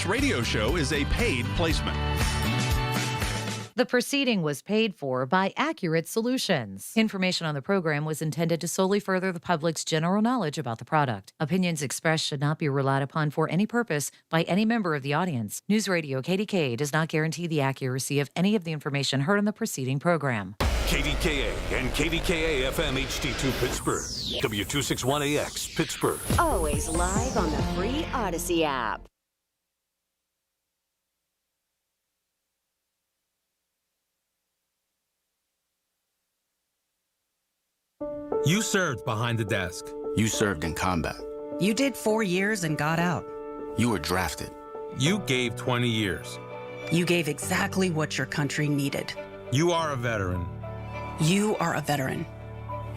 This radio show is a paid placement. The proceeding was paid for by Accurate Solutions. Information on the program was intended to solely further the public's general knowledge about the product. Opinions expressed should not be relied upon for any purpose by any member of the audience. News Radio KDKA does not guarantee the accuracy of any of the information heard on the preceding program. KDKA and KDKA-FM HD2 Pittsburgh. W261AX Pittsburgh. Always live on the free Odyssey app. You served behind the desk. You served in combat. You did 4 years and got out. You were drafted. You gave 20 years. You gave exactly what your country needed. You are a veteran. You are a veteran.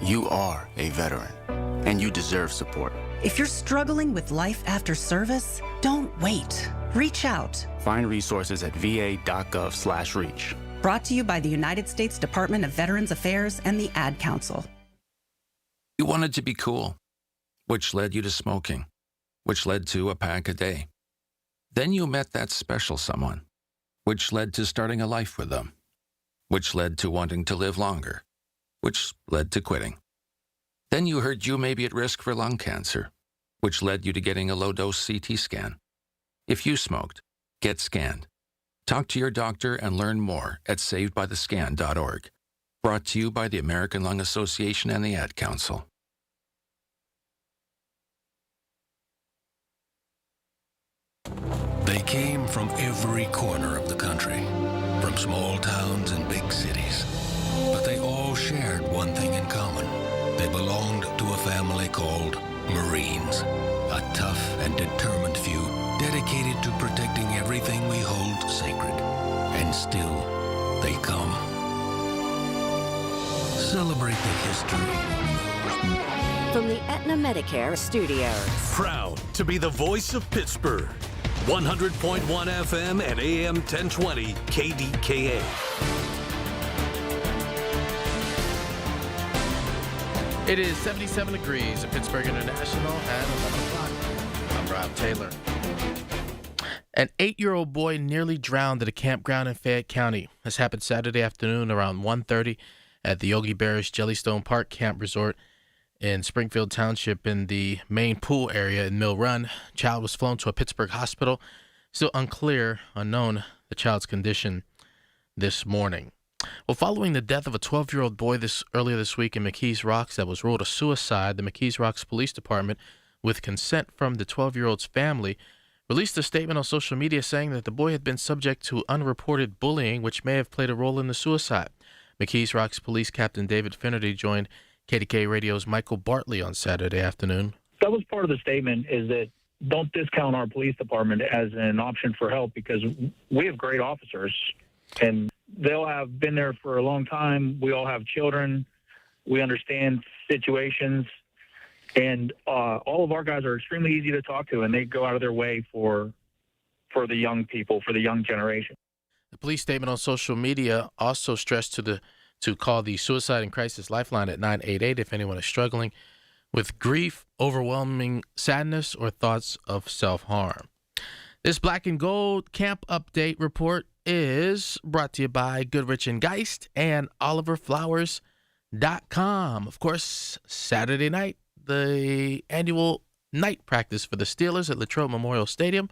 You are a veteran, and you deserve support. If you're struggling with life after service, don't wait. Reach out. Find resources at va.gov/reach. Brought to you by the United States Department of Veterans Affairs and the Ad Council. You wanted to be cool, which led you to smoking, which led to a pack a day. Then you met that special someone, which led to starting a life with them, which led to wanting to live longer, which led to quitting. Then you heard you may be at risk for lung cancer, which led you to getting a low-dose CT scan. If you smoked, get scanned. Talk to your doctor and learn more at savedbythescan.org. Brought to you by the American Lung Association and the Ad Council. They came from every corner of the country, from small towns and big cities. But they all shared one thing in common. They belonged to a family called Marines, a tough and determined few dedicated to protecting everything we hold sacred. And still, they come. Celebrate the history. From the Aetna Medicare Studios. Proud to be the voice of Pittsburgh. 100.1 FM and AM 1020 KDKA. It is 77 degrees at Pittsburgh International at 11 o'clock. I'm Rob Taylor. An 8-year-old boy nearly drowned at a campground in Fayette County. This happened Saturday afternoon around 1:30 at the Yogi Berra's Jellystone Park Camp Resort in Springfield Township in the main pool area in Mill Run. Child was flown to a Pittsburgh hospital. Still unknown, the child's condition this morning. Well, following the death of a 12-year-old boy earlier this week in McKees Rocks that was ruled a suicide, the McKees Rocks Police Department, with consent from the 12-year-old's family, released a statement on social media saying that the boy had been subject to unreported bullying, which may have played a role in the suicide. McKees Rocks Police Captain David Finnerty joined KDKA Radio's Michael Bartley on Saturday afternoon. That was part of the statement, is that don't discount our police department as an option for help, because we have great officers and they'll have been there for a long time. We all have children. We understand situations, and all of our guys are extremely easy to talk to, and they go out of their way for the young people, for the young generation. The police statement on social media also stressed to call the Suicide and Crisis Lifeline at 988 if anyone is struggling with grief, overwhelming sadness, or thoughts of self-harm. This Black and Gold Camp Update report is brought to you by Goodrich & Geist and OliverFlowers.com. Of course, Saturday night, the annual night practice for the Steelers at Latrobe Memorial Stadium.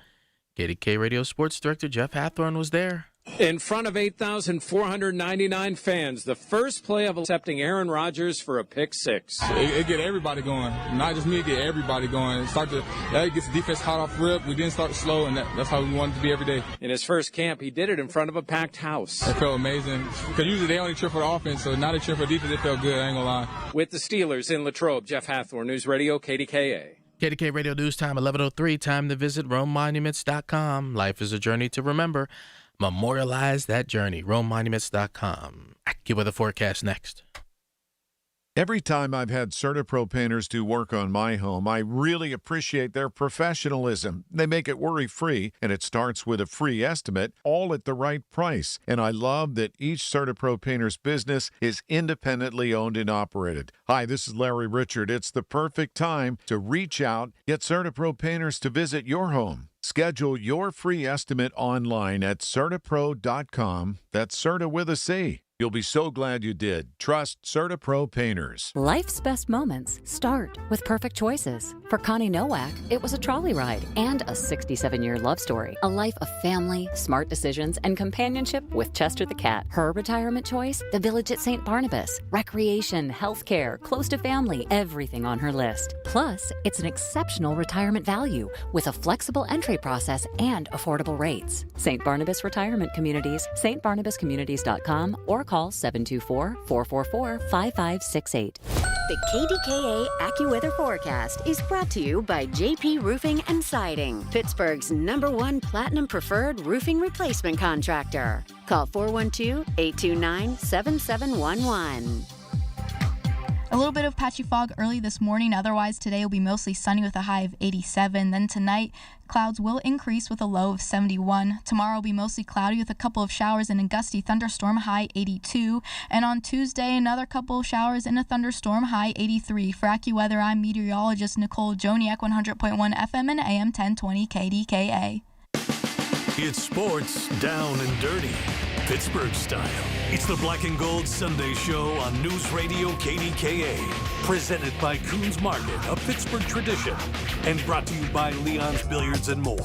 KDK Radio Sports Director Jeff Hathorn was there. In front of 8,499 fans, the first play of accepting Aaron Rodgers for a pick six. It get everybody going, not just me, it get everybody going. It gets the defense hot off rip. We didn't start slow, and that's how we wanted to be every day. In his first camp, he did it in front of a packed house. It felt amazing, because usually they only cheer for the offense, so now they cheer for defense. It felt good, I ain't gonna lie. With the Steelers in Latrobe, Jeff Hathorn, News Radio KDKA. KDK Radio News Time, 11:03. Time to visit RomeMonuments.com. Life is a journey to remember. Memorialize that journey. RomeMonuments.com. AccuWeather forecast next. Every time I've had CertaPro painters do work on my home, I really appreciate their professionalism. They make it worry-free, and it starts with a free estimate, all at the right price. And I love that each CertaPro painter's business is independently owned and operated. Hi, this is Larry Richard. It's the perfect time to reach out, get CertaPro painters to visit your home. Schedule your free estimate online at CertaPro.com. That's Certa with a C. You'll be so glad you did. Trust CertaPro Painters. Life's best moments start with perfect choices. For Connie Nowak, it was a trolley ride and a 67-year love story. A life of family, smart decisions, and companionship with Chester the cat. Her retirement choice? The Village at St. Barnabas. Recreation, healthcare, close to family, everything on her list. Plus, it's an exceptional retirement value with a flexible entry process and affordable rates. St. Barnabas Retirement Communities, stbarnabascommunities.com, or call 724-444-5568. The KDKA AccuWeather forecast is brought to you by JP Roofing and Siding, Pittsburgh's #1 Platinum Preferred Roofing Replacement Contractor. Call 412-829-7711. A little bit of patchy fog early this morning. Otherwise, today will be mostly sunny with a high of 87. Then tonight, clouds will increase with a low of 71. Tomorrow will be mostly cloudy with a couple of showers and a gusty thunderstorm, high 82. And on Tuesday, another couple of showers and a thunderstorm, high 83. For AccuWeather, I'm meteorologist Nicole Joniak, 100.1 FM and AM 1020 KDKA. It's sports down and dirty, Pittsburgh style. It's the Black and Gold Sunday Show on News Radio KDKA. Presented by Coons Market, a Pittsburgh tradition. And brought to you by Leon's Billiards and More.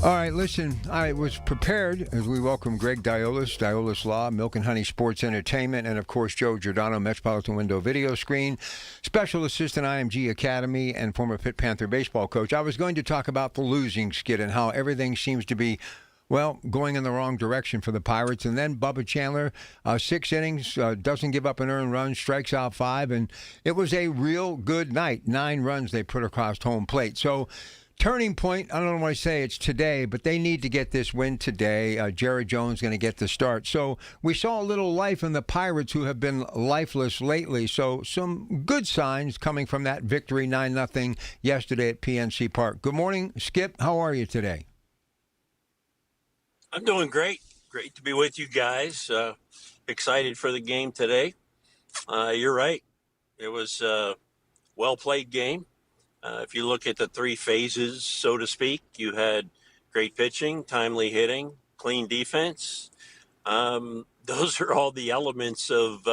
All right, listen, I was prepared as we welcome Greg Diolis Law, Milk and Honey Sports Entertainment, and, of course, Joe Giordano, Metropolitan Window Video Screen, Special Assistant IMG Academy, and former Pitt Panther baseball coach. I was going to talk about the losing skid and how everything seems to be, well, going in the wrong direction for the Pirates. And then Bubba Chandler, 6 innings, doesn't give up an earned run, strikes out 5, and it was a real good night. 9 runs they put across home plate. So, turning point, I don't want to say it's today, but they need to get this win today. Jared Jones going to get the start. So we saw a little life in the Pirates, who have been lifeless lately. So some good signs coming from that victory, 9-0 yesterday at PNC Park. Good morning, Skip. How are you today? I'm doing great. Great to be with you guys. Excited for the game today. You're right. It was a well-played game. If you look at the 3 phases, so to speak, you had great pitching, timely hitting, clean defense. Those are all the elements of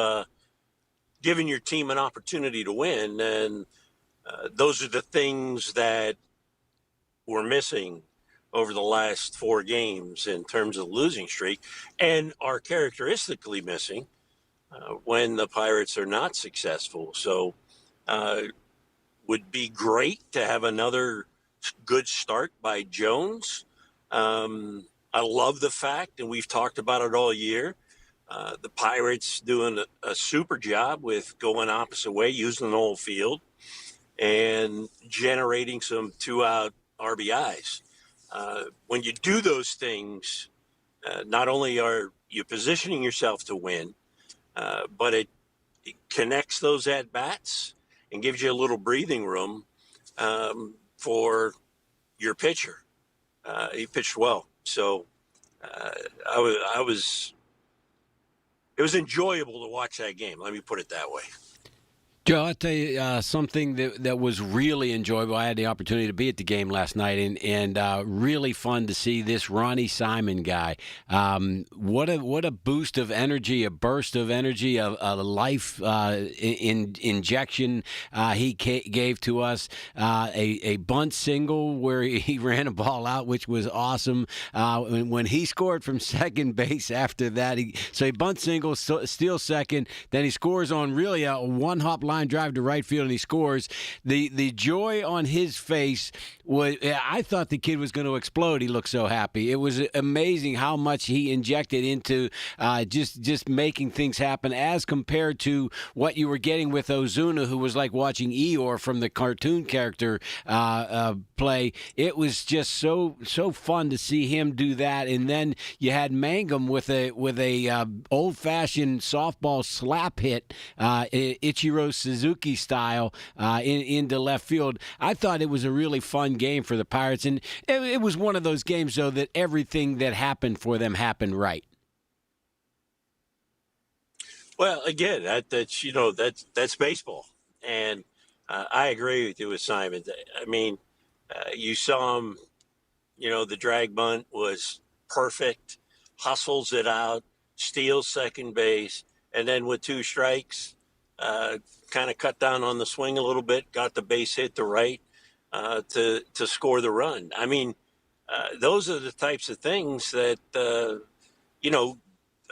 giving your team an opportunity to win. And those are the things that were missing over the last 4 games in terms of losing streak, and are characteristically missing when the Pirates are not successful. So would be great to have another good start by Jones. I love the fact, and we've talked about it all year, the Pirates doing a super job with going opposite way, using the whole field, and generating some 2-out RBIs. When you do those things, not only are you positioning yourself to win, but it connects those at-bats and gives you a little breathing room for your pitcher. He pitched well. So it was enjoyable to watch that game. Let me put it that way. Joe, I'll tell you something that was really enjoyable. I had the opportunity to be at the game last night, and really fun to see this Ronnie Simon guy. What a boost of energy, a burst of energy, a life injection he gave to us. A bunt single where he ran a ball out, which was awesome. When he scored from second base after that, he bunt single, steals second, then he scores on really a one-hop line drive to right field, and he scores. The joy on his face was, I thought the kid was going to explode. He looked so happy. It was amazing how much he injected into just making things happen, as compared to what you were getting with Ozuna, who was like watching Eeyore from the cartoon character play. It was just so fun to see him do that. And then you had Mangum with a old-fashioned softball slap hit, Ichiro Suzuki style, into left field. I thought it was a really fun game for the Pirates, and it was one of those games, though, that everything that happened for them happened right. Well, again, that's baseball, and I agree with you with Simon. I mean, You saw him, the drag bunt was perfect, hustles it out, steals second base, and then with 2 strikes, kind of cut down on the swing a little bit, got the base hit to right to score the run. I mean, those are the types of things that,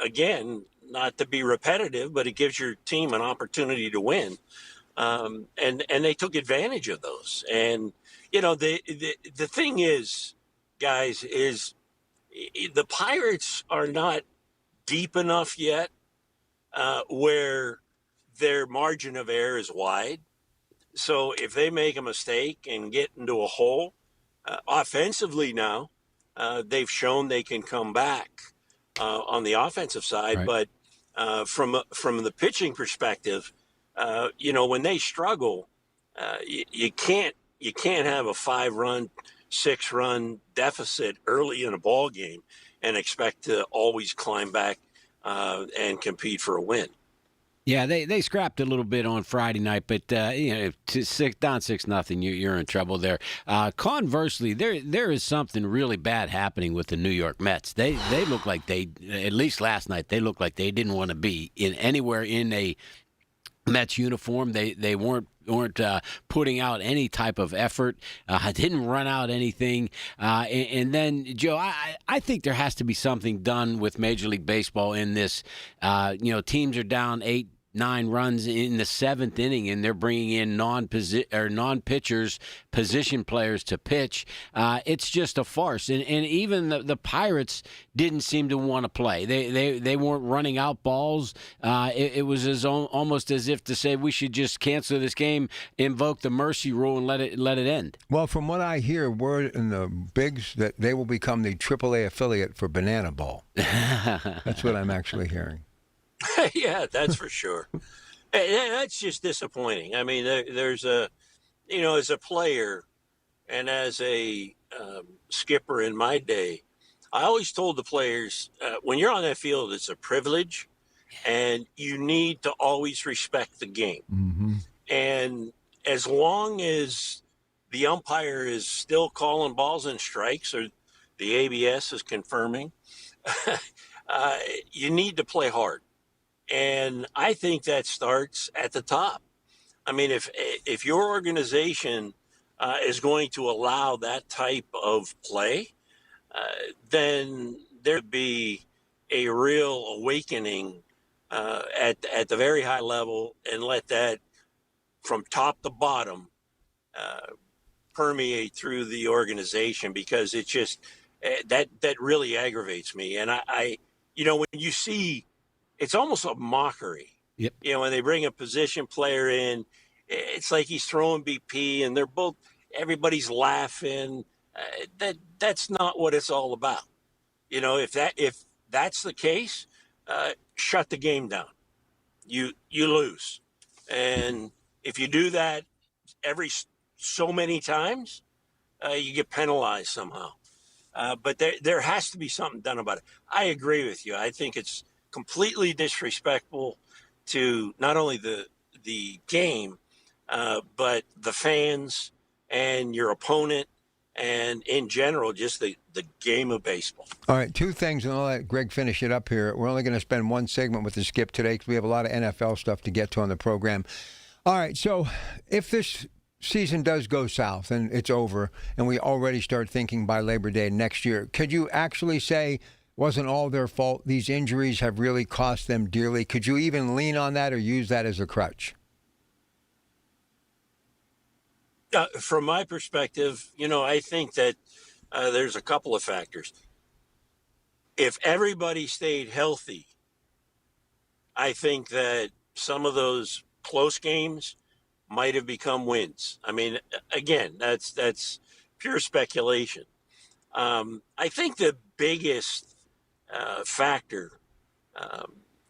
again, not to be repetitive, but it gives your team an opportunity to win. And they took advantage of those. And, the thing is, guys, is the Pirates are not deep enough yet where their margin of error is wide. So if they make a mistake and get into a hole, offensively now, they've shown they can come back on the offensive side. Right. But from the pitching perspective, when they struggle, you can't have a 5-run, 6-run deficit early in a ball game and expect to always climb back and compete for a win. Yeah, they scrapped a little bit on Friday night, but down 6-0, you're in trouble there. Conversely, there is something really bad happening with the New York Mets. They look like at least last night, they looked like they didn't want to be anywhere in a Mets uniform. They weren't putting out any type of effort. Didn't run out anything. And then, Joe, I think there has to be something done with Major League Baseball in this. Teams are down 8-9 runs in the 7th inning, and they're bringing in non-pitchers, position players to pitch. It's just a farce. And even the Pirates didn't seem to want to play. They weren't running out balls. It was almost as if to say we should just cancel this game, invoke the mercy rule, and let it end. Well, from what I hear, word in the bigs that they will become the AAA affiliate for Banana Ball. That's what I'm actually hearing. Yeah, that's for sure. That's just disappointing. I mean, there's as a player and as a skipper in my day, I always told the players, when you're on that field, it's a privilege, and you need to always respect the game. Mm-hmm. And as long as the umpire is still calling balls and strikes, or the ABS is confirming, you need to play hard. And I think that starts at the top. I mean, if your organization is going to allow that type of play, then there'd be a real awakening at the very high level, and let that from top to bottom permeate through the organization, because it just that really aggravates me. And I when you see, it's almost a mockery. Yep. When they bring a position player in, it's like he's throwing BP, and everybody's laughing. That's not what it's all about. If that's the case, shut the game down. You lose, and if you do that every so many times, you get penalized somehow. But there has to be something done about it. I agree with you. I think it's completely disrespectful to not only the game, but the fans and your opponent, and in general, just the game of baseball. All right, 2 things, and I'll let Greg finish it up here. We're only going to spend 1 segment with the skip today because we have a lot of NFL stuff to get to on the program. All right, so if this season does go south and it's over, and we already start thinking by Labor Day next year, could you actually say wasn't all their fault? These injuries have really cost them dearly. Could you even lean on that or use that as a crutch? From my perspective, I think that there's a couple of factors. If everybody stayed healthy, I think that some of those close games might have become wins. I mean, again, that's pure speculation. I think the biggest factor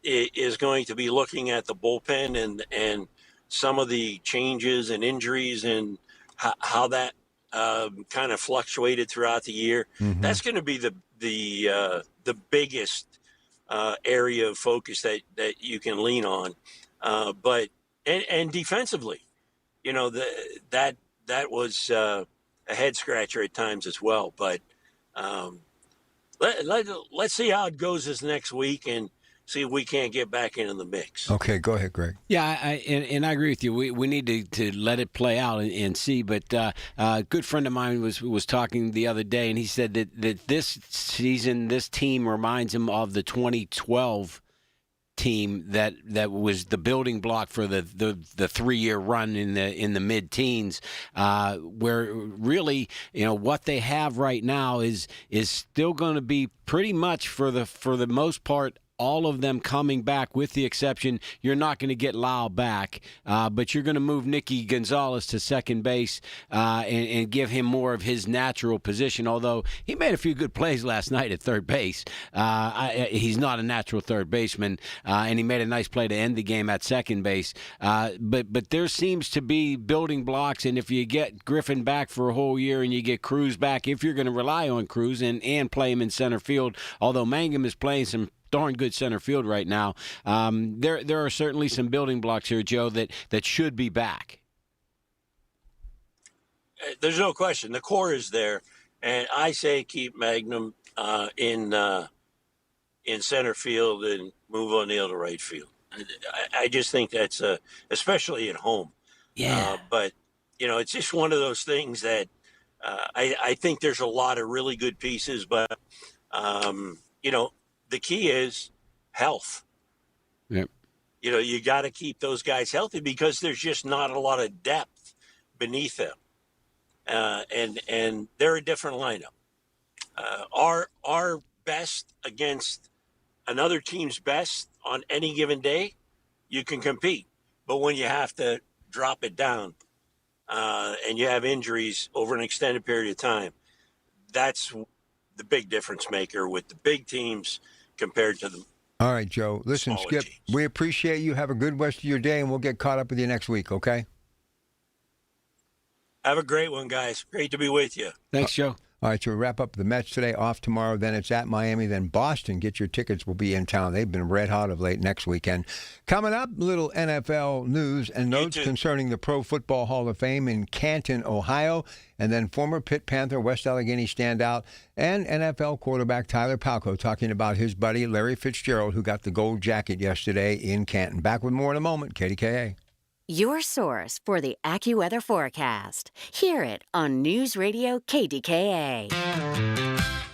is going to be looking at the bullpen and some of the changes and injuries and how that kind of fluctuated throughout the year. Mm-hmm. That's going to be the biggest area of focus that you can lean on. But defensively, that was a head scratcher at times as well. But let's see how it goes this next week and see if we can't get back into the mix. Okay, go ahead, Greg. Yeah, and I agree with you. We need to let it play out and see. But a good friend of mine was talking the other day, and he said that this season, this team reminds him of the 2012 team that was the building block for the 3-year run in the mid-teens, where really, what they have right now is still going to be pretty much for the most part, all of them coming back, with the exception, you're not going to get Lau back, but you're going to move Nicky Gonzalez to second base and give him more of his natural position, although he made a few good plays last night at third base. He's not a natural third baseman, and he made a nice play to end the game at second base. But there seems to be building blocks, and if you get Griffin back for a whole year and you get Cruz back, if you're going to rely on Cruz and play him in center field, although Mangum is playing some darn good center field right now. There are certainly some building blocks here, Joe, that should be back. There's no question. The core is there, and I say keep Magnum in center field and move O'Neill to right field. I just think that's especially at home. Yeah. But it's just one of those things that I think there's a lot of really good pieces, but the key is health. Yep. You got to keep those guys healthy because there's just not a lot of depth beneath them. And they're a different lineup. Our best against another team's best on any given day, you can compete. But when you have to drop it down and you have injuries over an extended period of time, that's the big difference maker with the big teams compared to the All right, Joe. Listen, Skip, teams. We appreciate you. Have a good rest of your day, and we'll get caught up with you next week, okay? Have a great one, guys. Great to be with you. Thanks, Joe. All right, so we wrap up the Mets today, off tomorrow. Then it's at Miami, then Boston. Get your tickets. We'll be in town. They've been red hot of late next weekend. Coming up, little NFL news and notes concerning the Pro Football Hall of Fame in Canton, Ohio, and then former Pitt Panther, West Allegheny standout, and NFL quarterback Tyler Palko talking about his buddy Larry Fitzgerald, who got the gold jacket yesterday in Canton. Back with more in a moment. KDKA. Your source for the AccuWeather forecast. Hear it on News Radio KDKA.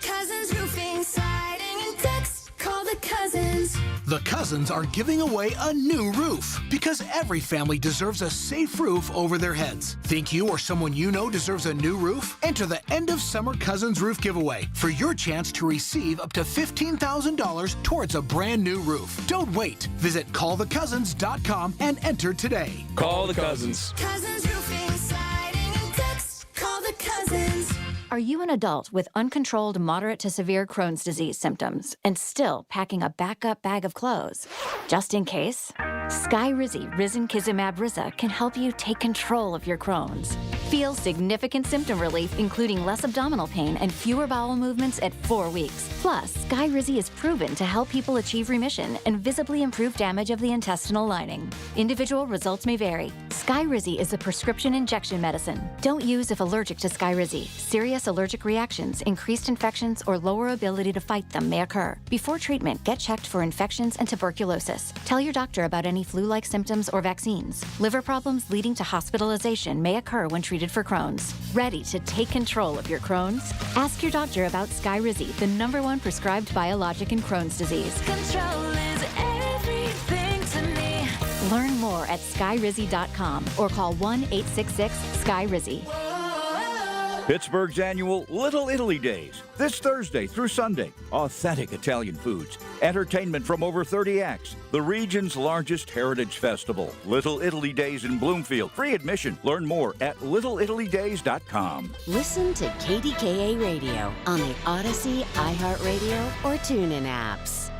Cousins Roofing, Siding, and Decks. Call the Cousins. The Cousins are giving away a new roof because every family deserves a safe roof over their heads. Think you or someone you know deserves a new roof? Enter the end of summer Cousins Roof giveaway for your chance to receive up to $15,000 towards a brand new roof. Don't wait. Visit callthecousins.com and enter today. Call the Cousins. Cousins Roofing, Siding, and Decks. Call the Cousins. Are you an adult with uncontrolled moderate to severe Crohn's disease symptoms and still packing a backup bag of clothes? Just in case, Skyrizi Risankizumab Riza can help you take control of your Crohn's. Feel significant symptom relief, including less abdominal pain and fewer bowel movements at 4 weeks. Plus, Skyrizi is proven to help people achieve remission and visibly improve damage of the intestinal lining. Individual results may vary. Skyrizi is a prescription injection medicine. Don't use if allergic to Skyrizi. Serious allergic reactions, increased infections, or lower ability to fight them may occur. Before treatment, get checked for infections and tuberculosis. Tell your doctor about any flu-like symptoms or vaccines. Liver problems leading to hospitalization may occur when treated for Crohn's. Ready to take control of your Crohn's? Ask your doctor about Skyrizi, the #1 prescribed biologic in Crohn's disease. Control is everything to me. Learn more at skyrizi.com or call 1-866-SKYRIZI. Pittsburgh's annual Little Italy Days, this Thursday through Sunday. Authentic Italian foods, entertainment from over 30 acts, the region's largest heritage festival. Little Italy Days in Bloomfield. Free admission. Learn more at littleitalydays.com. Listen to KDKA Radio on the Odyssey, iHeartRadio, or TuneIn apps.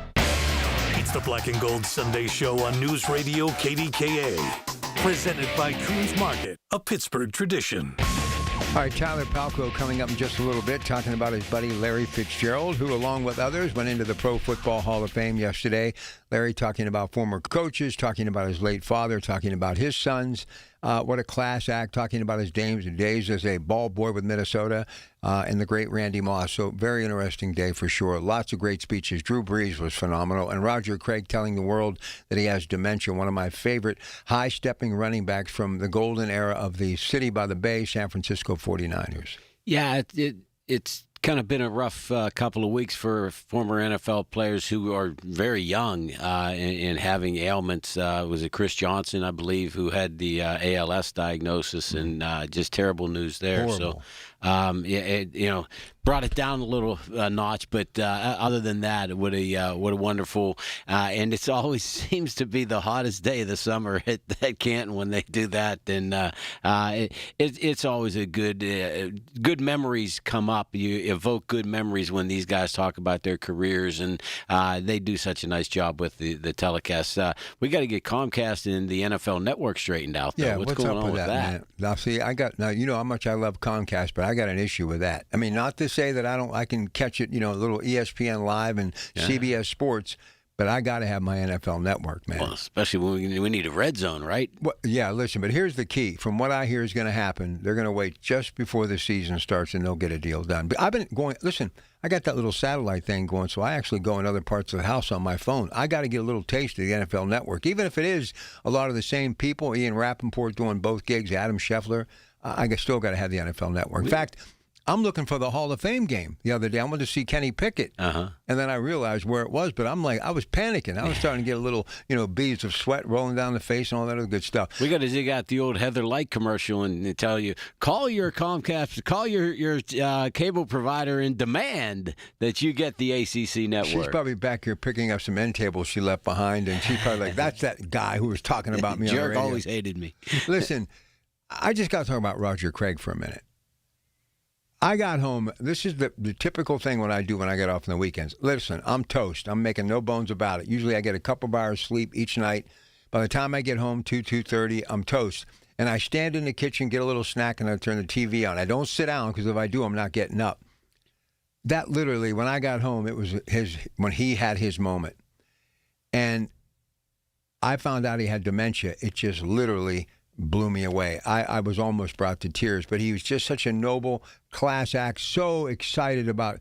It's the Black and Gold Sunday Show on News Radio KDKA. Presented by Coons Market, a Pittsburgh tradition. All right, Tyler Palko coming up in just a little bit, talking about his buddy Larry Fitzgerald, who, along with others, went into the Pro Football Hall of Fame yesterday. Larry talking about former coaches, talking about his late father, talking about his sons. What a class act, talking about his days as a ball boy with Minnesota, and the great Randy Moss. So very interesting day for sure. Lots of great speeches. Drew Brees was phenomenal. And Roger Craig telling the world that he has dementia, one of my favorite high-stepping running backs from the golden era of the city by the bay, San Francisco 49ers. Yeah, it's kind of been a rough couple of weeks for former NFL players who are very young and having ailments. Was it Chris Johnson, I believe, who had the ALS diagnosis, and just terrible news there. Horrible. So, brought it down a little notch, but other than that, what a wonderful and it always seems to be the hottest day of the summer at Canton when they do that, and it's always a good memories come up. You evoke good memories when these guys talk about their careers, and they do such a nice job with the telecast. We got to get Comcast and the NFL Network straightened out, though. Yeah, what's going up on with that? Man? Now, see, you know how much I love Comcast, but I got an issue with that. I mean, not to say that I can catch it, a little ESPN Live and CBS Sports, but I got to have my NFL Network, man. Well, especially when we need a red zone, right? Well, yeah, listen, but here's the key. From what I hear is going to happen, they're going to wait just before the season starts and they'll get a deal done. But I've been going, listen, I got that little satellite thing going, so I actually go in other parts of the house on my phone. I got to get a little taste of the NFL Network, even if it is a lot of the same people, Ian Rappaport doing both gigs, Adam Scheffler. I still got to have the NFL Network. In fact, I'm looking for the Hall of Fame game the other day. I wanted to see Kenny Pickett, and then I realized where it was. But I'm like, I was panicking. I was starting to get a little, beads of sweat rolling down the face and all that other good stuff. We got to dig out the old Heather Light commercial and tell you, call your Comcast, call your cable provider and demand that you get the ACC network. She's probably back here picking up some end tables she left behind, and she's probably like, that's that guy who was talking about me on the radio. Jerk always hated me. Listen, I just got to talk about Roger Craig for a minute. I got home. This is the typical thing when I do when I get off on the weekends. Listen, I'm toast. I'm making no bones about it. Usually I get a couple of hours sleep each night. By the time I get home, 2:30, I'm toast. And I stand in the kitchen, get a little snack, and I turn the TV on. I don't sit down because if I do, I'm not getting up. That literally, when I got home, it was when he had his moment. And I found out he had dementia. It just literally blew me away. I was almost brought to tears, but he was just such a noble class act, so excited about,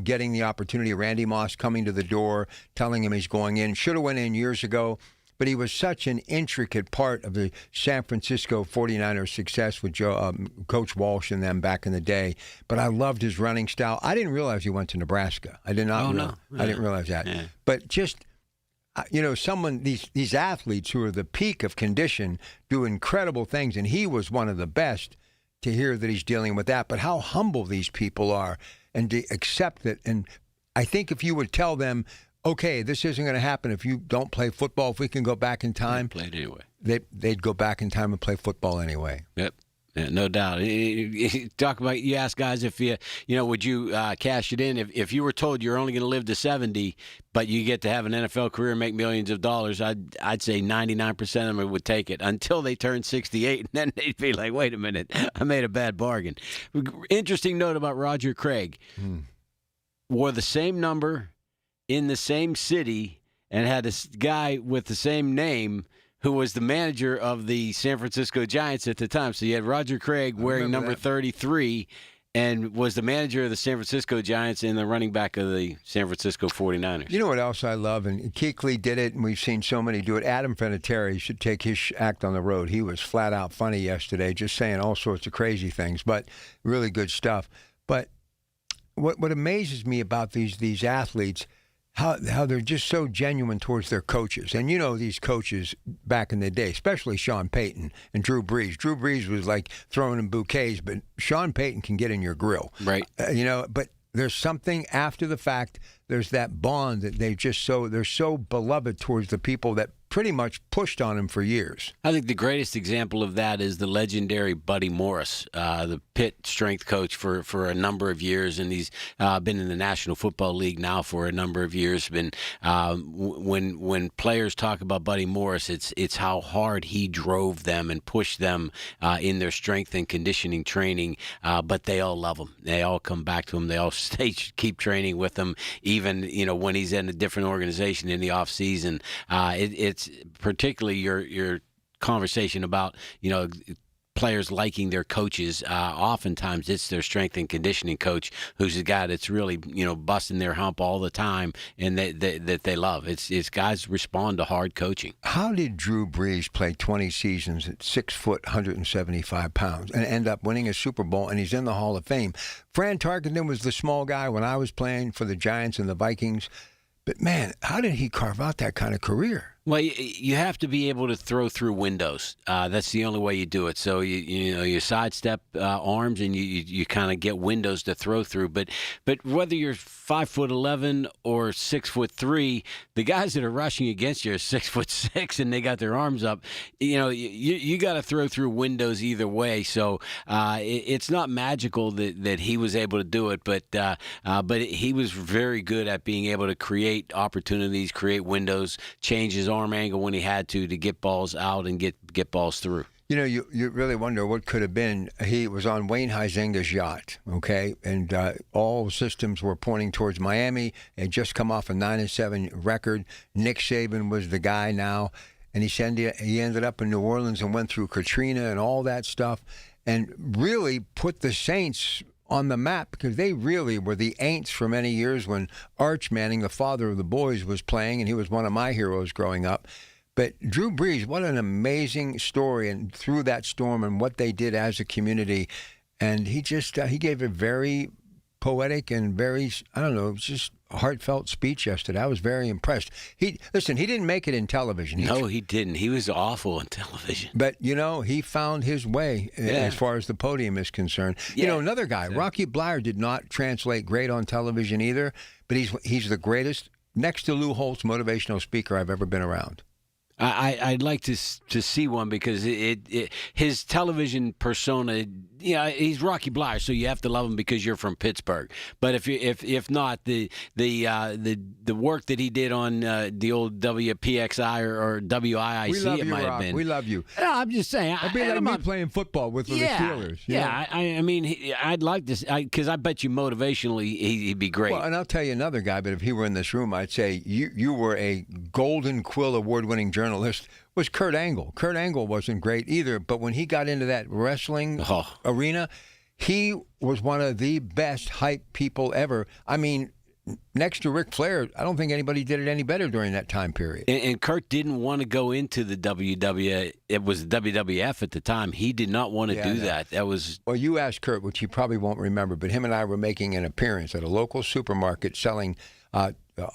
getting the opportunity. Randy Moss coming to the door, telling him he's going in. Should have went in years ago, but he was such an intricate part of the San Francisco 49ers success with Coach Walsh and them back in the day. But I loved his running style. I didn't realize he went to Nebraska. I did not realize. Yeah. I didn't realize that. Yeah. But just these athletes who are the peak of condition do incredible things, and he was one of the best. To hear that he's dealing with that, but how humble these people are, and to accept it. And I think if you would tell them, okay, this isn't going to happen if you don't play football, if we can go back in time, play it anyway. They'd go back in time and play football anyway. Yep. Yeah, no doubt. Talk about, you ask guys if would you cash it in if you were told you're only going to live to 70, but you get to have an NFL career and make millions of dollars. I'd say 99% of them would take it until they turn 68, and then they'd be like, wait a minute, I made a bad bargain. Interesting note about Roger Craig. Wore the same number in the same city and had a guy with the same name who was the manager of the San Francisco Giants at the time. So you had Roger Craig wearing number 33 and was the manager of the San Francisco Giants and the running back of the San Francisco 49ers. You know what else I love? And Kuechly did it, and we've seen so many do it. Adam Vinatieri should take his act on the road. He was flat out funny yesterday, just saying all sorts of crazy things, but really good stuff. But what amazes me about these athletes, how they're just so genuine towards their coaches. And these coaches back in the day, especially Sean Payton and Drew Brees. Drew Brees was like throwing in bouquets, but Sean Payton can get in your grill. Right. But there's something after the fact, there's that bond that they're so beloved towards the people that pretty much pushed on him for years. I think the greatest example of that is the legendary Buddy Morris, the Pitt strength coach for a number of years, and he's been in the National Football League now for a number of years. When players talk about Buddy Morris, it's how hard he drove them and pushed them in their strength and conditioning training. But they all love him. They all come back to him. They all keep training with him, even when he's in a different organization in the off season. It's particularly your conversation about players liking their coaches. Oftentimes it's their strength and conditioning coach who's the guy that's really busting their hump all the time and that they love. It's guys respond to hard coaching. How did Drew Brees play 20 seasons at 6 foot, 175 pounds and end up winning a Super Bowl, and he's in the Hall of Fame? Fran Tarkenton was the small guy when I was playing for the Giants and the Vikings. But, man, how did he carve out that kind of career? Well, you have to be able to throw through windows. That's the only way you do it. So you sidestep arms and you kind of get windows to throw through. But whether you're 5'11" or 6'3", the guys that are rushing against you are 6'6" and they got their arms up. You got to throw through windows either way. So it's not magical that he was able to do it, but he was very good at being able to create opportunities, create windows, change his arm angle when he had to get balls out and get balls through. You really wonder what could have been. He was on Wayne Huizenga's yacht, okay, and all systems were pointing towards Miami. They had just come off a 9-7 record. Nick Saban was the guy now, and he ended up in New Orleans and went through Katrina and all that stuff, and really put the Saints on the map, because they really were the Aints for many years when Arch Manning, the father of the boys, was playing, and he was one of my heroes growing up. But Drew Brees, what an amazing story, and through that storm and what they did as a community. And he just he gave a very poetic and very, just heartfelt speech yesterday. I was very impressed. He didn't make it in television. He didn't. He was awful in television. But, he found his way as far as the podium is concerned. Yeah. Another guy, Rocky Bleier, did not translate great on television either, but he's the greatest, next to Lou Holtz, motivational speaker I've ever been around. I'd like to see one, because his television persona, he's Rocky Bleier, so you have to love him because you're from Pittsburgh. But if not, the work that he did on the old WPXI or WIIC, it might have been. We love you. No, I'm just saying. It'd be like me playing football with the Steelers. I mean, I'd like to, because I bet you motivationally he'd be great. Well, and I'll tell you another guy, but if he were in this room, I'd say you were a Golden Quill award-winning journalist, was Kurt Angle. Kurt Angle wasn't great either, but when he got into that wrestling arena, he was one of the best hype people ever. I mean, next to Ric Flair, I don't think anybody did it any better during that time period. And Kurt didn't want to go into the WWE. It was WWF at the time. He did not want to do that. That was... Well, you asked Kurt, which he probably won't remember, but him and I were making an appearance at a local supermarket selling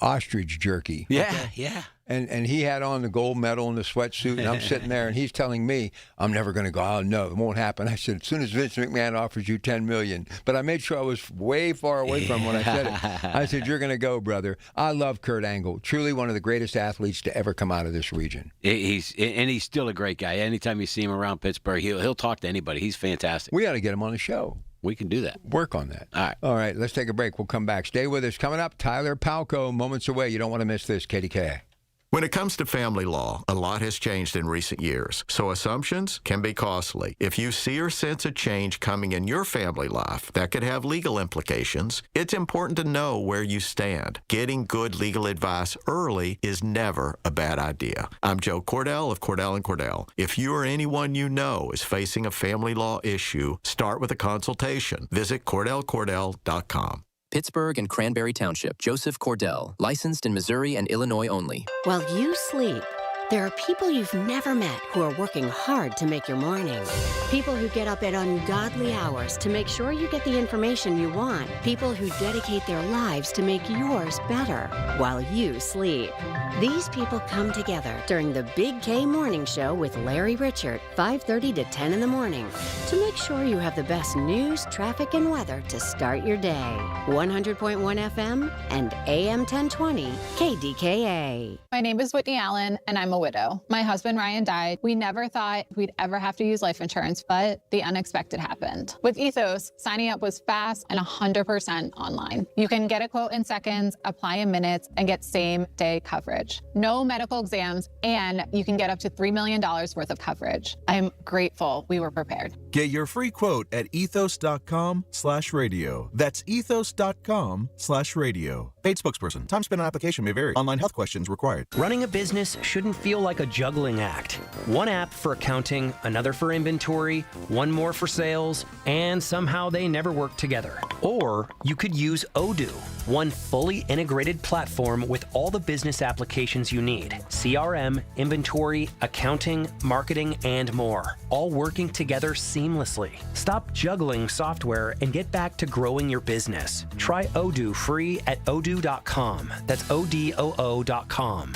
ostrich jerky. Yeah. And he had on the gold medal and the sweatsuit, and I'm sitting there, and he's telling me, I'm never going to go. Oh, no, it won't happen. I said, as soon as Vince McMahon offers you $10 million. But I made sure I was way far away from him when I said it. I said, you're going to go, brother. I love Kurt Angle. Truly one of the greatest athletes to ever come out of this region. He's still a great guy. Anytime you see him around Pittsburgh, he'll talk to anybody. He's fantastic. We got to get him on the show. We can do that. Work on that. All right, let's take a break. We'll come back. Stay with us. Coming up, Tyler Palco, moments away. You don't want to miss this, KDKA. When it comes to family law, a lot has changed in recent years, so assumptions can be costly. If you see or sense a change coming in your family life that could have legal implications, it's important to know where you stand. Getting good legal advice early is never a bad idea. I'm Joe Cordell of Cordell & Cordell. If you or anyone you know is facing a family law issue, start with a consultation. Visit CordellCordell.com. Pittsburgh and Cranberry Township. Joseph Cordell. Licensed in Missouri and Illinois only. While you sleep, there are people you've never met who are working hard to make your morning. People who get up at ungodly hours to make sure you get the information you want. People who dedicate their lives to make yours better while you sleep. These people come together during the Big K Morning Show with Larry Richert, 5:30 to 10 in the morning, to make sure you have the best news, traffic, and weather to start your day. 100.1 FM and AM 1020 KDKA. My name is Whitney Allen, and I'm a widow. My husband, Ryan, died. We never thought we'd ever have to use life insurance, but the unexpected happened. With Ethos, signing up was fast and 100% online. You can get a quote in seconds, apply in minutes, and get same-day coverage. No medical exams, and you can get up to $3 million worth of coverage. I'm grateful we were prepared. Get your free quote at ethos.com/radio. That's ethos.com/radio. Paid spokesperson. Time spent on application may vary. Online health questions required. Running a business shouldn't feel like a juggling act. One app for accounting, another for inventory, one more for sales, and somehow they never work together. Or you could use Odoo, one fully integrated platform with all the business applications you need. CRM, inventory, accounting, marketing, and more. All working together seamlessly. Stop juggling software and get back to growing your business. Try Odoo free at odoo.com. That's ODOO.com.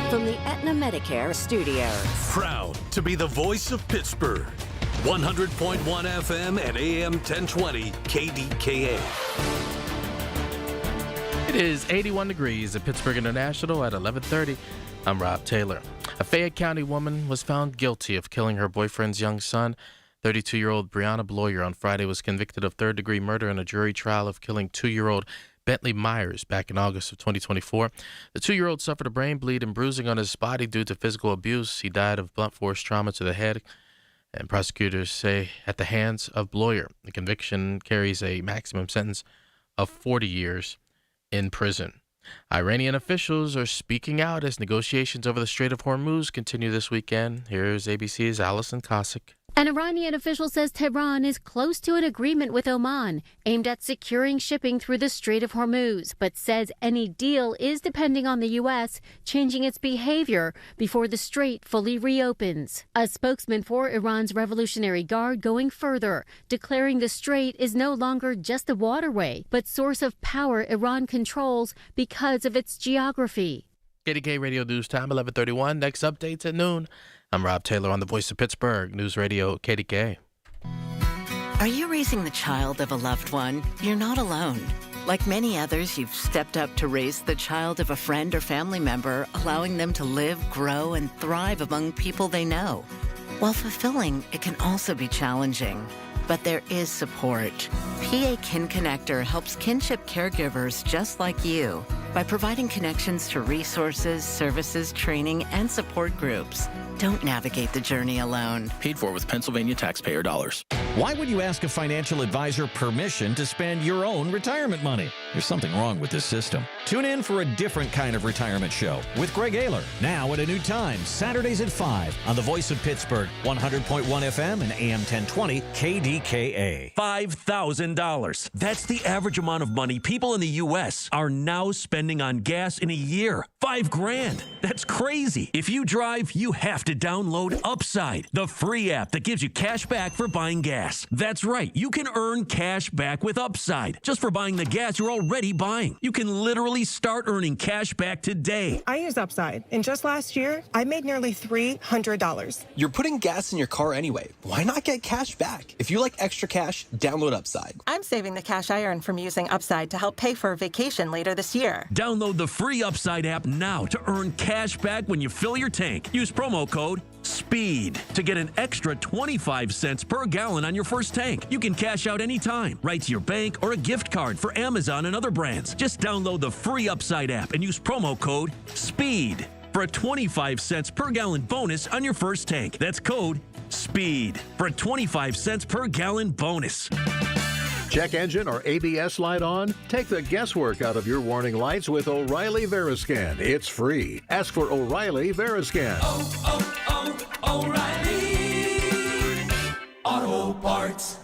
From the Aetna Medicare studios. Proud to be the voice of Pittsburgh. 100.1 FM and AM 1020 KDKA. It is 81 degrees at Pittsburgh International at 11:30. I'm Rob Taylor. A Fayette County woman was found guilty of killing her boyfriend's young son. 32-year-old Brianna Bloyer on Friday was convicted of third-degree murder in a jury trial of killing 2-year-old Bentley Myers back in August of 2024. The 2-year-old suffered a brain bleed and bruising on his body due to physical abuse. He died of blunt force trauma to the head, and prosecutors say at the hands of Bloyer. The conviction carries a maximum sentence of 40 years in prison. Iranian officials are speaking out as negotiations over the Strait of Hormuz continue this weekend. Here's ABC's Allison Cossack. An Iranian official says Tehran is close to an agreement with Oman aimed at securing shipping through the Strait of Hormuz, but says any deal is depending on the U.S. changing its behavior before the strait fully reopens. A spokesman for Iran's Revolutionary Guard going further, declaring the strait is no longer just a waterway, but source of power Iran controls because of its geography. KDKA Radio News Time, 11:31. Next updates at noon. I'm Rob Taylor on the Voice of Pittsburgh, News Radio KDKA. Are you raising the child of a loved one? You're not alone. Like many others, you've stepped up to raise the child of a friend or family member, allowing them to live, grow, and thrive among people they know. While fulfilling, it can also be challenging. But there is support. PA Kin Connector helps kinship caregivers just like you by providing connections to resources, services, training, and support groups. Don't navigate the journey alone. Paid for with Pennsylvania taxpayer dollars. Why would you ask a financial advisor permission to spend your own retirement money? There's something wrong with this system. Tune in for a different kind of retirement show with Greg Ayler, now at a new time, Saturdays at 5 on the Voice of Pittsburgh, 100.1 FM and AM 1020 KDKA. $5,000. That's the average amount of money people in the U.S. are now spending on gas in a year. $5,000. That's crazy. If you drive, you have to download Upside, the free app that gives you cash back for buying gas. That's right. You can earn cash back with Upside just for buying the gas you're already buying. You can literally start earning cash back today. I use Upside, and just last year, I made nearly $300. You're putting gas in your car anyway. Why not get cash back? If you like extra cash, download Upside. I'm saving the cash I earn from using Upside to help pay for a vacation later this year. Download the free Upside app now to earn cash back when you fill your tank. Use promo code SPEED to get an extra 25 cents per gallon on your first tank. You can cash out anytime, right to your bank or a gift card for Amazon and other brands. Just download the free Upside app and use promo code SPEED for a 25 cents per gallon bonus on your first tank. That's code SPEED for a 25 cents per gallon bonus. Check engine or ABS light on? Take the guesswork out of your warning lights with O'Reilly Veriscan. It's free. Ask for O'Reilly Veriscan. O'Reilly Auto Parts.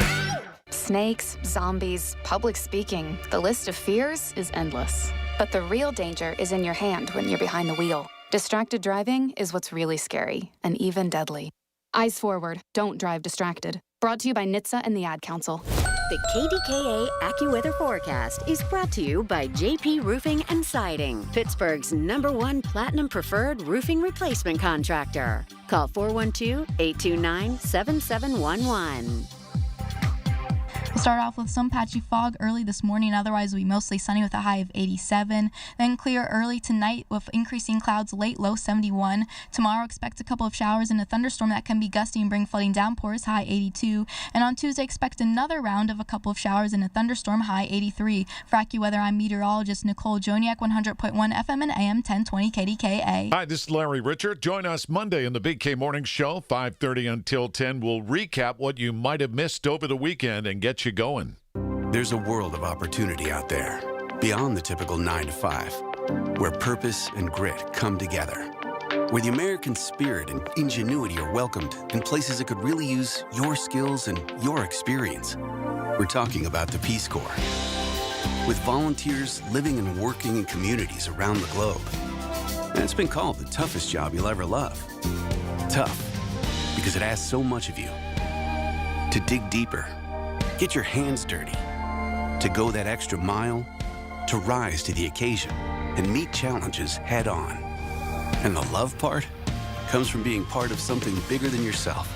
Snakes, zombies, public speaking. The list of fears is endless. But the real danger is in your hand when you're behind the wheel. Distracted driving is what's really scary and even deadly. Eyes forward. Don't drive distracted. Brought to you by NHTSA and the Ad Council. The KDKA AccuWeather forecast is brought to you by JP Roofing and Siding, Pittsburgh's #1 Platinum Preferred roofing replacement contractor. Call 412-829-7711. We'll start off with some patchy fog early this morning, otherwise it'll be mostly sunny with a high of 87. Then clear early tonight with increasing clouds late, low 71. Tomorrow expect a couple of showers and a thunderstorm that can be gusty and bring flooding downpours, high 82. And on Tuesday expect another round of a couple of showers and a thunderstorm, high 83. For AccuWeather, I'm meteorologist Nicole Joniak, 100.1 FM and AM 1020 KDKA. Hi, this is Larry Richard. Join us Monday in the Big K Morning Show, 5:30 until 10. We'll recap what you might have missed over the weekend and get you going. There's a world of opportunity out there, beyond the typical 9 to 5, where purpose and grit come together, where the American spirit and ingenuity are welcomed in places that could really use your skills and your experience. We're talking about the Peace Corps, with volunteers living and working in communities around the globe. And it's been called the toughest job you'll ever love. Tough, because it asks so much of you. To dig deeper, get your hands dirty, to go that extra mile, to rise to the occasion and meet challenges head on. And the love part comes from being part of something bigger than yourself,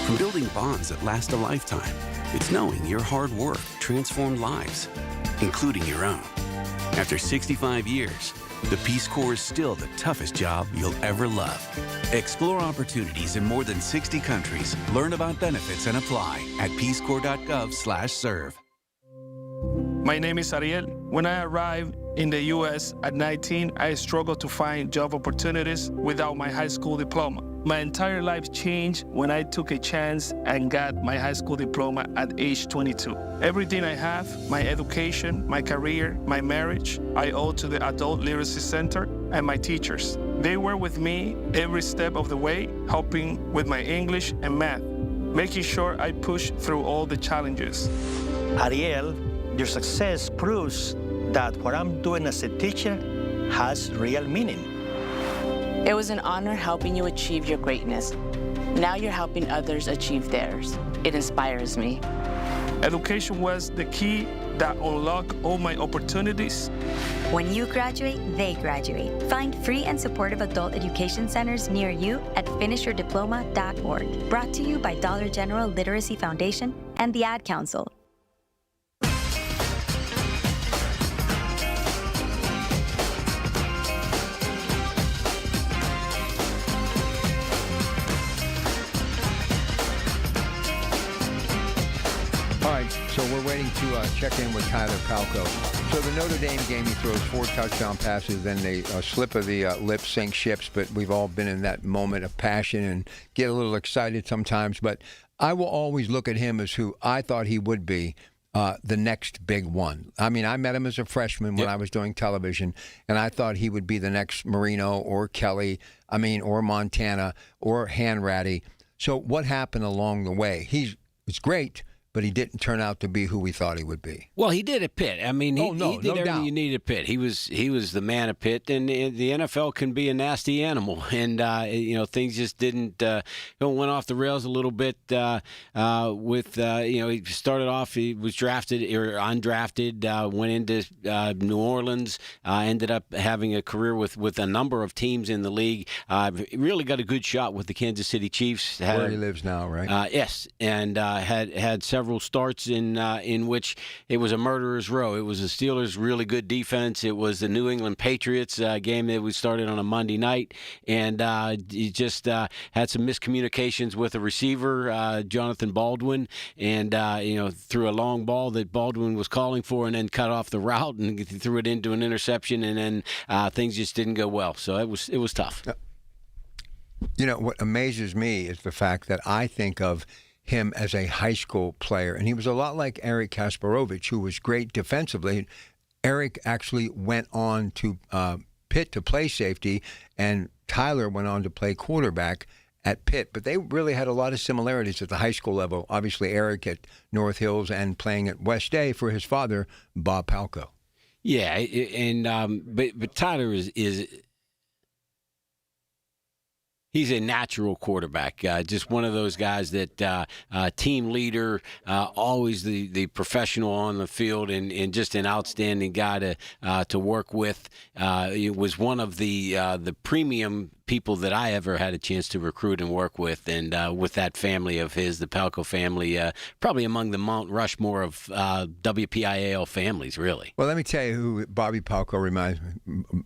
from building bonds that last a lifetime. It's knowing your hard work transformed lives, including your own. After 65 years, the Peace Corps is still the toughest job you'll ever love. Explore opportunities in more than 60 countries. Learn about benefits and apply at peacecorps.gov/serve. My name is Ariel. When I arrived in the U.S. at 19, I struggled to find job opportunities without my high school diploma. My entire life changed when I took a chance and got my high school diploma at age 22. Everything I have, my education, my career, my marriage, I owe to the Adult Literacy Center and my teachers. They were with me every step of the way, helping with my English and math, making sure I pushed through all the challenges. Ariel, your success proves that what I'm doing as a teacher has real meaning. It was an honor helping you achieve your greatness. Now you're helping others achieve theirs. It inspires me. Education was the key that unlocked all my opportunities. When you graduate, they graduate. Find free and supportive adult education centers near you at finishyourdiploma.org. Brought to you by Dollar General Literacy Foundation and the Ad Council. So we're waiting to check in with Tyler Palco. So the Notre Dame game, he throws 4 touchdown passes, then they slip of the lip, sink ships, but we've all been in that moment of passion and get a little excited sometimes. But I will always look at him as who I thought he would be, the next big one. I mean, I met him as a freshman when I was doing television, and I thought he would be the next Marino or Kelly, or Montana or Hanratty. So what happened along the way? It's great, but he didn't turn out to be who we thought he would be. Well, he did at Pitt. He did everything you needed at Pitt. He was the man at Pitt, and the NFL can be a nasty animal, and things just didn't went off the rails a little bit. He started off, he was drafted or undrafted, went into New Orleans, ended up having a career with a number of teams in the league. Really got a good shot with the Kansas City Chiefs. Where he lives now, right? Yes, and had several starts in which it was a murderer's row. It was the Steelers' really good defense. It was the New England Patriots game that we started on a Monday night, and he just had some miscommunications with a receiver, Jonathan Baldwin, and threw a long ball that Baldwin was calling for, and then cut off the route and threw it into an interception, and then things just didn't go well. So it was tough. What amazes me is the fact that I think of him as a high school player, and he was a lot like Eric Kasparovich, who was great defensively. Eric actually went on to Pitt to play safety, and Tyler went on to play quarterback at Pitt, but they really had a lot of similarities at the high school level. Obviously, Eric at North Hills and playing at West A for his father, Bob Palco. Yeah, and but Tyler is he's a natural quarterback, just one of those guys that team leader, always the professional on the field, and just an outstanding guy to work with. It was one of the premium people that I ever had a chance to recruit and work with, and with that family of his, the Palco family, probably among the Mount Rushmore of WPIAL families, really. Well, let me tell you who Bobby Palco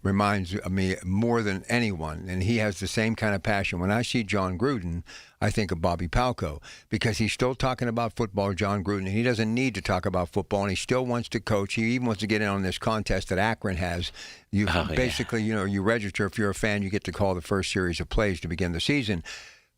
reminds me more than anyone, and he has the same kind of passion. When I see John Gruden, I think of Bobby Palco because he's still talking about football, John Gruden, and he doesn't need to talk about football, and he still wants to coach. He even wants to get in on this contest that Akron has. You basically, you register. If you're a fan, you get to call the first series of plays to begin the season.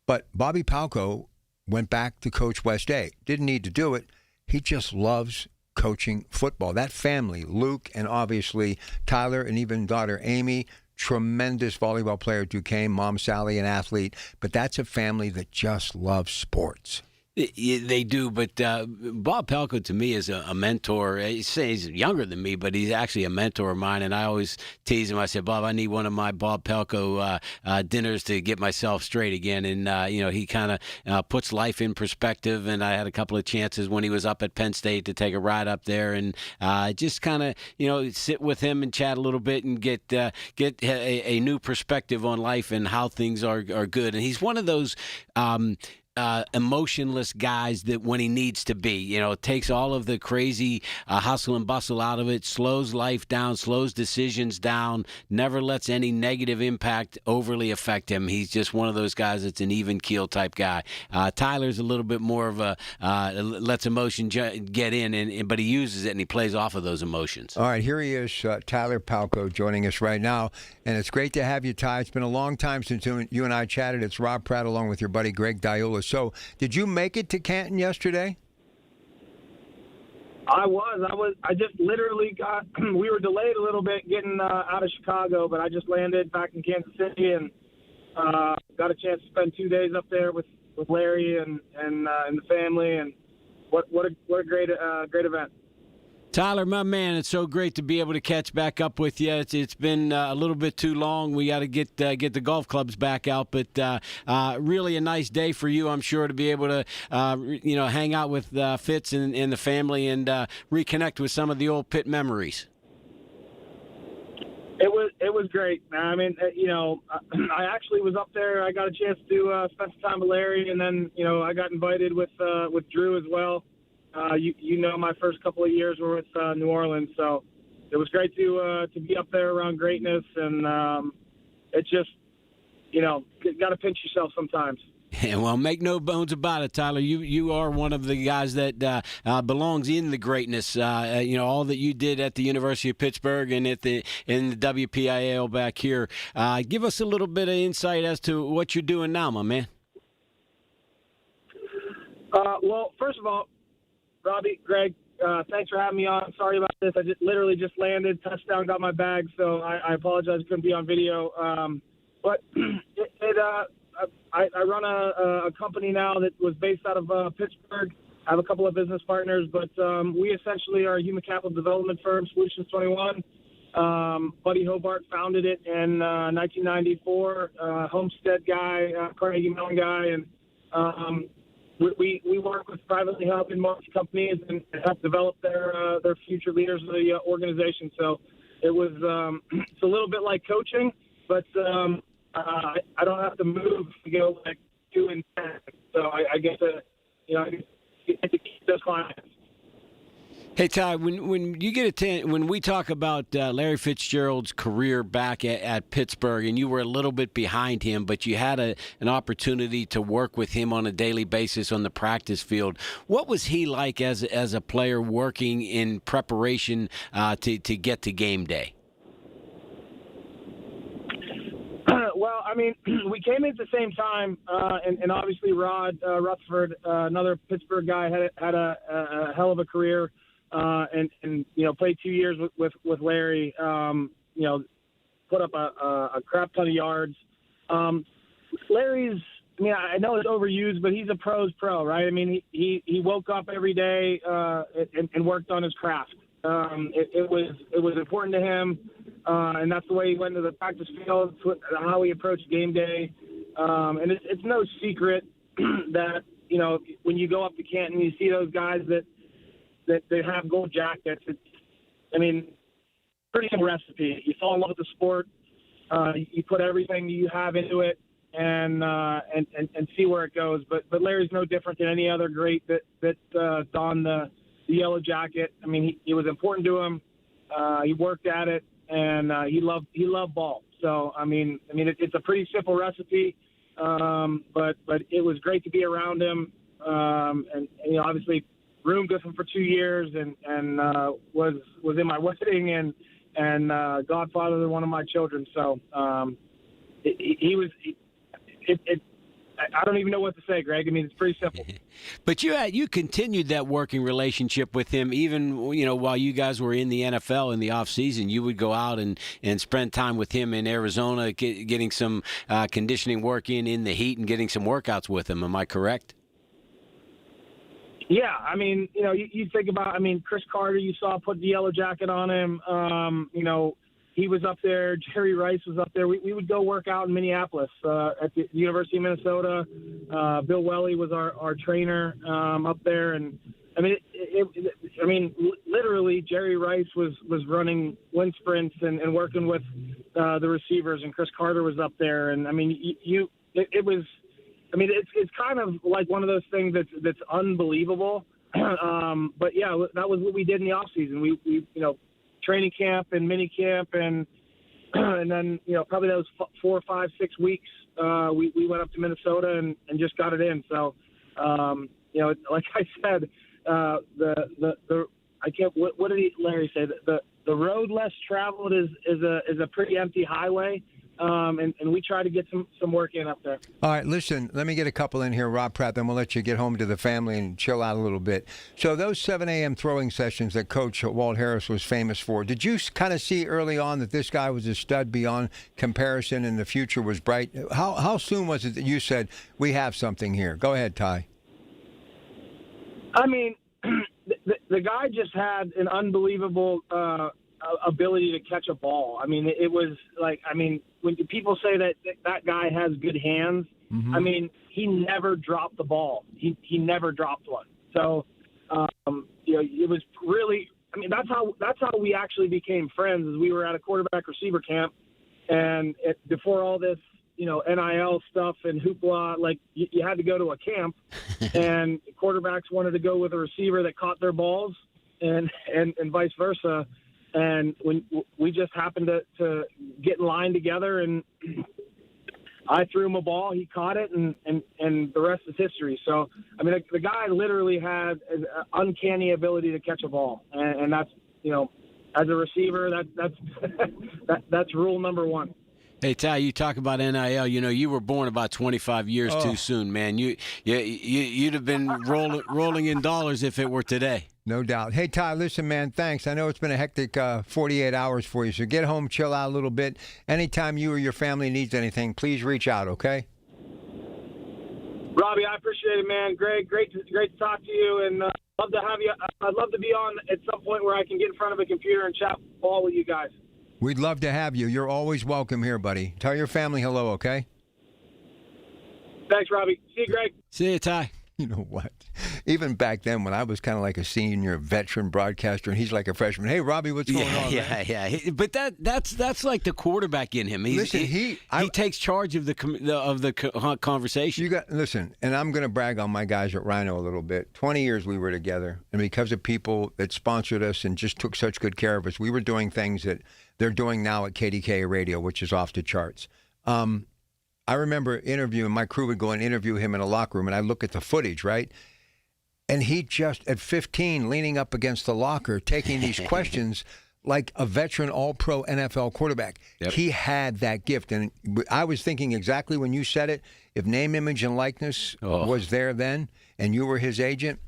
But Bobby Palco went back to coach West A. Didn't need to do it. He just loves coaching football. That family, Luke and obviously Tyler and even daughter Amy, tremendous volleyball player at Duquesne, mom Sally, an athlete, but that's a family that just loves sports. They do, but Bob Pelko to me is a mentor. He's younger than me, but he's actually a mentor of mine, and I always tease him. I said, Bob, I need one of my Bob Pelko dinners to get myself straight again, and he kind of puts life in perspective, and I had a couple of chances when he was up at Penn State to take a ride up there, and just kind of sit with him and chat a little bit and get a new perspective on life and how things are good. And he's one of those emotionless guys that when he needs to be, takes all of the crazy hustle and bustle out of it, slows life down, slows decisions down, never lets any negative impact overly affect him. He's just one of those guys that's an even keel type guy. Tyler's a little bit more of a lets emotion get in, but he uses it and he plays off of those emotions. All right, here he is, Tyler Palco, joining us right now, and it's great to have you, Ty. It's been a long time since you and I chatted. It's Rob Pratt along with your buddy Greg Diola. So, did you make it to Canton yesterday? I just literally got. We were delayed a little bit getting out of Chicago, but I just landed back in Kansas City and got a chance to spend 2 days up there with Larry and the family. And what a great event. Tyler, my man, it's so great to be able to catch back up with you. It's been a little bit too long. We got to get the golf clubs back out, but really a nice day for you, I'm sure, to be able to hang out with Fitz and the family and reconnect with some of the old Pitt memories. It was great. I mean, I actually was up there. I got a chance to spend some time with Larry, and then I got invited with Drew as well. My first couple of years were with New Orleans, so it was great to be up there around greatness, and it's just, got to pinch yourself sometimes. Yeah, well, make no bones about it, Tyler. You are one of the guys that belongs in the greatness. All that you did at the University of Pittsburgh and in the WPIAL back here. Give us a little bit of insight as to what you're doing now, my man. Well, first of all, Robbie, Greg, thanks for having me on. Sorry about this. I literally just landed, touchdown, got my bag, so I apologize. Couldn't be on video. But I run a company now that was based out of Pittsburgh. I have a couple of business partners, but we essentially are a human capital development firm, Solutions 21. Buddy Hobart founded it in 1994. Homestead guy, Carnegie Mellon guy, and we work with privately held and market companies and help develop their future leaders of the organization. So it was it's a little bit like coaching, but I don't have to move to go like 2 and 10. So I get to keep those clients. Hey, Ty, when you get when we talk about Larry Fitzgerald's career back at Pittsburgh, and you were a little bit behind him, but you had an opportunity to work with him on a daily basis on the practice field. What was he like as a player working in preparation to get to game day? Well, I mean, we came in at the same time, and obviously Rod Rutherford, another Pittsburgh guy, had a hell of a career. And played 2 years with Larry, put up a crap ton of yards. Larry's, I know it's overused, but he's a pro's pro, right? I mean, he woke up every day and worked on his craft. It was important to him, and that's the way he went to the practice field, how he approached game day. And it's no secret that, when you go up to Canton, you see those guys that they have gold jackets. Pretty simple recipe. You fall in love with the sport. you put everything you have into it and see where it goes. But Larry's no different than any other great that donned the yellow jacket. I mean, it was important to him. He worked at it, and he loved ball. So I mean, it's a pretty simple recipe, but it was great to be around him. And obviously roomed with him for 2 years, and was in my wedding and godfather to one of my children. So he was. I don't even know what to say, Greg. I mean, it's pretty simple. But you continued that working relationship with him, even while you guys were in the NFL in the off season. You would go out and spend time with him in Arizona, getting some conditioning work in the heat and getting some workouts with him. Am I correct? Yeah, I mean, you think about, Chris Carter, you saw put the yellow jacket on him. He was up there. Jerry Rice was up there. We would go work out in Minneapolis at the University of Minnesota. Bill Welly was our trainer up there. And, literally Jerry Rice was running wind sprints and working with the receivers, and Chris Carter was up there. And, it's kind of like one of those things that's unbelievable. But yeah, that was what we did in the off season. We training camp and mini camp, and then probably those 4, 5, 6 weeks we went up to Minnesota and just got it in. So like I said, what did Larry say? The road less traveled is a pretty empty highway. And we try to get some work in up there. All right, listen, let me get a couple in here, Rob Pratt, then we'll let you get home to the family and chill out a little bit. So those 7 a.m. throwing sessions that Coach Walt Harris was famous for, did you kind of see early on that this guy was a stud beyond comparison and the future was bright? How soon was it that you said, we have something here? Go ahead, Ty. The guy just had an unbelievable ability to catch a ball. It was like, when people say that guy has good hands, mm-hmm. He never dropped the ball. He never dropped one. So, it was really, that's how we actually became friends, is we were at a quarterback receiver camp, and before all this, NIL stuff and hoopla, like you had to go to a camp, and quarterbacks wanted to go with a receiver that caught their balls, and vice versa. And when we just happened to get in line together, and I threw him a ball, he caught it, and the rest is history. So, the guy literally had an uncanny ability to catch a ball, and that's, as a receiver, that's rule number one. Hey, Ty, you talk about NIL. You were born about 25 years too soon, man. You'd have been rolling in dollars if it were today. No doubt. Hey, Ty, listen, man, thanks. I know it's been a hectic 48 hours for you, so get home, chill out a little bit. Anytime you or your family needs anything, please reach out, okay? Robbie, I appreciate it, man. Greg, great to talk to you, and love to have you. I'd love to be on at some point where I can get in front of a computer and chat ball with you guys. We'd love to have you. You're always welcome here, buddy. Tell your family hello, okay? Thanks, Robbie. See you, Greg. See you, Ty. You know what? Even back then, when I was kind of like a senior veteran broadcaster, and he's like a freshman. Hey, Robbie, what's going on? Yeah. But that's like the quarterback in him. He takes charge of the conversation. Listen, and I'm going to brag on my guys at Rhino a little bit. 20 years we were together, and because of people that sponsored us and just took such good care of us, we were doing things that they're doing now at KDKA Radio, which is off the charts. I remember interviewing, my crew would go and interview him in a locker room, and I'd look at the footage, right? And he just, at 15, leaning up against the locker, taking these questions like a veteran all-pro NFL quarterback. Yep. He had that gift. And I was thinking exactly when you said it, if name, image, and likeness was there then, and you were his agent,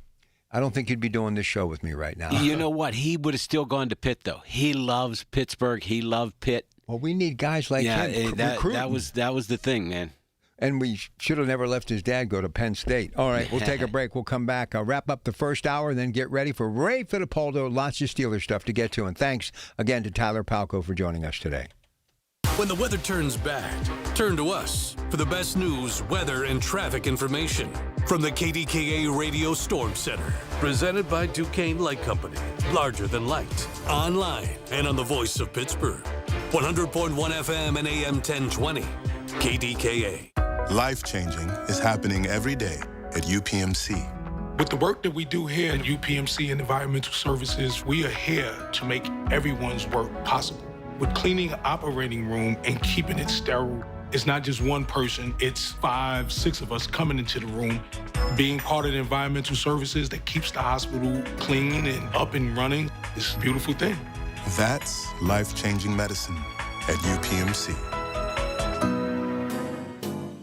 I don't think you'd be doing this show with me right now. You know what? He would have still gone to Pitt, though. He loves Pittsburgh. He loved Pitt. Well, we need guys like him. That was the thing, man. And we should have never left his dad go to Penn State. All right, we'll take a break. We'll come back. I'll wrap up the first hour, then get ready for Ray Fittipaldo. Lots of Steelers stuff to get to. And thanks again to Tyler Palco for joining us today. When the weather turns bad, turn to us for the best news, weather, and traffic information from the KDKA Radio Storm Center. Presented by Duquesne Light Company. Larger than light. Online and on the Voice of Pittsburgh. 100.1 FM and AM 1020. KDKA. Life-changing is happening every day at UPMC. With the work that we do here at UPMC and Environmental Services, we are here to make everyone's work possible. With cleaning an operating room and keeping it sterile, it's not just one person, it's 5, 6 of us coming into the room, being part of the environmental services that keeps the hospital clean and up and running. It's a beautiful thing. That's life-changing medicine at UPMC.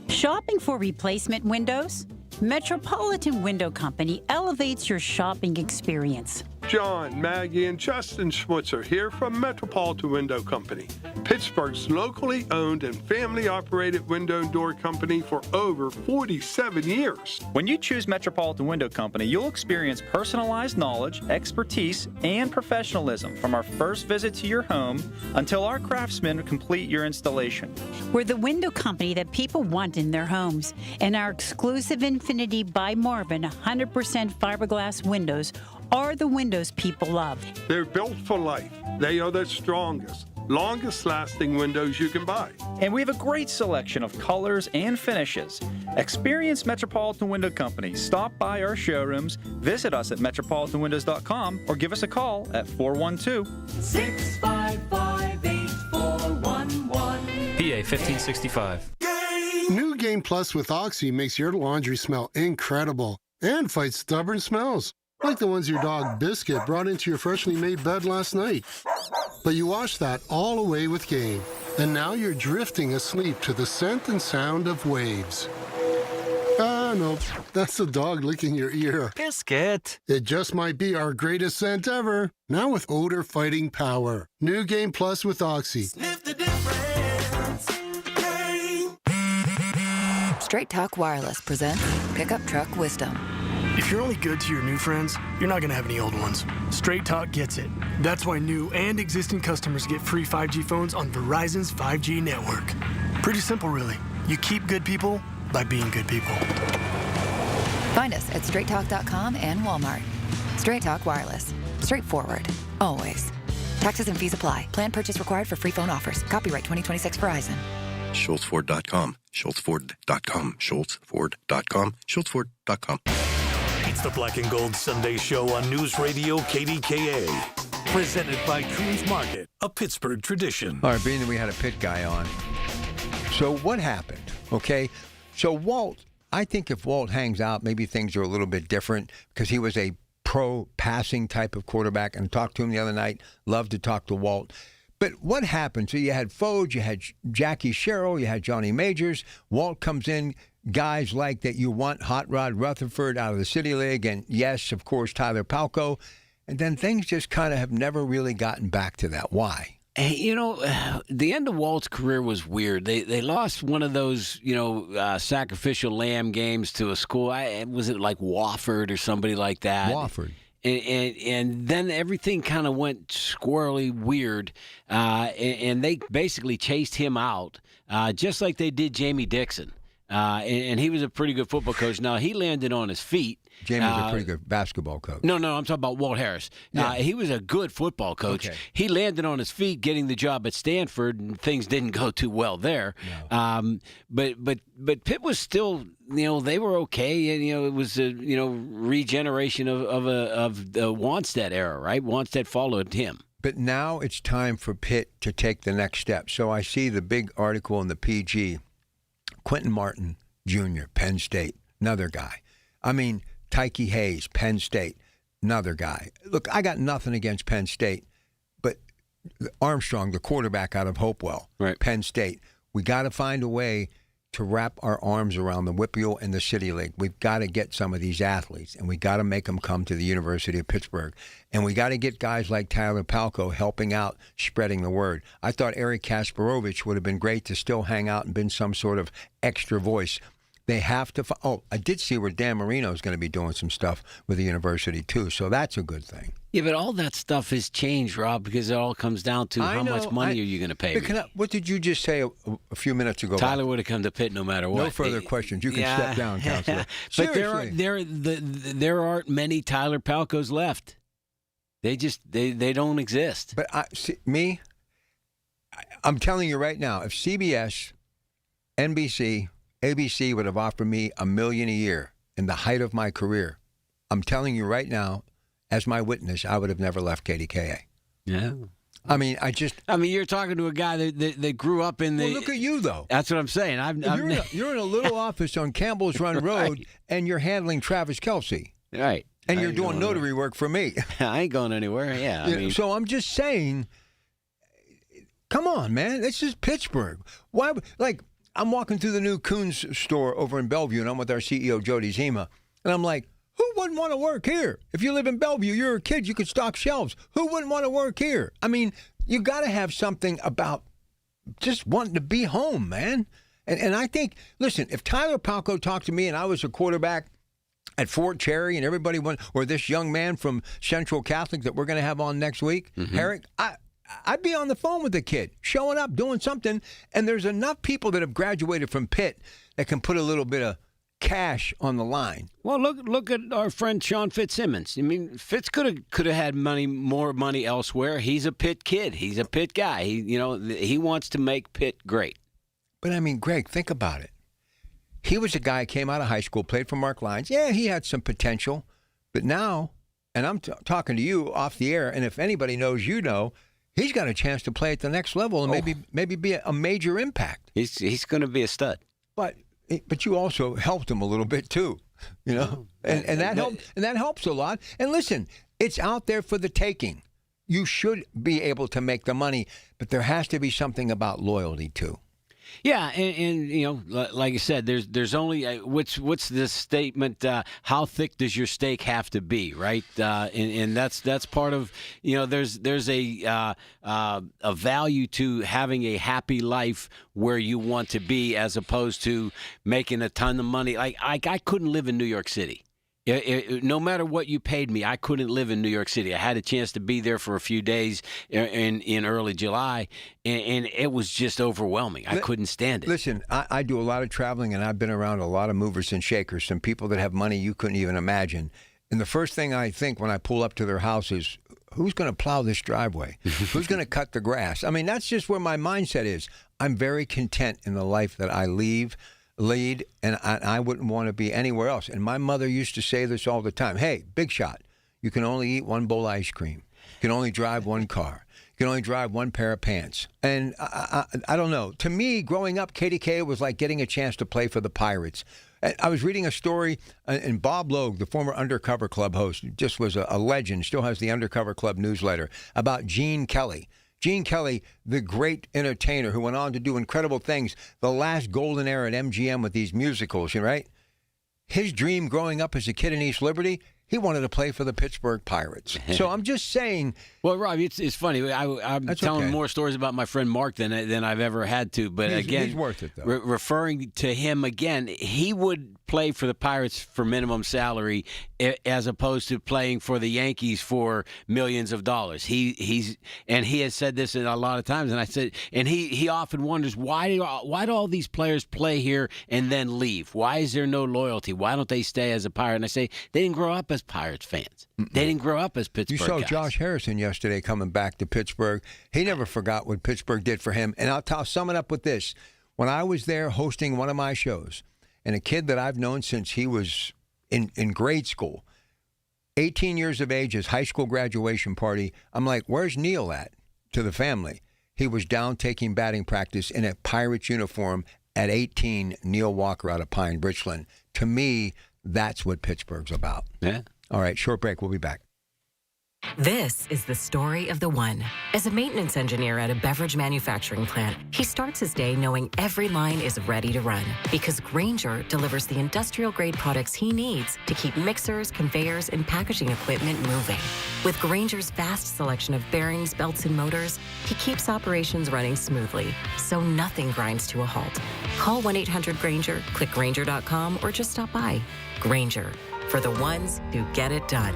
Shopping for replacement windows? Metropolitan Window Company elevates your shopping experience. John, Maggie, and Justin Schmutzer here from Metropolitan Window Company, Pittsburgh's locally owned and family-operated window and door company for over 47 years. When you choose Metropolitan Window Company, you'll experience personalized knowledge, expertise, and professionalism from our first visit to your home until our craftsmen complete your installation. We're the window company that people want in their homes, and our exclusive Infinity by Marvin 100% fiberglass windows are the windows people love. They're built for life. They are the strongest, longest-lasting windows you can buy. And we have a great selection of colors and finishes. Experience Metropolitan Window Company. Stop by our showrooms, visit us at metropolitanwindows.com, or give us a call at 412-655-8411. PA 1565. New Game Plus with Oxy makes your laundry smell incredible and fights stubborn smells, like the ones your dog Biscuit brought into your freshly made bed last night. But you washed that all away with Game, and now you're drifting asleep to the scent and sound of waves. Ah, no, that's the dog licking your ear. Biscuit. It just might be our greatest scent ever, now with odor-fighting power. New Game Plus with Oxy. Sniff the difference. Straight Talk Wireless presents Pickup Truck Wisdom. If you're only good to your new friends, you're not going to have any old ones. Straight Talk gets it. That's why new and existing customers get free 5G phones on Verizon's 5G network. Pretty simple, really. You keep good people by being good people. Find us at straighttalk.com and Walmart. Straight Talk Wireless. Straightforward. Always. Taxes and fees apply. Plan purchase required for free phone offers. Copyright 2026 Verizon. SchultzFord.com. SchultzFord.com. SchultzFord.com. SchultzFord.com. It's the Black and Gold Sunday Show on News Radio KDKA. Presented by Coons Market, a Pittsburgh tradition. All right, being that we had a pit guy on. So what happened? Okay. So Walt, I think if Walt hangs out, maybe things are a little bit different because he was a pro passing type of quarterback, and talked to him the other night. Loved to talk to Walt. But what happened? So you had Foge, you had Jackie Sherrill, you had Johnny Majors. Walt comes in, guys like that you want, Hot Rod Rutherford out of the City League, and yes, of course, Tyler Palko. And then things just kind of have never really gotten back to that. Why? Hey, the end of Walt's career was weird. They lost one of those, sacrificial lamb games to a school. Was it like Wofford or somebody like that? Wofford. And then everything kind of went squirrely weird, and they basically chased him out, just like they did Jamie Dixon. And he was a pretty good football coach. Now, he landed on his feet. Jamie's a pretty good basketball coach. No, I'm talking about Walt Harris. Yeah. He was a good football coach. Okay. He landed on his feet getting the job at Stanford, and things didn't go too well there. No. But Pitt was still, they were okay. And, it was a, regeneration of the Wannstedt era, right? Wannstedt followed him. But now it's time for Pitt to take the next step. So I see the big article in the PG. Quentin Martin Jr., Penn State, another guy. I mean, Tyke Hayes, Penn State, another guy. Look, I got nothing against Penn State, but Armstrong, the quarterback out of Hopewell, right. Penn State, we got to find a way to wrap our arms around the Whippeal and the City League. We've got to get some of these athletes, and we got to make them come to the University of Pittsburgh. And we got to get guys like Tyler Palko helping out, spreading the word. I thought Eric Kasparovich would have been great to still hang out and been some sort of extra voice. They have to. I did see where Dan Marino is going to be doing some stuff with the university too, so that's a good thing. Yeah, but all that stuff has changed, Rob, because it all comes down to how much money are you going to pay me? What did you just say a few minutes ago? Tyler would have come to Pitt no matter what. No further questions. You can step down, Counselor. But there aren't many Tyler Palkos left. They don't exist. But I'm telling you right now, if CBS, NBC, ABC would have offered me $1 million a year in the height of my career, I'm telling you right now, as my witness, I would have never left KDKA. Yeah. I mean, you're talking to a guy that grew up in the. Well, look at you, though. That's what I'm saying. You're in a little office on Campbell's Run Road, right. And you're handling Travis Kelce. Right. And you're doing notary work for me. I ain't going anywhere. Yeah. I mean, so I'm just saying, come on, man. This is Pittsburgh. Why? Like, I'm walking through the new Coons store over in Bellevue, and I'm with our CEO, Jody Zima, and I'm like, who wouldn't want to work here? If you live in Bellevue, you're a kid, you could stock shelves. Who wouldn't want to work here? I mean, you got to have something about just wanting to be home, man. And I think, listen, if Tyler Palco talked to me and I was a quarterback at Fort Cherry and everybody went, or this young man from Central Catholic that we're going to have on next week, Herrick, I'd be on the phone with the kid, showing up, doing something. And there's enough people that have graduated from Pitt that can put a little bit of cash on the line. Well, look at our friend Sean Fitzsimmons. I mean, Fitz could have had more money elsewhere. He's a Pitt kid. He's a Pitt guy. He wants to make Pitt great. But I mean, Greg, think about it. He was a guy who came out of high school, played for Mark Lyons. Yeah, he had some potential, but now, and I'm talking to you off the air, and if anybody knows, he's got a chance to play at the next level and maybe be a major impact. He's going to be a stud. But you also helped him a little bit too, and that helps a lot. And listen, it's out there for the taking. You should be able to make the money, but there has to be something about loyalty too. Yeah, and like I said, there's only what's the statement? How thick does your steak have to be, right? And that's part of there's a value to having a happy life where you want to be, as opposed to making a ton of money. Like I couldn't live in New York City. No matter what you paid me, I couldn't live in New York City. I had a chance to be there for a few days in early July, and it was just overwhelming. I couldn't stand it. Listen, I do a lot of traveling, and I've been around a lot of movers and shakers, some people that have money you couldn't even imagine. And the first thing I think when I pull up to their house is, who's going to plow this driveway? Who's going to cut the grass? I mean, that's just where my mindset is. I'm very content in the life that I lead, and I wouldn't want to be anywhere else. And my mother used to say this all the time. Hey, big shot, you can only eat one bowl of ice cream. You can only drive one car. You can only drive one pair of pants. And I don't know. To me, growing up, KDKA was like getting a chance to play for the Pirates. I was reading a story, and Bob Logue, the former Undercover Club host, just was a legend, still has the Undercover Club newsletter, about Gene Kelly. Gene Kelly, the great entertainer who went on to do incredible things, the last golden era at MGM with these musicals, right? His dream growing up as a kid in East Liberty, he wanted to play for the Pittsburgh Pirates. So I'm just saying. Well, Rob, it's funny. I'm telling more stories about my friend Mark than I've ever had to. But he's worth it, though. Referring to him again, he would play for the Pirates for minimum salary as opposed to playing for the Yankees for millions of dollars. He has said this a lot of times, and I said, and he often wonders why do all these players play here and then leave? Why is there no loyalty? Why don't they stay as a Pirate? And I say they didn't grow up as Pirates fans. They didn't grow up as Pittsburgh guys. You saw guys. Josh Harrison yesterday coming back to Pittsburgh. He never forgot what Pittsburgh did for him. And I'll sum it up with this. When I was there hosting one of my shows, and a kid that I've known since he was in grade school, 18 years of age, his high school graduation party, I'm like, where's Neil at? To the family. He was down taking batting practice in a Pirates uniform at 18, Neil Walker out of Pine Bridgeland. To me, that's what Pittsburgh's about. Yeah. All right, short break. We'll be back. This is the story of the one. As a maintenance engineer at a beverage manufacturing plant, he starts his day knowing every line is ready to run because Grainger delivers the industrial-grade products he needs to keep mixers, conveyors, and packaging equipment moving. With Grainger's vast selection of bearings, belts, and motors, he keeps operations running smoothly, so nothing grinds to a halt. Call 1-800-GRAINGER, click Grainger.com, or just stop by. Grainger, for the ones who get it done.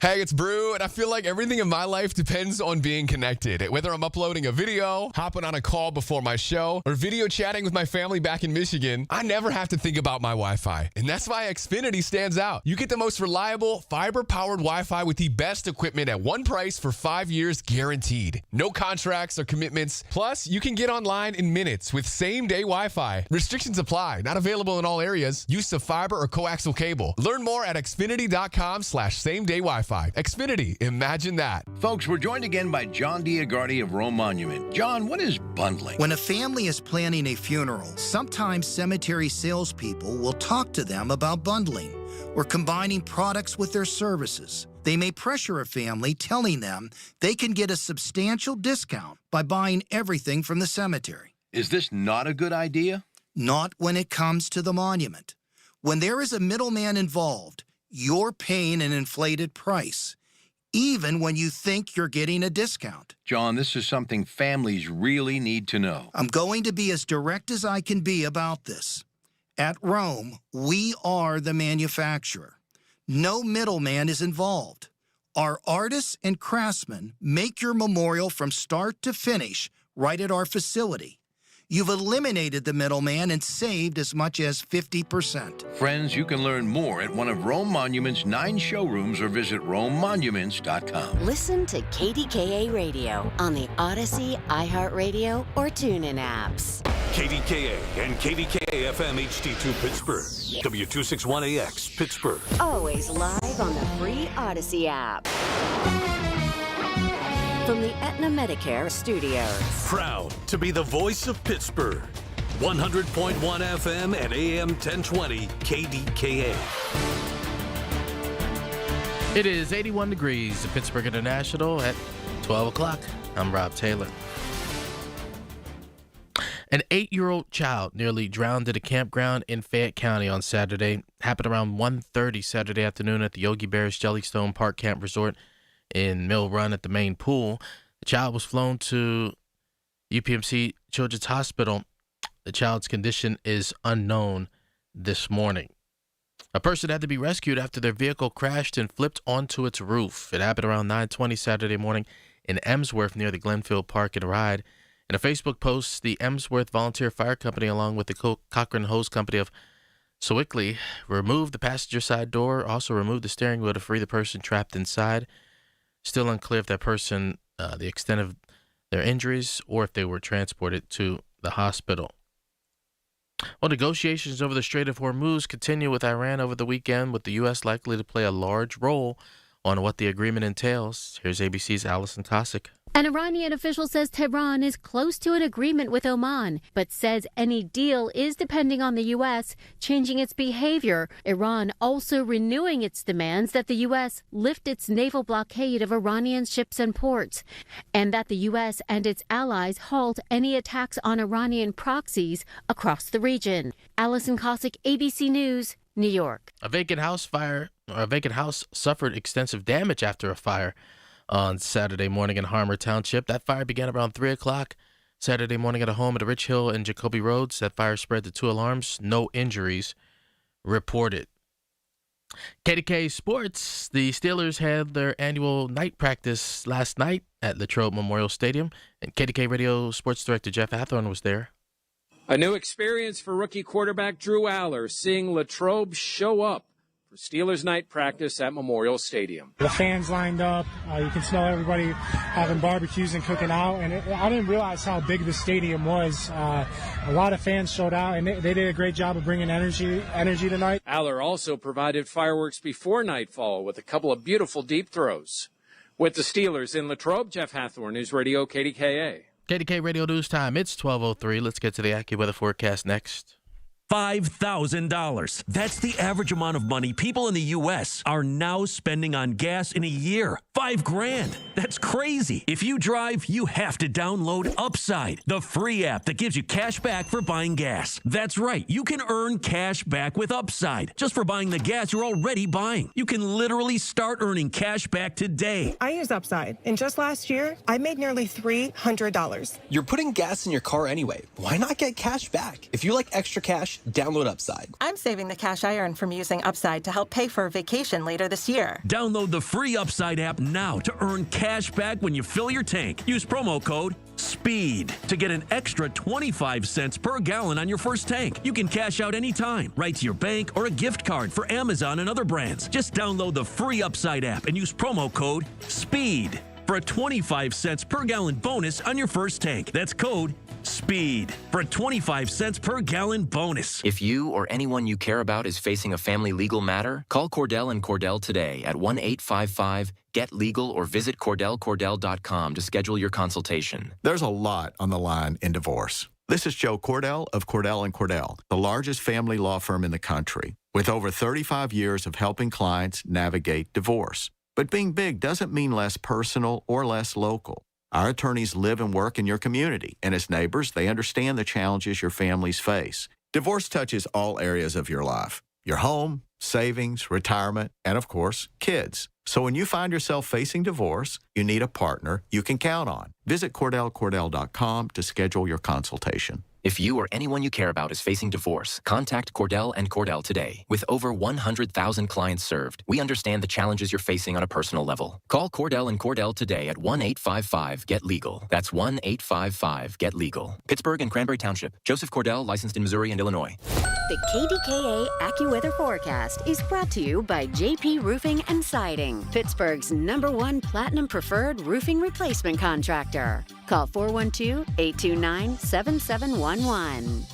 Hey, it's Brew, and I feel like everything in my life depends on being connected. Whether I'm uploading a video, hopping on a call before my show, or video chatting with my family back in Michigan, I never have to think about my Wi-Fi. And that's why Xfinity stands out. You get the most reliable, fiber-powered Wi-Fi with the best equipment at one price for 5 years guaranteed. No contracts or commitments. Plus, you can get online in minutes with same-day Wi-Fi. Restrictions apply. Not available in all areas. Use of fiber or coaxial cable. Learn more at xfinity.com/same-day Wi-Fi. Xfinity, imagine that. Folks, we're joined again by John Diagardi of Rome Monument. John, what is bundling? When a family is planning a funeral, sometimes cemetery salespeople will talk to them about bundling or combining products with their services. They may pressure a family, telling them they can get a substantial discount by buying everything from the cemetery. Is this not a good idea? Not when it comes to the monument. When there is a middleman involved, you're paying an inflated price, even when you think you're getting a discount. John, this is something families really need to know. I'm going to be as direct as I can be about this. At Rome, we are the manufacturer. No middleman is involved. Our artists and craftsmen make your memorial from start to finish right at our facility. You've eliminated the middleman and saved as much as 50%. Friends, you can learn more at one of Rome Monument's 9 showrooms or visit RomeMonuments.com. Listen to KDKA Radio on the Odyssey, iHeartRadio, or TuneIn apps. KDKA and KDKA-FM HD2 Pittsburgh. W261AX Pittsburgh. Always live on the free Odyssey app. From the Aetna Medicare studios. Proud to be the voice of Pittsburgh. 100.1 FM and AM 1020 KDKA. It is 81 degrees at Pittsburgh International at 12 o'clock. I'm Rob Taylor. An 8-year-old child nearly drowned at a campground in Fayette County on Saturday. Happened around 1:30 Saturday afternoon at the Yogi Bear's Jellystone Park Camp Resort in Mill Run at the main pool. The child was flown to UPMC Children's Hospital. The child's condition is unknown this morning. A person had to be rescued after their vehicle crashed and flipped onto its roof. It happened around 9:20 Saturday morning in Emsworth near the Glenfield Park and Ride. In a Facebook post, the Emsworth Volunteer Fire Company, along with the Cochran Hose Company of Sewickley, removed the passenger side door, also removed the steering wheel to free the person trapped inside. Still unclear if that person, the extent of their injuries, or if they were transported to the hospital. Well, negotiations over the Strait of Hormuz continue with Iran over the weekend, with the U.S. likely to play a large role on what the agreement entails. Here's ABC's Allison Cossack. An Iranian official says Tehran is close to an agreement with Oman, but says any deal is depending on the U.S. changing its behavior. Iran also renewing its demands that the U.S. lift its naval blockade of Iranian ships and ports, and that the U.S. and its allies halt any attacks on Iranian proxies across the region. Allison Cossack, ABC News, New York. A vacant house suffered extensive damage after a fire on Saturday morning in Harmer Township. That fire began around 3 o'clock Saturday morning at a home at Rich Hill and Jacoby Roads. That fire spread to 2 alarms. No injuries reported. KDKA Sports. The Steelers had their annual night practice last night at Latrobe Memorial Stadium, and KDKA Radio Sports Director Jeff Hathorn was there. A new experience for rookie quarterback Drew Aller, seeing Latrobe show up for Steelers night practice at Memorial Stadium. The fans lined up. You can smell everybody having barbecues and cooking out. And I didn't realize how big the stadium was. A lot of fans showed out, and they did a great job of bringing energy tonight. Aller also provided fireworks before nightfall with a couple of beautiful deep throws. With the Steelers in Latrobe, Jeff Hathorn, News Radio KDKA. KDK Radio News Time. It's 12:03. Let's get to the AccuWeather forecast next. $5,000. That's the average amount of money people in the U.S. are now spending on gas in a year. $5,000. That's crazy. If you drive, you have to download Upside, the free app that gives you cash back for buying gas. That's right. You can earn cash back with Upside just for buying the gas you're already buying. You can literally start earning cash back today. I use Upside, and just last year, I made nearly $300. You're putting gas in your car anyway. Why not get cash back? If you like extra cash, Download Upside. I'm saving the cash I earn from using Upside to help pay for a vacation later this year. Download the free Upside app now to earn cash back when you fill your tank. Use promo code SPEED to get an extra 25 cents per gallon on your first tank. You can cash out anytime, right to your bank or a gift card for Amazon and other brands. Just download the free Upside app and use promo code SPEED for a 25 cents per gallon bonus on your first tank. That's code SPEED for a 25 cents per gallon bonus. If you or anyone you care about is facing a family legal matter, call Cordell & Cordell today at 1-855-GET-LEGAL or visit CordellCordell.com to schedule your consultation. There's a lot on the line in divorce. This is Joe Cordell of Cordell & Cordell, the largest family law firm in the country, with over 35 years of helping clients navigate divorce. But being big doesn't mean less personal or less local. Our attorneys live and work in your community, and as neighbors, they understand the challenges your families face. Divorce touches all areas of your life: your home, savings, retirement, and of course, kids. So when you find yourself facing divorce, you need a partner you can count on. Visit CordellCordell.com to schedule your consultation. If you or anyone you care about is facing divorce, contact Cordell & Cordell today. With over 100,000 clients served, we understand the challenges you're facing on a personal level. Call Cordell & Cordell today at 1-855-GET-LEGAL. That's 1-855-GET-LEGAL. Pittsburgh and Cranberry Township. Joseph Cordell, licensed in Missouri and Illinois. The KDKA AccuWeather forecast is brought to you by JP Roofing and Siding, Pittsburgh's #1 Platinum Preferred roofing replacement contractor. Call 412-829-7711.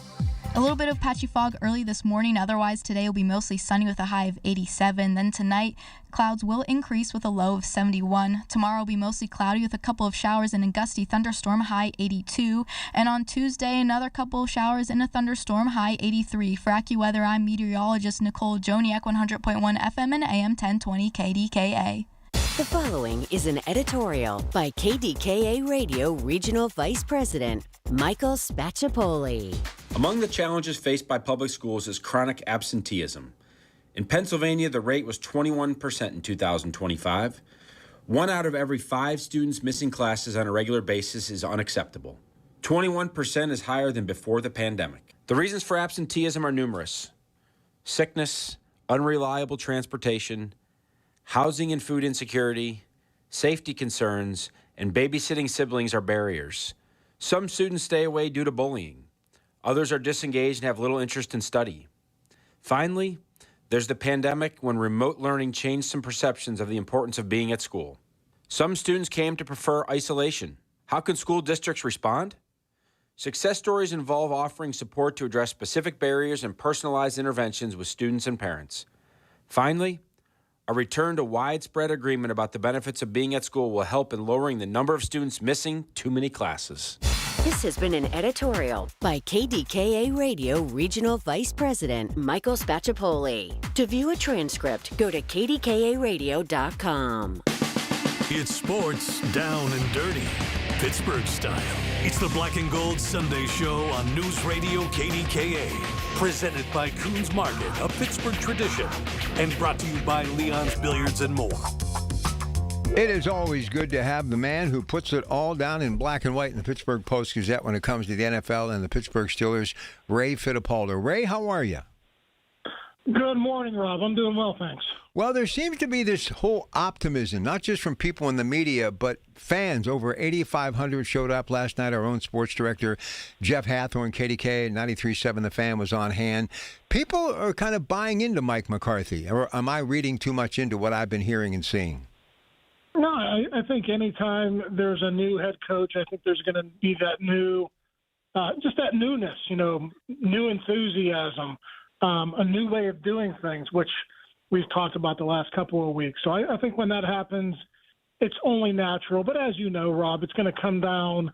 A little bit of patchy fog early this morning. Otherwise, today will be mostly sunny with a high of 87. Then tonight, clouds will increase with a low of 71. Tomorrow will be mostly cloudy with a couple of showers and a gusty thunderstorm, high 82. And on Tuesday, another couple of showers and a thunderstorm, high 83. For AccuWeather, I'm meteorologist Nicole Joniak, 100.1 FM and AM 1020 KDKA. The following is an editorial by KDKA Radio Regional Vice President Michael Spacciapoli. Among the challenges faced by public schools is chronic absenteeism. In Pennsylvania, the rate was 21% in 2025. 1 out of every 5 students missing classes on a regular basis is unacceptable. 21% is higher than before the pandemic. The reasons for absenteeism are numerous: sickness, unreliable transportation, housing and food insecurity, safety concerns, and babysitting siblings are barriers. Some students stay away due to bullying. Others are disengaged and have little interest in study. Finally, there's the pandemic, when remote learning changed some perceptions of the importance of being at school. Some students came to prefer isolation. How can school districts respond? Success stories involve offering support to address specific barriers and personalized interventions with students and parents. Finally, a return to widespread agreement about the benefits of being at school will help in lowering the number of students missing too many classes. This has been an editorial by KDKA Radio Regional Vice President Michael Spacciapoli. To view a transcript, go to kdkaradio.com. It's sports down and dirty, Pittsburgh style. It's the Black and Gold Sunday Show on News Radio KDKA. Presented by Coons Market, a Pittsburgh tradition. And brought to you by Leon's Billiards and more. It is always good to have the man who puts it all down in black and white in the Pittsburgh Post-Gazette when it comes to the NFL and the Pittsburgh Steelers, Ray Fittipaldo. Ray, how are you? Good morning, Rob. I'm doing well, thanks. Well, there seems to be this whole optimism, not just from people in the media, but fans. Over 8,500 showed up last night. Our own sports director, Jeff Hathorn, KDK 93.7 The Fan, was on hand. People are kind of buying into Mike McCarthy. Or am I reading too much into what I've been hearing and seeing? No, I think anytime there's a new head coach, I think there's going to be that new, just that newness, new enthusiasm, a new way of doing things, which we've talked about the last couple of weeks. So I think when that happens, it's only natural. But as you know, Rob, it's going to come down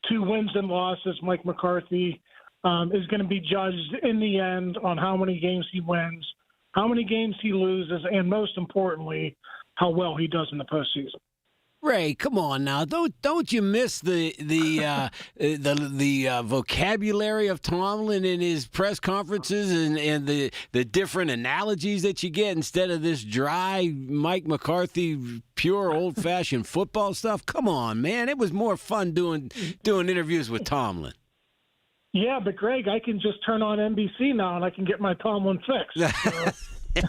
to wins and losses. Mike McCarthy is going to be judged in the end on how many games he wins, how many games he loses, and most importantly, how well he does in the postseason. Ray, come on now! Don't you miss the vocabulary of Tomlin in his press conferences and the different analogies that you get instead of this dry Mike McCarthy pure old fashioned football stuff? Come on, man! It was more fun doing interviews with Tomlin. Yeah, but Greg, I can just turn on NBC now and I can get my Tomlin fix. So.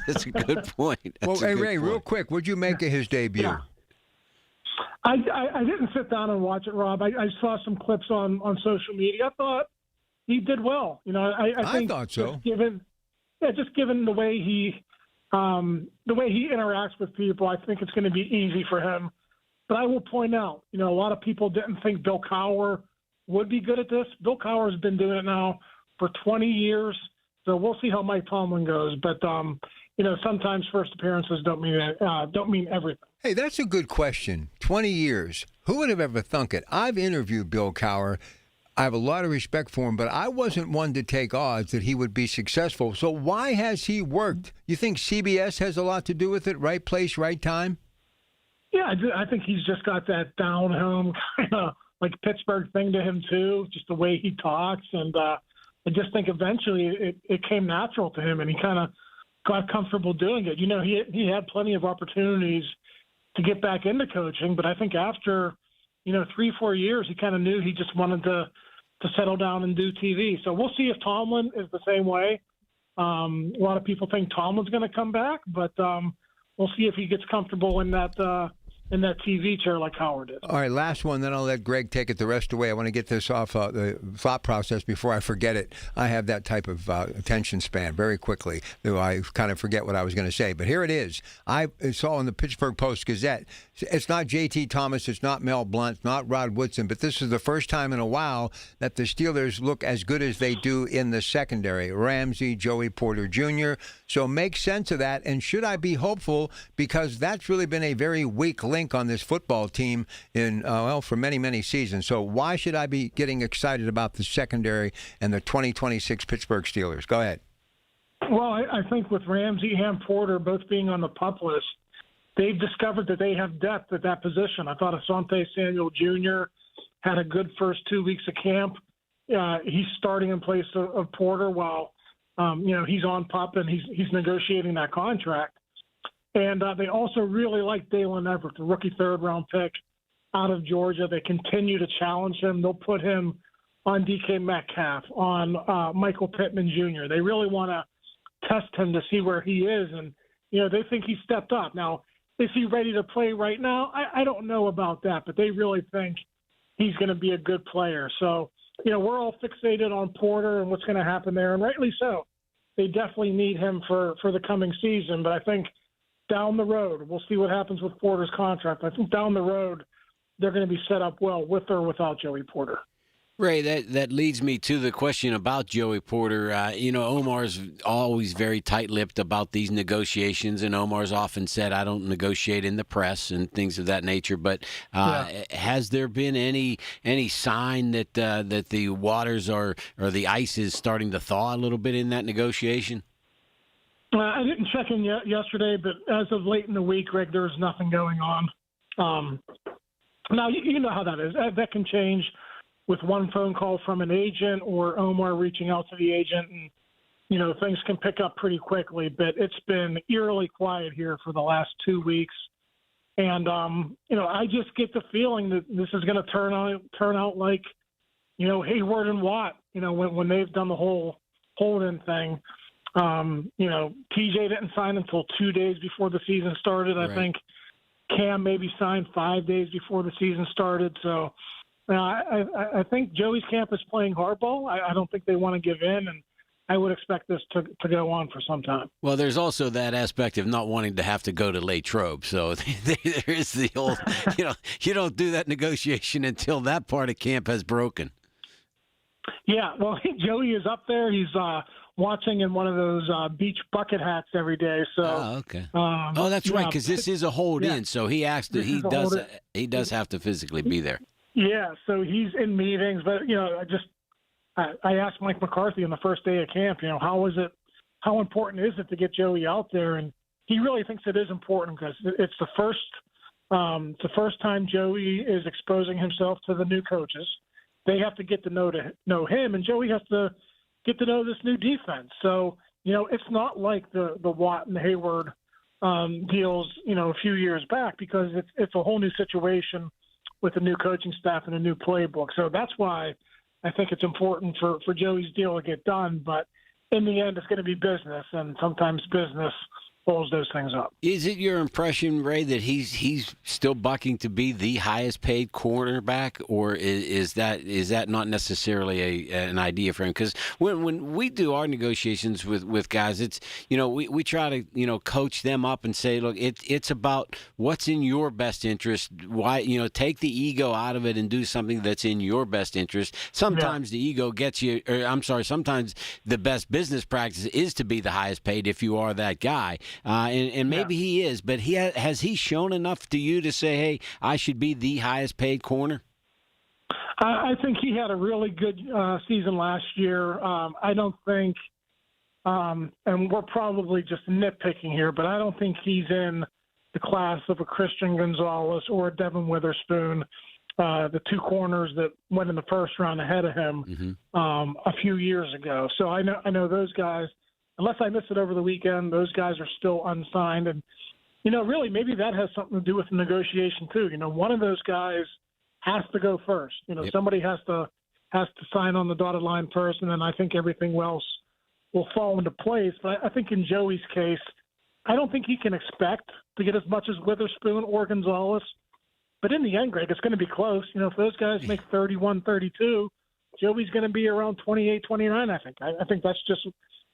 That's a good point. Well, hey, Ray, real quick, what'd you make of his debut? Yeah. I didn't sit down and watch it, Rob. I saw some clips on social media. I thought he did well. I think thought so. Just given the way he interacts with people, I think it's going to be easy for him. But I will point out, a lot of people didn't think Bill Cowher would be good at this. Bill Cowher has been doing it now for 20 years. So we'll see how Mike Tomlin goes, but sometimes first appearances don't mean everything. Hey, that's a good question. 20 years. Who would have ever thunk it? I've interviewed Bill Cowher. I have a lot of respect for him, but I wasn't one to take odds that he would be successful. So why has he worked? You think CBS has a lot to do with it? Right place, right time? Yeah, I think he's just got that down home kind of like Pittsburgh thing to him too, just the way he talks, and I just think eventually it came natural to him, and he kind of got comfortable doing it. He had plenty of opportunities to get back into coaching, but I think after 3-4 years, he kind of knew he just wanted to settle down and do TV. So we'll see if Tomlin is the same way. A lot of people think Tomlin's going to come back, but we'll see if he gets comfortable in that TV chair like Howard did. All right, last one, then I'll let Greg take it the rest of the way. I want to get this off the thought process before I forget it. I have that type of attention span very quickly. I kind of forget what I was going to say. But here it is. I saw in the Pittsburgh Post-Gazette, it's not J.T. Thomas, it's not Mel Blount, it's not Rod Woodson, but this is the first time in a while that the Steelers look as good as they do in the secondary. Ramsey, Joey Porter Jr. So make sense of that. And should I be hopeful? Because that's really been a very weak link on this football team for many, many seasons. So why should I be getting excited about the secondary and the 2026 Pittsburgh Steelers? Go ahead. Well, I think with Ramsey and Porter both being on the PUP list, they've discovered that they have depth at that position. I thought Asante Samuel Jr. had a good first 2 weeks of camp. He's starting in place of Porter while he's on PUP and he's negotiating that contract. And they also really like Dalen Everett, the rookie third-round pick out of Georgia. They continue to challenge him. They'll put him on DK Metcalf, on Michael Pittman Jr. They really want to test him to see where he is. And, they think he stepped up. Now, is he ready to play right now? I don't know about that, but they really think he's going to be a good player. So, we're all fixated on Porter and what's going to happen there, and rightly so. They definitely need him for the coming season, but I think down the road, we'll see what happens with Porter's contract. I think down the road, they're going to be set up well with or without Joey Porter. Ray, that leads me to the question about Joey Porter. Omar's always very tight-lipped about these negotiations, and Omar's often said, I don't negotiate in the press and things of that nature. But has there been any sign that the waters or the ice is starting to thaw a little bit in that negotiation? I didn't check in yesterday, but as of late in the week, Greg, there's nothing going on. Now, you know how that is. That can change with one phone call from an agent or Omar reaching out to the agent, and, things can pick up pretty quickly. But it's been eerily quiet here for the last 2 weeks. And, I just get the feeling that this is going to turn out like, Hayward and Watt, when they've done the whole hold-in thing. TJ didn't sign until 2 days before the season started. Right. I think Cam maybe signed 5 days before the season started. So I think Joey's camp is playing hardball. I don't think they want to give in, and I would expect this to go on for some time. Well, there's also that aspect of not wanting to have to go to Latrobe. So there is the old, you don't do that negotiation until that part of camp has broken. Yeah, well, Joey is up there. He's watching in one of those beach bucket hats every day. So, okay. That's right, because this is a hold-in, so he does have to physically be there. Yeah, so he's in meetings, but I asked Mike McCarthy on the first day of camp, how important is it to get Joey out there? And he really thinks it is important because it's the first time Joey is exposing himself to the new coaches. They have to get to know him, and Joey has to get to know this new defense. So, it's not like the Watt and Hayward deals, a few years back, because it's a whole new situation with a new coaching staff and a new playbook. So that's why I think it's important for Joey's deal to get done. But in the end, it's going to be business, and sometimes business pulls those things up. Is it your impression, Ray, that he's still bucking to be the highest paid cornerback, or is that not necessarily an idea for him? Because when we do our negotiations with guys, it's we try to coach them up and say, look, it's about what's in your best interest. Why take the ego out of it and do something that's in your best interest. Sometimes the ego gets you. Sometimes the best business practice is to be the highest paid if you are that guy. And maybe he is, but has he shown enough to you to say, hey, I should be the highest paid corner? I think he had a really good season last year. I don't think, and we're probably just nitpicking here, but I don't think he's in the class of a Christian Gonzalez or a Devin Witherspoon, the two corners that went in the first round ahead of him a few years ago. So I know those guys. Unless I missed it over the weekend, those guys are still unsigned. And, really maybe that has something to do with the negotiation too. One of those guys has to go first. Somebody has to sign on the dotted line first, and then I think everything else will fall into place. But I think in Joey's case, I don't think he can expect to get as much as Witherspoon or Gonzalez. But in the end, Greg, it's going to be close. If those guys make 31, 32, Joey's going to be around 28, 29, I think. I think that's just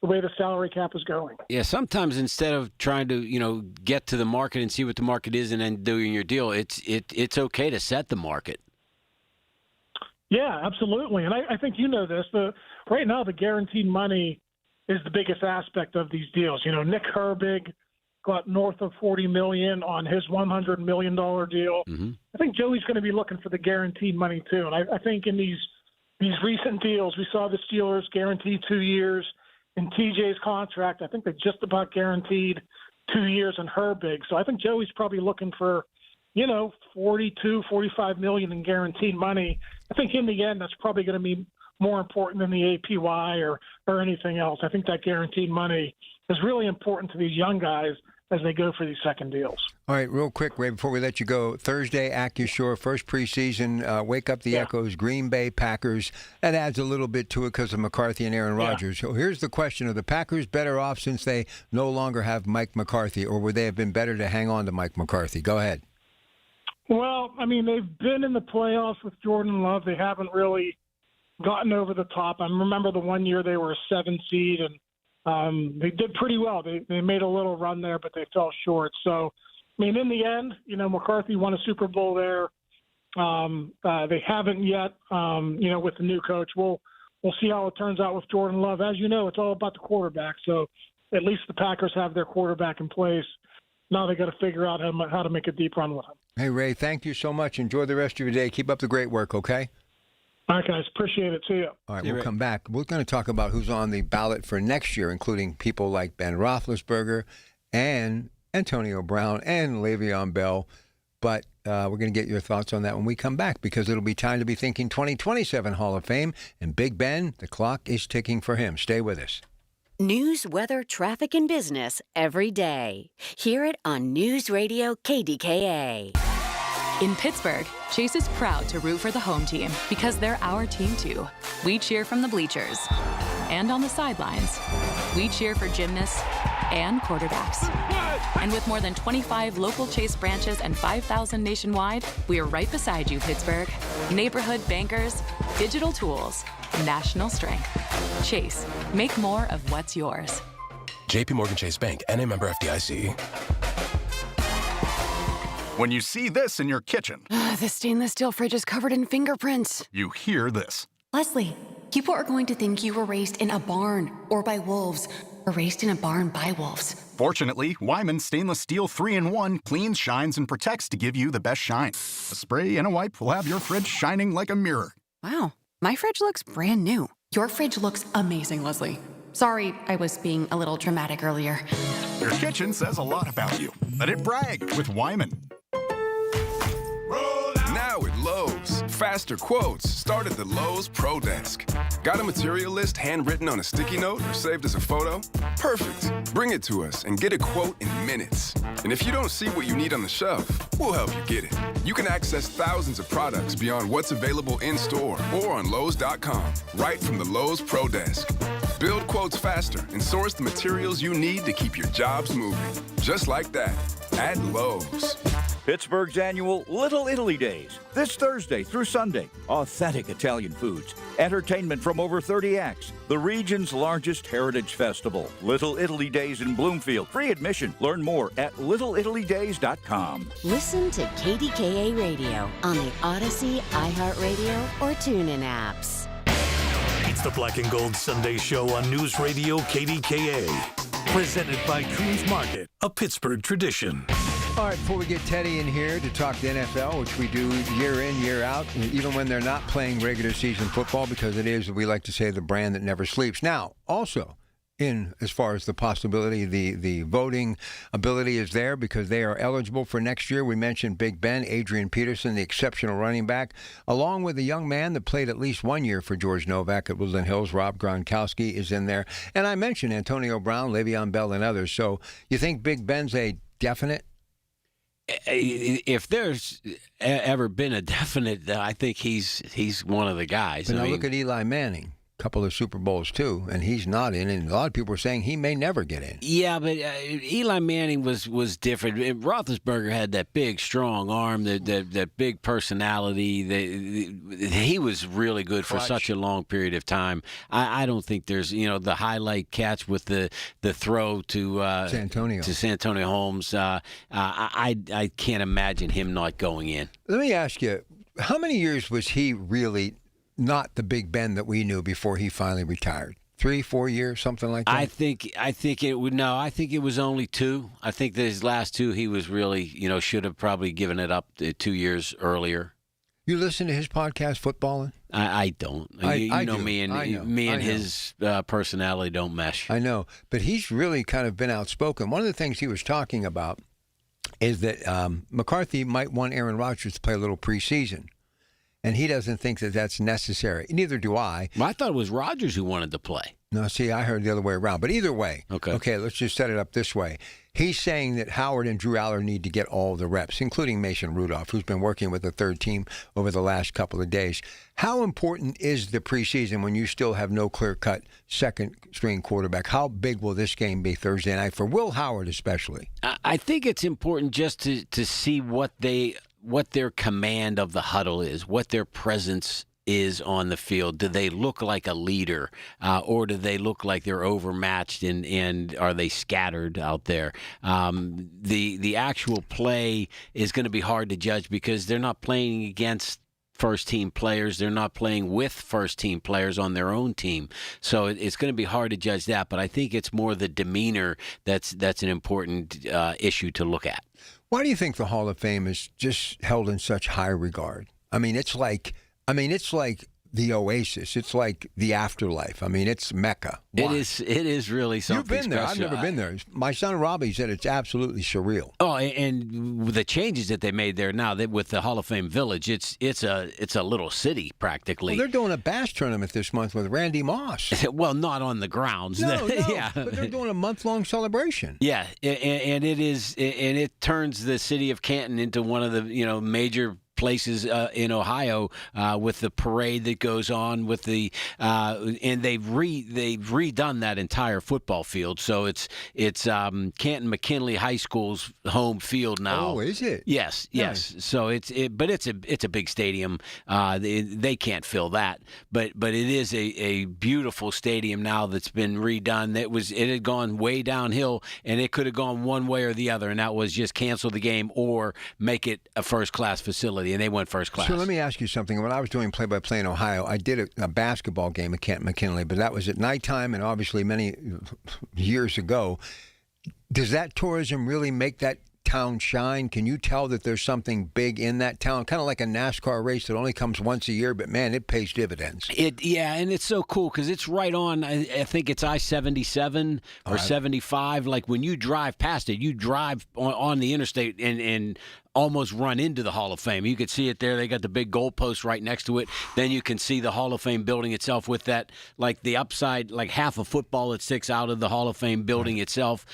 the way the salary cap is going. Yeah, sometimes instead of trying to, get to the market and see what the market is and then doing your deal, it's okay to set the market. Yeah, absolutely. And I think this. Right now, the guaranteed money is the biggest aspect of these deals. Nick Herbig got north of $40 million on his $100 million deal. Mm-hmm. I think Joey's going to be looking for the guaranteed money too. And I think in these recent deals, we saw the Steelers guaranteed 2 years. In TJ's contract, I think they just about guaranteed 2 years in Herbig. So I think Joey's probably looking for, 42, 45 million in guaranteed money. I think in the end, that's probably going to be more important than the APY or anything else. I think that guaranteed money is really important to these young guys as they go for these second deals. All right, real quick, Ray, before we let you go, Thursday, Accushore, first preseason, Wake Up the Echoes, Green Bay Packers. That adds a little bit to it because of McCarthy and Aaron Rodgers. So here's the question. Are the Packers better off since they no longer have Mike McCarthy, or would they have been better to hang on to Mike McCarthy? Go ahead. Well, they've been in the playoffs with Jordan Love. They haven't really gotten over the top. I remember the one year they were a 7 seed, and they did pretty well. They made a little run there, but they fell short. So, in the end, McCarthy won a Super Bowl there. They haven't yet, with the new coach. We'll see how it turns out with Jordan Love. As you know, it's all about the quarterback. So at least the Packers have their quarterback in place. Now they got to figure out how to make a deep run with him. Hey, Ray, thank you so much. Enjoy the rest of your day. Keep up the great work, okay? All right, guys. Appreciate it. See you. All right, we'll come back. We're going to talk about who's on the ballot for next year, including people like Ben Roethlisberger and Antonio Brown and Le'Veon Bell. But we're going to get your thoughts on that when we come back, because it'll be time to be thinking 2027 Hall of Fame. And Big Ben, the clock is ticking for him. Stay with us. News, weather, traffic, and business every day. Hear it on News Radio KDKA. In Pittsburgh, Chase is proud to root for the home team because they're our team too. We cheer from the bleachers and on the sidelines. We cheer for gymnasts and quarterbacks. And with more than 25 local Chase branches and 5,000 nationwide, we are right beside you, Pittsburgh. Neighborhood bankers, digital tools, national strength. Chase, make more of what's yours. JP Morgan Chase Bank, N.A. member FDIC. When you see this in your kitchen, the stainless steel fridge is covered in fingerprints. You hear this. Leslie, people are going to think you were raised in a barn or by wolves, or raised in a barn by wolves. Fortunately, Wyman Stainless Steel 3-in-1 cleans, shines, and protects to give you the best shine. A spray and a wipe will have your fridge shining like a mirror. Wow, my fridge looks brand new. Your fridge looks amazing, Leslie. Sorry, I was being a little dramatic earlier. Your kitchen says a lot about you. Let it brag with Wyman. Now at Lowe's, faster quotes start at the Lowe's Pro Desk. Got a material list handwritten on a sticky note or saved as a photo? Perfect. Bring it to us and get a quote in minutes. And if you don't see what you need on the shelf, we'll help you get it. You can access thousands of products beyond what's available in-store or on Lowe's.com, right from the Lowe's Pro Desk. Build quotes faster and source the materials you need to keep your jobs moving. Just like that, at Lowe's. Pittsburgh's annual Little Italy Days, this Thursday through Sunday. Authentic Italian foods, entertainment from over 30 acts, the region's largest heritage festival. Little Italy Days in Bloomfield. Free admission. Learn more at littleitalydays.com. Listen to KDKA Radio on the Odyssey, iHeartRadio, or TuneIn apps. It's the Black and Gold Sunday Show on News Radio KDKA. Presented by Coons Market, a Pittsburgh tradition. All right, before we get Teddy in here to talk the NFL, which we do year in, year out, even when they're not playing regular season football, because it is, we like to say, the brand that never sleeps. Now, also, in as far as the possibility, the voting ability is there because they are eligible for next year. We mentioned Big Ben, Adrian Peterson, the exceptional running back, along with a young man that played at least 1 year for George Novak at Woodland Hills. Rob Gronkowski is in there. And I mentioned Antonio Brown, Le'Veon Bell, and others. So you think Big Ben's a definite? If there's ever been a definite, I think he's one of the guys. But now look at Eli Manning. Couple of Super Bowls too, and he's not in. And a lot of people are saying he may never get in. Yeah, but Eli Manning was different. Roethlisberger had that big, strong arm, that big personality. He was really good for such a long period of time. I don't think there's the highlight catch with the throw to Santonio Holmes. I can't imagine him not going in. Let me ask you, how many years was he really not the Big Ben that we knew before he finally retired? 3-4 years, something like that? I think it was only 2. I think that his last 2 he was really, should have probably given it up 2 years earlier. You listen to his podcast, Footballing? I don't. I know me and his personality don't mesh. I know, but he's really kind of been outspoken. One of the things he was talking about is that McCarthy might want Aaron Rodgers to play a little preseason. And he doesn't think that that's necessary. Neither do I. Well, I thought it was Rodgers who wanted to play. No, see, I heard the other way around. But either way, okay, let's just set it up this way. He's saying that Howard and Drew Aller need to get all the reps, including Mason Rudolph, who's been working with the third team over the last couple of days. How important is the preseason when you still have no clear-cut second-string quarterback? How big will this game be Thursday night for Will Howard especially? I think it's important just to see what their command of the huddle is, what their presence is on the field. Do they look like a leader, or do they look like they're overmatched, and are they scattered out there? The actual play is going to be hard to judge because they're not playing against first-team players. They're not playing with first-team players on their own team. So it's going to be hard to judge that, but I think it's more the demeanor that's an important issue to look at. Why do you think the Hall of Fame is just held in such high regard? It's like the oasis. It's like the afterlife. It's Mecca. Why? It is really something You've been there. special. I've never been there. My son Robbie said it's absolutely surreal. Oh, and the changes that they made there now with the Hall of Fame Village, it's a little city practically. Well, they're doing a bass tournament this month with Randy Moss. Well, not on the grounds. No, yeah. But they're doing a month-long celebration. Yeah, and it turns the city of Canton into one of the major places in Ohio with the parade that goes on with the and they've redone that entire football field, so it's Canton McKinley High School's home field now. Oh, is it? Yes. So but it's a big stadium. They can't fill that, but it is a beautiful stadium now that's been redone. It had gone way downhill, and it could have gone one way or the other, and that was just cancel the game or make it a first-class facility. And they went first class. So let me ask you something. When I was doing play-by-play in Ohio, I did a basketball game at Canton McKinley, but that was at nighttime and obviously many years ago. Does that tourism really make that town shine? Can you tell that there's something big in that town? Kind of like a NASCAR race that only comes once a year, but man, it pays dividends. And it's so cool because it's right on, I think it's I-77 or 75. Like when you drive past it, you drive on the interstate and almost run into the Hall of Fame. You could see it there. They got the big goalpost right next to it. Then you can see the Hall of Fame building itself with that, like the upside, like half a football that sticks out of the Hall of Fame building itself,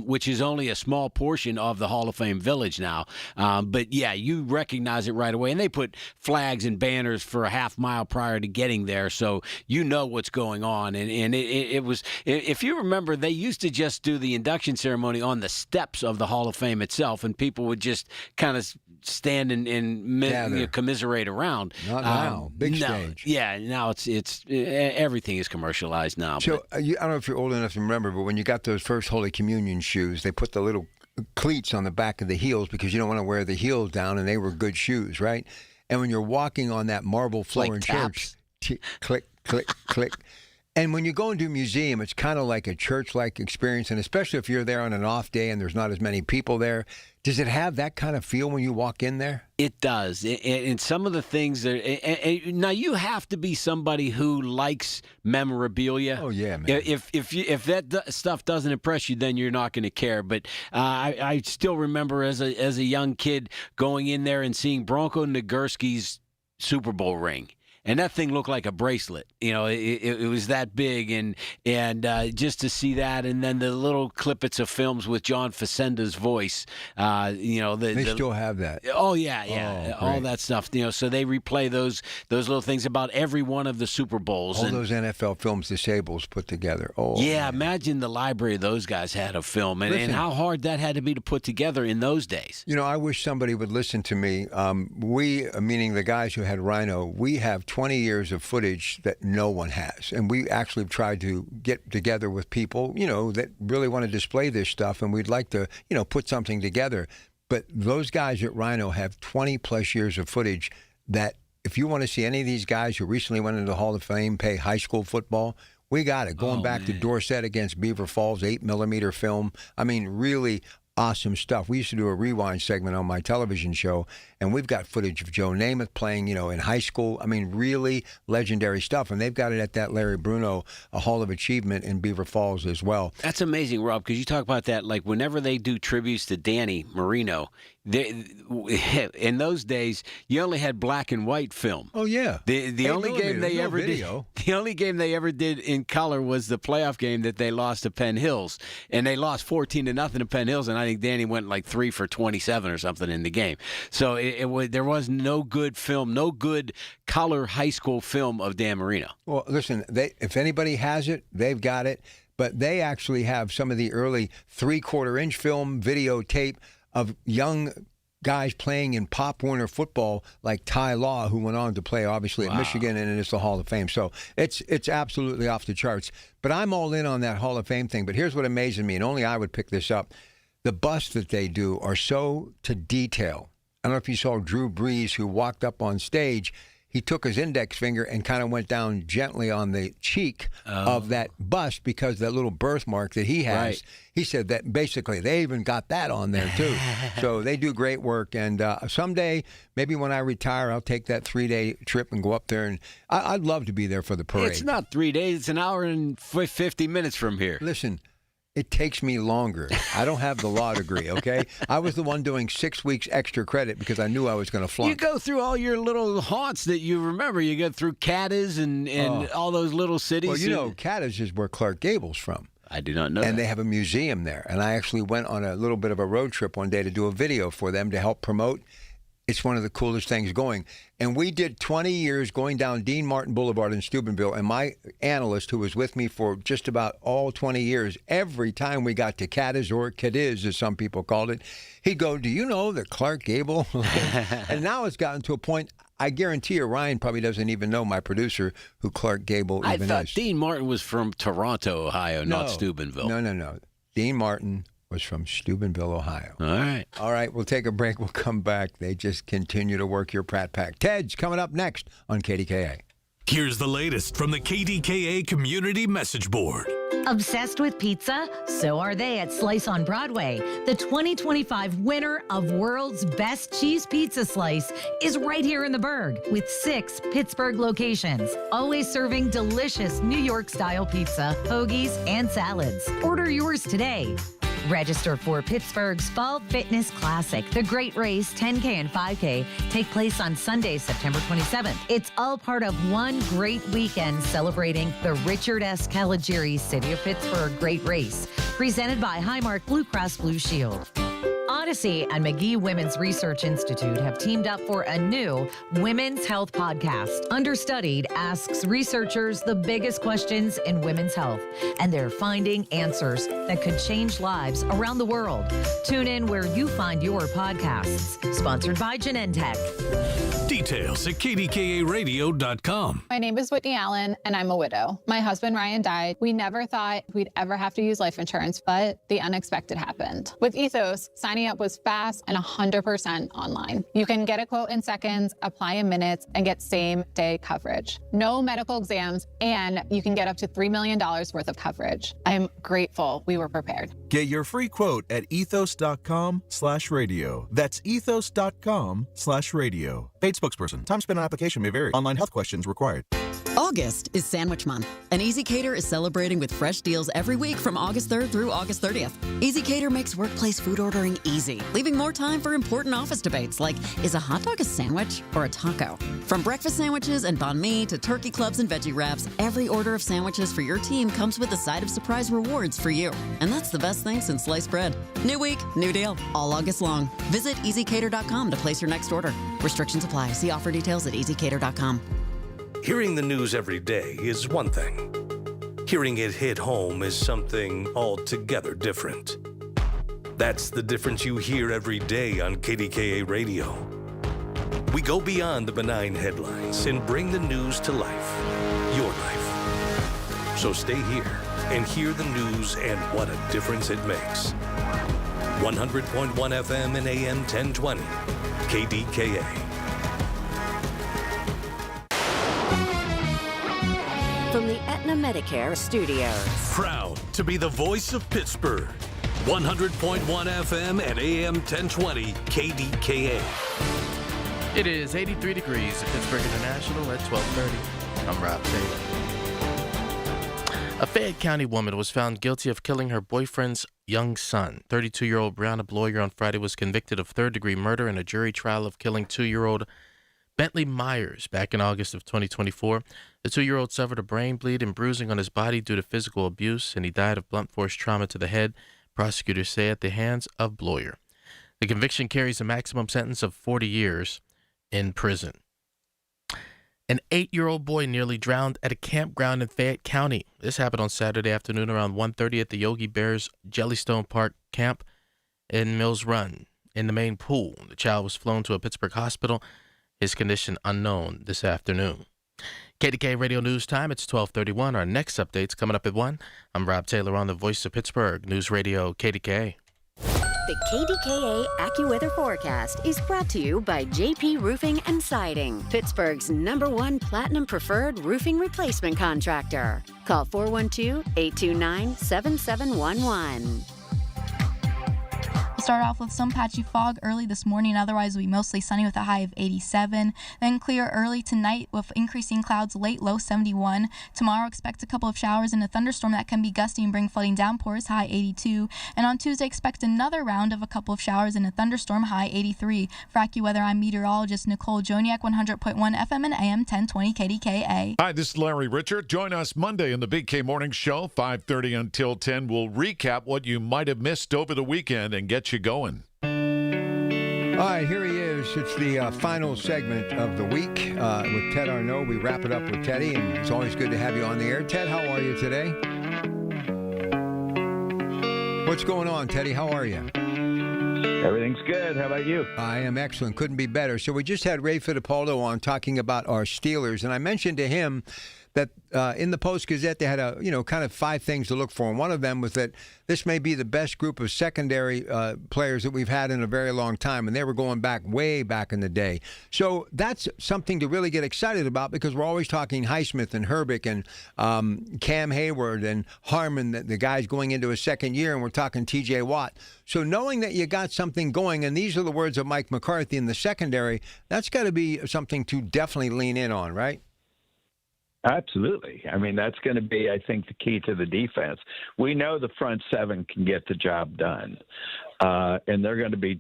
which is only a small portion of the Hall of Fame village now. But yeah, you recognize it right away. And they put flags and banners for a half mile prior to getting there, so you know what's going on. And it was, if you remember, they used to just do the induction ceremony on the steps of the Hall of Fame itself, and people would just kind of stand and commiserate around. Not now. Big stage. Yeah, now it's everything is commercialized now. So I don't know if you're old enough to remember, but when you got those first Holy Communion shoes, they put the little cleats on the back of the heels because you don't want to wear the heels down, and they were good shoes, right? And when you're walking on that marble floor like in taps. church, click, click, click. And when you go into a museum, it's kind of like a church-like experience, and especially if you're there on an off day and there's not as many people there. Does it have that kind of feel when you walk in there? It does. And some of the things that now you have to be somebody who likes memorabilia. Oh yeah, man. If that stuff doesn't impress you, then you're not going to care. But I still remember as a young kid going in there and seeing Bronco Nagurski's Super Bowl ring. And that thing looked like a bracelet. You know, it was that big, and just to see that, and then the little clippets of films with John Facenda's voice. They still have that. Oh yeah, Oh, all that stuff. You know, so they replay those little things about every one of the Super Bowls. All those NFL films Disables put together. Oh yeah, man. imagine the library those guys had of film, and how hard that had to be to put together in those days. You know, I wish somebody would listen to me. We, meaning the guys who had Rhino, we have 20 years of footage that no one has. And we actually tried to get together with people, you know, that really want to display this stuff, and we'd like to, you know, put something together. But those guys at Rhino have 20 plus years of footage that if you want to see any of these guys who recently went into the Hall of Fame play high school football, we got it. Going back to Dorset against Beaver Falls, 8mm film. I mean, really awesome stuff. We used to do a rewind segment on my television show, and we've got footage of Joe Namath playing, you know, in high school. I mean, really legendary stuff. And they've got it at that Larry Bruno, a Hall of Achievement in Beaver Falls as well. That's amazing, Rob, because you talk about that, like whenever they do tributes to Danny Marino, in those days, you only had black and white film. Oh yeah. The only game they ever video. did. The only game they ever did in color was the playoff game that they lost to Penn Hills, and they lost 14-0 to Penn Hills, and I think Danny went like 3 for 27 or something in the game. So there was no good film, no good color high school film of Dan Marino. Well, listen, if anybody has it, they've got it. But they actually have some of the early 3/4-inch film videotape of young guys playing in Pop Warner football like Ty Law, who went on to play, obviously, at Michigan, and it's the Hall of Fame. So it's absolutely off the charts. But I'm all in on that Hall of Fame thing. But here's what amazes me, and only I would pick this up. The busts that they do are so to detail. I don't know if you saw Drew Brees, who walked up on stage. He took his index finger and kind of went down gently on the cheek of that bust because that little birthmark that he has. Right. He said that basically they even got that on there too. So they do great work. And someday, maybe when I retire, I'll take that 3-day trip and go up there. And I'd love to be there for the parade. It's not 3 days. It's an hour and 50 minutes from here. Listen. It takes me longer. I don't have the law degree, okay? I was the one doing 6 weeks extra credit because I knew I was going to flunk. You go through all your little haunts that you remember. You go through Cadiz and all those little cities. Well, you know, Cadiz is where Clark Gable's from. I do not know And that. they have a museum there. And I actually went on a little bit of a road trip one day to do a video for them to help promote. It's one of the coolest things going. And we did 20 years going down Dean Martin Boulevard in Steubenville. And my analyst, who was with me for just about all 20 years, every time we got to Cadiz, or Cadiz, as some people called it, he'd go, do you know that Clark Gable? And now it's gotten to a point, I guarantee you, Ryan probably doesn't even know, my producer, who Clark Gable even is. I thought Dean Martin was from Toronto, Ohio, not Steubenville. No. Dean Martin was from Steubenville, Ohio. All Here's the latest from the KDKA Community Message Board. Obsessed with pizza? So are they at Slice on Broadway. The 2025 winner of World's Best Cheese Pizza Slice is right here in the Berg with 6 Pittsburgh locations, always serving delicious New York-style pizza, hoagies, and salads. Order yours today. Register for Pittsburgh's Fall Fitness Classic. The Great Race 10K and 5K take place on Sunday, September 27th. It's all part of one great weekend celebrating the Richard S. Caligari City of Pittsburgh Great Race, presented by Highmark Blue Cross Blue Shield. Odyssey and McGee Women's Research Institute have teamed up for a new women's health podcast. Understudied asks researchers the biggest questions in women's health, and they're finding answers that could change lives around the world. Tune in where you find your podcasts. Sponsored by Genentech. Details at KDKA-radio.com. My name is Whitney Allen, and I'm a widow. My husband, Ryan, died. We never thought we'd ever have to use life insurance, but the unexpected happened. With Ethos, signing up was fast and 100% online. You can get a quote in seconds, apply in minutes, and get same-day coverage. No medical exams, and you can get up to $3 million worth of coverage. I'm grateful we were prepared. Get your free quote at ethos.com/radio. That's ethos.com/radio. Paid spokesperson. Time spent on application may vary. Online health questions required. August is Sandwich Month, and Easy Cater is celebrating with fresh deals every week from August 3rd through August 30th. Easy Cater makes workplace food ordering easy, leaving more time for important office debates like, is a hot dog a sandwich or a taco? From breakfast sandwiches and banh mi to turkey clubs and veggie wraps, every order of sandwiches for your team comes with a side of surprise rewards for you. And that's the best thing since sliced bread. New week, new deal, all August long. Visit easycater.com to place your next order. Restrictions apply. See offer details at easycater.com. Hearing the news every day is one thing. Hearing it hit home is something altogether different. That's the difference you hear every day on KDKA Radio. We go beyond the benign headlines and bring the news to life, your life. So stay here and hear the news and what a difference it makes. 100.1 FM and AM 1020, KDKA. From the Aetna Medicare Studios. Proud to be the voice of Pittsburgh. 100.1 FM and AM 1020 KDKA. It is 83 degrees at Pittsburgh International at 12:30. I'm Rob Taylor. A Fayette County woman was found guilty of killing her boyfriend's young son. 32-year-old Brianna Bloyer on Friday was convicted of third-degree murder in a jury trial of killing 2-year-old Bentley Myers back in August of 2024. The 2-year-old suffered a brain bleed and bruising on his body due to physical abuse, and he died of blunt force trauma to the head, prosecutors say, at the hands of Bloyer. The conviction carries a maximum sentence of 40 years in prison. An 8-year-old boy nearly drowned at a campground in Fayette County. This happened on Saturday afternoon around 1:30 at the Yogi Bears Jellystone Park camp in Mills Run in the main pool. The child was flown to a Pittsburgh hospital. His condition unknown this afternoon. KDKA Radio News Time, it's 12:31. Our next update's coming up at 1. I'm Rob Taylor on the Voice of Pittsburgh, News Radio KDKA. The KDKA AccuWeather forecast is brought to you by JP Roofing and Siding, Pittsburgh's #1 Platinum Preferred Roofing Replacement Contractor. Call 412-829-7711. We'll start off with some patchy fog early this morning. Otherwise, it'll be mostly sunny with a high of 87. Then clear early tonight with increasing clouds late, low 71. Tomorrow, expect a couple of showers and a thunderstorm that can be gusty and bring flooding downpours, high 82. And on Tuesday, expect another round of a couple of showers and a thunderstorm, high 83. For AccuWeather, I'm meteorologist Nicole Joniak, 100.1 FM and AM 1020 KDKA. Hi, this is Larry Richard. Join us Monday in the Big K Morning Show, 5:30 until 10. We'll recap what you might have missed over the weekend and get you going. All right, here he is. It's the final segment of the week with Ted Arnaud. We wrap it up with Teddy, and it's always good to have you on the air. Ted, how are you today? What's going on, Teddy? How are you? Everything's good. How about you? I am excellent. Couldn't be better. So we just had Ray Fittipaldo on talking about our Steelers, and I mentioned to him that in the Post-Gazette they had kind of 5 things to look for. And one of them was that this may be the best group of secondary players that we've had in a very long time. And they were going back way back in the day. So that's something to really get excited about because we're always talking Highsmith and Herbeck and Cam Hayward and Harmon, the guys going into a second year, and we're talking T.J. Watt. So knowing that you got something going, and these are the words of Mike McCarthy in the secondary, that's got to be something to definitely lean in on, right? Absolutely. I mean, that's going to be, I think, the key to the defense. We know the front seven can get the job done. And they're going to be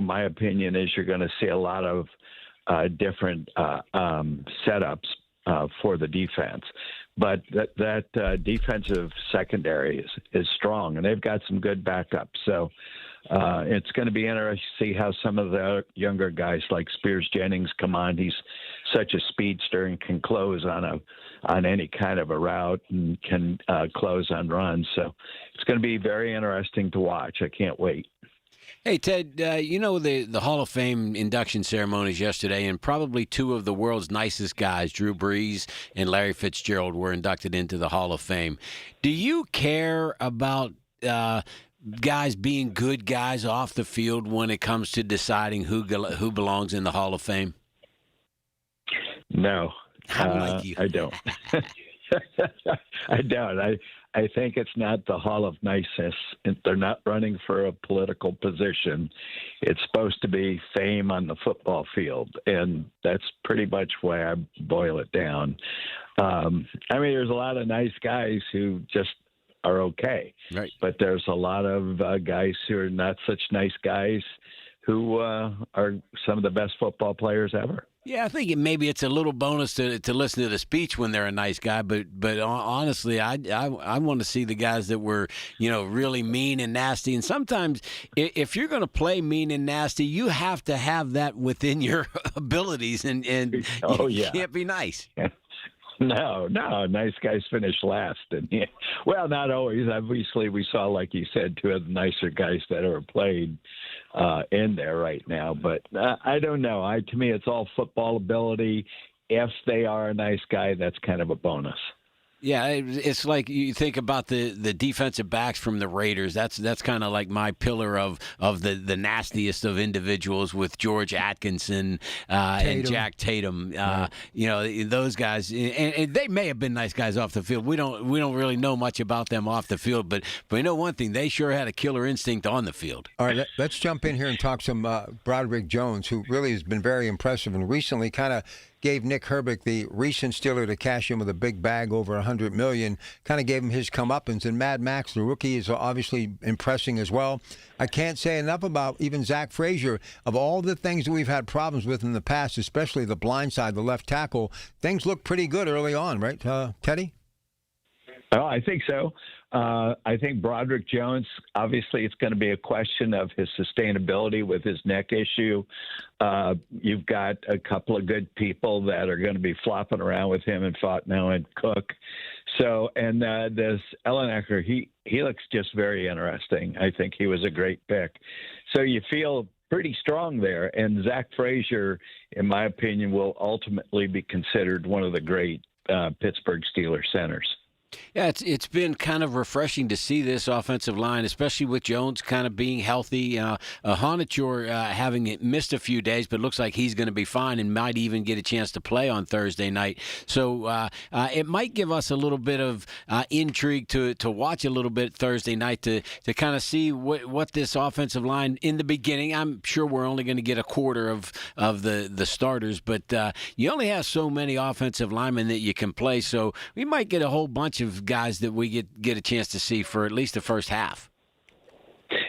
my opinion is you're going to see a lot of different setups for the defense. But that defensive secondary is strong, and they've got some good backups. So it's going to be interesting to see how some of the younger guys like Spears Jennings come on. He's such a speedster and can close on any kind of a route and can close on runs. So it's going to be very interesting to watch. I can't wait. Hey, Ted, the Hall of Fame induction ceremonies yesterday, and probably two of the world's nicest guys, Drew Brees and Larry Fitzgerald, were inducted into the Hall of Fame. Do you care about guys being good guys off the field when it comes to deciding who belongs in the Hall of Fame? No, like you. I don't. I don't. I think it's not the Hall of Niceness. They're not running for a political position. It's supposed to be fame on the football field, and that's pretty much why I boil it down. There's a lot of nice guys who just are okay, right? But there's a lot of guys who are not such nice guys who are some of the best football players ever. Yeah, I think maybe it's a little bonus to listen to the speech when they're a nice guy, but honestly, I want to see the guys that were really mean and nasty. And sometimes, if you're going to play mean and nasty, you have to have that within your abilities, and you can't be nice. No, nice guys finish last, and well, not always. Obviously, we saw, like you said, two of the nicer guys that ever played in there right now. But I don't know. To me, it's all football ability. If they are a nice guy, that's kind of a bonus. Yeah, it's like you think about the defensive backs from the Raiders. That's kind of like my pillar of the nastiest of individuals with George Atkinson and Jack Tatum. Those guys, and they may have been nice guys off the field. We don't really know much about them off the field, but we know one thing: they sure had a killer instinct on the field. All right, let's jump in here and talk some Broderick Jones, who really has been very impressive and recently kind of gave Nick Herbig, the recent Steeler, to cash in with a big bag over $100 million, kind of gave him his comeuppance. And Mad Max, the rookie, is obviously impressing as well. I can't say enough about even Zach Frazier. Of all the things that we've had problems with in the past, especially the blind side, the left tackle, things look pretty good early on, right, Teddy? Oh, I think so. I think Broderick Jones, obviously it's going to be a question of his sustainability with his neck issue. You've got a couple of good people that are going to be flopping around with him, and Fontenot and Cook. So, and this Ellenecker, he looks just very interesting. I think he was a great pick. So you feel pretty strong there. And Zach Frazier, in my opinion, will ultimately be considered one of the great Pittsburgh Steelers centers. Yeah, it's been kind of refreshing to see this offensive line, especially with Jones kind of being healthy. Honachor having missed a few days, but looks like he's going to be fine and might even get a chance to play on Thursday night. So it might give us a little bit of intrigue to watch a little bit Thursday night to kind of see what this offensive line in the beginning. I'm sure we're only going to get a quarter of the starters, but you only have so many offensive linemen that you can play. So we might get a whole bunch of guys that we get a chance to see for at least the first half.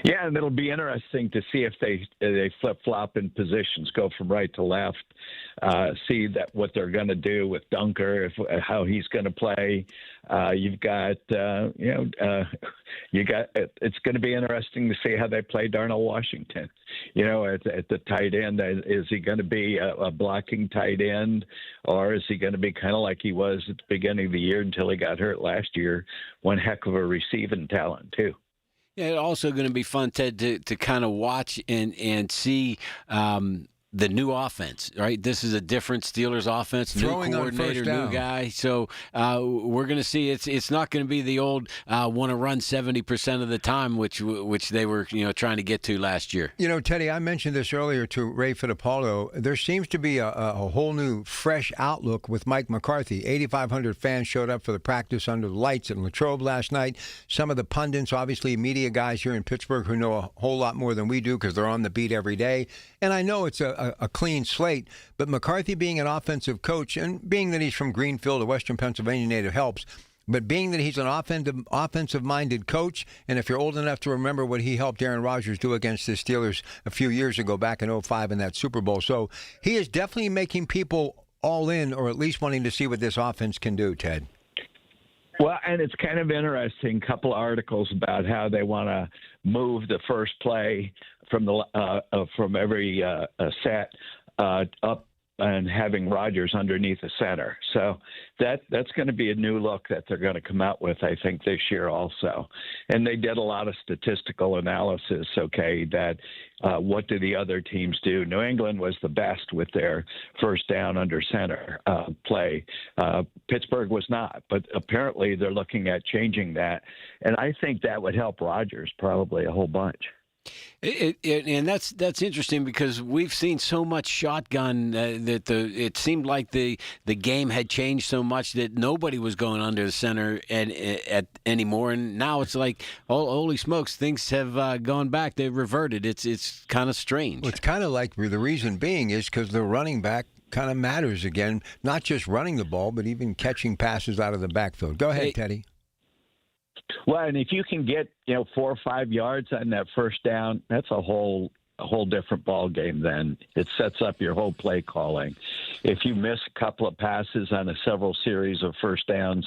Yeah, and it'll be interesting to see if they flip-flop in positions, go from right to left, see that what they're going to do with Dunker, how he's going to play. It's going to be interesting to see how they play Darnell Washington. At the tight end, is he going to be a blocking tight end, or is he going to be kind of like he was at the beginning of the year until he got hurt last year? One heck of a receiving talent too. Yeah, it's also going to be fun, Ted, to kind of watch and see the new offense, right? This is a different Steelers offense, Throwing new coordinator, new guy. So we're going to see it's not going to be the old want to run 70% of the time, which they were trying to get to last year. Teddy, I mentioned this earlier to Ray Fittipaldo. There seems to be a whole new, fresh outlook with Mike McCarthy. 8,500 fans showed up for the practice under the lights at Latrobe last night. Some of the pundits, obviously media guys here in Pittsburgh who know a whole lot more than we do because they're on the beat every day. And I know it's a a clean slate. But McCarthy being an offensive coach, and being that he's from Greenfield, a Western Pennsylvania native, helps. But being that he's an offensive-minded coach, and if you're old enough to remember what he helped Aaron Rodgers do against the Steelers a few years ago back in 2005 in that Super Bowl. So he is definitely making people all in, or at least wanting to see what this offense can do, Ted. Well, and it's kind of interesting, a couple articles about how they want to move the first play from every set up and having Rodgers underneath the center. So that's going to be a new look that they're going to come out with, I think, this year also. And they did a lot of statistical analysis, that what do the other teams do? New England was the best with their first down under center play. Pittsburgh was not, but apparently they're looking at changing that. And I think that would help Rodgers probably a whole bunch. And that's interesting because we've seen so much shotgun that it seemed like the game had changed so much that nobody was going under the center anymore, and now it's like, holy smokes, things have gone back. They've reverted. It's kind of strange. Well, it's kind of like the reason being is because the running back kind of matters again, not just running the ball, but even catching passes out of the backfield. Go ahead, Teddy. Well, and if you can get 4 or 5 yards on that first down, that's a whole different ball game. Then it sets up your whole play calling. If you miss a couple of passes on several series of first downs,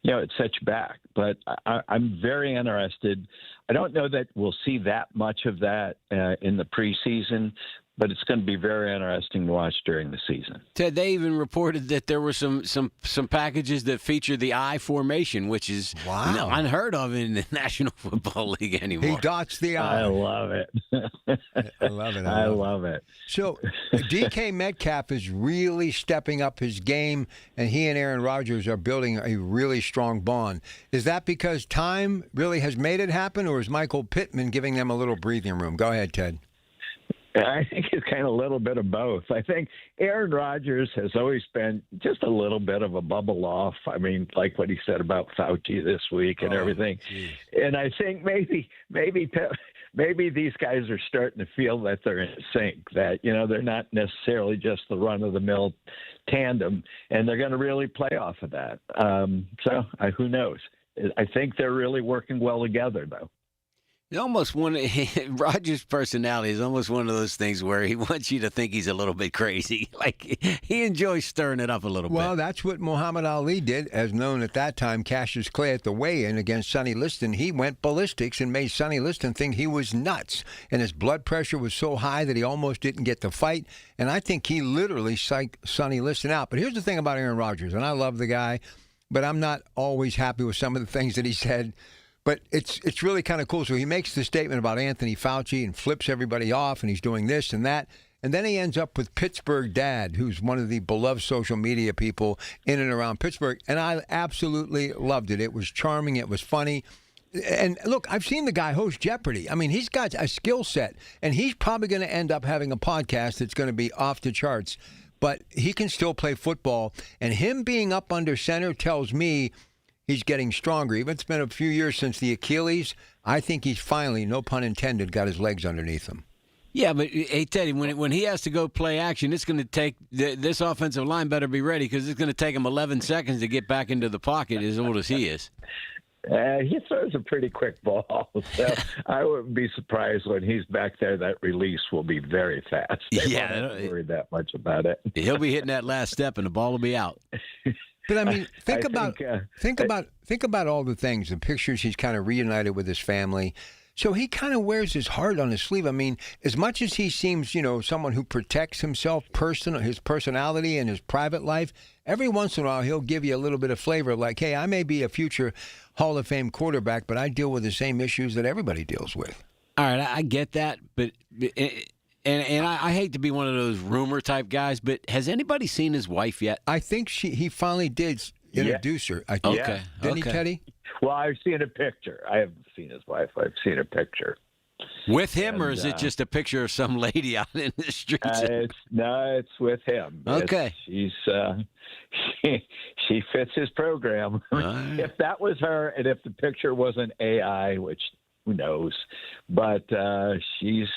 it sets you back. But I'm very interested. I don't know that we'll see that much of that in the preseason, but it's going to be very interesting to watch during the season. Ted, they even reported that there were some packages that feature the I formation, which is unheard of in the National Football League anymore. He dots the I. I love it. I love it. I love it. So DK Metcalf is really stepping up his game, and he and Aaron Rodgers are building a really strong bond. Is that because time really has made it happen, or is Michael Pittman giving them a little breathing room? Go ahead, Ted. I think it's kind of a little bit of both. I think Aaron Rodgers has always been just a little bit of a bubble off. I mean, like what he said about Fauci this week and everything. Geez. And I think maybe these guys are starting to feel that they're in sync, that, they're not necessarily just the run-of-the-mill tandem, and they're going to really play off of that. So who knows? I think they're really working well together, though. Rodgers' personality is almost one of those things where he wants you to think he's a little bit crazy. Like, he enjoys stirring it up a little bit. Well, that's what Muhammad Ali did, as known at that time, Cassius Clay at the weigh-in against Sonny Liston. He went ballistics and made Sonny Liston think he was nuts. And his blood pressure was so high that he almost didn't get the fight. And I think he literally psyched Sonny Liston out. But here's the thing about Aaron Rodgers, and I love the guy, but I'm not always happy with some of the things that he said. But it's really kind of cool. So he makes the statement about Anthony Fauci and flips everybody off, and he's doing this and that. And then he ends up with Pittsburgh Dad, who's one of the beloved social media people in and around Pittsburgh. And I absolutely loved it. It was charming. It was funny. And look, I've seen the guy host Jeopardy. I mean, he's got a skill set, and he's probably going to end up having a podcast that's going to be off the charts. But he can still play football. And him being up under center tells me he's getting stronger. Even it's been a few years since the Achilles. I think he's finally, no pun intended, got his legs underneath him. Yeah, but hey, Teddy, when he has to go play action, it's going to take this offensive line better be ready because it's going to take him 11 seconds to get back into the pocket as old as he is. He throws a pretty quick ball, so I wouldn't be surprised when he's back there. That release will be very fast. They won't worry that much about it. He'll be hitting that last step, and the ball will be out. But I mean, think about all the things, the pictures he's kind of reunited with his family. So he kind of wears his heart on his sleeve. I mean, as much as he seems, someone who protects himself, his personality and his private life, every once in a while he'll give you a little bit of flavor like, hey, I may be a future Hall of Fame quarterback, but I deal with the same issues that everybody deals with. All right, I get that, but and I hate to be one of those rumor type guys, but has anybody seen his wife yet? I think he finally did introduce her. Okay. Didn't he, Teddy? Well, I've seen a picture. I haven't seen his wife. I've seen a picture. With him, or is it just a picture of some lady out in the streets? It's with him. Okay. She fits his program. Right. If that was her, and if the picture wasn't AI, which who knows? But she's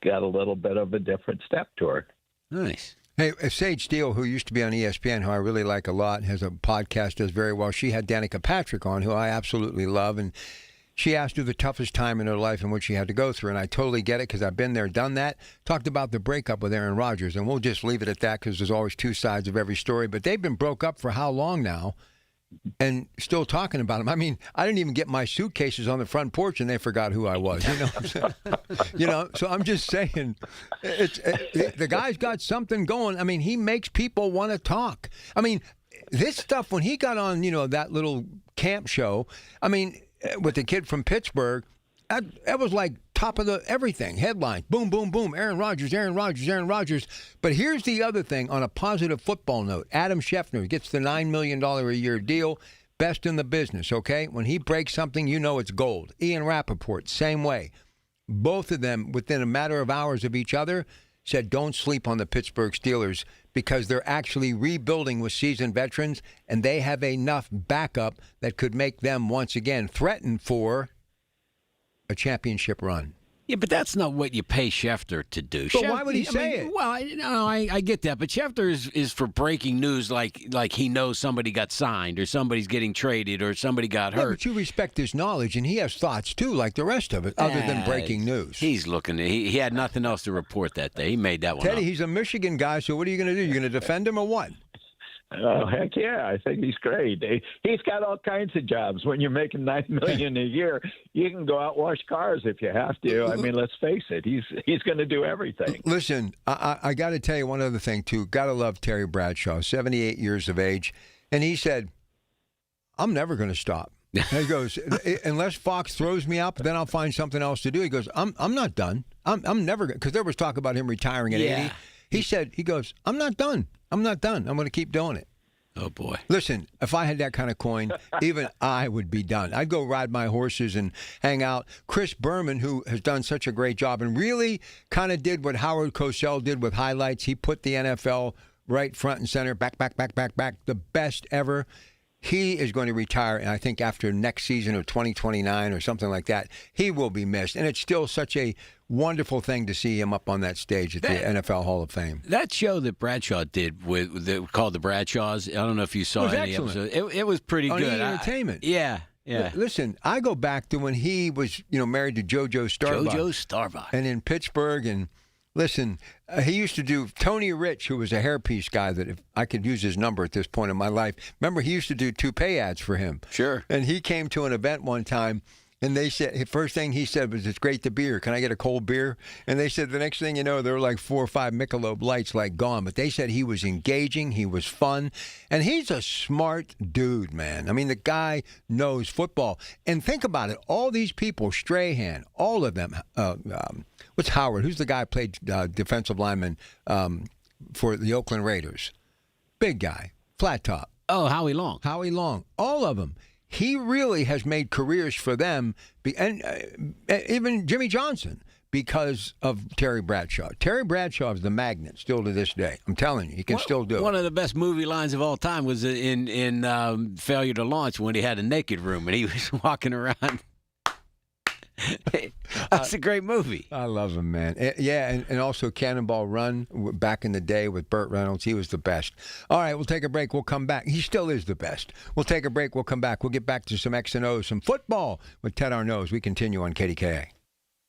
got a little bit of a different step to her. Nice. Hey, Sage Steele, who used to be on ESPN, who I really like a lot, has a podcast, does very well. She had Danica Patrick on, who I absolutely love, and she asked her the toughest time in her life and what she had to go through, and I totally get it because I've been there, done that. Talked about the breakup with Aaron Rodgers, and we'll just leave it at that because there's always two sides of every story. But they've been broke up for how long now? And still talking about him. I mean, I didn't even get my suitcases on the front porch, and they forgot who I was. You know what I'm saying? You know, so I'm just saying, the guy's got something going. I mean, he makes people want to talk. I mean, this stuff, when he got on, that little camp show, I mean, with the kid from Pittsburgh, that was like top of the everything. Headlines, boom, boom, boom, Aaron Rodgers, Aaron Rodgers, Aaron Rodgers. But here's the other thing on a positive football note. Adam Schefter gets the $9 million a year deal, best in the business, okay? When he breaks something, it's gold. Ian Rappaport, same way. Both of them, within a matter of hours of each other, said don't sleep on the Pittsburgh Steelers because they're actually rebuilding with seasoned veterans, and they have enough backup that could make them once again threaten for a championship run. Yeah, but that's not what you pay Schefter to do. But why would he say it? Well, I get that, but Schefter is for breaking news like he knows somebody got signed or somebody's getting traded or somebody got hurt. But you respect his knowledge, and he has thoughts, too, like the rest of it, other than breaking news. He's looking. He had nothing else to report that day. He made that one Teddy, up. he's a Michigan guy, so what are you going to do? You're going to defend him or what? Oh, heck yeah. I think he's great. He's got all kinds of jobs. When you're making $9 million a year, you can go out and wash cars if you have to. I mean, let's face it. He's going to do everything. Listen, I got to tell you one other thing, too. Got to love Terry Bradshaw, 78 years of age. And he said, I'm never going to stop. He goes, unless Fox throws me out, then I'll find something else to do. He goes, I'm not done. I'm never going to, because there was talk about him retiring at 80. He goes, I'm not done. I'm not done. I'm going to keep doing it. Oh, boy. Listen, if I had that kind of coin, even I would be done. I'd go ride my horses and hang out. Chris Berman, who has done such a great job and really kind of did what Howard Cosell did with highlights. He put the NFL right front and center, back, the best ever. He is going to retire, and I think after next season of 2029 or something like that, he will be missed. And it's still such a wonderful thing to see him up on that stage at the NFL Hall of Fame. That show that Bradshaw did called The Bradshaws, I don't know if you saw any episodes. It was pretty on good. Entertainment. Yeah. Listen, I go back to when he was, married to JoJo Starbuck. JoJo Starbuck. And in Pittsburgh, and listen, he used to do Tony Rich, who was a hairpiece guy that if I could use his number at this point in my life. Remember, he used to do toupee ads for him. Sure. And he came to an event one time, and they said, the first thing he said was, it's great to be here. Can I get a cold beer? And they said the next thing you know, there were like 4 or 5 Michelob Lights gone. But they said he was engaging, he was fun, and he's a smart dude, man. I mean, the guy knows football. And think about it, all these people, Strahan, all of them, what's Howard? Who's the guy who played defensive lineman for the Oakland Raiders? Big guy, flat top. Oh, Howie Long. Howie Long. All of them. He really has made careers for them, and even Jimmy Johnson, because of Terry Bradshaw. Terry Bradshaw is the magnet still to this day. I'm telling you, he can still do it. One of the best movie lines of all time was in Failure to Launch when he had a naked room and he was walking around. That's a great movie. I love him, man. Yeah, and also Cannonball Run back in the day with Burt Reynolds. He was the best. All right, we'll take a break. We'll come back. He still is the best. We'll take a break. We'll come back. We'll get back to some X and O's, some football with Ted Arnott. We continue on KDKA.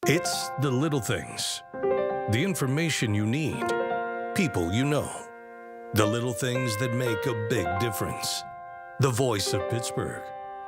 It's the little things. The information you need. People you know. The little things that make a big difference. The voice of Pittsburgh.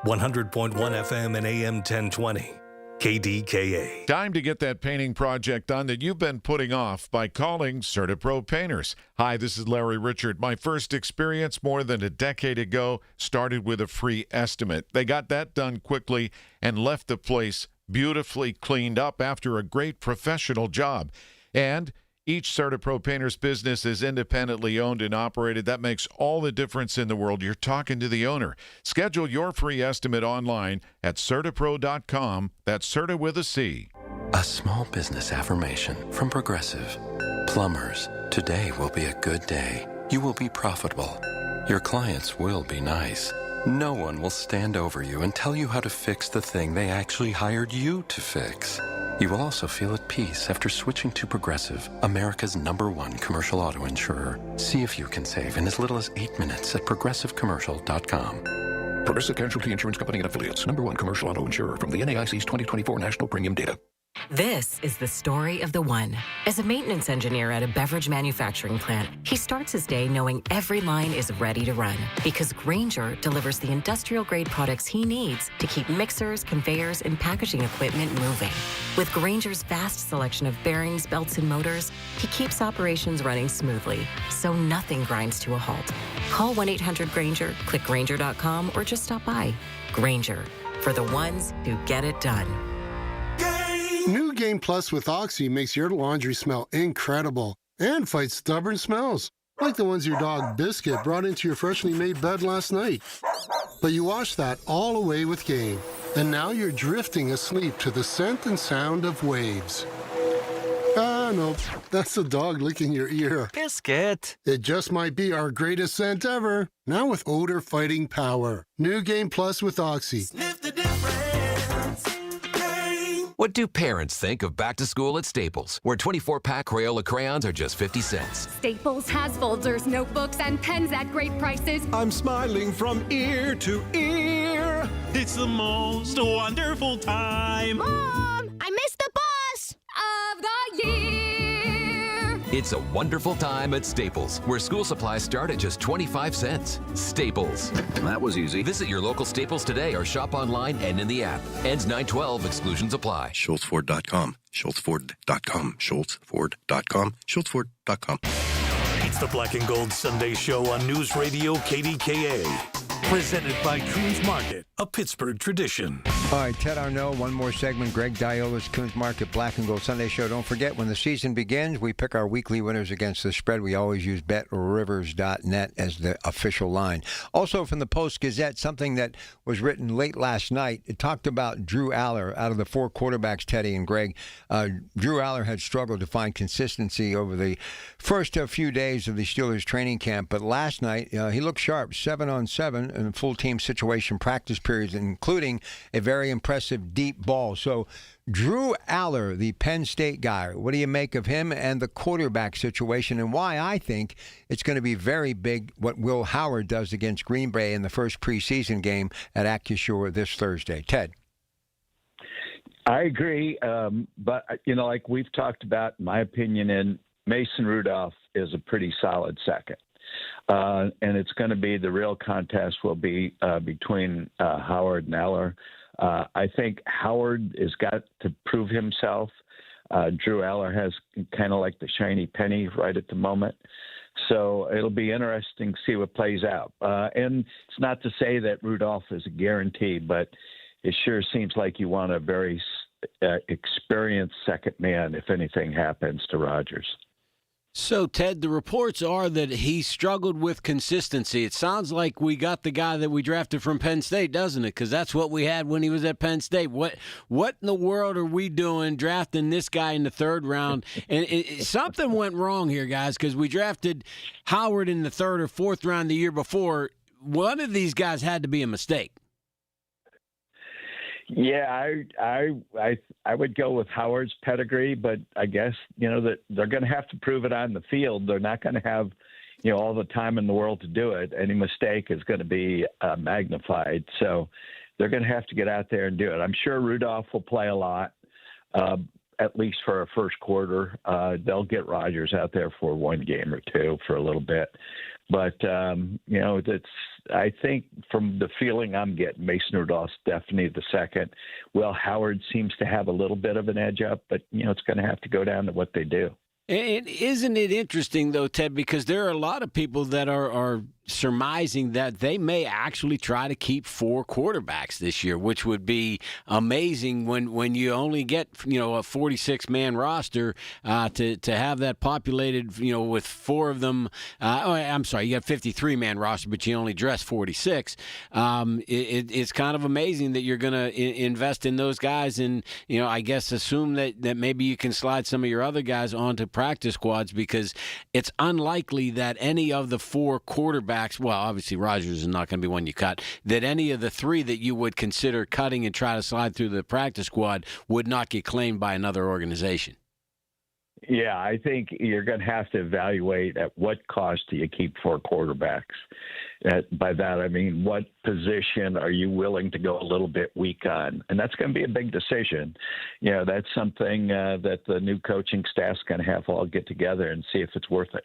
100.1 FM and AM 1020. KDKA. Time to get that painting project done that you've been putting off by calling CertaPro Painters. Hi, this is Larry Richard. My first experience more than a decade ago started with a free estimate. They got that done quickly and left the place beautifully cleaned up after a great professional job. And each CertaPro Painters business is independently owned and operated. That makes all the difference in the world. You're talking to the owner. Schedule your free estimate online at CertaPro.com. That's Certa with a C. A small business affirmation from Progressive. Plumbers, today will be a good day. You will be profitable. Your clients will be nice. No one will stand over you and tell you how to fix the thing they actually hired you to fix. You will also feel at peace after switching to Progressive, America's #1 commercial auto insurer. See if you can save in as little as 8 minutes at progressivecommercial.com. Progressive Casualty Insurance Company and Affiliates. #1 commercial auto insurer from the NAIC's 2024 National Premium Data. This is the story of the one. As a maintenance engineer at a beverage manufacturing plant, he starts his day knowing every line is ready to run because Grainger delivers the industrial-grade products he needs to keep mixers, conveyors, and packaging equipment moving. With Grainger's vast selection of bearings, belts, and motors, he keeps operations running smoothly, so nothing grinds to a halt. Call 1-800-GRAINGER, click Grainger.com, or just stop by. Grainger, for the ones who get it done. New Game Plus with Oxy makes your laundry smell incredible and fights stubborn smells, like the ones your dog Biscuit brought into your freshly made bed last night. But you wash that all away with Game, and now you're drifting asleep to the scent and sound of waves. Ah, no, that's the dog licking your ear. Biscuit. It just might be our greatest scent ever, now with odor-fighting power. New Game Plus with Oxy. Sniff the difference. What do parents think of back to school at Staples, where 24-pack Crayola crayons are just 50 cents? Staples has folders, notebooks, and pens at great prices. I'm smiling from ear to ear. It's the most wonderful time. Mom, I missed the bus of the year. It's a wonderful time at Staples, where school supplies start at just 25 cents. Staples. That was easy. Visit your local Staples today or shop online and in the app. Ends 9/12. Exclusions apply. SchultzFord.com. SchultzFord.com. SchultzFord.com. SchultzFord.com. It's the Black and Gold Sunday Show on News Radio KDKA. Presented by Coons Market, a Pittsburgh tradition. All right, Ted Arnaud, one more segment. Greg Diola's Coons Market Black and Gold Sunday Show. Don't forget, when the season begins, we pick our weekly winners against the spread. We always use betrivers.net as the official line. Also from the Post-Gazette, something that was written late last night. It talked about Drew Aller out of the 4 quarterbacks, Teddy and Greg. Drew Aller had struggled to find consistency over the first few days of the Steelers training camp, but last night he looked sharp, 7-on-7 in full team situation practice periods, including a very impressive deep ball. So Drew Aller, the Penn State guy, what do you make of him and the quarterback situation, and why I think it's going to be very big what Will Howard does against Green Bay in the first preseason game at Acrisure this Thursday? Ted. I agree, but, like we've talked about, in my opinion, in Mason Rudolph is a pretty solid second. And it's going to be the real contest will be between Howard and Aller. I think Howard has got to prove himself. Drew Aller has kind of like the shiny penny right at the moment. So it'll be interesting to see what plays out. And it's not to say that Rudolph is a guarantee, but it sure seems like you want a very experienced second man if anything happens to Rodgers. So, Ted, the reports are that he struggled with consistency. It sounds like we got the guy that we drafted from Penn State, doesn't it? Because that's what we had when he was at Penn State. What in the world are we doing drafting this guy in the 3rd round? And something went wrong here, guys, because we drafted Howard in the 3rd or 4th round the year before. One of these guys had to be a mistake. Yeah, I would go with Howard's pedigree, but I guess, that they're going to have to prove it on the field. They're not going to have, all the time in the world to do it. Any mistake is going to be magnified. So they're going to have to get out there and do it. I'm sure Rudolph will play a lot, at least for a first quarter. They'll get Rodgers out there for one game or two for a little bit. But, I think from the feeling I'm getting, Mason Rudolph's definitely the second. Will Howard seems to have a little bit of an edge up, but, it's going to have to go down to what they do. And isn't it interesting, though, Ted, because there are a lot of people that are surmising that they may actually try to keep 4 quarterbacks this year, which would be amazing when you only get, a 46-man roster to have that populated, with 4 of them. I'm sorry, you have 53-man roster, but you only dress 46. It's kind of amazing that you're going to invest in those guys and, I guess assume that maybe you can slide some of your other guys onto practice squads, because it's unlikely that any of the 4 quarterbacks quarterbacks, well, obviously Rodgers is not going to be one you cut, that any of the three that you would consider cutting and try to slide through the practice squad would not get claimed by another organization? Yeah, I think you're going to have to evaluate at what cost do you keep 4 quarterbacks. By that, I mean, what position are you willing to go a little bit weak on? And that's going to be a big decision. You know, that's something that the new coaching staff's going to have to all get together and see if it's worth it.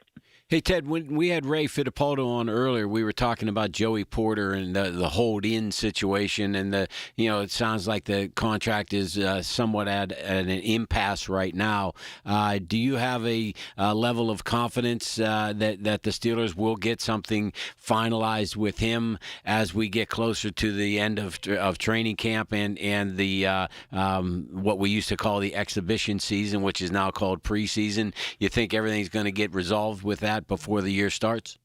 Hey, Ted, when we had Ray Fittipaldo on earlier, we were talking about Joey Porter and the hold-in situation, and it sounds like the contract is somewhat at an impasse right now. Do you have a level of confidence that the Steelers will get something finalized with him as we get closer to the end of training camp and the what we used to call the exhibition season, which is now called preseason? You think everything's going to get resolved with that before the year starts?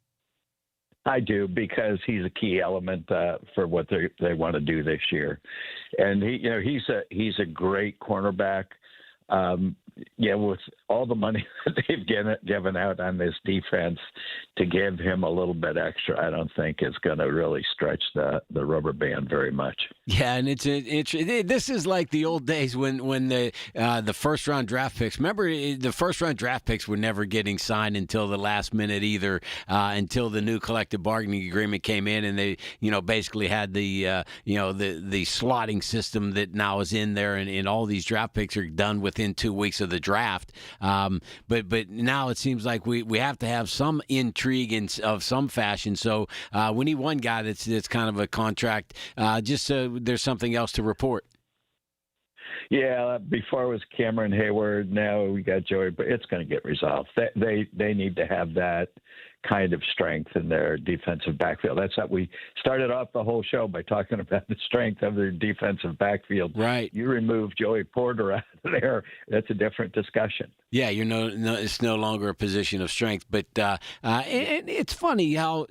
I do, because he's a key element for what they want to do this year, and he's a great cornerback. With all the money that they've given out on this defense, to give him a little bit extra, I don't think is going to really stretch the rubber band very much. Yeah, and this is like the old days when the first round draft picks. Remember, the first round draft picks were never getting signed until the last minute either, until the new collective bargaining agreement came in, and they basically had the slotting system that now is in there, and all these draft picks are done within 2 weeks of the draft. But now it seems like we have to have some intrigue of some fashion. So we need one guy that's kind of a contract, just so there's something else to report. Yeah, before it was Cameron Hayward. Now we got Joey, but it's going to get resolved. They need to have that kind of strength in their defensive backfield. That's how we started off the whole show, by talking about the strength of their defensive backfield. Right. You remove Joey Porter out of there, that's a different discussion. Yeah, it's no longer a position of strength. But and it's funny how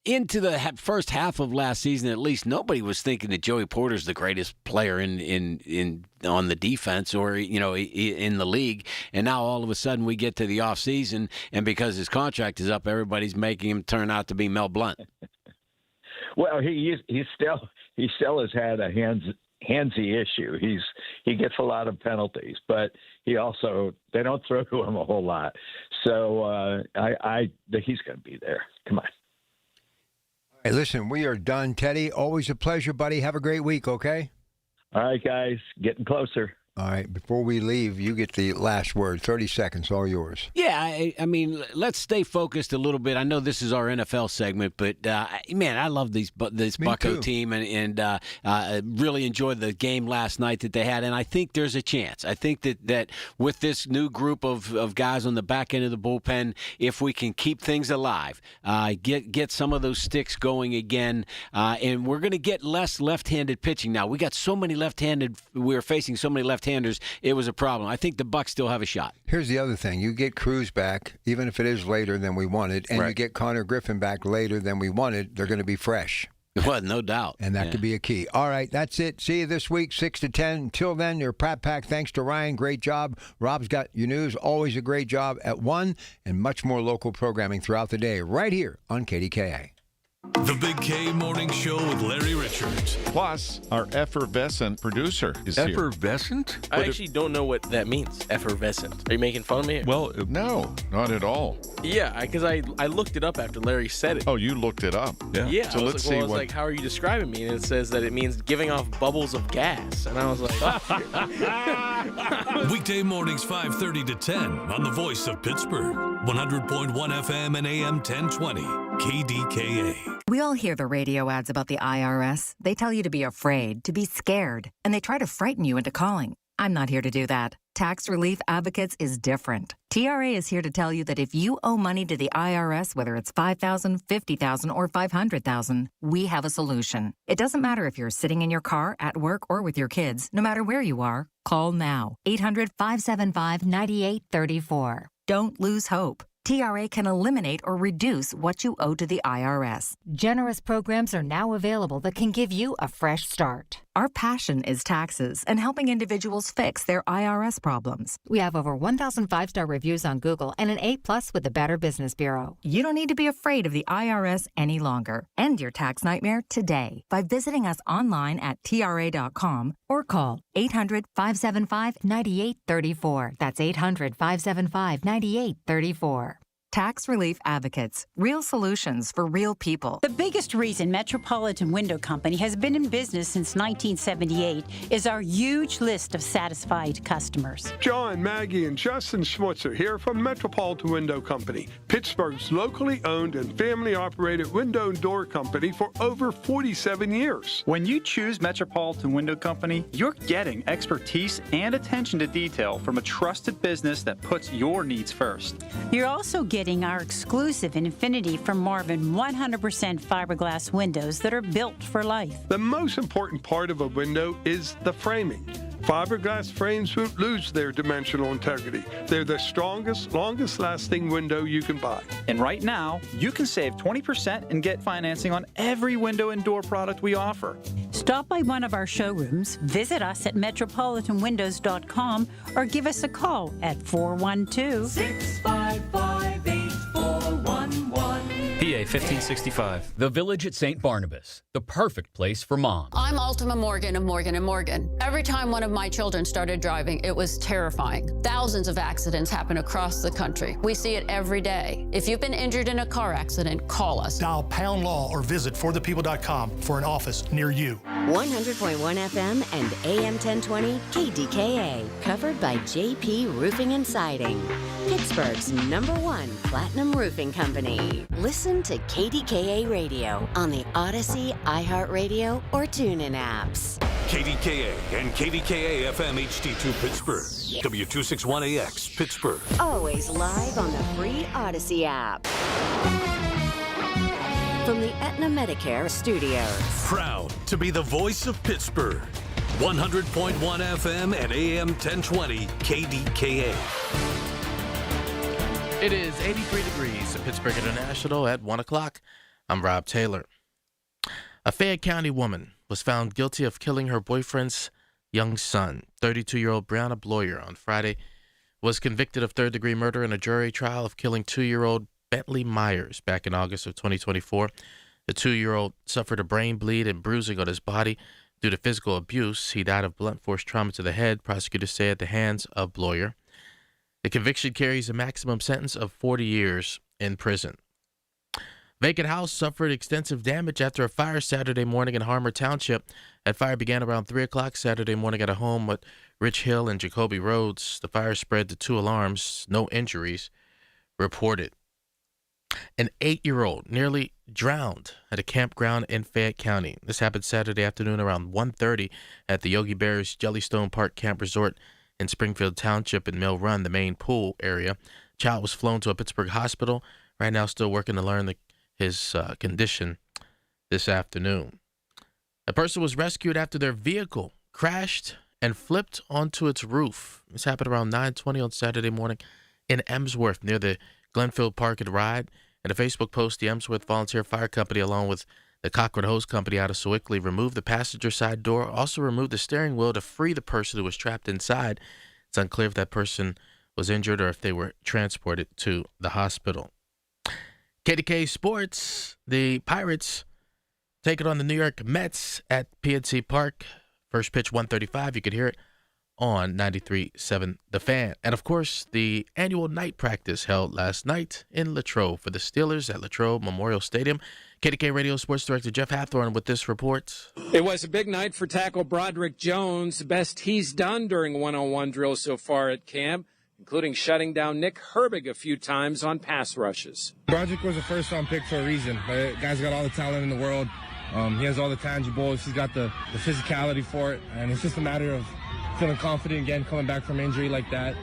into the first half of last season, at least, nobody was thinking that Joey Porter's the greatest player in on the defense or in the league. And now all of a sudden we get to the off season, and because his contract is up, everybody's making him turn out to be Mel Blount. Well, he still has had a handsy issue. He gets a lot of penalties, but they don't throw to him a whole lot. So he's going to be there. Come on. Hey, listen, we are done, Teddy. Always a pleasure, buddy. Have a great week, okay? All right, guys. Getting closer. All right, before we leave, you get the last word. 30 seconds, all yours. Yeah, I mean, let's stay focused a little bit. I know this is our NFL segment, but, man, I love this Bucco team and really enjoyed the game last night that they had, and I think there's a chance. I think that with this new group of guys on the back end of the bullpen, if we can keep things alive, get some of those sticks going again, and we're going to get less left-handed pitching now. We got so many left-handed – we're facing so many left-handers, it was a problem. I think the Bucs still have a shot. Here's the other thing. You get Cruz back, even if it is later than we wanted, and you get Connor Griffin back later than we wanted, they're going to be fresh. Well, no doubt. And that could be a key. All right, that's it. See you this week, 6 to 10. Until then, your Pratt Pack. Thanks to Ryan. Great job. Rob's got your news. Always a great job at 1, and much more local programming throughout the day right here on KDKA. The Big K Morning Show with Larry Richards. Plus, our effervescent producer is here. Effervescent? I actually don't know what that means, effervescent. Are you making fun of me? Well, no, not at all. Yeah, because I looked it up after Larry said it. Oh, you looked it up? Yeah. So let's see I was like, how are you describing me? And it says that it means giving off bubbles of gas. And I was like, Weekday mornings 5:30 to 10 on the voice of Pittsburgh. 100.1 FM and AM 1020. KDKA. We all hear the radio ads about the IRS. They tell you to be afraid, to be scared, and they try to frighten you into calling. I'm not here to do that. Tax Relief Advocates is different. TRA is here to tell you that if you owe money to the IRS, whether it's $5,000, $50,000, or $500,000, we have a solution. It doesn't matter if you're sitting in your car, at work, or with your kids. No matter where you are, call now. 800-575-9834. Don't lose hope. TRA can eliminate or reduce what you owe to the IRS. Generous programs are now available that can give you a fresh start. Our passion is taxes and helping individuals fix their IRS problems. We have over 1,000 5-star reviews on Google and an A+ with the Better Business Bureau. You don't need to be afraid of the IRS any longer. End your tax nightmare today by visiting us online at TRA.com or call 800-575-9834. That's 800-575-9834. Tax Relief Advocates. Real solutions for real people. The biggest reason Metropolitan Window Company has been in business since 1978 is our huge list of satisfied customers. John, Maggie, and Justin Schmutzer here from Metropolitan Window Company, Pittsburgh's locally owned and family-operated window and door company for over 47 years. When you choose Metropolitan Window Company, you're getting expertise and attention to detail from a trusted business that puts your needs first. You're also getting our exclusive Infinity from Marvin 100% fiberglass windows that are built for life. The most important part of a window is the framing. Fiberglass frames won't lose their dimensional integrity. They're the strongest, longest-lasting window you can buy. And right now, you can save 20% and get financing on every window and door product we offer. Stop by one of our showrooms, visit us at metropolitanwindows.com, or give us a call at 412-655-8411. PA 1565. The Village at St. Barnabas, the perfect place for mom. I'm Ultima Morgan of Morgan & Morgan. Every time one of my children started driving, it was terrifying. Thousands of accidents happen across the country. We see it every day. If you've been injured in a car accident, call us. Dial Pound Law or visit forthepeople.com for an office near you. 100.1 FM and AM 1020 KDKA. Covered by JP Roofing and Siding. Pittsburgh's #1 Platinum Roofing Company. Listen to KDKA Radio on the Odyssey, iHeartRadio, or TuneIn apps. KDKA and KDKA-FM HD2 Pittsburgh. W261AX Pittsburgh. Always live on the free Odyssey app. From the Aetna Medicare Studios. Proud to be the voice of Pittsburgh. 100.1 FM and AM 1020 KDKA. It is 83 degrees at Pittsburgh International at 1 o'clock. I'm Rob Taylor. A Fayette County woman was found guilty of killing her boyfriend's young son. 32-year-old Brianna Bloyer on Friday was convicted of third-degree murder in a jury trial of killing 2-year-old Bentley Myers back in August of 2024. The 2-year-old suffered a brain bleed and bruising on his body due to physical abuse. He died of blunt force trauma to the head, prosecutors say, at the hands of Bloyer. The conviction carries a maximum sentence of 40 years in prison. Vacant house suffered extensive damage after a fire Saturday morning in Harmer Township. That fire began around 3 o'clock Saturday morning at a home at Rich Hill and Jacoby Roads. The fire spread to 2 alarms. No injuries reported. An 8-year-old nearly drowned at a campground in Fayette County. This happened Saturday afternoon around 1:30 at the Yogi Bear's Jellystone Park Camp Resort in Springfield Township in Mill Run, the main pool area. Child was flown to a Pittsburgh hospital. Right now still working to learn his condition this afternoon. A person was rescued after their vehicle crashed and flipped onto its roof. This happened around 9:20 on Saturday morning in Emsworth near the Glenfield Park and Ride. In a Facebook post, the Emsworth Volunteer Fire Company, along with the Cochran Hose Company out of Sewickley, removed the passenger side door, also removed the steering wheel to free the person who was trapped inside. It's unclear if that person was injured or if they were transported to the hospital. KDK Sports, the Pirates take it on the New York Mets at PNC Park. First pitch 135. You could hear it on 93.7 The Fan. And, of course, the annual night practice held last night in Latrobe for the Steelers at Latrobe Memorial Stadium. KDK Radio Sports Director Jeff Hathorn with this report. It was a big night for tackle Broderick Jones, the best he's done during one-on-one drills so far at camp, including shutting down Nick Herbig a few times on pass rushes. Broderick was a first-round pick for a reason. The guy's got all the talent in the world. He has all the tangibles. He's got the physicality for it, and it's just a matter of feeling confident again, coming back from injury like that.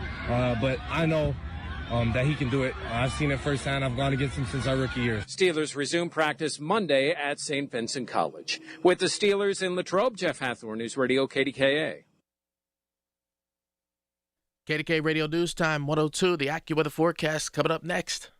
But I know that he can do it. I've seen it firsthand. I've gone against him since our rookie year. Steelers resume practice Monday at St. Vincent College. With the Steelers in Latrobe, Jeff Hathorn, News Radio KDKA. KDK Radio News Time 102, the AccuWeather forecast coming up next.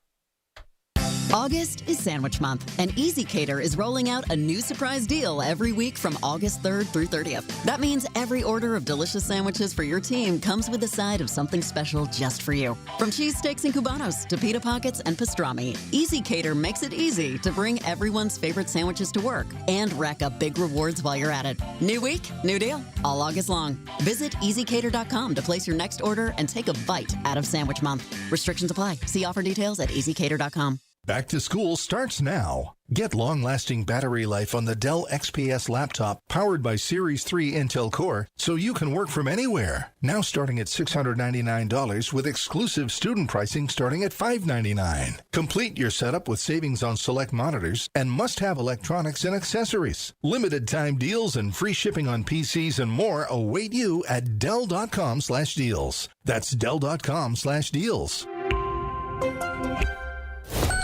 August is Sandwich Month, and Easy Cater is rolling out a new surprise deal every week from August 3rd through 30th. That means every order of delicious sandwiches for your team comes with a side of something special just for you. From cheese steaks and cubanos to pita pockets and pastrami, Easy Cater makes it easy to bring everyone's favorite sandwiches to work and rack up big rewards while you're at it. New week, new deal, all August long. Visit easycater.com to place your next order and take a bite out of Sandwich Month. Restrictions apply. See offer details at easycater.com. Back to school starts now. Get long-lasting battery life on the Dell XPS laptop powered by Series 3 Intel Core so you can work from anywhere. Now starting at $699 with exclusive student pricing starting at $599. Complete your setup with savings on select monitors and must-have electronics and accessories. Limited time deals and free shipping on PCs and more await you at Dell.com/deals. That's Dell.com/deals.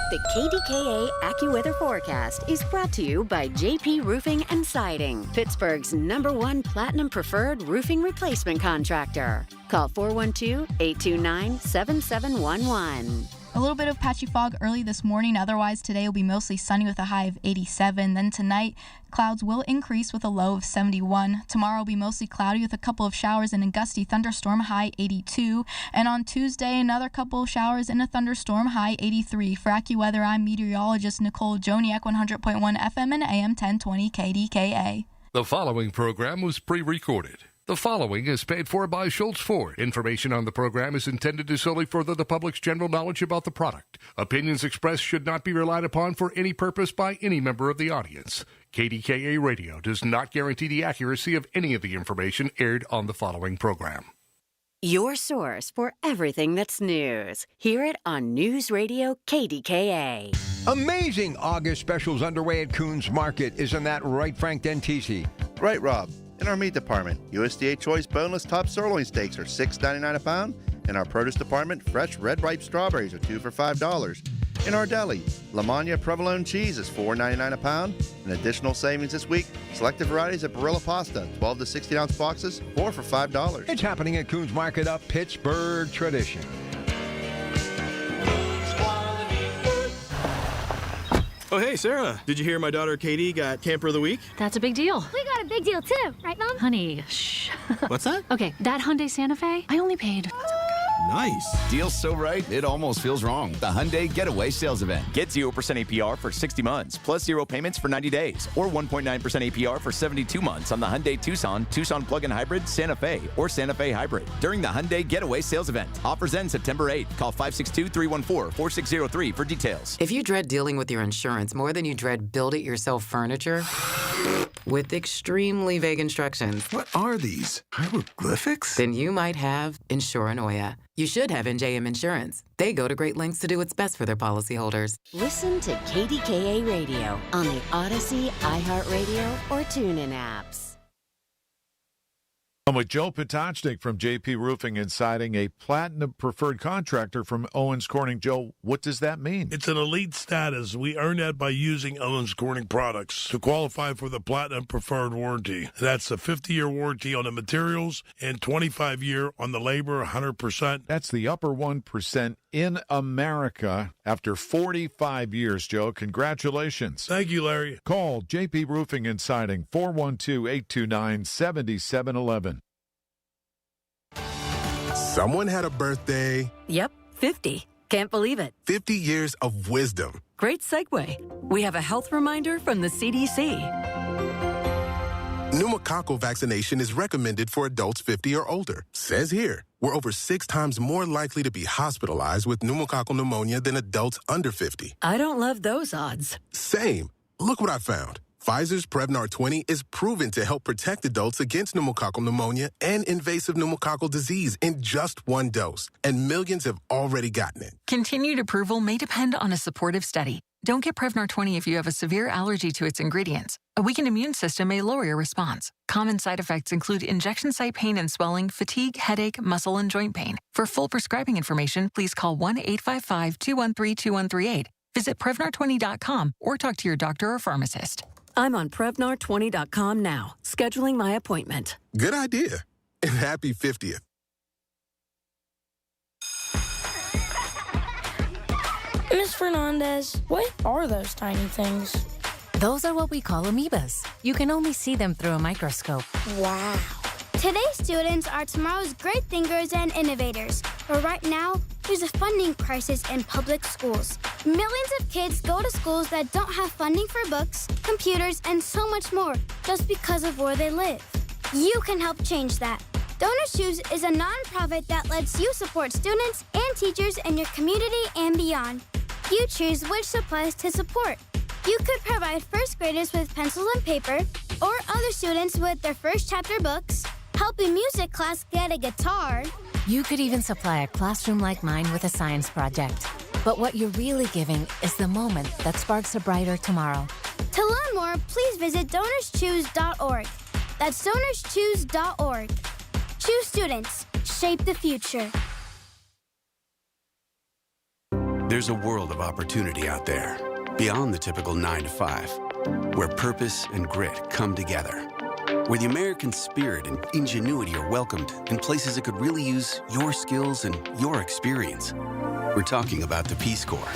The KDKA AccuWeather forecast is brought to you by JP Roofing and Siding, Pittsburgh's #1 Platinum Preferred Roofing Replacement Contractor. Call 412-829-7711. A little bit of patchy fog early this morning. Otherwise, today will be mostly sunny with a high of 87. Then tonight, clouds will increase with a low of 71. Tomorrow will be mostly cloudy with a couple of showers and a gusty thunderstorm, high 82. And on Tuesday, another couple of showers and a thunderstorm, high 83. For AccuWeather, I'm meteorologist Nicole Joniak, 100.1 FM and AM 1020 KDKA. The following program was pre-recorded. The following is paid for by Schultz Ford. Information on the program is intended to solely further the public's general knowledge about the product. Opinions expressed should not be relied upon for any purpose by any member of the audience. KDKA Radio does not guarantee the accuracy of any of the information aired on the following program. Your source for everything that's news. Hear it on News Radio KDKA. Amazing August specials underway at Coons Market. Isn't that right, Frank Dentisi? Right, Rob. In our meat department, USDA Choice boneless top sirloin steaks are $6.99 a pound. In our produce department, fresh red ripe strawberries are 2 for $5. In our deli, La Magna provolone cheese is $4.99 a pound. In additional savings this week, selected varieties of Barilla pasta, 12 to 16-ounce boxes, 4 for $5. It's happening at Coons Market, a Pittsburgh tradition. Oh, hey, Sarah. Did you hear my daughter Katie got Camper of the Week? That's a big deal. We got a big deal, too. Right, Mom? Honey, shh. What's that? Okay, that Hyundai Santa Fe, I only paid... Nice. Deal's so right, it almost feels wrong. The Hyundai Getaway Sales Event. Get 0% APR for 60 months, plus 0 payments for 90 days, or 1.9% APR for 72 months on the Hyundai Tucson, Tucson Plug-in Hybrid, Santa Fe, or Santa Fe Hybrid. During the Hyundai Getaway Sales Event. Offers end September 8th. Call 562-314-4603 for details. If you dread dealing with your insurance more than you dread build-it-yourself furniture, with extremely vague instructions. What are these? Hieroglyphics? Then you might have Insuranoia. You should have NJM Insurance. They go to great lengths to do what's best for their policyholders. Listen to KDKA Radio on the Odyssey, iHeartRadio, or TuneIn apps. I'm with Joe Potocznik from JP Roofing and Siding, a platinum preferred contractor from Owens Corning. Joe, what does that mean? It's an elite status. We earn that by using Owens Corning products to qualify for the platinum preferred warranty. That's a 50-year warranty on the materials and 25-year on the labor, 100%. That's the upper 1% in America after 45 years, Joe. Congratulations. Thank you, Larry. Call JP Roofing and Siding, 412-829-7711. Someone had a birthday. Yep, 50. Can't believe it. 50 years of wisdom. Great segue. We have a health reminder from the CDC. Pneumococcal vaccination is recommended for adults 50 or older. Says here, we're over 6 times more likely to be hospitalized with pneumococcal pneumonia than adults under 50. I don't love those odds. Same. Look what I found. Pfizer's Prevnar 20 is proven to help protect adults against pneumococcal pneumonia and invasive pneumococcal disease in just 1 dose. And millions have already gotten it. Continued approval may depend on a supportive study. Don't get Prevnar 20 if you have a severe allergy to its ingredients. A weakened immune system may lower your response. Common side effects include injection site pain and swelling, fatigue, headache, muscle, and joint pain. For full prescribing information, please call 1-855-213-2138. Visit Prevnar20.com or talk to your doctor or pharmacist. I'm on Prevnar20.com now, scheduling my appointment. Good idea. And happy 50th. Miss Fernandez, what are those tiny things? Those are what we call amoebas. You can only see them through a microscope. Wow. Today's students are tomorrow's great thinkers and innovators. But right now, there's a funding crisis in public schools. Millions of kids go to schools that don't have funding for books, computers, and so much more just because of where they live. You can help change that. Donors Choose is a nonprofit that lets you support students and teachers in your community and beyond. You choose which supplies to support. You could provide first graders with pencils and paper, or other students with their first chapter books, help a music class get a guitar. You could even supply a classroom like mine with a science project. But what you're really giving is the moment that sparks a brighter tomorrow. To learn more, please visit DonorsChoose.org. That's DonorsChoose.org. Choose students. Shape the future. There's a world of opportunity out there, beyond the typical 9 to 5, where purpose and grit come together, where the American spirit and ingenuity are welcomed in places that could really use your skills and your experience. We're talking about the Peace Corps.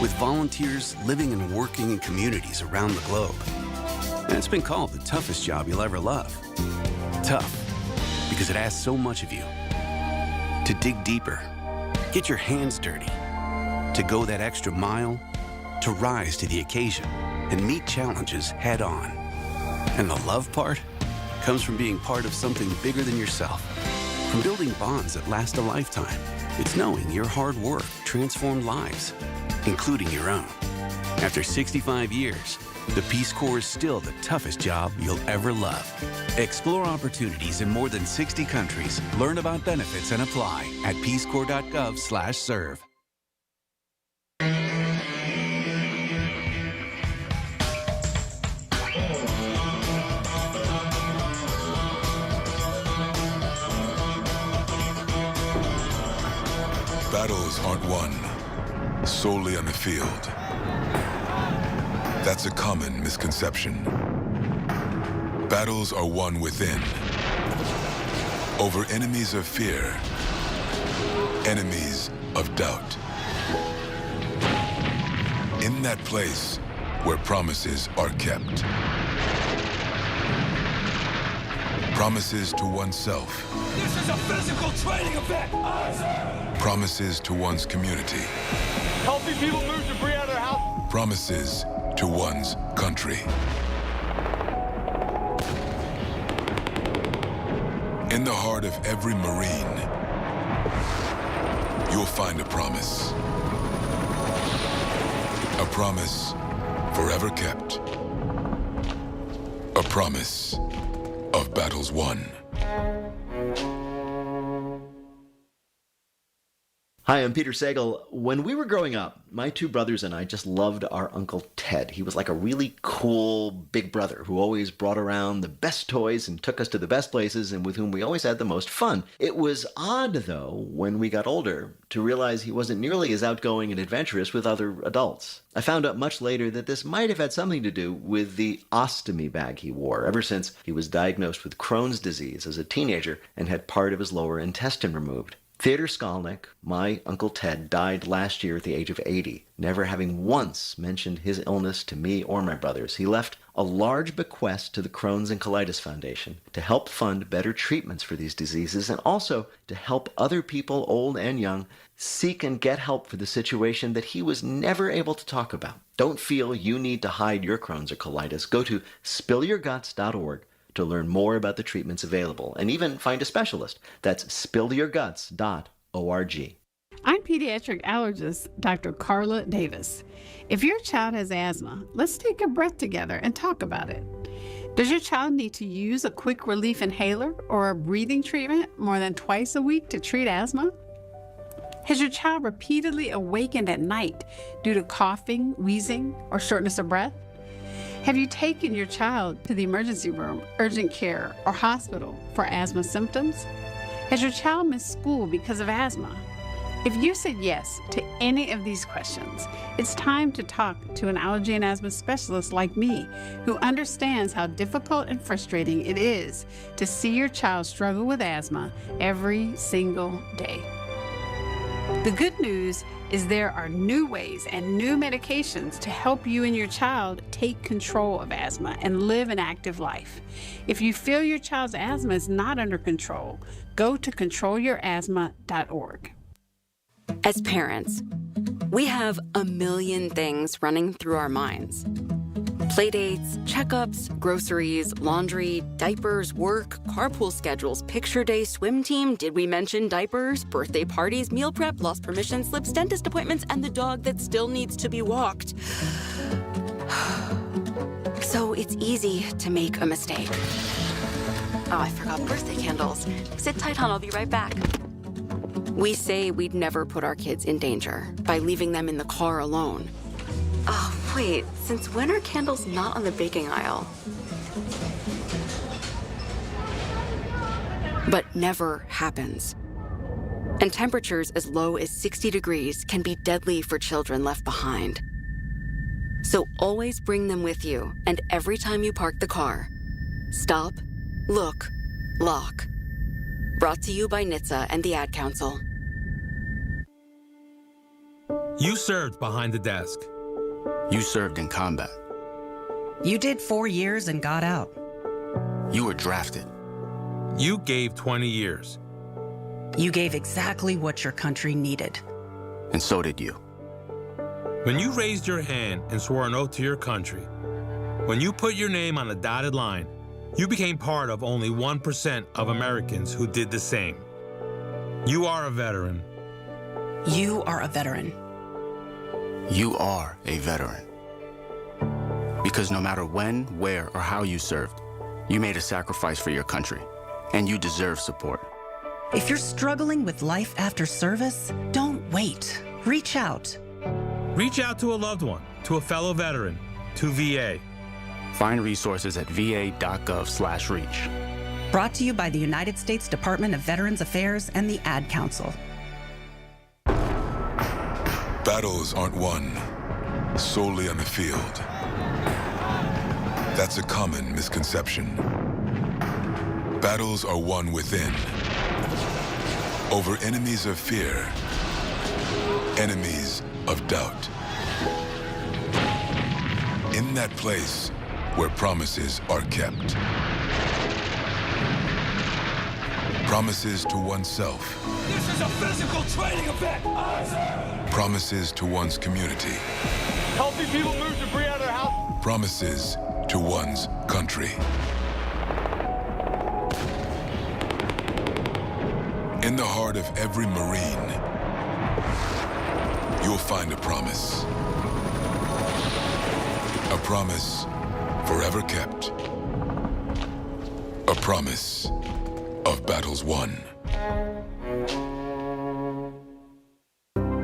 With volunteers living and working in communities around the globe. And it's been called the toughest job you'll ever love. Tough, because it asks so much of you. To dig deeper, get your hands dirty, to go that extra mile, to rise to the occasion and meet challenges head on. And the love part comes from being part of something bigger than yourself, from building bonds that last a lifetime. It's knowing your hard work transformed lives, including your own. After 65 years, the Peace Corps is still the toughest job you'll ever love. Explore opportunities in more than 60 countries. Learn about benefits and apply at peacecorps.gov/serve. Battles aren't won solely on the field. That's a common misconception. Battles are won within, over enemies of fear, enemies of doubt. In that place where promises are kept. Promises to oneself. This is a physical training event! Promises to one's community. Helping people move debris out of their house. Promises to one's country. In the heart of every Marine, you'll find a promise. A promise forever kept. A promise of battles won. Hi, I'm Peter Sagal. When we were growing up, my two brothers and I just loved our Uncle Ted. He was like a really cool big brother who always brought around the best toys and took us to the best places and with whom we always had the most fun. It was odd, though, when we got older, to realize he wasn't nearly as outgoing and adventurous with other adults. I found out much later that this might have had something to do with the ostomy bag he wore ever since he was diagnosed with Crohn's disease as a teenager and had part of his lower intestine removed. Theodor Skolnick, my Uncle Ted, died last year at the age of 80, never having once mentioned his illness to me or my brothers. He left a large bequest to the Crohn's and Colitis Foundation to help fund better treatments for these diseases and also to help other people, old and young, seek and get help for the situation that he was never able to talk about. Don't feel you need to hide your Crohn's or colitis. Go to spillyourguts.org to learn more about the treatments available and even find a specialist. That's spillyourguts.org. I'm pediatric allergist Dr. Carla Davis. If your child has asthma, let's take a breath together and talk about it. Does your child need to use a quick relief inhaler or a breathing treatment more than twice a week to treat asthma? Has your child repeatedly awakened at night due to coughing, wheezing, or shortness of breath? Have you taken your child to the emergency room, urgent care, or hospital for asthma symptoms? Has your child missed school because of asthma? If you said yes to any of these questions, it's time to talk to an allergy and asthma specialist like me, who understands how difficult and frustrating it is to see your child struggle with asthma every single day. The good news is there are new ways and new medications to help you and your child take control of asthma and live an active life. If you feel your child's asthma is not under control, go to controlyourasthma.org. As parents, we have a million things running through our minds. Playdates, checkups, groceries, laundry, diapers, work, carpool schedules, picture day, swim team, did we mention diapers, birthday parties, meal prep, lost permission slips, dentist appointments, and the dog that still needs to be walked. So it's easy to make a mistake. Oh, I forgot birthday candles. Sit tight, hon, I'll be right back. We say we'd never put our kids in danger by leaving them in the car alone. Oh, wait, since when are candles not on the baking aisle? But never happens. And temperatures as low as 60 degrees can be deadly for children left behind. So always bring them with you, and every time you park the car, stop, look, lock. Brought to you by NHTSA and the Ad Council. You served behind the desk. You served in combat. You did 4 years and got out. You were drafted. You gave 20 years. You gave exactly what your country needed. And so did you. When you raised your hand and swore an oath to your country, when you put your name on a dotted line, you became part of only 1% of Americans who did the same. You are a veteran. You are a veteran. You are a veteran. Because no matter when, where, or how you served, you made a sacrifice for your country, and you deserve support. If you're struggling with life after service, don't wait. Reach out. Reach out to a loved one, to a fellow veteran, to VA. Find resources at va.gov/reach. Brought to you by the United States Department of Veterans Affairs and the Ad Council. Battles aren't won solely on the field. That's a common misconception. Battles are won within, over enemies of fear, enemies of doubt. In that place where promises are kept. Promises to oneself. This is a physical training event! Promises to one's community. Helping people move debris out of their house. Promises to one's country. In the heart of every Marine, you'll find a promise. A promise forever kept. A promise of battles won.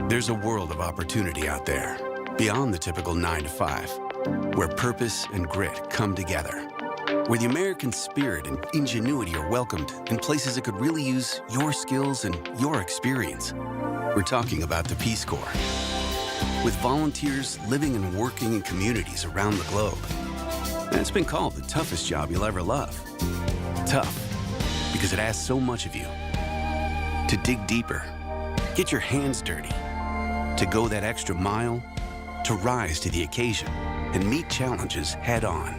There's a world of opportunity out there, beyond the typical 9 to 5, where purpose and grit come together, where the American spirit and ingenuity are welcomed in places that could really use your skills and your experience. We're talking about the Peace Corps, with volunteers living and working in communities around the globe. And it's been called the toughest job you'll ever love. Tough, because it asks so much of you. To dig deeper, get your hands dirty, to go that extra mile, to rise to the occasion and meet challenges head on.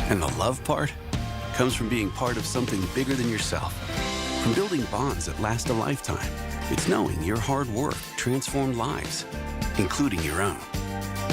And the love part comes from being part of something bigger than yourself, from building bonds that last a lifetime. It's knowing your hard work transformed lives, including your own.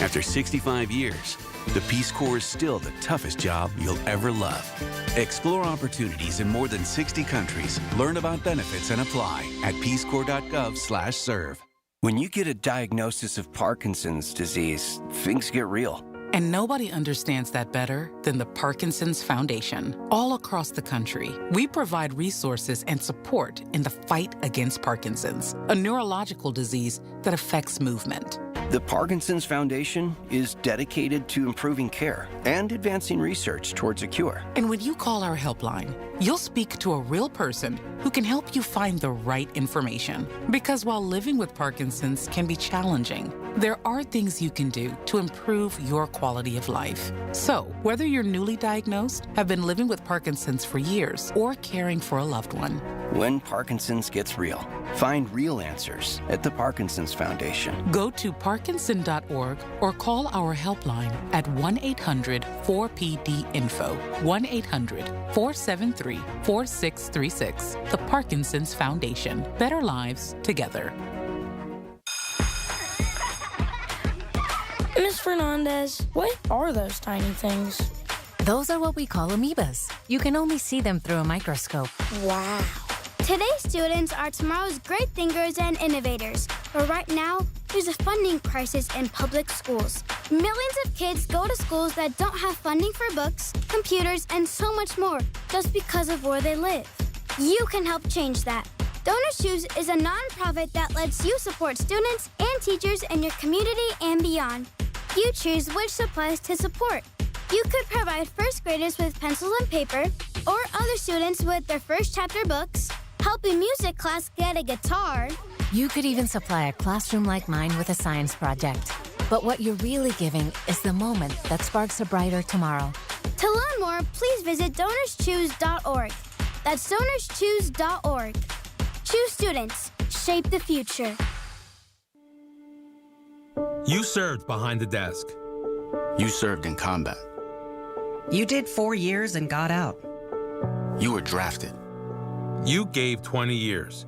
After 65 years, the Peace Corps is still the toughest job you'll ever love. Explore opportunities in more than 60 countries. Learn about benefits and apply at peacecorps.gov/serve. When you get a diagnosis of Parkinson's disease, things get real. And nobody understands that better than the Parkinson's Foundation. All across the country, we provide resources and support in the fight against Parkinson's, a neurological disease that affects movement. The Parkinson's Foundation is dedicated to improving care and advancing research towards a cure. And when you call our helpline, you'll speak to a real person who can help you find the right information. Because while living with Parkinson's can be challenging, there are things you can do to improve your quality of life. So, whether you're newly diagnosed, have been living with Parkinson's for years, or caring for a loved one, When Parkinson's gets real, find real answers at the Parkinson's Foundation. Go to parkinson.org or call our helpline at 1-800-4PD-INFO, 1-800-473-4636. The Parkinson's Foundation. Better lives together. Miss Fernandez, what are those tiny things? Those are what we call amoebas. You can only see them through a microscope. Wow. Today's students are tomorrow's great thinkers and innovators. But right now, there's a funding crisis in public schools. Millions of kids go to schools that don't have funding for books, computers, and so much more just because of where they live. You can help change that. Donors Choose is a nonprofit that lets you support students and teachers in your community and beyond. You choose which supplies to support. You could provide first graders with pencils and paper, or other students with their first chapter books, help a music class get a guitar. You could even supply a classroom like mine with a science project. But what you're really giving is the moment that sparks a brighter tomorrow. To learn more, please visit DonorsChoose.org. That's DonorsChoose.org. Choose students. Shape the future. You served behind the desk. You served in combat. You did 4 years and got out. You were drafted. You gave 20 years.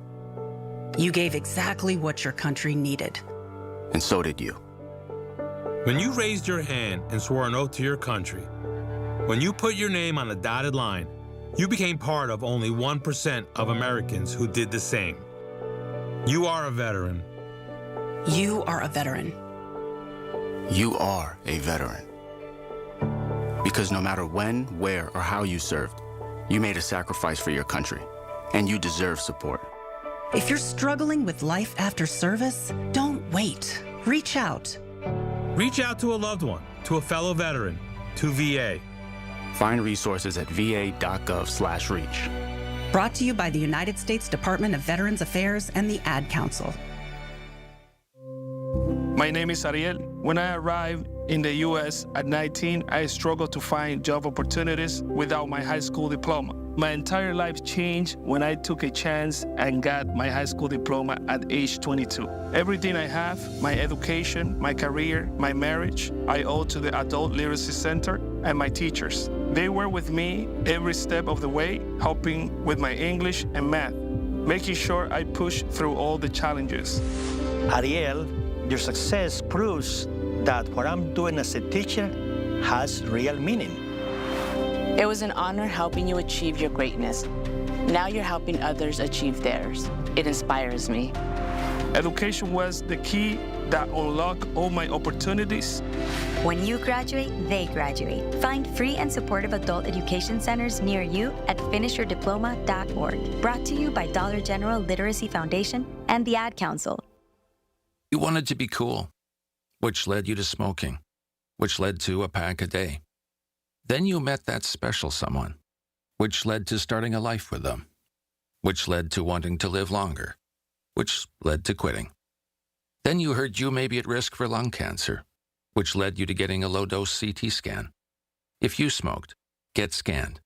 You gave exactly what your country needed. And so did you. When you raised your hand and swore an oath to your country, when you put your name on a dotted line, you became part of only 1% of Americans who did the same. You are a veteran. You are a veteran. You are a veteran. Because no matter when, where, or how you served, you made a sacrifice for your country, and you deserve support. If you're struggling with life after service, don't wait. Reach out. Reach out to a loved one, to a fellow veteran, to VA. Find resources at va.gov/reach. Brought to you by the United States Department of Veterans Affairs and the Ad Council. My name is Ariel. When I arrived in the U.S. at 19, I struggled to find job opportunities without my high school diploma. My entire life changed when I took a chance and got my high school diploma at age 22. Everything I have, my education, my career, my marriage, I owe to the Adult Literacy Center and my teachers. They were with me every step of the way, helping with my English and math, making sure I pushed through all the challenges. Ariel, your success proves that what I'm doing as a teacher has real meaning. It was an honor helping you achieve your greatness. Now you're helping others achieve theirs. It inspires me. Education was the key that unlocked all my opportunities. When you graduate, they graduate. Find free and supportive adult education centers near you at finishyourdiploma.org. Brought to you by Dollar General Literacy Foundation and the Ad Council. You wanted to be cool, which led you to smoking, which led to a pack a day. Then you met that special someone, which led to starting a life with them, which led to wanting to live longer, which led to quitting. Then you heard you may be at risk for lung cancer, which led you to getting a low-dose CT scan. If you smoked, get scanned.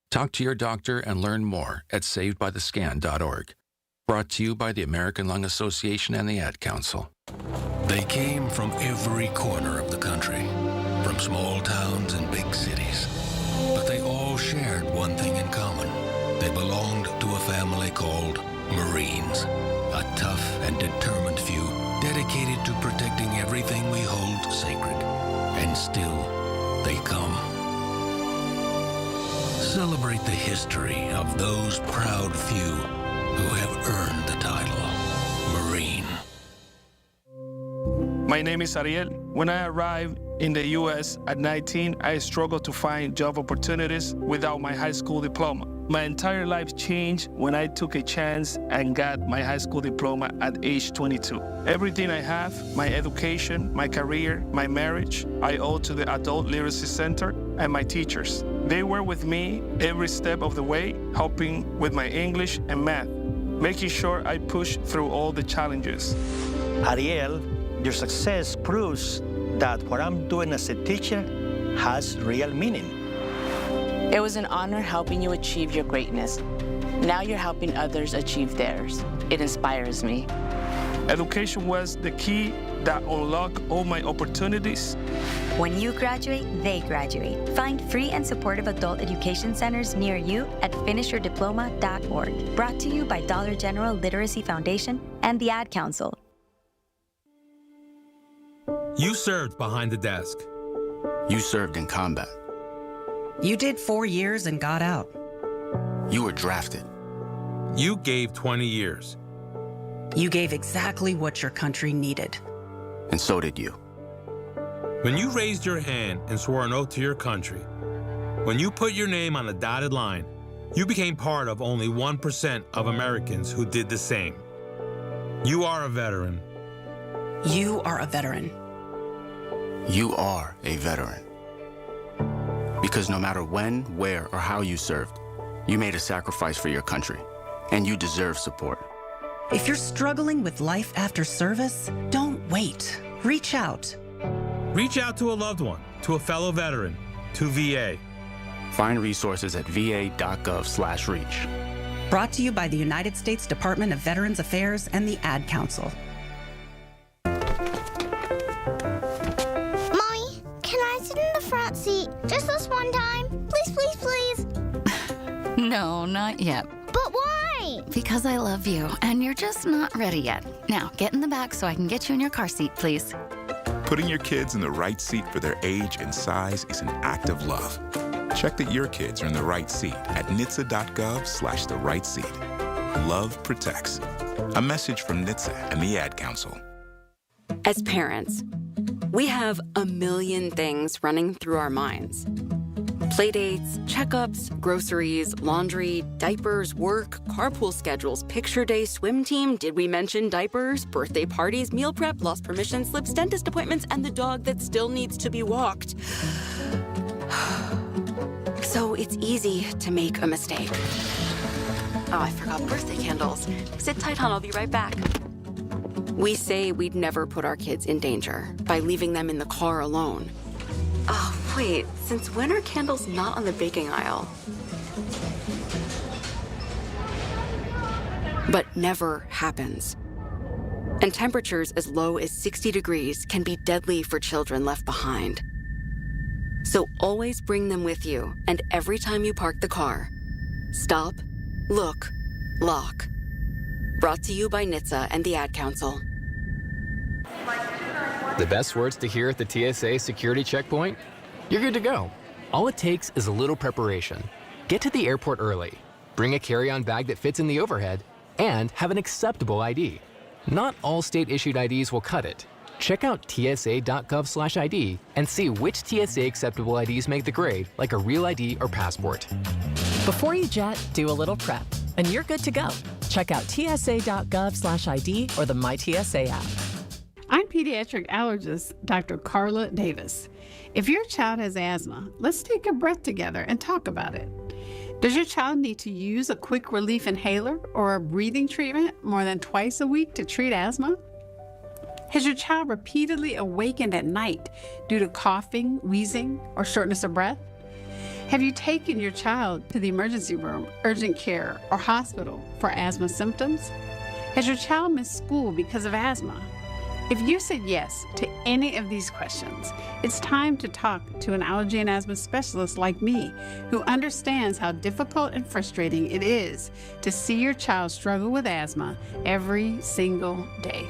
Talk to your doctor and learn more at savedbythescan.org. Brought to you by the American Lung Association and the Ad Council. They came from every corner of the country, from small towns and big cities. But they all shared one thing in common. They belonged to a family called Marines, a tough and determined few dedicated to protecting everything we hold sacred. And still, they come. Celebrate the history of those proud few who have earned the title Marine. My name is Ariel. When I arrived in the U.S. at 19, I struggled to find job opportunities without my high school diploma. My entire life changed when I took a chance and got my high school diploma at age 22. Everything I have, my education, my career, my marriage, I owe to the Adult Literacy Center and my teachers. They were with me every step of the way, helping with my English and math, making sure I pushed through all the challenges. Ariel, your success proves that what I'm doing as a teacher has real meaning. It was an honor helping you achieve your greatness. Now you're helping others achieve theirs. It inspires me. Education was the key that unlocked all my opportunities. When you graduate, they graduate. Find free and supportive adult education centers near you at finishyourdiploma.org. Brought to you by Dollar General Literacy Foundation and the Ad Council. You served behind the desk. You served in combat. You did 4 years and got out. You were drafted. You gave 20 years. You gave exactly what your country needed. And so did you. When you raised your hand and swore an oath to your country, when you put your name on a dotted line, you became part of only 1% of Americans who did the same. You are a veteran. You are a veteran. You are a veteran. Because no matter when, where, or how you served, you made a sacrifice for your country, and you deserve support. If you're struggling with life after service, don't wait. Reach out. Reach out to a loved one, to a fellow veteran, to VA. Find resources at va.gov/reach. Brought to you by the United States Department of Veterans Affairs and the Ad Council. Mommy, can I sit in the front seat just this one time? Please, please, please. No, not yet. But why? Because I love you, and you're just not ready yet. Now, get in the back so I can get you in your car seat, please. Putting your kids in the right seat for their age and size is an act of love. Check that your kids are in the right seat at NHTSA.gov/the-right-seat. Love protects. A message from NHTSA and the Ad Council. As parents, we have a million things running through our minds. Playdates, checkups, groceries, laundry, diapers, work, carpool schedules, picture day, swim team, did we mention diapers, birthday parties, meal prep, lost permission slips, dentist appointments, and the dog that still needs to be walked. So it's easy to make a mistake. Oh, I forgot birthday candles. Sit tight, hon, I'll be right back. We say we'd never put our kids in danger by leaving them in the car alone. Oh, wait, since when are candles not on the baking aisle? But never happens. And temperatures as low as 60 degrees can be deadly for children left behind. So always bring them with you, and every time you park the car, stop, look, lock. Brought to you by NHTSA and the Ad Council. The best words to hear at the TSA security checkpoint? You're good to go. All it takes is a little preparation. Get to the airport early, bring a carry-on bag that fits in the overhead, and have an acceptable ID. Not all state-issued IDs will cut it. Check out TSA.gov/ID and see which TSA acceptable IDs make the grade, like a real ID or passport. Before you jet, do a little prep, and you're good to go. Check out TSA.gov/ID or the MyTSA app. I'm pediatric allergist Dr. Carla Davis. If your child has asthma, let's take a breath together and talk about it. Does your child need to use a quick relief inhaler or a breathing treatment more than twice a week to treat asthma? Has your child repeatedly awakened at night due to coughing, wheezing, or shortness of breath? Have you taken your child to the emergency room, urgent care, or hospital for asthma symptoms? Has your child missed school because of asthma? If you said yes to any of these questions, it's time to talk to an allergy and asthma specialist like me, who understands how difficult and frustrating it is to see your child struggle with asthma every single day.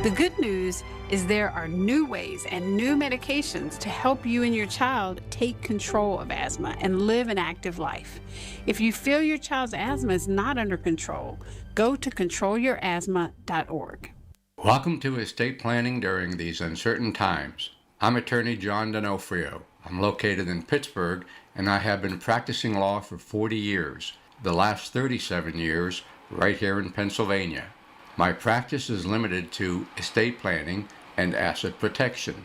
The good news is there are new ways and new medications to help you and your child take control of asthma and live an active life. If you feel your child's asthma is not under control, go to controlyourasthma.org. Welcome to Estate Planning During These Uncertain Times. I'm attorney John D'Onofrio. I'm located in Pittsburgh, and I have been practicing law for 40 years, the last 37 years right here in Pennsylvania. My practice is limited to estate planning and asset protection.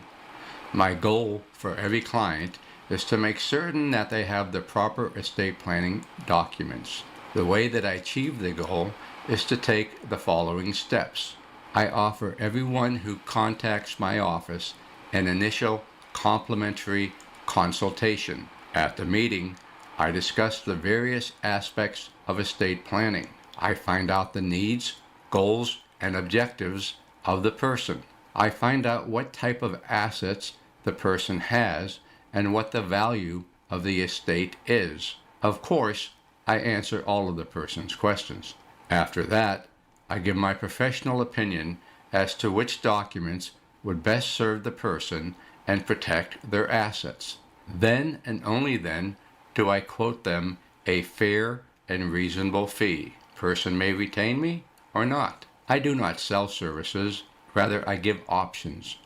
My goal for every client is to make certain that they have the proper estate planning documents. The way that I achieve the goal is to take the following steps. I offer everyone who contacts my office an initial complimentary consultation. At the meeting, I discuss the various aspects of estate planning. I find out the needs, goals, and objectives of the person. I find out what type of assets the person has and what the value of the estate is. Of course, I answer all of the person's questions. After that, I give my professional opinion as to which documents would best serve the person and protect their assets. Then and only then do I quote them a fair and reasonable fee. Person may retain me or not. I do not sell services, rather I give options.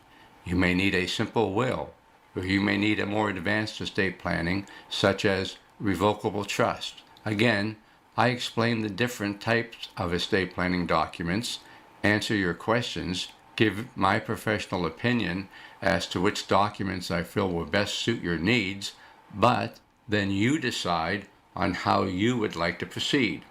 You may need a simple will, or you may need a more advanced estate planning, such as revocable trust. Again, I explain the different types of estate planning documents, answer your questions, give my professional opinion as to which documents I feel will best suit your needs, but then you decide on how you would like to proceed.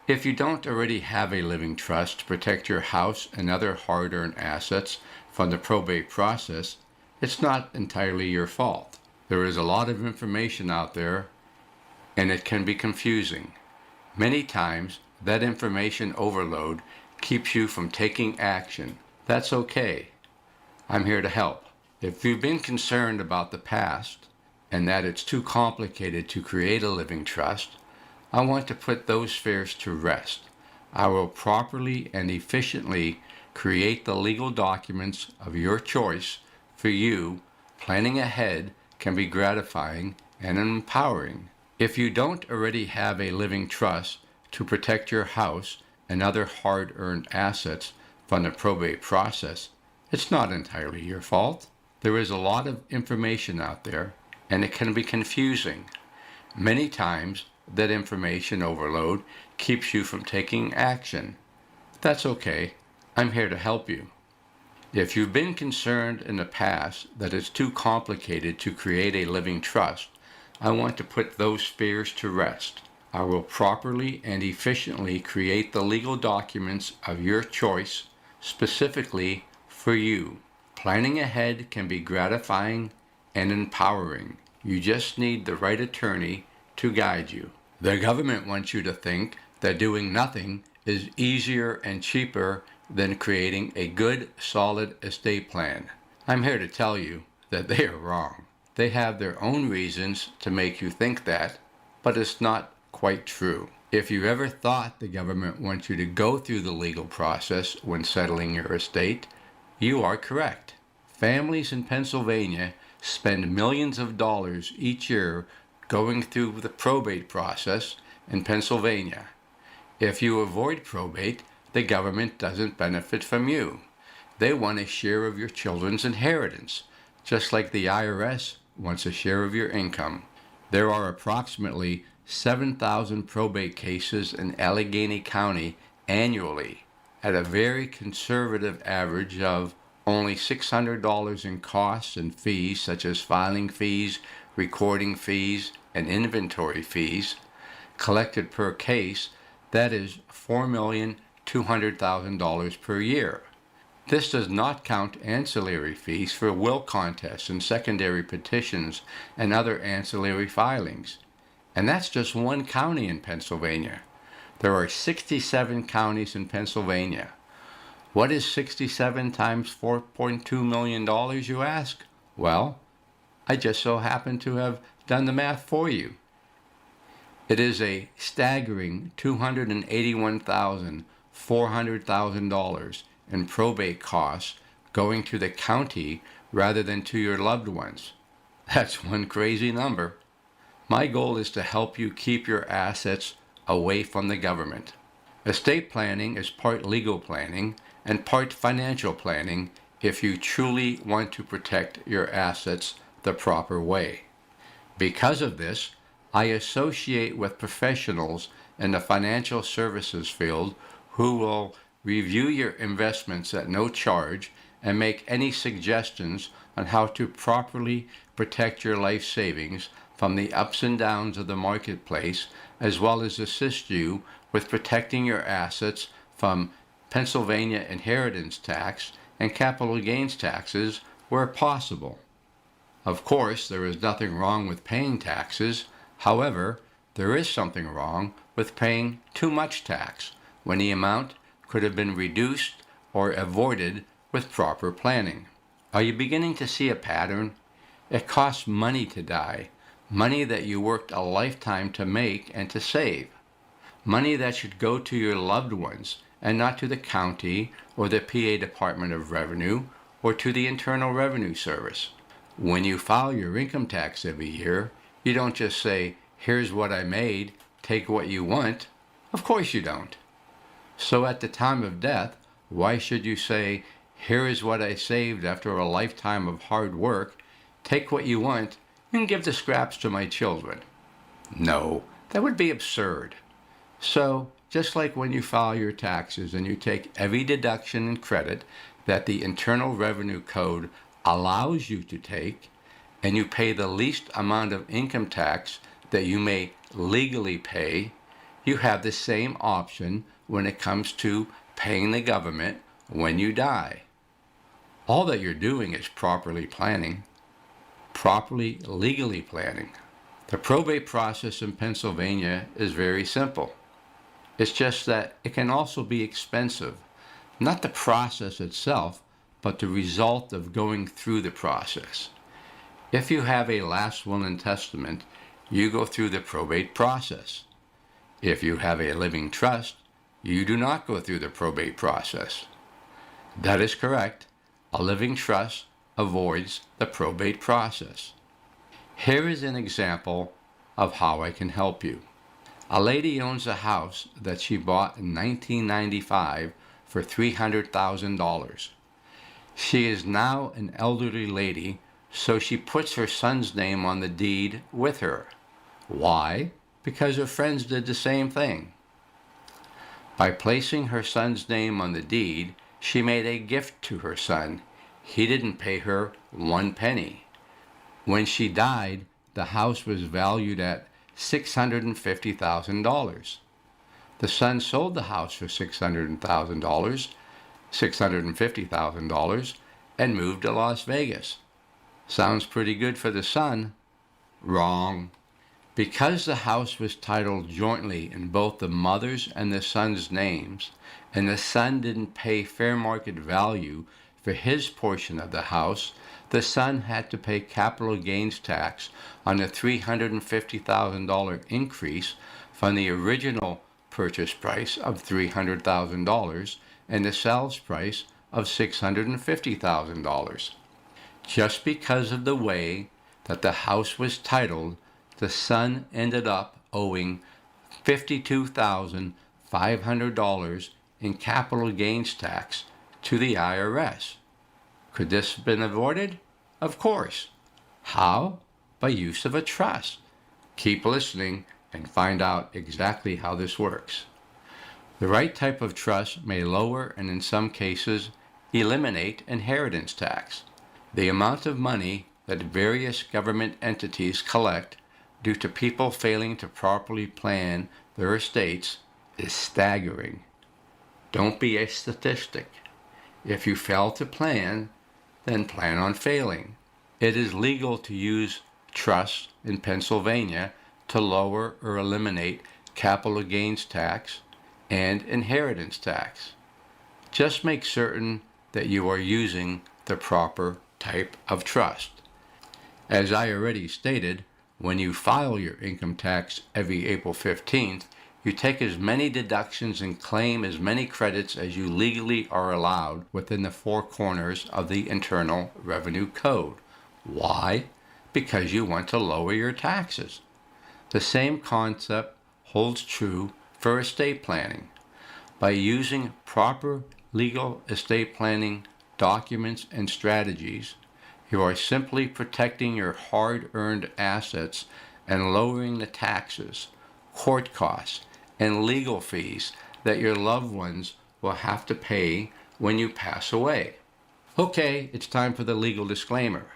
If you don't already have a living trust to protect your house and other hard-earned assets from the probate process, it's not entirely your fault. There is a lot of information out there, and it can be confusing. Many times, that information overload keeps you from taking action. That's okay. I'm here to help. If you've been concerned about the past and that it's too complicated to create a living trust, I want to put those fears to rest. I will properly and efficiently create the legal documents of your choice for you. Planning ahead can be gratifying and empowering. If you don't already have a living trust to protect your house and other hard-earned assets from the probate process, it's not entirely your fault. There is a lot of information out there, and it can be confusing. Many times, that information overload keeps you from taking action. That's okay. I'm here to help you. If you've been concerned in the past that it's too complicated to create a living trust, I want to put those fears to rest. I will properly and efficiently create the legal documents of your choice specifically for you. Planning ahead can be gratifying and empowering. You just need the right attorney to guide you. The government wants you to think that doing nothing is easier and cheaper than creating a good, solid estate plan. I'm here to tell you that they are wrong. They have their own reasons to make you think that, but it's not quite true. If you ever thought the government wants you to go through the legal process when settling your estate, you are correct. Families in Pennsylvania spend millions of dollars each year going through the probate process in Pennsylvania. If you avoid probate, the government doesn't benefit from you. They want a share of your children's inheritance, just like the IRS wants a share of your income. There are approximately 7,000 probate cases in Allegheny County annually, at a very conservative average of only $600 in costs and fees such as filing fees, recording fees, and inventory fees, collected per case. That is $4,200,000 per year. This does not count ancillary fees for will contests and secondary petitions and other ancillary filings. And that's just one county in Pennsylvania. There are 67 counties in Pennsylvania. What is 67 times $4.2 million, you ask? Well, I just so happen to have done the math for you. It is a staggering $281,400 in probate costs going to the county rather than to your loved ones. That's one crazy number. My goal is to help you keep your assets away from the government. Estate planning is part legal planning and part financial planning if you truly want to protect your assets the proper way. Because of this, I associate with professionals in the financial services field who will review your investments at no charge and make any suggestions on how to properly protect your life savings from the ups and downs of the marketplace, as well as assist you with protecting your assets from Pennsylvania inheritance tax and capital gains taxes where possible. Of course, there is nothing wrong with paying taxes. However, there is something wrong with paying too much tax when the amount could have been reduced or avoided with proper planning. Are you beginning to see a pattern? It costs money to die, money that you worked a lifetime to make and to save, money that should go to your loved ones and not to the county or the PA Department of Revenue or to the Internal Revenue Service. When you file your income tax every year, you don't just say, "Here's what I made, take what you want." Of course you don't. So at the time of death, why should you say, "Here is what I saved after a lifetime of hard work, take what you want, and give the scraps to my children"? No, that would be absurd. So, just like when you file your taxes and you take every deduction and credit that the Internal Revenue Code allows you to take, and you pay the least amount of income tax that you may legally pay, you have the same option when it comes to paying the government when you die. All that you're doing is properly planning, properly legally planning. The probate process in Pennsylvania is very simple. It's just that it can also be expensive. Not the process itself, but the result of going through the process. If you have a last will and testament, you go through the probate process. If you have a living trust, you do not go through the probate process. That is correct. A living trust avoids the probate process. Here is an example of how I can help you. A lady owns a house that she bought in 1995 for $300,000. She is now an elderly lady, so she puts her son's name on the deed with her. Why? Because her friends did the same thing. By placing her son's name on the deed, she made a gift to her son. He didn't pay her 1 penny. When she died, the house was valued at $650,000. The son sold the house for $650,000, and moved to Las Vegas. Sounds pretty good for the son. Wrong. Because the house was titled jointly in both the mother's and the son's names, and the son didn't pay fair market value for his portion of the house, the son had to pay capital gains tax on the $350,000 increase from the original purchase price of $300,000 and the sales price of $650,000. Just because of the way that the house was titled, the son ended up owing $52,500 in capital gains tax to the IRS. Could this have been avoided? Of course. How? By use of a trust. Keep listening and find out exactly how this works. The right type of trust may lower and in some cases eliminate inheritance tax. The amount of money that various government entities collect due to people failing to properly plan their estates is staggering. Don't be a statistic. If you fail to plan, then plan on failing. It is legal to use trusts in Pennsylvania to lower or eliminate capital gains tax and inheritance tax. Just make certain that you are using the proper type of trust. As I already stated, when you file your income tax every April 15th, you take as many deductions and claim as many credits as you legally are allowed within the four corners of the Internal Revenue Code. Why? Because you want to lower your taxes. The same concept holds true for estate planning. By using proper legal estate planning documents and strategies, you are simply protecting your hard-earned assets and lowering the taxes, court costs, and legal fees that your loved ones will have to pay when you pass away. Okay, it's time for the legal disclaimer.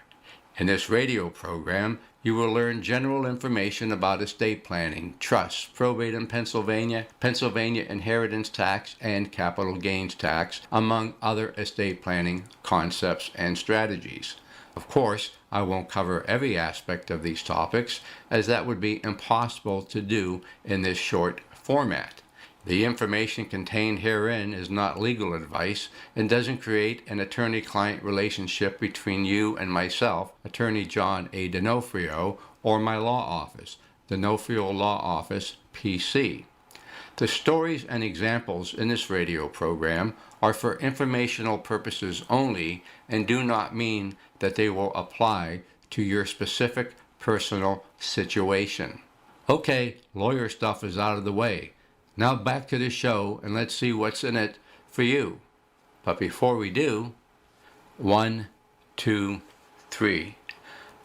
In this radio program, you will learn general information about estate planning, trusts, probate in Pennsylvania, Pennsylvania inheritance tax, and capital gains tax, among other estate planning concepts and strategies. Of course, I won't cover every aspect of these topics, as that would be impossible to do in this short format. The information contained herein is not legal advice and doesn't create an attorney-client relationship between you and myself, Attorney John A. D'Onofrio, or my law office, D'Onofrio Law Office, PC. The stories and examples in this radio program are for informational purposes only and do not mean that they will apply to your specific personal situation. Okay, lawyer stuff is out of the way. Now back to the show and let's see what's in it for you. But before we do, 1, 2, 3.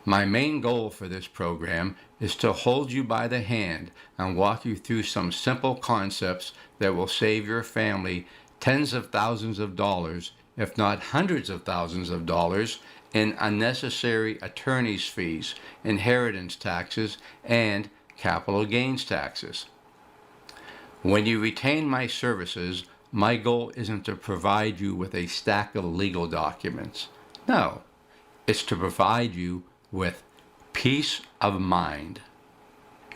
My main goal for this program is to hold you by the hand and walk you through some simple concepts that will save your family tens of thousands of dollars, if not hundreds of thousands of dollars, in unnecessary attorney's fees, inheritance taxes, and capital gains taxes. When you retain my services, my goal isn't to provide you with a stack of legal documents. No, it's to provide you with peace of mind.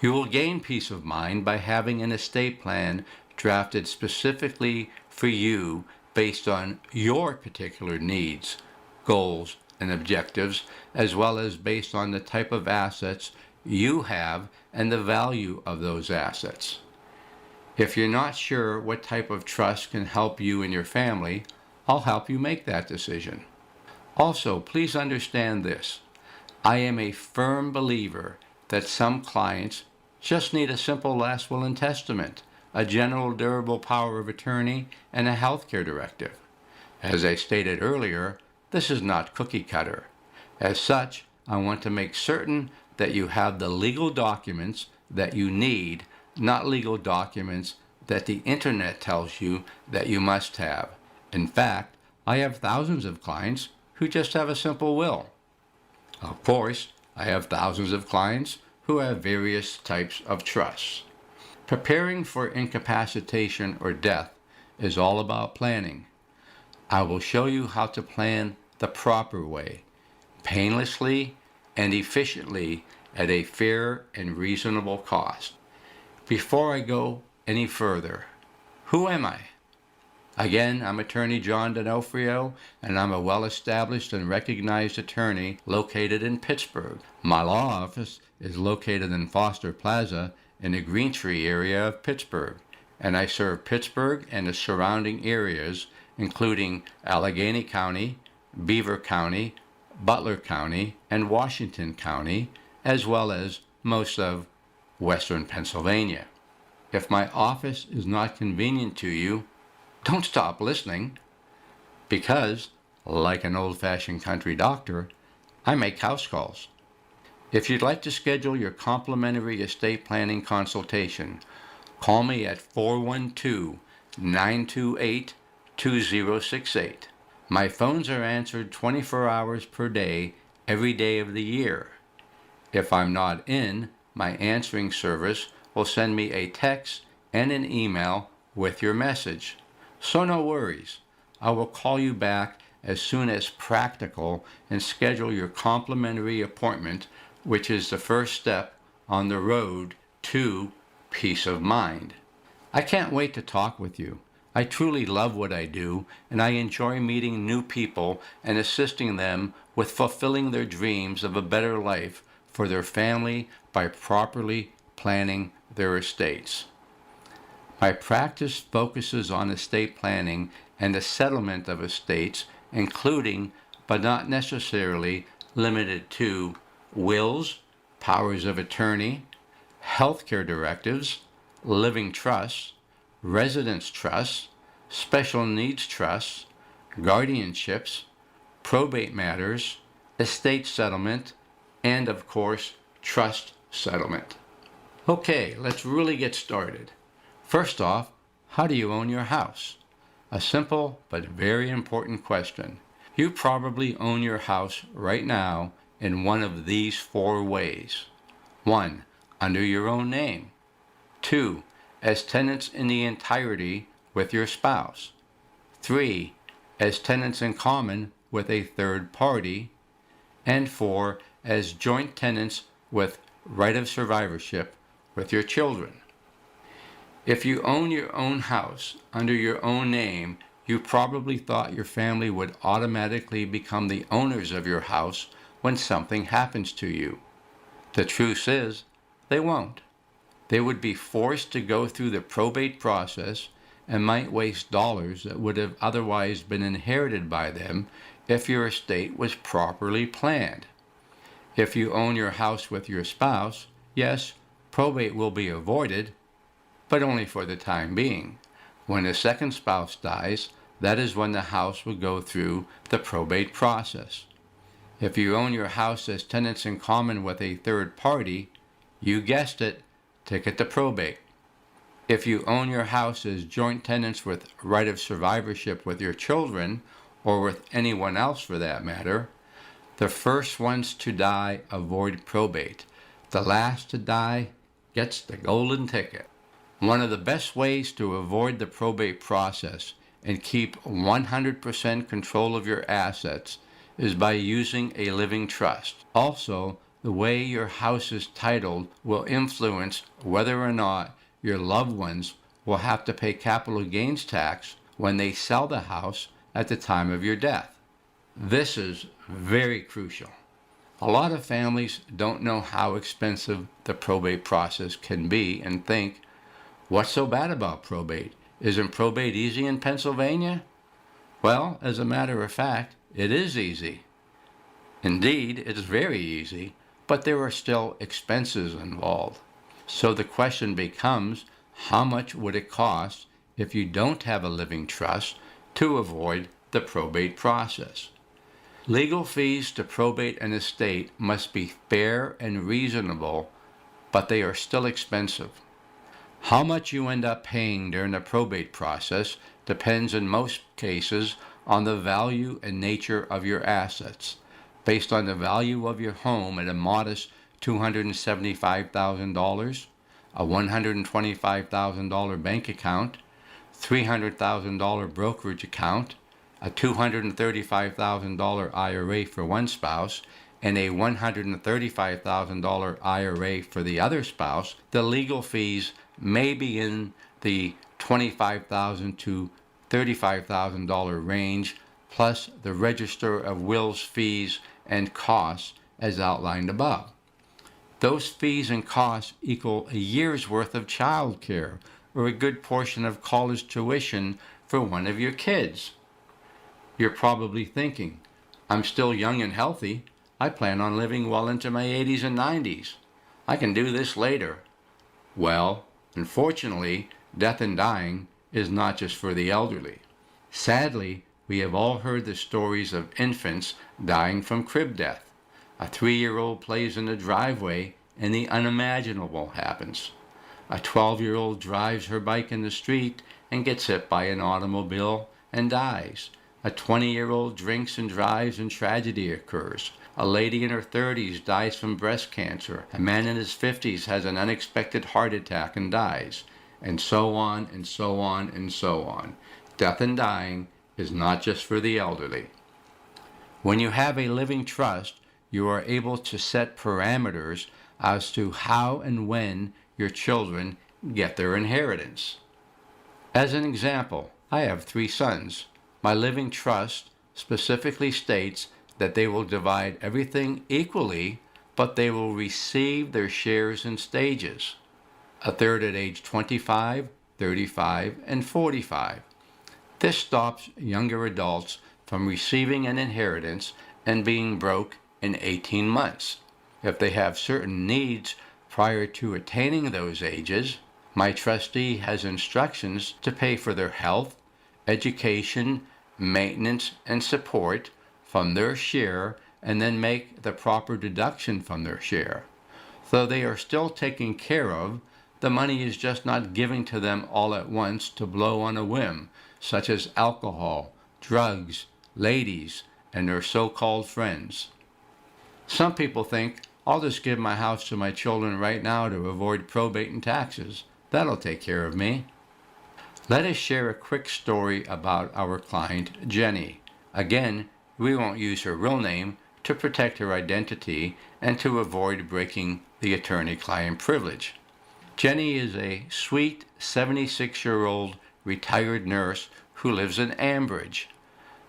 You will gain peace of mind by having an estate plan drafted specifically for you based on your particular needs, goals, and objectives, as well as based on the type of assets you have and the value of those assets. If you're not sure what type of trust can help you and your family, I'll help you make that decision. Also, please understand this. I am a firm believer that some clients just need a simple last will and testament, a general durable power of attorney, and a healthcare directive. As I stated earlier, this is not cookie cutter. As such, I want to make certain that you have the legal documents that you need, not legal documents that the internet tells you that you must have. In fact, I have thousands of clients who just have a simple will. Of course, I have thousands of clients who have various types of trusts. Preparing for incapacitation or death is all about planning. I will show you how to plan the proper way, painlessly and efficiently at a fair and reasonable cost. Before I go any further, who am I? Again, I'm Attorney John D'Onofrio, and I'm a well-established and recognized attorney located in Pittsburgh. My law office is located in Foster Plaza in the Green Tree area of Pittsburgh, and I serve Pittsburgh and the surrounding areas, including Allegheny County, Beaver County, Butler County, and Washington County, as well as most of Western Pennsylvania. If my office is not convenient to you, don't stop listening, because, like an old-fashioned country doctor, I make house calls. If you'd like to schedule your complimentary estate planning consultation, call me at 412-928-2068. My phones are answered 24 hours per day, every day of the year. If I'm not in, my answering service will send me a text and an email with your message. So no worries. I will call you back as soon as practical and schedule your complimentary appointment, which is the first step on the road to peace of mind. I can't wait to talk with you. I truly love what I do, and I enjoy meeting new people and assisting them with fulfilling their dreams of a better life for their family by properly planning their estates. My practice focuses on estate planning and the settlement of estates, including, but not necessarily limited to, wills, powers of attorney, healthcare directives, living trusts, residence trusts, special needs trusts, guardianships, probate matters, estate settlement, and of course, trust settlement. Okay, let's really get started. First off, how do you own your house? A simple but very important question. You probably own your house right now in one of these 4 ways. 1. Under your own name. 2. As tenants in the entirety with your spouse. 3. As tenants in common with a third party. and 4 as joint tenants with right of survivorship with your children. If you own your own house under your own name, you probably thought your family would automatically become the owners of your house when something happens to you. The truth is, they won't. They would be forced to go through the probate process and might waste dollars that would have otherwise been inherited by them if your estate was properly planned. If you own your house with your spouse, yes, probate will be avoided, but only for the time being. When a second spouse dies, that is when the house will go through the probate process. If you own your house as tenants in common with a third party, you guessed it, take it to probate. If you own your house as joint tenants with right of survivorship with your children, or with anyone else for that matter, the first ones to die avoid probate. The last to die gets the golden ticket. One of the best ways to avoid the probate process and keep 100% control of your assets is by using a living trust. Also, the way your house is titled will influence whether or not your loved ones will have to pay capital gains tax when they sell the house at the time of your death. This is very crucial. A lot of families don't know how expensive the probate process can be and think, what's so bad about probate? Isn't probate easy in Pennsylvania? Well, as a matter of fact, it is easy. Indeed, it's very easy, but there are still expenses involved. So the question becomes, how much would it cost if you don't have a living trust to avoid the probate process? Legal fees to probate an estate must be fair and reasonable, but they are still expensive. How much you end up paying during the probate process depends in most cases on the value and nature of your assets. Based on the value of your home at a modest $275,000, a $125,000 bank account, $300,000 brokerage account, a $235,000 IRA for one spouse, and a $135,000 IRA for the other spouse, the legal fees may be in the $25,000 to $35,000 range, plus the Register of Wills fees and costs as outlined above. Those fees and costs equal a year's worth of child care or a good portion of college tuition for one of your kids. You're probably thinking, I'm still young and healthy. I plan on living well into my 80s and 90s. I can do this later. Well, unfortunately, death and dying is not just for the elderly. Sadly, we have all heard the stories of infants dying from crib death. A 3-year-old plays in the driveway and the unimaginable happens. A 12-year-old drives her bike in the street and gets hit by an automobile and dies. A 20-year-old drinks and drives and tragedy occurs. A lady in her 30s dies from breast cancer. A man in his 50s has an unexpected heart attack and dies. And so on and so on and so on. Death and dying is not just for the elderly. When you have a living trust, you are able to set parameters as to how and when your children get their inheritance. As an example, I have 3 sons. My living trust specifically states that they will divide everything equally, but they will receive their shares in stages. A third at age 25, 35, and 45. This stops younger adults from receiving an inheritance and being broke in 18 months. If they have certain needs prior to attaining those ages, my trustee has instructions to pay for their health, education, maintenance, and support from their share and then make the proper deduction from their share. Though they are still taken care of, the money is just not given to them all at once to blow on a whim, such as alcohol, drugs, ladies, and their so-called friends. Some people think, I'll just give my house to my children right now to avoid probate and taxes. That'll take care of me. Let us share a quick story about our client, Jenny. Again, we won't use her real name to protect her identity and to avoid breaking the attorney-client privilege. Jenny is a sweet 76-year-old retired nurse who lives in Ambridge.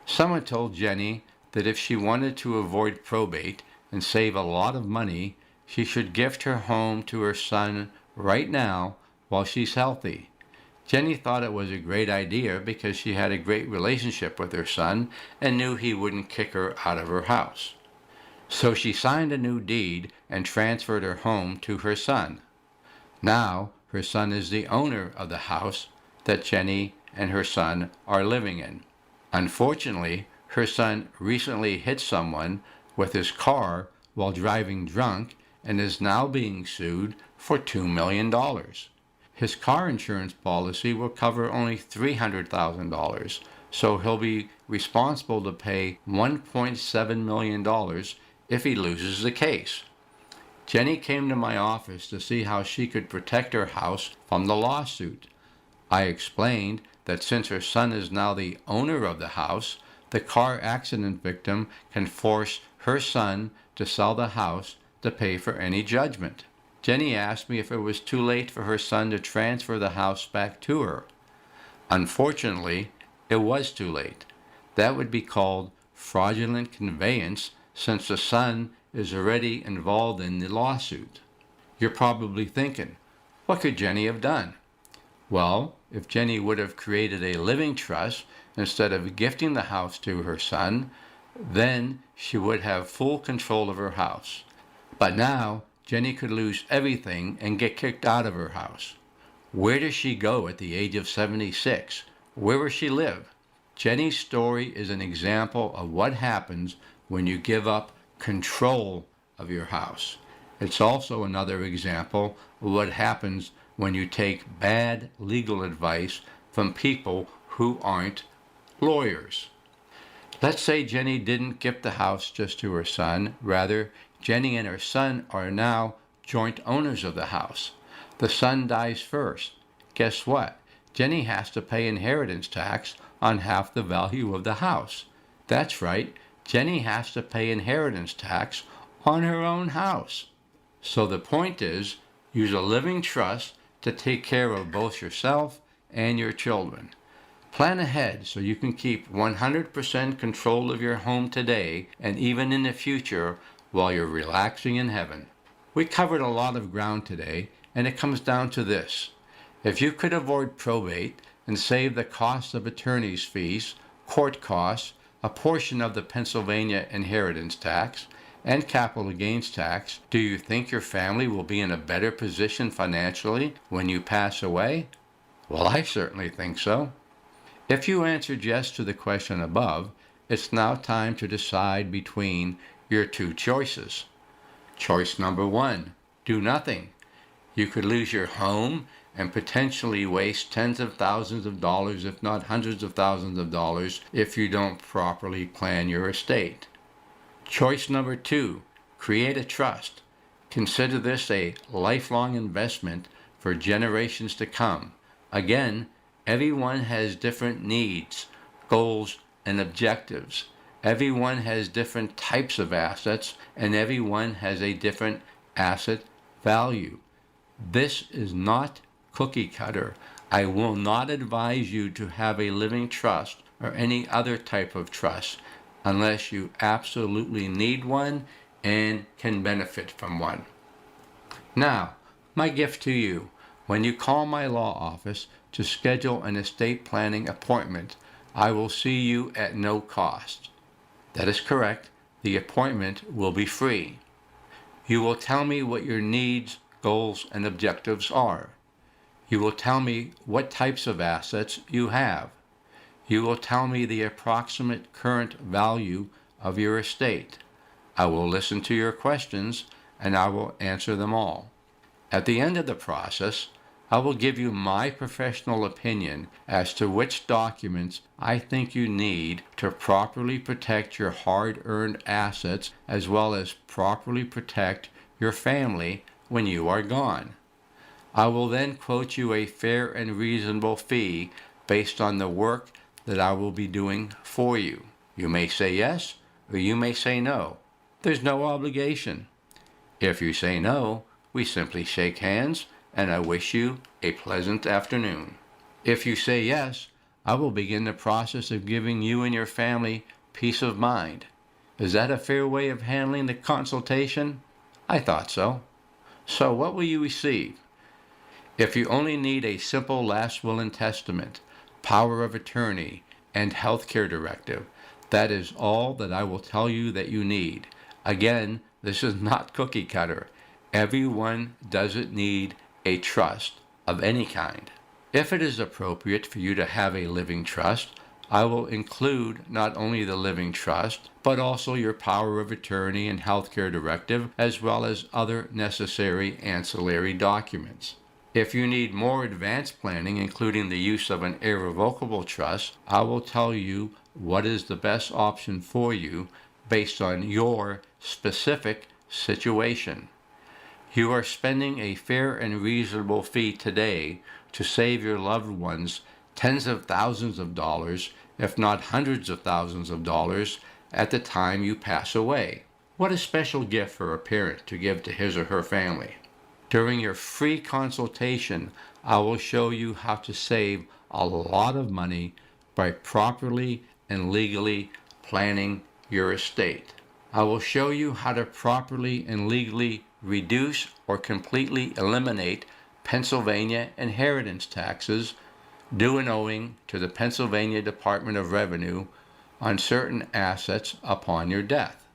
Someone told Jenny that if she wanted to avoid probate and save a lot of money, she should gift her home to her son right now while she's healthy. Jenny thought it was a great idea because she had a great relationship with her son and knew he wouldn't kick her out of her house. So she signed a new deed and transferred her home to her son. Now her son is the owner of the house that Jenny and her son are living in. Unfortunately, her son recently hit someone with his car while driving drunk and is now being sued for $2 million. His car insurance policy will cover only $300,000, so he'll be responsible to pay $1.7 million if he loses the case. Jenny came to my office to see how she could protect her house from the lawsuit. I explained that since her son is now the owner of the house, the car accident victim can force her son to sell the house to pay for any judgment. Jenny asked me if it was too late for her son to transfer the house back to her. Unfortunately, it was too late. That would be called fraudulent conveyance since the son is already involved in the lawsuit. You're probably thinking, what could Jenny have done? Well, if Jenny would have created a living trust instead of gifting the house to her son, then she would have full control of her house. But now, Jenny could lose everything and get kicked out of her house. Where does she go at the age of 76? Where will she live? Jenny's story is an example of what happens when you give up control of your house. It's also another example of what happens when you take bad legal advice from people who aren't lawyers. Let's say Jenny didn't gift the house just to her son. Rather, Jenny and her son are now joint owners of the house. The son dies first. Guess what? Jenny has to pay inheritance tax on half the value of the house. That's right, Jenny has to pay inheritance tax on her own house. So the point is, use a living trust to take care of both yourself and your children. Plan ahead so you can keep 100% control of your home today and even in the future while you're relaxing in heaven. We covered a lot of ground today, and it comes down to this. If you could avoid probate and save the cost of attorney's fees, court costs, a portion of the Pennsylvania inheritance tax, and capital gains tax, do you think your family will be in a better position financially when you pass away? Well, I certainly think so. If you answered yes to the question above, it's now time to decide between your two choices. Choice number one, do nothing. You could lose your home and potentially waste tens of thousands of dollars, if not hundreds of thousands of dollars, if you don't properly plan your estate. Choice number two, create a trust. Consider this a lifelong investment for generations to come. Again, everyone has different needs, goals, and objectives. Everyone has different types of assets, and everyone has a different asset value. This is not cookie cutter. I will not advise you to have a living trust or any other type of trust unless you absolutely need one and can benefit from one. Now, my gift to you, when you call my law office to schedule an estate planning appointment, I will see you at no cost. That is correct. The appointment will be free. You will tell me what your needs, goals, and objectives are. You will tell me what types of assets you have. You will tell me the approximate current value of your estate. I will listen to your questions and I will answer them all. At the end of the process, I will give you my professional opinion as to which documents I think you need to properly protect your hard-earned assets as well as properly protect your family when you are gone. I will then quote you a fair and reasonable fee based on the work that I will be doing for you. You may say yes or you may say no. there's no obligation. If you say no, we simply shake hands and I wish you a pleasant afternoon. If you say yes, I will begin the process of giving you and your family peace of mind. Is that a fair way of handling the consultation? I thought so. So what will you receive? If you only need a simple last will and testament, power of attorney, and healthcare directive, that is all that I will tell you that you need. Again, this is not cookie cutter. Everyone doesn't need a trust of any kind. If it is appropriate for you to have a living trust, I will include not only the living trust, but also your power of attorney and healthcare directive, as well as other necessary ancillary documents. If you need more advanced planning, including the use of an irrevocable trust, I will tell you what is the best option for you based on your specific situation. You are spending a fair and reasonable fee today to save your loved ones tens of thousands of dollars, if not hundreds of thousands of dollars, at the time you pass away. What a special gift for a parent to give to his or her family. During your free consultation, I will show you how to save a lot of money by properly and legally planning your estate. I will show you how to properly and legally reduce or completely eliminate Pennsylvania inheritance taxes due and owing to the Pennsylvania Department of Revenue on certain assets upon your death.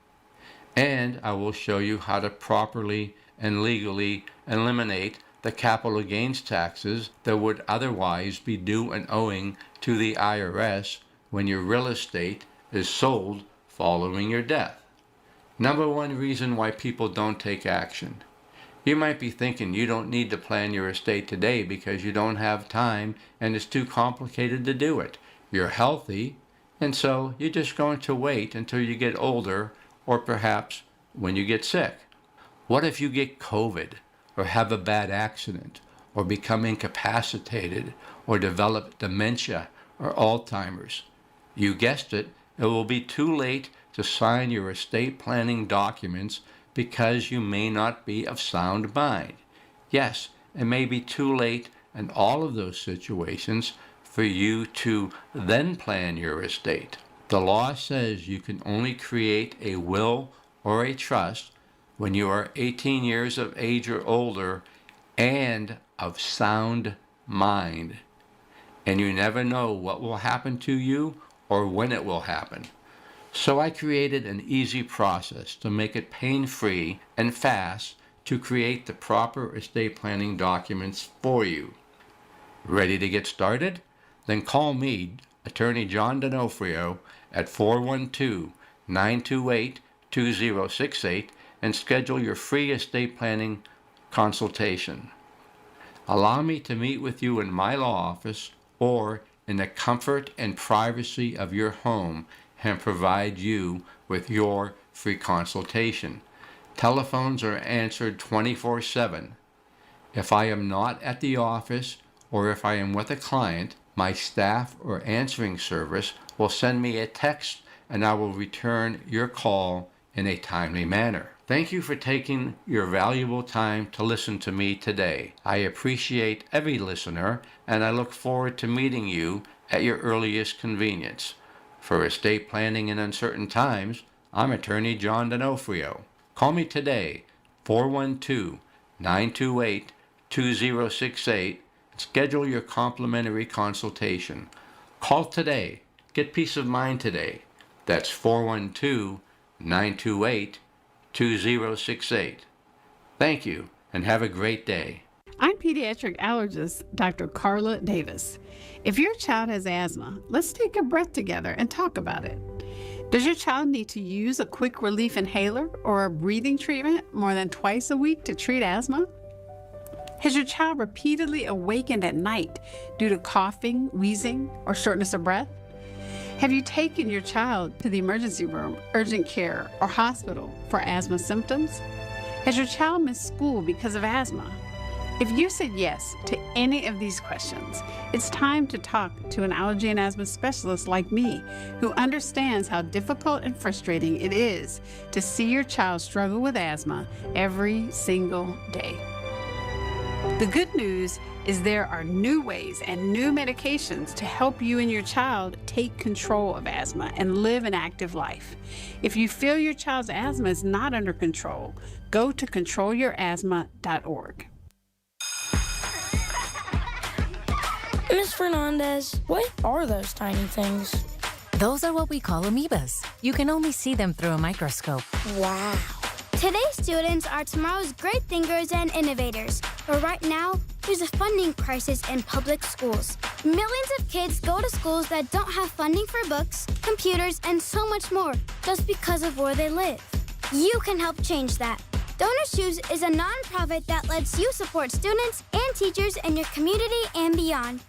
And I will show you how to properly and legally eliminate the capital gains taxes that would otherwise be due and owing to the IRS when your real estate is sold following your death. Number one reason why people don't take action. You might be thinking you don't need to plan your estate today because you don't have time and it's too complicated to do it. You're healthy, and so you're just going to wait until you get older or perhaps when you get sick. What if you get COVID or have a bad accident or become incapacitated or develop dementia or Alzheimer's? You guessed it, it will be too late to sign your estate planning documents because you may not be of sound mind. Yes, it may be too late in all of those situations for you to then plan your estate. The law says you can only create a will or a trust when you are 18 years of age or older and of sound mind. And you never know what will happen to you or when it will happen. So I created an easy process to make it pain-free and fast to create the proper estate planning documents for you. Ready to get started? Then call me, Attorney John D'Onofrio, at 412-928-2068 and schedule your free estate planning consultation. Allow me to meet with you in my law office or in the comfort and privacy of your home and provide you with your free consultation. Telephones are answered 24/7. If I am not at the office or if I am with a client, my staff or answering service will send me a text and I will return your call in a timely manner. Thank you for taking your valuable time to listen to me today. I appreciate every listener and I look forward to meeting you at your earliest convenience. For estate planning in uncertain times, I'm Attorney John D'Onofrio. Call me today, 412-928-2068. Schedule your complimentary consultation. Call today. Get peace of mind today. That's 412-928-2068. Thank you, and have a great day. I'm pediatric allergist Dr. Carla Davis. If your child has asthma, let's take a breath together and talk about it. Does your child need to use a quick relief inhaler or a breathing treatment more than twice a week to treat asthma? Has your child repeatedly awakened at night due to coughing, wheezing, or shortness of breath? Have you taken your child to the emergency room, urgent care, or hospital for asthma symptoms? Has your child missed school because of asthma? If you said yes to any of these questions, it's time to talk to an allergy and asthma specialist like me, who understands how difficult and frustrating it is to see your child struggle with asthma every single day. The good news is there are new ways and new medications to help you and your child take control of asthma and live an active life. If you feel your child's asthma is not under control, go to controlyourasthma.org. Ms. Fernandez, what are those tiny things? Those are what we call amoebas. You can only see them through a microscope. Wow. Today's students are tomorrow's great thinkers and innovators. But right now, there's a funding crisis in public schools. Millions of kids go to schools that don't have funding for books, computers, and so much more just because of where they live. You can help change that. Donors Choose is a nonprofit that lets you support students and teachers in your community and beyond.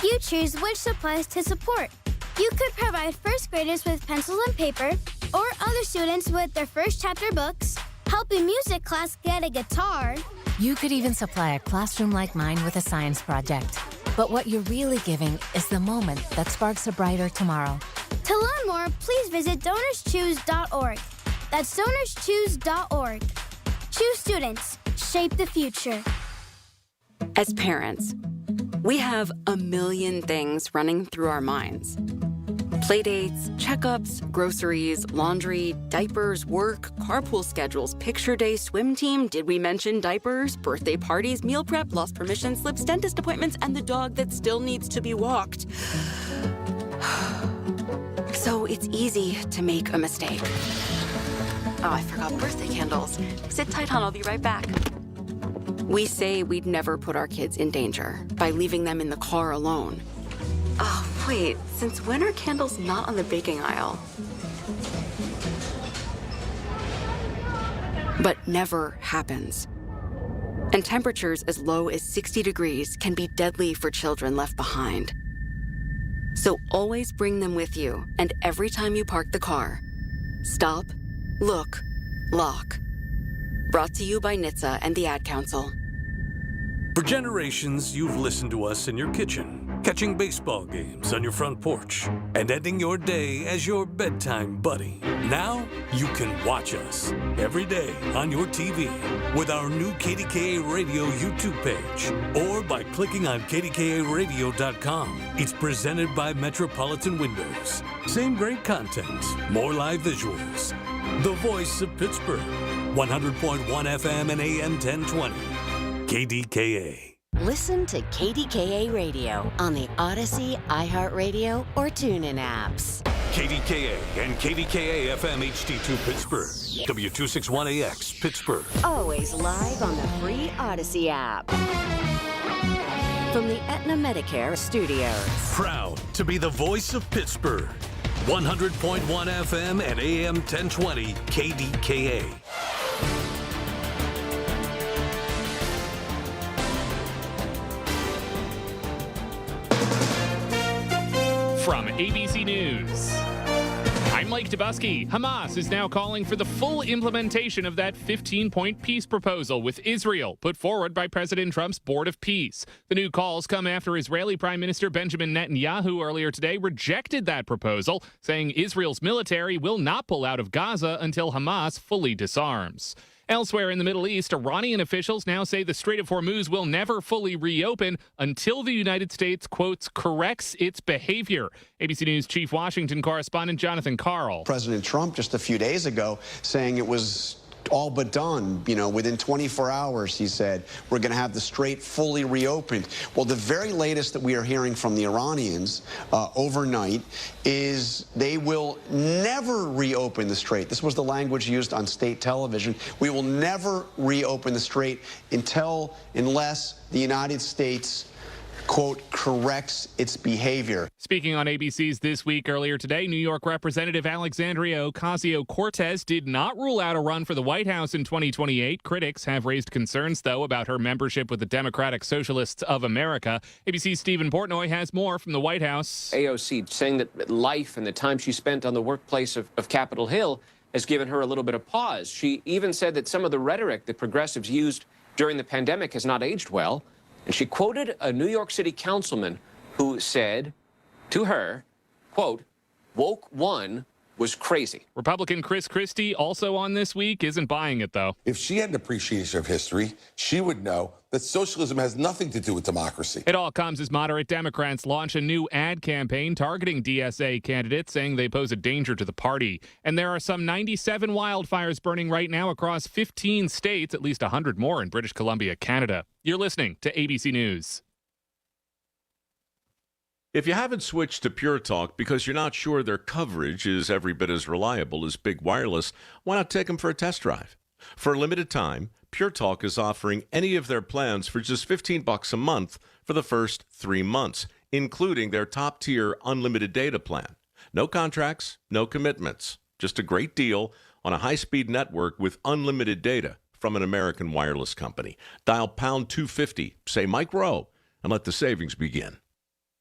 You choose which supplies to support. You could provide first graders with pencils and paper, or other students with their first chapter books, help a music class get a guitar. You could even supply a classroom like mine with a science project. But what you're really giving is the moment that sparks a brighter tomorrow. To learn more, please visit DonorsChoose.org. That's DonorsChoose.org. Choose students. Shape the future. As parents, we have a million things running through our minds. Playdates, checkups, groceries, laundry, diapers, work, carpool schedules, picture day, swim team, did we mention diapers, birthday parties, meal prep, lost permission slips, dentist appointments, and the dog that still needs to be walked. So it's easy to make a mistake. Oh, I forgot birthday candles. Sit tight, hon, I'll be right back. We say we'd never put our kids in danger by leaving them in the car alone. Oh, wait, since when are candles not on the baking aisle? But never happens. And temperatures as low as 60 degrees can be deadly for children left behind. So always bring them with you, and every time you park the car, stop, look, lock. Brought to you by NHTSA and the Ad Council. For generations, you've listened to us in your kitchen, catching baseball games on your front porch, and ending your day as your bedtime buddy. Now, you can watch us every day on your TV with our new KDKA Radio YouTube page, or by clicking on KDKARadio.com. It's presented by Metropolitan Windows. Same great content, more live visuals. The voice of Pittsburgh, 100.1 FM and AM 1020. KDKA. Listen to KDKA Radio on the Odyssey, iHeartRadio, or TuneIn apps. KDKA and KDKA-FM HD2 Pittsburgh. W261AX Pittsburgh. Always live on the free Odyssey app. From the Aetna Medicare studios. Proud to be the voice of Pittsburgh. 100.1 FM and AM 1020 KDKA. From ABC News, I'm Mike Dubusky. Hamas is now calling for the full implementation of that 15-point peace proposal with Israel put forward by President Trump's Board of Peace. The new calls come after Israeli Prime Minister Benjamin Netanyahu earlier today rejected that proposal, saying Israel's military will not pull out of Gaza until Hamas fully disarms. Elsewhere in the Middle East, Iranian officials now say the Strait of Hormuz will never fully reopen until the United States, quotes, corrects its behavior. ABC News Chief Washington correspondent Jonathan Karl. President Trump just a few days ago saying it was all but done. You know, within 24 hours, he said, we're going to have the Strait fully reopened. Well, the very latest that we are hearing from the Iranians overnight is they will never reopen the Strait. This was the language used on state television. We will never reopen the Strait unless the United States, quote, corrects its behavior. Speaking on ABC's This Week earlier today, New York Representative Alexandria Ocasio-Cortez did not rule out a run for the White House in 2028. Critics have raised concerns, though, about her membership with the Democratic Socialists of America. ABC's Stephen Portnoy has more from the White House. AOC saying that life and the time she spent on the workplace of Capitol Hill has given her a little bit of pause. She even said that some of the rhetoric that progressives used during the pandemic has not aged well. And she quoted a New York City councilman who said to her, quote, "Woke one was crazy." Republican Chris Christie, also on This Week, isn't buying it, though. If she had an appreciation of history, she would know that socialism has nothing to do with democracy. It all comes as moderate Democrats launch a new ad campaign targeting DSA candidates, saying they pose a danger to the party. And there are some 97 wildfires burning right now across 15 states, at least 100 more in British Columbia, Canada. You're listening to ABC News. If you haven't switched to Pure Talk because you're not sure their coverage is every bit as reliable as Big Wireless, why not take them for a test drive? For a limited time, Pure Talk is offering any of their plans for just $15 a month for the first 3 months, including their top-tier unlimited data plan. No contracts, no commitments, just a great deal on a high-speed network with unlimited data from an American wireless company. Dial pound 250, say Mike Rowe, and let the savings begin.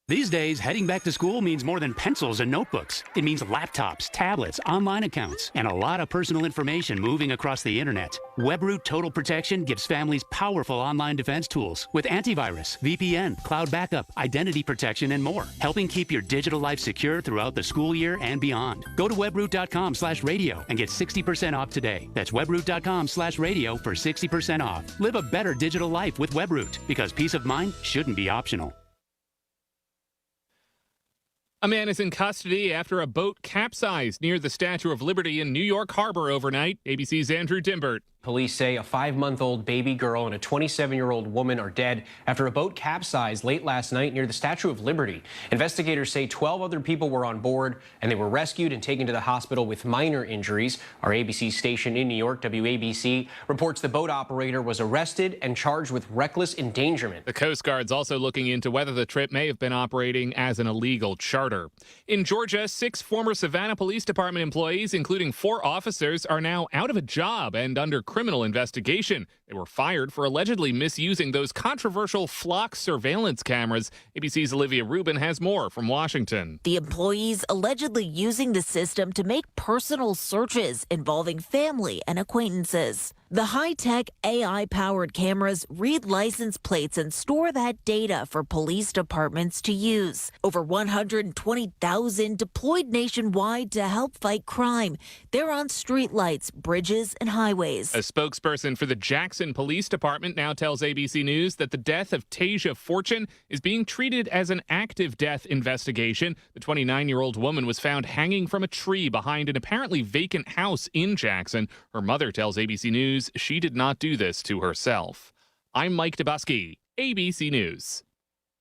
These days, heading back to school means more than pencils and notebooks. It means laptops, tablets, online accounts, and a lot of personal information moving across the internet. WebRoot Total Protection gives families powerful online defense tools with antivirus, VPN, cloud backup, identity protection, and more, helping keep your digital life secure throughout the school year and beyond. Go to webroot.com/radio and get 60% off today. That's webroot.com/radio for 60% off. Live a better digital life with WebRoot, because peace of mind shouldn't be optional. A man is in custody after a boat capsized near the Statue of Liberty in New York Harbor overnight. ABC's Andrew Dimbert. Police say a 5-month-old baby girl and a 27-year-old woman are dead after a boat capsized late last night near the Statue of Liberty. Investigators say 12 other people were on board, and they were rescued and taken to the hospital with minor injuries. Our ABC station in New York, WABC, reports the boat operator was arrested and charged with reckless endangerment. The Coast Guard's also looking into whether the trip may have been operating as an illegal charter. In Georgia, 6 former Savannah Police Department employees, including 4 officers, are now out of a job and under criminal investigation. They were fired for allegedly misusing those controversial flock surveillance cameras. ABC's Olivia Rubin has more from Washington. The employees allegedly using the system to make personal searches involving family and acquaintances. The high-tech AI-powered cameras read license plates and store that data for police departments to use. Over 120,000 deployed nationwide to help fight crime. They're on streetlights, bridges, and highways. A spokesperson for the Jackson Police Department now tells ABC News that the death of Tasia Fortune is being treated as an active death investigation. The 29-year-old woman was found hanging from a tree behind an apparently vacant house in Jackson. Her mother tells ABC News she did not do this to herself. I'm Mike Dubusky, ABC News.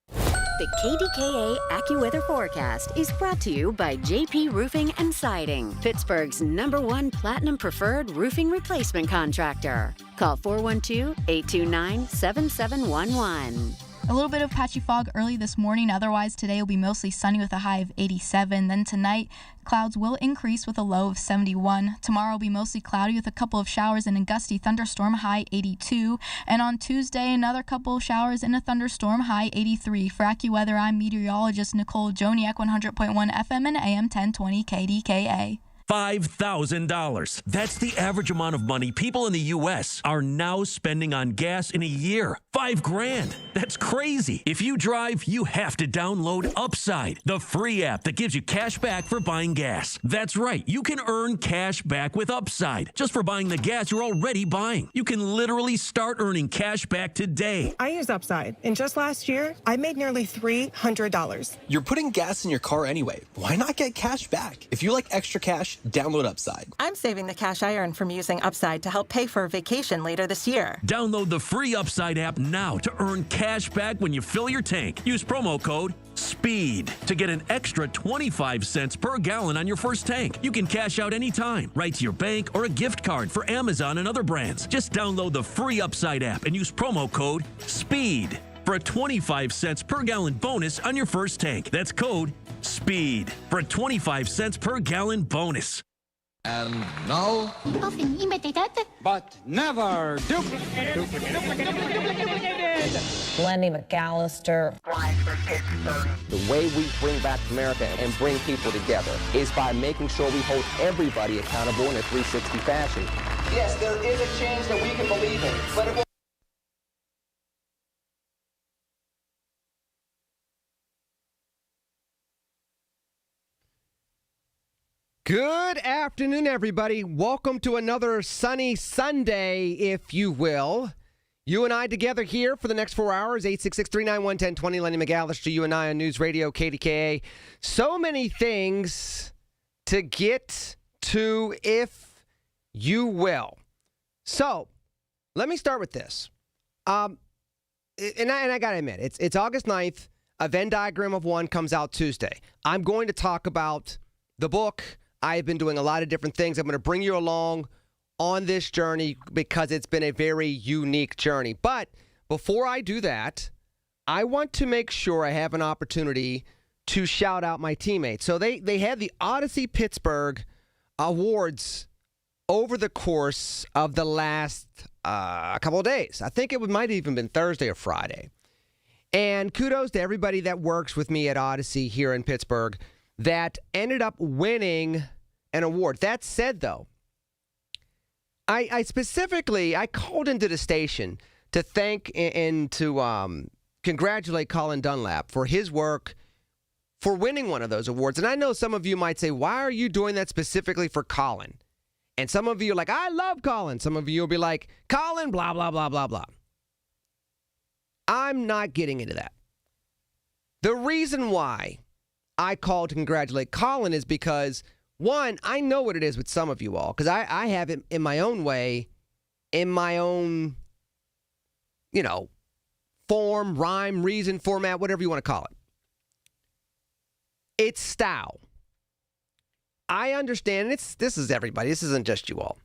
The KDKA AccuWeather forecast is brought to you by JP Roofing and Siding, Pittsburgh's #1 Platinum Preferred roofing replacement contractor. Call 412-829-7711. A little bit of patchy fog early this morning. Otherwise, today will be mostly sunny with a high of 87. Then tonight, clouds will increase with a low of 71. Tomorrow will be mostly cloudy with a couple of showers and a gusty thunderstorm, high 82. And on Tuesday, another couple of showers and a thunderstorm, high 83. For AccuWeather, I'm meteorologist Nicole Joniak, 100.1 FM and AM 1020 KDKA. $5,000. That's the average amount of money people in the U.S. are now spending on gas in a year. $5,000. That's crazy. If you drive, you have to download Upside, the free app that gives you cash back for buying gas. That's right. You can earn cash back with Upside just for buying the gas you're already buying. You can literally start earning cash back today. I use Upside, and just last year, I made nearly $300. You're putting gas in your car anyway. Why not get cash back? If you like extra cash, download Upside. I'm saving the cash I earn from using Upside to help pay for a vacation later this year. Download the free Upside app now to earn cash back when you fill your tank. Use promo code SPEED to get an extra 25 cents per gallon on your first tank. You can cash out anytime, right to your bank or a gift card for Amazon and other brands. Just download the free Upside app and use promo code SPEED for a 25 cents per gallon bonus on your first tank. That's code SPEED for a 25 cents per gallon bonus. And now, often imitated, but never duplicated. Lenny McAllister. The way we bring back America and bring people together is by making sure we hold everybody accountable in a 360 fashion. Yes, there is a change that we can believe in, but it will Good afternoon, everybody. Welcome to another sunny Sunday, if you will. You and I together here for the next 4 hours, 866-391-1020. Lenny McAllister, you and I on News Radio KDKA. So many things to get to, if you will. So, let me start with this. And I got to admit, it's August 9th. A Venn diagram of one comes out Tuesday. I'm going to talk about the book. I've been doing a lot of different things. I'm going to bring you along on this journey because it's been a very unique journey. But before I do that, I want to make sure I have an opportunity to shout out my teammates. So they had the Odyssey Pittsburgh Awards over the course of the last couple of days. I think it might have even been Thursday or Friday. And kudos to everybody that works with me at Odyssey here in Pittsburgh that ended up winning an award. That said, though, I specifically called into the station to thank and to congratulate Colin Dunlap for his work for winning one of those awards. And I know some of you might say, why are you doing that specifically for Colin? And some of you are like, I love Colin. Some of you will be like, Colin, blah, blah, blah, blah, blah. I'm not getting into that. The reason why I called to congratulate Colin is because, one, I know what it is with some of you all, because I have it in my own way, in my own, form, rhyme, reason, format, whatever you want to call it. It's style. I understand, this is everybody. This isn't just you all.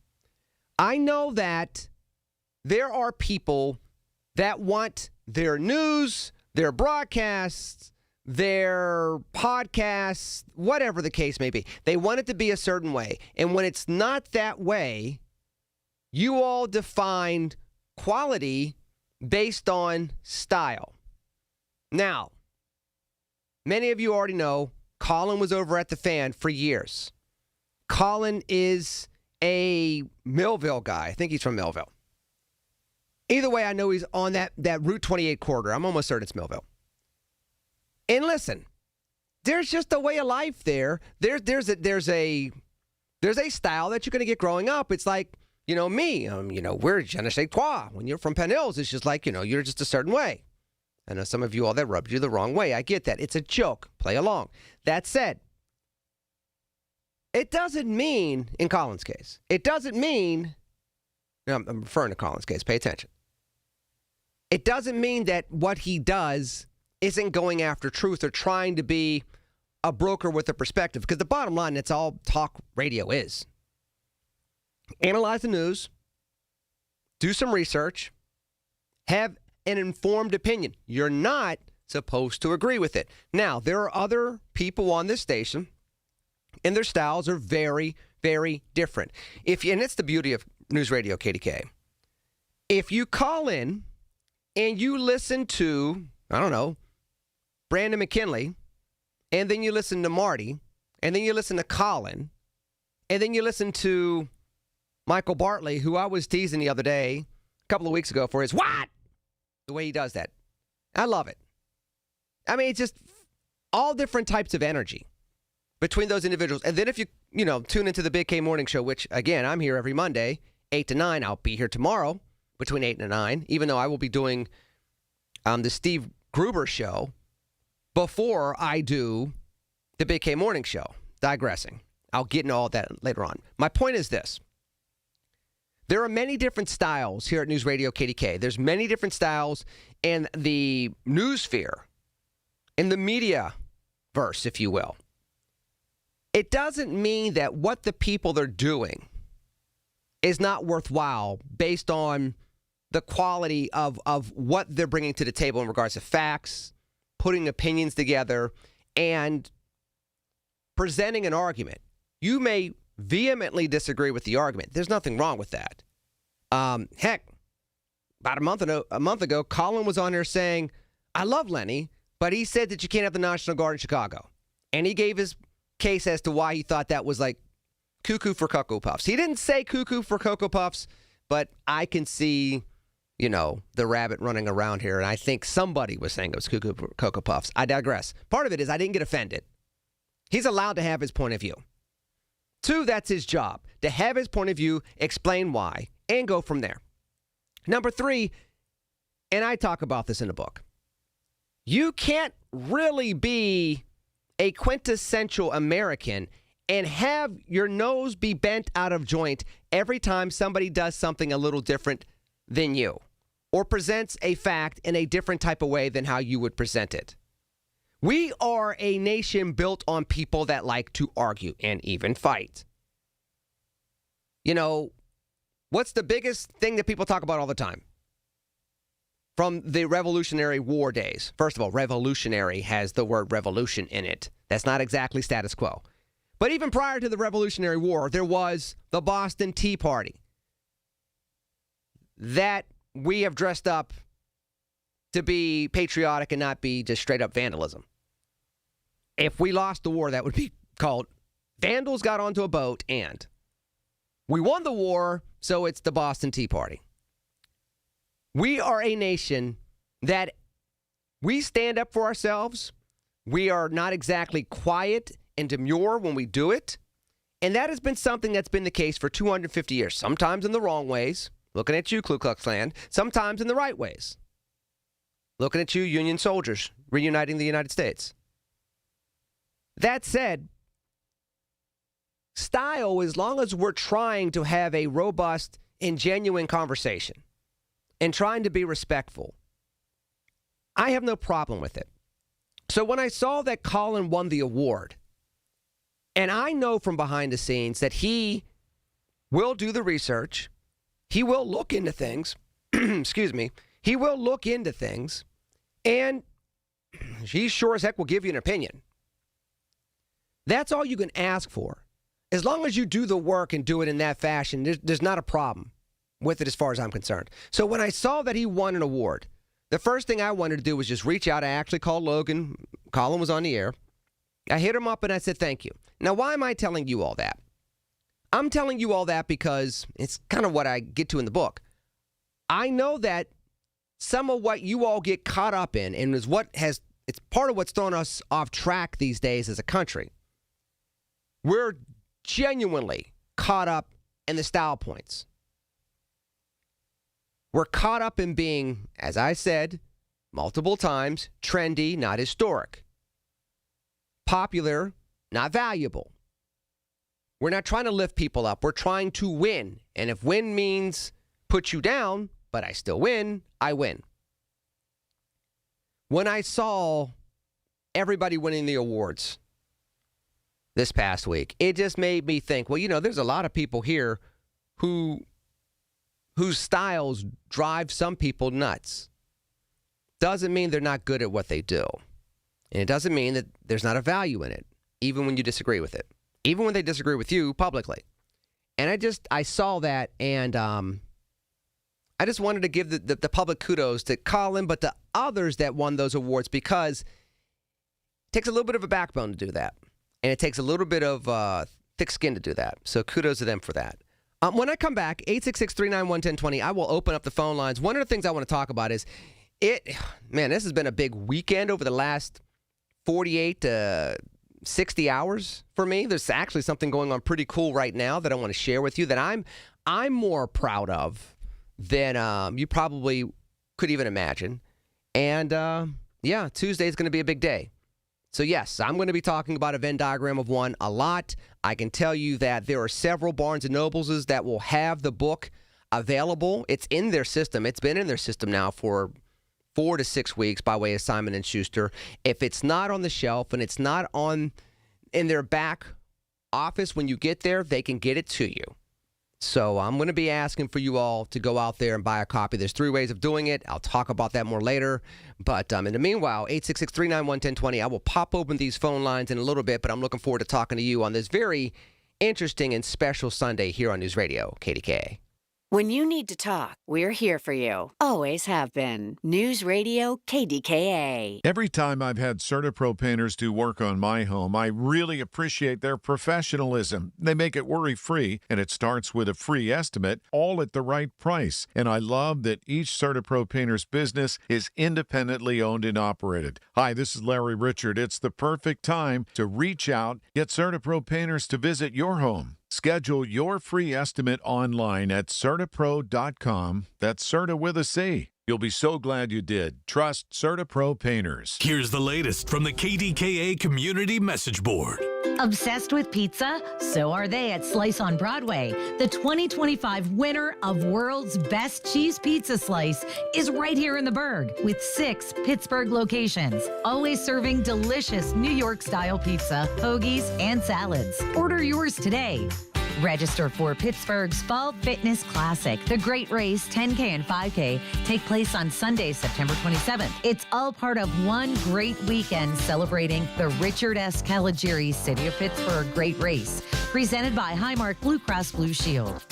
I know that there are people that want their news, their broadcasts, their podcasts, whatever the case may be. They want it to be a certain way. And when it's not that way, you all defined quality based on style. Now, many of you already know Colin was over at The Fan for years. Colin is a Millville guy. I think he's from Millville. Either way, I know he's on that Route 28 corridor. I'm almost certain it's Millville. And listen, there's just a way of life there. There's a style that you're going to get growing up. It's like, me. We're je ne sais quoi. When you're from Penn Hills, it's just like, you're just a certain way. I know some of you all that rubbed you the wrong way. I get that. It's a joke. Play along. That said, it doesn't mean, in Colin's case, it doesn't mean, I'm referring to Colin's case, pay attention. It doesn't mean that what he does isn't going after truth or trying to be a broker with a perspective. Because the bottom line, that's all talk radio is. Analyze the news, do some research, have an informed opinion. You're not supposed to agree with it. Now, there are other people on this station, and their styles are very, very different. And it's the beauty of News Radio KDKA. If you call in and you listen to, Brandon McKinley, and then you listen to Marty, and then you listen to Colin, and then you listen to Michael Bartley, who I was teasing the other day, a couple of weeks ago, for his what? The way he does that. I love it. It's just all different types of energy between those individuals. And then if you, tune into the Big K Morning Show, which, again, I'm here every Monday, 8 to 9. I'll be here tomorrow between 8 and 9, even though I will be doing the Steve Gruber Show before I do the Big K Morning Show. Digressing. I'll get into all that later on. My point is this. There are many different styles here at News Radio KDK. There's many different styles in the news sphere, in the media verse, if you will. It doesn't mean that what the people are doing is not worthwhile based on the quality of what they're bringing to the table in regards to facts, putting opinions together, and presenting an argument. You may vehemently disagree with the argument. There's nothing wrong with that. Heck, about a month ago, Colin was on there saying, I love Lenny, but he said that you can't have the National Guard in Chicago. And he gave his case as to why he thought that was like cuckoo for Cocoa Puffs. He didn't say cuckoo for Cocoa Puffs, but I can see, the rabbit running around here, and I think somebody was saying it was cuckoo for Cocoa Puffs. I digress. Part of it is I didn't get offended. He's allowed to have his point of view. 2, that's his job, to have his point of view, explain why, and go from there. Number 3, and I talk about this in the book, you can't really be a quintessential American and have your nose be bent out of joint every time somebody does something a little different than you or presents a fact in a different type of way than how you would present it. We are a nation built on people that like to argue and even fight. You know, what's the biggest thing that people talk about all the time? From the Revolutionary War days. First of all, revolutionary has the word revolution in it. That's not exactly status quo. But even prior to the Revolutionary War, there was the Boston Tea Party that we have dressed up to be patriotic and not be just straight up vandalism. If we lost the war, that would be called vandals got onto a boat and we won the war, so it's the Boston Tea Party. We are a nation that we stand up for ourselves. We are not exactly quiet and demure when we do it. And that has been something that's been the case for 250 years, sometimes in the wrong ways, looking at you, Ku Klux Klan, sometimes in the right ways, looking at you, Union soldiers, reuniting the United States. That said, style, as long as we're trying to have a robust and genuine conversation and trying to be respectful, I have no problem with it. So when I saw that Colin won the award, and I know from behind the scenes that he will do the research, he will look into things, excuse me, he will look into things, and he sure as heck will give you an opinion. That's all you can ask for. As long as you do the work and do it in that fashion, there's not a problem with it as far as I'm concerned. So when I saw that he won an award, the first thing I wanted to do was just reach out. I actually called Logan. Colin was on the air. I hit him up and I said, thank you. Now, why am I telling you all that? I'm telling you all that because it's kind of what I get to in the book. I know that some of what you all get caught up in and is it's part of what's thrown us off track these days as a country. We're genuinely caught up in the style points. We're caught up in being, as I said multiple times, trendy, not historic. Popular, not valuable. We're not trying to lift people up. We're trying to win. And if win means put you down, but I still win, I win. When I saw everybody winning the awards this past week, it just made me think, well, you know, there's a lot of people here whose styles drive some people nuts. Doesn't mean they're not good at what they do. And it doesn't mean that there's not a value in it, even when you disagree with it, even when they disagree with you publicly. And I saw that, and I just wanted to give the public kudos to Colin, but to others that won those awards, because it takes a little bit of a backbone to do that. And it takes a little bit of thick skin to do that. So kudos to them for that. When I come back, 866-391-1020, I will open up the phone lines. One of the things I want to talk about is this has been a big weekend over the last 48 to 60 hours for me. There's actually something going on pretty cool right now that I want to share with you that I'm more proud of than you probably could even imagine. And Tuesday is going to be a big day. So yes, I'm going to be talking about a Venn diagram of one a lot. I can tell you that there are several Barnes & Nobles that will have the book available. It's in their system. It's been in their system now for 4 to 6 weeks by way of Simon & Schuster. If it's not on the shelf and it's not in their back office when you get there, they can get it to you. So I'm going to be asking for you all to go out there and buy a copy. There's 3 ways of doing it. I'll talk about that more later. But in the meanwhile, 866-391-1020, I will pop open these phone lines in a little bit, but I'm looking forward to talking to you on this very interesting and special Sunday here on News Radio, KDKA. When you need to talk, we're here for you. Always have been. News Radio KDKA. Every time I've had CertaPro painters do work on my home, I really appreciate their professionalism. They make it worry-free, and it starts with a free estimate, all at the right price. And I love that each CertaPro painter's business is independently owned and operated. Hi, this is Larry Richard. It's the perfect time to reach out, get CertaPro painters to visit your home. Schedule your free estimate online at CertaPro.com. That's Certa with a C. You'll be so glad you did. Trust CertaPro Painters. Here's the latest from the KDKA Community Message Board. Obsessed with pizza? So are they at Slice on Broadway. The 2025 winner of World's Best Cheese Pizza Slice is right here in the Berg with 6 Pittsburgh locations, always serving delicious New York-style pizza, hoagies, and salads. Order yours today. Register for Pittsburgh's Fall Fitness Classic. The Great Race 10K and 5K take place on Sunday, September 27th. It's all part of one great weekend celebrating the Richard S. Caligiuri City of Pittsburgh Great Race, presented by Highmark Blue Cross Blue Shield.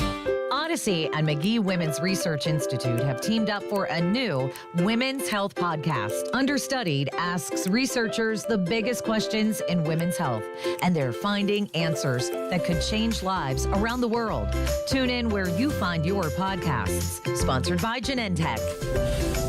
Odyssey and McGee Women's Research Institute have teamed up for a new women's health podcast. Understudied asks researchers the biggest questions in women's health, and they're finding answers that could change lives around the world. Tune in where you find your podcasts. Sponsored by Genentech.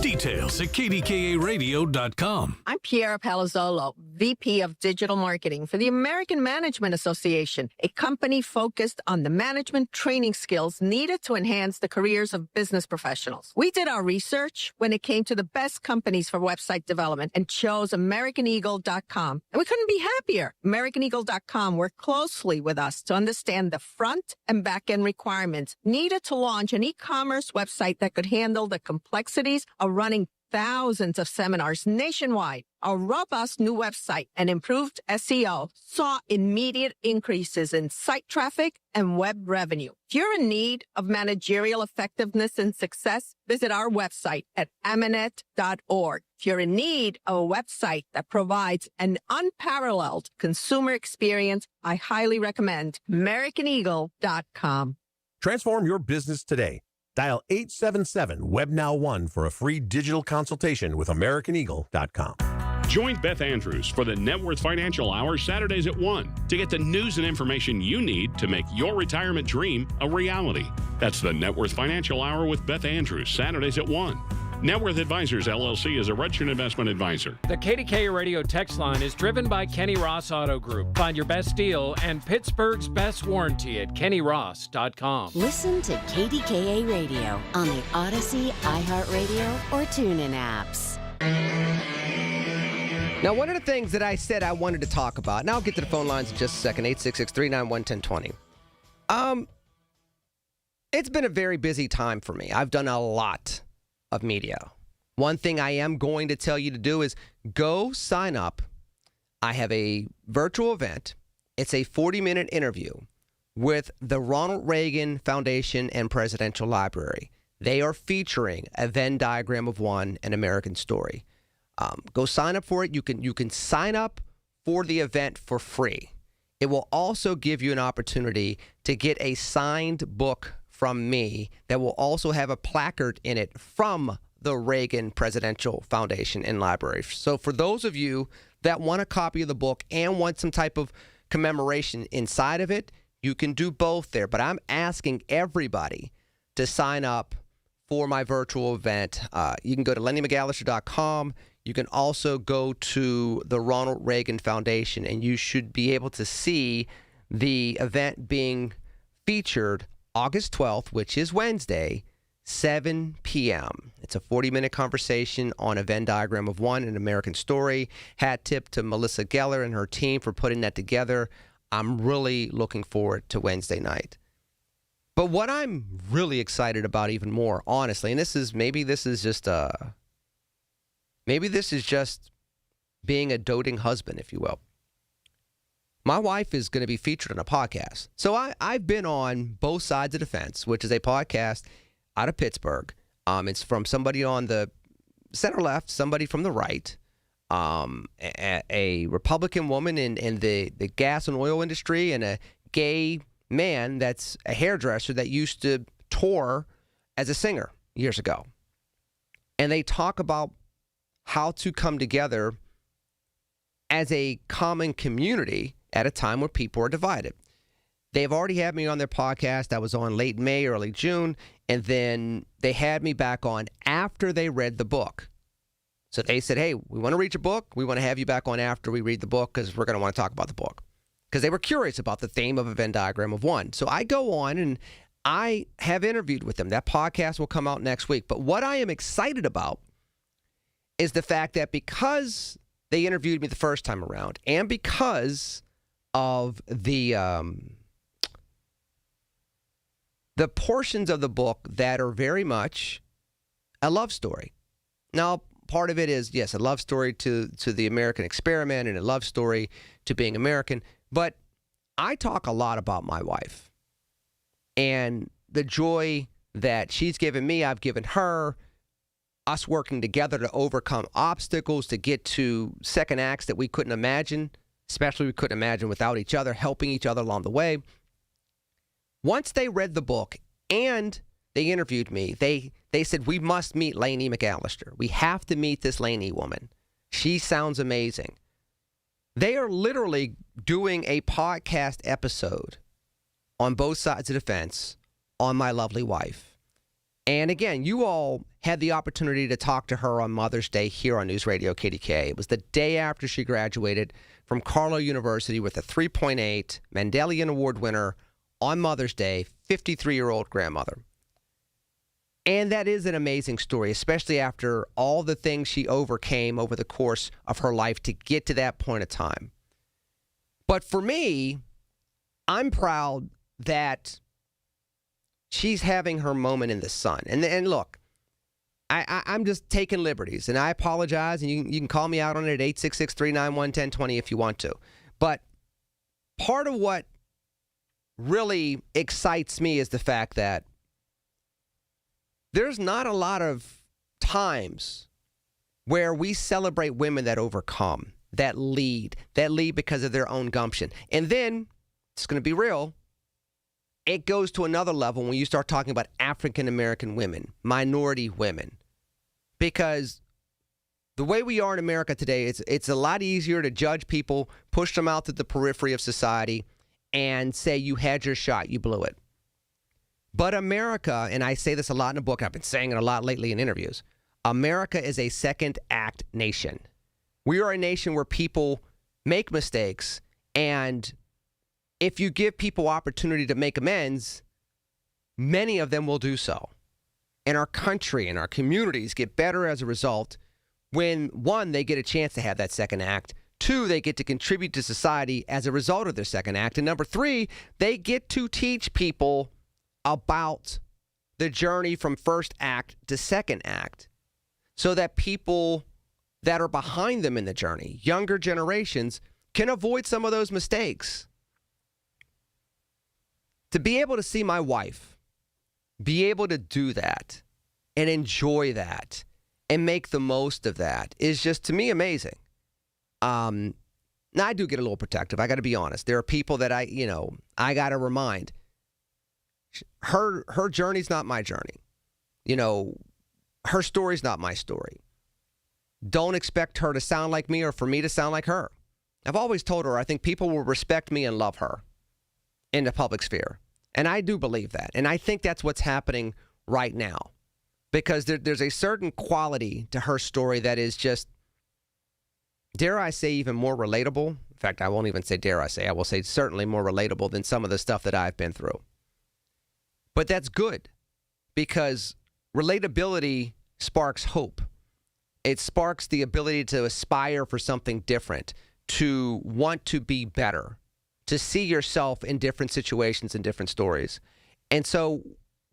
Details at KDKARadio.com. I'm Piera Palazzolo, VP of Digital Marketing for the American Management Association, a company focused on the management training skills needed to enhance the careers of business professionals. We did our research when it came to the best companies for website development and chose AmericanEagle.com. And we couldn't be happier. AmericanEagle.com worked closely with us to understand the front and back end requirements needed to launch an e-commerce website that could handle the complexities of running thousands of seminars nationwide. Our robust new website and improved SEO saw immediate increases in site traffic and web revenue. If you're in need of managerial effectiveness and success, visit our website at amanet.org. If you're in need of a website that provides an unparalleled consumer experience, I highly recommend AmericanEagle.com. Transform your business today. Dial 877-WebNow1 for a free digital consultation with AmericanEagle.com. Join Beth Andrews for the Net Worth Financial Hour Saturdays at 1 to get the news and information you need to make your retirement dream a reality. That's the Net Worth Financial Hour with Beth Andrews, Saturdays at 1. Net Worth Advisors, LLC is a registered investment advisor. The KDKA Radio text line is driven by Kenny Ross Auto Group. Find your best deal and Pittsburgh's best warranty at KennyRoss.com. Listen to KDKA Radio on the Odyssey, iHeartRadio, or TuneIn apps. Now, one of the things that I said I wanted to talk about, and I'll get to the phone lines in just a second, 866-391-1020. It's been a very busy time for me. I've done a lot of media. One thing I am going to tell you to do is go sign up. I have a virtual event. It's a 40-minute interview with the Ronald Reagan Foundation and Presidential Library. They are featuring a Venn diagram of one, an American story. Go sign up for it. You can sign up for the event for free. It will also give you an opportunity to get a signed book from me that will also have a placard in it from the Reagan Presidential Foundation and Library. So for those of you that want a copy of the book and want some type of commemoration inside of it, you can do both there. But I'm asking everybody to sign up for my virtual event. You can go to lennymcallister.com. You can also go to the Ronald Reagan Foundation, and you should be able to see the event being featured August 12th, which is Wednesday, 7 p.m. It's a 40-minute conversation on a Venn diagram of one, an American story. Hat tip to Melissa Geller and her team for putting that together. I'm really looking forward to Wednesday night. But what I'm really excited about even more, honestly, and maybe this is just being a doting husband, if you will. My wife is going to be featured on a podcast. So I've been on Both Sides of the Fence, which is a podcast out of Pittsburgh. It's from somebody on the center left, somebody from the right, a Republican woman in the gas and oil industry, and a gay man that's a hairdresser that used to tour as a singer years ago. And they talk about how to come together as a common community at a time where people are divided. They've already had me on their podcast. I was on late May, early June, and then they had me back on after they read the book. So they said, hey, we want to read your book. We want to have you back on after we read the book because we're going to want to talk about the book. Because they were curious about the theme of a Venn diagram of one. So I go on and I have interviewed with them. That podcast will come out next week. But what I am excited about is the fact that because they interviewed me the first time around and because of the portions of the book that are very much a love story. Now, part of it is, yes, a love story to the American experiment and a love story to being American. But I talk a lot about my wife and the joy that she's given me, I've given her, us working together to overcome obstacles, to get to second acts that we couldn't imagine, especially we couldn't imagine without each other, helping each other along the way. Once they read the book and they interviewed me, they said, we must meet Lainey McAllister. We have to meet this Lainey woman. She sounds amazing. They are literally doing a podcast episode on both sides of the fence on my lovely wife. And again, you all had the opportunity to talk to her on Mother's Day here on News Radio KDKA. It was the day after she graduated from Carlow University with a 3.8 Mandelian Award winner on Mother's Day, 53-year-old grandmother. And that is an amazing story, especially after all the things she overcame over the course of her life to get to that point of time. But for me, I'm proud that she's having her moment in the sun. And look, I'm just taking liberties, and I apologize, and you can call me out on it at 866-391-1020 if you want to. But part of what really excites me is the fact that there's not a lot of times where we celebrate women that overcome, that lead because of their own gumption. And then, it's going to be real, it goes to another level when you start talking about African-American women, minority women. Because the way we are in America today, it's a lot easier to judge people, push them out to the periphery of society, and say you had your shot, you blew it. But America, and I say this a lot in the book, I've been saying it a lot lately in interviews, America is a second act nation. We are a nation where people make mistakes, and if you give people opportunity to make amends, many of them will do so. And our country and our communities get better as a result when, one, they get a chance to have that second act. Two, they get to contribute to society as a result of their second act. And number three, they get to teach people about the journey from first act to second act so that people that are behind them in the journey, younger generations, can avoid some of those mistakes. To be able to see my wife be able to do that and enjoy that and make the most of that is just, to me, amazing. Now, I do get a little protective. I got to be honest. There are people that I got to remind. Her journey's not my journey. Her story's not my story. Don't expect her to sound like me or for me to sound like her. I've always told her I think people will respect me and love her in the public sphere. And I do believe that. And I think that's what's happening right now. Because there's a certain quality to her story that is just, dare I say, even more relatable. In fact, I won't even say dare I say. I will say certainly more relatable than some of the stuff that I've been through. But that's good because relatability sparks hope. It sparks the ability to aspire for something different, to want to be better, to see yourself in different situations and different stories. And so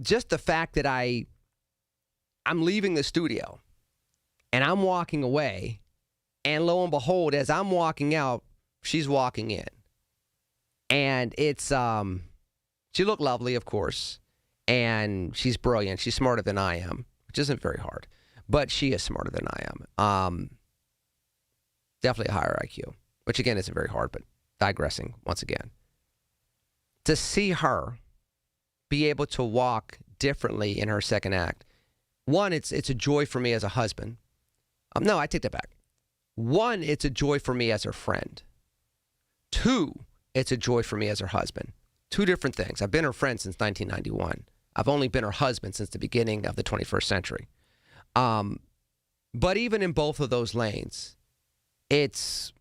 just the fact that I'm leaving the studio and I'm walking away, and lo and behold, as I'm walking out, she's walking in. And it's, she looked lovely, of course, and she's brilliant. She's smarter than I am, which isn't very hard, but she is smarter than I am. Definitely a higher IQ, which again isn't very hard, but digressing once again. To see her be able to walk differently in her second act. One, it's a joy for me as a husband. No, I take that back. One, it's a joy for me as her friend. Two, it's a joy for me as her husband. Two different things. I've been her friend since 1991. I've only been her husband since the beginning of the 21st century. But even in both of those lanes, it's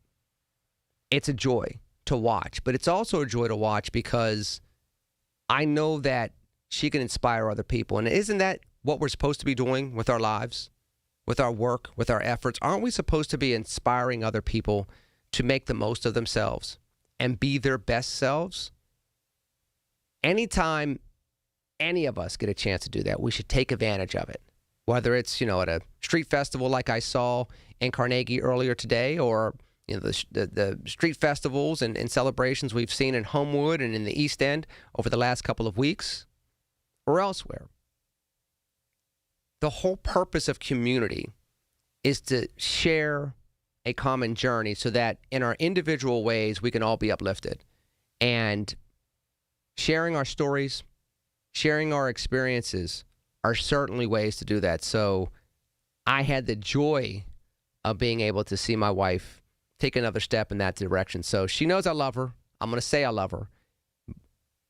a joy to watch. But it's also a joy to watch because I know that she can inspire other people. And isn't that what we're supposed to be doing with our lives, with our work, with our efforts? Aren't we supposed to be inspiring other people to make the most of themselves and be their best selves? Anytime any of us get a chance to do that, we should take advantage of it. Whether it's, at a street festival like I saw in Carnegie earlier today, or the street festivals and celebrations we've seen in Homewood and in the East End over the last couple of weeks, or elsewhere. The whole purpose of community is to share a common journey so that in our individual ways we can all be uplifted. And sharing our stories, sharing our experiences are certainly ways to do that. So I had the joy of being able to see my wife take another step in that direction. So she knows I love her. I'm going to say I love her.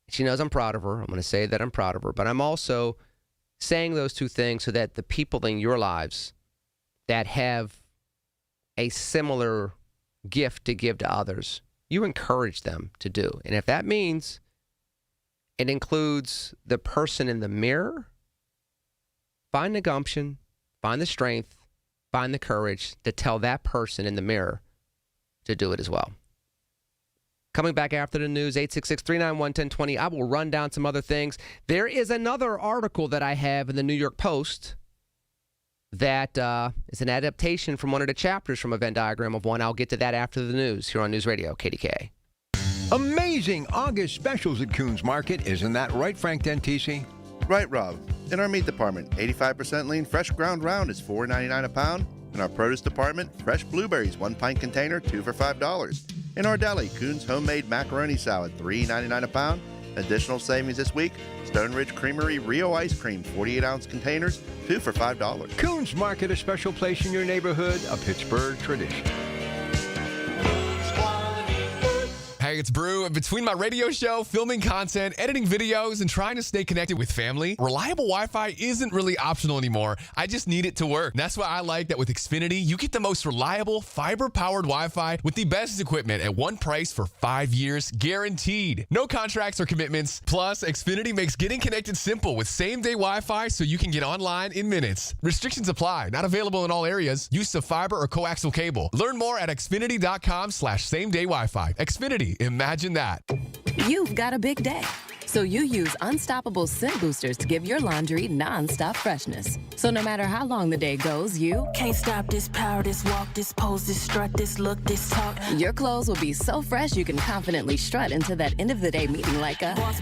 She knows I'm proud of her. I'm going to say that I'm proud of her. But I'm also saying those two things so that the people in your lives that have a similar gift to give to others, you encourage them to do. And if that means it includes the person in the mirror, find the gumption, find the strength, find the courage to tell that person in the mirror to do it as well. Coming back after the news, 866-391-1020. I will run down some other things. There is another article that I have in the New York Post that is an adaptation from one of the chapters from a Venn diagram of one. I'll get to that after the news here on News Radio, KDKA. Amazing August specials at Coons Market. Isn't that right, Frank Dentisi? Right, Rob. In our meat department, 85% lean fresh ground round is $4.99 a pound. In our produce department, fresh blueberries, 1 pint container, 2 for $5. In our deli, Coons homemade macaroni salad, $3.99 a pound. Additional savings this week, Stone Ridge Creamery Rio ice cream, 48-ounce containers, 2 for $5. Coons Market, a special place in your neighborhood, a Pittsburgh tradition. Hey, it's Brew, and between my radio show, filming content, editing videos, and trying to stay connected with family, reliable Wi-Fi isn't really optional anymore. I just need it to work. And that's why I like that with Xfinity, you get the most reliable, fiber-powered Wi-Fi with the best equipment at one price for 5 years, guaranteed. No contracts or commitments. Plus, Xfinity makes getting connected simple with same-day Wi-Fi so you can get online in minutes. Restrictions apply. Not available in all areas. Use of fiber or coaxial cable. Learn more at xfinity.com/same-day Wi-Fi. Xfinity. Imagine that. You've got a big day, so you use Unstoppable Scent Boosters to give your laundry non-stop freshness. So no matter how long the day goes, you can't stop this power, this walk, this pose, this strut, this look, this talk. Your clothes will be so fresh you can confidently strut into that end of the day meeting like a bosses.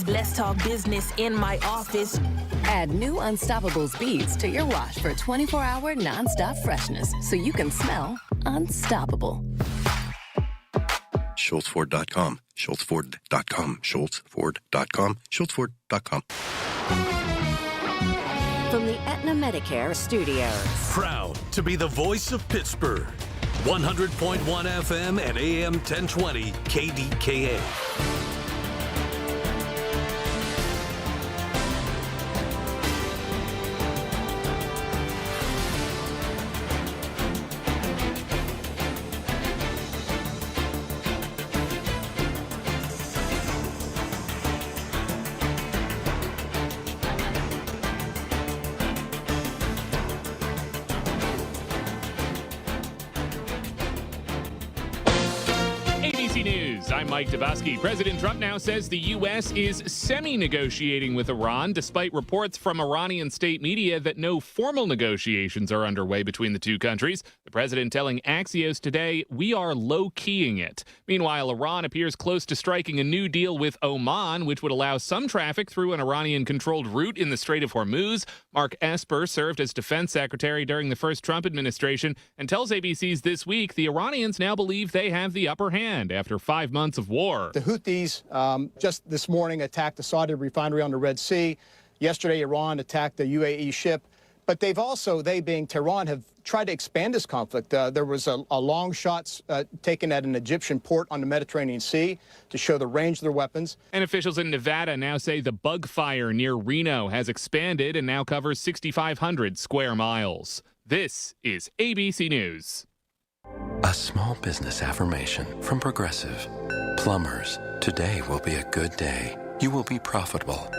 Let's talk business in my office. Add new Unstoppable beads to your wash for 24-hour non-stop freshness, so you can smell unstoppable. SchultzFord.com, SchultzFord.com, SchultzFord.com, SchultzFord.com. From the Aetna Medicare studios. Proud to be the voice of Pittsburgh. 100.1 FM and AM 1020 KDKA. I'm Mike Dabowski. President Trump now says the U.S. is semi-negotiating with Iran, despite reports from Iranian state media that no formal negotiations are underway between the two countries. The president telling Axios today, "We are low-keying it." Meanwhile, Iran appears close to striking a new deal with Oman, which would allow some traffic through an Iranian-controlled route in the Strait of Hormuz. Mark Esper served as defense secretary during the first Trump administration and tells ABC's This Week the Iranians now believe they have the upper hand after 5 5 months of war. The Houthis just this morning attacked the Saudi refinery on the Red Sea. Yesterday, Iran attacked the UAE ship. But they being Tehran, have tried to expand this conflict. There was a long shot taken at an Egyptian port on the Mediterranean Sea to show the range of their weapons. And officials in Nevada now say the bug fire near Reno has expanded and now covers 6,500 square miles. This is ABC News. A small business affirmation from Progressive. Plumbers, today will be a good day. You will be profitable.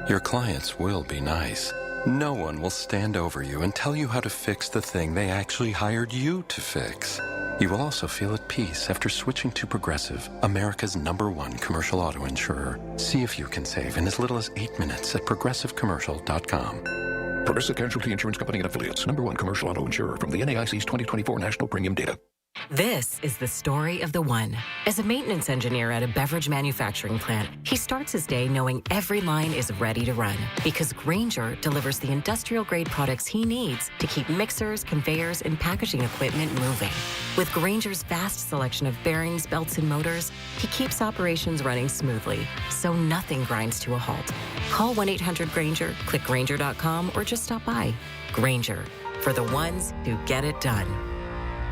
Your clients will be nice. No one will stand over you and tell you how to fix the thing they actually hired you to fix. You will also feel at peace after switching to Progressive, America's #1 commercial auto insurer. See if you can save in as little as 8 minutes at progressivecommercial.com. Progressive Casualty Insurance Company and Affiliates, #1 commercial auto insurer from the NAIC's 2024 National Premium Data. This is the story of the one. As a maintenance engineer at a beverage manufacturing plant, he starts his day knowing every line is ready to run because Grainger delivers the industrial-grade products he needs to keep mixers, conveyors, and packaging equipment moving. With Grainger's vast selection of bearings, belts, and motors, he keeps operations running smoothly, so nothing grinds to a halt. Call 1-800-GRAINGER, click Grainger.com, or just stop by. Grainger, for the ones who get it done.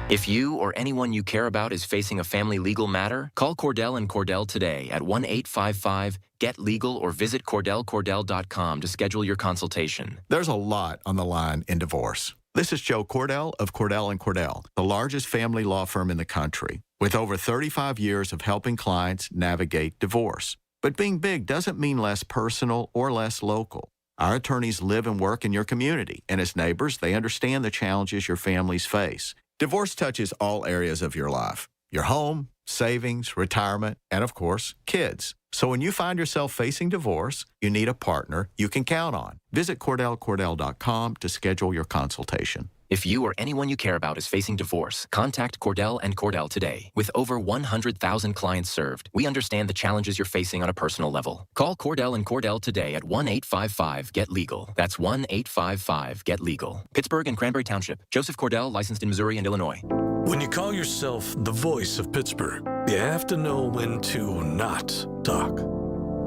If you or anyone you care about is facing a family legal matter, call Cordell & Cordell today at 1-855-GET-LEGAL or visit CordellCordell.com to schedule your consultation. There's a lot on the line in divorce. This is Joe Cordell of Cordell & Cordell, the largest family law firm in the country, with over 35 years of helping clients navigate divorce. But being big doesn't mean less personal or less local. Our attorneys live and work in your community, and as neighbors, they understand the challenges your families face. Divorce touches all areas of your life, your home, savings, retirement, and of course, kids. So when you find yourself facing divorce, you need a partner you can count on. Visit CordellCordell.com to schedule your consultation. If you or anyone you care about is facing divorce, contact Cordell & Cordell today. With over 100,000 clients served, we understand the challenges you're facing on a personal level. Call Cordell & Cordell today at 1-855-GET-LEGAL. That's 1-855-GET-LEGAL. Pittsburgh and Cranberry Township. Joseph Cordell, licensed in Missouri and Illinois. When you call yourself the voice of Pittsburgh, you have to know when to not talk.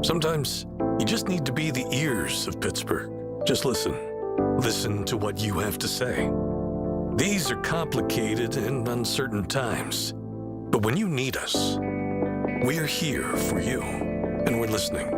Sometimes you just need to be the ears of Pittsburgh. Just listen. Listen to what you have to say. These are complicated and uncertain times, but when you need us, we are here for you, and we're listening.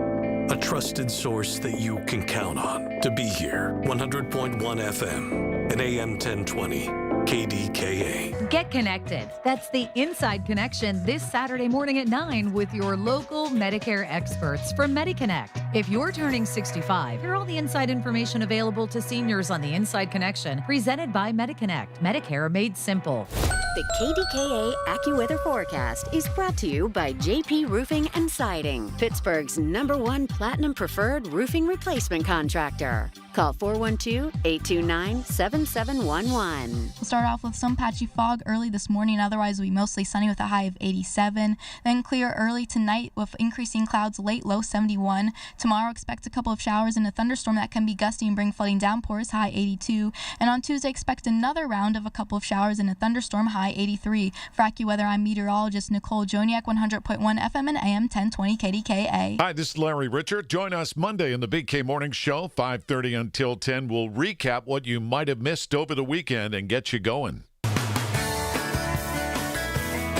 A trusted source that you can count on to be here. 100.1 FM and AM 1020. KDKA. Get connected. That's the Inside Connection this Saturday morning at 9 with your local Medicare experts from MediConnect. If you're turning 65, hear all the inside information available to seniors on the Inside Connection, presented by MediConnect. Medicare made simple. The KDKA AccuWeather forecast is brought to you by JP Roofing and Siding, Pittsburgh's #1 Platinum Preferred Roofing Replacement Contractor. Call 412-829-7711. We'll start off with some patchy fog early this morning. Otherwise, we'll be mostly sunny with a high of 87. Then clear early tonight with increasing clouds late, low 71. Tomorrow, expect a couple of showers and a thunderstorm that can be gusty and bring flooding downpours, high 82. And on Tuesday, expect another round of a couple of showers and a thunderstorm, high 83. For AccuWeather, I'm meteorologist Nicole Joniak, 100.1 FM and AM 1020 KDKA. Hi, this is Larry Richard. Join us Monday in the Big K Morning Show, 5:30 until 10. We'll recap what you might have missed over the weekend and get you going.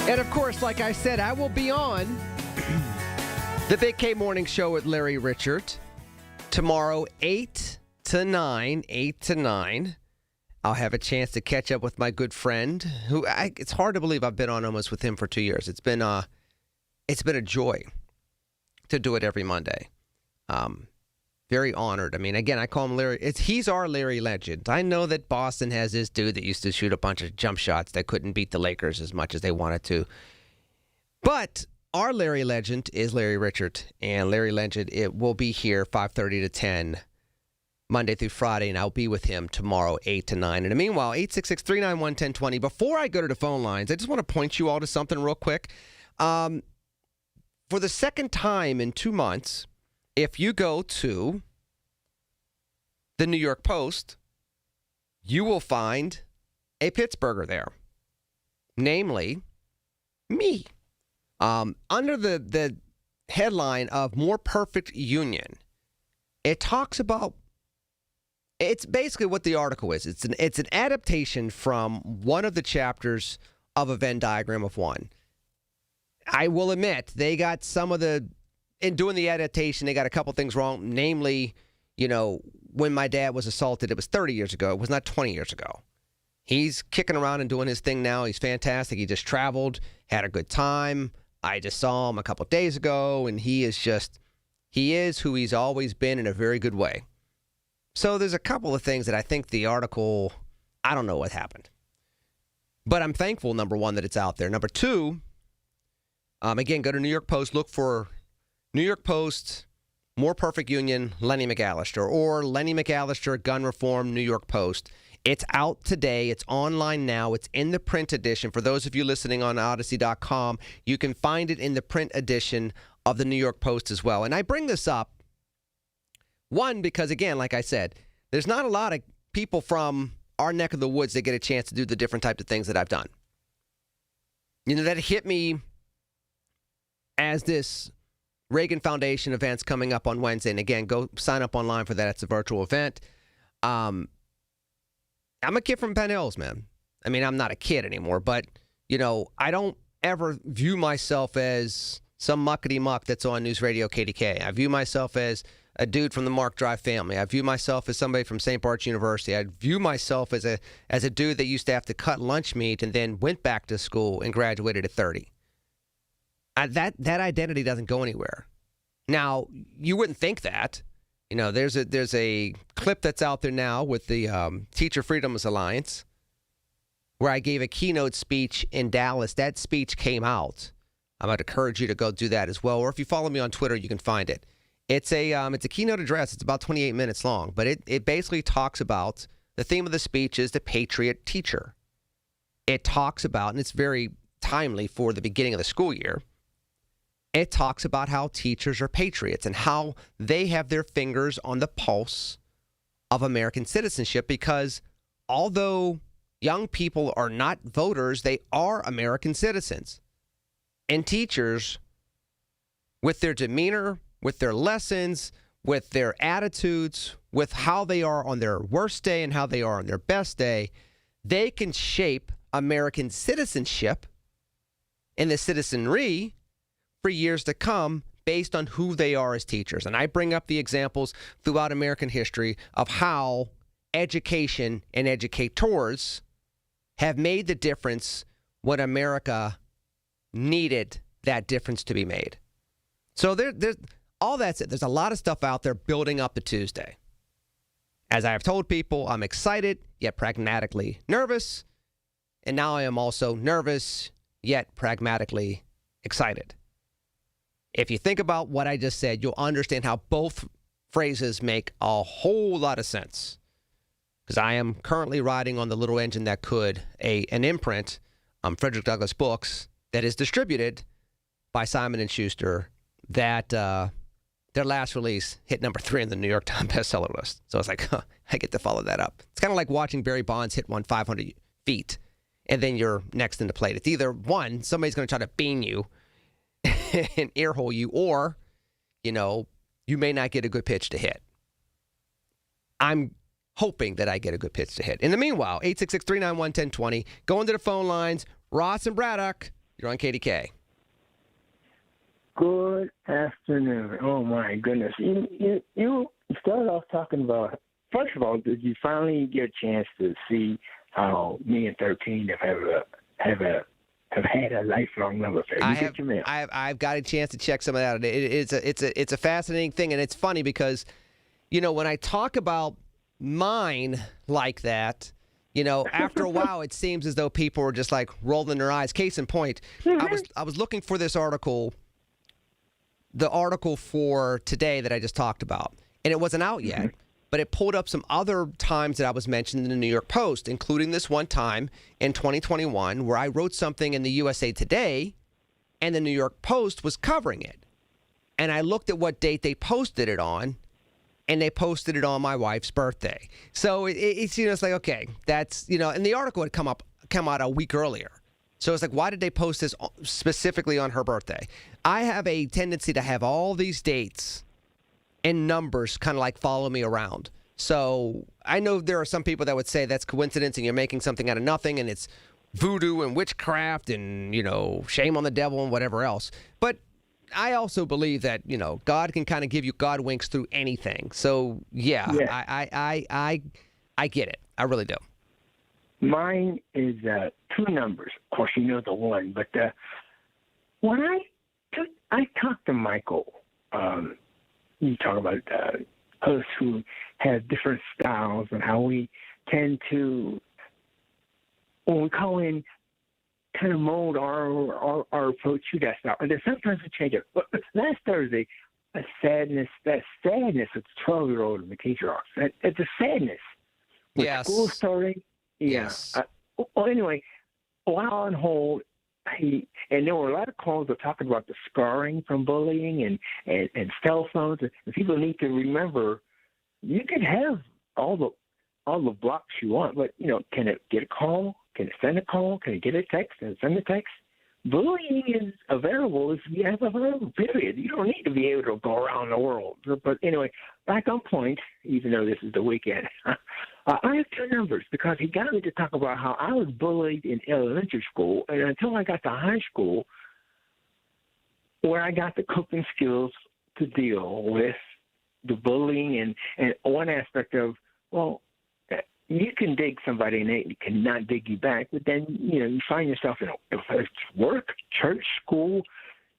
And of course, like I said, I will be on the Big K Morning Show with Larry Richard tomorrow, 8 to 9. I'll have a chance to catch up with my good friend, who it's hard to believe I've been on almost with him for 2 years. It's been a joy to do it every Monday. Very honored. I mean, again, I call him Larry. He's our Larry Legend. I know that Boston has this dude that used to shoot a bunch of jump shots that couldn't beat the Lakers as much as they wanted to. But our Larry Legend is Larry Richard, and Larry Legend, it will be here 5:30 to 10 Monday through Friday, and I'll be with him tomorrow 8 to 9. And meanwhile, 866-391-1020. Before I go to the phone lines, I just want to point you all to something real quick. For the second time in 2 months, if you go to the New York Post, you will find a Pittsburgher there, namely me. Under the headline of More Perfect Union, it talks about, it's basically what the article is. It's an adaptation from one of the chapters of a Venn diagram of one. I will admit, they got in doing the adaptation, they got a couple things wrong. Namely, when my dad was assaulted, it was 30 years ago. It was not 20 years ago. He's kicking around and doing his thing now. He's fantastic. He just traveled, had a good time. I just saw him a couple days ago, and he is who he's always been in a very good way. So there's a couple of things that I think the article, I don't know what happened. But I'm thankful, number one, that it's out there. Number two, again, go to New York Post, look for New York Post, More Perfect Union, Lenny McAllister, or Lenny McAllister, Gun Reform, New York Post. It's out today. It's online now. It's in the print edition. For those of you listening on Odyssey.com, you can find it in the print edition of the New York Post as well. And I bring this up, one, because, again, like I said, there's not a lot of people from our neck of the woods that get a chance to do the different types of things that I've done. That hit me as this Reagan Foundation event's coming up on Wednesday. And, again, go sign up online for that. It's a virtual event. I'm a kid from Penn Hills, man. I mean, I'm not a kid anymore, but, I don't ever view myself as some muckety-muck that's on News Radio KDKA. I view myself as a dude from the Mark Drive family. I view myself as somebody from St. Bart's University. I view myself as a dude that used to have to cut lunch meat and then went back to school and graduated at 30. That identity doesn't go anywhere. Now, you wouldn't think that. There's a clip that's out there now with the Teacher Freedoms Alliance where I gave a keynote speech in Dallas. That speech came out. I would encourage you to go do that as well. Or if you follow me on Twitter, you can find it. It's a keynote address. It's about 28 minutes long. But it basically talks about, the theme of the speech is the Patriot Teacher. It talks about, and it's very timely for the beginning of the school year, it talks about how teachers are patriots and how they have their fingers on the pulse of American citizenship, because although young people are not voters, they are American citizens. And teachers, with their demeanor, with their lessons, with their attitudes, with how they are on their worst day and how they are on their best day, they can shape American citizenship and the citizenry for years to come based on who they are as teachers. And I bring up the examples throughout American history of how education and educators have made the difference when America needed that difference to be made. So there's all that's it. There's a lot of stuff out there building up to Tuesday. As I have told people, I'm excited, yet pragmatically nervous. And now I am also nervous, yet pragmatically excited. If you think about what I just said, you'll understand how both phrases make a whole lot of sense. Because I am currently riding on the little engine that could, an imprint, Frederick Douglass Books, that is distributed by Simon & Schuster, that their last release hit number 3 on the New York Times bestseller list. So it's like, I get to follow that up. It's kind of like watching Barry Bonds hit 500 feet, and then you're next in the plate. It's either, one, somebody's going to try to bean you and earhole you, or, you may not get a good pitch to hit. I'm hoping that I get a good pitch to hit. In the meanwhile, 866-391-1020. Go into the phone lines. Ross and Braddock, you're on KDK. Good afternoon. Oh, my goodness. You started off talking about, first of all, did you finally get a chance to see how me and 13 have had a lifelong love affair? I've got a chance to check some of that out. It's a fascinating thing, and it's funny because, when I talk about mine like that, after a while, it seems as though people were just like rolling their eyes. Case in point, I was looking for this article, the article for today that I just talked about, and it wasn't out yet, but it pulled up some other times that I was mentioned in the New York Post, including this one time in 2021 where I wrote something in the USA Today, and the New York Post was covering it. And I looked at what date they posted it on, and they posted it on my wife's birthday. So it's like, okay, that's, and the article had come out a week earlier. So it's like, why did they post this specifically on her birthday? I have a tendency to have all these dates and numbers kind of like follow me around. So I know there are some people that would say that's coincidence and you're making something out of nothing and it's voodoo and witchcraft and, shame on the devil and whatever else. But I also believe that, God can kind of give you God winks through anything. So, yeah. I get it. I really do. Mine is 2 numbers. Of course, you know the one. But when I talked to Michael, you talk about us who have different styles and how we tend to, when we call in, kind of mold our approach to that style. And then sometimes we change it. But last Thursday, that sadness of the 12-year-old in the teacher office. It's a sadness. With Yes. School starting. Yes. Anyway, while on hold, and there were a lot of calls that talking about the scarring from bullying and cell phones. And people need to remember, you can have all the blocks you want, but can it get a call? Can it send a call? Can it get a text? Can it send a text? Bullying is available if you have a verbal period. You don't need to be able to go around the world. But anyway, back on point, even though this is the weekend, I have 2 numbers because he got me to talk about how I was bullied in elementary school, and until I got to high school, where I got the coping skills to deal with the bullying and one aspect of, well, you can dig somebody and they cannot dig you back, but then, you find yourself in work, church, school,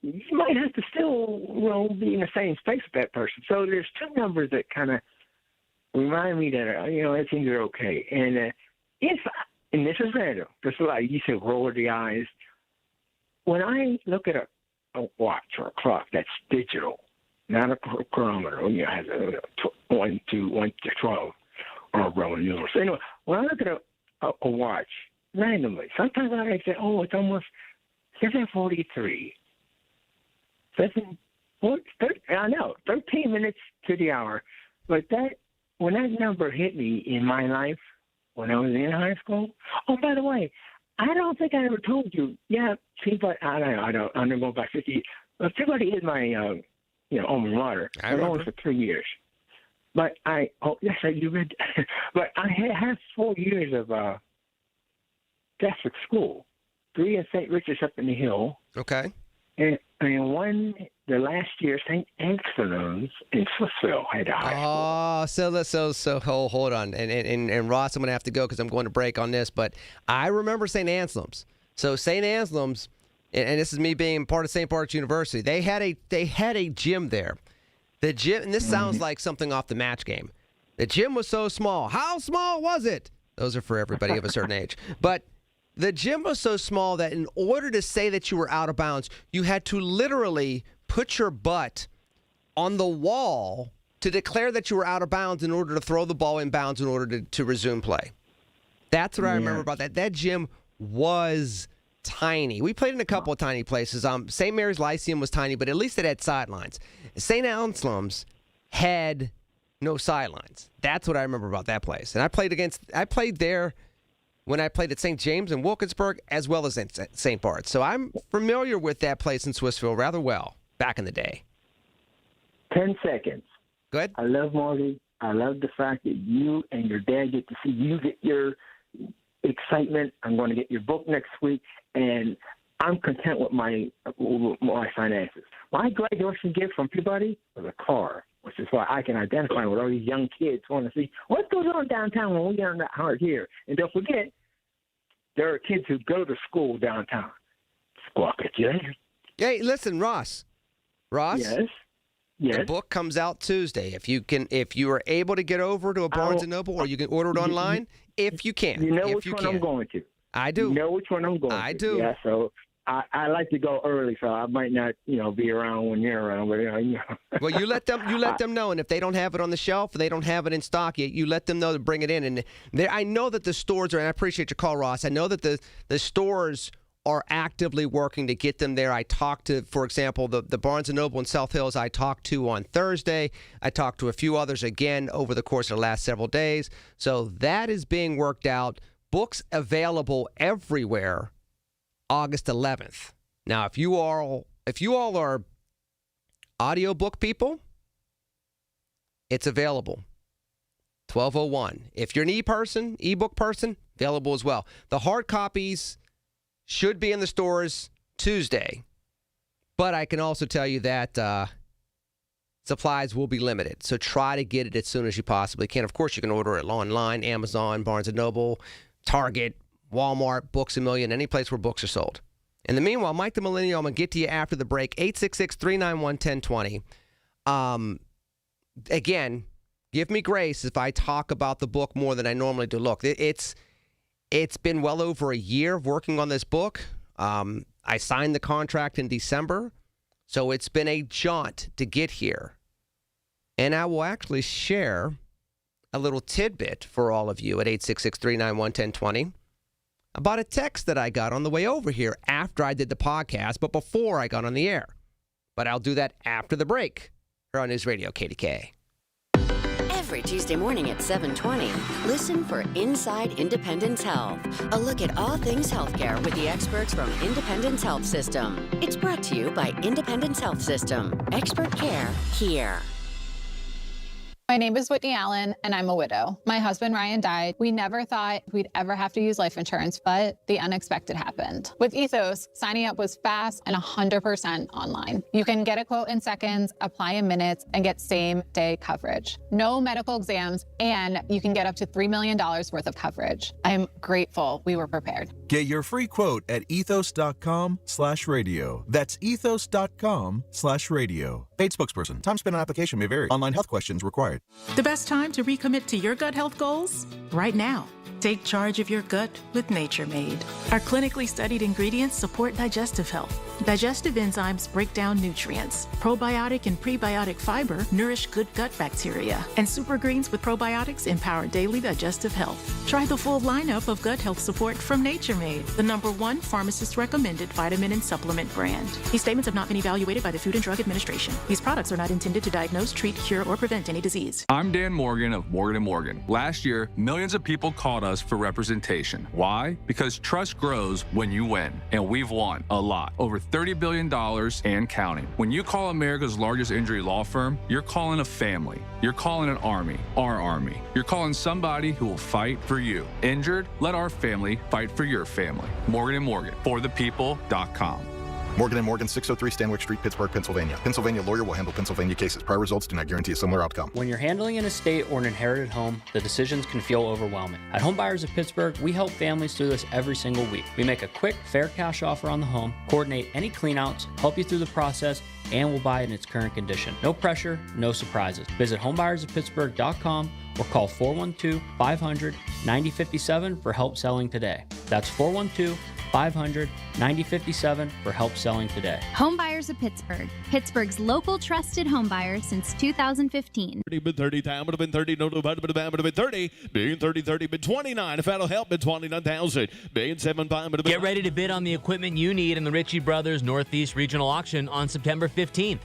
you might have to still, be in the same space with that person. So there's 2 numbers that kind of remind me that, things are okay. And and this is random, just like you said, roll the eyes. When I look at a watch or a clock that's digital, not a chronometer, has a 1 to 12, or Roman numerals. So anyway, when I look at a watch randomly, sometimes I say, "Oh, it's almost 7:43." I know, 13 minutes to the hour. But when that number hit me in my life when I was in high school. Oh, by the way, I don't think I ever told you. Yeah, but I don't. I'm going back 50. But Peabody is my alma mater. I was for 3 years. But you read. But I had 4 years of Catholic school, 3 in St. Richard's up in the hill. Okay. And one, the last year, St. Anselm's in Swissville had a high school. So hold on. And Ross, I'm going to have to go because I'm going to break on this. But I remember St. Anselm's. So St. Anselm's, and this is me being part of St. Bart's University, they had a gym there. The gym, and this sounds like something off the Match Game. The gym was so small. How small was it? Those are for everybody of a certain age. But the gym was so small that in order to say that you were out of bounds, you had to literally put your butt on the wall to declare that you were out of bounds in order to throw the ball in bounds in order to resume play. That's what I remember about that. That gym was tiny. We played in a couple of tiny places. St. Mary's Lyceum was tiny, but at least it had sidelines. St. Anselm's had no sidelines. That's what I remember about that place. And I played there when I played at St. James in Wilkinsburg as well as in St. Bart's. So I'm familiar with that place in Swissville rather well back in the day. 10 seconds. Good. I love Marty. I love the fact that you and your dad get to see you get your excitement. I'm going to get your book next week, and I'm content with my finances. My graduation gift from Peabody was a car, which is why I can identify with all these young kids who want to see what goes on downtown when we get on that hard here. And don't forget, there are kids who go to school downtown. Squawk at you later. Hey, listen, Ross. Yes. The book comes out Tuesday. If you are able to get over to a Barnes & Noble, or you can order it online, if you can. You know which one I'm going to. I do. You know which one I'm going to. I do. Yeah, so I like to go early, so I might not, be around when you're around. But, Well, you let them know, and if they don't have it on the shelf, or they don't have it in stock yet, you let them know to bring it in. And I know that the stores are, and I appreciate your call, Ross. I know that the stores are actively working to get them there. I talked to, for example, the Barnes & Noble in South Hills I talked to on Thursday. I talked to a few others again over the course of the last several days. So that is being worked out. Books available everywhere August 11th. Now, if you all are audiobook people, it's available. 1201. If you're an ebook person, available as well. The hard copies should be in the stores Tuesday, but I can also tell you that supplies will be limited. So try to get it as soon as you possibly can. Of course, you can order it online, Amazon, Barnes & Noble, Target, Walmart, Books A Million, any place where books are sold. In the meanwhile, Mike the Millennial, I'm going to get to you after the break. 866-391-1020. Again, give me grace if I talk about the book more than I normally do. Look, it's been well over a year of working on this book. I signed the contract in December, so it's been a jaunt to get here. And I will actually share a little tidbit for all of you at 866-391-1020 about a text that I got on the way over here after I did the podcast, but before I got on the air. But I'll do that after the break here on News Radio KDKA. Every Tuesday morning at 7:20, listen for Inside Independence Health, a look at all things healthcare with the experts from Independence Health System. It's brought to you by Independence Health System. Expert care here. My name is Whitney Allen, and I'm a widow. My husband, Ryan, died. We never thought we'd ever have to use life insurance, but the unexpected happened. With Ethos, signing up was fast and 100% online. You can get a quote in seconds, apply in minutes, and get same-day coverage. No medical exams, and you can get up to $3 million worth of coverage. I'm grateful we were prepared. Get your free quote at ethos.com/radio. That's ethos.com/radio. Paid spokesperson. Time spent on application may vary. Online health questions required. The best time to recommit to your gut health goals? Right now. Take charge of your gut with Nature Made. Our clinically studied ingredients support digestive health. Digestive enzymes break down nutrients. Probiotic and prebiotic fiber nourish good gut bacteria. And super greens with probiotics empower daily digestive health. Try the full lineup of gut health support from Nature Made, the #1 pharmacist-recommended vitamin and supplement brand. These statements have not been evaluated by the Food and Drug Administration. These products are not intended to diagnose, treat, cure, or prevent any disease. I'm Dan Morgan of Morgan & Morgan. Last year, millions of people called us for representation. Why? Because trust grows when you win, and we've won a lot. Over $30 billion and counting. When you call America's largest injury law firm, you're calling a family. You're calling an army, our army. You're calling somebody who will fight for you. Injured? Let our family fight for your family. Morgan & Morgan, forthepeople.com. Morgan & Morgan, 603 Stanwyck Street, Pittsburgh, Pennsylvania. Pennsylvania lawyer will handle Pennsylvania cases. Prior results do not guarantee a similar outcome. When you're handling an estate or an inherited home, the decisions can feel overwhelming. At Homebuyers of Pittsburgh, we help families through this every single week. We make a quick, fair cash offer on the home, coordinate any cleanouts, help you through the process, and we'll buy it in its current condition. No pressure, no surprises. Visit homebuyersoffpittsburgh.com or call 412-500-9057 for help selling today. That's 412-500-9057 for help selling today. Homebuyers of Pittsburgh, Pittsburgh's local trusted homebuyers since 2015. 30 time would have been 30, no, would have been 30, being 30, been 29. If that'll help, been 29,000, being 7, 5, Get ready to bid on the equipment you need in the Ritchie Brothers Northeast Regional Auction on September 15th.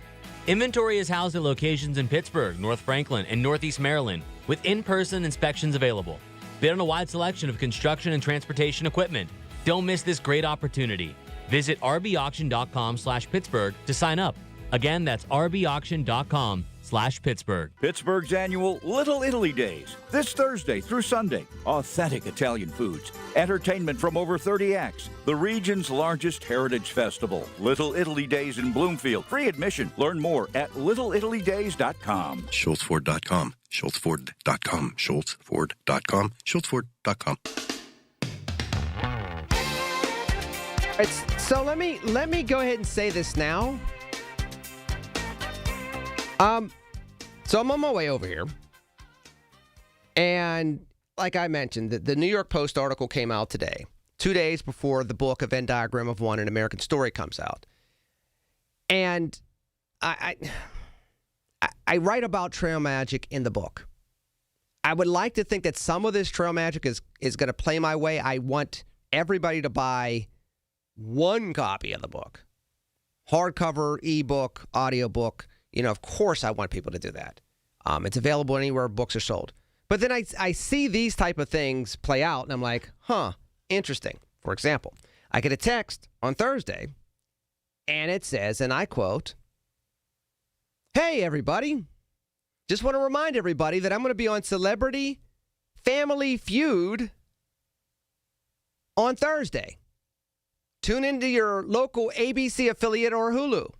Inventory is housed at locations in Pittsburgh, North Franklin, and Northeast Maryland, with in-person inspections available. Bid on a wide selection of construction and transportation equipment. Don't miss this great opportunity. Visit rbauction.com/Pittsburgh to sign up. Again, that's rbauction.com/Pittsburgh. Pittsburgh's annual Little Italy Days, this Thursday through Sunday. Authentic Italian foods, entertainment from over 30 acts, the region's largest heritage festival. Little Italy Days in Bloomfield. Free admission. Learn more at littleitalydays.com. SchultzFord.com. SchultzFord.com. SchultzFord.com. SchultzFord.com. So let me go ahead and say this now. So I'm on my way over here, and like I mentioned, the New York Post article came out today, 2 days before the book A Venn Diagram of One, An American Story comes out. And I write about trail magic in the book. I would like to think that some of this trail magic is going to play my way. I want everybody to buy one copy of the book. Hardcover, ebook, audiobook. Of course I want people to do that. It's available anywhere books are sold. But then I see these type of things play out, and I'm like, interesting. For example, I get a text on Thursday, and it says, and I quote, "Hey, everybody. Just want to remind everybody that I'm going to be on Celebrity Family Feud on Thursday. Tune into your local ABC affiliate or Hulu."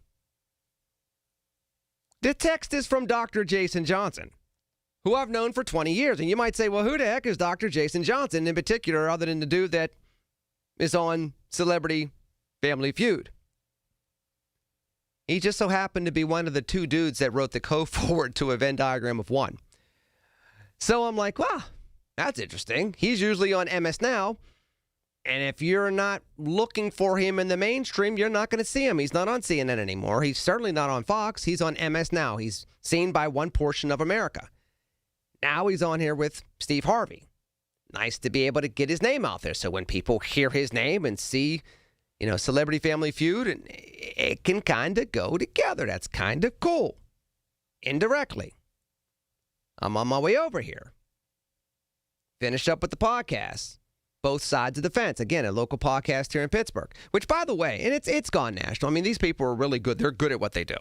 The text is from Dr. Jason Johnson, who I've known for 20 years. And you might say, well, who the heck is Dr. Jason Johnson in particular, other than the dude that is on Celebrity Family Feud? He just so happened to be one of the two dudes that wrote the co-forward to a Venn diagram of one. So I'm like, wow, that's interesting. He's usually on MS Now. And if you're not looking for him in the mainstream, you're not going to see him. He's not on CNN anymore. He's certainly not on Fox. He's on MS Now. He's seen by one portion of America. Now he's on here with Steve Harvey. Nice to be able to get his name out there. So when people hear his name and see, Celebrity Family Feud, and it can kind of go together. That's kind of cool. Indirectly. I'm on my way over here. Finish up with the podcast. Both sides of the fence. Again, a local podcast here in Pittsburgh, which, by the way, and it's gone national. I mean, these people are really good. They're good at what they do.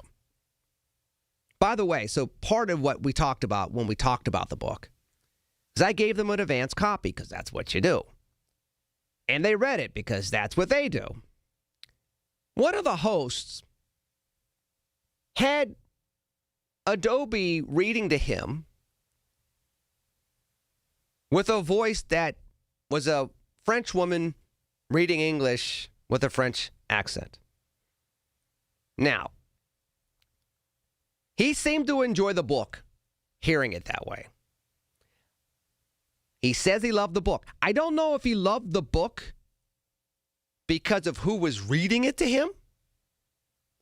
By the way, so part of what we talked about when we talked about the book is I gave them an advance copy because that's what you do. And they read it because that's what they do. One of the hosts had Adobe reading to him with a voice that was a French woman reading English with a French accent. Now, he seemed to enjoy the book, hearing it that way. He says he loved the book. I don't know if he loved the book because of who was reading it to him.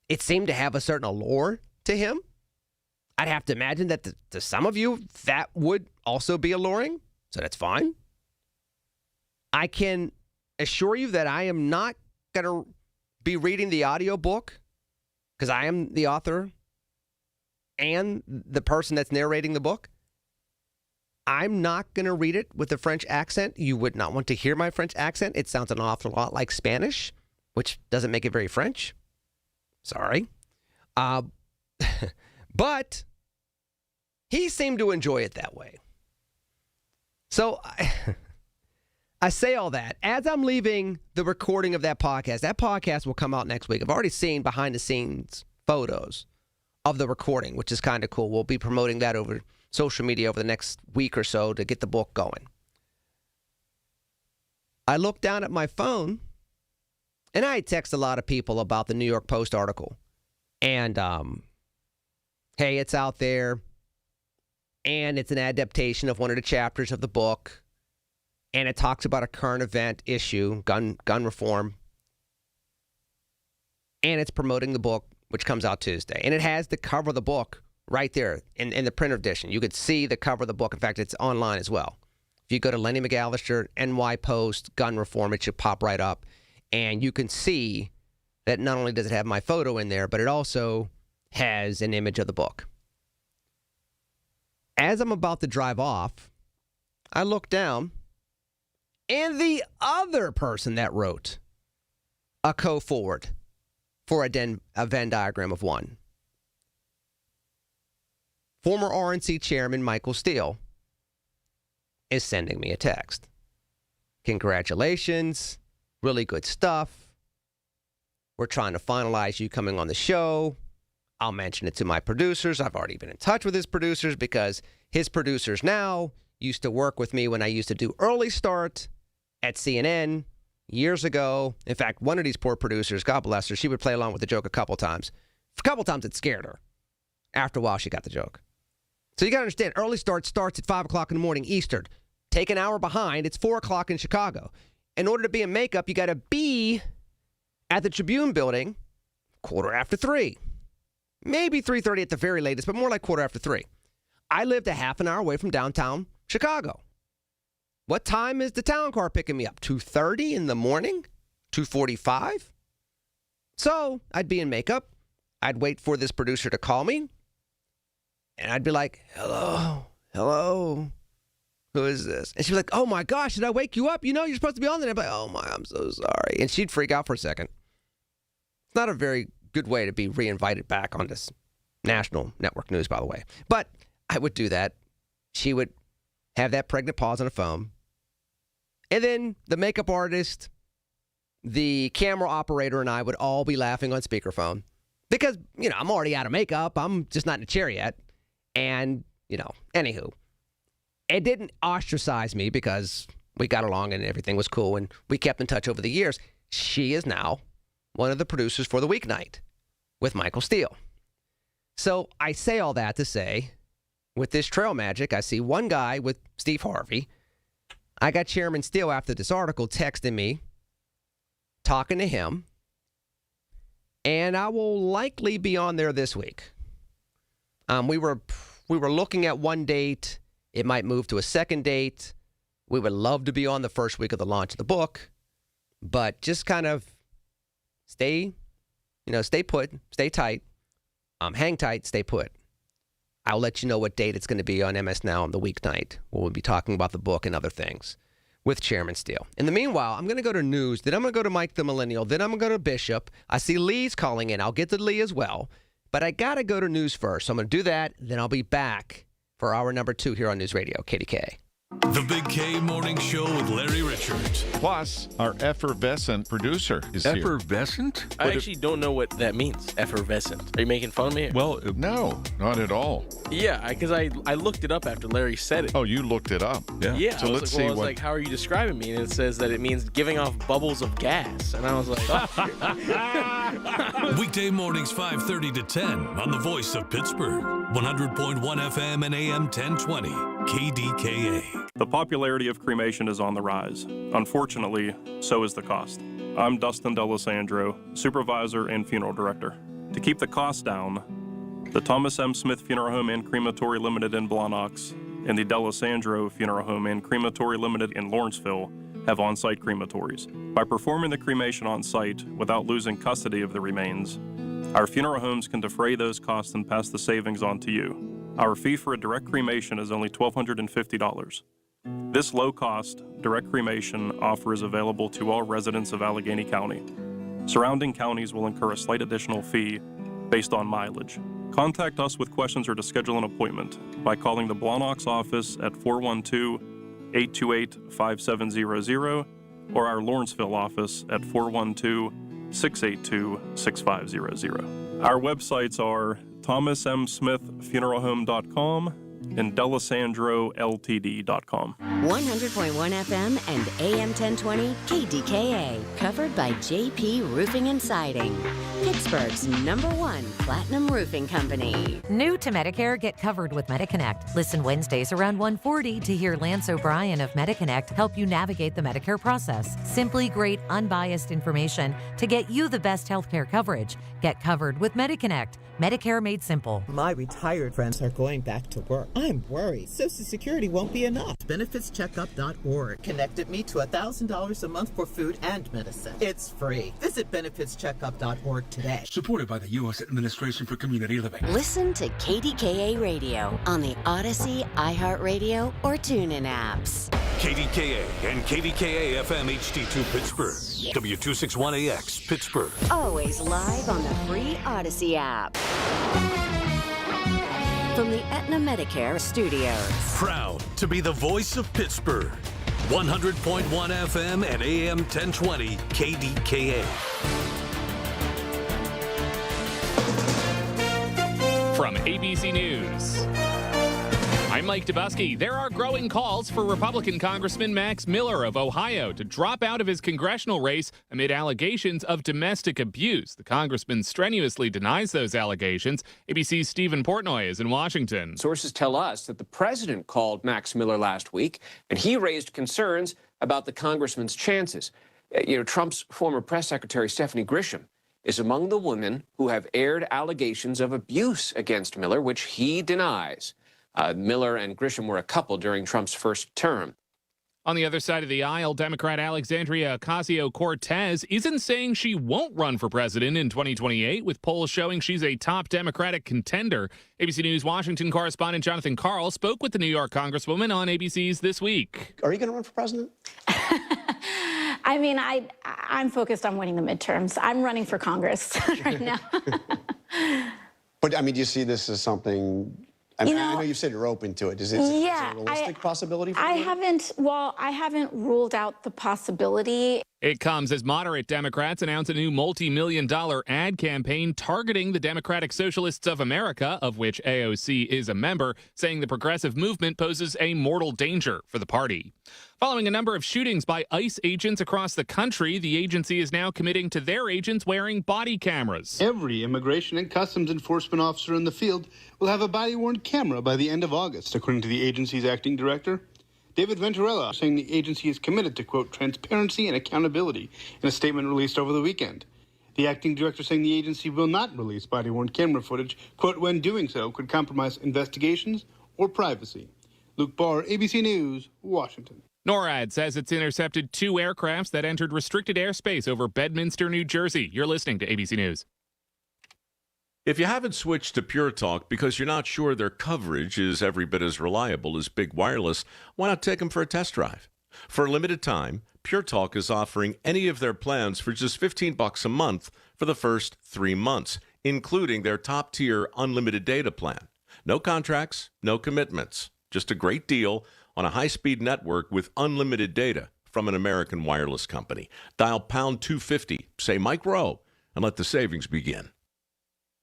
It seemed to have a certain allure to him. I'd have to imagine that to some of you, that would also be alluring, so that's fine. I can assure you that I am not going to be reading the audiobook because I am the author and the person that's narrating the book. I'm not going to read it with a French accent. You would not want to hear my French accent. It sounds an awful lot like Spanish, which doesn't make it very French. Sorry. But he seemed to enjoy it that way. So I say all that. As I'm leaving the recording of that podcast will come out next week. I've already seen behind-the-scenes photos of the recording, which is kind of cool. We'll be promoting that over social media over the next week or so to get the book going. I looked down at my phone, and I text a lot of people about the New York Post article. And, hey, it's out there, and it's an adaptation of one of the chapters of the book, and it talks about a current event issue, gun reform, and it's promoting the book, which comes out Tuesday. And it has the cover of the book right there in the print edition. You could see the cover of the book. In fact, it's online as well. If you go to Lenny McAllister, NY Post, gun reform, it should pop right up. And you can see that not only does it have my photo in there, but it also has an image of the book. As I'm about to drive off, I look down, and the other person that wrote a co-forward for a Venn diagram of one, former RNC chairman Michael Steele, is sending me a text. Congratulations. Really good stuff. We're trying to finalize you coming on the show. I'll mention it to my producers. I've already been in touch with his producers because his producers now used to work with me when I used to do Early Start at CNN years ago. In fact, one of these poor producers, God bless her, she would play along with the joke a couple times. A couple times it scared her. After a while, she got the joke. So you got to understand, Early Start starts at 5 o'clock in the morning Eastern. Take an hour behind, it's 4 o'clock in Chicago. In order to be in makeup, you got to be at the Tribune building 3:15. Maybe 3:30 at the very latest, but more like 3:15. I lived a half an hour away from downtown Chicago. What time is the town car picking me up? 2:30 in the morning? 2:45? So I'd be in makeup. I'd wait for this producer to call me. And I'd be like, hello. who is this? And she'd be like, oh my gosh, did I wake you up? You know, you're supposed to be on there. I'm like, oh my, I'm so sorry. And she'd freak out for a second. It's not a very good way to be reinvited back on this national network news, by the way. But I would do that. She would have that pregnant pause on the phone. And then the makeup artist, the camera operator, and I would all be laughing on speakerphone. Because, you know, I'm already out of makeup. I'm just not in a chair yet. And, you know, anywho. It didn't ostracize me because we got along and everything was cool and we kept in touch over the years. She is now one of the producers for The Weeknight with Michael Steele. So I say all that to say, with this trail magic, I see one guy with Steve Harvey. I got Chairman Steele after this article texting me, talking to him, and I will likely be on there this week. We were looking at one date. It might move to a second date. We would love to be on the first week of the launch of the book, but just kind of stay put, stay tight, hang tight, stay put. I'll let you know what date it's going to be on MS Now on The Weeknight. We'll be talking about the book and other things with Chairman Steele. In the meanwhile, I'm going to go to news. Then I'm going to go to Mike the Millennial. Then I'm going to go to Bishop. I see Lee's calling in. I'll get to Lee as well. But I got to go to news first. So I'm going to do that. Then I'll be back for hour number 2 here on News Radio, KDKA. The Big K Morning Show with Larry Richards. Plus, our effervescent producer is here. Effervescent? I actually don't know what that means, effervescent. Are you making fun of me? Well, no, not at all. Yeah, because I looked it up after Larry said it. Oh, you looked it up? Yeah. So let's see I was like, how are you describing me? And it says that it means giving off bubbles of gas. And I was like, Weekday mornings 5:30 to 10 on the voice of Pittsburgh. 100.1 FM and AM 1020. KDKA. The popularity of cremation is on the rise. Unfortunately, so is the cost. I'm Dustin D'Alessandro, supervisor and funeral director. To keep the cost down, the Thomas M. Smith Funeral Home and Crematory Limited in Blawnox and the D'Alessandro Funeral Home and Crematory Limited in Lawrenceville have on-site crematories. By performing the cremation on-site without losing custody of the remains, our funeral homes can defray those costs and pass the savings on to you. Our fee for a direct cremation is only $1,250. This low-cost, direct cremation offer is available to all residents of Allegheny County. Surrounding counties will incur a slight additional fee based on mileage. Contact us with questions or to schedule an appointment by calling the Blawnox office at 412-828-5700 or our Lawrenceville office at 412-682-6500. Our websites are thomasmsmithfuneralhome.com and DeLisandroLTD.com. 100.1 FM and AM 1020 KDKA, covered by JP Roofing and Siding, Pittsburgh's #1 platinum roofing company. New to Medicare, get covered with MediConnect. Listen Wednesdays around 1:40 to hear Lance O'Brien of MediConnect help you navigate the Medicare process. Simply great, unbiased information to get you the best healthcare coverage. Get covered with MediConnect. Medicare made simple. My retired friends are going back to work. I'm worried Social Security won't be enough. BenefitsCheckup.org connected me to $1,000 a month for food and medicine. It's free. Visit BenefitsCheckup.org today. Supported by the U.S. Administration for Community Living. Listen to KDKA Radio on the Odyssey, iHeartRadio, or TuneIn apps. KDKA and KDKA-FM HD2 Pittsburgh. W261AX Pittsburgh. Always live on the free Odyssey app. From the Aetna Medicare studios. Proud to be the voice of Pittsburgh. 100.1 FM and AM 1020 KDKA. From ABC News, I'm Mike Dubusky. There are growing calls for Republican Congressman Max Miller of Ohio to drop out of his congressional race amid allegations of domestic abuse. The congressman strenuously denies those allegations. ABC's Stephen Portnoy is in Washington. Sources tell us that the president called Max Miller last week, and he raised concerns about the congressman's chances. Trump's former press secretary, Stephanie Grisham, is among the women who have aired allegations of abuse against Miller, which he denies. Miller and Grisham were a couple during Trump's first term. On the other side of the aisle, Democrat Alexandria Ocasio-Cortez isn't saying she won't run for president in 2028, with polls showing she's a top Democratic contender. ABC News Washington correspondent Jonathan Karl spoke with the New York Congresswoman on ABC's This Week. Are you going to run for president? I mean, I'm focused on winning the midterms. I'm running for Congress right now. But, I mean, do you see this as something... I know you said you're open to it. Is it a realistic possibility for you? I haven't ruled out the possibility. It comes as moderate Democrats announce a new multi-million-dollar ad campaign targeting the Democratic Socialists of America, of which AOC is a member, saying the progressive movement poses a mortal danger for the party. Following a number of shootings by ICE agents across the country, the agency is now committing to their agents wearing body cameras. Every Immigration and Customs Enforcement officer in the field will have a body-worn camera by the end of August, according to the agency's acting director, David Venturella, saying the agency is committed to, quote, transparency and accountability in a statement released over the weekend. The acting director saying the agency will not release body-worn camera footage, quote, when doing so could compromise investigations or privacy. Luke Barr, ABC News, Washington. NORAD says it's intercepted 2 aircrafts that entered restricted airspace over Bedminster, New Jersey. You're listening to ABC News. If you haven't switched to Pure Talk because you're not sure their coverage is every bit as reliable as Big Wireless, why not take them for a test drive? For a limited time, Pure Talk is offering any of their plans for just $15 a month for the first 3 months, including their top-tier unlimited data plan. No contracts, no commitments, just a great deal on a high-speed network with unlimited data from an American wireless company. Dial pound 250, say Mike Rowe, and let the savings begin.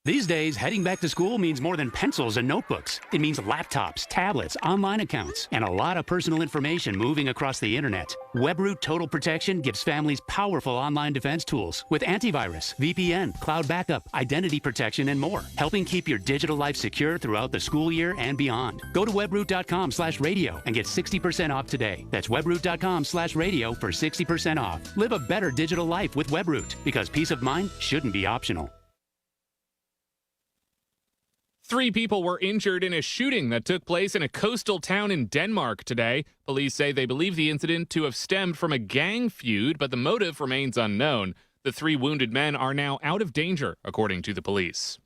These days, heading back to school means more than pencils and notebooks. It means laptops, tablets, online accounts, and a lot of personal information moving across the internet. WebRoot Total Protection gives families powerful online defense tools with antivirus, VPN, cloud backup, identity protection, and more, helping keep your digital life secure throughout the school year and beyond. Go to webroot.com/radio and get 60% off today. That's webroot.com/radio for 60% off. Live a better digital life with WebRoot, because peace of mind shouldn't be optional. 3 people were injured in a shooting that took place in a coastal town in Denmark today. Police say they believe the incident to have stemmed from a gang feud, but the motive remains unknown. The 3 wounded men are now out of danger, according to the police.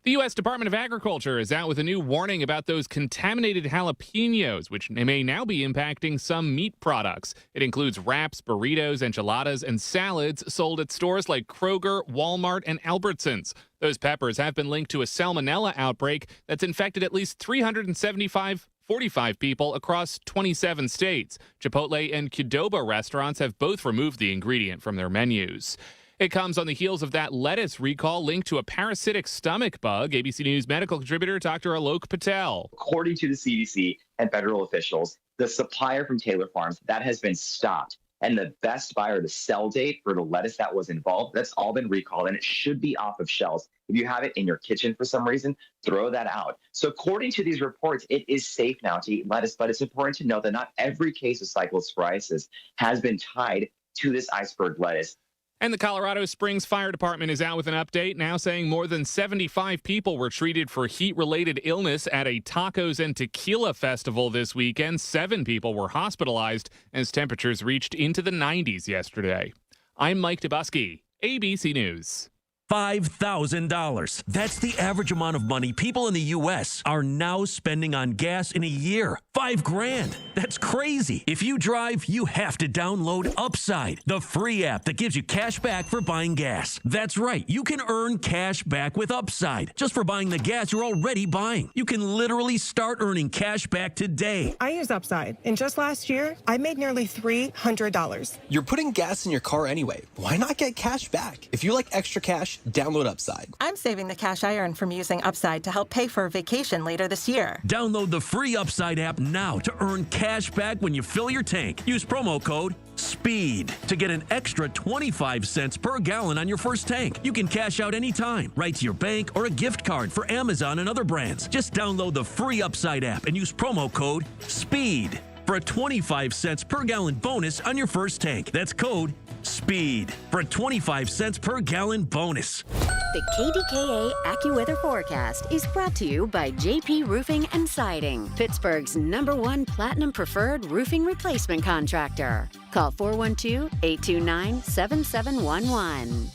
The U.S. Department of Agriculture is out with a new warning about those contaminated jalapenos, which may now be impacting some meat products. It includes wraps, burritos, enchiladas, and salads sold at stores like Kroger, Walmart, and Albertsons. Those peppers have been linked to a salmonella outbreak that's infected at least 45 people across 27 states. Chipotle and Qdoba restaurants have both removed the ingredient from their menus. It comes on the heels of that lettuce recall linked to a parasitic stomach bug. ABC News medical contributor Dr. Alok Patel. According to the CDC and federal officials, the supplier from Taylor Farms, that has been stopped. And the best buyer, the sell date for the lettuce that was involved, that's all been recalled, and it should be off of shelves. If you have it in your kitchen for some reason, throw that out. So according to these reports, it is safe now to eat lettuce, but it's important to note that not every case of cyclosporiasis has been tied to this iceberg lettuce. And the Colorado Springs Fire Department is out with an update, now saying more than 75 people were treated for heat-related illness at a tacos and tequila festival this weekend. 7 people were hospitalized as temperatures reached into the 90s yesterday. I'm Mike Dubusky, ABC News. $5,000. That's the average amount of money people in the U.S. are now spending on gas in a year. $5,000. That's crazy. If you drive, you have to download Upside, the free app that gives you cash back for buying gas. That's right. You can earn cash back with Upside just for buying the gas you're already buying. You can literally start earning cash back today. I use Upside, and just last year, I made nearly $300. You're putting gas in your car anyway. Why not get cash back? If you like extra cash, download Upside. I'm saving the cash I earn from using Upside to help pay for a vacation later this year. Download the free Upside app now to earn cash back when you fill your tank. Use promo code SPEED to get an extra 25 cents per gallon on your first tank. You can cash out anytime, right to your bank or a gift card for Amazon and other brands. Just download the free Upside app and use promo code SPEED for a 25 cents per gallon bonus on your first tank. That's code speed for a 25 cents per gallon bonus. The KDKA AccuWeather forecast is brought to you by JP Roofing and Siding, Pittsburgh's #1 Platinum Preferred roofing replacement contractor. Call 412-829-7711.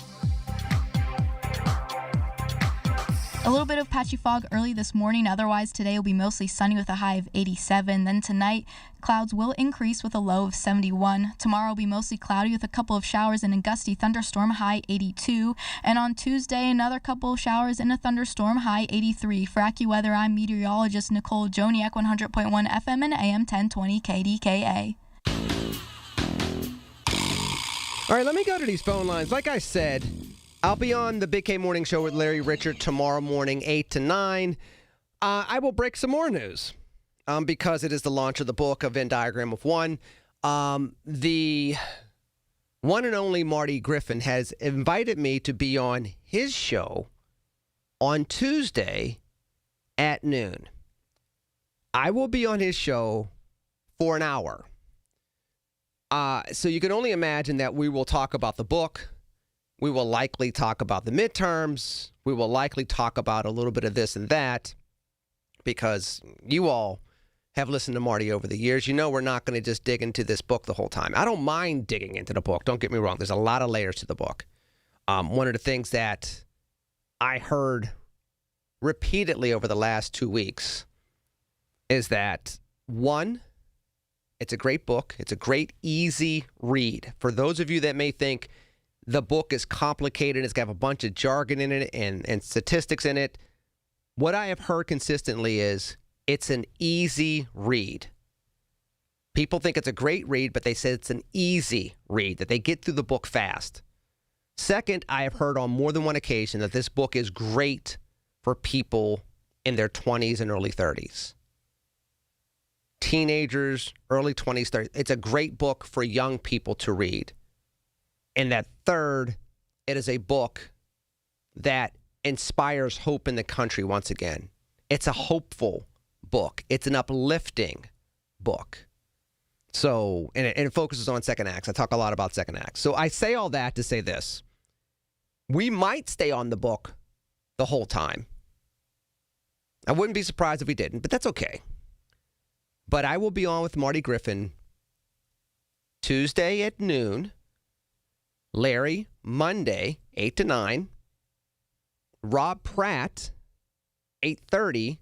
A little bit of patchy fog early this morning. Otherwise, today will be mostly sunny with a high of 87. Then tonight, clouds will increase with a low of 71. Tomorrow will be mostly cloudy with a couple of showers and a gusty thunderstorm, high 82. And on Tuesday, another couple of showers and a thunderstorm, high 83. For AccuWeather, I'm meteorologist Nicole Joniak, 100.1 FM and AM 1020 KDKA. All right, let me go to these phone lines. Like I said, I'll be on the Big K Morning Show with Larry Richert tomorrow morning, 8 to 9. I will break some more news because it is the launch of the book, A Venn Diagram of One. The one and only Marty Griffin has invited me to be on his show on Tuesday at noon. I will be on his show for an hour. So you can only imagine that we will talk about the book. We will likely talk about the midterms. We will likely talk about a little bit of this and that because you all have listened to Marty over the years. You know we're not going to just dig into this book the whole time. I don't mind digging into the book. Don't get me wrong. There's a lot of layers to the book. One of the things that I heard repeatedly over the last 2 weeks is that, one, it's a great book. It's a great, easy read. For those of you that may think the book is complicated, it's got a bunch of jargon in it and statistics in it, what I have heard consistently is it's an easy read. People think it's a great read, but they say it's an easy read, that they get through the book fast. Second, I have heard on more than one occasion that this book is great for people in their 20s and early 30s. Teenagers, early 20s, 30s. It's a great book for young people to read. And that third, it is a book that inspires hope in the country once again. It's a hopeful book. It's an uplifting book. So, and it focuses on second acts. I talk a lot about second acts. So I say all that to say this. We might stay on the book the whole time. I wouldn't be surprised if we didn't, but that's okay. But I will be on with Marty Griffin Tuesday at noon. Larry, Monday, 8 to 9. Rob Pratt, 8:30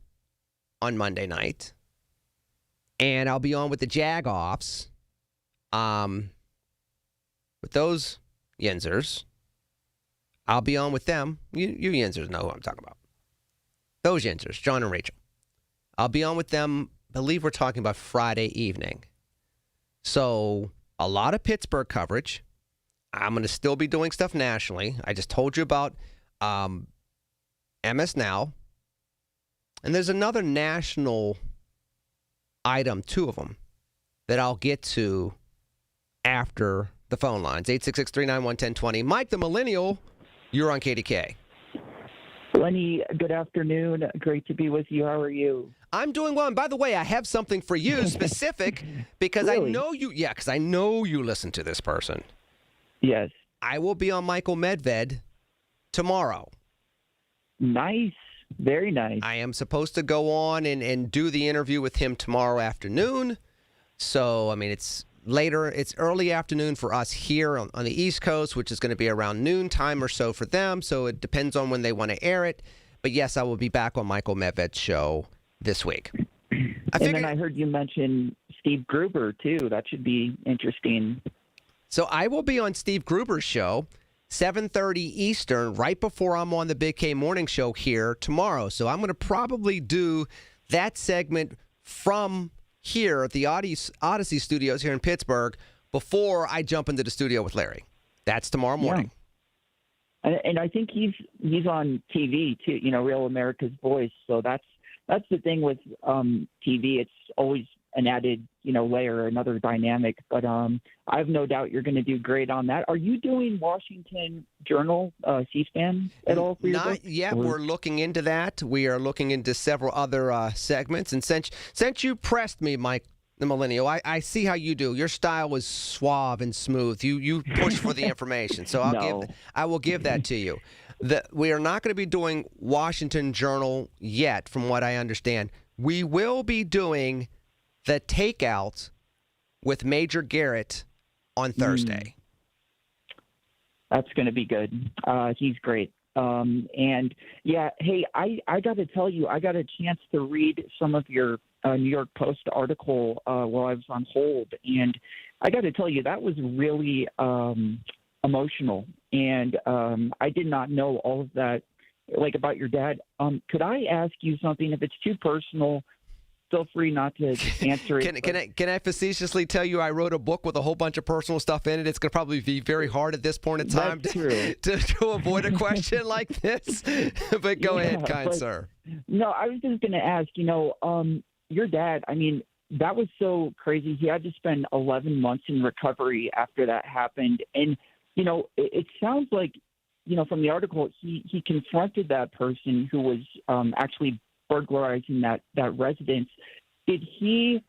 on Monday night. And I'll be on with the Jag-Offs, with those Yinzers. I'll be on with them. You Yinzers know who I'm talking about. Those Yinzers, John and Rachel. I'll be on with them, I believe we're talking about Friday evening. So a lot of Pittsburgh coverage. I'm going to still be doing stuff nationally. I just told you about MS Now. And there's another national item, two of them, that I'll get to after the phone lines. 866-391-1020. Mike, the Millennial, you're on KDKA. Lenny, good afternoon. Great to be with you. How are you? I'm doing well. And by the way, I have something for you specific because Really? I know you. Yeah, because I know you listen to this person. Yes. I will be on Michael Medved tomorrow. Nice. Very nice. I am supposed to go on and do the interview with him tomorrow afternoon. So, I mean, it's later. It's early afternoon for us here on the East Coast, which is going to be around noon time or so for them. So it depends on when they want to air it. But yes, I will be back on Michael Medved's show this week. And then I heard you mention Steve Gruber, too. That should be interesting. So I will be on Steve Gruber's show, 7:30 Eastern, right before I'm on the Big K Morning Show here tomorrow. So I'm going to probably do that segment from here at the Odyssey Studios here in Pittsburgh before I jump into the studio with Larry. That's tomorrow morning. Yeah. And I think he's on TV, too, you know, Real America's Voice. So that's the thing with TV. It's always an added, you know, layer, another dynamic. But I have no doubt you're going to do great on that. Are you doing Washington Journal, C-SPAN at all for your book? Not yet. We're looking into that. We are looking into several other segments. And since you pressed me, Mike, the millennial. I see how you do. Your style is suave and smooth. You push for the information. So I will give that to you. We are not going to be doing Washington Journal yet, from what I understand. We will be doing the Takeout with Major Garrett on Thursday. That's going to be good. He's great. And yeah, hey, I got to tell you, I got a chance to read some of your New York Post article while I was on hold, and I got to tell you, that was really emotional. And I did not know all of that, like, about your dad. Could I ask you something? If it's too personal, feel free not to answer it. Can I facetiously tell you I wrote a book with a whole bunch of personal stuff in it? It's going to probably be very hard at this point in time to avoid a question like this. But go ahead, kind sir. No, I was just going to ask, your dad, I mean, that was so crazy. He had to spend 11 months in recovery after that happened. And, it sounds like, from the article, he confronted that person who was actually burglarizing that residence. Did he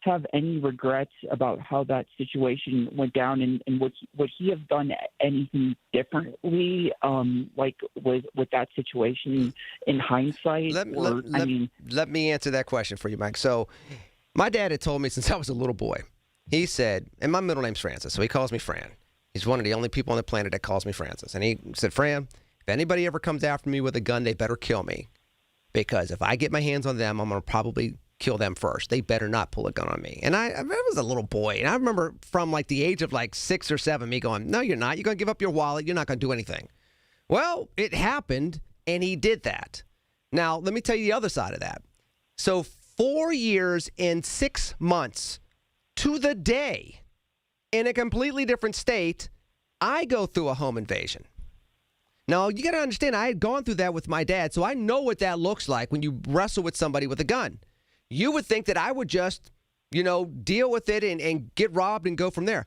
have any regrets about how that situation went down, and would he have done anything differently, like with that situation in hindsight? Let me answer that question for you, Mike. So my dad had told me since I was a little boy, he said, and my middle name's Francis, so he calls me Fran. He's one of the only people on the planet that calls me Francis. And he said, Fran, if anybody ever comes after me with a gun, they better kill me. Because if I get my hands on them, I'm going to probably kill them first. They better not pull a gun on me. And I was a little boy. And I remember from like the age of like 6 or 7, me going, no, you're not. You're going to give up your wallet. You're not going to do anything. Well, it happened, and he did that. Now, let me tell you the other side of that. So 4 years and 6 months to the day in a completely different state, I go through a home invasion. Now, you got to understand, I had gone through that with my dad, so I know what that looks like when you wrestle with somebody with a gun. You would think that I would just, deal with it and get robbed and go from there.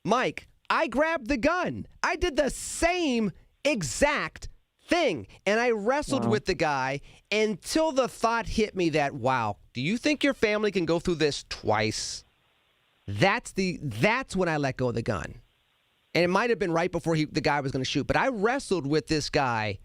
Mike, I grabbed the gun. I did the same exact thing, and I wrestled with the guy until the thought hit me that, wow, do you think your family can go through this twice? That's when I let go of the gun. And it might have been right before the guy was going to shoot. But I wrestled with this guy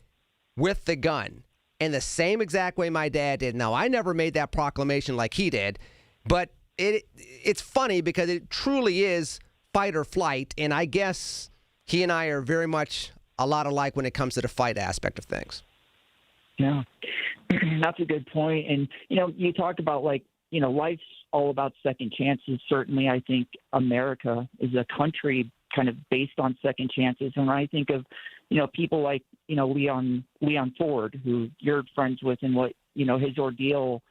with the gun in the same exact way my dad did. Now, I never made that proclamation like he did. But it's funny because it truly is fight or flight. And I guess he and I are very much a lot alike when it comes to the fight aspect of things. Yeah, that's a good point. And, you talk about, life's all about second chances. Certainly, I think America is a country kind of based on second chances. And when I think of, people like, Leon Ford, who you're friends with, and what, his ordeal,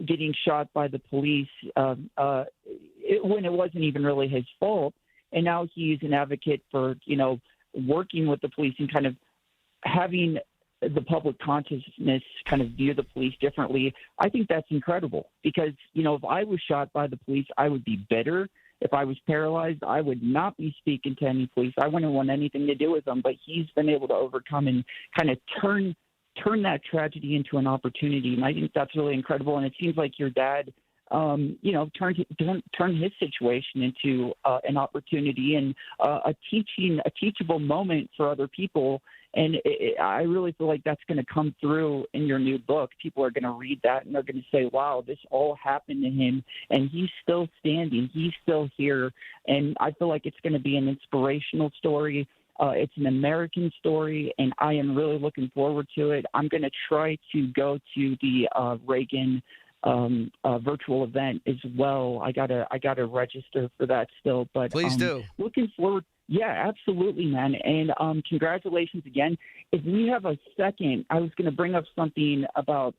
getting shot by the police when it wasn't even really his fault. And now he's an advocate for, working with the police and kind of having the public consciousness kind of view the police differently. I think that's incredible because, if I was shot by the police, I would be bitter. If I was paralyzed, I would not be speaking to any police. I wouldn't want anything to do with them. But he's been able to overcome and kind of turn that tragedy into an opportunity. And I think that's really incredible. And it seems like your dad, turn his situation into an opportunity and a teachable moment for other people. And I really feel like that's going to come through in your new book. People are going to read that and they're going to say, wow, this all happened to him and he's still standing. He's still here. And I feel like it's going to be an inspirational story. It's an American story, and I am really looking forward to it. I'm going to try to go to the Reagan virtual event as well. I gotta register for that still, but please do. Looking forward. Yeah, absolutely, man. And congratulations again. If we have a second, I was going to bring up something about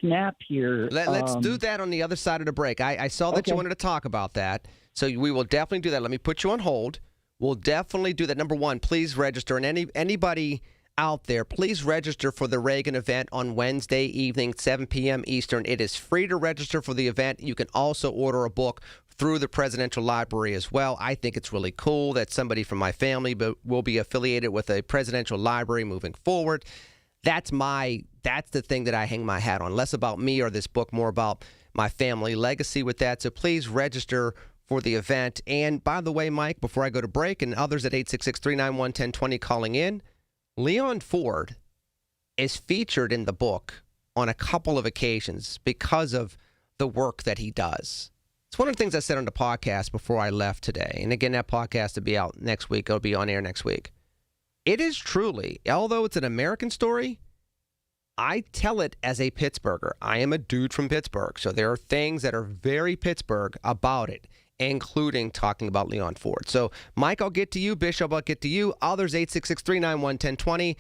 SNAP here. Let's do that on the other side of the break. I saw that you wanted to talk about that, so we will definitely do that. Let me put you on hold. We'll definitely do that. Number one, please register, and anybody out there, please register for the Reagan event on Wednesday evening, 7 p.m. Eastern. It is free to register for the event. You can also order a book through the Presidential Library as well. I think it's really cool that somebody from my family will be affiliated with a presidential library moving forward. That's the thing that I hang my hat on. Less about me or this book, more about my family legacy with that. So please register for the event. And by the way, Mike, before I go to break, and others at 866-391-1020 calling in, Leon Ford is featured in the book on a couple of occasions because of the work that he does. It's one of the things I said on the podcast before I left today. And again, that podcast will be out next week. It'll be on air next week. It is truly, although it's an American story, I tell it as a Pittsburgher. I am a dude from Pittsburgh, so there are things that are very Pittsburgh about it, including talking about Leon Ford. So, Mike, I'll get to you. Bishop, I'll get to you. Others, 866-391-1020.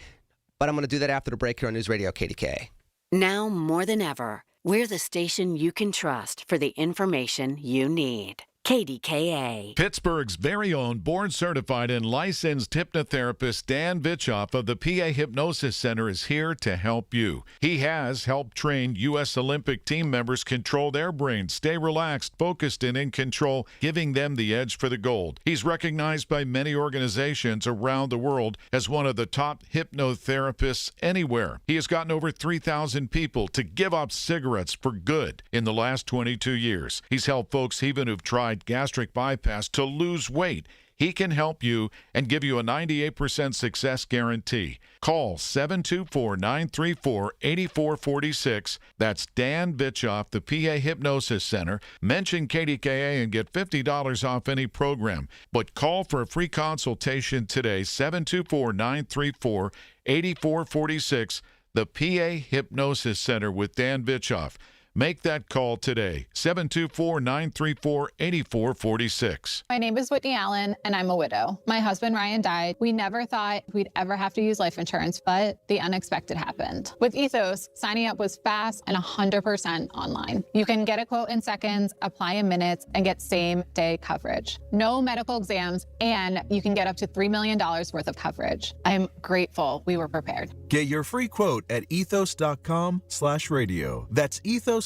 But I'm going to do that after the break here on News Radio KDKA. Now more than ever, we're the station you can trust for the information you need. KDKA. Pittsburgh's very own board-certified and licensed hypnotherapist Dan Vitchoff of the PA Hypnosis Center is here to help you. He has helped train U.S. Olympic team members control their brains, stay relaxed, focused, and in control, giving them the edge for the gold. He's recognized by many organizations around the world as one of the top hypnotherapists anywhere. He has gotten over 3,000 people to give up cigarettes for good in the last 22 years. He's helped folks even who've tried gastric bypass to lose weight. He can help you and give you a 98% success guarantee. Call 724-934-8446. That's Dan Vitchoff, the PA Hypnosis Center. Mention KDKA and get $50 off any program. But call for a free consultation today, 724-934-8446. The PA Hypnosis Center with Dan Vitchoff. Make that call today, 724-934-8446. My name is Whitney Allen, and I'm a widow. My husband, Ryan, died. We never thought we'd ever have to use life insurance, but the unexpected happened. With Ethos, signing up was fast and 100% online. You can get a quote in seconds, apply in minutes, and get same-day coverage. No medical exams, and you can get up to $3 million worth of coverage. I'm grateful we were prepared. Get your free quote at ethos.com/radio. That's ethos.com/radio.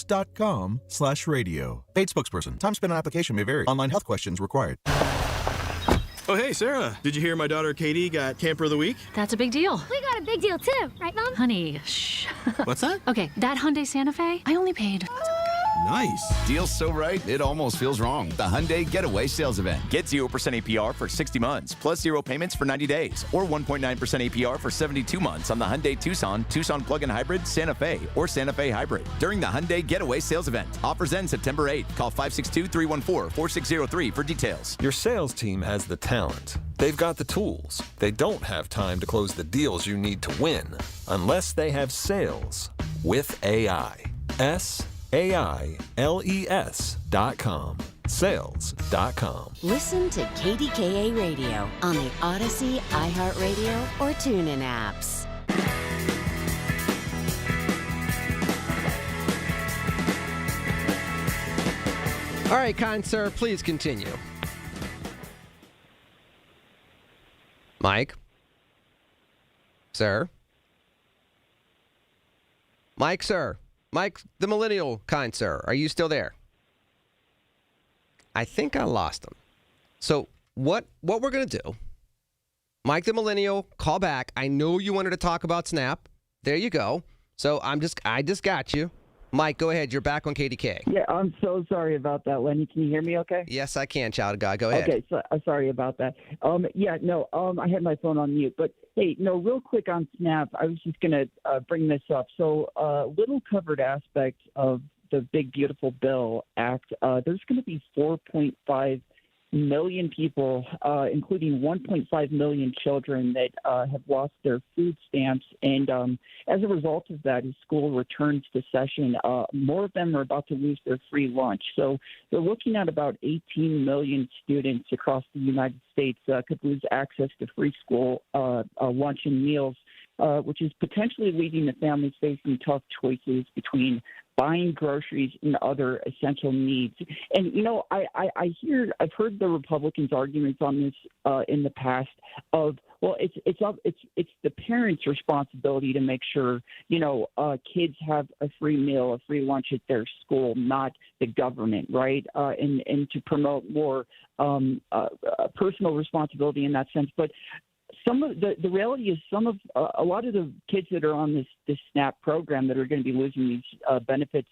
Paid spokesperson. Time spent on application may vary. Online health questions required. Oh, hey, Sarah. Did you hear my daughter Katie got Camper of the Week? That's a big deal. We got a big deal too, right, Mom? Honey, shh. What's that? Okay, that Hyundai Santa Fe, I only paid... Nice. Deal's so right, it almost feels wrong. The Hyundai Getaway Sales Event. Get 0% APR for 60 months, plus 0 payments for 90 days, or 1.9% APR for 72 months on the Hyundai Tucson, Tucson Plug-in Hybrid, Santa Fe, or Santa Fe Hybrid. During the Hyundai Getaway Sales Event. Offers end September 8th. Call 562-314-4603 for details. Your sales team has the talent. They've got the tools. They don't have time to close the deals you need to win, unless they have sales with AI. SAILES.com. Sales.com. Listen to KDKA Radio on the Odyssey, iHeartRadio, or TuneIn apps. All right, kind sir, please continue. Mike? Sir? Mike, sir? Mike, the millennial kind sir, are you still there? I think I lost him. So what we're going to do, Mike the millennial, call back. I know you wanted to talk about Snap. There you go. So I just got you. Mike, go ahead. You're back on KDK. Yeah, I'm so sorry about that, Lenny. Can you hear me okay? Yes, I can, child of God. Go ahead. Okay, so, sorry about that. I had my phone on mute. But, hey, real quick on Snap, I was just going to bring this up. So little covered aspect of the Big Beautiful Bill Act, there's going to be 4.5 million people, including 1.5 million children that have lost their food stamps. And as a result of that, as school returns to session, more of them are about to lose their free lunch. So they're looking at about 18 million students across the United States could lose access to free school lunch and meals, which is potentially leaving the families facing tough choices between buying groceries and other essential needs. And I've heard the Republicans' arguments on this in the past of, well, it's the parents' responsibility to make sure kids have a free meal, a free lunch at their school, not the government, right? And to promote more personal responsibility in that sense. But some of the reality is a lot of the kids that are on this SNAP program that are going to be losing these benefits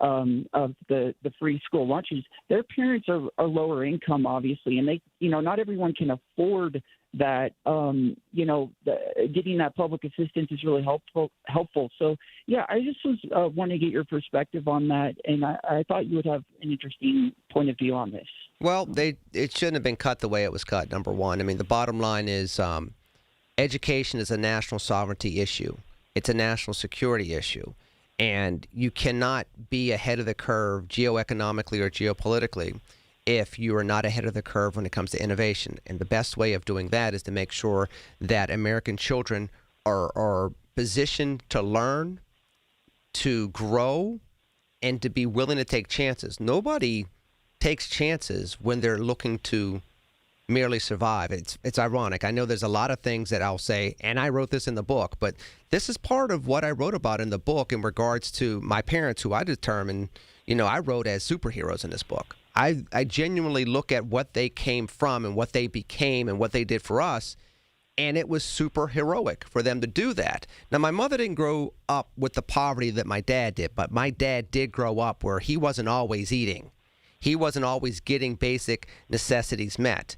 of the free school lunches, their parents are lower income, obviously, and they, not everyone can afford that. Getting that public assistance is really helpful. So, yeah, I just was want to get your perspective on that, and I thought you would have an interesting point of view on this. Well, it shouldn't have been cut the way it was cut, number one. I mean, the bottom line is education is a national sovereignty issue. It's a national security issue. And you cannot be ahead of the curve geoeconomically or geopolitically if you are not ahead of the curve when it comes to innovation. And the best way of doing that is to make sure that American children are positioned to learn, to grow, and to be willing to take chances. Nobody takes chances when they're looking to merely survive. It's ironic. I know there's a lot of things that I'll say, and I wrote this in the book, but this is part of what I wrote about in the book in regards to my parents, who I determined, I wrote as superheroes in this book. I genuinely look at what they came from and what they became and what they did for us, and it was super heroic for them to do that. Now, my mother didn't grow up with the poverty that my dad did, but my dad did grow up where he wasn't always eating. He wasn't always getting basic necessities met.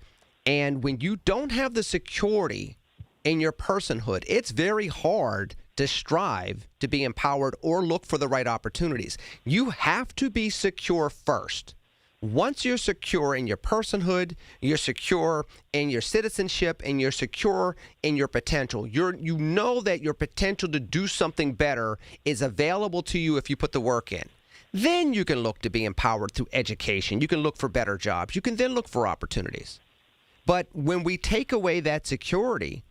And when you don't have the security in your personhood, it's very hard to strive to be empowered or look for the right opportunities. You have to be secure first. Once you're secure in your personhood, you're secure in your citizenship, and you're secure in your potential. You know that your potential to do something better is available to you if you put the work in. Then you can look to be empowered through education. You can look for better jobs. You can then look for opportunities. But when we take away that security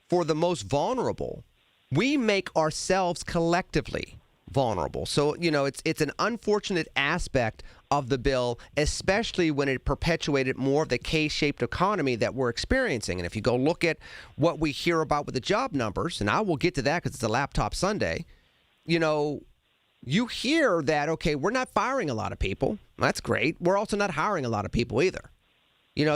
for the most vulnerable, we make ourselves collectively vulnerable. So, it's an unfortunate aspect of the bill, especially when it perpetuated more of the K-shaped economy that we're experiencing. And if you go look at what we hear about with the job numbers, and I will get to that because it's a Laptop Sunday, you hear that, okay, we're not firing a lot of people. That's great. We're also not hiring a lot of people either.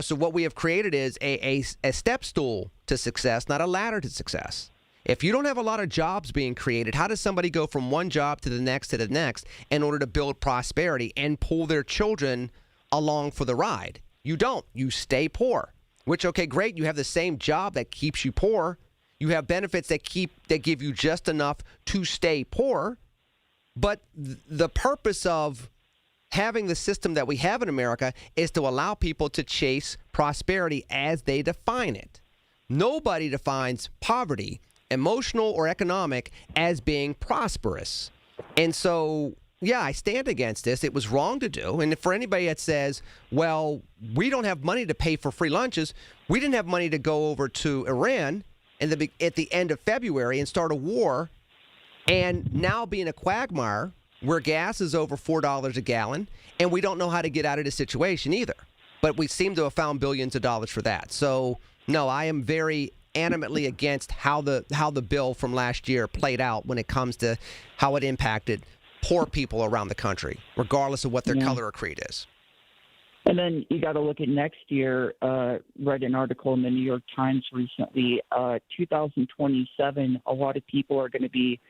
So what we have created is a step stool to success, not a ladder to success. If you don't have a lot of jobs being created, how does somebody go from one job to the next in order to build prosperity and pull their children along for the ride? You don't. You stay poor, which, okay, great. You have the same job that keeps you poor. You have benefits that give you just enough to stay poor. But the purpose of having the system that we have in America is to allow people to chase prosperity as they define it. Nobody defines poverty, emotional or economic, as being prosperous. And so, yeah, I stand against this. It was wrong to do. And for anybody that says, well, we don't have money to pay for free lunches, we didn't have money to go over to Iran at the end of February and start a war, and now be in a quagmire where gas is over $4 a gallon, and we don't know how to get out of this situation either. But we seem to have found billions of dollars for that. So, no, I am very animately against how the bill from last year played out when it comes to how it impacted poor people around the country, regardless of what their color or creed is. And then you got to look at next year. Read an article in the New York Times recently. 2027, a lot of people are going to be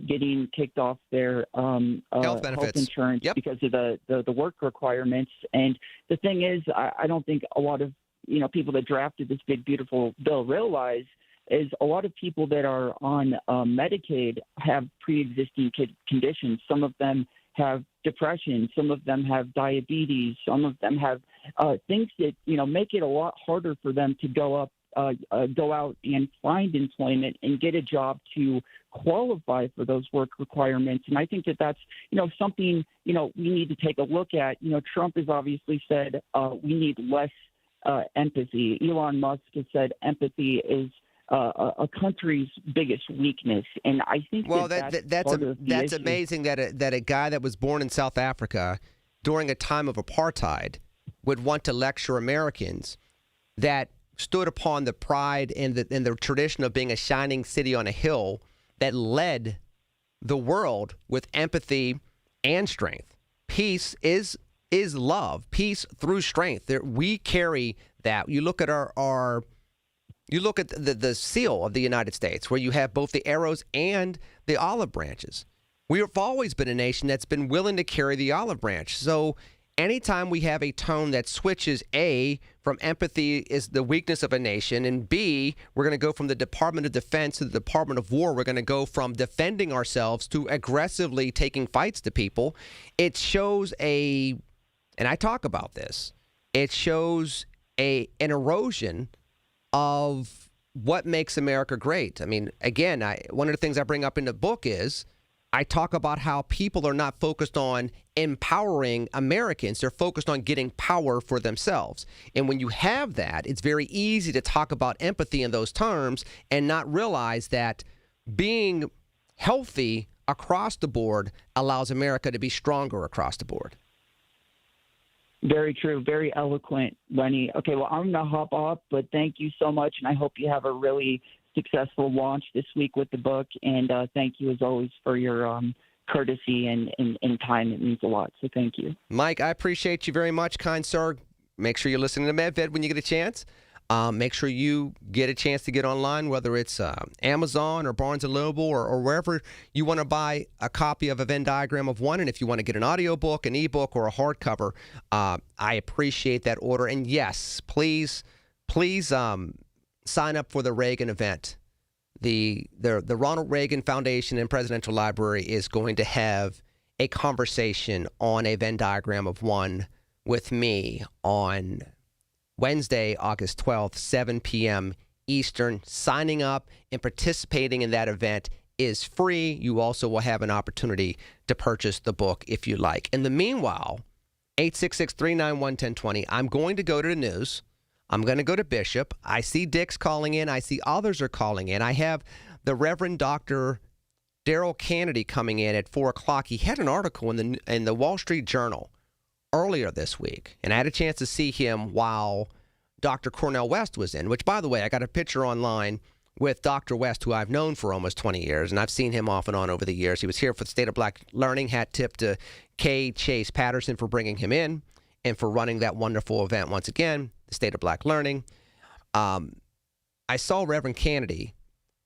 getting kicked off their health insurance because of the work requirements. And the thing is, I don't think a lot of people that drafted this big beautiful bill realize is a lot of people that are on Medicaid have pre-existing conditions. Some of them have depression. Some of them have diabetes. Some of them have things that make it a lot harder for them to go out and find employment and get a job to qualify for those work requirements. And I think that that's something we need to take a look at. Trump has obviously said we need less empathy. Elon Musk has said empathy is a country's biggest weakness, and I think that's amazing that a guy that was born in South Africa during a time of apartheid would want to lecture Americans that stood upon the pride and the tradition of being a shining city on a hill that led the world with empathy and strength. Peace is love. Peace through strength. We carry that. You look at our You look at the seal of the United States, where you have both the arrows and the olive branches. We have always been a nation that's been willing to carry the olive branch. So anytime we have a tone that switches A, from empathy is the weakness of a nation, and B, we're going to go from the Department of Defense to the Department of War. We're going to go from defending ourselves to aggressively taking fights to people. It shows and I talk about this, it shows an erosion of what makes America great. I mean, again, one of the things I bring up in the book is I talk about how people are not focused on empowering Americans. They're focused on getting power for themselves. And when you have that, it's very easy to talk about empathy in those terms and not realize that being healthy across the board allows America to be stronger across the board. Very true. Very eloquent, Lenny. Okay, well, I'm going to hop off, but thank you so much, and I hope you have a really successful launch this week with the book. And thank you, as always, for your courtesy and time. It means a lot, so thank you. Mike, I appreciate you very much, kind sir. Make sure you're listening to MedVed when you get a chance. Make sure you get a chance to get online, whether it's Amazon or Barnes & Noble or wherever you want to buy a copy of a Venn diagram of one. And if you want to get an audiobook, an ebook, or a hardcover, I appreciate that order. And yes, please sign up for the Reagan event. The Ronald Reagan Foundation and Presidential Library is going to have a conversation on a Venn diagram of one with me on Wednesday, August 12th, 7 p.m. Eastern. Signing up and participating in that event is free. You also will have an opportunity to purchase the book if you like. In the meanwhile, 866-391-1020, I'm going to go to the news. I'm going to go to Bishop. I see Dick's calling in. I see others are calling in. I have the Reverend Dr. Daryl Kennedy coming in at 4 o'clock. He had an article in the Wall Street Journal earlier this week, and I had a chance to see him while Dr. Cornel West was in, which, by the way, I got a picture online with Dr. West, who I've known for almost 20 years, and I've seen him off and on over the years. He was here for the State of Black Learning. Hat tip to K. Chase Patterson for bringing him in and for running that wonderful event once again, the State of Black Learning. I saw Reverend Kennedy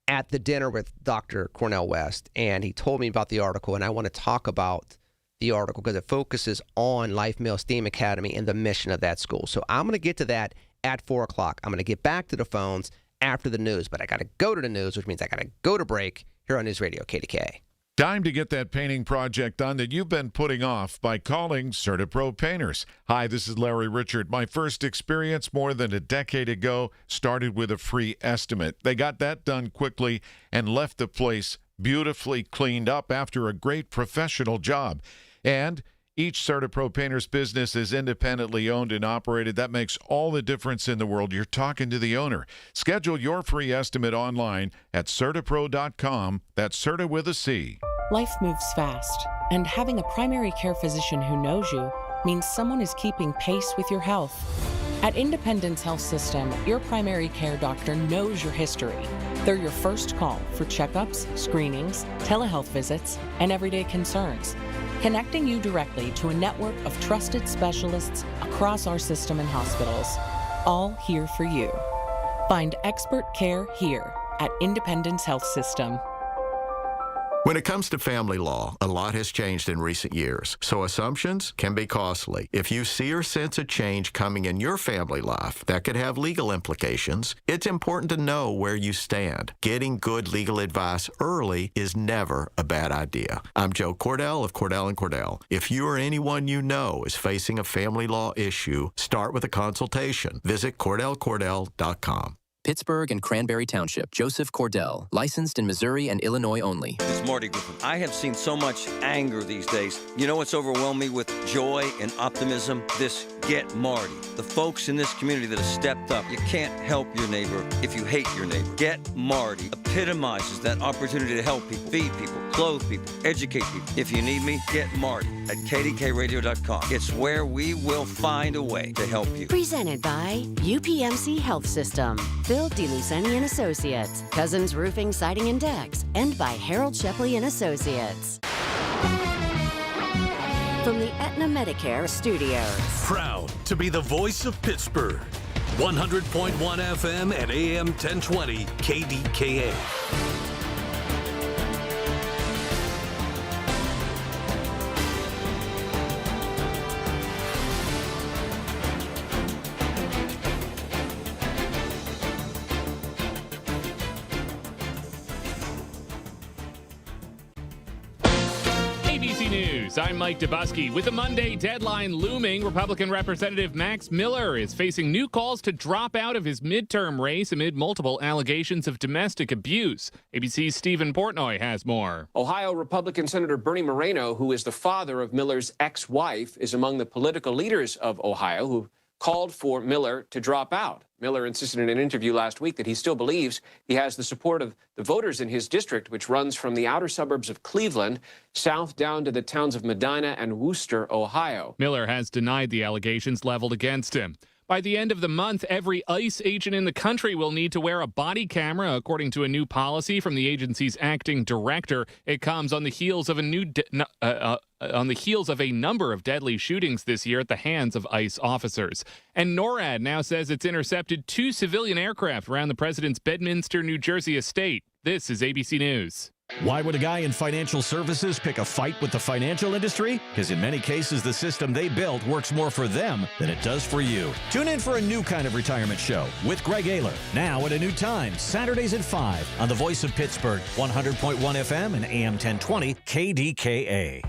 at the dinner with Dr. Cornel West, and he told me about the article, and I want to talk about the article because it focuses on Life Mill STEAM Academy and the mission of that school. So I'm going to get to that at 4 o'clock. I'm going to get back to the phones after the news, but I got to go to the news, which means I got to go to break here on News Radio KDKA. Time to get that painting project done that you've been putting off by calling CertaPro Painters. Hi, this is Larry Richard. My first experience more than a decade ago started with a free estimate. They got that done quickly and left the place beautifully cleaned up after a great professional job. And each CertaPro Painters business is independently owned and operated. That makes all the difference in the world. You're talking to the owner. Schedule your free estimate online at CertaPro.com. That's Certa with a C. Life moves fast, and having a primary care physician who knows you means someone is keeping pace with your health. At Independence Health System, your primary care doctor knows your history. They're your first call for checkups, screenings, telehealth visits, and everyday concerns, connecting you directly to a network of trusted specialists across our system and hospitals, all here for you. Find expert care here at Independence Health System. When it comes to family law, a lot has changed in recent years, so assumptions can be costly. If you see or sense a change coming in your family life that could have legal implications, it's important to know where you stand. Getting good legal advice early is never a bad idea. I'm Joe Cordell of Cordell & Cordell. If you or anyone you know is facing a family law issue, start with a consultation. Visit CordellCordell.com. Pittsburgh and Cranberry Township. Joseph Cordell, licensed in Missouri and Illinois only. It's Marty Griffin. I have seen so much anger these days. You know what's overwhelmed me with joy and optimism? This Get Marty. The folks in this community that have stepped up. You can't help your neighbor if you hate your neighbor. Get Marty epitomizes that opportunity to help people, feed people, clothe people, educate people. If you need me, get Marty at KDKRadio.com. It's where we will find a way to help you. Presented by UPMC Health System, Bill DeLuceni and Associates, Cousins Roofing, Siding and Decks, and by Harold Shepley and Associates. From the Aetna Medicare Studios. Proud to be the voice of Pittsburgh. 100.1 FM and AM 1020 KDKA. ABC News, I'm Mike Dubusky. With the Monday deadline looming, Republican Representative Max Miller is facing new calls to drop out of his midterm race amid multiple allegations of domestic abuse. ABC's Stephen Portnoy has more. Ohio Republican Senator Bernie Moreno, who is the father of Miller's ex-wife, is among the political leaders of Ohio who called for Miller to drop out. Miller insisted in an interview last week that he still believes he has the support of the voters in his district, which runs from the outer suburbs of Cleveland south down to the towns of Medina and Wooster, Ohio. Miller has denied the allegations leveled against him. By the end of the month, every ICE agent in the country will need to wear a body camera, according to a new policy from the agency's acting director. It comes on the heels of a number of deadly shootings this year at the hands of ICE officers. And NORAD now says it's intercepted 2 civilian aircraft around the president's Bedminster, New Jersey estate. This is ABC News. Why would a guy in financial services pick a fight with the financial industry? Because in many cases, the system they built works more for them than it does for you. Tune in for a new kind of retirement show with Greg Ayler. Now at a new time, Saturdays at 5 on the Voice of Pittsburgh, 100.1 FM and AM 1020 KDKA.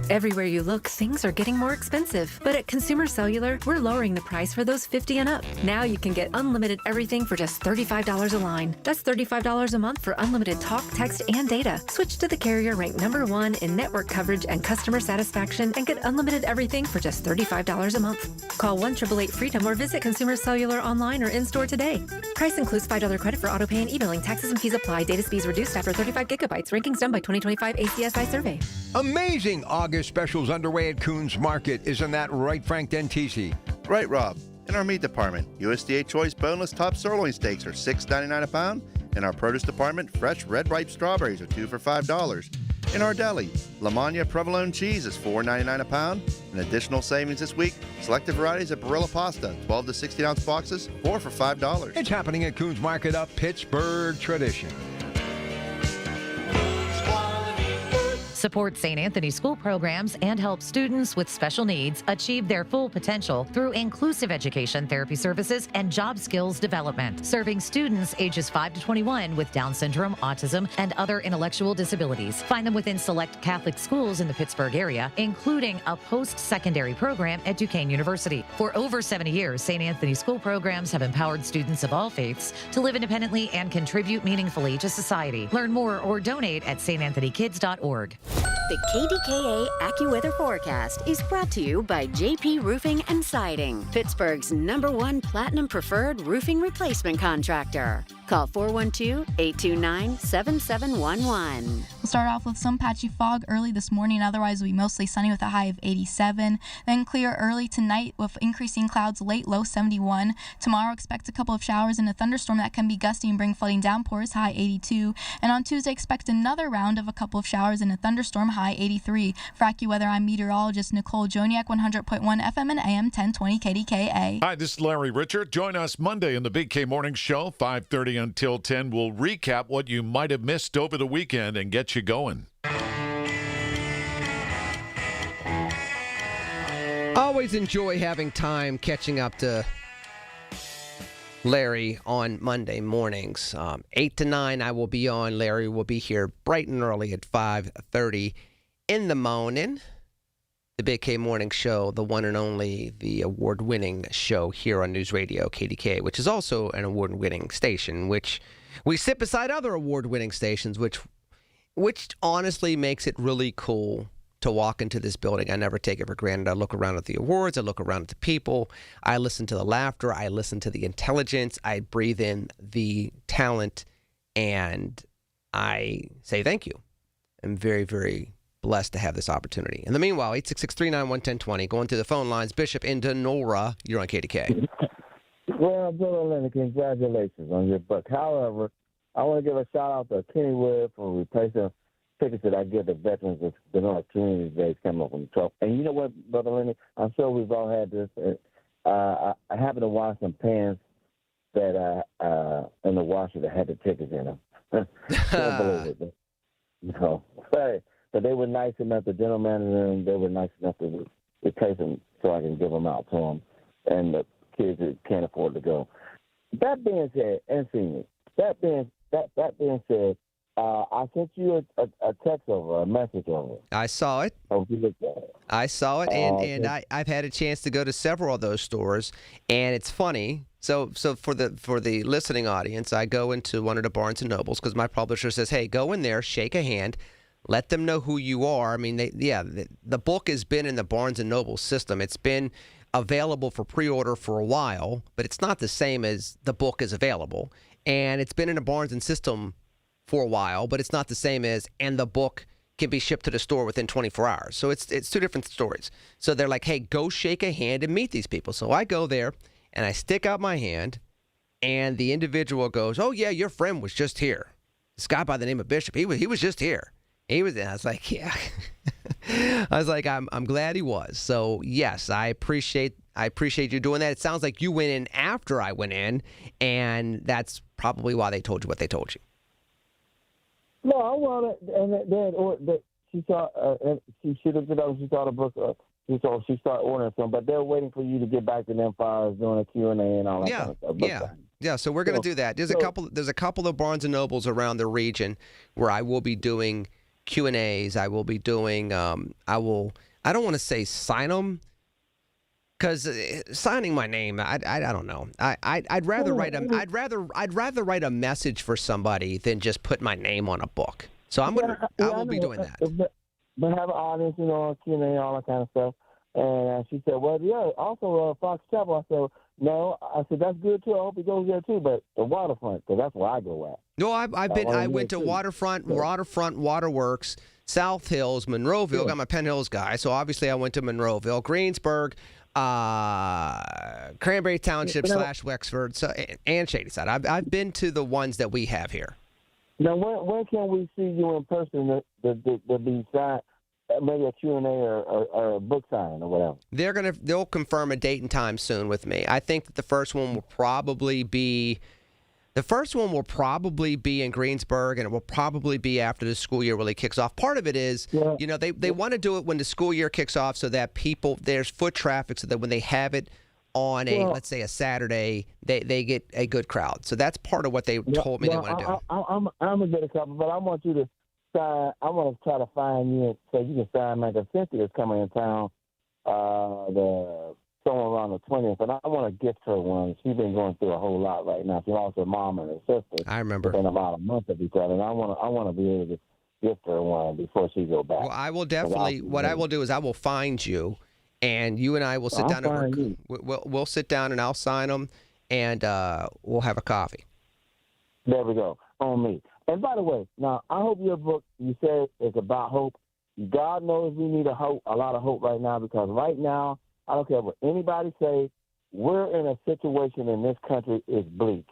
Everywhere you look, things are getting more expensive. But at Consumer Cellular, we're lowering the price for those 50 and up. Now you can get unlimited everything for just $35 a line. That's $35 a month for unlimited talk, text, and data. Switch to the carrier ranked #1 in network coverage and customer satisfaction and get unlimited everything for just $35 a month. Call 1-888-FREEDOM or visit Consumer Cellular online or in-store today. Price includes $5 credit for auto pay and e-billing. Taxes and fees apply. Data speeds reduced after 35 gigabytes. Rankings done by 2025 ACSI survey. Amazing August specials underway at Coons Market. Isn't that right, Frank Dentisi? Right, Rob. In our meat department, USDA Choice boneless top sirloin steaks are $6.99 a pound. In our produce department, fresh red ripe strawberries are 2 for $5. In our deli, Lamagna provolone cheese is $4.99 a pound. And additional savings this week, selected varieties of Barilla pasta, 12 to 16 ounce boxes, 4 for $5. It's happening at Coons Market, a Pittsburgh tradition. Support St. Anthony school programs and help students with special needs achieve their full potential through inclusive education, therapy services, and job skills development. Serving students ages 5 to 21 with Down syndrome, autism, and other intellectual disabilities. Find them within select Catholic schools in the Pittsburgh area, including a post-secondary program at Duquesne University. For over 70 years, St. Anthony school programs have empowered students of all faiths to live independently and contribute meaningfully to society. Learn more or donate at stanthonykids.org. The KDKA AccuWeather forecast is brought to you by JP Roofing and Siding, Pittsburgh's #1 Platinum Preferred roofing replacement contractor. Call 412-829-7711. We'll start off with some patchy fog early this morning. Otherwise, it'll be mostly sunny with a high of 87. Then clear early tonight with increasing clouds late, low 71. Tomorrow, expect a couple of showers and a thunderstorm that can be gusty and bring flooding downpours, high 82. And on Tuesday, expect another round of a couple of showers and a thunderstorm, high 83. For AccuWeather, I'm meteorologist Nicole Joniak, 100.1 FM and AM 1020 KDKA. Hi, this is Larry Richard. Join us Monday in the Big K Morning Show, 5:30 until 10. We'll recap what you might have missed over the weekend and get you going. Always enjoy having time catching up to Larry on Monday mornings. 8 to 9 I will be on. Larry will be here bright and early at 5:30 in the morning. The Big K Morning Show, the one and only, the award-winning show here on News Radio KDK, which is also an award-winning station, which we sit beside other award-winning stations, which honestly makes it really cool to walk into this building. I never take it for granted. I look around at the awards. I look around at the people. I listen to the laughter. I listen to the intelligence. I breathe in the talent, and I say thank you. I'm very, very blessed to have this opportunity. In the meanwhile, 866-391-1020. Going to the phone lines. Bishop in Denora. You're on KDK. Well, Brother Leonard, congratulations on your book. However, I want to give a shout-out to Kennywood for replacing tickets that I give the veterans of the North Community Days coming up on the 12th. And you know what, Brother Leonard? I'm sure we've all had this I happened to wash some pants that in the washer that had the tickets in them. Can't believe it. No, but they were nice enough. The general manager and they were nice enough to replace them so I can give them out to them, and the kids that can't afford to go. That being said, and seniors, that being said, I sent you a text over, a message over. I saw it. Hope you looked at it. I saw it, and I've had a chance to go to several of those stores, and it's funny. So for the listening audience, I go into one of the Barnes and Nobles because my publisher says, "Hey, go in there, shake a hand, let them know who you are." I mean, the book has been in the Barnes and Noble system. It's been available for pre-order for a while, but it's not the same as the book is available, and it's been in the Barnes and system for a while, but it's not the same as, and the book can be shipped to the store within 24 hours. So it's two different stories. So they're like, hey, go shake a hand and meet these people. So I go there and I stick out my hand, and the individual goes, oh yeah, your friend was just here. This guy by the name of Bishop, he was just here. I was like, yeah. I was like, I'm glad he was. So yes, I appreciate you doing that. It sounds like you went in after I went in, and that's probably why they told you what they told you. No, I want it, and she saw, she looked it up. She saw the book. She started ordering some, but they're waiting for you to get back to them files, doing a Q&A and all that kind of stuff. Yeah. So we're going to do that. There's a couple of Barnes and Nobles around the region where I will be doing Q&As. I will be doing. I don't want to say sign them, because signing my name, I don't know. I'd rather write a message for somebody than just put my name on a book. So I will be doing that. But have an audience, Q&A, all that kind of stuff. And she said, well, yeah, also Fox Chapel. I said, no. I said, that's good too. I hope he goes there too. But the waterfront, because that's where I go at. No, I went to Waterfront, Waterworks, South Hills, Monroeville. Got my Penn Hills guy, so obviously I went to Monroeville, Greensburg, Cranberry Township / Wexford, and Shadyside. I've been to the ones that we have here. Now, when can we see you in person to be signed, maybe a Q&A or a book signing or whatever? They'll confirm a date and time soon with me. I think that the first one will probably be in Greensburg, and it will probably be after the school year really kicks off. Part of it is, they want to do it when the school year kicks off so that there's foot traffic, so that when they have it on let's say a Saturday, they get a good crowd. So that's part of what they told me they want to do. I'm going to get a couple, but I want you to sign. I want to try to find you so you can sign like a Cynthia's coming in town somewhere around the 20th, and I want to gift her one. She's been going through a whole lot right now. She lost her mom and her sister. I remember. Within about a month of each other, and I want to be able to gift her one before she go back. Well, I will definitely. What I will do is I will find you, and you and I will sit down and we'll sit down and I'll sign them, and we'll have a coffee. There we go. On me. And by the way, now I hope your book, you said, is about hope. God knows we need a lot of hope right now, because right now, I don't care what anybody say, we're in a situation in this country is bleak.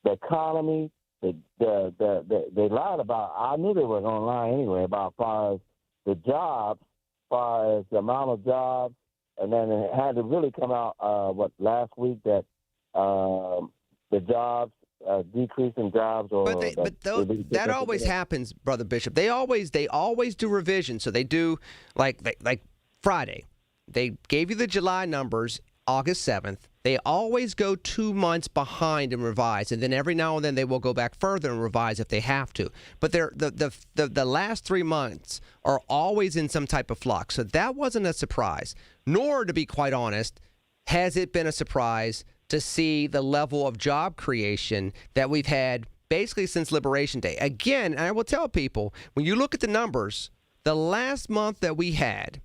The economy, they lied about. I knew they were going to lie anyway about as far as the jobs, as far as the amount of jobs, and then it had to really come out last week that the jobs decrease in jobs, or that always happens, Brother Bishop. They always do revisions. So they do like Friday. They gave you the July numbers August 7th. They always go 2 months behind and revise, and then every now and then they will go back further and revise if they have to. But the last 3 months are always in some type of flux. So that wasn't a surprise. Nor, to be quite honest, has it been a surprise to see the level of job creation that we've had basically since Liberation Day. Again, and I will tell people, when you look at the numbers, the last month that we had,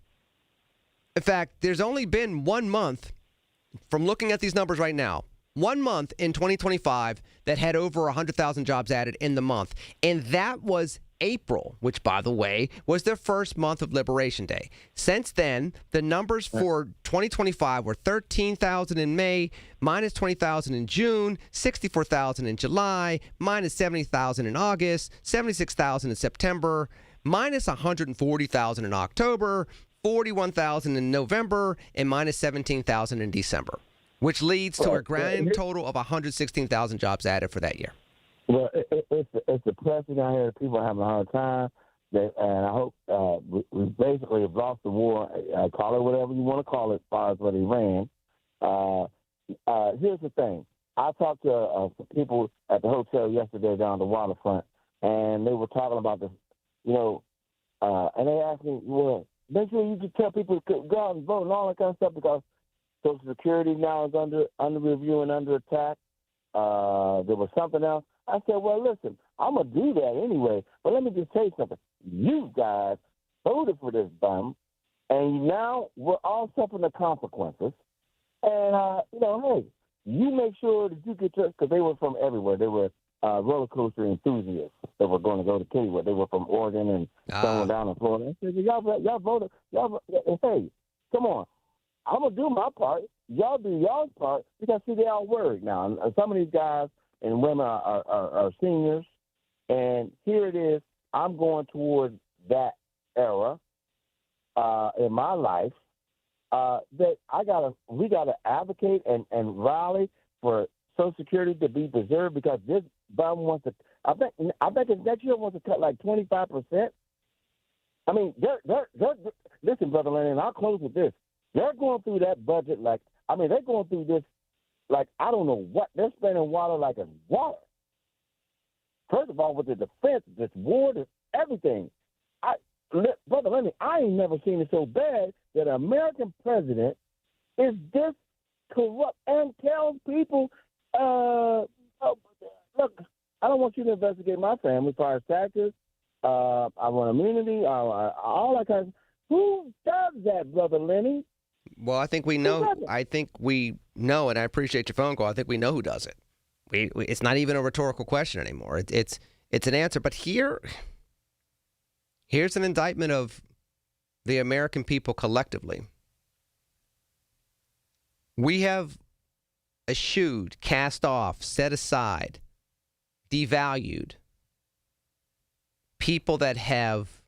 in fact, there's only been 1 month, from looking at these numbers right now, 1 month in 2025 that had over 100,000 jobs added in the month. And that was April, which, by the way, was the first month of Liberation Day. Since then, the numbers for 2025 were 13,000 in May, minus 20,000 in June, 64,000 in July, minus 70,000 in August, 76,000 in September, minus 140,000 in October, 41,000 in November, and minus 17,000 in December, which leads to a grand total of 116,000 jobs added for that year. Well, it's depressing out here. People are having a hard time. And I hope we basically have lost the war. Call it whatever you want to call it as far as what he ran. Here's the thing. I talked to people at the hotel yesterday down the waterfront, and they were talking about this, and they asked me, well, make sure you just tell people to go out and vote and all that kind of stuff because Social Security now is under review and under attack. There was something else. I said, well, listen, I'm going to do that anyway, but let me just tell you something. You guys voted for this bum, and now we're all suffering the consequences. And, hey, you make sure that you get your, because they were from everywhere. They were roller coaster enthusiasts that were going to go to Keywood. They were from Oregon and someone down in Florida. I said, y'all voted. Hey, come on. I'm going to do my part. Y'all do y'all's part because, see, they're all worried now. And some of these guys and women are seniors. And here it is. I'm going towards that era in my life that we gotta advocate and rally for Social Security to be preserved because this bum wants to. I think his next year wants to cut like 25%. I mean, they're listen, Brother Lennon, and I'll close with this. They're going through that budget they're going through this like I don't know what they're spending water like it's water. First of all, with the defense, this war, this everything. Brother Lennon, I ain't never seen it so bad that an American president is this corrupt and tells people, look, I don't want you to investigate my family as far as taxes. I want immunity, all that kind of. Who does that, Brother Lenny? Well, I think we know. I think we know, and I appreciate your phone call. I think we know who does it. It's not even a rhetorical question anymore. It's an answer. But here's an indictment of the American people collectively. We have eschewed, cast off, set aside, devalued people that have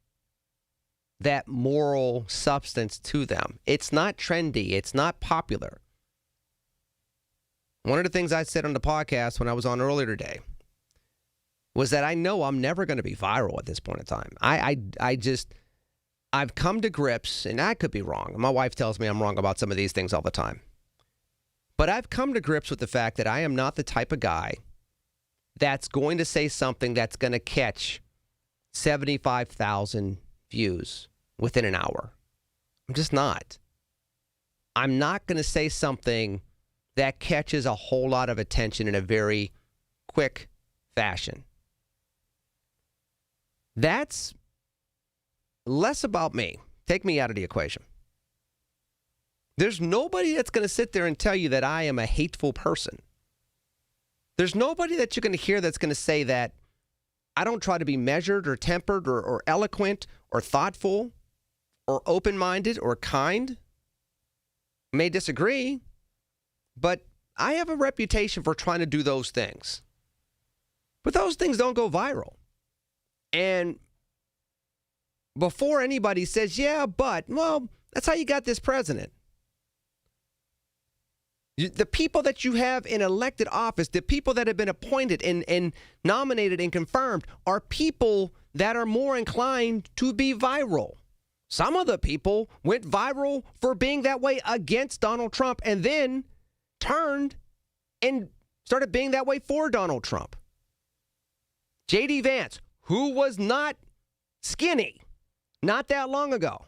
that moral substance to them. It's not trendy. It's not popular. One of the things I said on the podcast when I was on earlier today was that I know I'm never going to be viral at this point in time. I've come to grips, and I could be wrong. My wife tells me I'm wrong about some of these things all the time. But I've come to grips with the fact that I am not the type of guy that's going to say something that's going to catch 75,000 views within an hour. I'm just not. I'm not going to say something that catches a whole lot of attention in a very quick fashion. That's less about me. Take me out of the equation. There's nobody that's going to sit there and tell you that I am a hateful person. There's nobody that you're going to hear that's going to say that I don't try to be measured or tempered or eloquent or thoughtful or open-minded or kind. May disagree, but I have a reputation for trying to do those things. But those things don't go viral. And before anybody says, yeah, but, well, that's how you got this president. The people that you have in elected office, the people that have been appointed and nominated and confirmed are people that are more inclined to be viral. Some of the people went viral for being that way against Donald Trump and then turned and started being that way for Donald Trump. J.D. Vance, who was not skinny not that long ago,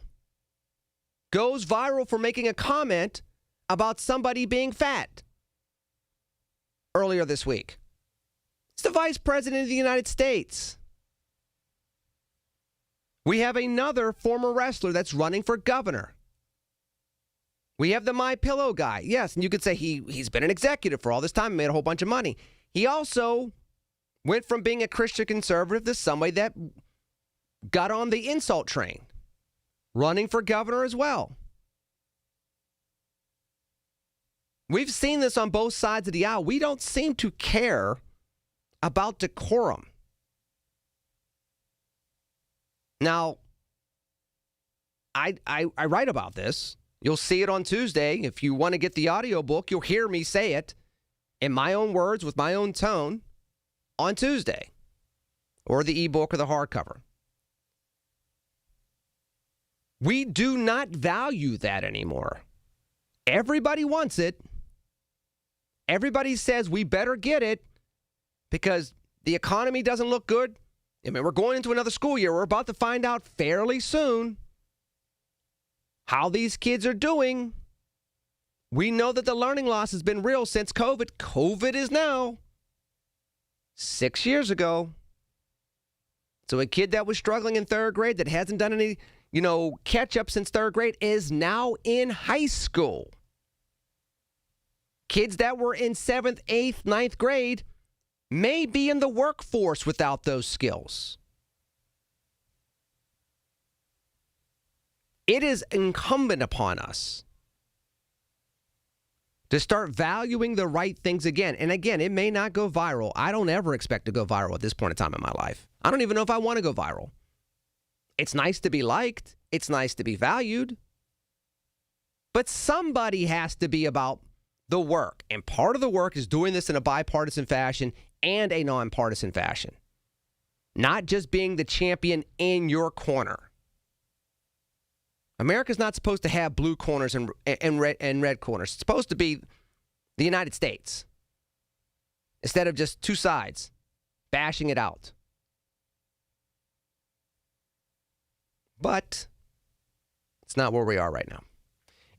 goes viral for making a comment about somebody being fat earlier this week. It's the Vice President of the United States. We have another former wrestler that's running for governor. We have the MyPillow guy. Yes, and you could say he's been an executive for all this time and made a whole bunch of money. He also went from being a Christian conservative to somebody that got on the insult train, running for governor as well. We've seen this on both sides of the aisle. We don't seem to care about decorum. Now, I write about this. You'll see it on Tuesday. If you want to get the audio book, you'll hear me say it in my own words with my own tone on Tuesday, or the ebook or the hardcover. We do not value that anymore. Everybody wants it. Everybody says we better get it because the economy doesn't look good. I mean, we're going into another school year. We're about to find out fairly soon how these kids are doing. We know that the learning loss has been real since COVID. COVID is now 6 years ago. So a kid that was struggling in third grade that hasn't done any, catch up since third grade is now in high school. Kids that were in 7th, 8th, 9th grade may be in the workforce without those skills. It is incumbent upon us to start valuing the right things again. And again, it may not go viral. I don't ever expect to go viral at this point in time in my life. I don't even know if I want to go viral. It's nice to be liked. It's nice to be valued. But somebody has to be about the work. And part of the work is doing this in a bipartisan fashion and a nonpartisan fashion. Not just being the champion in your corner. America's not supposed to have blue corners and red corners. It's supposed to be the United States. Instead of just two sides bashing it out. But it's not where we are right now.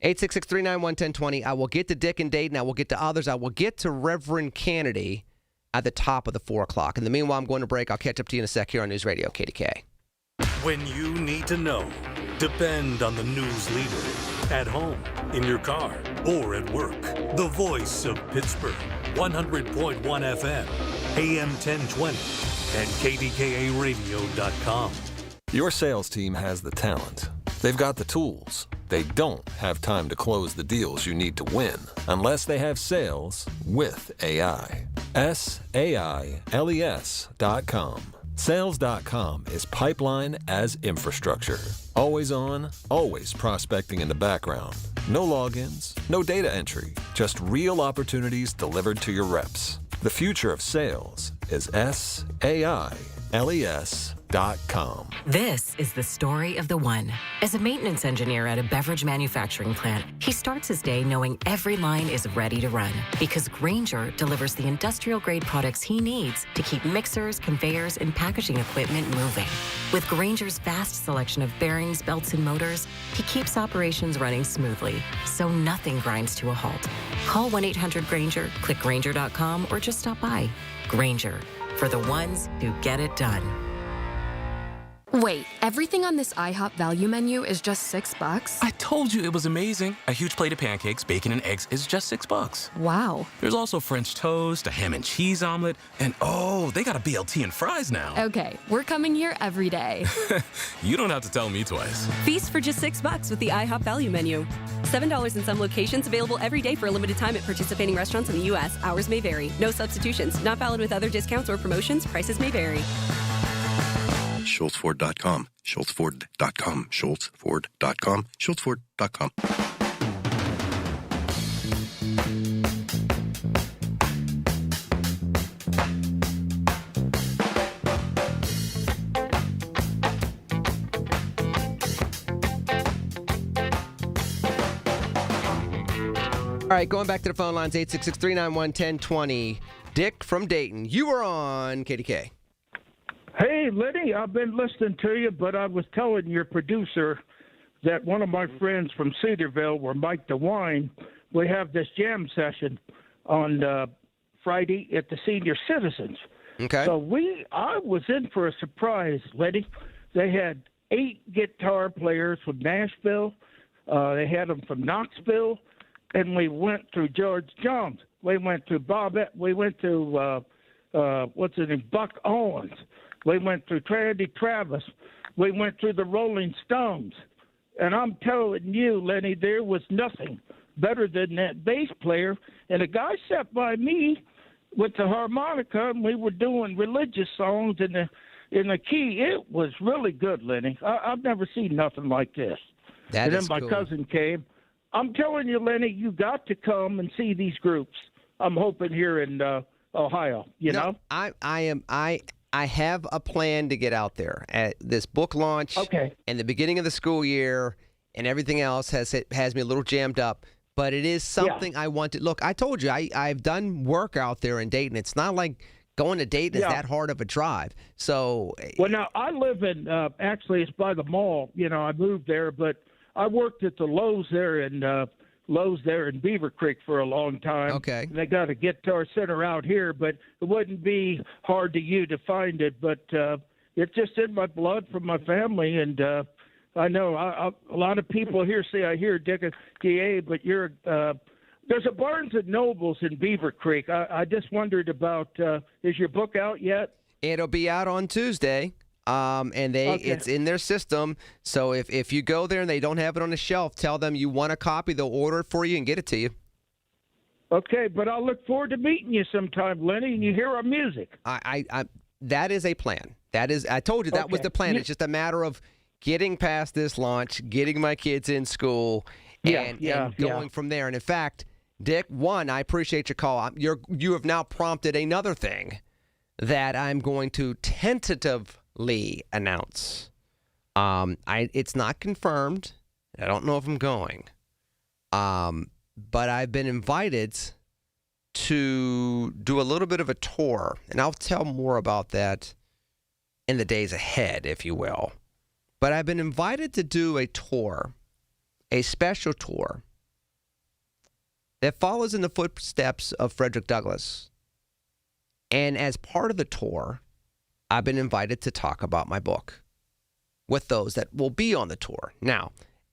866-391-1020. I will get to Dick and Dayton. I will get to others. I will get to Reverend Kennedy at the top of the 4 o'clock. In the meanwhile, I'm going to break. I'll catch up to you in a sec here on News Radio KDKA. When you need to know, depend on the news leader. At home, in your car, or at work. The voice of Pittsburgh. 100.1 FM, AM 1020, and KDKA-radio.com. Your sales team has the talent. They've got the tools. They don't have time to close the deals you need to win unless they have sales with AI. SAILES.com. Sales.com is pipeline as infrastructure. Always on, always prospecting in the background. No logins, no data entry, just real opportunities delivered to your reps. The future of sales is SAILES.com. This is the story of the one. As a maintenance engineer at a beverage manufacturing plant, he starts his day knowing every line is ready to run because Grainger delivers the industrial-grade products he needs to keep mixers, conveyors, and packaging equipment moving. With Grainger's vast selection of bearings, belts, and motors, he keeps operations running smoothly, so nothing grinds to a halt. Call 1-800-GRAINGER, click Grainger.com, or just stop by. Grainger, for the ones who get it done. Wait, everything on this IHOP value menu is just $6? I told you it was amazing. A huge plate of pancakes, bacon, and eggs is just $6. Wow. There's also French toast, a ham and cheese omelet, and oh, they got a BLT and fries now. Okay, we're coming here every day. You don't have to tell me twice. Feast for just $6 with the IHOP value menu. $7 in some locations, available every day for a limited time at participating restaurants in the U.S. Hours may vary. No substitutions. Not valid with other discounts or promotions. Prices may vary. SchultzFord.com, SchultzFord.com, SchultzFord.com, SchultzFord.com. All right, going back to the phone lines, 866-391-1020. Dick from Dayton, you are on KDK. Hey, Lenny, I've been listening to you, but I was telling your producer that one of my friends from Cedarville, where Mike DeWine, we have this jam session on Friday at the Senior Citizens. Okay. So I was in for a surprise, Lenny. They had 8 guitar players from Nashville. They had them from Knoxville, and we went through George Jones. We went through Bobette. We went through Buck Owens. We went through Randy Travis. We went through the Rolling Stones. And I'm telling you, Lenny, there was nothing better than that bass player. And a guy sat by me with the harmonica, and we were doing religious songs in the key. It was really good, Lenny. I've never seen nothing like this. That and is then my cool. cousin came. I'm telling you, Lenny, you got to come and see these groups. I'm hoping here in Ohio. You know, I have a plan to get out there at this book launch. Okay. And the beginning of the school year and everything else has me a little jammed up. But it is something I want to look. I told you I've done work out there in Dayton. It's not like going to Dayton is that hard of a drive. So well, now I live in actually it's by the mall. You know, I moved there, but I worked at the Lowe's there in Beaver Creek for a long time. Okay. And they got a guitar center out here, but it wouldn't be hard to you to find it. But it's just in my blood from my family, and I know a lot of people here say I hear KDKA, but you're there's a Barnes and Nobles in Beaver Creek. I just wondered about is your book out yet? It'll be out on Tuesday. And it's in their system. So if you go there and they don't have it on the shelf, tell them you want a copy. They'll order it for you and get it to you. Okay, but I'll look forward to meeting you sometime, Lenny, and you hear our music. That is a plan. I told you that was the plan. It's just a matter of getting past this launch, getting my kids in school, and going from there. And in fact, Dick, I appreciate your call. You have now prompted another thing that I'm going to tentatively announce. It's not confirmed. I don't know if I'm going. But I've been invited to do a little bit of a tour, and I'll tell more about that in the days ahead, if you will. But I've been invited to do a tour, a special tour, that follows in the footsteps of Frederick Douglass. And as part of the tour, I've been invited to talk about my book with those that will be on the tour. Now,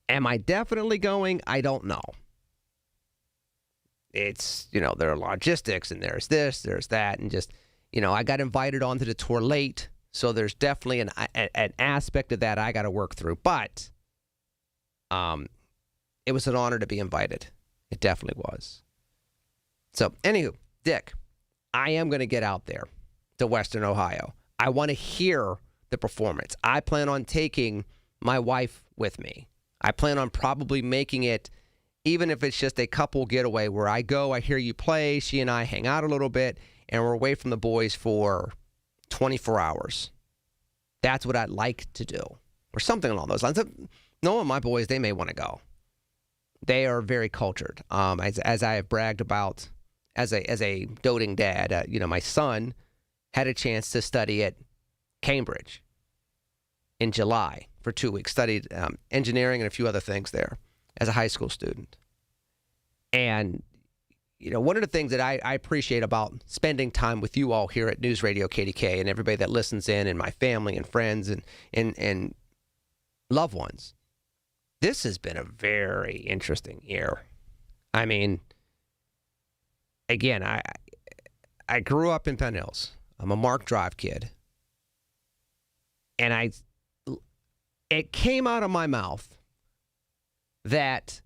am I definitely going? I don't know. It's, there are logistics and there's this, there's that, and just, I got invited onto the tour late. So there's definitely an aspect of that I got to work through. But it was an honor to be invited. It definitely was. So, anywho, Dick, I am going to get out there to Western Ohio. I want to hear the performance. I plan on taking my wife with me. I plan on probably making it, even if it's just a couple getaway where I go, I hear you play, she and I hang out a little bit, and we're away from the boys for 24 hours. That's what I'd like to do, or something along those lines. Knowing my boys, they may want to go. They are very cultured. As I have bragged about as a doting dad, my son had a chance to study at Cambridge in July for 2 weeks, studied engineering and a few other things there as a high school student. And one of the things that I appreciate about spending time with you all here at News Radio KDK and everybody that listens in, and my family and friends and loved ones, this has been a very interesting year. I mean, again, I grew up in Penn Hills. I'm a Mark Drive kid. And it came out of my mouth that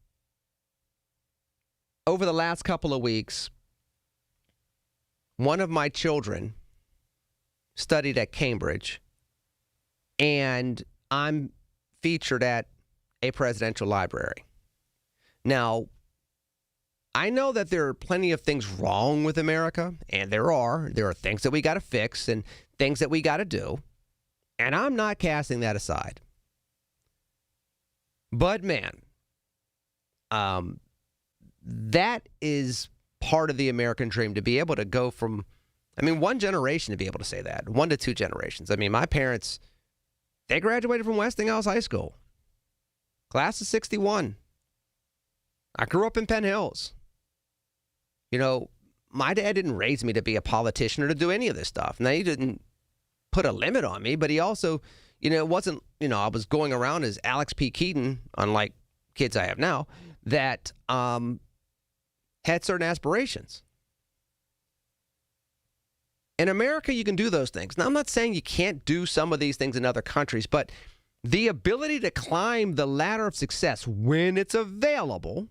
over the last couple of weeks, one of my children studied at Cambridge, and I'm featured at a presidential library. Now, I know that there are plenty of things wrong with America, and there are things that we got to fix and things that we got to do, and I'm not casting that aside. But man, that is part of the American dream, to be able to go from, one generation to be able to say that, 1 to 2 generations. My parents, they graduated from Westinghouse High School, class of 61. I grew up in Penn Hills. My dad didn't raise me to be a politician or to do any of this stuff. Now, he didn't put a limit on me, but he also, it wasn't, I was going around as Alex P. Keaton, unlike kids I have now, that had certain aspirations. In America, you can do those things. Now, I'm not saying you can't do some of these things in other countries, but the ability to climb the ladder of success when it's available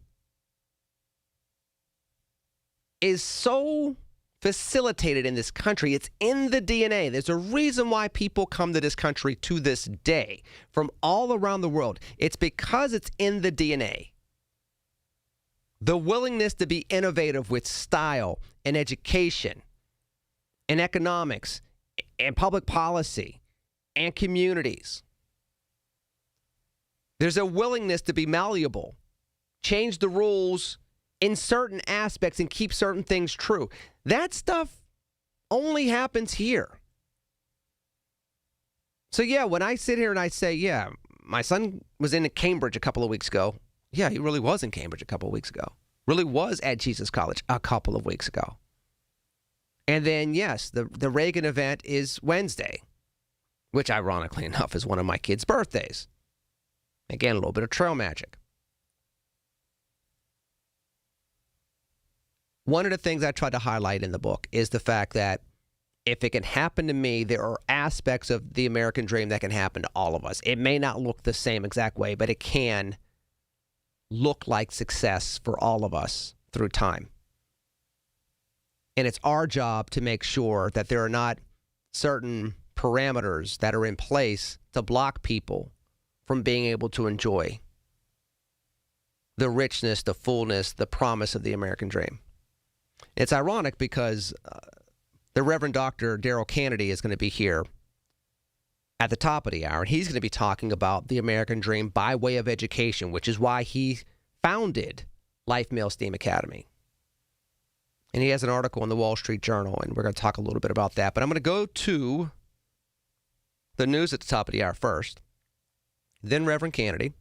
is so facilitated in this country. It's in the DNA. There's a reason why people come to this country to this day from all around the world. It's because it's in the DNA. The willingness to be innovative with style and education and economics and public policy and communities. There's a willingness to be malleable, change the rules in certain aspects and keep certain things true. That stuff only happens here. So yeah, when I sit here and I say, yeah, my son was in Cambridge a couple of weeks ago. Yeah, he really was in Cambridge a couple of weeks ago. Really was at Jesus College a couple of weeks ago. And then, yes, the Reagan event is Wednesday, which ironically enough is one of my kids' birthdays. Again, a little bit of trail magic. One of the things I tried to highlight in the book is the fact that if it can happen to me, there are aspects of the American dream that can happen to all of us. It may not look the same exact way, but it can look like success for all of us through time. And it's our job to make sure that there are not certain parameters that are in place to block people from being able to enjoy the richness, the fullness, the promise of the American dream. It's ironic because the Reverend Dr. Daryl Kennedy is going to be here at the top of the hour, and he's going to be talking about the American dream by way of education, which is why he founded Life Male STEAM Academy. And he has an article in the Wall Street Journal, and we're going to talk a little bit about that. But I'm going to go to the news at the top of the hour first, then Reverend Kennedy,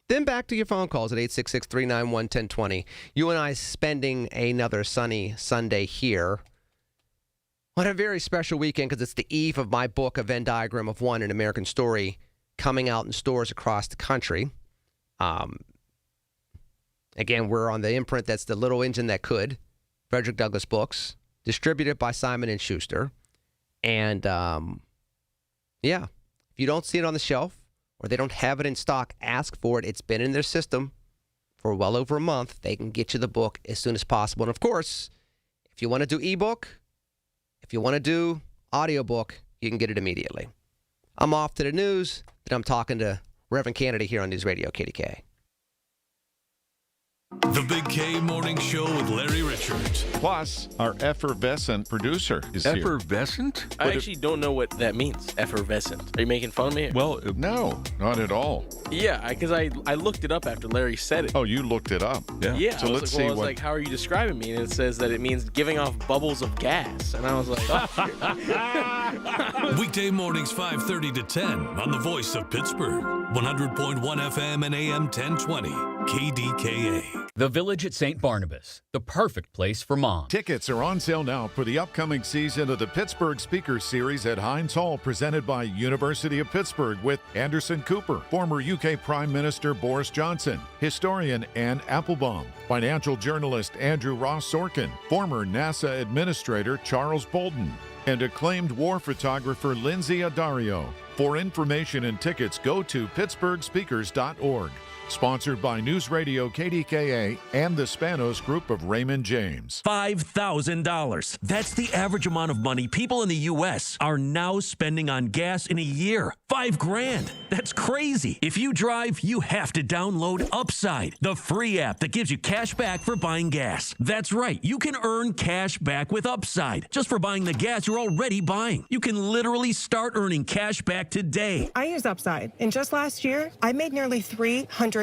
then back to your phone calls at 866-391-1020. You and I spending another sunny Sunday here on a very special weekend because it's the eve of my book, A Venn Diagram of One, An American Story, coming out in stores across the country. Again, we're on the imprint that's The Little Engine That Could, Frederick Douglass Books, distributed by Simon & Schuster. And, yeah, if you don't see it on the shelf or they don't have it in stock, ask for it. It's been in their system for well over a month. They can get you the book as soon as possible. And, of course, if you want to do ebook, if you want to do audiobook, you can get it immediately. I'm off to the news. Then I'm talking to Reverend Kennedy here on News Radio KDKA. The Big K Morning Show with Larry Richards. Plus, our effervescent producer is here. Effervescent? I actually don't know what that means, effervescent. Are you making fun of me? Well, no, not at all. Yeah, because I looked it up after Larry said it. Oh, you looked it up? Yeah. So let's see I was like, how are you describing me? And it says that it means giving off bubbles of gas. And I was like, Weekday mornings 5:30 to 10 on the voice of Pittsburgh. 100.1 FM and AM 1020. KDKA. The Village at St. Barnabas, the perfect place for mom. Tickets are on sale now for the upcoming season of the Pittsburgh Speakers Series at Heinz Hall, presented by University of Pittsburgh, with Anderson Cooper, former UK Prime Minister Boris Johnson, historian Anne Applebaum, financial journalist Andrew Ross Sorkin, former NASA Administrator Charles Bolden, and acclaimed war photographer Lindsay Addario. For information and tickets, go to pittsburghspeakers.org. Sponsored by News Radio KDKA and the Spanos Group of Raymond James. $5,000. That's the average amount of money people in the U.S. are now spending on gas in a year. $5,000. That's crazy. If you drive, you have to download Upside, the free app that gives you cash back for buying gas. That's right. You can earn cash back with Upside just for buying the gas you're already buying. You can literally start earning cash back today. I use Upside, and just last year, I made nearly $300.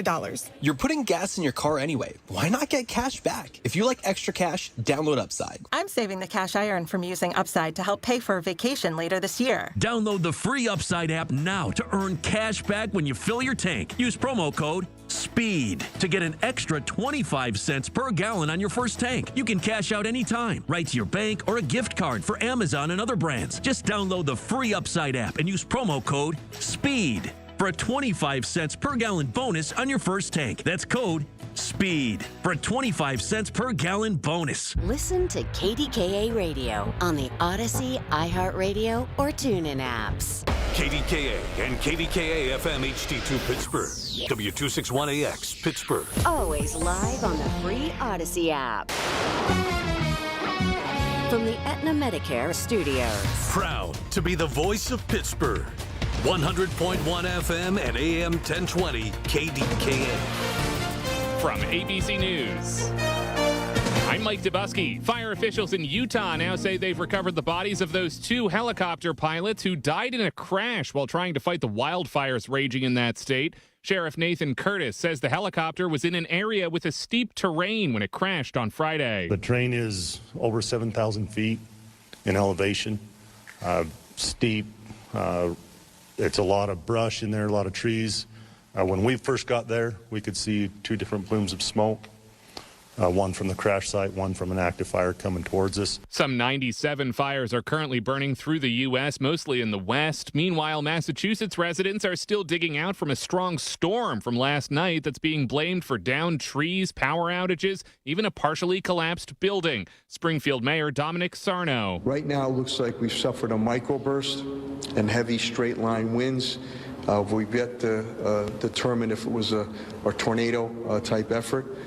You're putting gas in your car anyway. Why not get cash back? If you like extra cash, download Upside. I'm saving the cash I earn from using Upside to help pay for a vacation later this year. Download the free Upside app now to earn cash back when you fill your tank. Use promo code SPEED to get an extra 25 cents per gallon on your first tank. You can cash out anytime, right to your bank or a gift card for Amazon and other brands. Just download the free Upside app and use promo code SPEED for a 25 cents per gallon bonus on your first tank. That's code SPEED for a 25 cents per gallon bonus. Listen to KDKA Radio on the Odyssey, iHeartRadio, or TuneIn apps. KDKA and KDKA-FM HD2 Pittsburgh. W261AX Pittsburgh. Always live on the free Odyssey app. from the Aetna Medicare studios. Proud to be the voice of Pittsburgh. 100.1 FM and AM 1020 KDKA. From ABC News, I'm Mike Dubusky. Fire officials in Utah now say they've recovered the bodies of those 2 helicopter pilots who died in a crash while trying to fight the wildfires raging in that state. Sheriff Nathan Curtis says the helicopter was in an area with a steep terrain when it crashed on Friday. The terrain is over 7,000 feet in elevation, steep. It's a lot of brush in there, a lot of trees. When we first got there, we could see 2 different plumes of smoke. One from the crash site, one from an active fire coming towards us. Some 97 fires are currently burning through the U.S., mostly in the west. Meanwhile, Massachusetts residents are still digging out from a strong storm from last night that's being blamed for downed trees, power outages, even a partially collapsed building. Springfield Mayor Dominic Sarno. Right now, it looks like we've suffered a microburst and heavy straight-line winds. We've yet to determine if it was a tornado-type effort.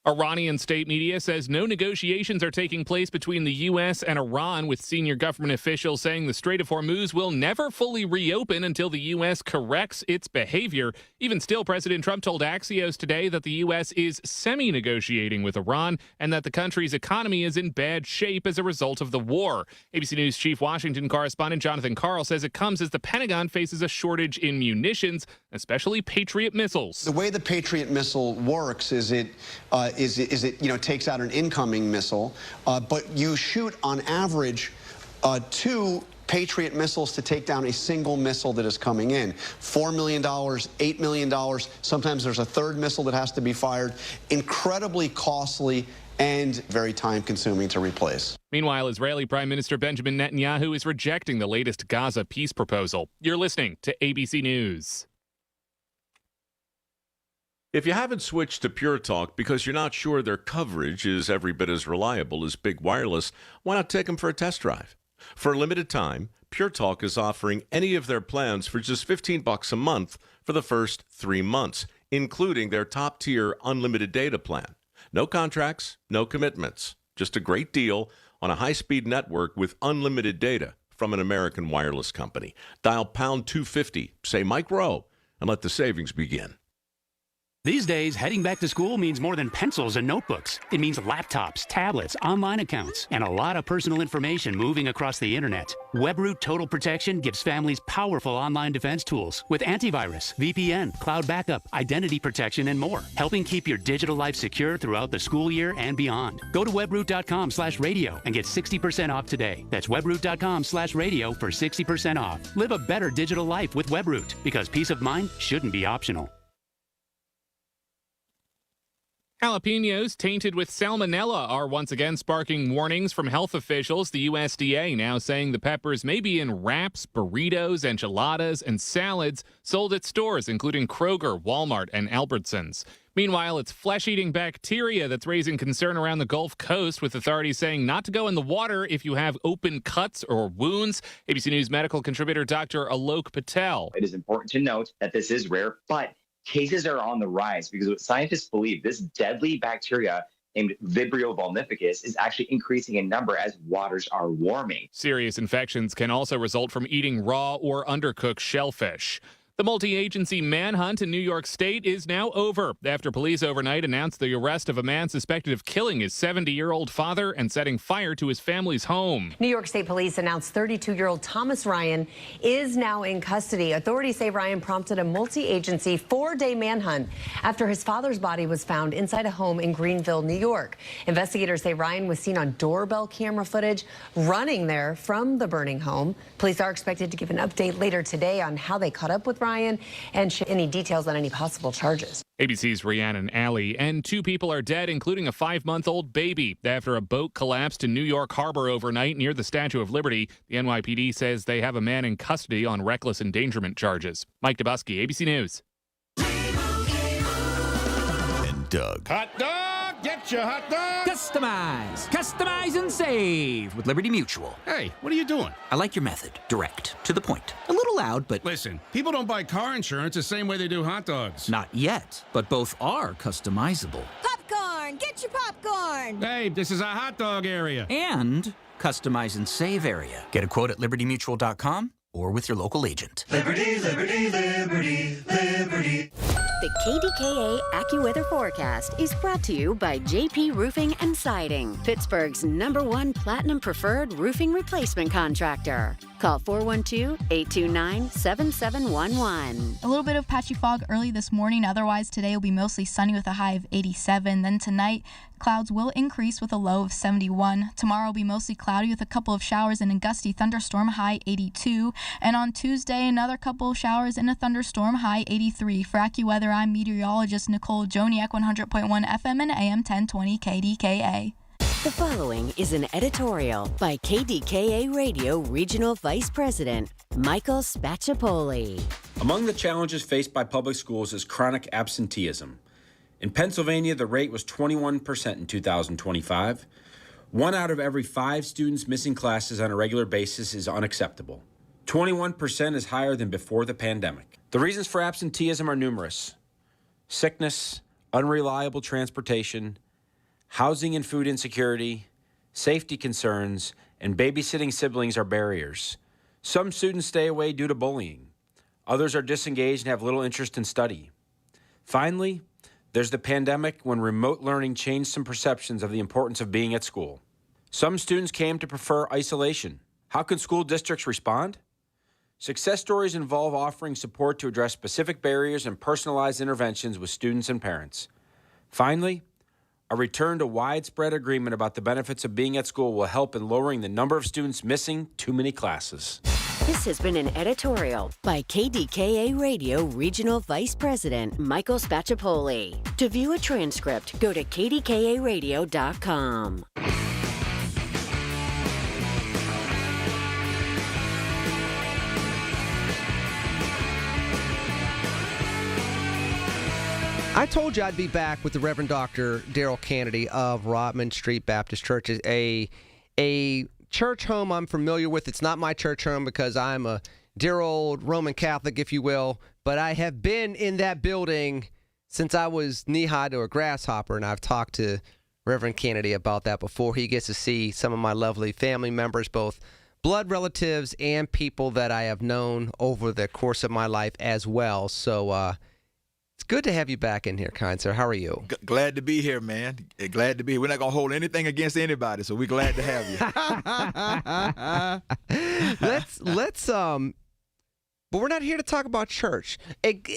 Iranian state media says no negotiations are taking place between the U.S. and Iran, with senior government officials saying the Strait of Hormuz will never fully reopen until the U.S. corrects its behavior. Even still, President Trump told Axios today that the U.S. is semi-negotiating with Iran and that the country's economy is in bad shape as a result of the war. ABC News chief Washington correspondent Jonathan Karl says it comes as the Pentagon faces a shortage in munitions, especially Patriot missiles. The way the Patriot missile works is it takes out an incoming missile, but you shoot on average 2 Patriot missiles to take down a single missile that is coming in. $4 million, $8 million. Sometimes there's a third missile that has to be fired. Incredibly costly and very time-consuming to replace. Meanwhile, Israeli Prime Minister Benjamin Netanyahu is rejecting the latest Gaza peace proposal. You're listening to ABC News. If you haven't switched to Pure Talk because you're not sure their coverage is every bit as reliable as Big Wireless, why not take them for a test drive? For a limited time, Pure Talk is offering any of their plans for just $15 a month for the first 3 months, including their top-tier unlimited data plan. No contracts, no commitments, just a great deal on a high-speed network with unlimited data from an American wireless company. Dial pound 250, say Mike Rowe, and let the savings begin. These days, heading back to school means more than pencils and notebooks. It means laptops, tablets, online accounts, and a lot of personal information moving across the internet. WebRoot Total Protection gives families powerful online defense tools with antivirus, VPN, cloud backup, identity protection, and more, helping keep your digital life secure throughout the school year and beyond. Go to webroot.com/radio and get 60% off today. That's webroot.com/radio for 60% off. Live a better digital life with WebRoot, because peace of mind shouldn't be optional. Jalapenos tainted with salmonella are once again sparking warnings from health officials. The USDA now saying the peppers may be in wraps, burritos, enchiladas, and salads sold at stores including Kroger, Walmart, and Albertsons. Meanwhile, it's flesh-eating bacteria that's raising concern around the Gulf Coast, with authorities saying not to go in the water if you have open cuts or wounds. ABC News medical contributor Dr. Alok Patel. It is important to note that this is rare, but cases are on the rise because what scientists believe, this deadly bacteria named Vibrio vulnificus is actually increasing in number as waters are warming. Serious infections can also result from eating raw or undercooked shellfish. The multi-agency manhunt in New York State is now over after police overnight announced the arrest of a man suspected of killing his 70-year-old father and setting fire to his family's home. New York State police announced 32-year-old Thomas Ryan is now in custody. Authorities say Ryan prompted a multi-agency 4-day manhunt after his father's body was found inside a home in Greenville, New York. Investigators say Ryan was seen on doorbell camera footage running there from the burning home. Police are expected to give an update later today on how they caught up with Ryan and share any details on any possible charges. ABC's Rhiannon Alley, and 2 people are dead, including a 5-month-old baby, after a boat collapsed in New York Harbor overnight near the Statue of Liberty. The NYPD says they have a man in custody on reckless endangerment charges. Mike Dubusky, ABC News. And Doug. Hot dog! Get your hot dog! Customize and save with Liberty Mutual. Hey, what are you doing? I like your method. Direct. To the point. A little loud, but... Listen, people don't buy car insurance the same way they do hot dogs. Not yet, but both are customizable. Popcorn! Get your popcorn! Hey, this is a hot dog area. And customize and save area. Get a quote at libertymutual.com or with your local agent. Liberty, liberty, liberty, liberty. The KDKA AccuWeather forecast is brought to you by JP Roofing and Siding, Pittsburgh's #1 Platinum Preferred Roofing Replacement Contractor. Call 412-829-7711. A little bit of patchy fog early this morning. Otherwise, today will be mostly sunny with a high of 87. Then tonight, clouds will increase with a low of 71. Tomorrow will be mostly cloudy with a couple of showers and a gusty thunderstorm, high 82. And on Tuesday, another couple of showers and a thunderstorm, high 83. For AccuWeather, I'm meteorologist Nicole Joniak, 100.1 FM and AM 1020 KDKA. The following is an editorial by KDKA Radio Regional Vice President Michael Spacciapoli. Among the challenges faced by public schools is chronic absenteeism. In Pennsylvania, the rate was 21% in 2025. 1 out of every 5 students missing classes on a regular basis is unacceptable. 21% is higher than before the pandemic. The reasons for absenteeism are numerous. Sickness, unreliable transportation, housing and food insecurity, safety concerns, and babysitting siblings are barriers. Some students stay away due to bullying. Others are disengaged and have little interest in study. Finally, there's the pandemic when remote learning changed some perceptions of the importance of being at school. Some students came to prefer isolation. How can school districts respond? Success stories involve offering support to address specific barriers and personalized interventions with students and parents. Finally, a return to widespread agreement about the benefits of being at school will help in lowering the number of students missing too many classes. This has been an editorial by KDKA Radio Regional Vice President Michael Spacciapoli. To view a transcript, go to kdkaradio.com. I told you I'd be back with the Reverend Dr. Daryl Kennedy of Rodman Street Baptist Church. It's a church home I'm familiar with. It's not my church home because I'm a dear old Roman Catholic, if you will, but I have been in that building since I was knee-high to a grasshopper, and I've talked to Reverend Kennedy about that before. He gets to see some of my lovely family members, both blood relatives and people that I have known over the course of my life as well. So, it's good to have you back in here, kind sir. How are you? Glad to be here, man. Glad to be here. We're not going to hold anything against anybody, so we're glad to have you. let's but we're not here to talk about church. It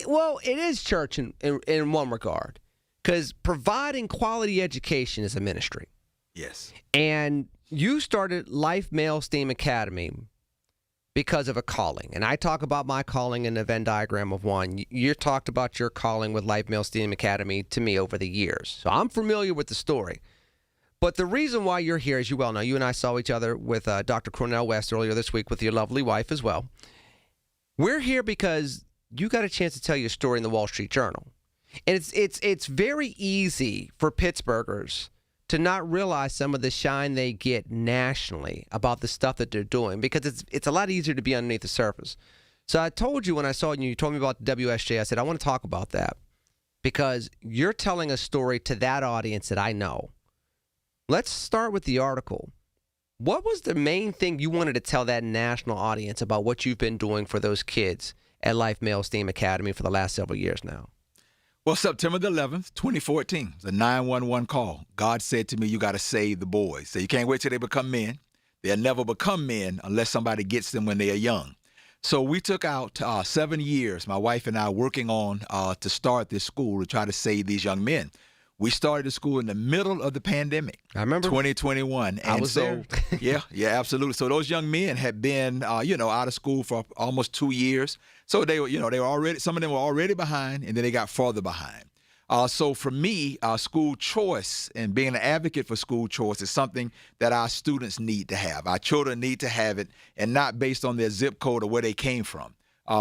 is church in one regard, because providing quality education is a ministry. Yes. And you started Life Male STEAM Academy because of a calling. And I talk about my calling in the Venn diagram of one. You talked about your calling with Life Male STEAM Academy to me over the years. So I'm familiar with the story. But the reason why you're here, as you well know, you and I saw each other with Dr. Cornell West earlier this week with your lovely wife as well. We're here because you got a chance to tell your story in the Wall Street Journal. And it's very easy for Pittsburghers to not realize some of the shine they get nationally about the stuff that they're doing, because it's a lot easier to be underneath the surface. So I told you when I saw you told me about the WSJ, I said, I want to talk about that because you're telling a story to that audience that I know. Let's start with the article. What was the main thing you wanted to tell that national audience about what you've been doing for those kids at Life Male STEAM Academy for the last several years now? Well, September the 11th, 2014, it's a 911 call. God said to me, you got to save the boys. So you can't wait till they become men. They'll never become men unless somebody gets them when they are young. So we took out 7 years, my wife and I, working on to start this school to try to save these young men. We started the school in the middle of the pandemic. I remember 2021. I was there. yeah, absolutely. So those young men had been, out of school for almost 2 years. So they were, they were already, some of them were already behind, and then they got farther behind. So for me, school choice and being an advocate for school choice is something that our students need to have. Our children need to have it, and not based on their zip code or where they came from.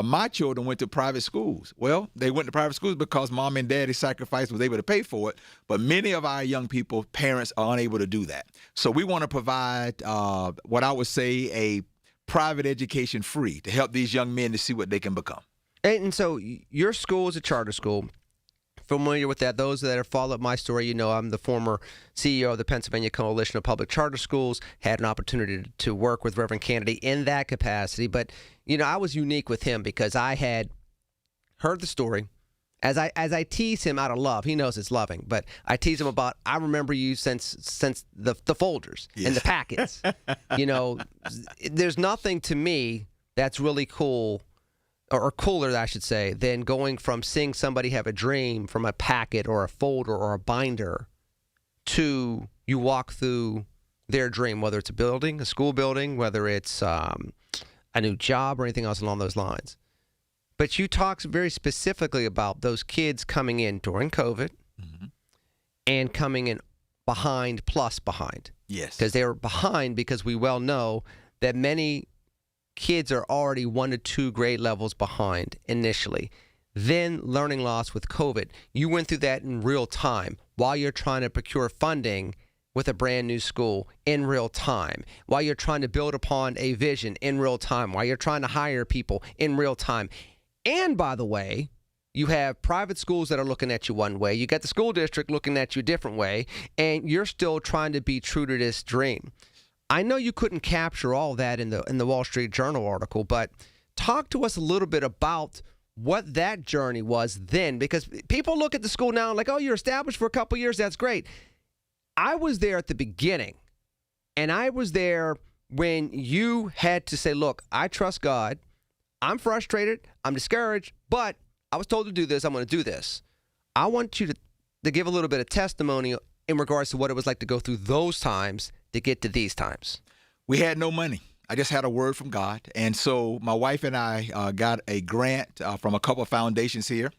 My children went to private schools. Well, they went to private schools because mom and daddy sacrificed, was able to pay for it. But many of our young people, parents, are unable to do that. So we want to provide what I would say a private education free to help these young men to see what they can become. And so your school is a charter school. familiar with that, those that have followed my story, you know I'm the former CEO of the Pennsylvania Coalition of Public Charter Schools, had an opportunity to work with Reverend Kennedy in that capacity. But, you know, I was unique with him because I had heard the story. As I tease him out of love, he knows it's loving, but I tease him about, I remember you since the folders and the packets. You know, there's nothing to me that's really cool, or cooler, I should say, than going from seeing somebody have a dream from a packet or a folder or a binder to you walk through their dream, whether it's a building, a school building, whether it's a new job or anything else along those lines. But you talk very specifically about those kids coming in during COVID and coming in behind. Yes. Because they were behind because we well know that many kids are already 1 to 2 grade levels behind initially. Then learning loss with COVID. You went through that in real time while you're trying to procure funding with a brand new school in real time, while you're trying to build upon a vision in real time, while you're trying to hire people in real time. And by the way, you have private schools that are looking at you one way. You got the school district looking at you a different way, and you're still trying to be true to this dream. I know you couldn't capture all that in the Wall Street Journal article, but talk to us a little bit about what that journey was then, because people look at the school now and like, oh, you're established for a couple years. That's great. I was there at the beginning, and I was there when you had to say, look, I trust God. I'm frustrated. I'm discouraged, but I was told to do this. I'm going to do this. I want you to give a little bit of testimony in regards to what it was like to go through those times to get to these times. We had no money. I just had a word from God. And so my wife and I got a grant from a couple of foundations here.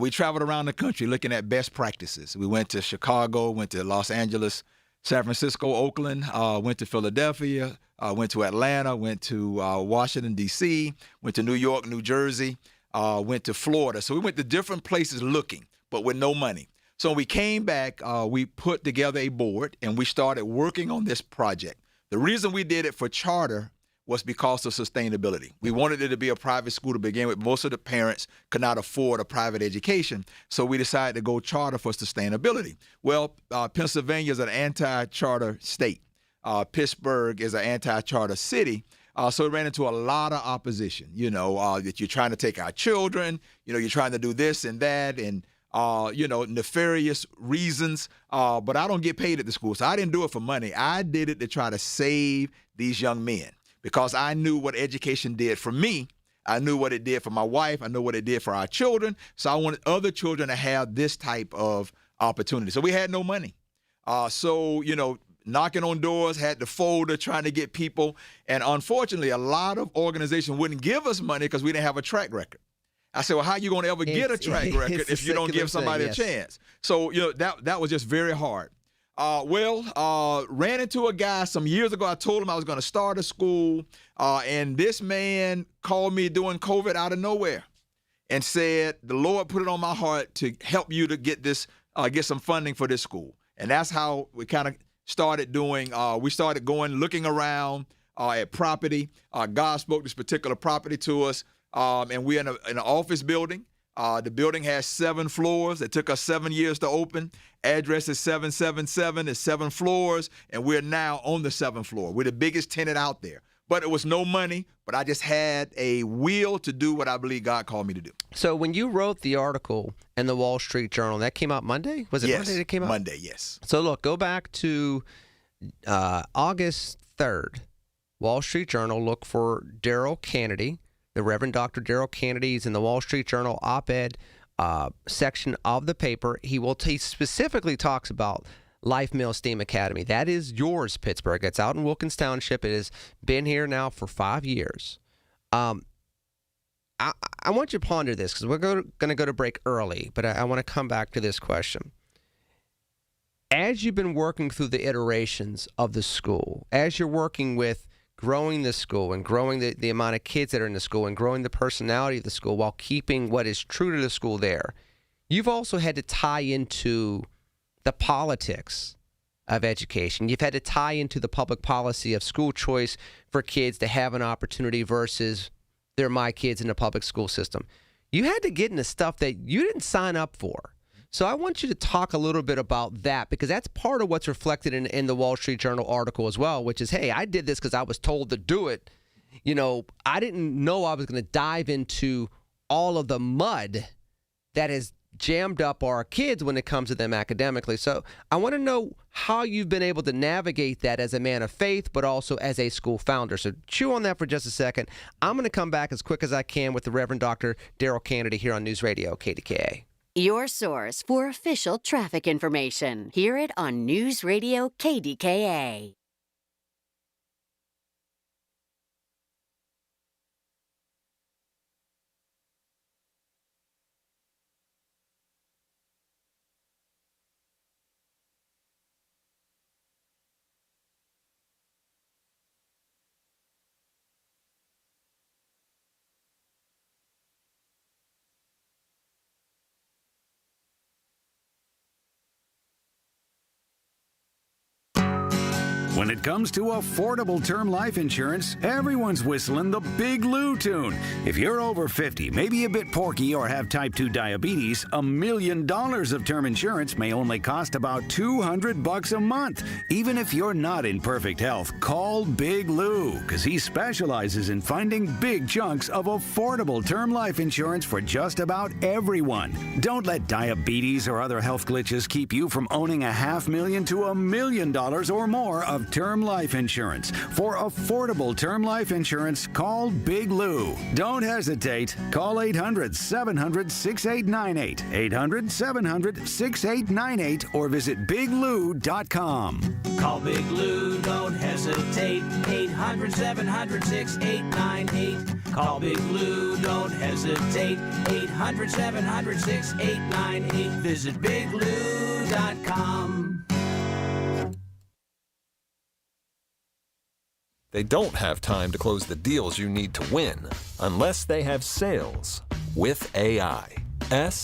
We traveled around the country looking at best practices. We went to Chicago, went to Los Angeles, San Francisco, Oakland, went to Philadelphia, went to Atlanta, went to Washington, D.C., went to New York, New Jersey, went to Florida. So we went to different places looking, but with no money. So when we came back, we put together a board, and we started working on this project. The reason we did it for charter was because of sustainability. We wanted it to be a private school to begin with. Most of the parents could not afford a private education, so we decided to go charter for sustainability. Well, Pennsylvania is an anti-charter state. Pittsburgh is an anti-charter city. So it ran into a lot of opposition, that you're trying to take our children, you're trying to do this and that, and nefarious reasons. But I don't get paid at the school, so I didn't do it for money. I did it to try to save these young men because I knew what education did for me. I knew what it did for my wife. I knew what it did for our children. So I wanted other children to have this type of opportunity. So we had no money. Knocking on doors, had the folder trying to get people. And unfortunately, a lot of organizations wouldn't give us money because we didn't have a track record. I said, well, how are you going to ever get a track record if you don't give somebody a chance? So, that was just very hard. Ran into a guy some years ago. I told him I was going to start a school. And this man called me during COVID out of nowhere and said, the Lord put it on my heart to help you to get this, get some funding for this school. And that's how we kind of started doing, we started going, looking around at property. God spoke this particular property to us. And we're in an office building. The building has 7 floors. It took us 7 years to open. Address is 777. It's 7 floors, and we're now on the 7th floor. We're the biggest tenant out there. But it was no money, but I just had a will to do what I believe God called me to do. So when you wrote the article in the Wall Street Journal, that came out Monday? Was it yes, Monday that came out? Monday, yes. So look, go back to August 3rd. Wall Street Journal, look for Daryl Kennedy. The Reverend Dr. Daryl Kennedy is in the Wall Street Journal op-ed section of the paper. He specifically talks about Life Mill STEAM Academy. That is yours, Pittsburgh. It's out in Wilkins Township. It has been here now for 5 years. I want you to ponder this because we're going to go to break early, but I want to come back to this question. As you've been working through the iterations of the school, as you're working with growing the school and growing the amount of kids that are in the school and growing the personality of the school while keeping what is true to the school there, you've also had to tie into the politics of education. You've had to tie into the public policy of school choice for kids to have an opportunity versus they're my kids in the public school system. You had to get into stuff that you didn't sign up for. So I want you to talk a little bit about that, because that's part of what's reflected in the Wall Street Journal article as well, which is, hey, I did this because I was told to do it. You know, I didn't know I was going to dive into all of the mud that has jammed up our kids when it comes to them academically. So I want to know how you've been able to navigate that as a man of faith, but also as a school founder. So chew on that for just a second. I'm going to come back as quick as I can with the Reverend Dr. Daryl Kennedy here on News Radio KDKA. Your source for official traffic information. Hear it on News Radio KDKA. When it comes to affordable term life insurance, everyone's whistling the Big Lou tune. If you're over 50, maybe a bit porky, or have type 2 diabetes, $1 million of term insurance may only cost about $200 a month. Even if you're not in perfect health, call Big Lou, because he specializes in finding big chunks of affordable term life insurance for just about everyone. Don't let diabetes or other health glitches keep you from owning $500,000 to $1 million or more of term life insurance. For affordable term life insurance, call Big Lou. Don't hesitate. Call 800-700-6898, 800-700-6898, or visit biglou.com. Call Big Lou, don't hesitate. 800-700-6898. Call Big Lou, don't hesitate. 800-700-6898. Visit biglou.com. They don't have time to close the deals you need to win unless they have sales with AI. SAILES.com.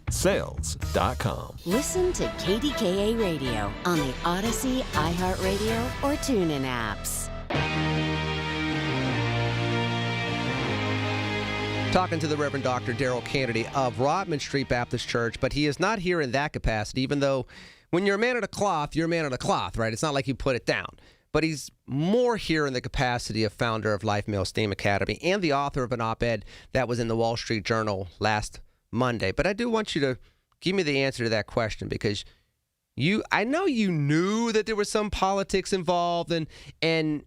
Sales.com. Listen to KDKA Radio on the Odyssey, iHeartRadio, or TuneIn apps. Talking to the Reverend Dr. Daryl Kennedy of Rodman Street Baptist Church, but he is not here in that capacity, even though when you're a man of the cloth, you're a man of the cloth, right? It's not like you put it down. But he's more here in the capacity of founder of Life Male STEAM Academy and the author of an op-ed that was in the Wall Street Journal last Monday. But I do want you to give me the answer to that question, because I know you knew that there was some politics involved in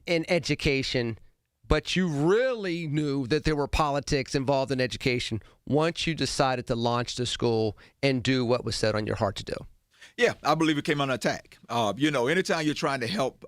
education, but you really knew that there were politics involved in education once you decided to launch the school and do what was set on your heart to do. Yeah, I believe it came under attack. Anytime you're trying to help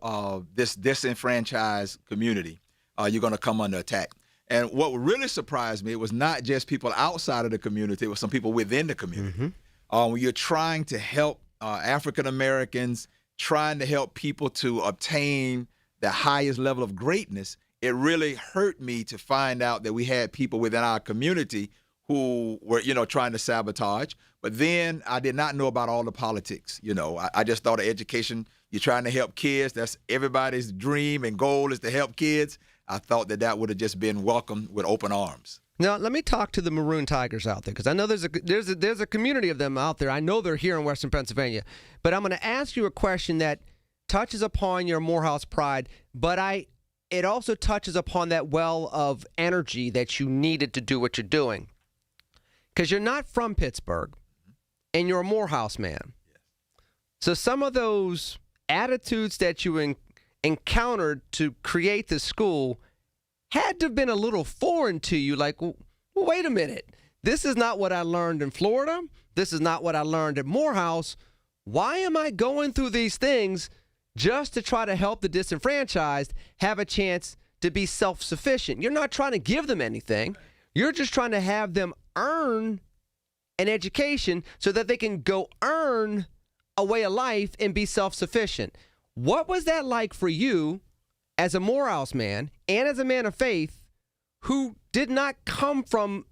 this disenfranchised community, you're going to come under attack. And what really surprised me, it was not just people outside of the community, it was some people within the community. When you're trying to help African Americans, trying to help people to obtain the highest level of greatness, it really hurt me to find out that we had people within our community who were, trying to sabotage. But then I did not know about all the politics. I just thought of education. You're trying to help kids. That's everybody's dream and goal, is to help kids. I thought that would have just been welcomed with open arms. Now, let me talk to the Maroon Tigers out there, because I know there's a community of them out there. I know they're here in Western Pennsylvania. But I'm going to ask you a question that touches upon your Morehouse pride, but it also touches upon that well of energy that you needed to do what you're doing. Because you're not from Pittsburgh, and you're a Morehouse man. So some of those attitudes that you encountered to create the school had to have been a little foreign to you. Like, well, wait a minute. This is not what I learned in Florida. This is not what I learned at Morehouse. Why am I going through these things just to try to help the disenfranchised have a chance to be self-sufficient? You're not trying to give them anything. You're just trying to have them earn an education so that they can go earn a way of life and be self-sufficient. What was that like for you as a Morehouse man and as a man of faith who did not come from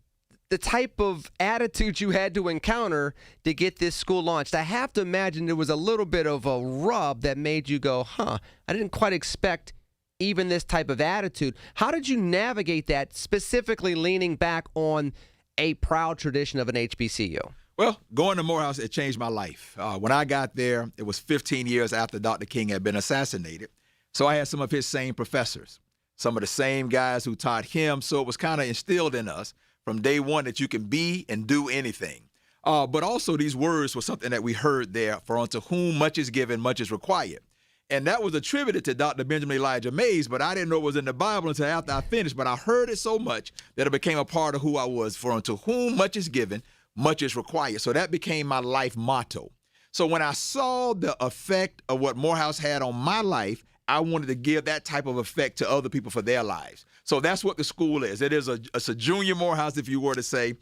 the type of attitude you had to encounter to get this school launched? I have to imagine there was a little bit of a rub that made you go, I didn't quite expect even this type of attitude. How did you navigate that, specifically leaning back on a proud tradition of an HBCU? Well, going to Morehouse, it changed my life. When I got there, it was 15 years after Dr. King had been assassinated. So I had some of his same professors, some of the same guys who taught him. So it was kind of instilled in us from day one that you can be and do anything. But also these words were something that we heard there, for unto whom much is given, much is required. And that was attributed to Dr. Benjamin Elijah Mays, but I didn't know it was in the Bible until after I finished. But I heard it so much that it became a part of who I was. For unto whom much is given, much is required. So that became my life motto. So when I saw the effect of what Morehouse had on my life, I wanted to give that type of effect to other people for their lives. So that's what the school is. It's a junior Morehouse, if you were to say,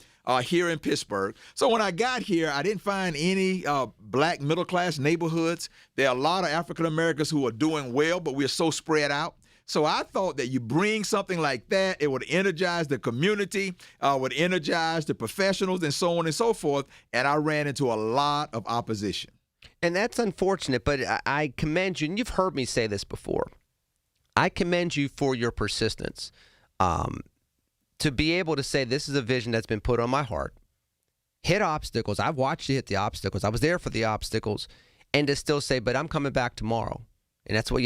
here in Pittsburgh. So when I got here, I didn't find any black middle-class neighborhoods. There are a lot of African Americans who are doing well, but we're so spread out. So I thought that you bring something like that, it would energize the community, would energize the professionals, and so on and so forth. And I ran into a lot of opposition. And that's unfortunate, but I commend you, and you've heard me say this before. I commend you for your persistence. To be able to say, this is a vision that's been put on my heart, hit obstacles. I've watched you hit the obstacles. I was there for the obstacles. And to still say, but I'm coming back tomorrow. And that's what,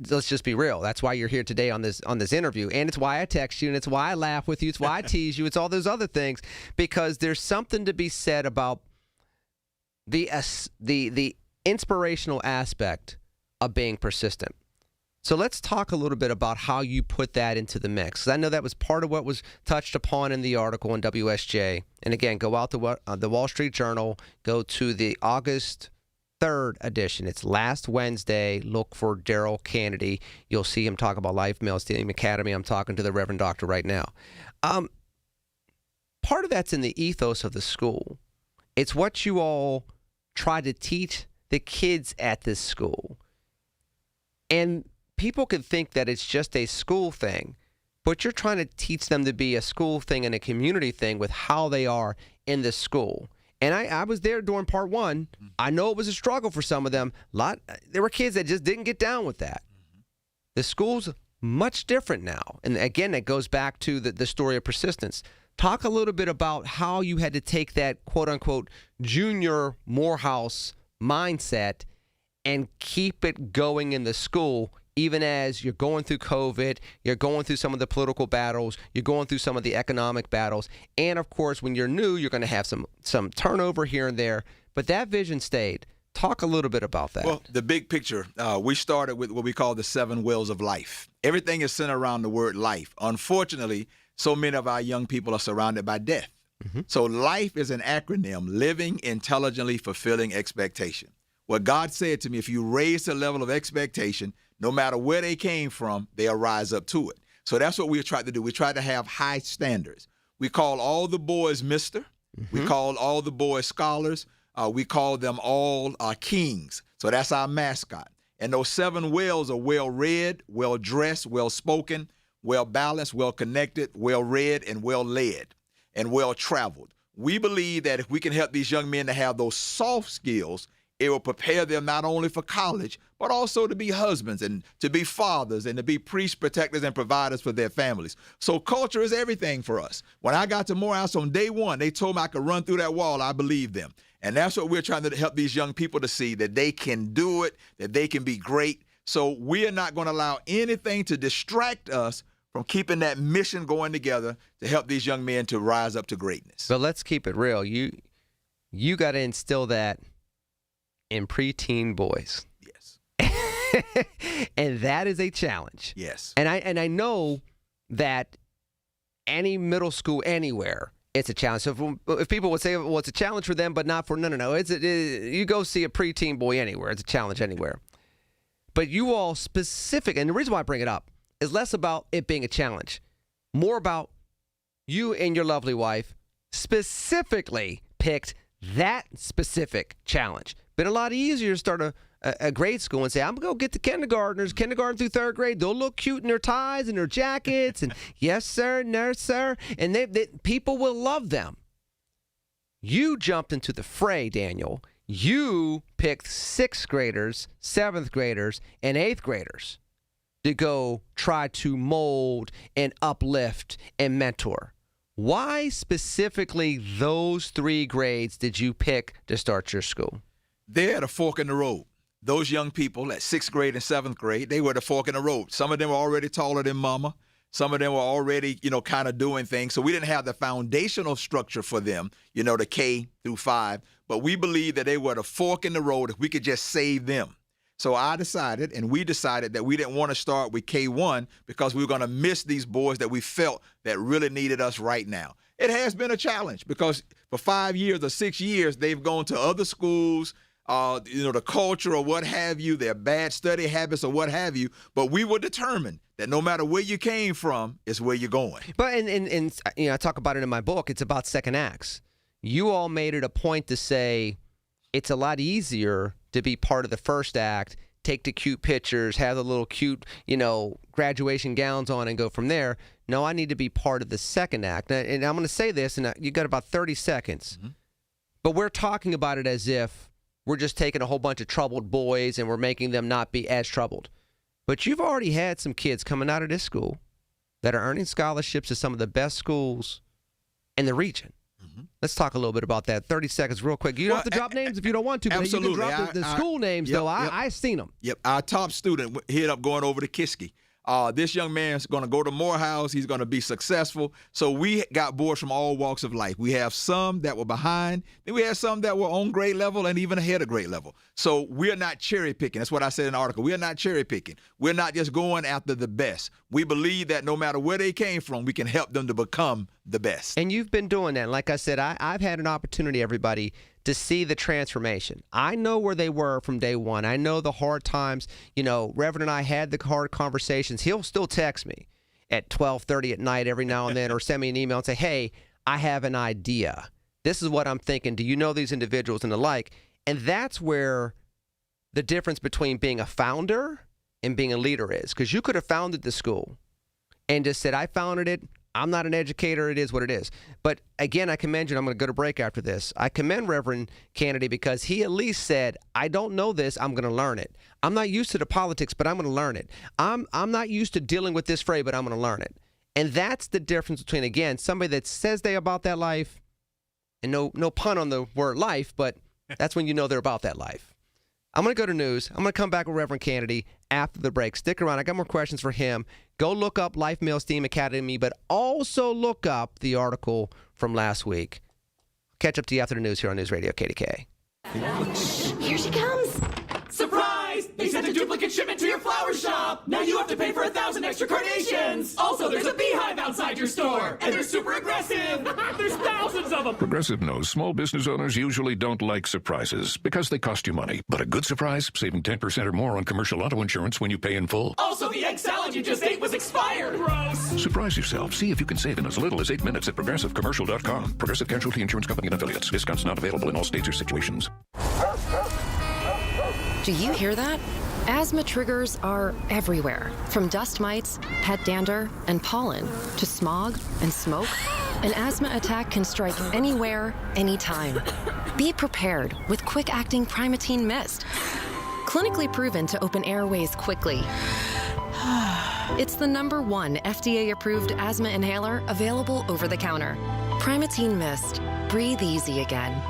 let's just be real. That's why you're here today on this interview. And it's why I text you, and it's why I laugh with you. It's why I tease you. It's all those other things, because there's something to be said about the inspirational aspect of being persistent. So let's talk a little bit about how you put that into the mix. 'Cause I know that was part of what was touched upon in the article in WSJ. And again, go out to the Wall Street Journal, go to the August 3rd edition. It's last Wednesday. Look for Daryl Kennedy. You'll see him talk about Life Male Steam Academy. I'm talking to the Reverend Doctor right now. Part of that's in the ethos of the school. It's what you all try to teach the kids at this school. And people could think that it's just a school thing, but you're trying to teach them to be a school thing and a community thing with how they are in the school. And I was there during part one. I know it was a struggle for some of them. There were kids that just didn't get down with that. The school's much different now. And again, that goes back to the story of persistence. Talk a little bit about how you had to take that quote-unquote junior Morehouse mindset and keep it going in the school, even as you're going through COVID, you're going through some of the political battles, you're going through some of the economic battles, and of course, when you're new, you're going to have some turnover here and there, but that vision stayed. Talk a little bit about that. Well, the big picture, we started with what we call the 7 wills of life. Everything is centered around the word life. Unfortunately, so many of our young people are surrounded by death. Mm-hmm. So life is an acronym, living intelligently, fulfilling expectation. What God said to me, if you raise the level of expectation, no matter where they came from, they'll rise up to it. So that's what we tried to do. We tried to have high standards. We call all the boys Mr. Mm-hmm. We call all the boys scholars. We call them all kings. So that's our mascot. And those 7 wills are well-read, well-dressed, well-spoken, well-balanced, well-connected, well-read, and well-led, and well-traveled. We believe that if we can help these young men to have those soft skills, it will prepare them not only for college, but also to be husbands and to be fathers and to be priests, protectors, and providers for their families. So culture is everything for us. When I got to Morehouse on day one, they told me I could run through that wall. I believed them. And that's what we're trying to help these young people to see, that they can do it, that they can be great. So we are not going to allow anything to distract us from keeping that mission going together to help these young men to rise up to greatness. But let's keep it real. You got to instill that in preteen boys. Yes. And that is a challenge. Yes. And I know that any middle school anywhere, it's a challenge. So if people would say, well, it's a challenge for them, but not for, no. You go see a preteen boy anywhere. It's a challenge anywhere. But you all specific, and the reason why I bring it up is less about it being a challenge, more about you and your lovely wife specifically picked that specific challenge. Been a lot easier to start a grade school and say, I'm going to go get the kindergartners, kindergarten through 3rd grade. They'll look cute in their ties and their jackets and yes, sir, no, sir. And people will love them. You jumped into the fray, Daniel. You picked 6th graders, 7th graders, and 8th graders to go try to mold and uplift and mentor. Why specifically those 3 grades did you pick to start your school? They're at a fork in the road. Those young people at 6th grade and 7th grade, they were at a fork in the road. Some of them were already taller than mama. Some of them were already, kind of doing things. So we didn't have the foundational structure for them, the K through 5. But we believed that they were at a fork in the road if we could just save them. So I decided, and we decided, that we didn't want to start with K1 because we were going to miss these boys that we felt that really needed us right now. It has been a challenge because for 5 years or 6 years, they've gone to other schools, the culture or what have you, their bad study habits or what have you. But we were determined that no matter where you came from, it's where you're going. But and I talk about it in my book. It's about second acts. You all made it a point to say it's a lot easier to be part of the first act, take the cute pictures, have the little cute, graduation gowns on and go from there. No, I need to be part of the second act. And I'm going to say this, and you got about 30 seconds. Mm-hmm. But we're talking about it as if we're just taking a whole bunch of troubled boys and we're making them not be as troubled. But you've already had some kids coming out of this school that are earning scholarships to some of the best schools in the region. Let's talk a little bit about that. 30 seconds real quick. You don't have to drop names if you don't want to, but absolutely. You can drop the school names, though. I've seen them. Yep. Our top student hit up going over to Kiski. This young man's going to go to Morehouse. He's going to be successful. So we got boys from all walks of life. We have some that were behind. Then we had some that were on grade level and even ahead of grade level. So we're not cherry picking. That's what I said in the article. We're not cherry picking. We're not just going after the best. We believe that no matter where they came from, we can help them to become the best. And you've been doing that. Like I said, I've had an opportunity, everybody, to see the transformation. I know where they were from day one. I know the hard times. Reverend and I had the hard conversations. He'll still text me at 12:30 at night every now and then or send me an email and say, hey, I have an idea. This is what I'm thinking. Do you know these individuals and the like? And that's where the difference between being a founder and being a leader is. Because you could have founded the school and just said, I founded it. I'm not an educator. It is what it is. But again, I commend you. I'm going to go to break after this. I commend Reverend Kennedy because he at least said, I don't know this. I'm going to learn it. I'm not used to the politics, but I'm going to learn it. I'm not used to dealing with this fray, but I'm going to learn it. And that's the difference between, again, somebody that says they're about that life, and no pun on the word life, but that's when you know they're about that life. I'm going to go to news. I'm going to come back with Reverend Kennedy after the break. Stick around. I got more questions for him. Go look up Life Male STEAM Academy, but also look up the article from last week. Catch up to you after the news here on News Radio KDKA. Here she comes. Surprise! They sent a duplicate shipment to your flower shop. Now you have to pay for 1,000 extra carnations. Also, there's a beehive outside your store, and they're super aggressive. There's thousands of them. Progressive knows small business owners usually don't like surprises because they cost you money. But a good surprise, saving 10% or more on commercial auto insurance when you pay in full. Also, the egg salad you just ate was expired. Gross. Surprise yourself. See if you can save in as little as 8 minutes at progressivecommercial.com. Progressive Casualty Insurance Company and Affiliates. Discounts not available in all states or situations. Do you hear that? Asthma triggers are everywhere, from dust mites, pet dander, and pollen, to smog and smoke. An asthma attack can strike anywhere, anytime. Be prepared with quick-acting Primatene Mist. Clinically proven to open airways quickly. It's the #1 FDA-approved asthma inhaler available over the counter. Primatene Mist. Breathe easy again.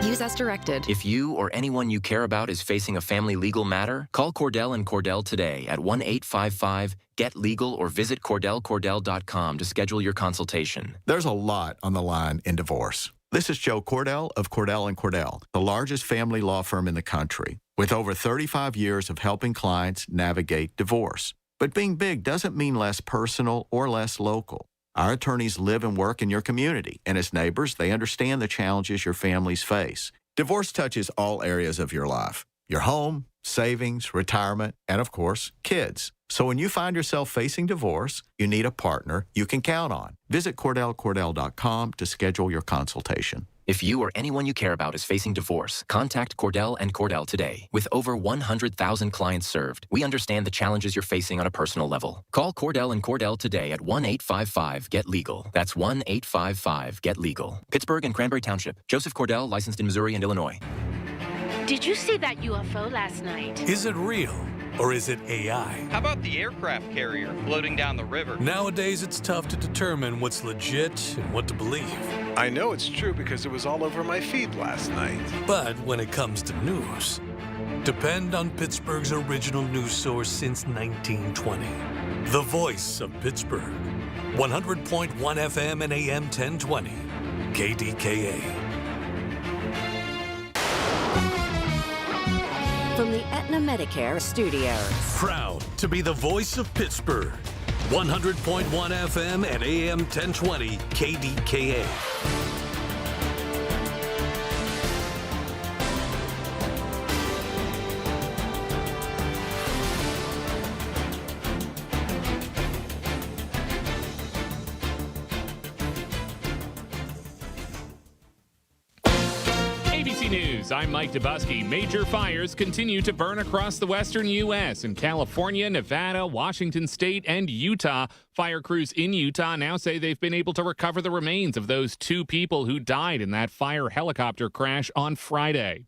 Use as directed. If you or anyone you care about is facing a family legal matter, call Cordell & Cordell today at 1-855-GET-LEGAL or visit CordellCordell.com to schedule your consultation. There's a lot on the line in divorce. This is Joe Cordell of Cordell & Cordell, the largest family law firm in the country, with over 35 years of helping clients navigate divorce. But being big doesn't mean less personal or less local. Our attorneys live and work in your community, and as neighbors, they understand the challenges your families face. Divorce touches all areas of your life: your home, savings, retirement, and of course, kids. So when you find yourself facing divorce, you need a partner you can count on. Visit CordellCordell.com to schedule your consultation. If you or anyone you care about is facing divorce, contact Cordell & Cordell today. With over 100,000 clients served, we understand the challenges you're facing on a personal level. Call Cordell & Cordell today at 1-855-GET-LEGAL. That's 1-855-GET-LEGAL. Pittsburgh and Cranberry Township. Joseph Cordell, licensed in Missouri and Illinois. Did you see that UFO last night? Is it real? Or is it AI? How about the aircraft carrier floating down the river? Nowadays, it's tough to determine what's legit and what to believe. I know it's true because it was all over my feed last night. But when it comes to news, depend on Pittsburgh's original news source since 1920. The voice of Pittsburgh. 100.1 FM and AM 1020. KDKA. From the Aetna Medicare Studios. Proud to be the voice of Pittsburgh. 100.1 FM and AM 1020 KDKA. ABC News, I'm Mike Dubusky. Major fires continue to burn across the western U.S. in California, Nevada, Washington State, and Utah. Fire crews in Utah now say they've been able to recover the remains of those 2 people who died in that fire helicopter crash on Friday.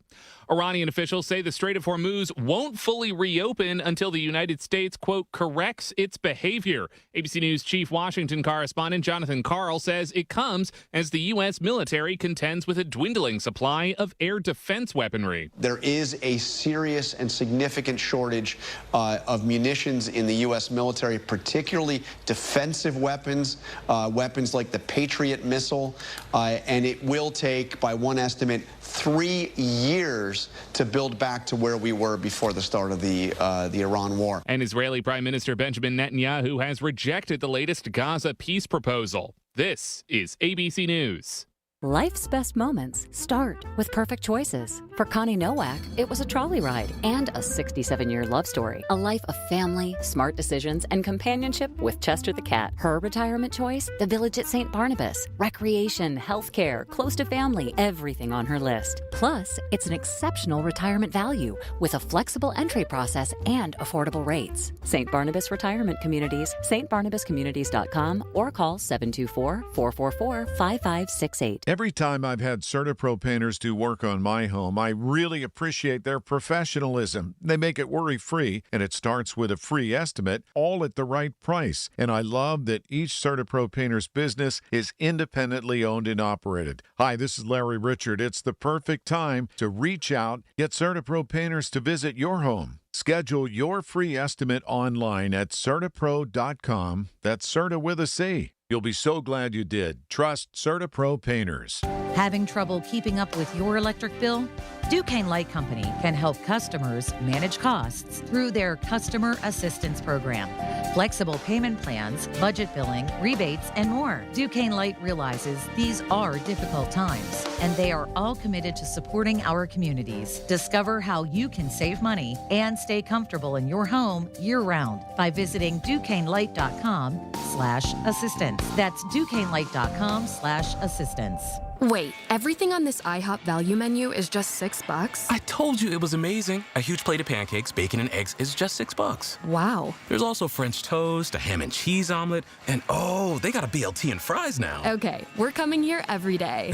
Iranian officials say the Strait of Hormuz won't fully reopen until the United States, quote, corrects its behavior. ABC News chief Washington correspondent Jonathan Karl says it comes as the U.S. military contends with a dwindling supply of air defense weaponry. There is a serious and significant shortage of munitions in the U.S. military, particularly defensive weapons, weapons like the Patriot missile, and it will take, by one estimate, 3 years to build back to where we were before the start of the Iran war. And Israeli Prime Minister Benjamin Netanyahu has rejected the latest Gaza peace proposal. This is ABC News. Life's best moments start with perfect choices. For Connie Nowak, it was a trolley ride and a 67-year love story. A life of family, smart decisions, and companionship with Chester the cat. Her retirement choice? The Village at St. Barnabas. Recreation, healthcare, close to family, everything on her list. Plus, it's an exceptional retirement value with a flexible entry process and affordable rates. St. Barnabas Retirement Communities, stbarnabascommunities.com, or call 724-444-5568. Every time I've had CertaPro painters do work on my home, I really appreciate their professionalism. They make it worry-free, and it starts with a free estimate, all at the right price. And I love that each CertaPro painter's business is independently owned and operated. Hi, this is Larry Richard. It's the perfect time to reach out, get CertaPro painters to visit your home. Schedule your free estimate online at CertaPro.com. That's Certa with a C. You'll be so glad you did. Trust CertaPro Painters. Having trouble keeping up with your electric bill? Duquesne Light Company can help customers manage costs through their Customer Assistance Program. Flexible payment plans, budget billing, rebates, and more. Duquesne Light realizes these are difficult times, and they are all committed to supporting our communities. Discover how you can save money and stay comfortable in your home year-round by visiting DuquesneLight.com/assistance. That's DuquesneLight.com/assistance. Wait, everything on this IHOP value menu is just $6? I told you it was amazing. A huge plate of pancakes, bacon, and eggs is just $6. Wow. There's also French toast, a ham and cheese omelet, and oh, they got a BLT and fries now. Okay, we're coming here every day.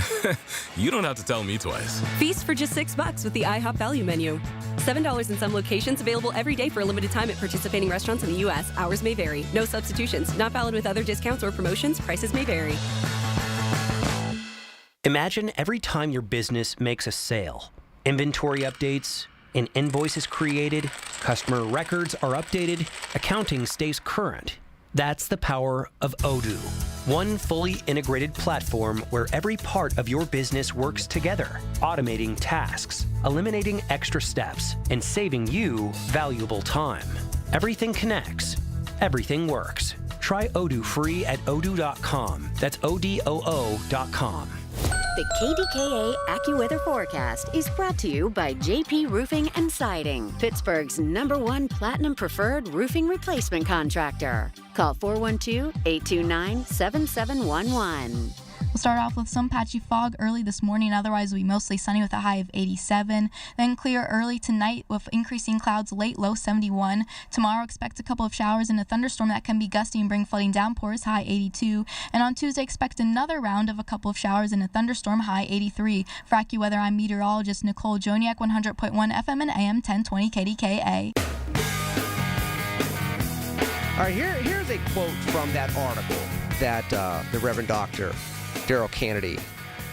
You don't have to tell me twice. Feast for just $6 with the IHOP value menu. $7 in some locations, available every day for a limited time at participating restaurants in the U.S. Hours may vary. No substitutions. Not valid with other discounts or promotions. Prices may vary. Imagine every time your business makes a sale. Inventory updates, an invoice is created, customer records are updated, accounting stays current. That's the power of Odoo. One fully integrated platform where every part of your business works together, automating tasks, eliminating extra steps, and saving you valuable time. Everything connects. Everything works. Try Odoo free at odoo.com. That's ODOO.com. The KDKA AccuWeather forecast is brought to you by JP Roofing and Siding, Pittsburgh's #1 Platinum Preferred Roofing Replacement Contractor. Call 412-829-7711. We'll start off with some patchy fog early this morning. Otherwise, it'll be mostly sunny with a high of 87. Then clear early tonight with increasing clouds late, low 71. Tomorrow, expect a couple of showers and a thunderstorm that can be gusty and bring flooding downpours, high 82. And on Tuesday, expect another round of a couple of showers and a thunderstorm, high 83. For AccuWeather, I'm meteorologist Nicole Joniak, 100.1 FM and AM 1020 KDKA. All right, here's a quote from that article that the Reverend Dr. Daryl Kennedy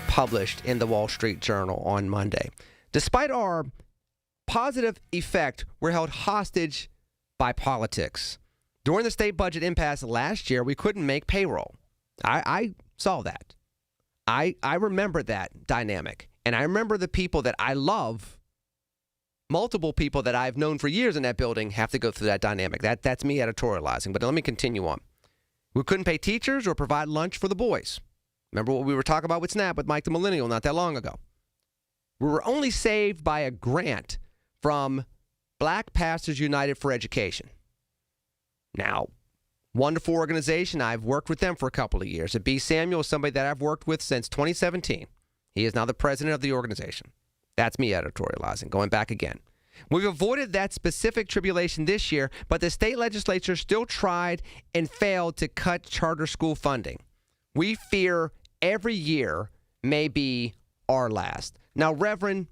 published in the Wall Street Journal on Monday. Despite our positive effect, we're held hostage by politics. During the state budget impasse last year, we couldn't make payroll. I saw that. I remember that dynamic. And I remember the people that I love, multiple people that I've known for years in that building have to go through that dynamic. That's me editorializing. But let me continue on. We couldn't pay teachers or provide lunch for the boys. Remember what we were talking about with SNAP with Mike the Millennial not that long ago. We were only saved by a grant from Black Pastors United for Education. Now, wonderful organization. I've worked with them for a couple of years. B. Samuel is somebody that I've worked with since 2017. He is now the president of the organization. That's me editorializing, going back again. We've avoided that specific tribulation this year, but the state legislature still tried and failed to cut charter school funding. We fear every year may be our last. Now, Reverend,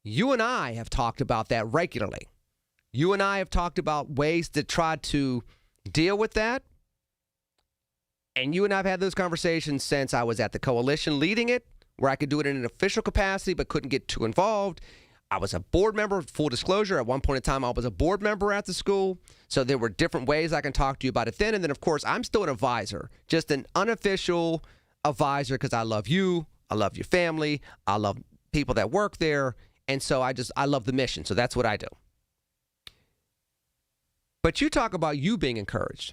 you and I have talked about that regularly. You and I have talked about ways to try to deal with that. And you and I have had those conversations since I was at the coalition leading it, where I could do it in an official capacity but couldn't get too involved. I was a board member, full disclosure. At one point in time, I was a board member at the school. So there were different ways I can talk to you about it then. And then, of course, I'm still an advisor, just an unofficial advisor because I love you. I love your family. I love people that work there. And so I love the mission. So that's what I do. But you talk about you being encouraged.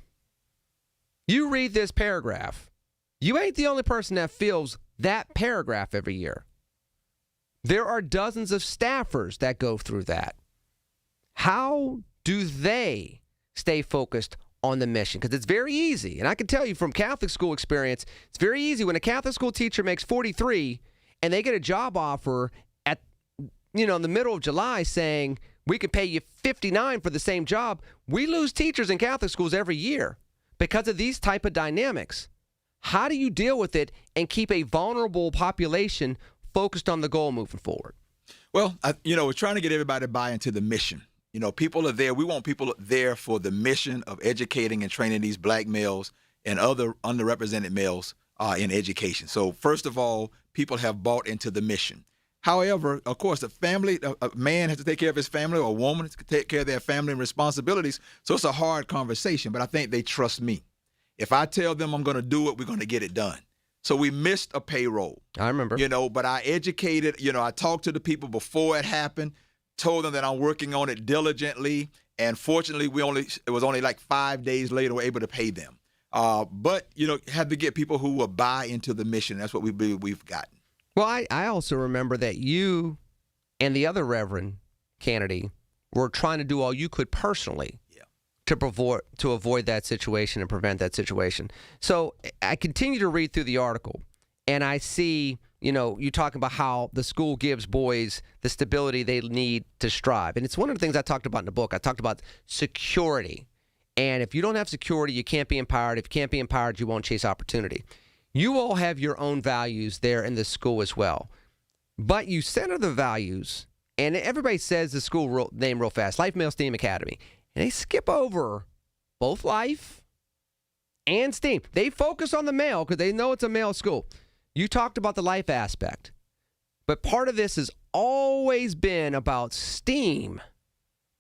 You read this paragraph. You ain't the only person that feels that paragraph every year. There are dozens of staffers that go through that. How do they stay focused on the mission? Because it's very easy. And I can tell you from Catholic school experience, it's very easy when a Catholic school teacher makes 43 and they get a job offer at, in the middle of July saying, we could pay you 59 for the same job. We lose teachers in Catholic schools every year because of these type of dynamics. How do you deal with it and keep a vulnerable population focused on the goal moving forward? Well, we're trying to get everybody to buy into the mission. People are there. We want people there for the mission of educating and training these black males and other underrepresented males in education. So first of all, people have bought into the mission. However, of course, a man has to take care of his family, or a woman has to take care of their family and responsibilities. So it's a hard conversation, but I think they trust me. If I tell them I'm going to do it, we're going to get it done. So we missed a payroll. I remember. But I educated, I talked to the people before it happened, told them that I'm working on it diligently, and fortunately it was only like 5 days later we're able to pay them. But had to get people who will buy into the mission. That's what we believe we've gotten. Well, I also remember that you and the other Reverend Kennedy were trying to do all you could personally to avoid that situation and prevent that situation. So I continue to read through the article, and I see, you talking about how the school gives boys the stability they need to strive. And it's one of the things I talked about in the book. I talked about security. And if you don't have security, you can't be empowered. If you can't be empowered, you won't chase opportunity. You all have your own values there in the school as well. But you center the values, and everybody says the school name real fast, Life Male STEAM Academy. And they skip over both life and STEAM. They focus on the male because they know it's a male school. You talked about the life aspect. But part of this has always been about STEAM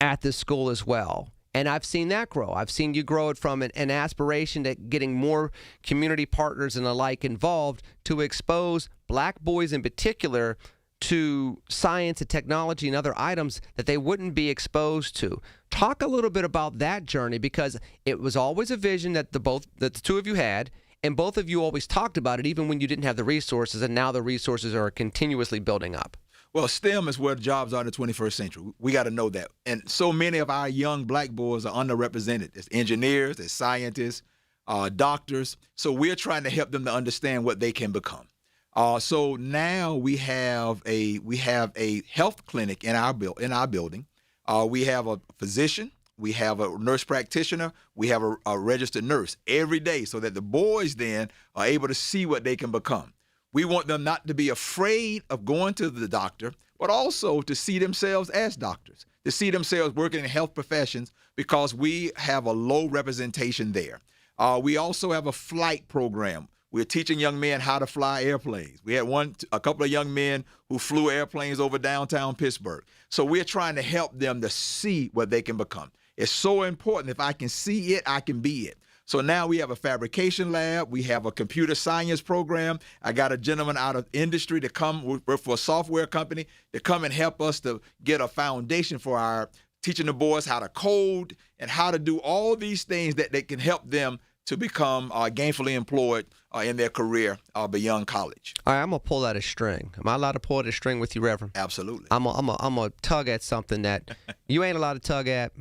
at the school as well. And I've seen that grow. I've seen you grow it from an aspiration to getting more community partners and the like involved to expose black boys in particular to science and technology and other items that they wouldn't be exposed to. Talk a little bit about that journey, because it was always a vision that the two of you had, and both of you always talked about it even when you didn't have the resources, and now the resources are continuously building up. Well, STEM is where jobs are in the 21st century. We got to know that. And so many of our young black boys are underrepresented as engineers, as scientists, doctors. So we're trying to help them to understand what they can become. So now we have a health clinic in our building. We have a physician, we have a nurse practitioner, we have a registered nurse every day, so that the boys then are able to see what they can become. We want them not to be afraid of going to the doctor, but also to see themselves as doctors, to see themselves working in health professions because we have a low representation there. We also have a flight program. We're teaching young men how to fly airplanes. We had a couple of young men who flew airplanes over downtown Pittsburgh. So we're trying to help them to see what they can become. It's so important. If I can see it, I can be it. So now we have a fabrication lab. We have a computer science program. I got a gentleman out of industry to come work for a software company to come and help us to get a foundation for our teaching the boys how to code and how to do all these things that they can help them to become gainfully employed in their career beyond college. All right, I'm going to pull out a string. Am I allowed to pull out a string with you, Reverend? Absolutely. I'm going to tug at something that you ain't allowed to tug at,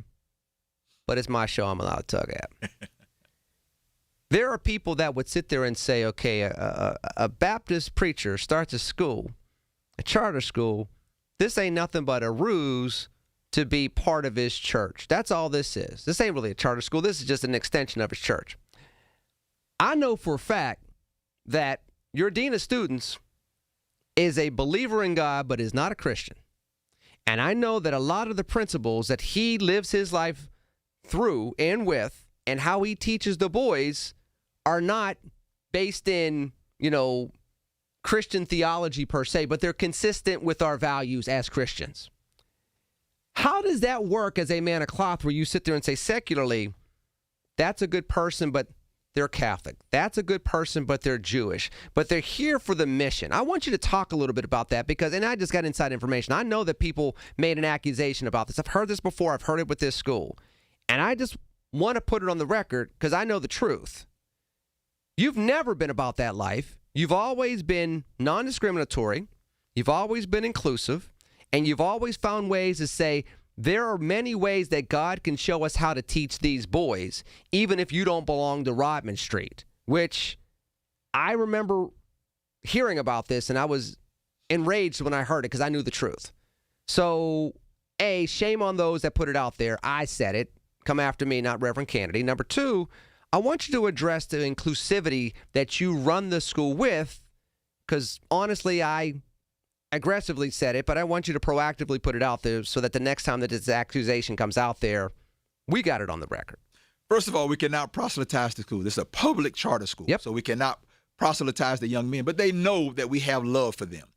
but it's my show I'm allowed to tug at. There are people that would sit there and say, okay, a Baptist preacher starts a school, a charter school. This ain't nothing but a ruse to be part of his church. That's all this is. This ain't really a charter school. This is just an extension of his church. I know for a fact that your dean of students is a believer in God, but is not a Christian. And I know that a lot of the principles that he lives his life through and with, and how he teaches the boys, are not based in, Christian theology per se, but they're consistent with our values as Christians. How does that work as a man of cloth where you sit there and say secularly, that's a good person, but they're Catholic. That's a good person, but they're Jewish. But they're here for the mission. I want you to talk a little bit about that because, and I just got inside information. I know that people made an accusation about this. I've heard this before. I've heard it with this school. And I just want to put it on the record because I know the truth. You've never been about that life. You've always been non-discriminatory. You've always been inclusive. And you've always found ways to say, there are many ways that God can show us how to teach these boys, even if you don't belong to Rodman Street, which I remember hearing about this, and I was enraged when I heard it because I knew the truth. So, A, shame on those that put it out there. I said it. Come after me, not Reverend Kennedy. Number two, I want you to address the inclusivity that you run the school with, because honestly, I aggressively said it, but I want you to proactively put it out there so that the next time that this accusation comes out there, we got it on the record. First of all, we cannot proselytize the school. This is a public charter school, so we cannot proselytize the young men, but they know that we have love for them.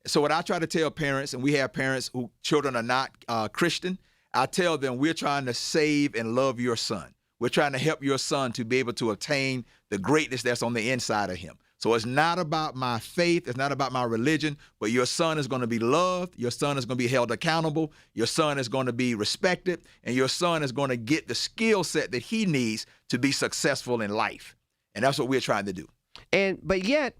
So what I try to tell parents, and we have parents whose children are not Christian, I tell them we're trying to save and love your son. We're trying to help your son to be able to attain the greatness that's on the inside of him. So it's not about my faith. It's not about my religion, but your son is going to be loved. Your son is going to be held accountable. Your son is going to be respected, and your son is going to get the skill set that he needs to be successful in life. And that's what we're trying to do. But yet,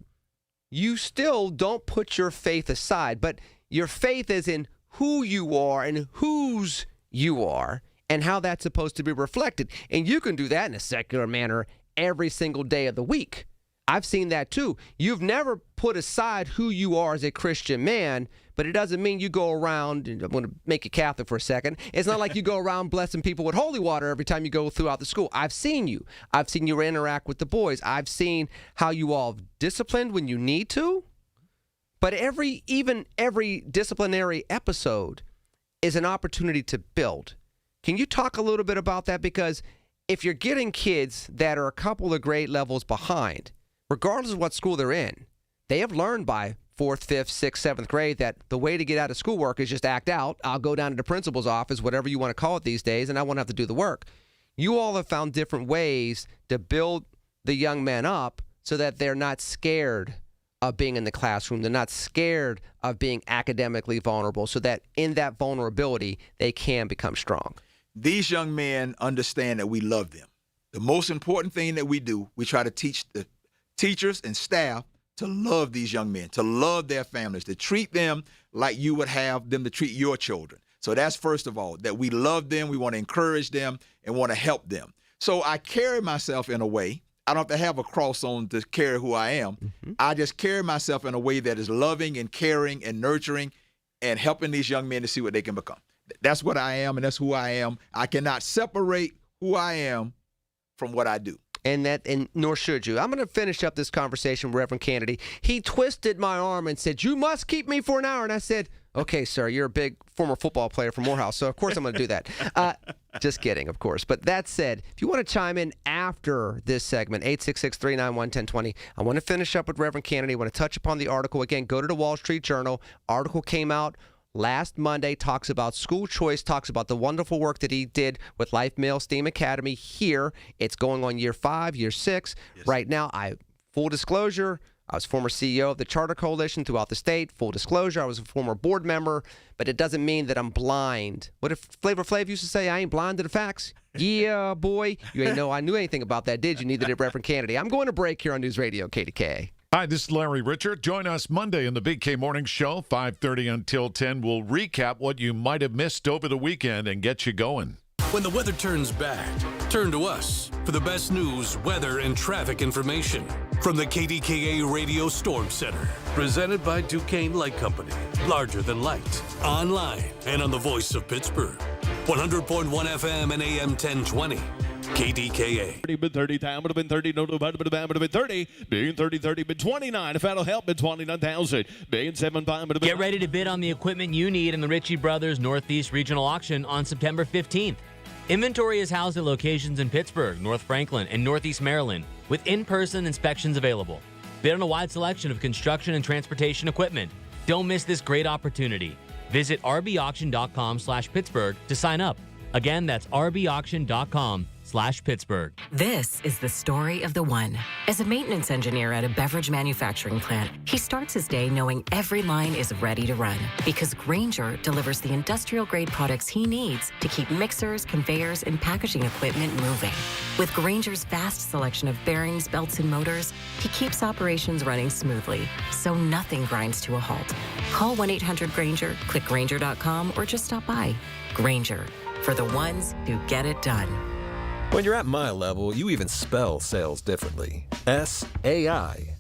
you still don't put your faith aside, but your faith is in who you are and whose you are and how that's supposed to be reflected. And you can do that in a secular manner every single day of the week. I've seen that too. You've never put aside who you are as a Christian man, but it doesn't mean you go around, I'm going to make you Catholic for a second. It's not like you go around blessing people with holy water every time you go throughout the school. I've seen you. I've seen you interact with the boys. I've seen how you all disciplined when you need to. But every disciplinary episode is an opportunity to build. Can you talk a little bit about that? Because if you're getting kids that are a couple of grade levels behind, regardless of what school they're in, they have learned by 4th, 5th, 6th, 7th grade that the way to get out of schoolwork is just act out. I'll go down to the principal's office, whatever you want to call it these days, and I won't have to do the work. You all have found different ways to build the young men up so that they're not scared of being in the classroom. They're not scared of being academically vulnerable, so that in that vulnerability, they can become strong. These young men understand that we love them. The most important thing that we do, we try to teach the teachers and staff to love these young men, to love their families, to treat them like you would have them to treat your children. So that's first of all, that we love them, we want to encourage them, and want to help them. So I carry myself in a way, I don't have to have a cross on to carry who I am. Mm-hmm. I just carry myself in a way that is loving and caring and nurturing and helping these young men to see what they can become. That's what I am, and that's who I am. I cannot separate who I am from what I do. And nor should you. I'm going to finish up this conversation with Reverend Kennedy. He twisted my arm and said, "You must keep me for an hour." And I said, Okay, sir, you're a big former football player from Morehouse, so of course I'm going to do that. Just kidding, of course. But that said, if you want to chime in after this segment, 866-391-1020, I want to finish up with Reverend Kennedy. I want to touch upon the article. Again, go to the Wall Street Journal. Article came out last Monday, talks about school choice, talks about the wonderful work that he did with Life Male STEAM Academy here. It's going on year 5, year 6. Yes. Right now, full disclosure, I was former CEO of the Charter Coalition throughout the state. Full disclosure, I was a former board member, but it doesn't mean that I'm blind. What if Flavor Flav used to say, I ain't blind to the facts? Yeah, boy. You ain't know I knew anything about that, did you? Neither did Reverend Kennedy. I'm going to break here on News Radio KDKA. Hi, this is Larry Richard. Join us Monday in the Big K Morning Show, 5:30 until 10. We'll recap what you might have missed over the weekend and get you going. When the weather turns bad, turn to us for the best news, weather, and traffic information from the KDKA Radio Storm Center. Presented by Duquesne Light Company. Larger than light. Online and on the voice of Pittsburgh. 100.1 FM and AM 1020. KDKA. Been 30 time, would have been 30, no, would have been 30, being 30, been 29. If that'll help, been 29,000, being 7 5, would have been. Get ready to bid on the equipment you need in the Ritchie Brothers Northeast Regional Auction on September 15th. Inventory is housed at locations in Pittsburgh, North Franklin, and Northeast Maryland, with in-person inspections available. Bid on a wide selection of construction and transportation equipment. Don't miss this great opportunity. Visit rbauction.com/Pittsburgh to sign up. Again, that's rbauction.com/Pittsburgh. This is the story of the one. As a maintenance engineer at a beverage manufacturing plant, he starts his day knowing every line is ready to run because Grainger delivers the industrial-grade products he needs to keep mixers, conveyors, and packaging equipment moving. With Grainger's vast selection of bearings, belts, and motors, he keeps operations running smoothly, so nothing grinds to a halt. Call 1-800-GRAINGER, click Grainger.com, or just stop by. Grainger, for the ones who get it done. When you're at my level, you even spell sales differently. S-A-I-L-E-S.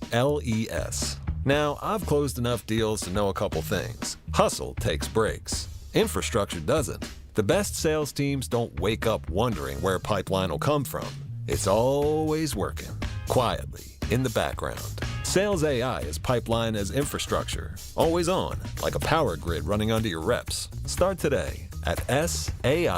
Now, I've closed enough deals to know a couple things. Hustle takes breaks. Infrastructure doesn't. The best sales teams don't wake up wondering where pipeline will come from. It's always working, quietly, in the background. Sales AI is pipeline as infrastructure, always on, like a power grid running under your reps. Start today at SAILES.com.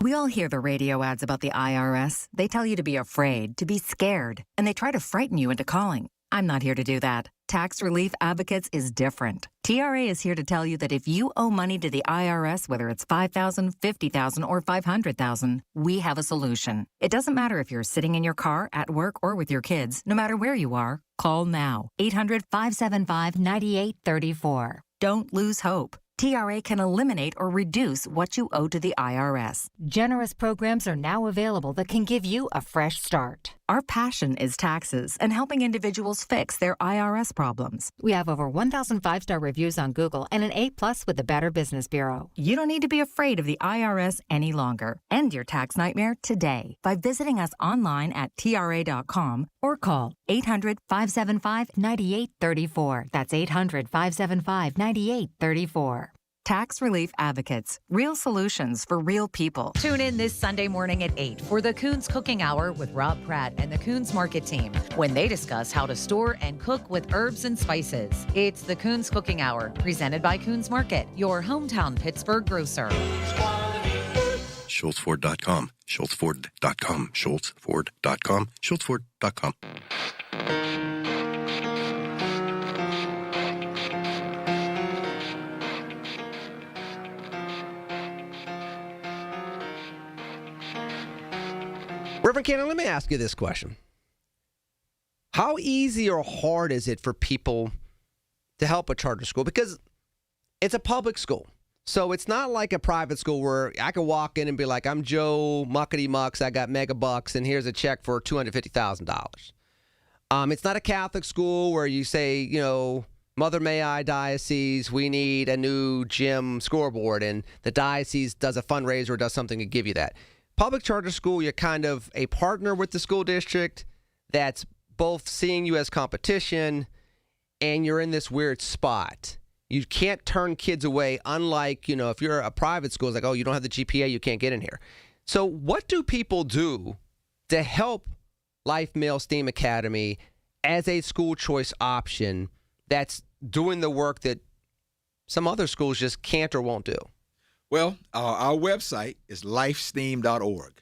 We all hear the radio ads about the IRS. They tell you to be afraid, to be scared, and they try to frighten you into calling. I'm not here to do that. Tax Relief Advocates is different. TRA is here to tell you that if you owe money to the IRS, whether it's $5,000, $50,000, or $500,000, we have a solution. It doesn't matter if you're sitting in your car, at work, or with your kids. No matter where you are, call now. 800-575-9834. Don't lose hope. TRA can eliminate or reduce what you owe to the IRS. Generous programs are now available that can give you a fresh start. Our passion is taxes and helping individuals fix their IRS problems. We have over 1,000 5-star reviews on Google and an A+ with the Better Business Bureau. You don't need to be afraid of the IRS any longer. End your tax nightmare today by visiting us online at TRA.com or call 800-575-9834. That's 800-575-9834. Tax Relief Advocates. Real solutions for real people. Tune in this Sunday morning at 8 for the Coons Cooking Hour with Rob Pratt and the Coons Market team when they discuss how to store and cook with herbs and spices. It's the Coons Cooking Hour, presented by Coons Market, your hometown Pittsburgh grocer. SchultzFord.com, SchultzFord.com, SchultzFord.com, SchultzFord.com. Reverend Cannon, let me ask you this question. How easy or hard is it for people to help a charter school? Because it's a public school. So it's not like a private school where I can walk in and be like, I'm Joe Muckety Mucks, I got mega bucks, and here's a check for $250,000. It's not a Catholic school where you say, you know, Mother May I Diocese, we need a new gym scoreboard, and the diocese does a fundraiser or does something to give you that. Public charter school, you're kind of a partner with the school district that's both seeing you as competition, and you're in this weird spot. You can't turn kids away, unlike, you know, if you're a private school, it's like, oh, you don't have the GPA, you can't get in here. So what do people do to help Life Male STEAM Academy as a school choice option that's doing the work that some other schools just can't or won't do? Well, our website is lifesteam.org.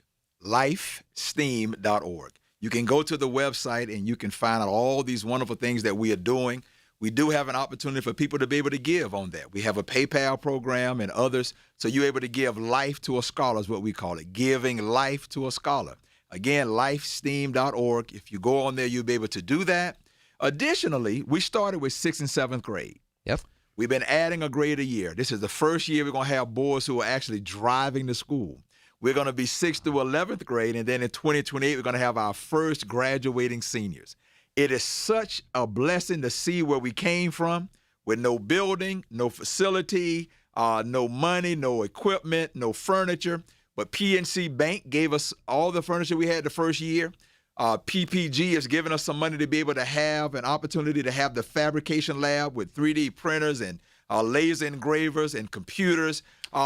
Lifesteam.org. You can go to the website and you can find out all these wonderful things that we are doing. We do have an opportunity for people to be able to give on that. We have a PayPal program and others, so you're able to give life to a scholar is what we call it, giving life to a scholar. Again, lifesteam.org. If you go on there, you'll be able to do that. Additionally, we started with 6th and 7th grade. Yep. We've been adding a grade a year. This is the first year we're going to have boys who are actually driving to school. We're going to be 6th through 11th grade, and then in 2028, we're going to have our first graduating seniors. It is such a blessing to see where we came from with no building, no facility, no money, no equipment, no furniture. But PNC Bank gave us all the furniture we had the first year. PPG has given us some money to be able to have an opportunity to have the fabrication lab with 3D printers and laser engravers and computers.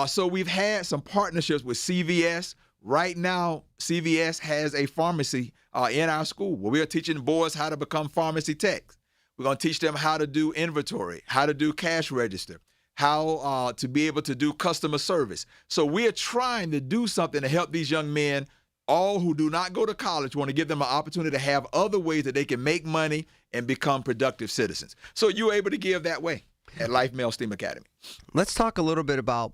So we've had some partnerships with CVS. Right now, CVS has a pharmacy in our school where we are teaching boys how to become pharmacy techs. We're going to teach them how to do inventory, how to do cash register, how to be able to do customer service. So we are trying to do something to help these young men, all who do not go to college, want to give them an opportunity to have other ways that they can make money and become productive citizens. So you're able to give that way at Life Male STEAM Academy. Let's talk a little bit about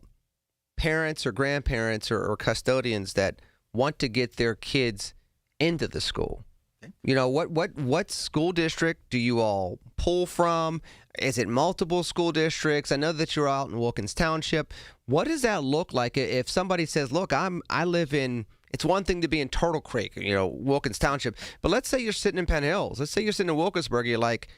parents or grandparents or custodians that want to get their kids into the school. Okay. You know, what school district do you all pull from? Is it multiple school districts? I know that you're out in Wilkins Township. What does that look like if somebody says, look, I live in, it's one thing to be in Turtle Creek, Wilkins Township, but let's say you're sitting in Penn Hills. Let's say you're sitting in Wilkinsburg. You're like,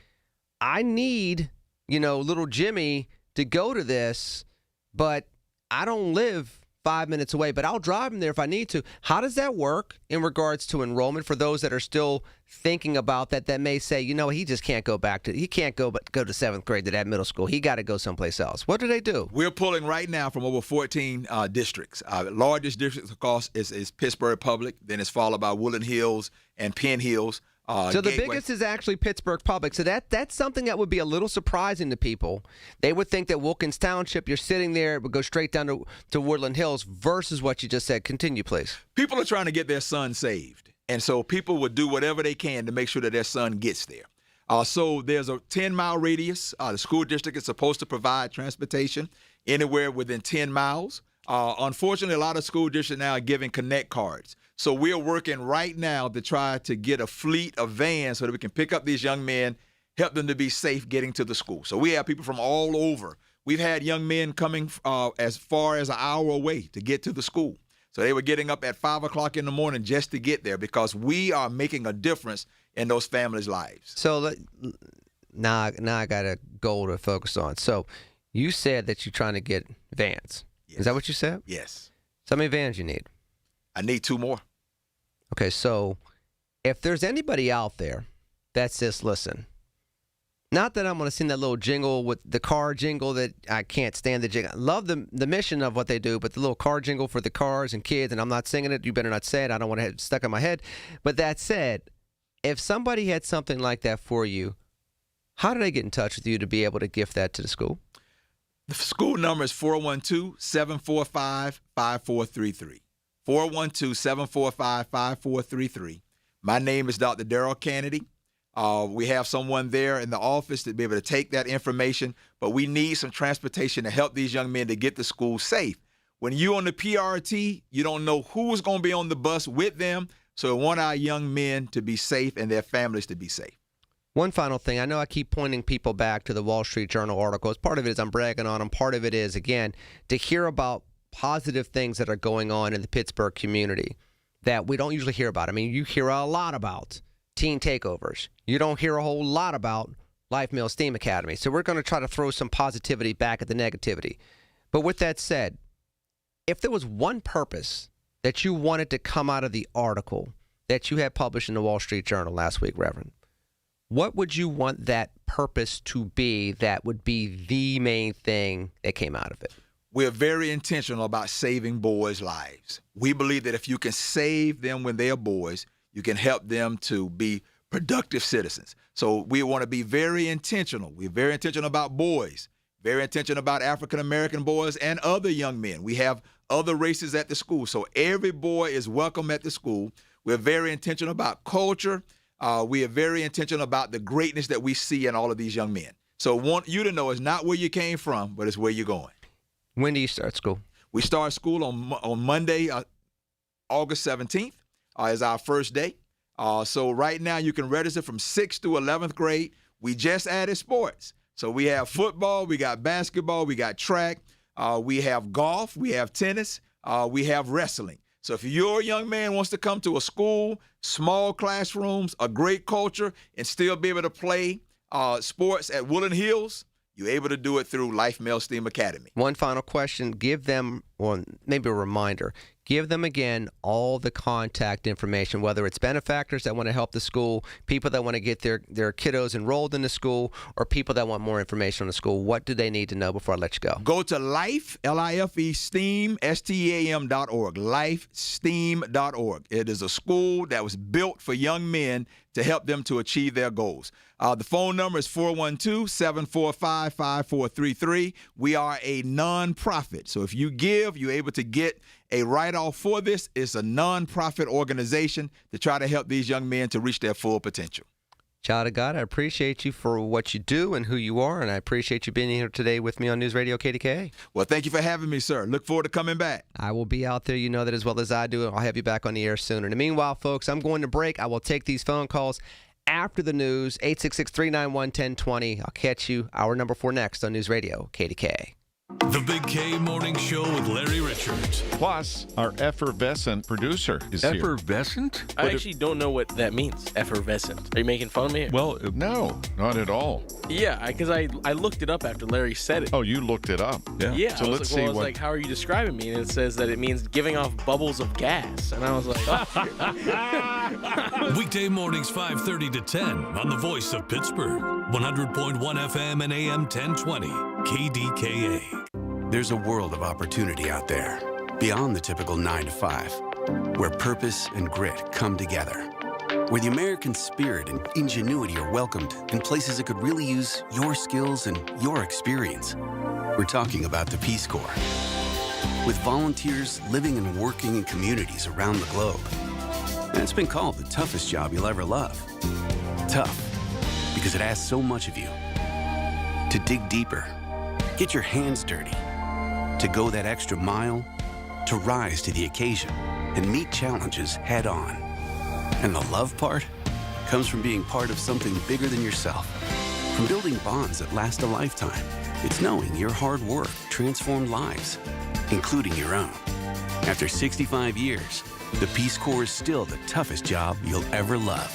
I need, little Jimmy to go to this, but I don't live 5 minutes away, but I'll drive him there if I need to. How does that work in regards to enrollment for those that are still thinking about that may say, he just can't go back to, he can't go to 7th grade to that middle school. He got to go someplace else. What do they do? We're pulling right now from over 14 districts. Largest district, of course, is Pittsburgh Public. Then it's followed by Woodland Hills and Penn Hills. So the biggest is actually Pittsburgh Public. So that's something that would be a little surprising to people. They would think that Wilkins Township, you're sitting there, it would go straight down to Woodland Hills versus what you just said. Continue, please. People are trying to get their son saved. And so people would do whatever they can to make sure that their son gets there. So there's a 10-mile radius. The school district is supposed to provide transportation anywhere within 10 miles. Unfortunately, a lot of school districts now are giving Connect cards. So we're working right now to try to get a fleet of vans so that we can pick up these young men, help them to be safe getting to the school. So we have people from all over. We've had young men coming as far as an hour away to get to the school. So they were getting up at 5 o'clock in the morning just to get there because we are making a difference in those families' lives. So now I got a goal to focus on. So you said that you're trying to get vans. Yes. Is that what you said? Yes. So how many vans you need? I need 2 more. Okay, so if there's anybody out there that says, listen, not that I'm going to sing that little jingle with the car jingle that I can't stand the jingle. I love the mission of what they do, but the little car jingle for the cars and kids, and I'm not singing it. You better not say it. I don't want to have it stuck in my head. But that said, if somebody had something like that for you, how do they get in touch with you to be able to gift that to the school? The school number is 412-745-5433. 412-745-5433. My name is Dr. Darrell Kennedy. We have someone there in the office to be able to take that information, but we need some transportation to help these young men to get to school safe. When you're on the PRT, you don't know who's going to be on the bus with them, so we want our young men to be safe and their families to be safe. One final thing. I know I keep pointing people back to the Wall Street Journal articles. Part of it is I'm bragging on them. Part of it is, again, to hear about positive things that are going on in the Pittsburgh community that we don't usually hear about. I mean, you hear a lot about teen takeovers. You don't hear a whole lot about Life Male STEAM Academy. So we're going to try to throw some positivity back at the negativity. But with that said, if there was one purpose that you wanted to come out of the article that you had published in the Wall Street Journal last week, Reverend, what would you want that purpose to be that would be the main thing that came out of it? We're very intentional about saving boys' lives. We believe that if you can save them when they are boys, you can help them to be productive citizens. So we want to be very intentional. We're very intentional about boys, very intentional about African-American boys and other young men. We have other races at the school. So every boy is welcome at the school. We're very intentional about culture. We are very intentional about the greatness that we see in all of these young men. So want you to know it's not where you came from, but it's where you're going. When do you start school? We start school on Monday, August 17th is our first day. So right now you can register from 6th to 11th grade. We just added sports. So we have football, we got basketball, we got track, we have golf, we have tennis, we have wrestling. So if your young man wants to come to a school, small classrooms, a great culture, and still be able to play sports at Woodland Hills, you're able to do it through Life Male STEAM Academy. One final question. Give them, or maybe a reminder, give them again all the contact information, whether it's benefactors that want to help the school, people that want to get their kiddos enrolled in the school, or people that want more information on the school. What do they need to know before I let you go? Go to Life, L-I-F-E, STEAM, STEAM.org, lifesteam.org. It is a school that was built for young men to help them to achieve their goals. The phone number is 412-745-5433. We are a nonprofit. So if you give, you're able to get a write-off for this. It's a nonprofit organization to try to help these young men to reach their full potential. Child of God, I appreciate you for what you do and who you are, and I appreciate you being here today with me on News Radio KDKA. Well, thank you for having me, sir. Look forward to coming back. I will be out there. You know that as well as I do. I'll have you back on the air soon. In the meanwhile, folks, I'm going to break. I will take these phone calls after the news, 866-391-1020. I'll catch you hour number 4 next on News Radio KDKA. The Big K Morning Show with Larry Richards. Plus, our effervescent producer is here. Effervescent? I actually don't know what that means, effervescent. Are you making fun of me? Well, no, not at all. Yeah, because I looked it up after Larry said it. Oh, you looked it up? Yeah. So let's see I was like, how are you describing me? And it says that it means giving off bubbles of gas. And I was like, Weekday mornings 5:30 to 10 on the voice of Pittsburgh. 100.1 FM and AM 1020. KDKA. There's a world of opportunity out there, beyond the typical 9 to 5, where purpose and grit come together, where the American spirit and ingenuity are welcomed in places that could really use your skills and your experience. We're talking about the Peace Corps. With volunteers living and working in communities around the globe. And it's been called the toughest job you'll ever love. Tough, because it asks so much of you. To dig deeper, get your hands dirty, to go that extra mile, to rise to the occasion and meet challenges head on. And the love part comes from being part of something bigger than yourself, from building bonds that last a lifetime. It's knowing your hard work transformed lives, including your own. After 65 years, the Peace Corps is still the toughest job you'll ever love.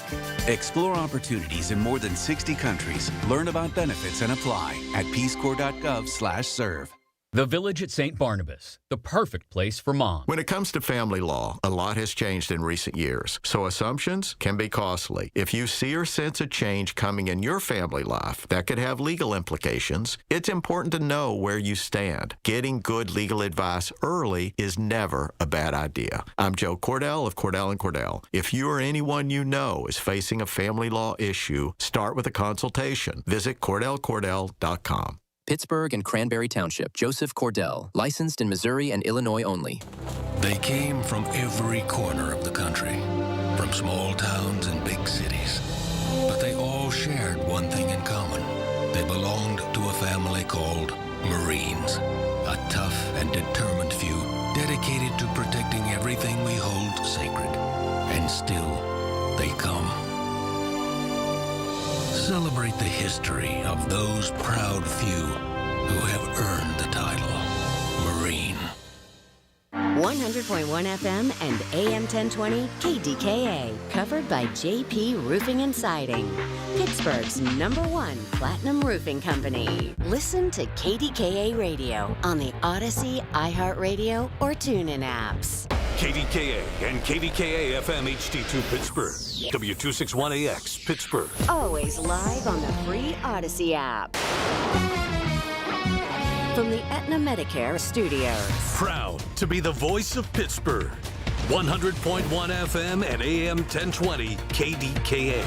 Explore opportunities in more than 60 countries. Learn about benefits and apply at peacecorps.gov/serve. The Village at St. Barnabas, the perfect place for mom. When it comes to family law, a lot has changed in recent years, so assumptions can be costly. If you see or sense a change coming in your family life that could have legal implications, it's important to know where you stand. Getting good legal advice early is never a bad idea. I'm Joe Cordell of Cordell & Cordell. If you or anyone you know is facing a family law issue, start with a consultation. Visit CordellCordell.com. Pittsburgh and Cranberry Township. Joseph Cordell, licensed in Missouri and Illinois only. They came from every corner of the country, from small towns and big cities. But they all shared one thing in common. They belonged to a family called Marines, a tough and determined few dedicated to protecting everything we hold sacred. And still, they come. Celebrate the history of those proud few who have earned the title Marine. 100.1 FM and AM 1020 KDKA, covered by JP Roofing and Siding, Pittsburgh's #1 platinum roofing company. Listen to KDKA Radio on the Odyssey, iHeartRadio, or TuneIn apps. KDKA and KDKA-FM HD2 Pittsburgh. W261AX Pittsburgh. Always live on the free Odyssey app. From the Aetna Medicare Studios. Proud to be the voice of Pittsburgh. 100.1 FM and AM 1020 KDKA.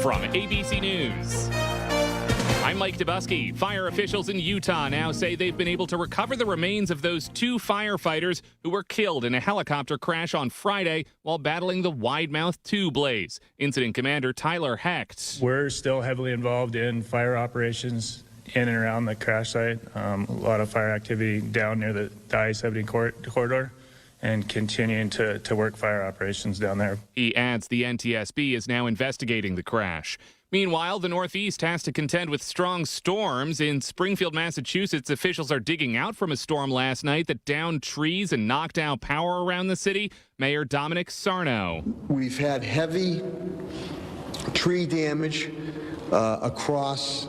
From ABC News, I'm Mike Dubusky. Fire officials in Utah now say they've been able to recover the remains of those 2 firefighters who were killed in a helicopter crash on Friday while battling the wide-mouth tube blaze. Incident Commander Tyler Hecht. We're still heavily involved in fire operations in and around the crash site. A lot of fire activity down near the I-70 corridor, and continuing to work fire operations down there. He adds the NTSB is now investigating the crash. Meanwhile, the Northeast has to contend with strong storms. In Springfield, Massachusetts, officials are digging out from a storm last night that downed trees and knocked out power around the city. Mayor Dominic Sarno. We've had heavy tree damage across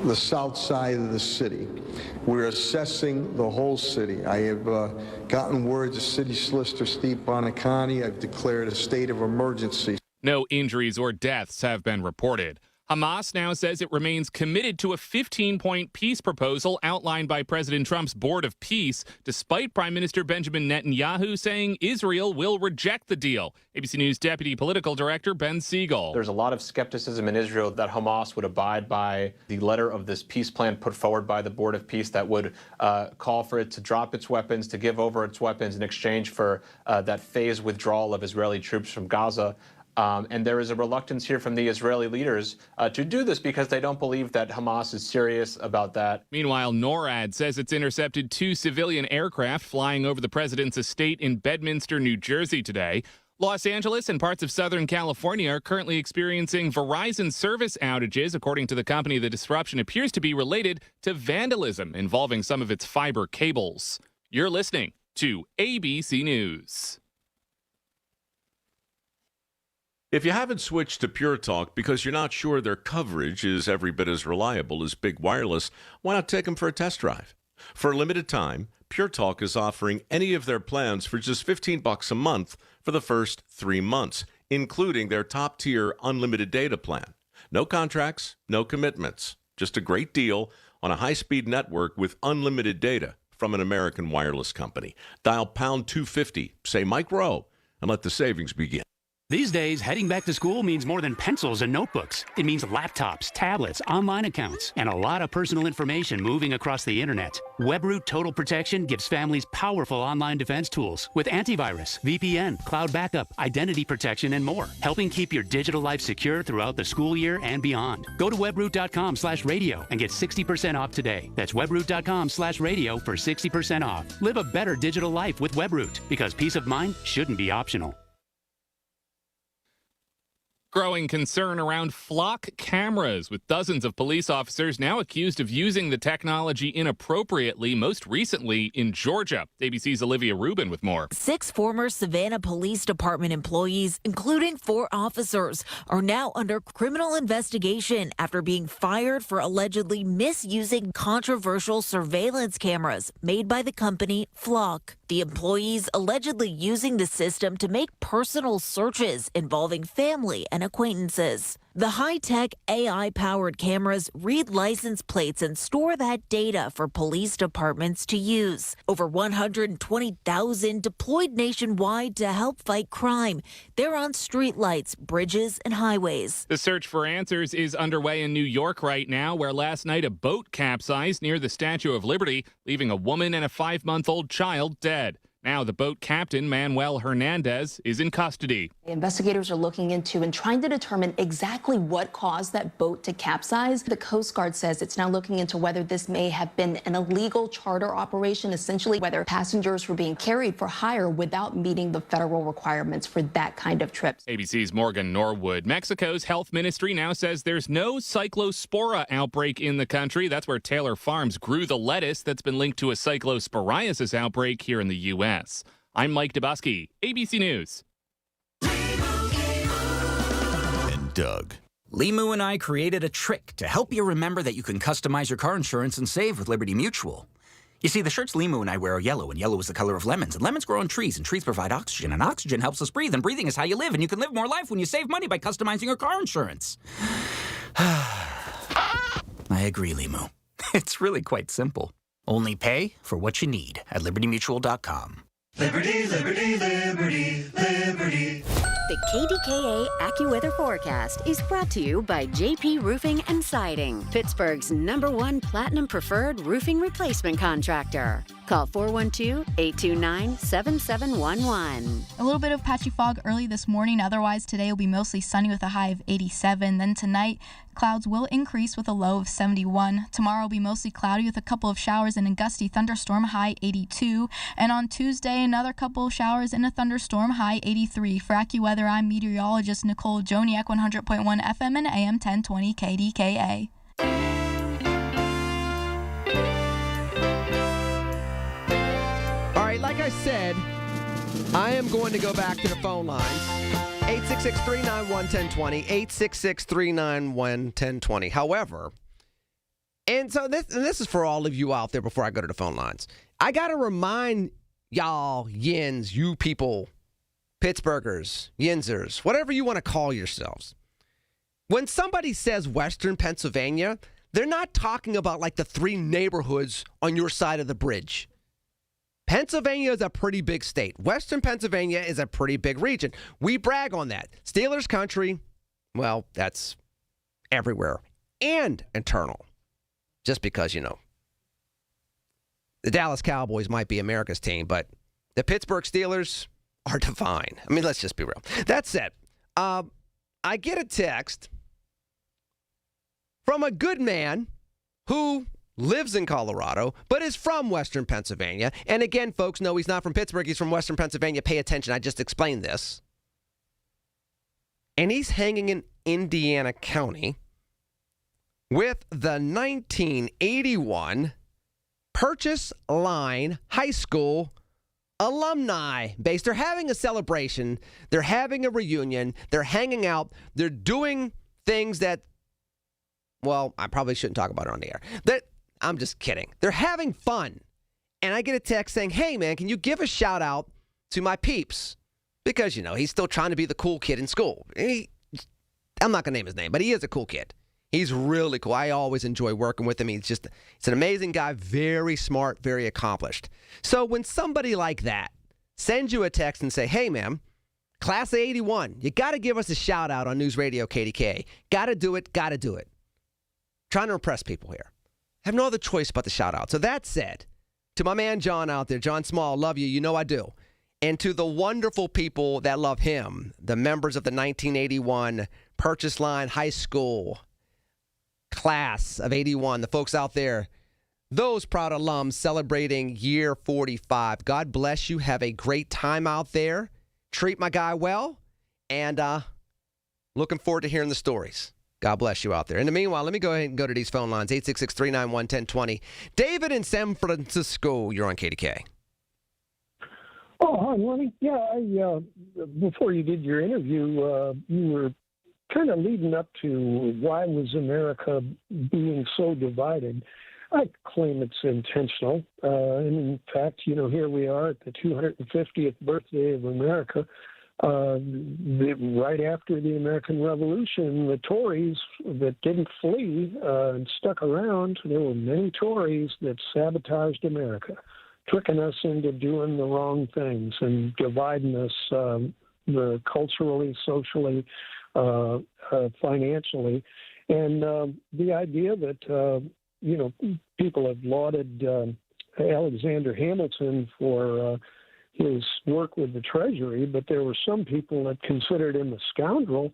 the south side of the city. We're assessing the whole city. I have gotten word to City Solicitor Steve Bonaconti. I've declared a state of emergency. No injuries or deaths have been reported. Hamas now says it remains committed to a 15-point peace proposal outlined by President Trump's Board of Peace, despite Prime Minister Benjamin Netanyahu saying Israel will reject the deal. ABC News Deputy Political Director Ben Siegel. There's a lot of skepticism in Israel that Hamas would abide by the letter of this peace plan put forward by the Board of Peace that would call for it to drop its weapons, to give over its weapons in exchange for that phased withdrawal of Israeli troops from Gaza. And there is a reluctance here from the Israeli leaders to do this because they don't believe that Hamas is serious about that. Meanwhile, NORAD says it's intercepted 2 civilian aircraft flying over the president's estate in Bedminster, New Jersey today. Los Angeles and parts of Southern California are currently experiencing Verizon service outages. According to the company, the disruption appears to be related to vandalism involving some of its fiber cables. You're listening to ABC News. If you haven't switched to Pure Talk because you're not sure their coverage is every bit as reliable as Big Wireless, why not take them for a test drive? For a limited time, Pure Talk is offering any of their plans for just $15 a month for the first 3 months, including their top-tier unlimited data plan. No contracts, no commitments, just a great deal on a high-speed network with unlimited data from an American wireless company. Dial pound 250, say Mike Rowe, and let the savings begin. These days, heading back to school means more than pencils and notebooks. It means laptops, tablets, online accounts, and a lot of personal information moving across the internet. WebRoot Total Protection gives families powerful online defense tools with antivirus, VPN, cloud backup, identity protection, and more, helping keep your digital life secure throughout the school year and beyond. Go to webroot.com/radio and get 60% off today. That's webroot.com/radio for 60% off. Live a better digital life with WebRoot, because peace of mind shouldn't be optional. Growing concern around flock cameras, with dozens of police officers now accused of using the technology inappropriately, most recently in Georgia. ABC's Olivia Rubin with more. 6 former Savannah Police Department employees, including 4 officers, are now under criminal investigation after being fired for allegedly misusing controversial surveillance cameras made by the company Flock. The employees allegedly using the system to make personal searches involving family and acquaintances. The high-tech AI-powered cameras read license plates and store that data for police departments to use. Over 120,000 deployed nationwide to help fight crime. They're on streetlights, bridges, and highways. The search for answers is underway in New York right now, where last night a boat capsized near the Statue of Liberty, leaving a woman and a 5-month-old child dead. Now the boat captain, Manuel Hernandez, is in custody. Investigators are looking into and trying to determine exactly what caused that boat to capsize. The Coast Guard says it's now looking into whether this may have been an illegal charter operation, essentially whether passengers were being carried for hire without meeting the federal requirements for that kind of trip. ABC's Morgan Norwood. Mexico's health ministry now says there's no cyclospora outbreak in the country. That's where Taylor Farms grew the lettuce that's been linked to a cyclosporiasis outbreak here in the U.S. I'm Mike Dubusky, ABC News. And Doug. Limu and I created a trick to help you remember that you can customize your car insurance and save with Liberty Mutual. You see, the shirts Limu and I wear are yellow, and yellow is the color of lemons, and lemons grow on trees, and trees provide oxygen, and oxygen helps us breathe, and breathing is how you live, and you can live more life when you save money by customizing your car insurance. I agree, Limu. It's really quite simple. Only pay for what you need at libertymutual.com. Liberty, liberty, liberty, liberty. The KDKA AccuWeather forecast is brought to you by JP Roofing and Siding, Pittsburgh's #1 Platinum Preferred roofing replacement contractor. Call 412-829-7711. A little bit of patchy fog early this morning. Otherwise, today will be mostly sunny with a high of 87. Then tonight, clouds will increase with a low of 71. Tomorrow will be mostly cloudy with a couple of showers and a gusty thunderstorm, high 82. And on Tuesday, another couple of showers and a thunderstorm, high 83. For AccuWeather, I'm meteorologist Nicole Joniak, 100.1 FM and AM 1020 KDKA. All right, like I said, I am going to go back to the phone lines. 866-391-1020, 866-391-1020. However, and so this is for all of you out there before I go to the phone lines. I got to remind y'all, yins, you people, Pittsburghers, yinzers, whatever you want to call yourselves. When somebody says Western Pennsylvania, they're not talking about like the 3 neighborhoods on your side of the bridge. Pennsylvania is a pretty big state. Western Pennsylvania is a pretty big region. We brag on that. Steelers country, well, that's everywhere and internal. Just because, the Dallas Cowboys might be America's team, but the Pittsburgh Steelers are divine. I mean, let's just be real. That said, I get a text from a good man who lives in Colorado, but is from Western Pennsylvania. And again, folks, no, he's not from Pittsburgh. He's from Western Pennsylvania. Pay attention. I just explained this. And he's hanging in Indiana County with the 1981 Purchase Line High School alumni base. They're having a celebration. They're having a reunion. They're hanging out. They're doing things that, well, I probably shouldn't talk about it on the air. I'm just kidding. They're having fun. And I get a text saying, hey, man, can you give a shout out to my peeps? Because, he's still trying to be the cool kid in school. I'm not going to name his name, but he is a cool kid. He's really cool. I always enjoy working with him. He's an amazing guy, very smart, very accomplished. So when somebody like that sends you a text and say, hey, man, class of 81, you got to give us a shout out on News Radio KDKA. Got to do it. Trying to impress people here. Have no other choice but to shout out. So that said, to my man John out there, John Small, love you. You know I do. And to the wonderful people that love him, the members of the 1981 Purchase Line High School class of 81, the folks out there, those proud alums celebrating year 45. God bless you. Have a great time out there. Treat my guy well. And looking forward to hearing the stories. God bless you out there. In the meanwhile, let me go ahead and go to these phone lines, 866-391-1020. David in San Francisco, you're on KDK. Oh, hi, Lonnie. Yeah, before you did your interview, you were kind of leading up to why was America being so divided. I claim it's intentional. And in fact, here we are at the 250th birthday of America. Right after the American Revolution, the Tories that didn't flee and stuck around, there were many Tories that sabotaged America, tricking us into doing the wrong things and dividing us culturally, socially, financially. And the idea that, people have lauded Alexander Hamilton for his work with the Treasury, but there were some people that considered him a scoundrel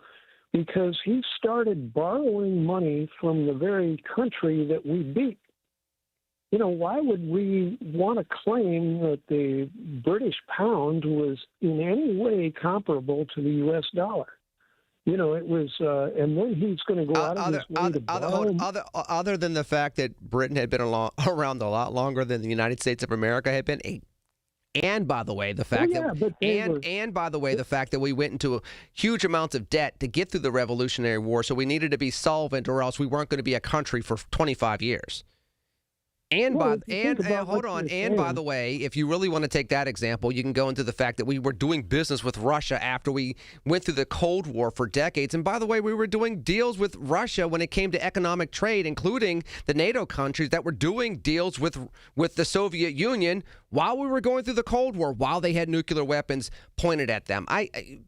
because he started borrowing money from the very country that we beat. Why would we want to claim that the British pound was in any way comparable to the U.S. dollar? It was, and then he's going to go out of his way to borrow. Other than the fact that Britain had been around a lot longer than the United States of America had been, and by the way, the fact the fact that we went into huge amounts of debt to get through the Revolutionary War, so we needed to be solvent, or else we weren't going to be a country for 25 years. And Well, by if you think about hold what on, you're and by saying- the way, if you really want to take that example, you can go into the fact that we were doing business with Russia after we went through the Cold War for decades. And by the way, we were doing deals with Russia when it came to economic trade, including the NATO countries that were doing deals with the Soviet Union while we were going through the Cold War, while they had nuclear weapons pointed at them.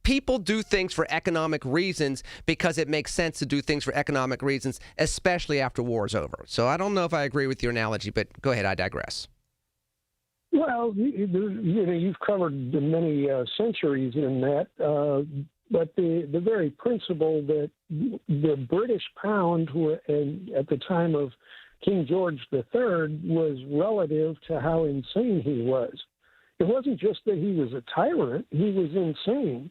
People do things for economic reasons because it makes sense to do things for economic reasons, especially after war is over. So I don't know if I agree with your analogy, but go ahead, I digress. Well, you've covered many centuries in that, but the very principle that the British pound, at the time of King George III, was relative to how insane he was. It wasn't just that he was a tyrant; he was insane,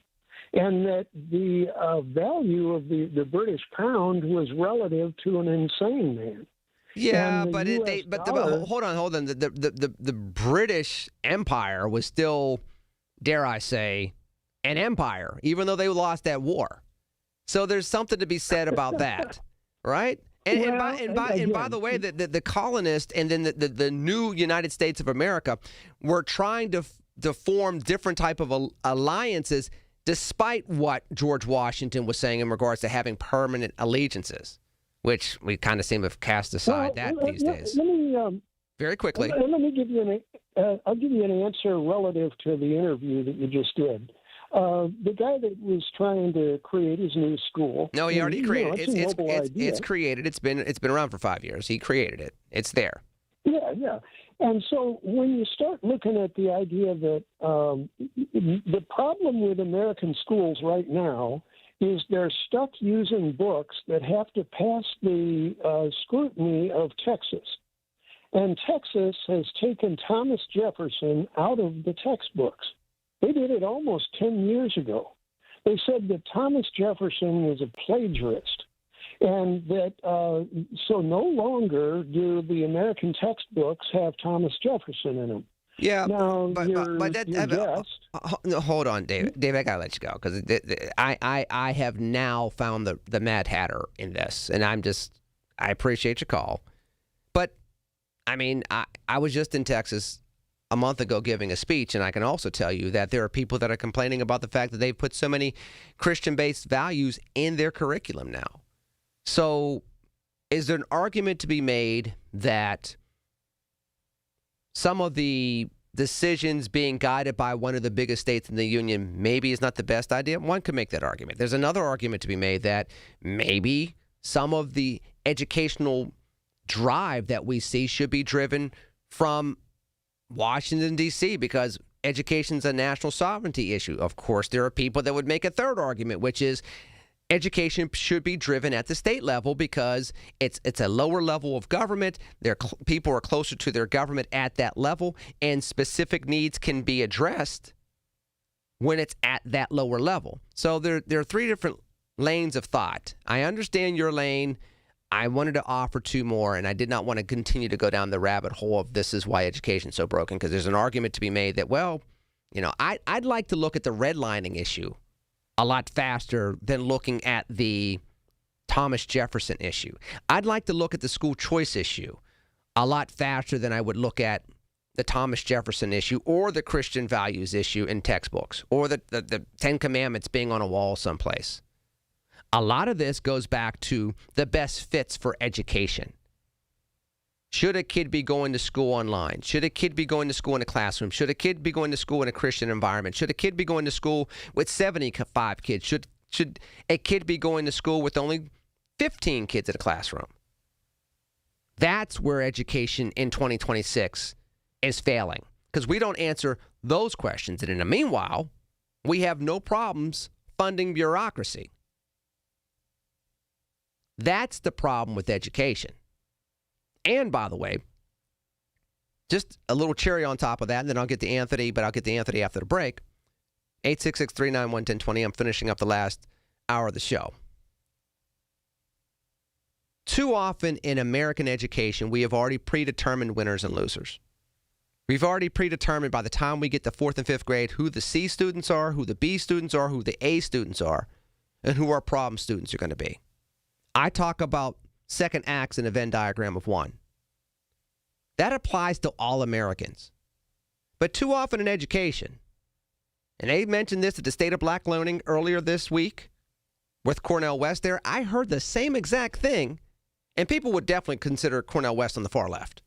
and that the value of the British pound was relative to an insane man. Yeah, And but hold on. The British Empire was still, dare I say, an empire, even though they lost that war. So there's something to be said about that, right? And by the way, the colonists and then the new United States of America were trying to form different type of alliances, despite what George Washington was saying in regards to having permanent allegiances, which we kind of seem to have cast aside these days. Let me very quickly. Let me give you I'll give you an answer relative to the interview that you just did. The guy that was trying to create his new school. No, he already created it. It's created. It's been around for 5 years. He created it. It's there. Yeah. And so when you start looking at the idea that the problem with American schools right now is they're stuck using books that have to pass the scrutiny of Texas. And Texas has taken Thomas Jefferson out of the textbooks. They did it almost 10 years ago. They said that Thomas Jefferson was a plagiarist, and that so no longer do the American textbooks have Thomas Jefferson in them. Yeah, now, hold on, David. David, I gotta let you go because I have now found the Mad Hatter in this, and I appreciate your call, but I mean I was just in Texas a month ago giving a speech, and I can also tell you that there are people that are complaining about the fact that they've put so many Christian-based values in their curriculum now. So is there an argument to be made that some of the decisions being guided by one of the biggest states in the union maybe is not the best idea? One could make that argument. There's another argument to be made that maybe some of the educational drive that we see should be driven from Washington, D.C., because education's a national sovereignty issue. Of course, there are people that would make a third argument, which is education should be driven at the state level because it's a lower level of government. People are closer to their government at that level, and specific needs can be addressed when it's at that lower level. So there are three different lanes of thought. I understand your lane. I wanted to offer two more, and I did not want to continue to go down the rabbit hole of this is why education's so broken, because there's an argument to be made that, well, I'd like to look at the redlining issue a lot faster than looking at the Thomas Jefferson issue. I'd like to look at the school choice issue a lot faster than I would look at the Thomas Jefferson issue or the Christian values issue in textbooks or the Ten Commandments being on a wall someplace. A lot of this goes back to the best fits for education. Should a kid be going to school online? Should a kid be going to school in a classroom? Should a kid be going to school in a Christian environment? Should a kid be going to school with 75 kids? Should a kid be going to school with only 15 kids in a classroom? That's where education in 2026 is failing, because we don't answer those questions. And in the meanwhile, we have no problems funding bureaucracy. That's the problem with education. And by the way, just a little cherry on top of that, and then I'll get to Anthony, but I'll get to Anthony after the break. 866-391-1020. I'm finishing up the last hour of the show. Too often in American education, we have already predetermined winners and losers. We've already predetermined by the time we get to 4th and 5th grade who the C students are, who the B students are, who the A students are, and who our problem students are going to be. I talk about second acts in a Venn diagram of one. That applies to all Americans. But too often in education, and they mentioned this at the State of Black Learning earlier this week with Cornel West there, I heard the same exact thing, and people would definitely consider Cornel West on the far left.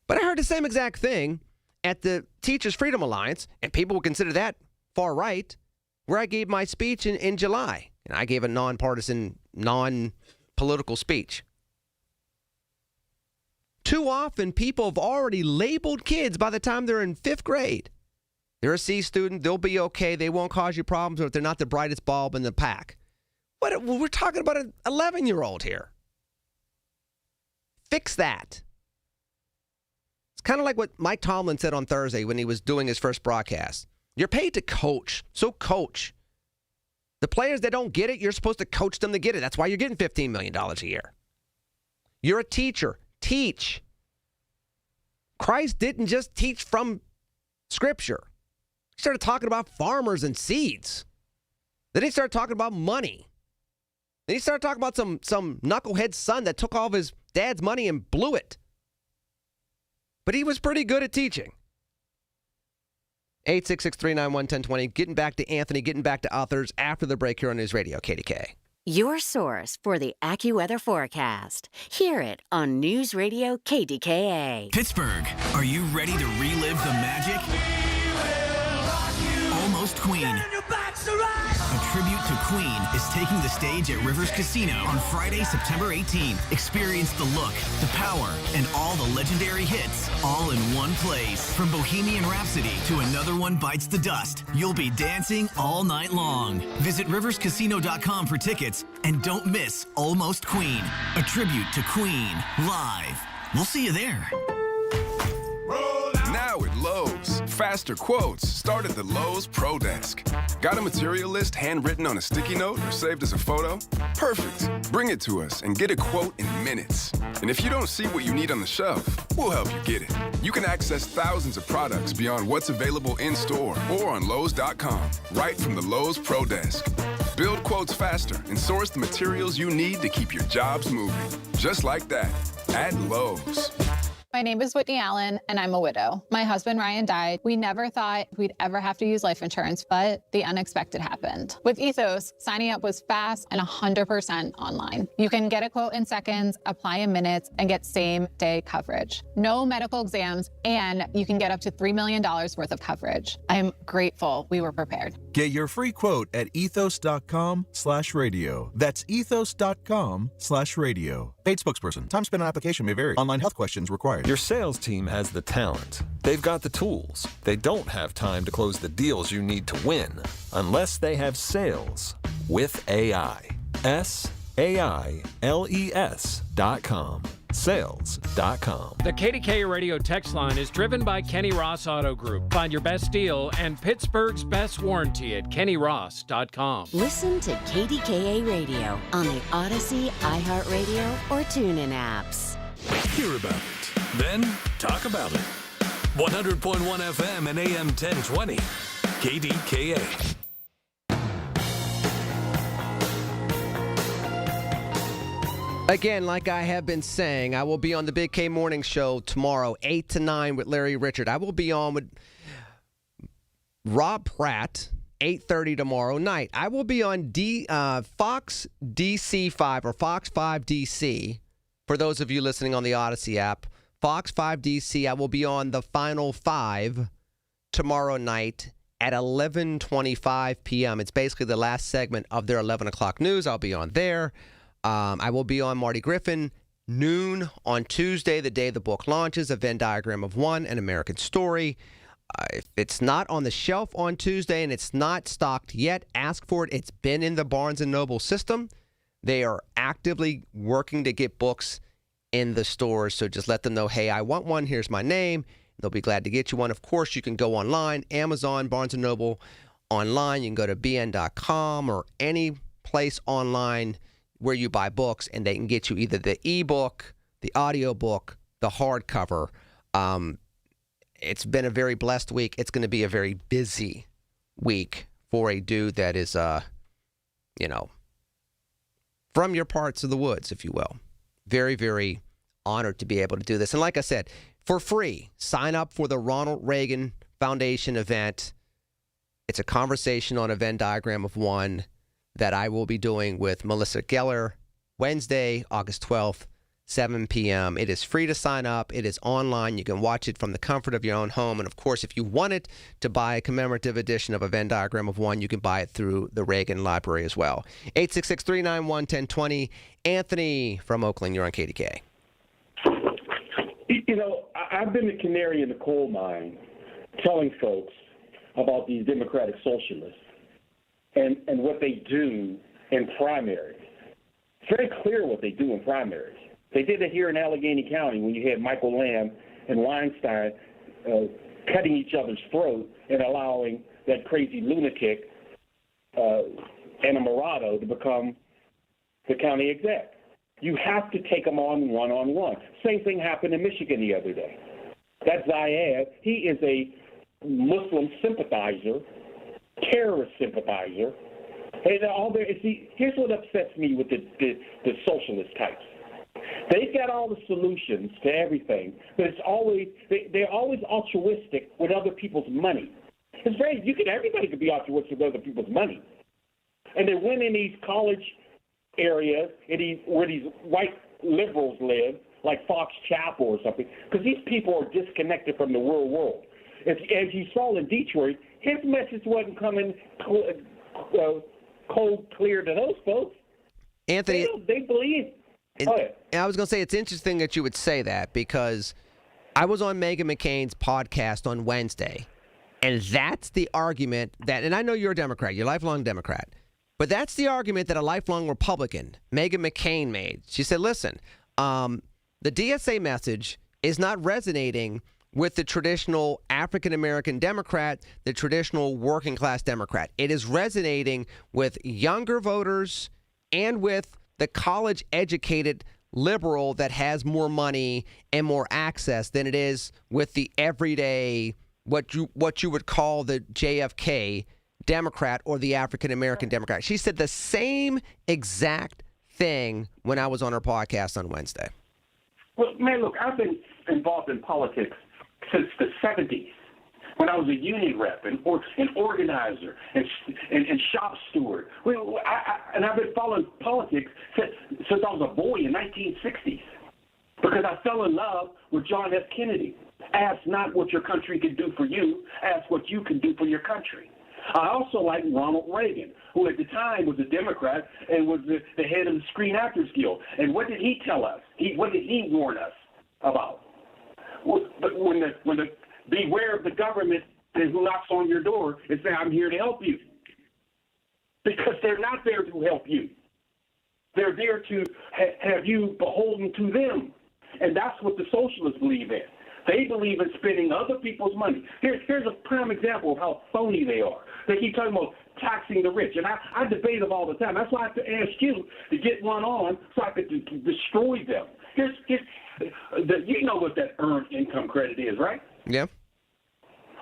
But I heard the same exact thing at the Teachers Freedom Alliance, and people would consider that far right, where I gave my speech in July. And I gave a nonpartisan, non-political speech. Too often, people have already labeled kids by the time they're in 5th grade. They're a C student. They'll be okay. They won't cause you problems if they're not the brightest bulb in the pack. We're talking about an 11-year-old here. Fix that. It's kind of like what Mike Tomlin said on Thursday when he was doing his first broadcast. You're paid to coach, so coach. The players that don't get it, you're supposed to coach them to get it. That's why you're getting $15 million a year. You're a teacher. Teach. Christ didn't just teach from Scripture. He started talking about farmers and seeds. Then he started talking about money. Then he started talking about some knucklehead son that took all of his dad's money and blew it. But he was pretty good at teaching. 866-391-1020. Getting back to Anthony, getting back to others after the break here on News Radio KDKA. Your source for the AccuWeather forecast. Hear it on News Radio KDKA. Pittsburgh, are you ready to relive the magic? Almost Queen. A tribute to Queen is taking the stage at Rivers Casino on Friday, September 18th. Experience the look, the power, and all the legendary hits all in one place. From Bohemian Rhapsody to Another One Bites the Dust, you'll be dancing all night long. Visit riverscasino.com for tickets and don't miss Almost Queen, a tribute to Queen, live. We'll see you there. Now at Lowe's, faster quotes start at the Lowe's Pro Desk. Got a material list handwritten on a sticky note or saved as a photo? Perfect. Bring it to us and get a quote in minutes. And if you don't see what you need on the shelf, we'll help you get it. You can access thousands of products beyond what's available in-store or on Lowe's.com, right from the Lowe's Pro Desk. Build quotes faster and source the materials you need to keep your jobs moving. Just like that, at Lowe's. My name is Whitney Allen, and I'm a widow. My husband, Ryan, died. We never thought we'd ever have to use life insurance, but the unexpected happened. With Ethos, signing up was fast and 100% online. You can get a quote in seconds, apply in minutes, and get same-day coverage. No medical exams, and you can get up to $3 million worth of coverage. I'm grateful we were prepared. Get your free quote at ethos.com/radio. That's ethos.com/radio. Paid spokesperson. Time spent on application may vary. Online health questions required. Your sales team has the talent. They've got the tools. They don't have time to close the deals you need to win unless they have sales with AI. SAILES.com. Sales.com. The KDKA radio text line is driven by Kenny Ross Auto Group. Find your best deal and Pittsburgh's best warranty at kennyross.com. Listen to KDKA Radio on the Odyssey, iHeartRadio, or TuneIn apps. Hear about it, then talk about it. 100.1 FM and AM 1020. KDKA. Again, like I have been saying, I will be on the Big K Morning Show tomorrow, 8 to 9 with Larry Richard. I will be on with Rob Pratt, 8:30 tomorrow night. I will be on Fox DC5 or Fox 5 DC. For those of you listening on the Odyssey app, Fox 5 DC, I will be on the Final Five tomorrow night at 11:25 p.m. It's basically the last segment of their 11 o'clock news. I'll be on there. I will be on Marty Griffin, noon on Tuesday, the day the book launches, A Venn Diagram of One, An American Story. If it's not on the shelf on Tuesday and it's not stocked yet, ask for it. It's been in the Barnes & Noble system. They are actively working to get books in the stores, so just let them know, hey, I want one. Here's my name. They'll be glad to get you one. Of course, you can go online, Amazon, Barnes & Noble online. You can go to bn.com or any place online where you buy books, and they can get you either the ebook, the audiobook, the hardcover. It's been a very blessed week. It's going to be a very busy week for a dude that is, from your parts of the woods, if you will. Very, very honored to be able to do this. And like I said, for free. Sign up for the Ronald Reagan Foundation event. It's a conversation on a Venn diagram of one that I will be doing with Melissa Geller Wednesday, August 12th, 7 p.m. It is free to sign up. It is online. You can watch it from the comfort of your own home. And, of course, if you wanted to buy a commemorative edition of a Venn diagram of one, you can buy it through the Reagan Library as well. 866-391-1020. Anthony from Oakland, you're on KDKA. You know, I've been the canary in the coal mine telling folks about these democratic socialists and what they do in primaries. It's very clear what they do in primaries. They did it here in Allegheny County when you had Michael Lamb and Weinstein cutting each other's throat and allowing that crazy lunatic, Anna Morado, to become the county exec. You have to take them on one-on-one. Same thing happened in Michigan the other day. That Zayed, he is a Muslim sympathizer, terrorist sympathizer. Here's what upsets me with the socialist types. They've got all the solutions to everything, but it's always they're always altruistic with other people's money. It's everybody could be altruistic with other people's money, and they went in these college areas where these white liberals live, like Fox Chapel or something, because these people are disconnected from the real world. As you saw in Detroit, his message wasn't coming cold clear to those folks. Anthony, they believe. I was going to say, it's interesting that you would say that, because I was on Meghan McCain's podcast on Wednesday, and that's the argument and I know you're a Democrat, you're a lifelong Democrat, but that's the argument that a lifelong Republican, Meghan McCain, made. She said, listen, the DSA message is not resonating with the traditional African-American Democrat, the traditional working-class Democrat. It is resonating with younger voters and with the college-educated liberal that has more money and more access than it is with the everyday, what you would call the JFK Democrat or the African-American Democrat. She said the same exact thing when I was on her podcast on Wednesday. Well, man, look, I've been involved in politics since the 70s. When I was a union rep and an organizer and shop steward. And I've been following politics since I was a boy in 1960s, because I fell in love with John F. Kennedy. Ask not what your country can do for you, ask what you can do for your country. I also like Ronald Reagan, who at the time was a Democrat and was the head of the Screen Actors Guild. And what did he tell us? What did he warn us about? But when the beware of the government who knocks on your door and say, I'm here to help you. Because they're not there to help you. They're there to have you beholden to them. And that's what the socialists believe in. They believe in spending other people's money. Here's a prime example of how phony they are. They keep talking about taxing the rich. And I debate them all the time. That's why I have to ask you to get one on so I could destroy them. You know what that earned income credit is, right? Yeah.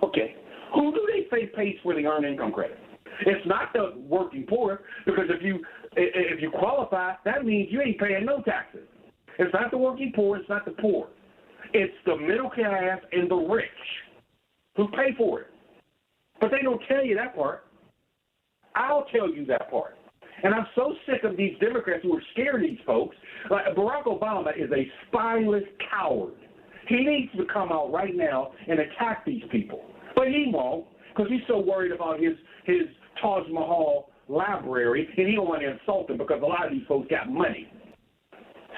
Okay. Who do they say pays for the earned income credit? It's not the working poor, because if you qualify, that means you ain't paying no taxes. It's not the working poor. It's not the poor. It's the middle class and the rich who pay for it. But they don't tell you that part. I'll tell you that part. And I'm so sick of these Democrats who are scared of these folks. Like Barack Obama is a spineless coward. He needs to come out right now and attack these people. But he won't, because he's so worried about his Taj Mahal library, and he don't want to insult them because a lot of these folks got money.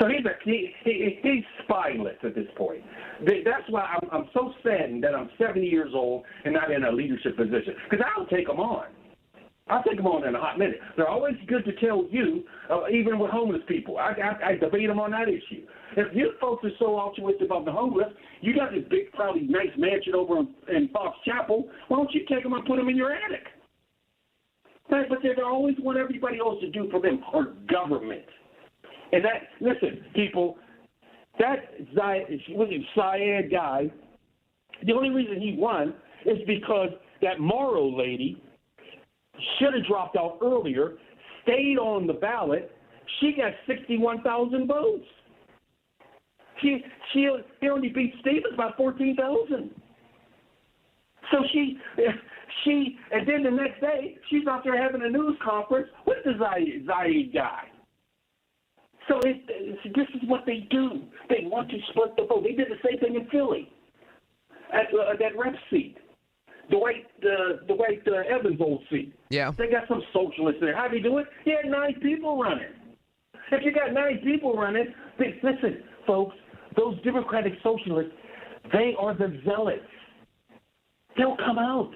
So he's spineless at this point. That's why I'm so saddened that I'm 70 years old and not in a leadership position, because I'll take them on. I'll take them on in a hot minute. They're always good to tell you, even with homeless people. I debate them on that issue. If you folks are so altruistic about the homeless, you got this big, probably nice mansion over in Fox Chapel. Why don't you take them and put them in your attic? But they always want everybody else to do for them, or government. And listen, people, that Syed guy, the only reason he won is because that Morrow lady should have dropped out earlier, stayed on the ballot. She got 61,000 votes. He only beat Stevens by 14,000. So she, and then the next day, she's out there having a news conference with the Zaid guy. So this is what they do. They want to split the vote. They did the same thing in Philly at that rep seat, Dwight Evans' old seat. Yeah. They got some socialists there. How do you do it? He had 9 people running. If you got 9 people running, listen, folks, those Democratic socialists, they are the zealots. They'll come out.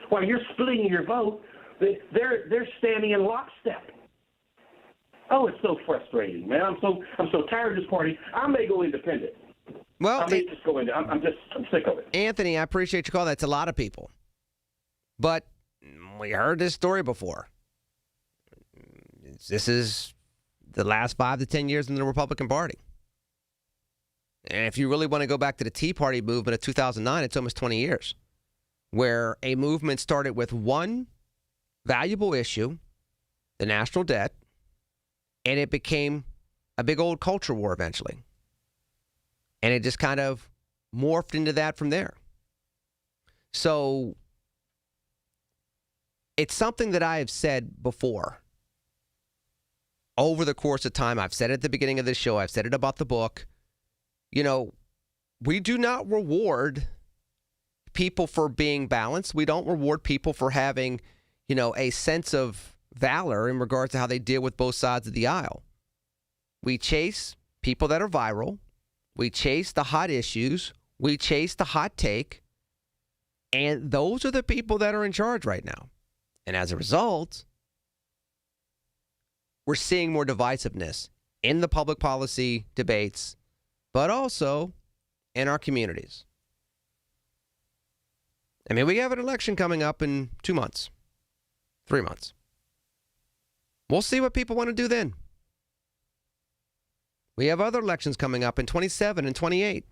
While you're splitting your vote, they're standing in lockstep. Oh, it's so frustrating, man. I'm so tired of this party. I may go independent. Well, I may just go into. I'm sick of it. Anthony, I appreciate your call. That's a lot of people. But we heard this story before. This is the last 5 to 10 years in the Republican Party. And if you really want to go back to the Tea Party movement of 2009, it's almost 20 years, where a movement started with one valuable issue, the national debt, and it became a big old culture war eventually. And it just kind of morphed into that from there. So it's something that I have said before over the course of time. I've said it at the beginning of this show. I've said it about the book. You know, we do not reward people for being balanced. We don't reward people for having, a sense of valor in regards to how they deal with both sides of the aisle. We chase people that are viral. We chase the hot issues. We chase the hot take. And those are the people that are in charge right now. And as a result, we're seeing more divisiveness in the public policy debates, but also in our communities. I mean, we have an election coming up in 2 months, 3 months. We'll see what people want to do then. We have other elections coming up in 27 and 28.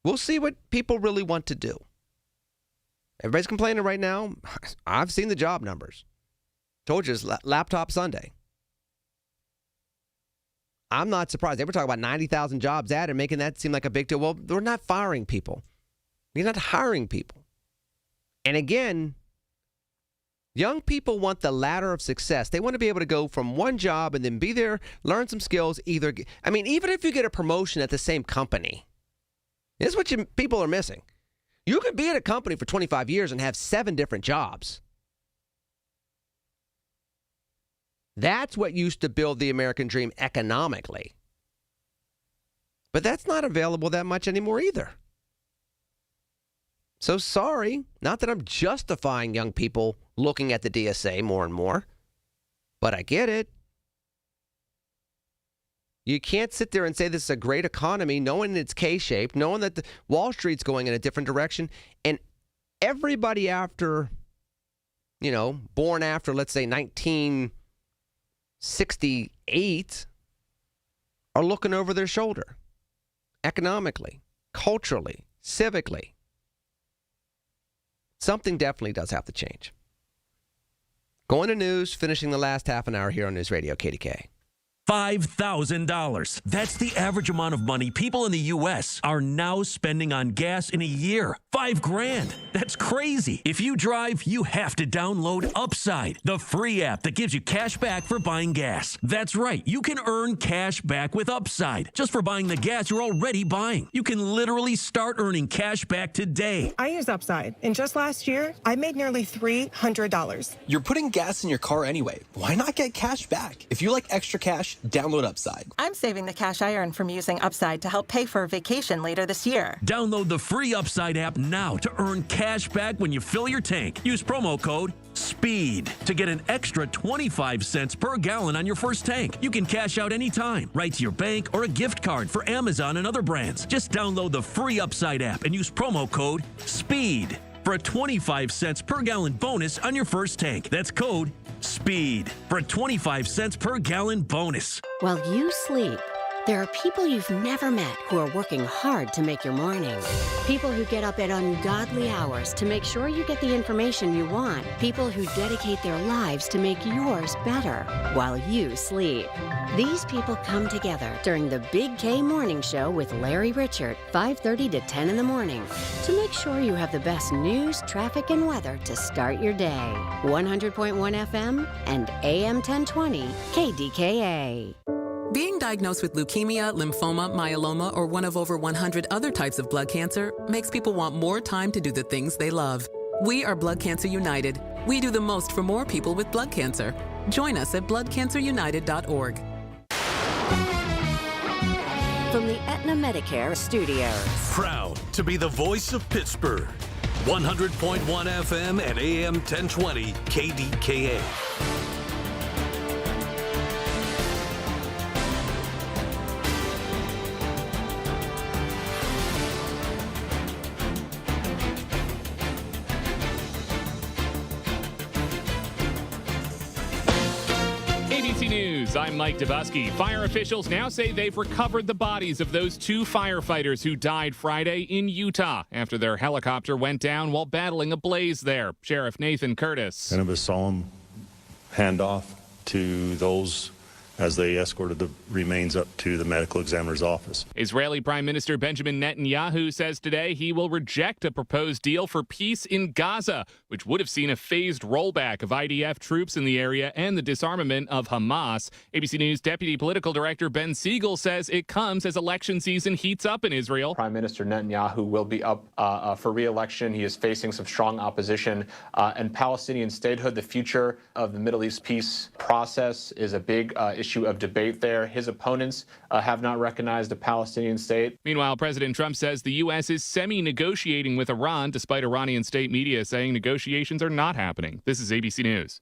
We'll see what people really want to do. Everybody's complaining right now. I've seen the job numbers. Told you it's Laptop Sunday. I'm not surprised. They were talking about 90,000 jobs added, making that seem like a big deal. Well, we're not firing people. You're not hiring people. And again, young people want the ladder of success. They want to be able to go from one job and then be there, learn some skills. Even if you get a promotion at the same company, this is what people are missing. You could be at a company for 25 years and have 7 different jobs. That's what used to build the American dream economically. But that's not available that much anymore either. So sorry, not that I'm justifying young people looking at the DSA more and more, but I get it. You can't sit there and say this is a great economy, knowing it's K-shaped, knowing that Wall Street's going in a different direction, and everybody after, born after, let's say, 1968 are looking over their shoulder economically, culturally, civically. Something definitely does have to change. Going to news, finishing the last half an hour here on News Radio KDKA. $5,000. That's the average amount of money people in the U.S. are now spending on gas in a year. $5,000. That's crazy. If you drive, you have to download Upside, the free app that gives you cash back for buying gas. That's right. You can earn cash back with Upside just for buying the gas you're already buying. You can literally start earning cash back today. I use Upside, and just last year, I made nearly $300. You're putting gas in your car anyway. Why not get cash back? If you like extra cash, download Upside. I'm saving the cash I earn from using Upside to help pay for a vacation later this year. Download the free Upside app now to earn cash back when you fill your tank. Use promo code SPEED to get an extra 25 cents per gallon on your first tank. You can cash out anytime, right to your bank or a gift card for Amazon and other brands. Just download the free Upside app and use promo code SPEED for a 25 cents per gallon bonus on your first tank. That's code SPEED for a 25 cents per gallon bonus. While you sleep, There are people you've never met who are working hard to make your morning. People who get up at ungodly hours to make sure you get the information you want. People who dedicate their lives to make yours better while you sleep. These people come together during the Big K Morning Show with Larry Richert, 5:30 to 10 in the morning, to make sure you have the best news, traffic, and weather to start your day. 100.1 FM and AM 1020 KDKA. Being diagnosed with leukemia, lymphoma, myeloma, or one of over 100 other types of blood cancer makes people want more time to do the things they love. We are Blood Cancer United. We do the most for more people with blood cancer. Join us at bloodcancerunited.org. From the Aetna Medicare Studios. Proud to be the voice of Pittsburgh. 100.1 FM and AM 1020 KDKA. ABC News, I'm Mike Dubusky. Fire officials now say they've recovered the bodies of those 2 firefighters who died Friday in Utah after their helicopter went down while battling a blaze there. Sheriff Nathan Curtis. Kind of a solemn handoff to those as they escorted the remains up to the medical examiner's office. Israeli Prime Minister Benjamin Netanyahu says today he will reject a proposed deal for peace in Gaza, which would have seen a phased rollback of IDF troops in the area and the disarmament of Hamas. ABC News Deputy Political Director Ben Siegel says it comes as election season heats up in Israel. Prime Minister Netanyahu will be up for re-election. He is facing some strong opposition. And Palestinian statehood, the future of the Middle East peace process, is a big issue of debate there. His opponents have not recognized a Palestinian state. Meanwhile, President Trump says the U.S. is semi-negotiating with Iran, despite Iranian state media saying negotiations are not happening. This is ABC News.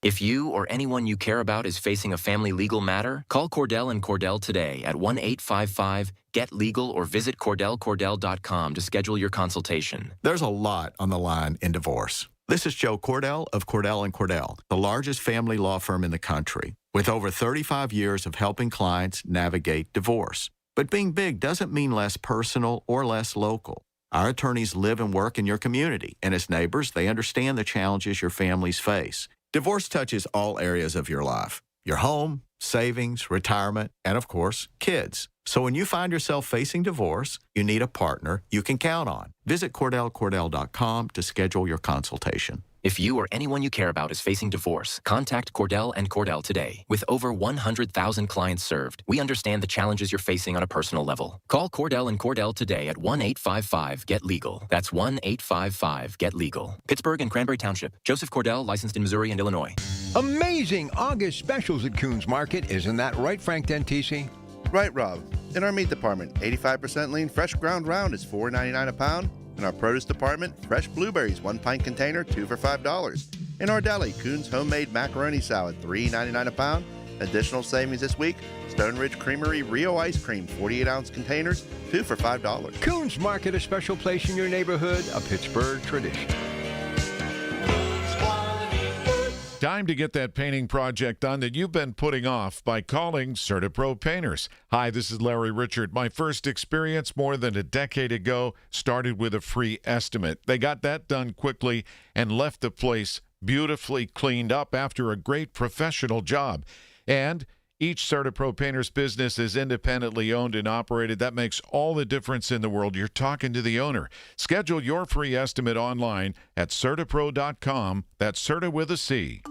If you or anyone you care about is facing a family legal matter, call Cordell and Cordell today at 1-855-GET-LEGAL or visit CordellCordell.com to schedule your consultation. There's a lot on the line in divorce. This is Joe Cordell of Cordell & Cordell, the largest family law firm in the country, with over 35 years of helping clients navigate divorce. But being big doesn't mean less personal or less local. Our attorneys live and work in your community, and as neighbors, they understand the challenges your families face. Divorce touches all areas of your life: your home, savings, retirement, and of course, kids. So when you find yourself facing divorce, you need a partner you can count on. Visit CordellCordell.com to schedule your consultation. If you or anyone you care about is facing divorce, contact Cordell and Cordell today. With over 100,000 clients served, we understand the challenges you're facing on a personal level. Call Cordell and Cordell today at 1-855-GET-LEGAL. That's 1-855-GET-LEGAL. Pittsburgh and Cranberry Township. Joseph Cordell, licensed in Missouri and Illinois. Amazing August specials at Coons Market. Isn't that right, Frank Dentisi? Right, Rob. In our meat department, 85% lean fresh ground round is $4.99 a pound. In our produce department, fresh blueberries, 1 pint container, 2 for $5. In our deli, Coons homemade macaroni salad, $3.99 a pound. Additional savings this week, Stone Ridge Creamery Rio ice cream, 48-ounce containers, 2 for $5. Coons Market, a special place in your neighborhood, a Pittsburgh tradition. Time to get that painting project done that you've been putting off by calling CertaPro Painters. Hi, this is Larry Richert. My first experience more than a decade ago started with a free estimate. They got that done quickly and left the place beautifully cleaned up after a great professional job. And each CertaPro Painters business is independently owned and operated. That makes all the difference in the world. You're talking to the owner. Schedule your free estimate online at CertaPro.com. That's Certa with a C.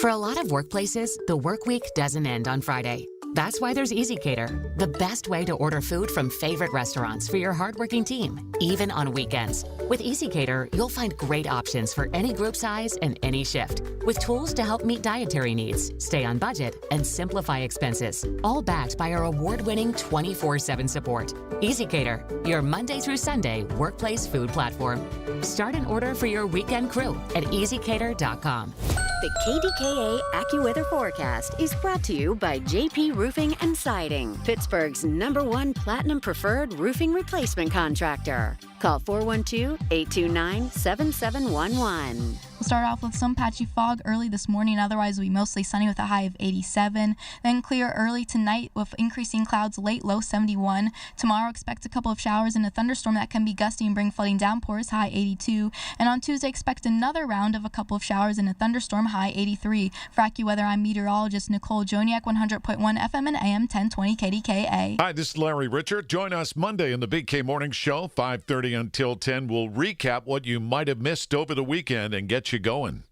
For a lot of workplaces, the work week doesn't end on Friday. That's why there's EasyCater, the best way to order food from favorite restaurants for your hardworking team, even on weekends. With EasyCater, you'll find great options for any group size and any shift, with tools to help meet dietary needs, stay on budget, and simplify expenses, all backed by our award-winning 24/7 support. EasyCater, your Monday through Sunday workplace food platform. Start an order for your weekend crew at easycater.com. The KDKA AccuWeather forecast is brought to you by JP Roofing and Siding, Pittsburgh's #1 Platinum Preferred Roofing Replacement Contractor. Call 412-829-7711. We'll start off with some patchy fog early this morning. Otherwise, it'll be mostly sunny with a high of 87. Then clear early tonight with increasing clouds late, low 71. Tomorrow, expect a couple of showers and a thunderstorm that can be gusty and bring flooding downpours, high 82. And on Tuesday, expect another round of a couple of showers and a thunderstorm, high 83. For AccuWeather, I'm meteorologist Nicole Joniak, 100.1 FM and AM 1020 KDKA. Hi, this is Larry Richard. Join us Monday in the Big K Morning Show, 5:30 until 10. We'll recap what you might have missed over the weekend and get you going.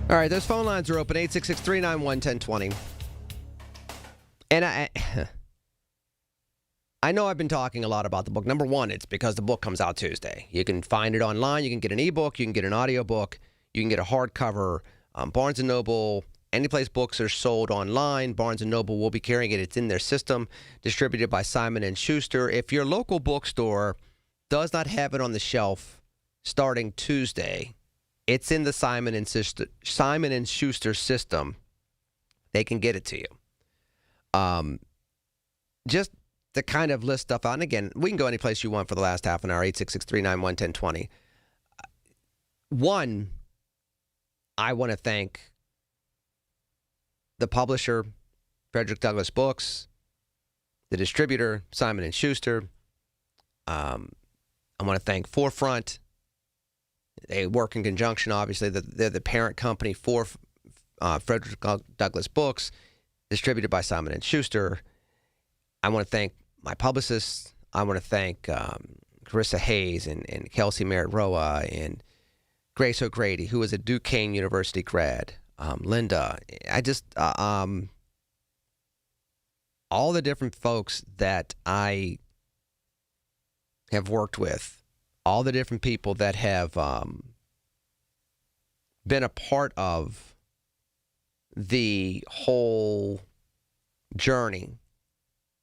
All right, those phone lines are open, 866-391-1020. And I know I've been talking a lot about the book. Number one, it's because the book comes out Tuesday. You can find it online. You can get an ebook. You can get an audiobook. You can get a hardcover. Barnes & Noble, any place books are sold online, Barnes & Noble will be carrying it. It's in their system, distributed by Simon & Schuster. If your local bookstore does not have it on the shelf starting Tuesday, it's in the Simon & Schuster system. They can get it to you. Just to kind of list stuff out. And again, we can go any place you want for the last half an hour, 866-391-1020. One, I want to thank the publisher, Frederick Douglass Books, the distributor, Simon & Schuster. I want to thank Forefront. They work in conjunction, obviously. They're the parent company for Frederick Douglass Books, distributed by Simon & Schuster. I want to thank my publicists. I want to thank Carissa Hayes and Kelsey Merritt-Roa and Grace O'Grady, who is a Duquesne University grad. Linda, all the different folks that I have worked with, all the different people that have been a part of the whole journey,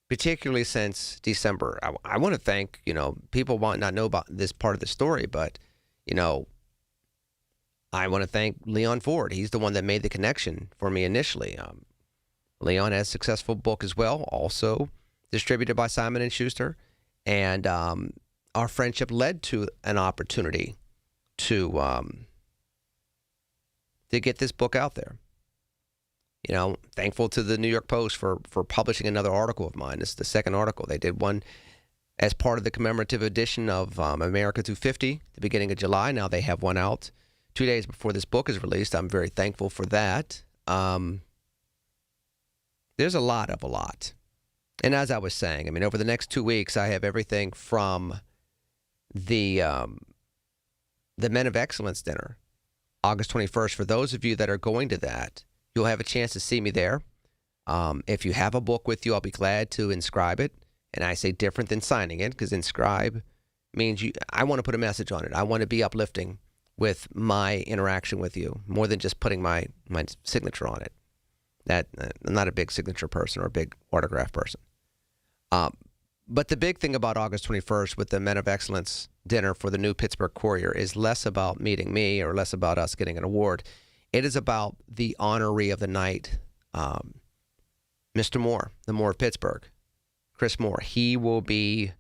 particularly since December. I want to thank, people might not know about this part of the story, but, I want to thank Leon Ford. He's the one that made the connection for me initially. Leon has a successful book as well, also distributed by Simon & Schuster. And our friendship led to an opportunity to get this book out there. Thankful to the New York Post for publishing another article of mine. This is the second article. They did one as part of the commemorative edition of America 250, the beginning of July. Now they have one out 2 days before this book is released. I'm very thankful for that. There's a lot. And as I was saying, over the next 2 weeks, I have everything from the Men of Excellence dinner, August 21st. For those of you that are going to that, you'll have a chance to see me there. If you have a book with you, I'll be glad to inscribe it. And I say different than signing it, because inscribe means I want to put a message on it. I want to be uplifting with my interaction with you, more than just putting my signature on it. I'm not a big signature person or a big autograph person. But the big thing about August 21st with the Men of Excellence dinner for the New Pittsburgh Courier is less about meeting me or less about us getting an award. It is about the honoree of the night, Mr. Moore, the Moore of Pittsburgh, Chris Moore. He will be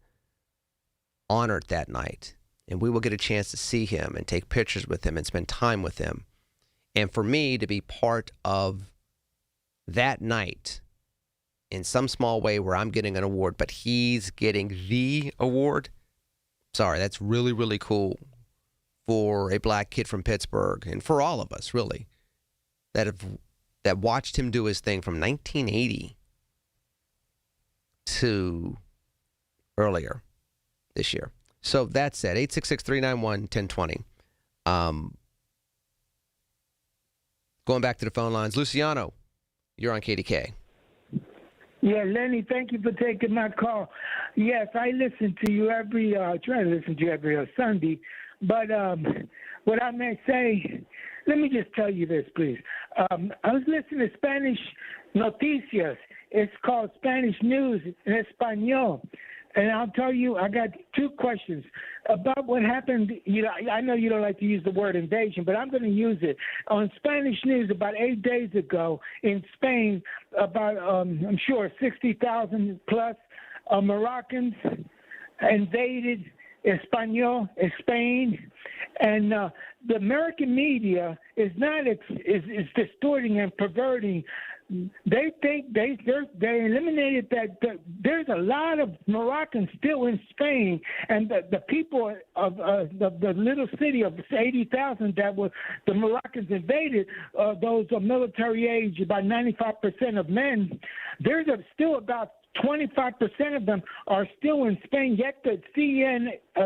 honored that night, and we will get a chance to see him and take pictures with him and spend time with him. And for me to be part of that night in some small way where I'm getting an award, but he's getting the award, that's really, really cool for a black kid from Pittsburgh, and for all of us, really, that watched him do his thing from 1980 to earlier this year. So that said, 866-391-1020. Going back to the phone lines, Luciano, you're on KDK. Yeah, Lenny, thank you for taking my call. Yes, I listen to you try to listen to you every Sunday. But what I may say, let me just tell you this, please. I was listening to Spanish Noticias. It's called Spanish News in Espanol. And I'll tell you, I got two questions about what happened. You know, I know you don't like to use the word invasion, but I'm going to use it. On Spanish news about 8 days ago in Spain, about, I'm sure, 60,000 plus Moroccans invaded Spain, and the American media is distorting and perverting. They think they eliminated that. There's a lot of Moroccans still in Spain, and the people of the little city of 80,000 that the Moroccans invaded, those of military age, about 95% of men. There's still about 25% of them are still in Spain, yet the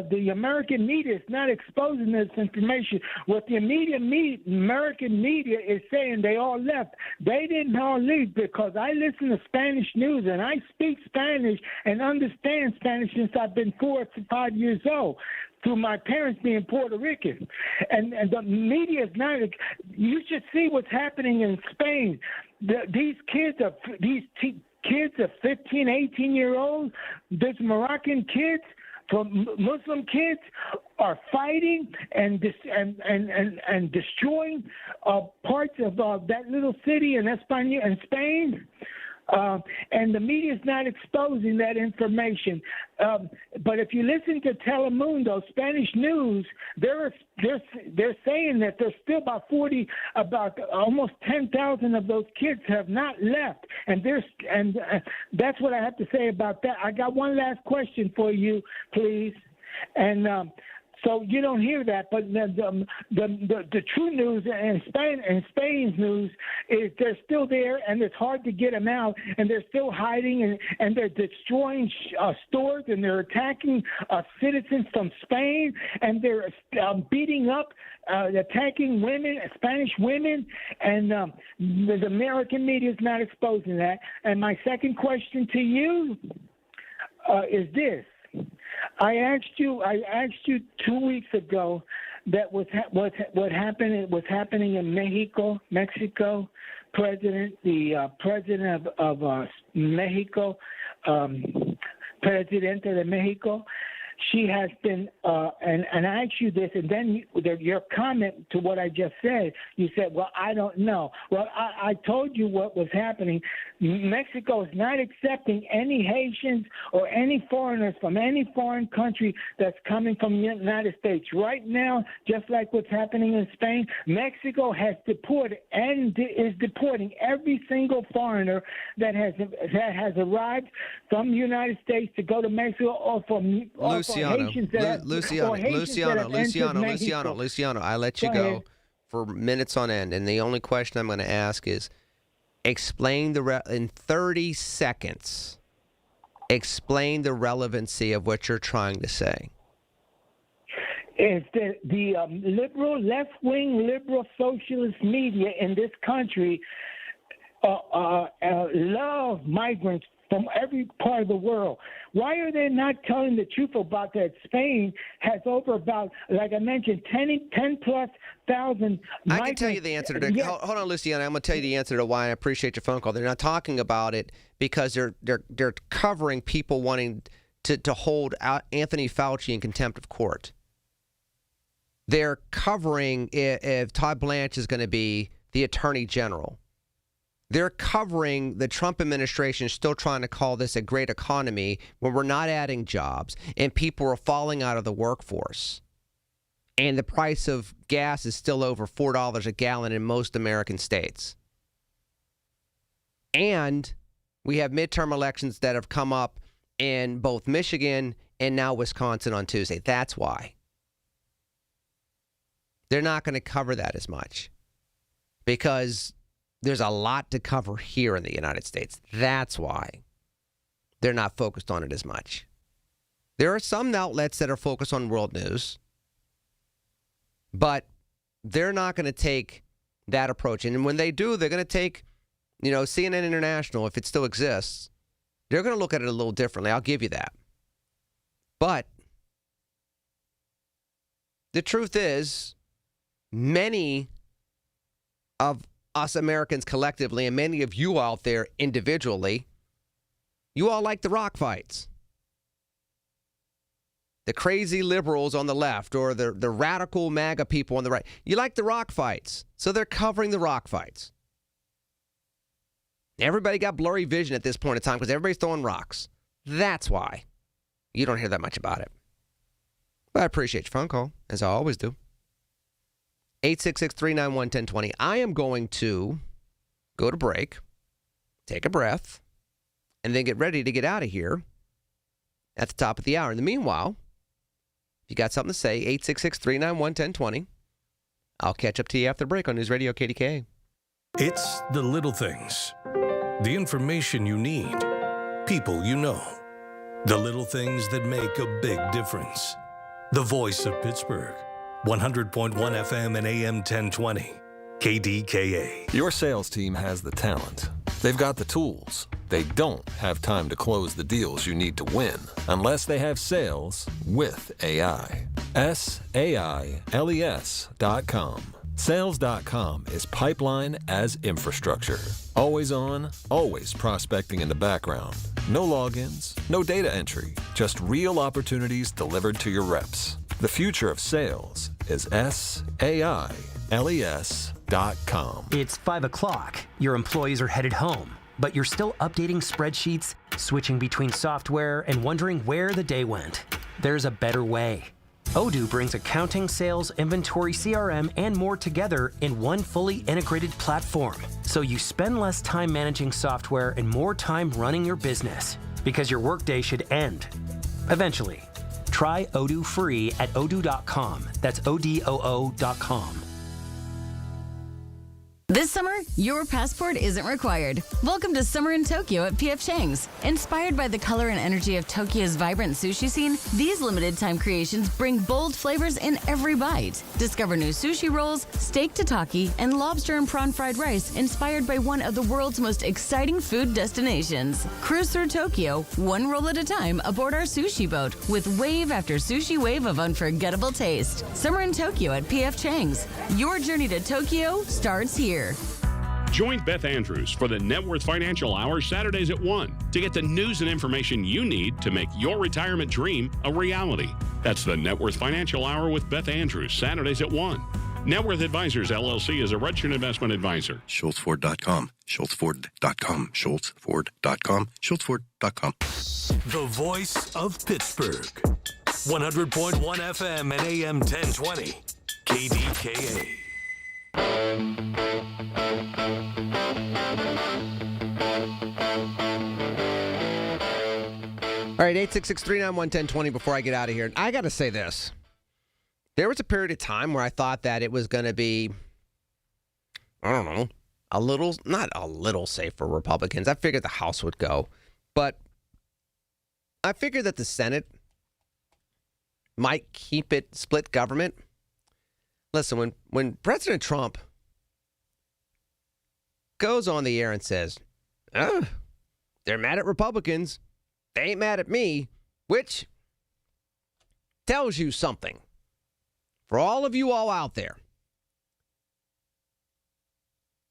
the American media is not exposing this information. What the American media is saying, they all left. They didn't all leave because I listen to Spanish news and I speak Spanish and understand Spanish since I've been 4 to 5 years old, through my parents being Puerto Rican. And the media is not, you should see what's happening in Spain. These kids are 15, 18-year-olds, these Moroccan kids, from Muslim kids, are fighting and destroying parts of that little city in Spain. And the media is not exposing that information. But if you listen to Telemundo, Spanish news, they're saying that there's still about almost 10,000 of those kids have not left, and that's what I have to say about that. I got one last question for you, please, and. So you don't hear that, but the true news in Spain's news is they're still there, and it's hard to get them out, and they're still hiding, and they're destroying stores, and they're attacking citizens from Spain, and they're beating up, attacking women, Spanish women, and the American media is not exposing that. And my second question to you is this. I asked you 2 weeks ago that what happening in Mexico. The president of Mexico, Presidente de Mexico. She has been, and I asked you this, and then your comment to what I just said, you said, well, I don't know. Well, I told you what was happening. Mexico is not accepting any Haitians or any foreigners from any foreign country that's coming from the United States. Right now, just like what's happening in Spain, Mexico has deported and is deporting every single foreigner that has arrived from the United States to go to Mexico or from Luciano, I let you go for minutes on end, and the only question I'm going to ask is, explain in 30 seconds, explain the relevancy of what you're trying to say. Is the liberal, left-wing, liberal socialist media in this country love migrants from every part of the world. Why are they not telling the truth about that? Spain has over about, like I mentioned, 10 plus thousand migrants. I can tell you the answer to that. Yes. Hold on, Luciana. I'm going to tell you the answer to why I appreciate your phone call. They're not talking about it because they're covering people wanting to hold Anthony Fauci in contempt of court. They're covering if Todd Blanche is going to be the Attorney General. They're covering the Trump administration still trying to call this a great economy when we're not adding jobs and people are falling out of the workforce. And the price of gas is still over $4 a gallon in most American states. And we have midterm elections that have come up in both Michigan and now Wisconsin on Tuesday. That's why. They're not going to cover that as much because there's a lot to cover here in the United States. That's why they're not focused on it as much. There are some outlets that are focused on world news, but they're not going to take that approach. And when they do, they're going to take, CNN International, if it still exists, they're going to look at it a little differently. I'll give you that. But the truth is, many of us Americans collectively, and many of you out there individually, you all like the rock fights. the crazy liberals on the left or the radical MAGA people on the right. You like the rock fights, so they're covering the rock fights. Everybody got blurry vision at this point in time because everybody's throwing rocks. That's why you don't hear that much about it. But I appreciate your phone call, as I always do. 866-391-1020. I am going to go to break, take a breath, and then get ready to get out of here at the top of the hour. In the meanwhile, if you got something to say, 866-391-1020. I'll catch up to you after the break on News Radio KDKA. It's the little things. The information you need. People you know. The little things that make a big difference. The voice of Pittsburgh. 100.1 FM and AM 1020. KDKA. Your sales team has the talent. They've got the tools. They don't have time to close the deals you need to win unless they have sales with AI. SAILES.com. Sales.com is pipeline as infrastructure. Always on, always prospecting in the background. No logins, no data entry, just real opportunities delivered to your reps. The future of sales is SAILES.com. It's 5 o'clock. Your employees are headed home, but you're still updating spreadsheets, switching between software, and wondering where the day went. There's a better way. Odoo brings accounting, sales, inventory, CRM, and more together in one fully integrated platform. So you spend less time managing software and more time running your business, because your workday should end eventually. Try Odoo free at odoo.com. That's ODOO.com. This summer, your passport isn't required. Welcome to Summer in Tokyo at P.F. Chang's. Inspired by the color and energy of Tokyo's vibrant sushi scene, these limited-time creations bring bold flavors in every bite. Discover new sushi rolls, steak tataki, and lobster and prawn fried rice inspired by one of the world's most exciting food destinations. Cruise through Tokyo, one roll at a time aboard our sushi boat with wave after sushi wave of unforgettable taste. Summer in Tokyo at P.F. Chang's. Your journey to Tokyo starts here. Join Beth Andrews for the Net Worth Financial Hour Saturdays at 1 to get the news and information you need to make your retirement dream a reality. That's the Net Worth Financial Hour with Beth Andrews, Saturdays at 1. Net Worth Advisors, LLC is a registered investment advisor. SchultzFord.com, SchultzFord.com, SchultzFord.com, SchultzFord.com. The voice of Pittsburgh. 100.1 FM and AM 1020. KDKA. All right, 866-391-1020 before I get out of here. I got to say this. There was a period of time where I thought that it was going to be, I don't know, not a little safe for Republicans. I figured the House would go. But I figured that the Senate might keep it split government. Listen, when President Trump goes on the air and says, they're mad at Republicans, they ain't mad at me, which tells you something. For all of you all out there,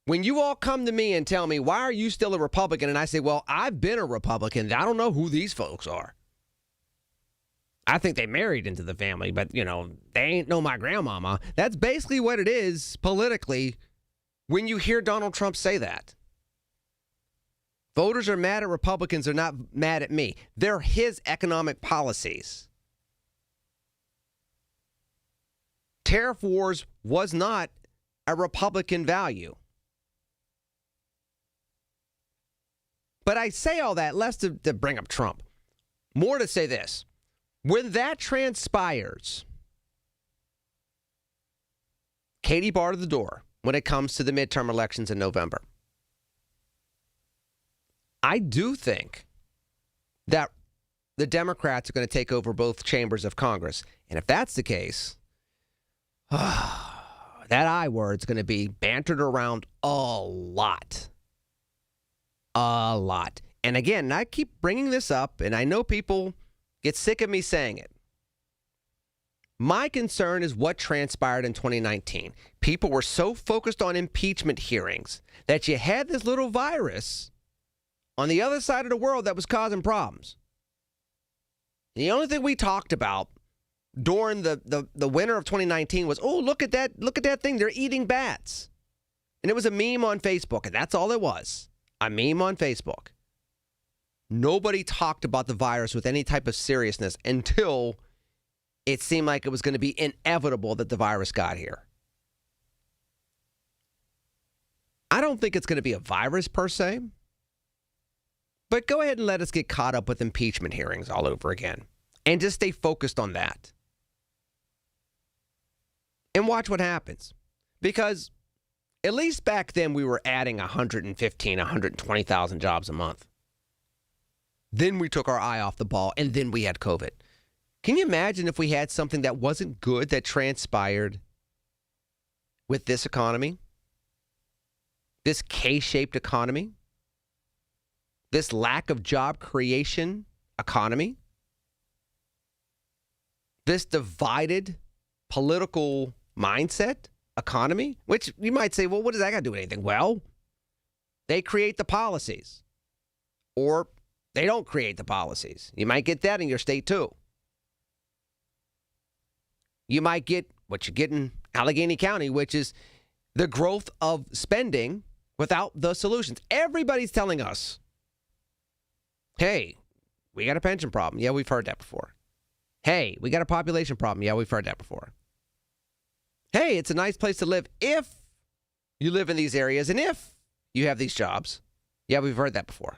when you all come to me and tell me, why are you still a Republican? And I say, well, I've been a Republican. I don't know who these folks are. I think they married into the family, but, they ain't know my grandmama. That's basically what it is politically when you hear Donald Trump say that. Voters are mad at Republicans. They're not mad at me. They're his economic policies. Tariff wars was not a Republican value. But I say all that less to bring up Trump. More to say this. When that transpires, Katie barred the door when it comes to the midterm elections in November. I do think that the Democrats are going to take over both chambers of Congress. And if that's the case, that I word's going to be bantered around a lot. A lot. And again, I keep bringing this up, and I know people get sick of me saying it. My concern is what transpired in 2019. People were so focused on impeachment hearings that you had this little virus on the other side of the world that was causing problems. The only thing we talked about during the winter of 2019 was, oh, look at that thing. They're eating bats. And it was a meme on Facebook, and that's all it was. A meme on Facebook. Nobody talked about the virus with any type of seriousness until it seemed like it was going to be inevitable that the virus got here. I don't think it's going to be a virus per se, but go ahead and let us get caught up with impeachment hearings all over again and just stay focused on that and watch what happens. Because at least back then we were adding 115, 120,000 jobs a month. Then we took our eye off the ball, and then we had COVID. Can you imagine if we had something that wasn't good that transpired with this economy? This K-shaped economy? This lack of job creation economy? This divided political mindset economy? Which you might say, well, what does that got to do with anything? Well, they create the policies. Or they don't create the policies. You might get that in your state, too. You might get what you get in Allegheny County, which is the growth of spending without the solutions. Everybody's telling us, hey, we got a pension problem. Yeah, we've heard that before. Hey, we got a population problem. Yeah, we've heard that before. Hey, it's a nice place to live if you live in these areas and if you have these jobs. Yeah, we've heard that before.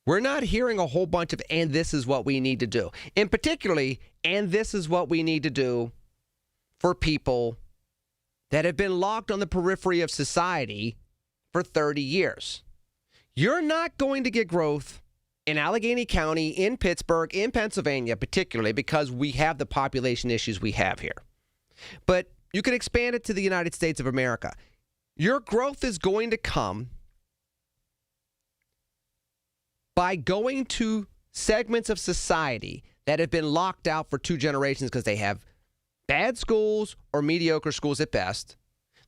We're not hearing a whole bunch of, and this is what we need to do. And particularly, and this is what we need to do for people that have been locked on the periphery of society for 30 years. You're not going to get growth in Allegheny County, in Pittsburgh, in Pennsylvania, particularly because we have the population issues we have here. But you can expand it to the United States of America. Your growth is going to come by going to segments of society that have been locked out for 2 generations because they have bad schools or mediocre schools at best.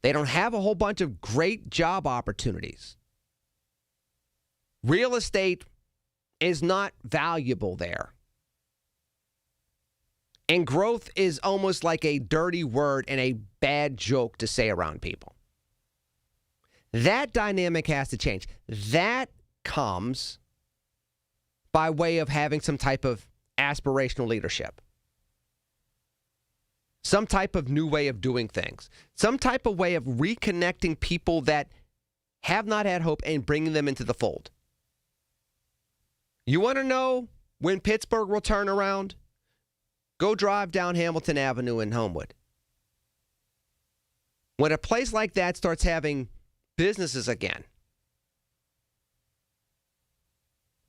They don't have a whole bunch of great job opportunities. Real estate is not valuable there. And growth is almost like a dirty word and a bad joke to say around people. That dynamic has to change. That comes by way of having some type of aspirational leadership. Some type of new way of doing things. Some type of way of reconnecting people that have not had hope and bringing them into the fold. You want to know when Pittsburgh will turn around? Go drive down Hamilton Avenue in Homewood. When a place like that starts having businesses again,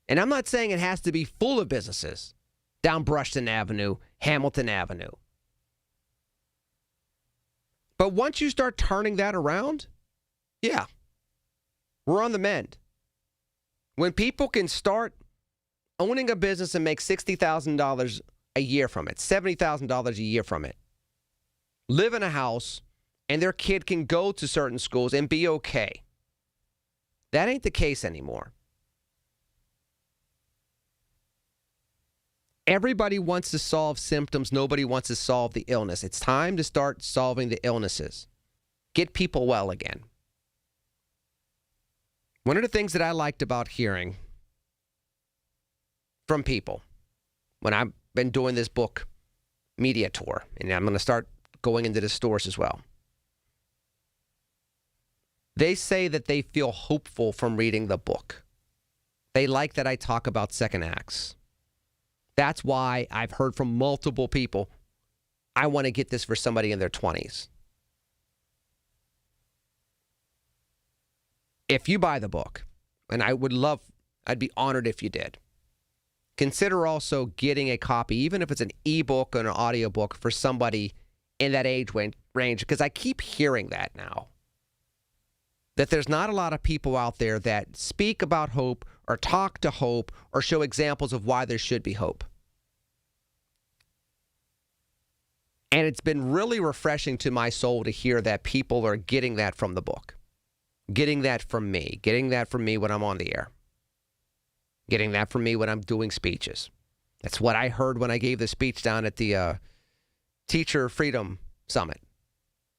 and I'm not saying it has to be full of businesses down Brushton Avenue, Hamilton Avenue. But once you start turning that around, yeah, we're on the mend. When people can start owning a business and make $60,000 a year from it, $70,000 a year from it, live in a house, and their kid can go to certain schools and be okay. That ain't the case anymore. Everybody wants to solve symptoms. Nobody wants to solve the illness. It's time to start solving the illnesses. Get people well again. One of the things that I liked about hearing from people when I've been doing this book media tour, and I'm going to start going into the stores as well, they say that they feel hopeful from reading the book. They like that I talk about second acts. That's why I've heard from multiple people, I want to get this for somebody in their 20s. If you buy the book, and I'd be honored if you did, consider also getting a copy, even if it's an ebook or an audiobook for somebody in that age range, because I keep hearing that now. That there's not a lot of people out there that speak about hope or talk to hope or show examples of why there should be hope. And it's been really refreshing to my soul to hear that people are getting that from the book. Getting that from me. Getting that from me when I'm on the air. Getting that from me when I'm doing speeches. That's what I heard when I gave the speech down at the Teacher Freedom Summit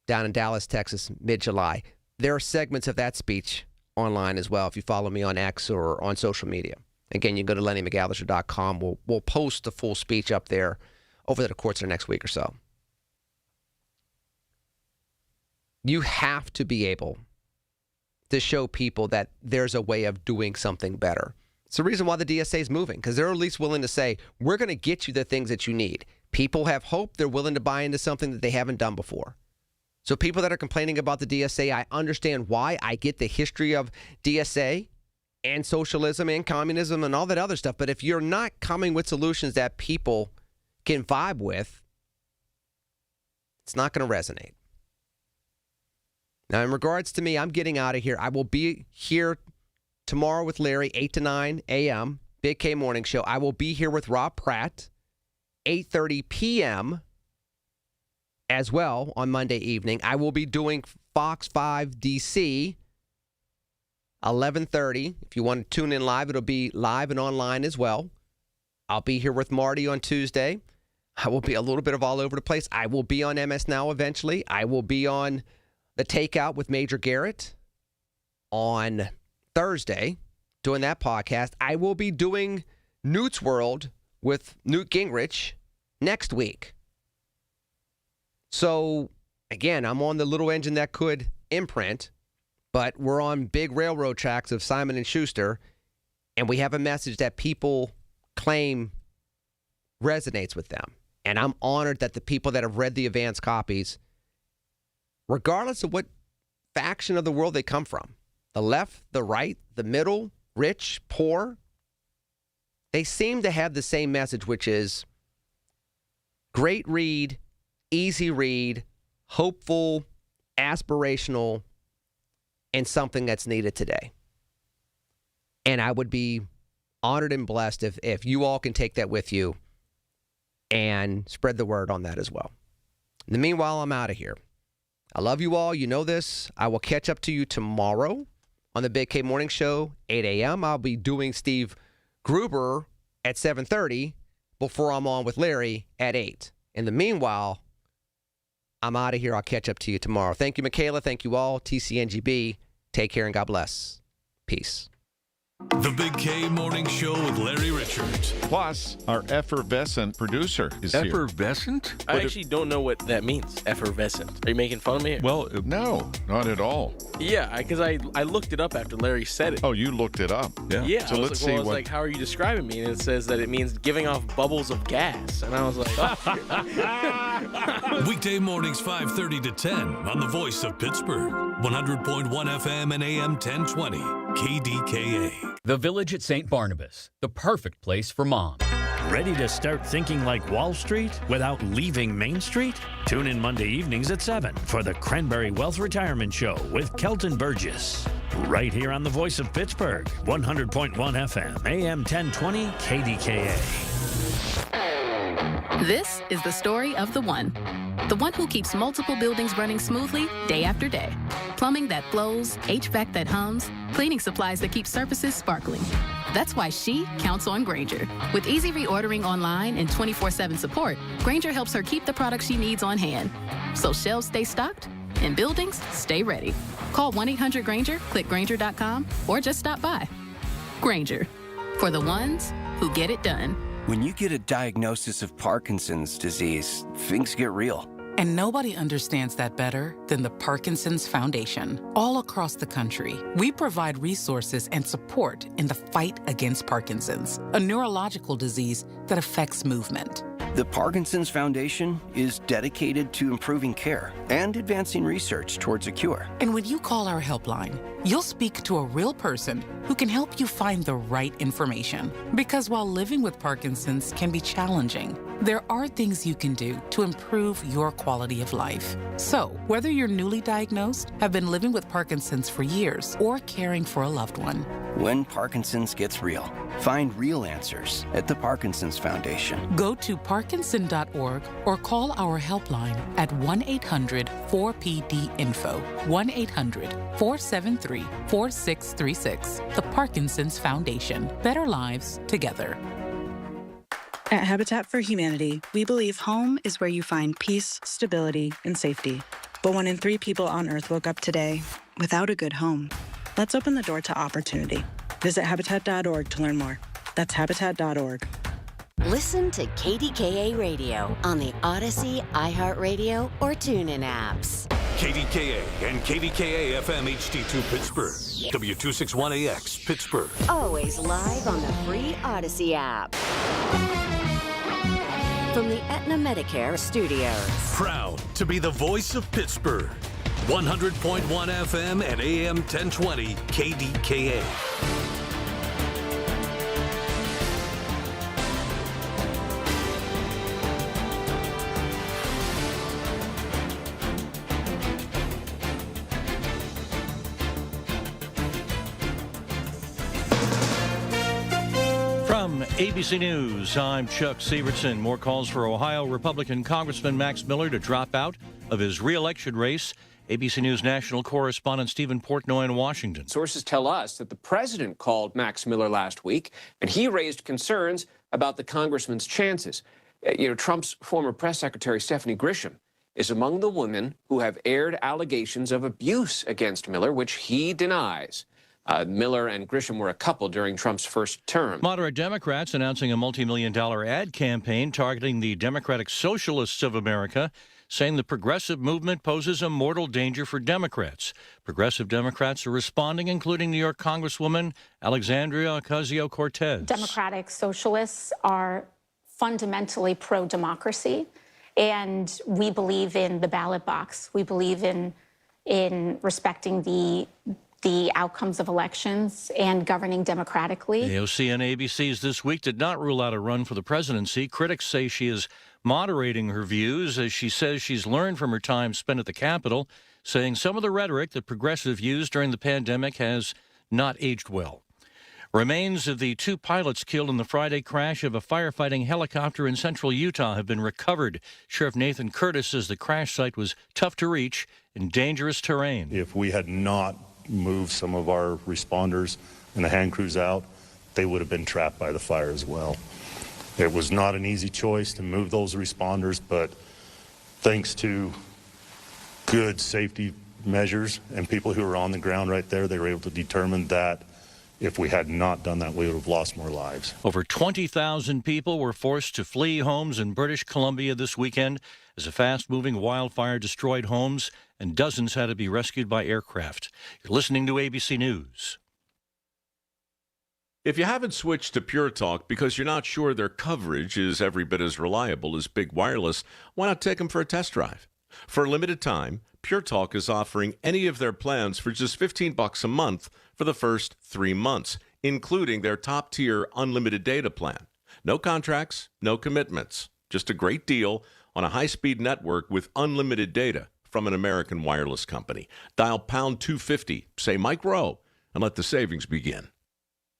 down in Dallas, Texas, mid-July. There are segments of that speech online as well if you follow me on X or on social media. Again, you can go to LennyMcAllister.com. We'll post the full speech up there over the course of the next week or so. You have to be able to show people that there's a way of doing something better. It's the reason why the DSA is moving, because they're at least willing to say, we're going to get you the things that you need. People have hope. They're willing to buy into something that they haven't done before. So people that are complaining about the DSA, I understand why. I get the history of DSA and socialism and communism and all that other stuff. But if you're not coming with solutions that people can vibe with, it's not going to resonate. Now, in regards to me, I'm getting out of here. I will be here tomorrow with Larry, 8 to 9 a.m., Big K Morning Show. I will be here with Rob Pratt, 8:30 p.m. as well on Monday evening. I will be doing Fox 5 DC, 11:30. If you want to tune in live, it'll be live and online as well. I'll be here with Marty on Tuesday. I will be a little bit of all over the place. I will be on MS Now eventually. I will be on The Takeout with Major Garrett on Thursday, doing that podcast. I will be doing Newt's World with Newt Gingrich next week. So, again, I'm on the little engine that could imprint, but we're on big railroad tracks of Simon & Schuster, and we have a message that people claim resonates with them. And I'm honored that the people that have read the advanced copies, regardless of what faction of the world they come from, the left, the right, the middle, rich, poor, they seem to have the same message, which is great read, easy read, hopeful, aspirational, and something that's needed today. And I would be honored and blessed if you all can take that with you and spread the word on that as well. In the meanwhile, I'm out of here. I love you all. You know this. I will catch up to you tomorrow on the Big K Morning Show, 8 a.m. I'll be doing Steve Gruber at 7:30 before I'm on with Larry at 8. In the meanwhile, I'm out of here. I'll catch up to you tomorrow. Thank you, Michaela. Thank you all. TCNGB. Take care and God bless. Peace. The Big K Morning Show with Larry Richards. Plus, our effervescent producer is here. Effervescent? I actually don't know what that means, effervescent. Are you making fun of me? Well, no, not at all. Yeah, because I looked it up after Larry said it. Oh, you looked it up? Yeah. So let's see I was like, how are you describing me? And it says that it means giving off bubbles of gas. And I was like, oh. Weekday mornings 5:30 to 10 on the Voice of Pittsburgh. 100.1 FM and AM 1020. KDKA. The Village at St. Barnabas, the perfect place for mom. Ready to start thinking like Wall Street without leaving Main Street? Tune in Monday evenings at 7 for the Cranberry Wealth Retirement Show with Kelton Burgess. Right here on the Voice of Pittsburgh, 100.1 FM, AM 1020, KDKA. This is the story of the one who keeps multiple buildings running smoothly day after day. Plumbing that flows, HVAC that hums, cleaning supplies that keep surfaces sparkling. That's why she counts on Grainger. With easy reordering online and 24/7 support, Grainger helps her keep the products she needs on hand. So shelves stay stocked and buildings stay ready. Call 1-800-GRAINGER, click Grainger.com, or just stop by. Grainger, for the ones who get it done. When you get a diagnosis of Parkinson's disease, things get real. And nobody understands that better than the Parkinson's Foundation. All across the country, we provide resources and support in the fight against Parkinson's, a neurological disease that affects movement. The Parkinson's Foundation is dedicated to improving care and advancing research towards a cure. And when you call our helpline, you'll speak to a real person who can help you find the right information. Because while living with Parkinson's can be challenging, there are things you can do to improve your quality of life. So, whether you're newly diagnosed, have been living with Parkinson's for years, or caring for a loved one, when Parkinson's gets real, find real answers at the Parkinson's Foundation. Go to parkinson.org or call our helpline at 1-800-4PD-INFO, 1-800-473-4636. The Parkinson's Foundation. Better lives together. At Habitat for Humanity, we believe home is where you find peace, stability, and safety. But 1 in 3 people on Earth woke up today without a good home. Let's open the door to opportunity. Visit Habitat.org to learn more. That's Habitat.org. Listen to KDKA Radio on the Odyssey, iHeartRadio, or TuneIn apps. KDKA and KDKA-FM HD2 Pittsburgh. W261AX Pittsburgh. Always live on the free Odyssey app. From the Aetna Medicare studios. Proud to be the voice of Pittsburgh. 100.1 FM and AM 1020 KDKA. From ABC News, I'm Chuck Severson. More calls for Ohio Republican Congressman Max Miller to drop out of his re-election race. ABC News national correspondent Stephen Portnoy in Washington. Sources tell us that the president called Max Miller last week, and he raised concerns about the congressman's chances. Trump's former press secretary, Stephanie Grisham, is among the women who have aired allegations of abuse against Miller, which he denies. Miller and Grisham were a couple during Trump's first term. Moderate Democrats announcing a multi-million-dollar ad campaign targeting the Democratic Socialists of America, saying the progressive movement poses a mortal danger for Democrats. Progressive Democrats are responding, including New York Congresswoman Alexandria Ocasio-Cortez. Democratic Socialists are fundamentally pro-democracy, and we believe in the ballot box. We believe in respecting the outcomes of elections and governing democratically. AOC and ABC's This Week did not rule out a run for the presidency. Critics say she is moderating her views as she says she's learned from her time spent at the Capitol, saying some of the rhetoric that progressive used during the pandemic has not aged well. Remains of the 2 pilots killed in the Friday crash of a firefighting helicopter in central Utah have been recovered. Sheriff Nathan Curtis says the crash site was tough to reach and dangerous terrain. If we had not moved some of our responders and the hand crews out, they would have been trapped by the fire as well. It was not an easy choice to move those responders, but thanks to good safety measures and people who were on the ground right there, they were able to determine that if we had not done that, we would have lost more lives. Over 20,000 people were forced to flee homes in British Columbia this weekend as a fast-moving wildfire destroyed homes and dozens had to be rescued by aircraft. You're listening to ABC News. If you haven't switched to Pure Talk because you're not sure their coverage is every bit as reliable as Big Wireless, why not take them for a test drive? For a limited time, Pure Talk is offering any of their plans for just $15 a month for the first 3 months, including their top-tier unlimited data plan. No contracts, no commitments, just a great deal on a high-speed network with unlimited data from an American wireless company. Dial pound 250, say Mike Rowe, and let the savings begin.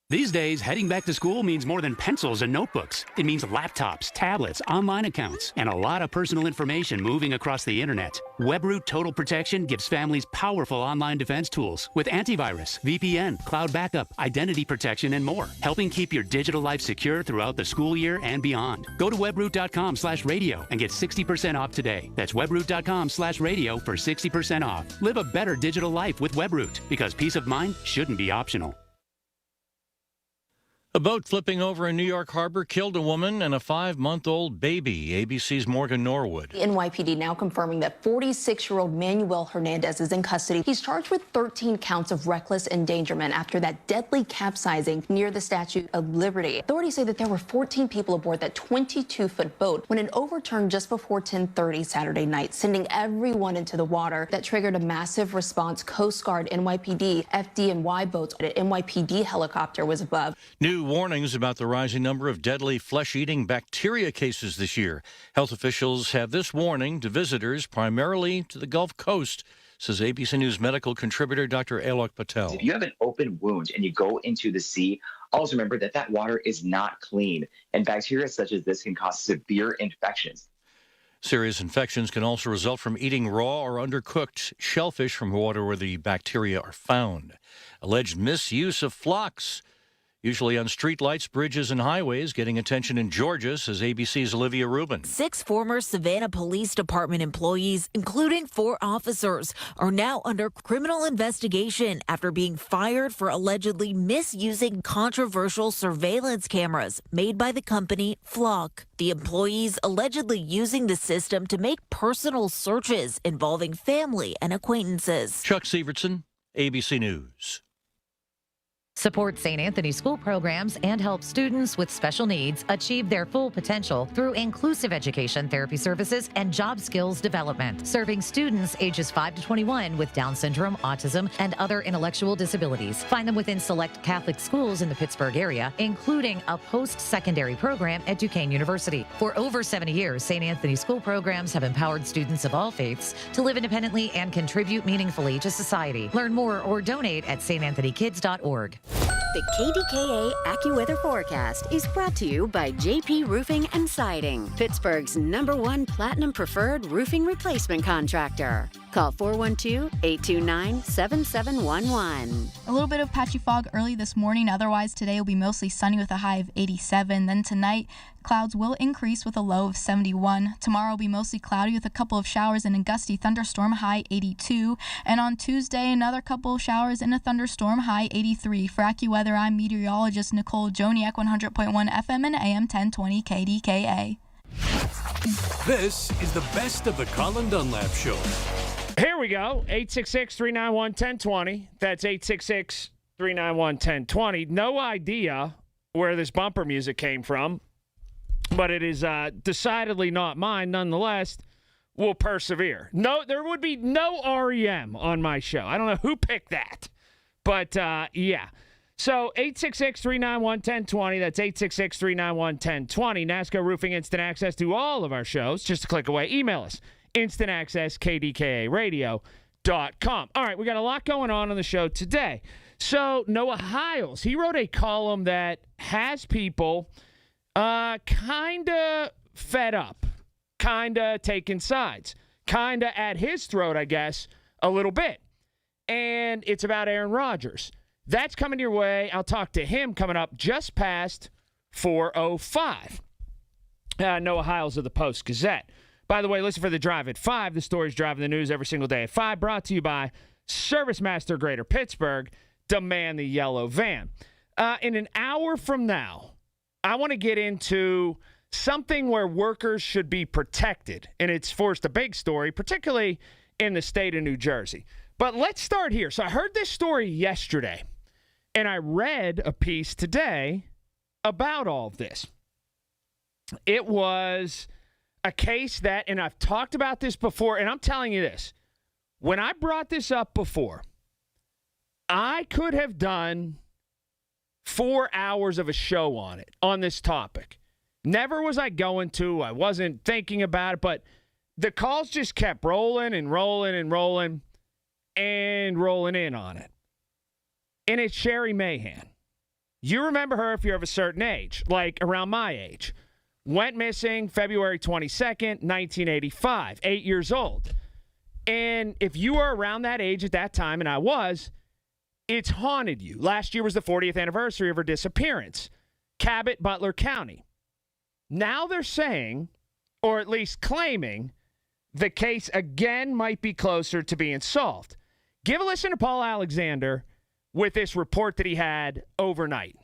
These days, heading back to school means more than pencils and notebooks. It means laptops, tablets, online accounts, and a lot of personal information moving across the internet. WebRoot Total Protection gives families powerful online defense tools with antivirus, VPN, cloud backup, identity protection, and more, helping keep your digital life secure throughout the school year and beyond. Go to webroot.com/radio and get 60% off today. That's webroot.com/radio for 60% off. Live a better digital life with WebRoot, because peace of mind shouldn't be optional. A boat flipping over in New York Harbor killed a woman and a 5-month-old baby. ABC's Morgan Norwood. NYPD now confirming that 46-year-old Manuel Hernandez is in custody. He's charged with 13 counts of reckless endangerment after that deadly capsizing near the Statue of Liberty. Authorities say that there were 14 people aboard that 22-foot boat when it overturned just before 10:30 Saturday night, sending everyone into the water. That triggered a massive response. Coast Guard, NYPD, FDNY boats, an NYPD helicopter was above. New warnings about the rising number of deadly flesh-eating bacteria cases this year. Health officials have this warning to visitors, primarily to the Gulf Coast, says ABC News medical contributor Dr. Alok Patel. If you have an open wound and you go into the sea, always remember that that water is not clean, and bacteria such as this can cause severe infections. Serious infections can also result from eating raw or undercooked shellfish from water where the bacteria are found. Alleged misuse of flocks usually on streetlights, bridges, and highways. Getting attention in Georgia, says ABC's Olivia Rubin. 6 former Savannah Police Department employees, including 4 officers, are now under criminal investigation after being fired for allegedly misusing controversial surveillance cameras made by the company Flock. The employees allegedly using the system to make personal searches involving family and acquaintances. Chuck Sievertson, ABC News. Support St. Anthony school programs and help students with special needs achieve their full potential through inclusive education, therapy services, and job skills development. Serving students ages 5 to 21 with Down syndrome, autism, and other intellectual disabilities. Find them within select Catholic schools in the Pittsburgh area, including a post-secondary program at Duquesne University. For over 70 years, St. Anthony school programs have empowered students of all faiths to live independently and contribute meaningfully to society. Learn more or donate at stanthonykids.org. The KDKA AccuWeather forecast is brought to you by JP Roofing and Siding, Pittsburgh's #1 Platinum Preferred Roofing Replacement Contractor. Call 412-829-7711. A little bit of patchy fog early this morning. Otherwise, today will be mostly sunny with a high of 87. Then tonight, clouds will increase with a low of 71. Tomorrow will be mostly cloudy with a couple of showers and a gusty thunderstorm, high 82. And on Tuesday, another couple of showers and a thunderstorm, high 83. For AccuWeather, I'm meteorologist Nicole Joniak, 100.1 FM and AM 1020 KDKA. This is the best of the Colin Dunlap Show. Here we go. 866-391-1020. That's 866-391-1020. No idea where this bumper music came from, but it is decidedly not mine. Nonetheless, we'll persevere. No, there would be no REM on my show. I don't know who picked that, but yeah. So 866-391-1020. That's 866-391-1020. NASCO Roofing Instant Access to all of our shows. Just a click away. Email us. Instant Access, KDKA-radio.com. All right, we got a lot going on the show today. So Noah Hiles, he wrote a column that has people kind of fed up, kind of taking sides, kind of at his throat, I guess, a little bit. And it's about Aaron Rodgers. That's coming your way. I'll talk to him coming up just past 4:05. Noah Hiles of the Post-Gazette. By the way, listen for The Drive at 5. The stories driving the news every single day at 5. Brought to you by ServiceMaster Greater Pittsburgh. Demand the yellow van. In an hour from now, I want to get into something where workers should be protected. And it's forced a big story, particularly in the state of New Jersey. But let's start here. So I heard this story yesterday, and I read a piece today about all of this. It was a case that, and I've talked about this before, and I'm telling you this, when I brought this up before, I could have done 4 hours of a show on it, on this topic. Never was I going to. I wasn't thinking about it, but the calls just kept rolling and rolling and rolling and rolling in on it. And it's Sherry Mahan. You remember her if you're of a certain age, like around my age. Went missing February 22nd, 1985, 8 years old. And if you were around that age at that time, and I was, it's haunted you. Last year was the 40th anniversary of her disappearance. Cabot, Butler County. Now they're saying, or at least claiming, the case again might be closer to being solved. Give a listen to Paul Alexander with this report that he had overnight.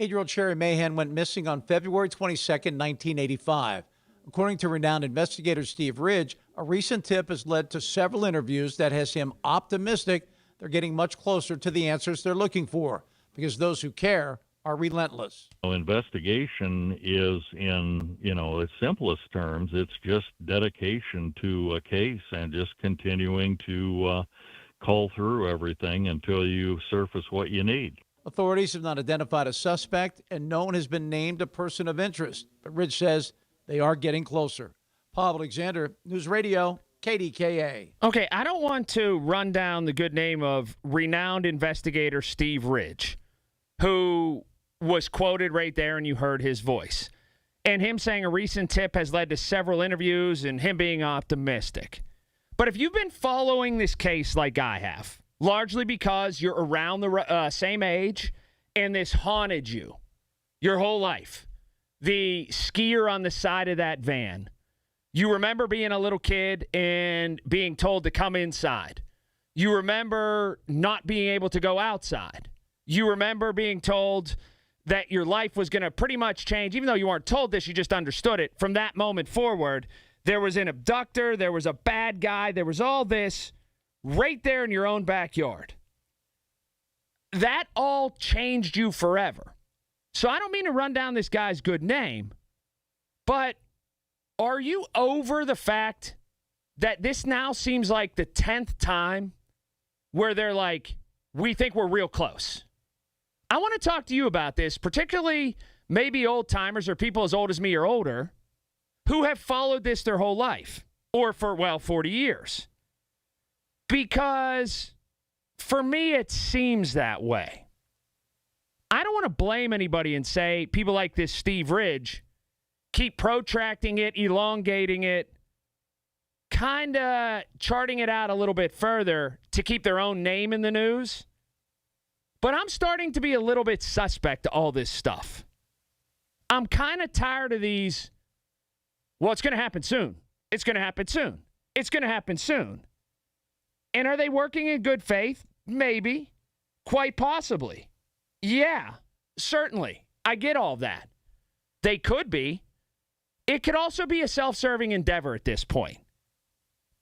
8-year-old Sherry Mahan went missing on February 22nd, 1985. According to renowned investigator Steve Ridge, a recent tip has led to several interviews that has him optimistic they're getting much closer to the answers they're looking for, because those who care are relentless. Investigation is, in its simplest terms, it's just dedication to a case and just continuing to cull through everything until you surface what you need. Authorities have not identified a suspect, and no one has been named a person of interest. But Ridge says they are getting closer. Paul Alexander, News Radio, KDKA. Okay, I don't want to run down the good name of renowned investigator Steve Ridge, who was quoted right there, and you heard his voice. And him saying a recent tip has led to several interviews and him being optimistic. But if you've been following this case like I have, largely because you're around the same age and this haunted you your whole life. The skier on the side of that van. You remember being a little kid and being told to come inside. You remember not being able to go outside. You remember being told that your life was going to pretty much change, even though you weren't told this, you just understood it. From that moment forward, there was an abductor, there was a bad guy, there was all this right there in your own backyard. That all changed you forever. So I don't mean to run down this guy's good name, but are you over the fact that this now seems like the 10th time where they're like, we think we're real close? I want to talk to you about this, particularly maybe old timers or people as old as me or older who have followed this their whole life or for, 40 years. Because for me, it seems that way. I don't want to blame anybody and say people like this Steve Ridge keep protracting it, elongating it, kind of charting it out a little bit further to keep their own name in the news. But I'm starting to be a little bit suspect to all this stuff. I'm kind of tired of these, it's going to happen soon. It's going to happen soon. It's going to happen soon. And are they working in good faith? Maybe. Quite possibly. Yeah, certainly. I get all that. They could be. It could also be a self-serving endeavor at this point.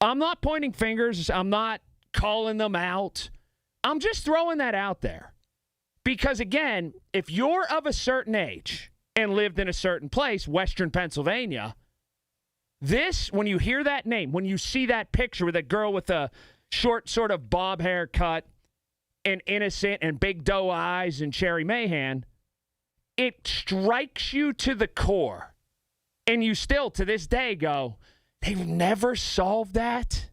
I'm not pointing fingers. I'm not calling them out. I'm just throwing that out there. Because, again, if you're of a certain age and lived in a certain place, Western Pennsylvania, this, when you hear that name, when you see that picture with a girl with a short sort of bob haircut and innocent and big doe eyes and Sherry Mahan, it strikes you to the core. And you still, to this day, go, they've never solved that?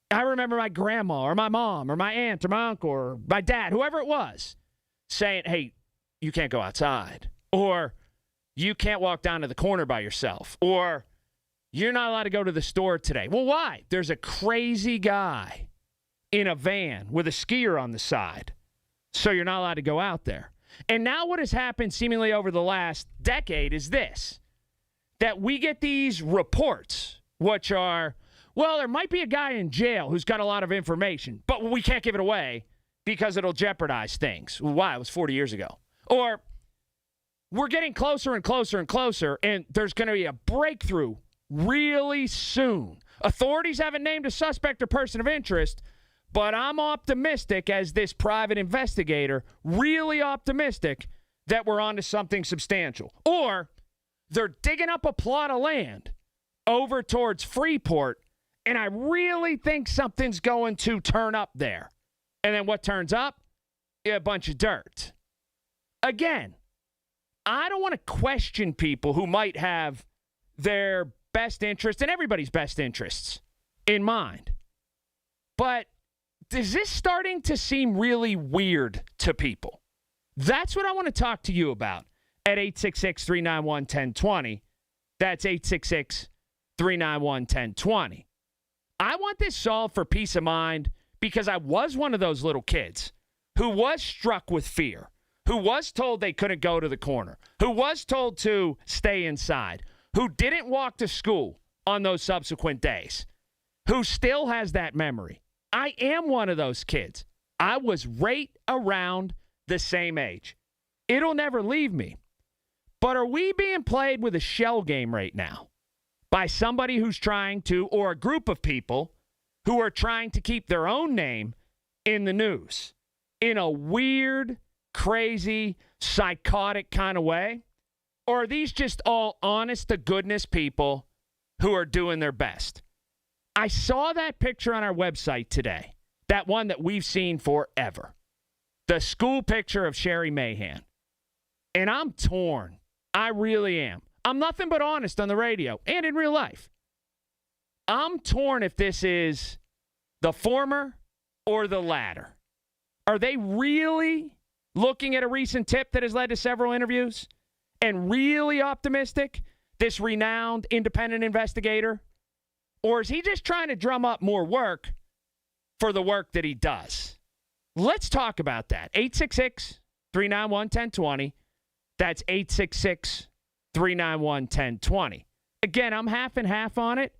I remember my grandma or my mom or my aunt or my uncle or my dad, whoever it was, saying, hey, you can't go outside. Or you can't walk down to the corner by yourself. Or you're not allowed to go to the store today. Well, why? There's a crazy guy in a van with a skier on the side. So you're not allowed to go out there. And now what has happened seemingly over the last decade is this, that we get these reports, which are, there might be a guy in jail who's got a lot of information, but we can't give it away because it'll jeopardize things. Why? It was 40 years ago. Or we're getting closer and closer and closer, and there's going to be a breakthrough really soon. Authorities haven't named a suspect or person of interest, but I'm optimistic as this private investigator, really optimistic that we're onto something substantial. Or they're digging up a plot of land over towards Freeport, and I really think something's going to turn up there. And then what turns up? A bunch of dirt. Again, I don't want to question people who might have their best interests and everybody's best interests in mind. But is this starting to seem really weird to people? That's what I want to talk to you about at 866-391-1020. That's 866-391-1020. I want this solved for peace of mind because I was one of those little kids who was struck with fear, who was told they couldn't go to the corner, who was told to stay inside, who didn't walk to school on those subsequent days, who still has that memory. I am one of those kids. I was right around the same age. It'll never leave me. But are we being played with a shell game right now by somebody who's trying to, or a group of people who are trying to keep their own name in the news in a weird, crazy, psychotic kind of way? Or are these just all honest-to-goodness people who are doing their best? I saw that picture on our website today, that one that we've seen forever, the school picture of Sherry Mahan. And I'm torn. I really am. I'm nothing but honest on the radio and in real life. I'm torn if this is the former or the latter. Are they really looking at a recent tip that has led to several interviews and really optimistic, this renowned independent investigator? Or is he just trying to drum up more work for the work that he does? Let's talk about that. 866 866-391-1020. That's 866-391-1020. Again, I'm half and half on it,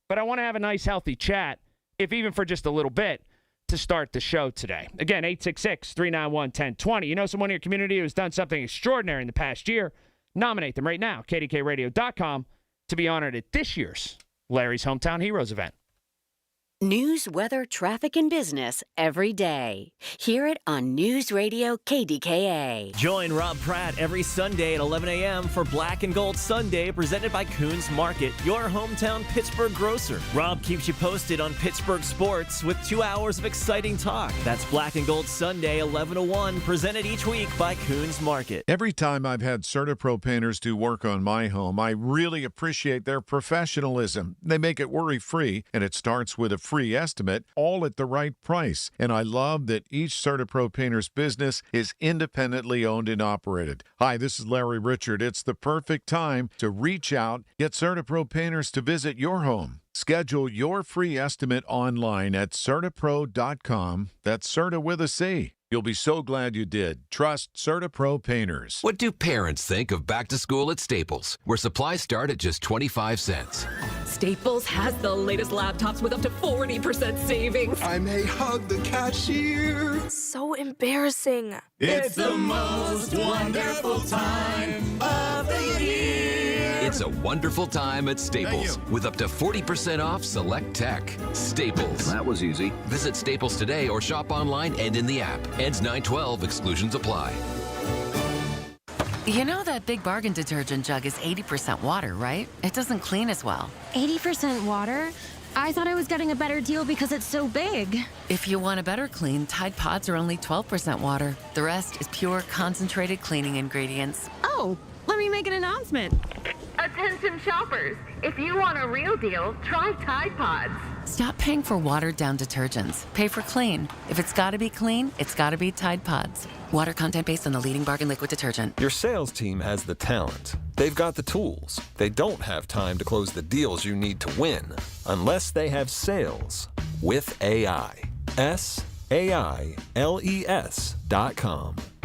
but I want to have a nice, healthy chat, if even for just a little bit, to start the show today. Again, 866-391-1020. You know someone in your community who's done something extraordinary in the past year? Nominate them right now, KDKRadio.com, to be honored at this year's Larry's Hometown Heroes event. News, weather, traffic, and business every day. Hear it on News Radio KDKA. Join Rob Pratt every Sunday at 11 a.m. for Black and Gold Sunday, presented by Coons Market, your hometown Pittsburgh grocer. Rob keeps you posted on Pittsburgh sports with 2 hours of exciting talk. That's Black and Gold Sunday, 11 to 1, presented each week by Coons Market. Every time I've had CertaPro painters do work on my home, I really appreciate their professionalism. They make it worry-free, and it starts with a free estimate, all at the right price. And I love that each CertaPro painter's business is independently owned and operated. Hi, this is Larry Richard. It's the perfect time to reach out, get CertaPro painters to visit your home. Schedule your free estimate online at CertaPro.com. That's Certa with a C. You'll be so glad you did. Trust CertaPro painters. What do parents think of back to school at Staples, where supplies start at just 25 cents? Staples has the latest laptops with up to 40% savings. I may hug the cashier. So embarrassing. It's the most wonderful time of the year. It's a wonderful time at Staples with up to 40% off select tech. Staples. That was easy. Visit Staples today or shop online and in the app. Ends 9/12. Exclusions apply. You know that Big Bargain detergent jug is 80% water, right? It doesn't clean as well. 80% water? I thought I was getting a better deal because it's so big. If you want a better clean, Tide Pods are only 12% water. The rest is pure concentrated cleaning ingredients. Oh, let me make an announcement. Attention shoppers, if you want a real deal, try Tide Pods. Stop paying for watered-down detergents. Pay for clean. If it's got to be clean, it's got to be Tide Pods. Water content based on the leading bargain liquid detergent. Your sales team has the talent. They've got the tools. They don't have time to close the deals you need to win unless they have sales with AI. SAILES.com.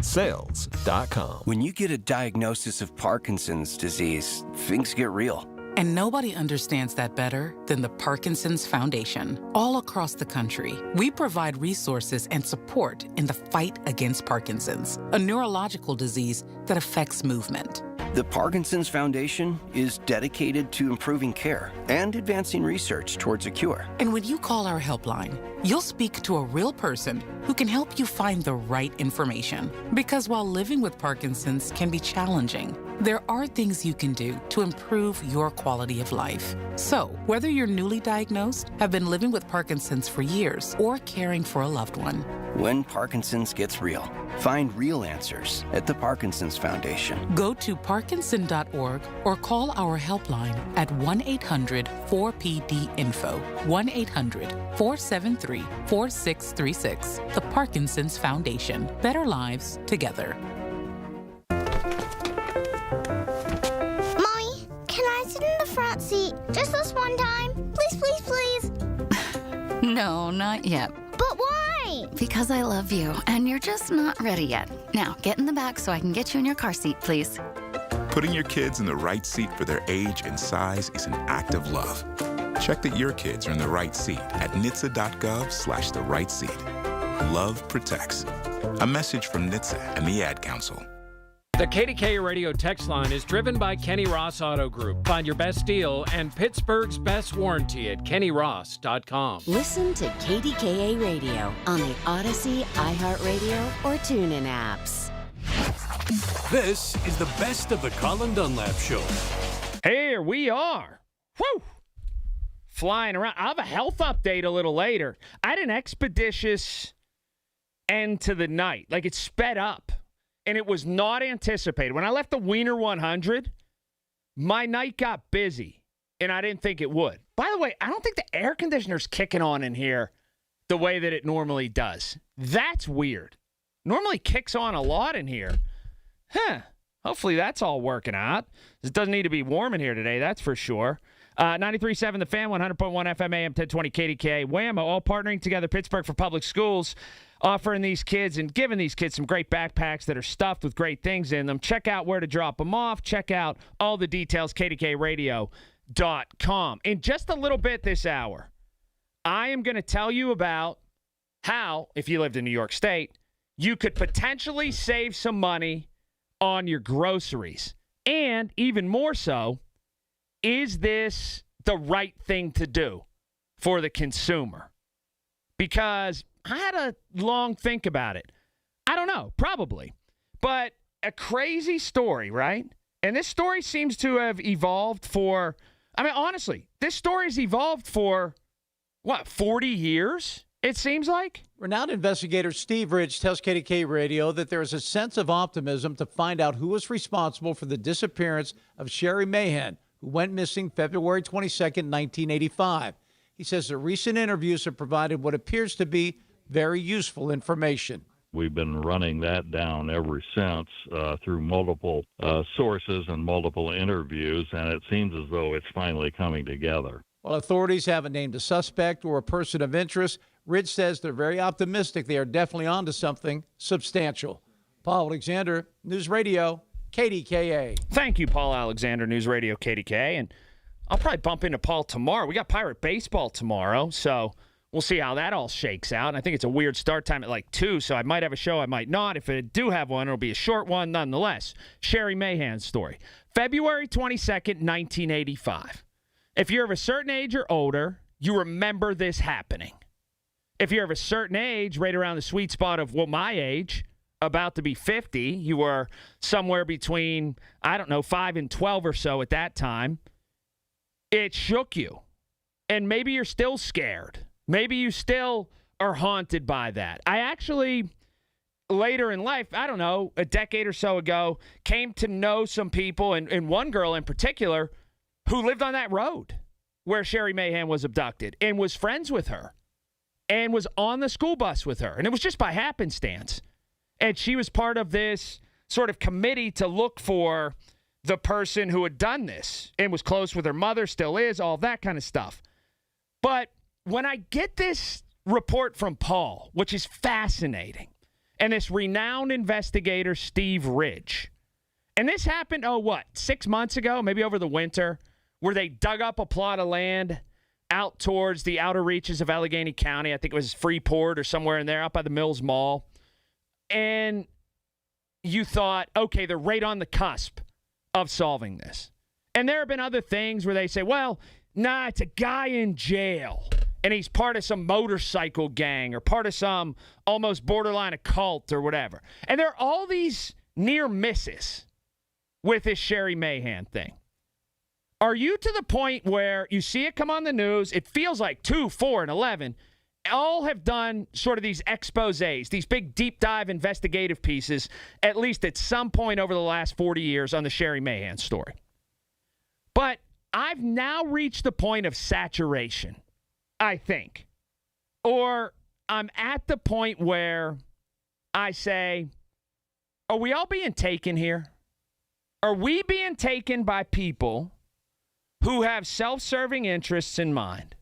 Sales.com. When you get a diagnosis of Parkinson's disease, things get real. And nobody understands that better than the Parkinson's Foundation. All across the country, we provide resources and support in the fight against Parkinson's, a neurological disease that affects movement. The Parkinson's Foundation is dedicated to improving care and advancing research towards a cure. And when you call our helpline, you'll speak to a real person who can help you find the right information. Because while living with Parkinson's can be challenging, there are things you can do to improve your quality of life. So, whether you're newly diagnosed, have been living with Parkinson's for years, or caring for a loved one, when Parkinson's gets real, find real answers at the Parkinson's Foundation. Go to parkinson.org or call our helpline at 1-800-4PD-INFO, 1-800-473-4636. The Parkinson's Foundation. Better lives together. Mommy, can I sit in the front seat just this one time? Please, please, please. No, not yet. But why? Because I love you, and you're just not ready yet. Now, get in the back so I can get you in your car seat, please. Putting your kids in the right seat for their age and size is an act of love. Check that your kids are in the right seat at NHTSA.gov/the right seat. Love protects. A message from NHTSA and the Ad Council. The KDKA Radio text line is driven by Kenny Ross Auto Group. Find your best deal and Pittsburgh's best warranty at KennyRoss.com. Listen to KDKA Radio on the Odyssey, iHeartRadio, or TuneIn apps. This is the best of the Colin Dunlap Show. Here we are. Woo! Flying around. I'll have a health update a little later. I had an expeditious end to the night. Like, it sped up. And it was not anticipated. When I left the Wiener 100, my night got busy, and I didn't think it would. By the way, I don't think the air conditioner's kicking on in here the way that it normally does. That's weird. Normally kicks on a lot in here. Hopefully that's all working out. It doesn't need to be warm in here today, that's for sure. 93.7 The Fan, 100.1 FM, AM 1020 KDKA. Whammo, all partnering together. Pittsburgh for Public Schools. offering these kids and giving these kids some great backpacks that are stuffed with great things in them. Check out where to drop them off. Check out all the details, KDKARadio.com. In just a little bit this hour, I am going to tell you about how, if you lived in New York State, you could potentially save some money on your groceries. And even more so, is this the right thing to do for the consumer? Because I had a long think about it. I don't know, probably. But a crazy story, right? And this story seems to have evolved for, honestly, this story's evolved for, 40 years, it seems like? Renowned investigator Steve Ridge tells KDKA Radio that there is a sense of optimism to find out who was responsible for the disappearance of Sherry Mahan, who went missing February 22nd, 1985. He says the recent interviews have provided what appears to be very useful information. We've been running that down ever since through multiple sources and multiple interviews, and it seems as though it's finally coming together. While authorities haven't named a suspect or a person of interest, Ridge says they're very optimistic they are definitely onto something substantial. Paul Alexander, News Radio, KDKA. Thank you, Paul Alexander, News Radio, KDKA. And I'll probably bump into Paul tomorrow. We got Pirate Baseball tomorrow, so we'll see how that all shakes out. And I think it's a weird start time at 2, so I might have a show, I might not. If I do have one, it'll be a short one nonetheless. Sherry Mahan's story. February 22nd, 1985. If you're of a certain age or older, you remember this happening. If you're of a certain age, right around the sweet spot of, my age, about to be 50, you were somewhere between, 5 and 12 or so at that time, it shook you. And maybe you're still scared. Maybe you still are haunted by that. I actually, later in life, a decade or so ago, came to know some people, and one girl in particular, who lived on that road where Sherry Mahan was abducted and was friends with her and was on the school bus with her. And it was just by happenstance. And she was part of this sort of committee to look for the person who had done this and was close with her mother, still is, all that kind of stuff. But when I get this report from Paul, which is fascinating, and this renowned investigator, Steve Ridge, and this happened, 6 months ago, maybe over the winter, where they dug up a plot of land out towards the outer reaches of Allegheny County. I think it was Freeport or somewhere in there, out by the Mills Mall. And you thought, okay, they're right on the cusp of solving this. And there have been other things where they say, it's a guy in jail, and he's part of some motorcycle gang or part of some almost borderline occult or whatever. And there are all these near misses with this Sherry Mahan thing. Are you to the point where you see it come on the news, it feels like 2, 4, and 11 all have done sort of these exposés, these big deep dive investigative pieces, at least at some point over the last 40 years on the Sherry Mahan story? But I've now reached the point of saturation, I think. Or I'm at the point where I say, are we all being taken here? Are we being taken by people who have self-serving interests in mind?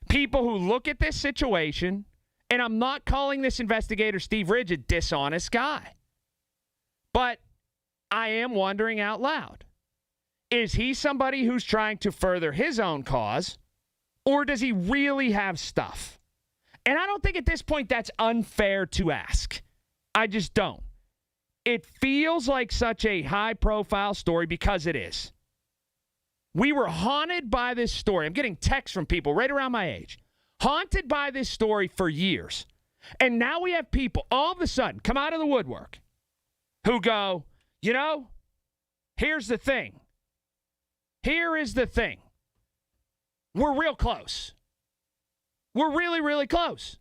People who look at this situation, and I'm not calling this investigator Steve Ridge a dishonest guy, but I am wondering out loud, is he somebody who's trying to further his own cause, or does he really have stuff? And I don't think at this point that's unfair to ask. I just don't. It feels like such a high-profile story because it is. We were haunted by this story. I'm getting texts from people right around my age. Haunted by this story for years. And now we have people all of a sudden come out of the woodwork who go, here's the thing. Here is the thing. We're real close. We're really, really close.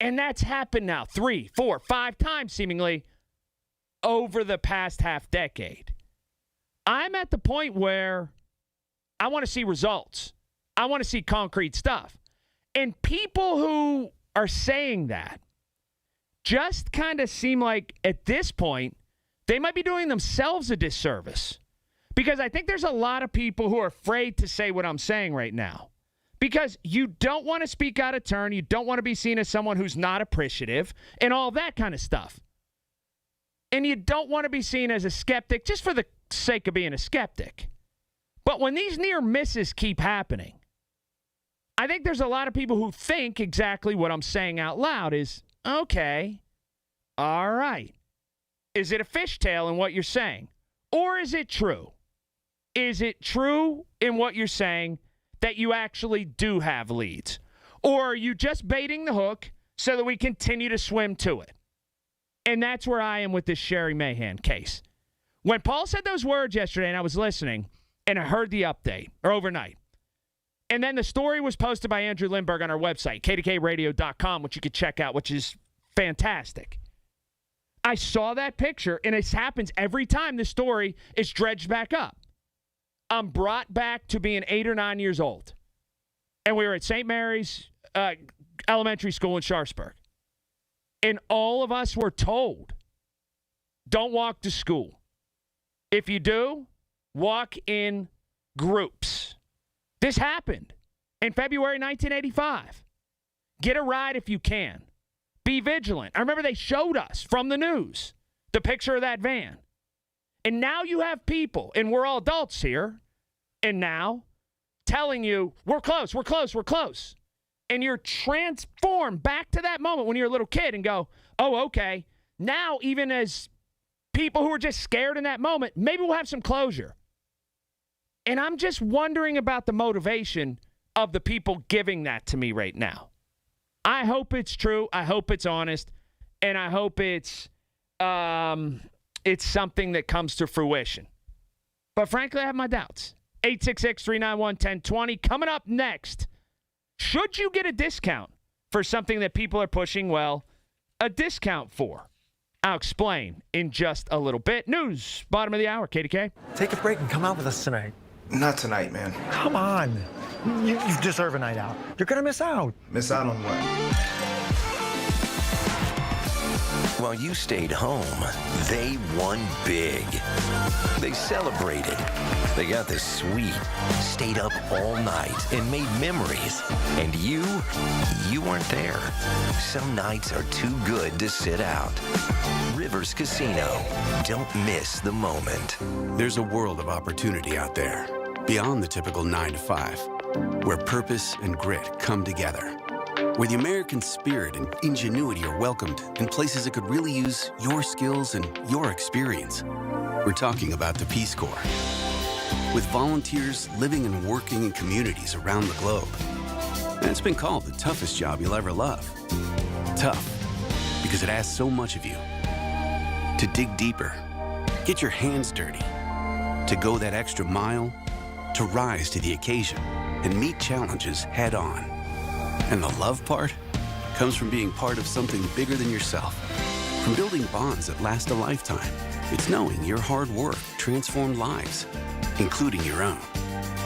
And that's happened now 3, 4, 5 times seemingly over the past half decade. I'm at the point where I want to see results. I want to see concrete stuff. And people who are saying that just kind of seem like at this point they might be doing themselves a disservice. Because I think there's a lot of people who are afraid to say what I'm saying right now. Because you don't want to speak out of turn. You don't want to be seen as someone who's not appreciative and all that kind of stuff. And you don't want to be seen as a skeptic just for the sake of being a skeptic. But when these near misses keep happening, I think there's a lot of people who think exactly what I'm saying out loud is, okay, all right. Is it a fishtail in what you're saying? Or is it true? Is it true in what you're saying that you actually do have leads? Or are you just baiting the hook so that we continue to swim to it? And that's where I am with this Sherry Mahan case. When Paul said those words yesterday and I was listening and I heard the update, or overnight, and then the story was posted by Andrew Lindbergh on our website, KDKARadio.com, which you could check out, which is fantastic. I saw that picture, and it happens every time the story is dredged back up. I'm brought back to being 8 or 9 years old. And we were at St. Mary's Elementary School in Sharpsburg. And all of us were told, don't walk to school. If you do, walk in groups. This happened in February 1985. Get a ride if you can. Be vigilant. I remember they showed us from the news the picture of that van. And now you have people, and we're all adults here, and now telling you, we're close, we're close, we're close. And you're transformed back to that moment when you're a little kid and go, oh, okay. Now, even as people who are just scared in that moment, maybe we'll have some closure. And I'm just wondering about the motivation of the people giving that to me right now. I hope it's true. I hope it's honest. And I hope it's something that comes to fruition. But frankly, I have my doubts. 866-391-1020. Coming up next, should you get a discount for something that people are pushing, well, a discount for? I'll explain in just a little bit. News, bottom of the hour, KDK. Take a break and come out with us tonight. Not tonight, man. Come on. You deserve a night out. You're going to miss out. Miss out on what? While you stayed home, they won big. They celebrated. They got the suite, stayed up all night, and made memories. And you weren't there. Some nights are too good to sit out. Rivers Casino. Don't miss the moment. There's a world of opportunity out there, beyond the typical 9 to 5, where purpose and grit come together. Where the American spirit and ingenuity are welcomed in places that could really use your skills and your experience. We're talking about the Peace Corps. With volunteers living and working in communities around the globe. And it's been called the toughest job you'll ever love. Tough, because it asks so much of you. To dig deeper, get your hands dirty, to go that extra mile, to rise to the occasion and meet challenges head on. And the love part comes from being part of something bigger than yourself. From building bonds that last a lifetime. It's knowing your hard work transformed lives, including your own.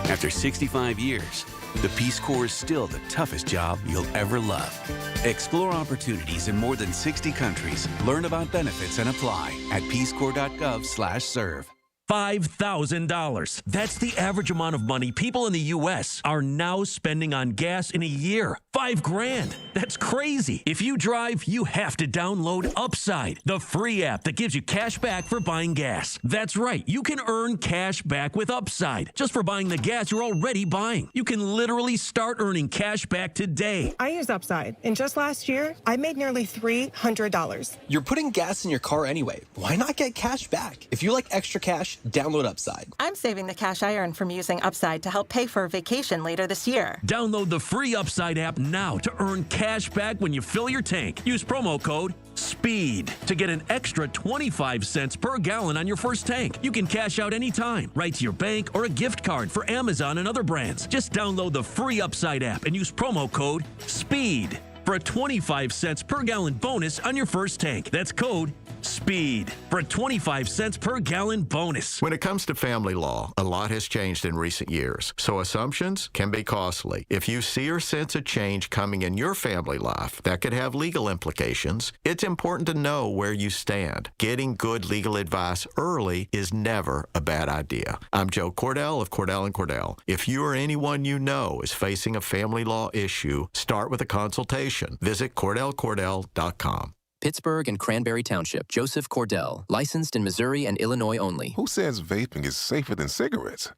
After 65 years, the Peace Corps is still the toughest job you'll ever love. Explore opportunities in more than 60 countries. Learn about benefits and apply at peacecorps.gov/serve. $5,000. That's the average amount of money people in the U.S. are now spending on gas in a year. $5,000. That's crazy. If you drive, you have to download Upside, the free app that gives you cash back for buying gas. That's right. You can earn cash back with Upside just for buying the gas you're already buying. You can literally start earning cash back today. I use Upside, and just last year, I made nearly $300. You're putting gas in your car anyway. Why not get cash back? If you like extra cash, download Upside. I'm saving the cash I earn from using Upside to help pay for a vacation later this year. Download the free Upside app now to earn cash back when you fill your tank. Use promo code SPEED to get an extra 25 cents per gallon on your first tank. You can cash out anytime, right to your bank or a gift card for Amazon and other brands. Just download the free Upside app and use promo code SPEED. for a 25 cents per gallon bonus on your first tank. That's code SPEED for a 25 cents per gallon bonus. When it comes to family law, a lot has changed in recent years, so assumptions can be costly. If you see or sense a change coming in your family life that could have legal implications, it's important to know where you stand. Getting good legal advice early is never a bad idea. I'm Joe Cordell of Cordell & Cordell. If you or anyone you know is facing a family law issue, start with a consultation. Visit CordellCordell.com. Pittsburgh and Cranberry Township. Joseph Cordell, licensed in Missouri and Illinois only. Who says vaping is safer than cigarettes?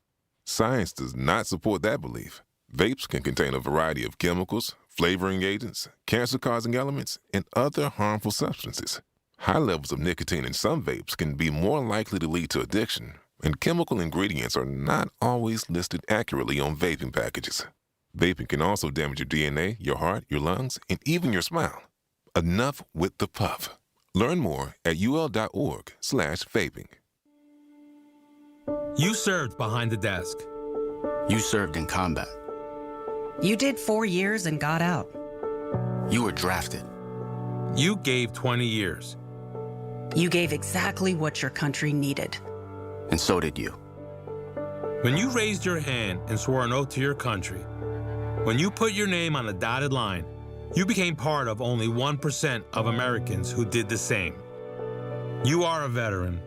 Science does not support that belief. Vapes can contain a variety of chemicals, flavoring agents, cancer-causing elements, and other harmful substances. High levels of nicotine in some vapes can be more likely to lead to addiction, and chemical ingredients are not always listed accurately on vaping packages. Vaping can also damage your DNA, your heart, your lungs, and even your smile. Enough with the puff. Learn more at ul.org/vaping. You served behind the desk. You served in combat. You did 4 years and got out. You were drafted. You gave 20 years. You gave exactly what your country needed. And so did you. When you raised your hand and swore an oath to your country, when you put your name on a dotted line, you became part of only 1% of Americans who did the same. You are a veteran.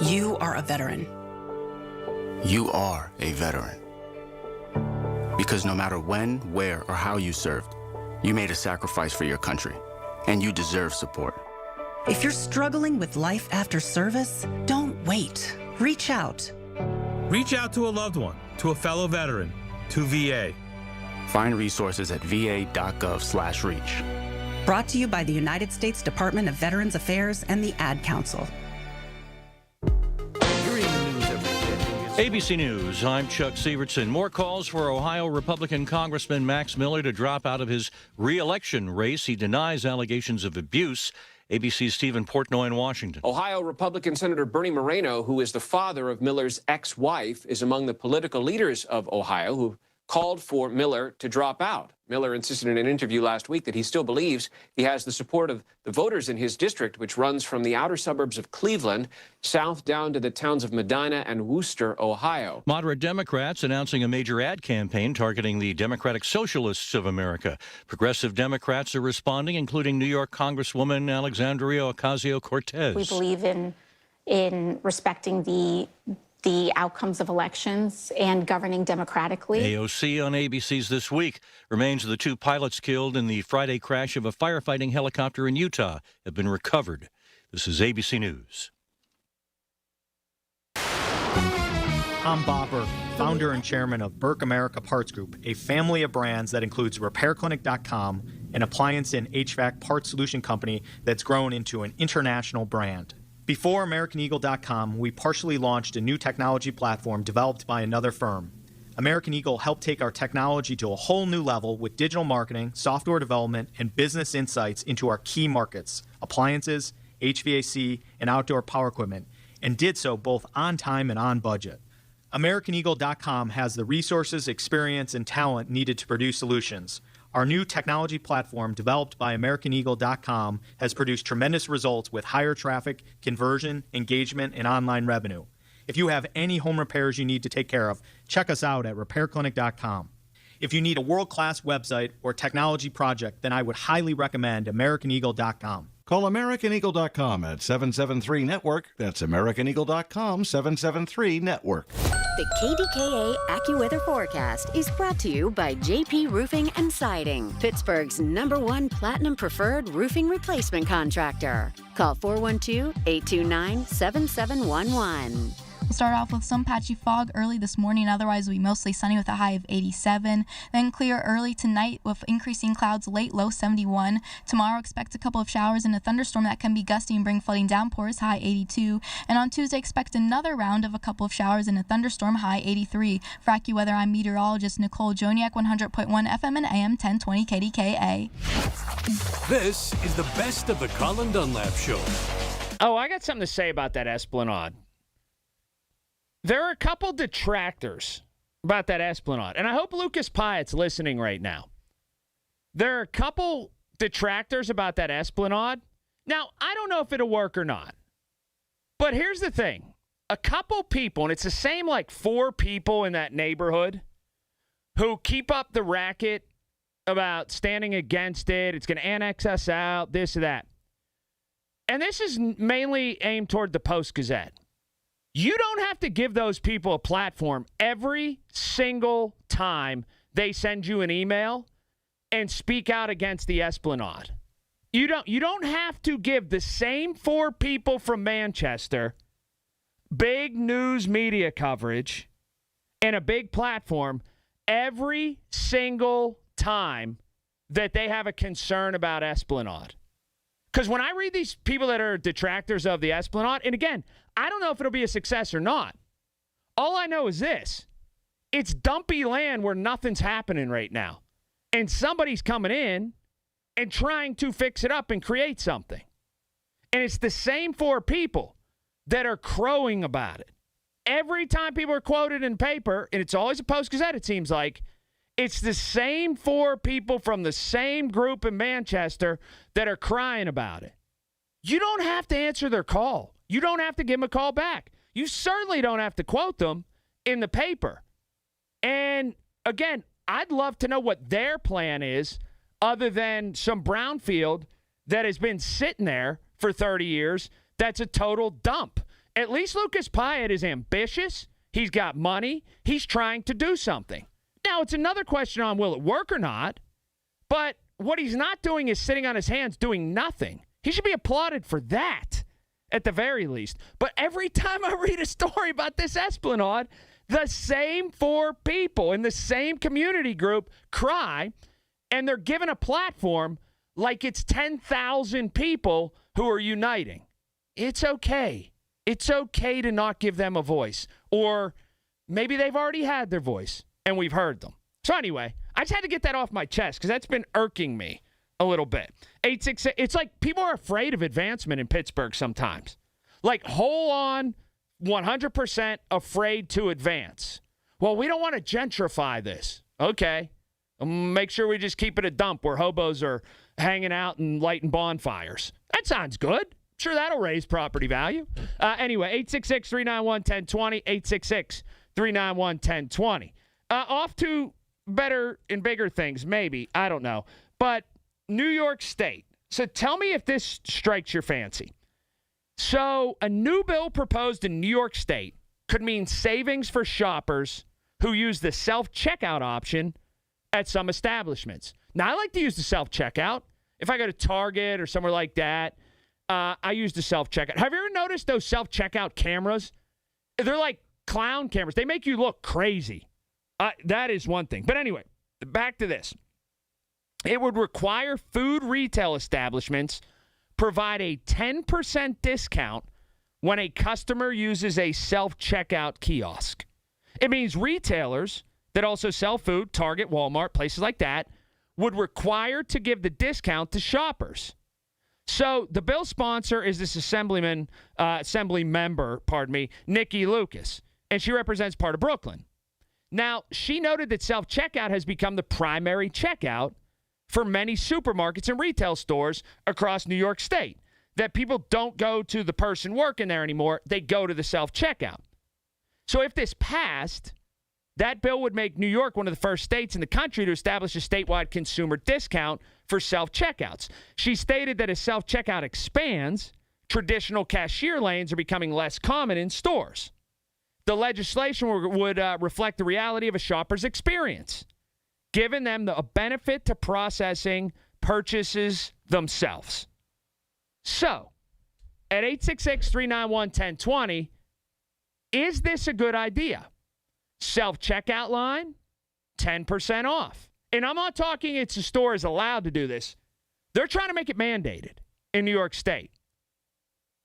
You are a veteran. You are a veteran. Because no matter when, where, or how you served, you made a sacrifice for your country, and you deserve support. If you're struggling with life after service, don't wait. Reach out. Reach out to a loved one, to a fellow veteran, to VA. Find resources at va.gov/reach. Brought to you by the United States Department of Veterans Affairs and the Ad Council. ABC News, I'm Chuck Sievertson. More calls for Ohio Republican Congressman Max Miller to drop out of his re-election race. He denies allegations of abuse. ABC's Stephen Portnoy in Washington. Ohio Republican Senator Bernie Moreno, who is the father of Miller's ex-wife, is among the political leaders of Ohio who called for Miller to drop out. Miller insisted in an interview last week that he still believes he has the support of the voters in his district, which runs from the outer suburbs of Cleveland south down to the towns of Medina and Wooster, Ohio. Moderate Democrats announcing a major ad campaign targeting the Democratic Socialists of America. Progressive Democrats are responding, including New York Congresswoman Alexandria Ocasio-Cortez. We believe in respecting the outcomes of elections and governing democratically. AOC on ABC's This Week. Remains of the 2 pilots killed in the Friday crash of a firefighting helicopter in Utah have been recovered. This is ABC News. I'm Bob Burke, founder and chairman of Burke America Parts Group, a family of brands that includes RepairClinic.com, an appliance and HVAC parts solution company that's grown into an international brand. Before AmericanEagle.com, we partially launched a new technology platform developed by another firm. American Eagle helped take our technology to a whole new level with digital marketing, software development, and business insights into our key markets, appliances, HVAC, and outdoor power equipment, and did so both on time and on budget. AmericanEagle.com has the resources, experience, and talent needed to produce solutions. Our new technology platform, developed by AmericanEagle.com, has produced tremendous results with higher traffic, conversion, engagement, and online revenue. If you have any home repairs you need to take care of, check us out at RepairClinic.com. If you need a world-class website or technology project, then I would highly recommend AmericanEagle.com. Call AmericanEagle.com at 773-NETWORK. That's AmericanEagle.com, 773-NETWORK. The KDKA AccuWeather forecast is brought to you by JP Roofing and Siding, Pittsburgh's #1 Platinum Preferred Roofing Replacement Contractor. Call 412-829-7711. We'll start off with some patchy fog early this morning. Otherwise, it'll be mostly sunny with a high of 87. Then clear early tonight with increasing clouds late, low 71. Tomorrow, expect a couple of showers and a thunderstorm that can be gusty and bring flooding downpours, high 82. And on Tuesday, expect another round of a couple of showers and a thunderstorm, high 83. For AccuWeather, I'm meteorologist Nicole Joniak, 100.1 FM and AM 1020 KDKA. This is the best of the Colin Dunlap Show. Oh, I got something to say about that Esplanade. There are a couple detractors about that Esplanade, and I hope Lucas Pyatt's listening right now. there are a couple detractors about that Esplanade. Now, I don't know if it'll work or not. But here's the thing. A couple people, and it's the same like 4 people in that neighborhood who keep up the racket about standing against it. It's going to annex us out, this or that. And this is mainly aimed toward the Post-Gazette. You don't have to give those people a platform every single time they send you an email and speak out against the Esplanade. You don't have to give the same 4 people from Manchester big news media coverage and a big platform every single time that they have a concern about Esplanade. Because when I read these people that are detractors of the Esplanade, and again, I don't know if it'll be a success or not. All I know is this. It's dumpy land where nothing's happening right now. And somebody's coming in and trying to fix it up and create something. And it's the same 4 people that are crowing about it. Every time people are quoted in paper, and it's always a Post-Gazette, it seems like, it's the same 4 people from the same group in Manchester that are crying about it. You don't have to answer their call. You don't have to give them a call back. You certainly don't have to quote them in the paper. And again, I'd love to know what their plan is other than some brownfield that has been sitting there for 30 years that's a total dump. At least Lucas Pyatt is ambitious. He's got money. He's trying to do something. Now, it's another question on will it work or not, but what he's not doing is sitting on his hands doing nothing. He should be applauded for that, at the very least. But every time I read a story about this Esplanade, the same 4 people in the same community group cry, and they're given a platform like it's 10,000 people who are uniting. It's okay. It's okay to not give them a voice. Or maybe they've already had their voice and we've heard them. So anyway, I just had to get that off my chest because that's been irking me a little bit. 866. It's like people are afraid of advancement in Pittsburgh sometimes. Like whole on 100% afraid to advance. Well, we don't want to gentrify this. Okay. Make sure we just keep it a dump where hobos are hanging out and lighting bonfires. That sounds good. Sure, that'll raise property value. Anyway, 866-391-1020, 866-391-1020. Off to better and bigger things, maybe. I don't know. But New York State. So tell me if this strikes your fancy. So a new bill proposed in New York State could mean savings for shoppers who use the self-checkout option at some establishments. Now, I like to use the self-checkout. If I go to Target or somewhere like that, I use the self-checkout. Have you ever noticed those self-checkout cameras? They're like clown cameras. They make you look crazy. That is one thing. But anyway, back to this. It would require food retail establishments provide a 10% discount when a customer uses a self-checkout kiosk. It means retailers that also sell food, Target, Walmart, places like that, would require to give the discount to shoppers. So the bill sponsor is this assembly member, Nikki Lucas, and she represents part of Brooklyn. Now, she noted that self-checkout has become the primary checkout for many supermarkets and retail stores across New York State, that people don't go to the person working there anymore. They go to the self-checkout. So if this passed, that bill would make New York one of the first states in the country to establish a statewide consumer discount for self-checkouts. She stated that as self-checkout expands, traditional cashier lanes are becoming less common in stores. The legislation would reflect the reality of a shopper's experience, giving them a benefit to processing purchases themselves. So, at 866-391-1020, is this a good idea? Self-checkout line, 10% off. And I'm not talking it's a store is allowed to do this. They're trying to make it mandated in New York State.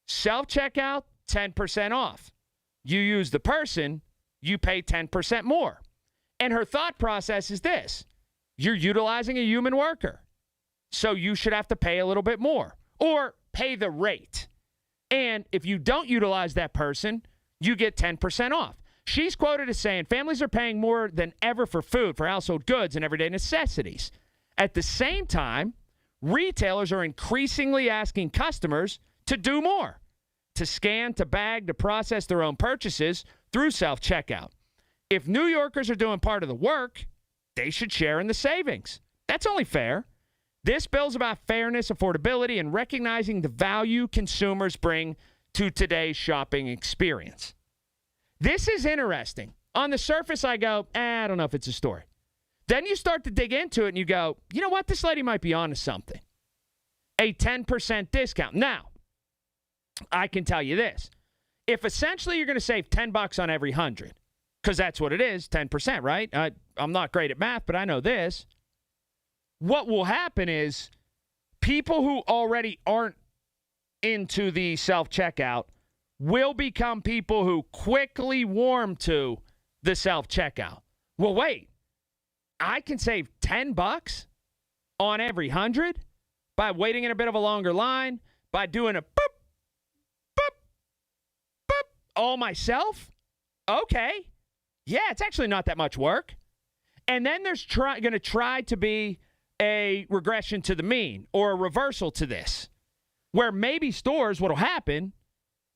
Self-checkout, 10% off. You use the person, you pay 10% more. And her thought process is this. You're utilizing a human worker, so you should have to pay a little bit more or pay the rate. And if you don't utilize that person, you get 10% off. She's quoted as saying, families are paying more than ever for food, for household goods, and everyday necessities. At the same time, retailers are increasingly asking customers to do more, to scan, to bag, to process their own purchases through self-checkout. If New Yorkers are doing part of the work, they should share in the savings. That's only fair. This bill's about fairness, affordability, and recognizing the value consumers bring to today's shopping experience. This is interesting. On the surface, I go, I don't know if it's a story. Then you start to dig into it and you go, you know what? This lady might be onto something. A 10% discount. Now, I can tell you this. If essentially you're going to save $10 on every 100, because that's what it is, 10%, right? I'm not great at math, but I know this. What will happen is people who already aren't into the self-checkout will become people who quickly warm to the self-checkout. Well, wait. I can save $10 on every 100 by waiting in a bit of a longer line, by doing a boop, boop, boop all myself? Okay. Yeah, it's actually not that much work. And then there's going to try to be a regression to the mean or a reversal to this, where maybe stores, what will happen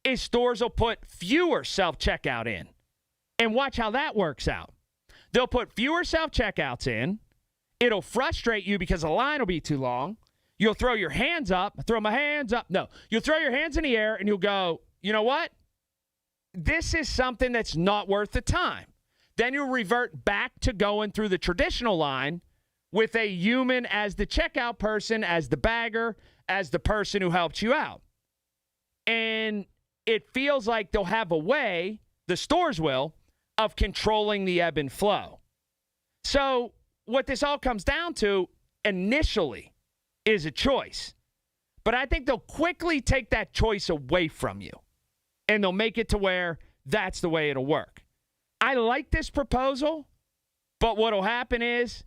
is stores will put fewer self-checkout in. And watch how that works out. They'll put fewer self-checkouts in. It'll frustrate you because the line will be too long. You'll throw your hands up. Throw my hands up. No. You'll throw your hands in the air and you'll go, you know what? This is something that's not worth the time. Then you'll revert back to going through the traditional line with a human as the checkout person, as the bagger, as the person who helped you out. And it feels like they'll have a way, the stores will, of controlling the ebb and flow. So what this all comes down to initially is a choice. But I think they'll quickly take that choice away from you. And they'll make it to where that's the way it'll work. I like this proposal, but what'll happen is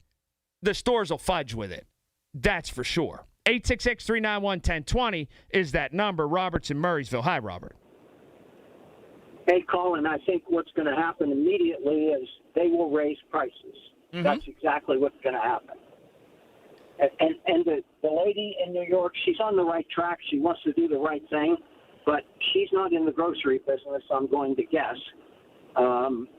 the stores will fudge with it. That's for sure. 866-391-1020 is that number. Robert's in Murraysville. Hi, Robert. Hey, Colin, I think what's going to happen immediately is they will raise prices. Mm-hmm. That's exactly what's going to happen. And the lady in New York, she's on the right track. She wants to do the right thing, but she's not in the grocery business, I'm going to guess,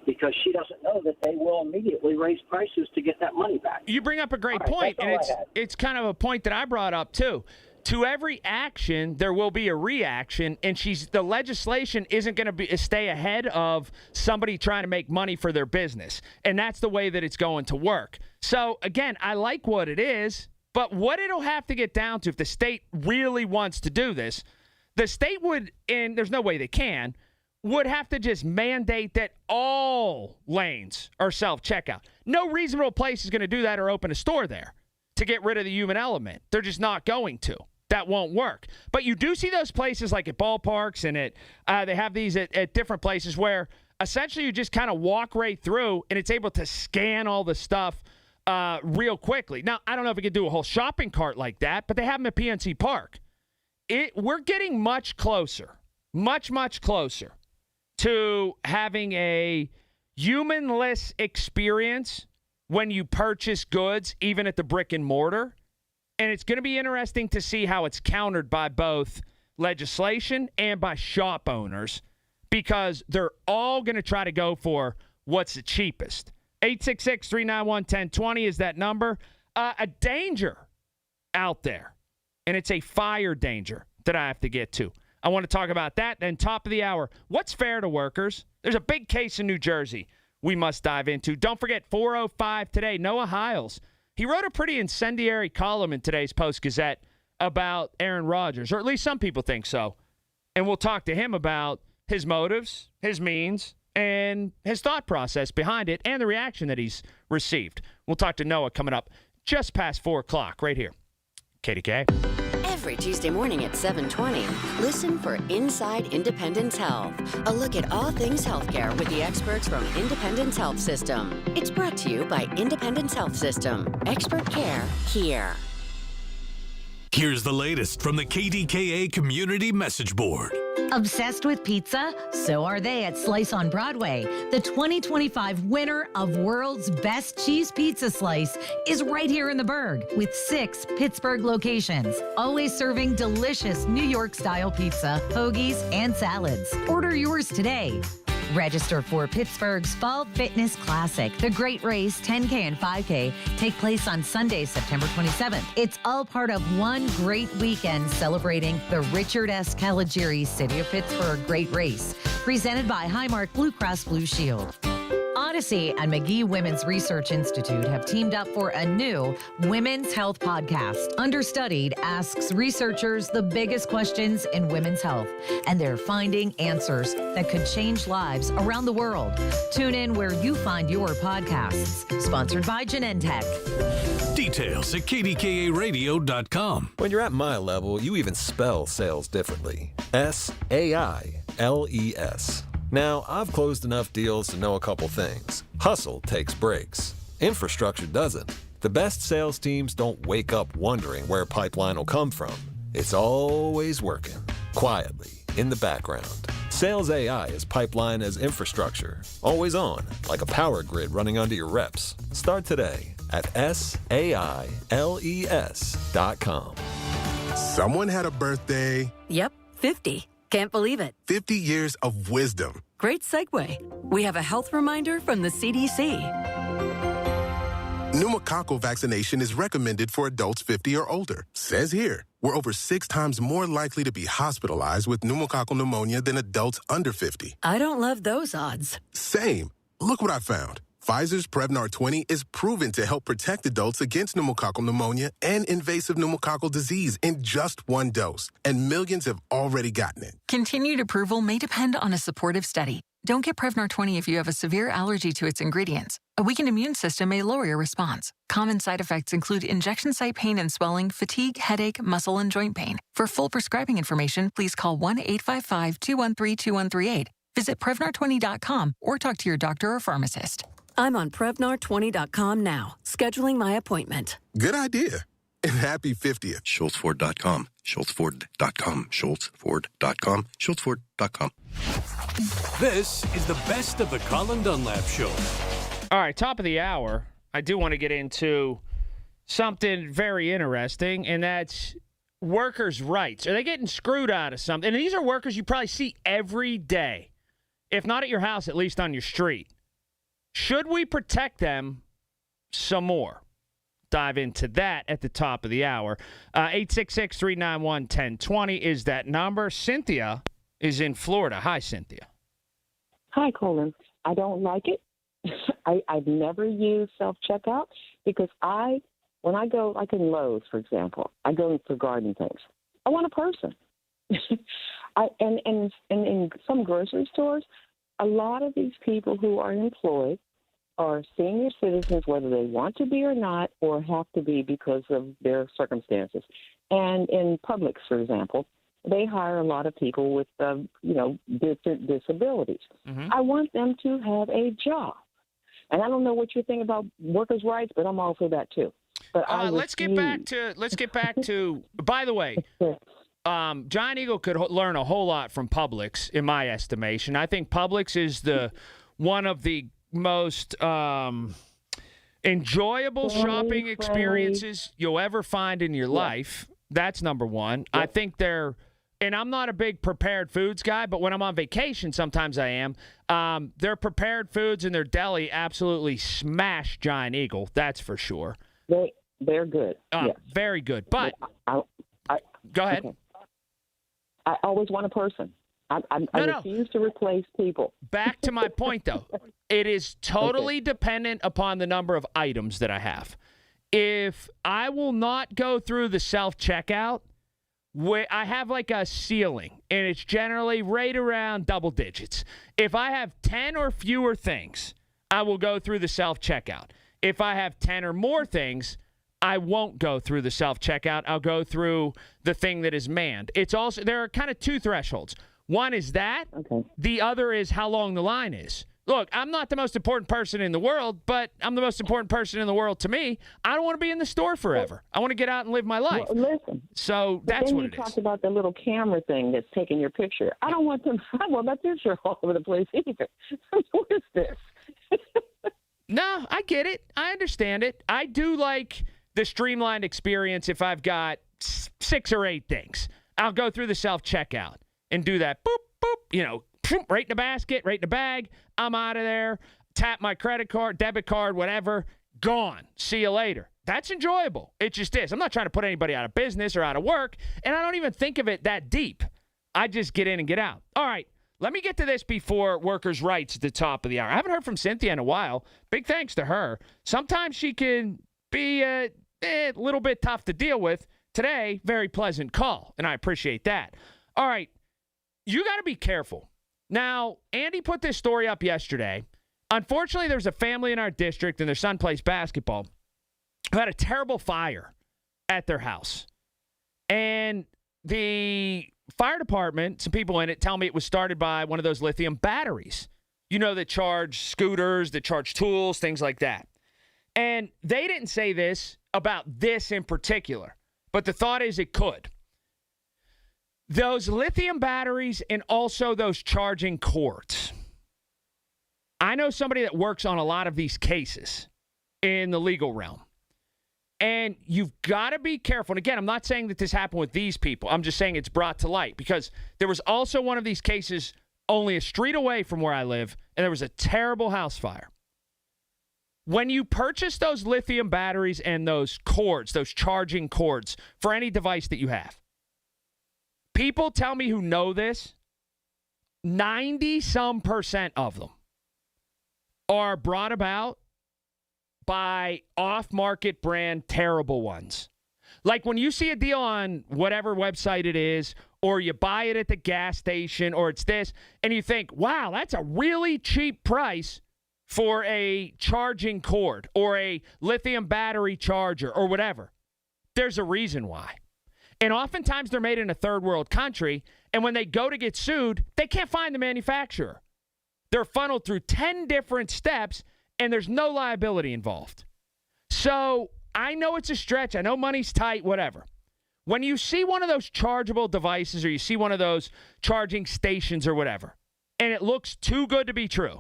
because she doesn't know that they will immediately raise prices to get that money back. You bring up a great point, and it's kind of a point that I brought up too. To every action, there will be a reaction, and the legislation isn't going to stay ahead of somebody trying to make money for their business, and that's the way that it's going to work. So, again, I like what it is, but what it'll have to get down to, if the state really wants to do this, the state would, and there's no way they can, would have to just mandate that all lanes are self-checkout. No reasonable place is going to do that or open a store there to get rid of the human element. They're just not going to. That won't work. But you do see those places like at ballparks and they have these at different places where essentially you just kind of walk right through and it's able to scan all the stuff real quickly. Now, I don't know if it could do a whole shopping cart like that, but they have them at PNC Park. We're getting much closer, much, much closer to having a humanless experience when you purchase goods, even at the brick and mortar. And it's going to be interesting to see how it's countered by both legislation and by shop owners, because they're all going to try to go for what's the cheapest. 866-391-1020 is that number. A danger out there, and it's a fire danger that I have to get to. I want to talk about that. Then top of the hour, what's fair to workers? There's a big case in New Jersey we must dive into. Don't forget, 4:05 today, Noah Hiles. He wrote a pretty incendiary column in today's Post-Gazette about Aaron Rodgers, or at least some people think so. And we'll talk to him about his motives, his means, and his thought process behind it, and the reaction that he's received. We'll talk to Noah coming up just past 4 o'clock right here. KDKA. Every Tuesday morning at 7:20, listen for Inside Independence Health, a look at all things healthcare with the experts from Independence Health System. It's brought to you by Independence Health System. Expert care here. Here's the latest from the KDKA Community Message Board. Obsessed with pizza? So are they at Slice on Broadway. The 2025 winner of World's Best Cheese Pizza Slice is right here in the Berg with 6 Pittsburgh locations, always serving delicious New York-style pizza, hoagies, and salads. Order yours today. Register for Pittsburgh's Fall Fitness Classic. The Great Race 10K and 5K take place on Sunday, September 27th. It's all part of one great weekend celebrating the Richard S. Caligiuri City of Pittsburgh Great Race, presented by Highmark Blue Cross Blue Shield. Odyssey and McGee Women's Research Institute have teamed up for a new women's health podcast. Understudied asks researchers the biggest questions in women's health, and they're finding answers that could change lives around the world. Tune in where you find your podcasts. Sponsored by Genentech. Details at KDKA-radio.com. When you're at my level, you even spell sales differently. S-A-I-L-E-S. Now, I've closed enough deals to know a couple things. Hustle takes breaks. Infrastructure doesn't. The best sales teams don't wake up wondering where pipeline will come from. It's always working, quietly, in the background. Sales AI is pipeline as infrastructure, always on, like a power grid running under your reps. Start today at SAILES.com. Someone had a birthday. Yep, 50. Can't believe it. 50 years of wisdom. Great segue. We have a health reminder from the CDC. Pneumococcal vaccination is recommended for adults 50 or older. Says here, we're over 6 times more likely to be hospitalized with pneumococcal pneumonia than adults under 50. I don't love those odds. Same. Look what I found. Pfizer's Prevnar 20 is proven to help protect adults against pneumococcal pneumonia and invasive pneumococcal disease in just 1 dose. And millions have already gotten it. Continued approval may depend on a supportive study. Don't get Prevnar 20 if you have a severe allergy to its ingredients. A weakened immune system may lower your response. Common side effects include injection site pain and swelling, fatigue, headache, muscle, and joint pain. For full prescribing information, please call 1-855-213-2138. Visit Prevnar20.com or talk to your doctor or pharmacist. I'm on Prevnar20.com now, scheduling my appointment. Good idea. And happy 50th. SchultzFord.com. SchultzFord.com. SchultzFord.com. SchultzFord.com. This is the best of the Colin Dunlap Show. All right, top of the hour. I do want to get into something very interesting, and that's workers' rights. Are they getting screwed out of something? And these are workers you probably see every day, if not at your house, at least on your street. Should we protect them some more? Dive into that at the top of the hour. 866-391-1020 is that number. Cynthia is in Florida. Hi, Cynthia. Hi, Colin. I don't like it. I've never used self-checkout because when I go, like in Lowe's, for example, I go for garden things. I want a person. And in some grocery stores, a lot of these people who are employed are senior citizens, whether they want to be or not, or have to be because of their circumstances. And in Publix, for example, they hire a lot of people with, different disabilities. Mm-hmm. I want them to have a job. And I don't know what you think about workers' rights, but I'm all for that too. But let's get back to. By the way, Giant Eagle could learn a whole lot from Publix, in my estimation. I think Publix is one of the most enjoyable shopping experiences you'll ever find in your life. That's number one. Yep. I think and I'm not a big prepared foods guy, but when I'm on vacation, sometimes I am. Their prepared foods and their deli absolutely smash Giant Eagle. That's for sure. They're good. Yes. Very good. But go ahead. Okay. I always want a person. I refuse to replace people. Back to my point, though. It is totally dependent upon the number of items that I have. If I will not go through the self-checkout, I have like a ceiling, and it's generally right around double digits. If I have 10 or fewer things, I will go through the self-checkout. If I have 10 or more things, I won't go through the self-checkout. I'll go through the thing that is manned. There are kind of 2 thresholds. One is that. Okay. The other is how long the line is. Look, I'm not the most important person in the world, but I'm the most important person in the world to me. I don't want to be in the store forever. I want to get out and live my life. Well, listen. So that's what it is. Then you talked about the little camera thing that's taking your picture. I don't want my picture all over the place either. What is this? No, I get it. I understand it. I do like the streamlined experience if I've got 6 or 8 things. I'll go through the self-checkout and do that. Boop, boop, right in the basket, right in the bag. I'm out of there. Tap my credit card, debit card, whatever. Gone. See you later. That's enjoyable. It just is. I'm not trying to put anybody out of business or out of work, and I don't even think of it that deep. I just get in and get out. All right, let me get to this before workers' rights at the top of the hour. I haven't heard from Cynthia in a while. Big thanks to her. Sometimes she can be a little bit tough to deal with. Today, very pleasant call, and I appreciate that. All right, you got to be careful. Now, Andy put this story up yesterday. Unfortunately, there's a family in our district, and their son plays basketball, who had a terrible fire at their house. And the fire department, some people in it, tell me it was started by one of those lithium batteries, that charge scooters, that charge tools, things like that. And they didn't say this about this in particular, but the thought is it could. Those lithium batteries and also those charging cords. I know somebody that works on a lot of these cases in the legal realm. And you've got to be careful. And again, I'm not saying that this happened with these people. I'm just saying it's brought to light because there was also one of these cases only a street away from where I live, and there was a terrible house fire. When you purchase those lithium batteries and those cords, those charging cords for any device that you have, people tell me who know this, 90-some% of them are brought about by off-market brand terrible ones. Like when you see a deal on whatever website it is, or you buy it at the gas station, or it's this, and you think, wow, that's a really cheap price for a charging cord or a lithium battery charger or whatever. There's a reason why. And oftentimes they're made in a third world country, and when they go to get sued, they can't find the manufacturer. They're funneled through 10 different steps, and there's no liability involved. So I know it's a stretch. I know money's tight, whatever. When you see one of those chargeable devices or you see one of those charging stations or whatever, and it looks too good to be true,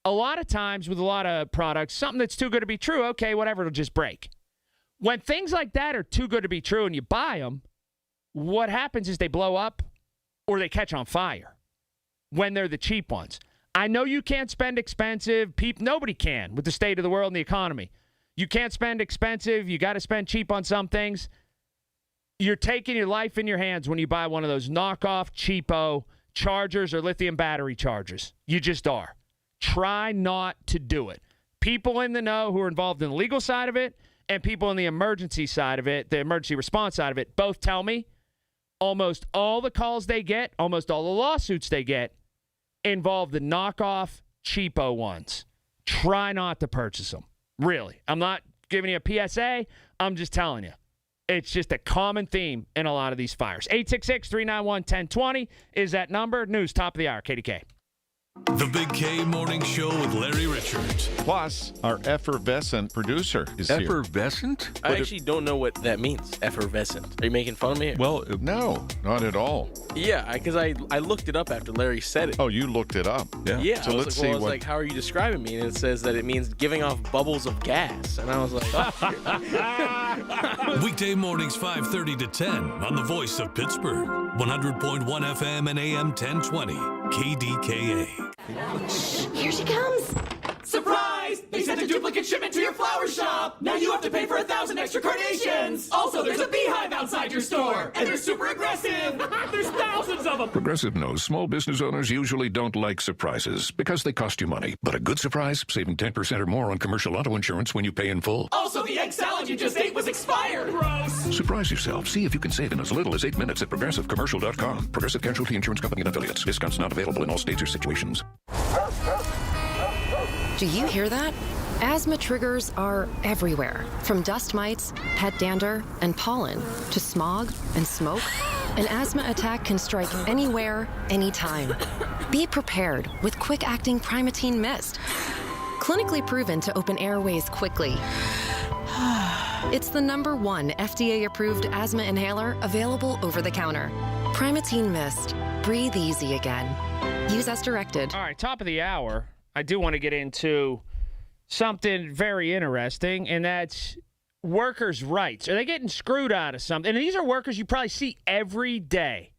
a lot of times with a lot of products, something that's too good to be true, okay, whatever, it'll just break. When things like that are too good to be true and you buy them, what happens is they blow up or they catch on fire when they're the cheap ones. I know you can't spend expensive. Nobody can with the state of the world and the economy. You can't spend expensive. You got to spend cheap on some things. You're taking your life in your hands when you buy one of those knockoff, cheapo chargers or lithium battery chargers. You just are. Try not to do it. People in the know who are involved in the legal side of it and people in the emergency side of it, the emergency response side of it, both tell me almost all the calls they get, almost all the lawsuits they get involve the knockoff, cheapo ones. Try not to purchase them. Really. I'm not giving you a PSA. I'm just telling you. It's just a common theme in a lot of these fires. 866-391-1020 is that number. News, top of the hour, KDK. The Big K Morning Show with Larry Richards. Plus, our effervescent producer is here. Effervescent? I actually don't know what that means, effervescent. Are you making fun of me? Well, no, not at all. Yeah, because I looked it up after Larry said it. Oh, you looked it up? Yeah. So let's see I was like, how are you describing me? And it says that it means giving off bubbles of gas. And I was like, Weekday mornings 5:30 to 10 on the voice of Pittsburgh. 100.1 FM and AM 1020. KDKA. Here she comes! Surprise! They sent a duplicate shipment to your flower shop! Now you have to pay for 1,000 extra carnations! Also, there's a beehive outside your store! And they're super aggressive! There's thousands of them! Progressive knows small business owners usually don't like surprises because they cost you money. But a good surprise, saving 10% or more on commercial auto insurance when you pay in full. Also, the egg salad you just ate was expired! Gross! Surprise yourself. See if you can save in as little as 8 minutes at ProgressiveCommercial.com. Progressive Casualty Insurance Company and Affiliates. Discounts not available in all states or situations. Do you hear that? Asthma triggers are everywhere, from dust mites, pet dander, and pollen, to smog and smoke. An asthma attack can strike anywhere, anytime. Be prepared with quick-acting Primatene Mist. Clinically proven to open airways quickly. It's the #1 FDA-approved asthma inhaler available over the counter. Primatene Mist. Breathe easy again. Use as directed. All right, top of the hour, I do want to get into something very interesting, and that's workers' rights. Are they getting screwed out of something? And these are workers you probably see every day,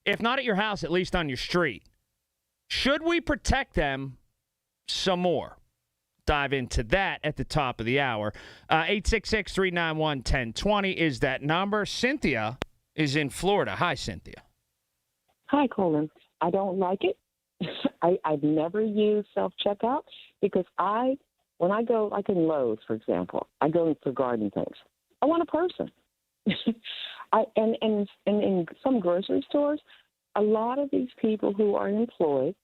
if not at your house, at least on your street. Should we protect them some more? Dive into that at the top of the hour. 866-391-1020 is that number. Cynthia is in Florida. Hi, Cynthia. Hi, Colin. I don't like it. I've never used self-checkout because when I go, like in Lowe's, for example, I go for garden things. I want a person. And in some grocery stores, a lot of these people who are employed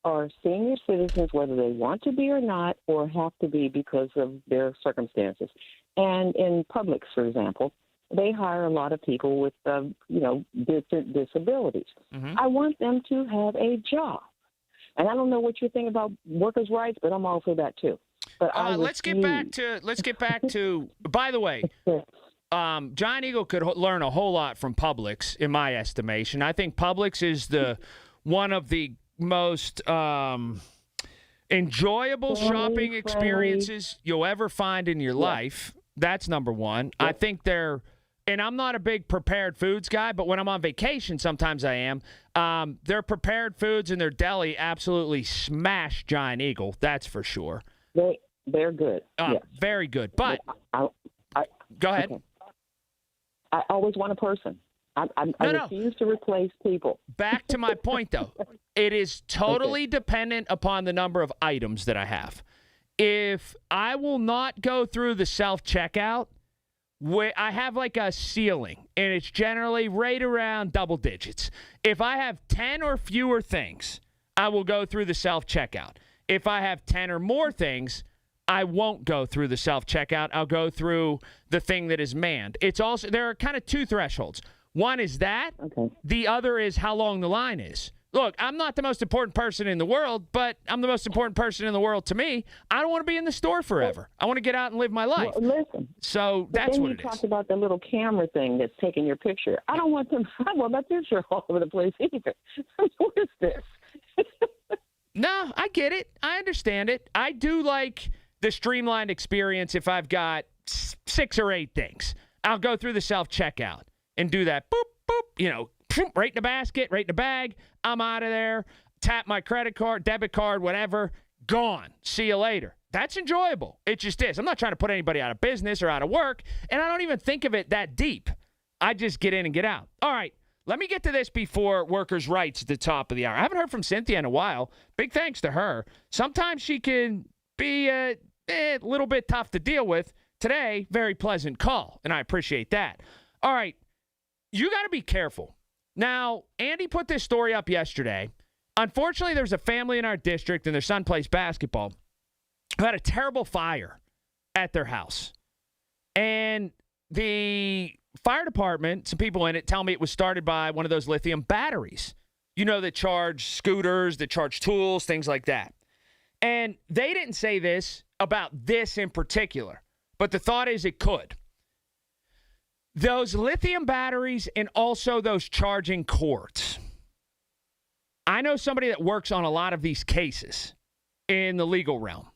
are senior citizens, whether they want to be or not, or have to be because of their circumstances. And in Publix, for example, they hire a lot of people with, different disabilities. Mm-hmm. I want them to have a job. And I don't know what you think about workers' rights, but I'm all for that too. But let's get back to. By the way, Giant Eagle could learn a whole lot from Publix, in my estimation. I think Publix is one of the most enjoyable shopping experiences you'll ever find in your life. That's number one. I think and I'm not a big prepared foods guy, but when I'm on vacation, sometimes I am. Their prepared foods and their deli absolutely smash Giant Eagle. That's for sure. They're good. Yes. Very good. But go ahead. Okay. I always want a person. I refuse to replace people. Back to my point, though. It is totally dependent upon the number of items that I have. If I will not go through the self-checkout, I have like a ceiling, and it's generally right around double digits. If I have 10 or fewer things, I will go through the self-checkout. If I have 10 or more things, I won't go through the self-checkout. I'll go through the thing that is manned. There are kind of two thresholds. One is that. Okay. The other is how long the line is. Look, I'm not the most important person in the world, but I'm the most important person in the world to me. I don't want to be in the store forever. I want to get out and live my life. Well, listen. So that's what it is. You talked about the little camera thing that's taking your picture. I don't want my picture all over the place either. What is this? No, I get it. I understand it. I do like the streamlined experience if I've got 6 or 8 things. I'll go through the self-checkout and do that. Boop, boop, right in the basket, right in the bag. I'm out of there. Tap my credit card, debit card, whatever. Gone. See you later. That's enjoyable. It just is. I'm not trying to put anybody out of business or out of work, and I don't even think of it that deep. I just get in and get out. All right. Let me get to this before workers' rights at the top of the hour. I haven't heard from Cynthia in a while. Big thanks to her. Sometimes she can be a little bit tough to deal with. Today, very pleasant call, and I appreciate that. All right. You got to be careful. Now, Andy put this story up yesterday. Unfortunately, there's a family in our district, and their son plays basketball, who had a terrible fire at their house. And the fire department, some people in it, tell me it was started by one of those lithium batteries, that charge scooters, that charge tools, things like that. And they didn't say this about this in particular, but the thought is it could. Those lithium batteries and also those charging cords. I know somebody that works on a lot of these cases in the legal realm.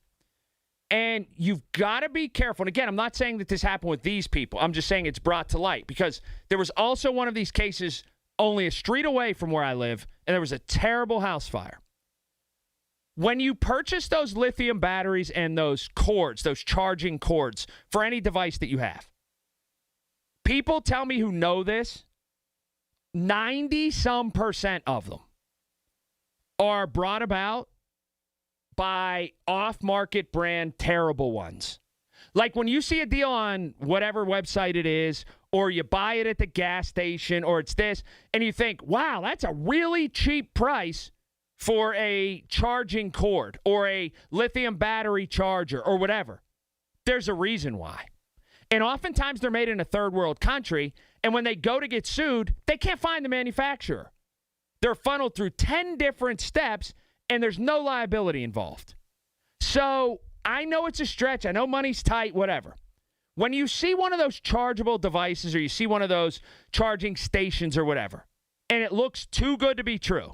And you've got to be careful. And again, I'm not saying that this happened with these people. I'm just saying it's brought to light because there was also one of these cases only a street away from where I live, and there was a terrible house fire. When you purchase those lithium batteries and those cords, those charging cords for any device that you have, people tell me who know this, 90% of them are brought about by off-market brand terrible ones. Like when you see a deal on whatever website it is, or you buy it at the gas station, or it's this, and you think, wow, that's a really cheap price for a charging cord or a lithium battery charger or whatever. There's a reason why. And oftentimes they're made in a third world country, And when they go to get sued, they can't find the manufacturer. They're funneled through 10 different steps, and there's no liability involved. So I know it's a stretch. I know money's tight, whatever. When you see one of those chargeable devices or you see one of those charging stations or whatever, and it looks too good to be true,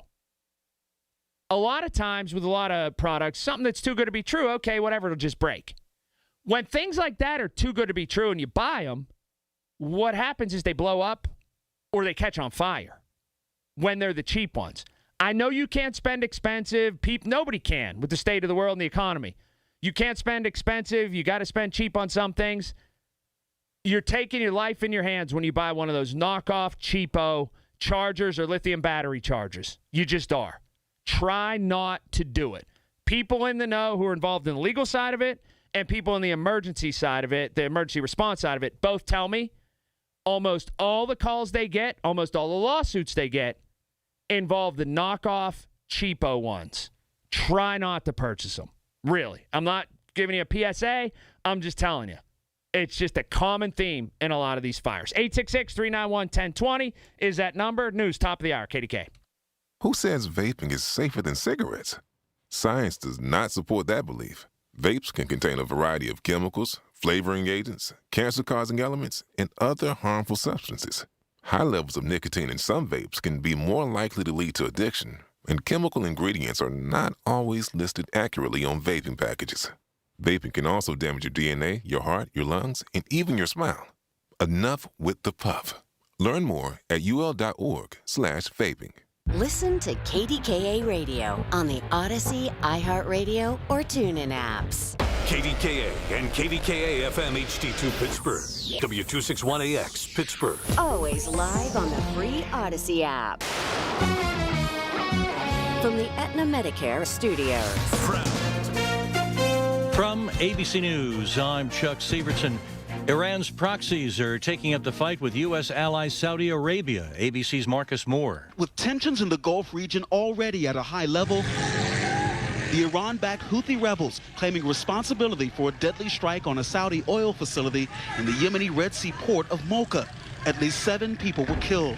a lot of times with a lot of products, something that's too good to be true, okay, whatever, it'll just break. When things like that are too good to be true and you buy them, what happens is they blow up or they catch on fire when they're the cheap ones. I know you can't spend expensive. Nobody can with the state of the world and the economy. You can't spend expensive. You got to spend cheap on some things. You're taking your life in your hands when you buy one of those knockoff, cheapo chargers or lithium battery chargers. You just are. Try not to do it. People in the know who are involved in the legal side of it and people in the emergency side of it, the emergency response side of it, both tell me almost all the calls they get, almost all the lawsuits they get involve the knockoff, cheapo ones. Try not to purchase them. Really. I'm not giving you a PSA. I'm just telling you. It's just a common theme in a lot of these fires. 866-391-1020 is that number. News, top of the hour, KDK. Who says vaping is safer than cigarettes? Science does not support that belief. Vapes can contain a variety of chemicals, flavoring agents, cancer-causing elements, and other harmful substances. High levels of nicotine in some vapes can be more likely to lead to addiction, and chemical ingredients are not always listed accurately on vaping packages. Vaping can also damage your DNA, your heart, your lungs, and even your smile. Enough with the puff. Learn more at ul.org/vaping. Listen to KDKA Radio on the Odyssey, iHeartRadio, or TuneIn apps. KDKA and KDKA-FM HD2 Pittsburgh. W261AX Pittsburgh. Always live on the free Odyssey app. From the Aetna Medicare studios. From ABC News, I'm Chuck Sievertson. Iran's proxies are taking up the fight with U.S. ally Saudi Arabia. ABC's Marcus Moore. With tensions in the Gulf region already at a high level, the Iran-backed Houthi rebels claiming responsibility for a deadly strike on a Saudi oil facility in the Yemeni Red Sea port of Mocha. At least 7 people were killed.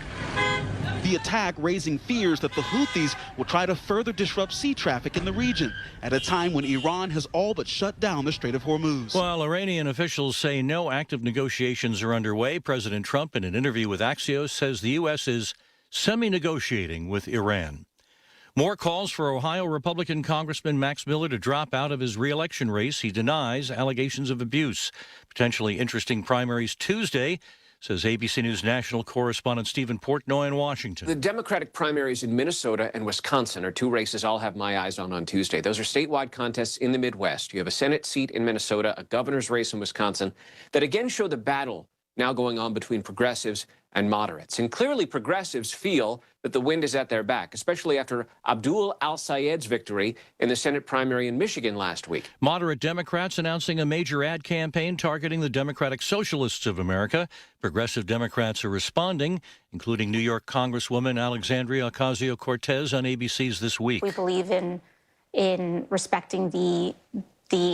The attack raising fears that the Houthis will try to further disrupt sea traffic in the region at a time when Iran has all but shut down the Strait of Hormuz. While Iranian officials say no active negotiations are underway, President Trump, in an interview with Axios, says the U.S. is semi-negotiating with Iran. More calls for Ohio Republican Congressman Max Miller to drop out of his re-election race. He denies allegations of abuse. Potentially interesting primaries Tuesday, says ABC News national correspondent Stephen Portnoy in Washington. The Democratic primaries in Minnesota and Wisconsin are 2 races I'll have my eyes on Tuesday. Those are statewide contests in the Midwest. You have a Senate seat in Minnesota, a governor's race in Wisconsin, that again show the battle now going on between progressives and moderates. And clearly progressives feel that the wind is at their back, especially after Abdul al-Sayed's victory in the Senate primary in Michigan last week. Moderate Democrats announcing a major ad campaign targeting the Democratic Socialists of America. Progressive Democrats are responding, including New York Congresswoman Alexandria Ocasio-Cortez on ABC's This Week. We believe in respecting the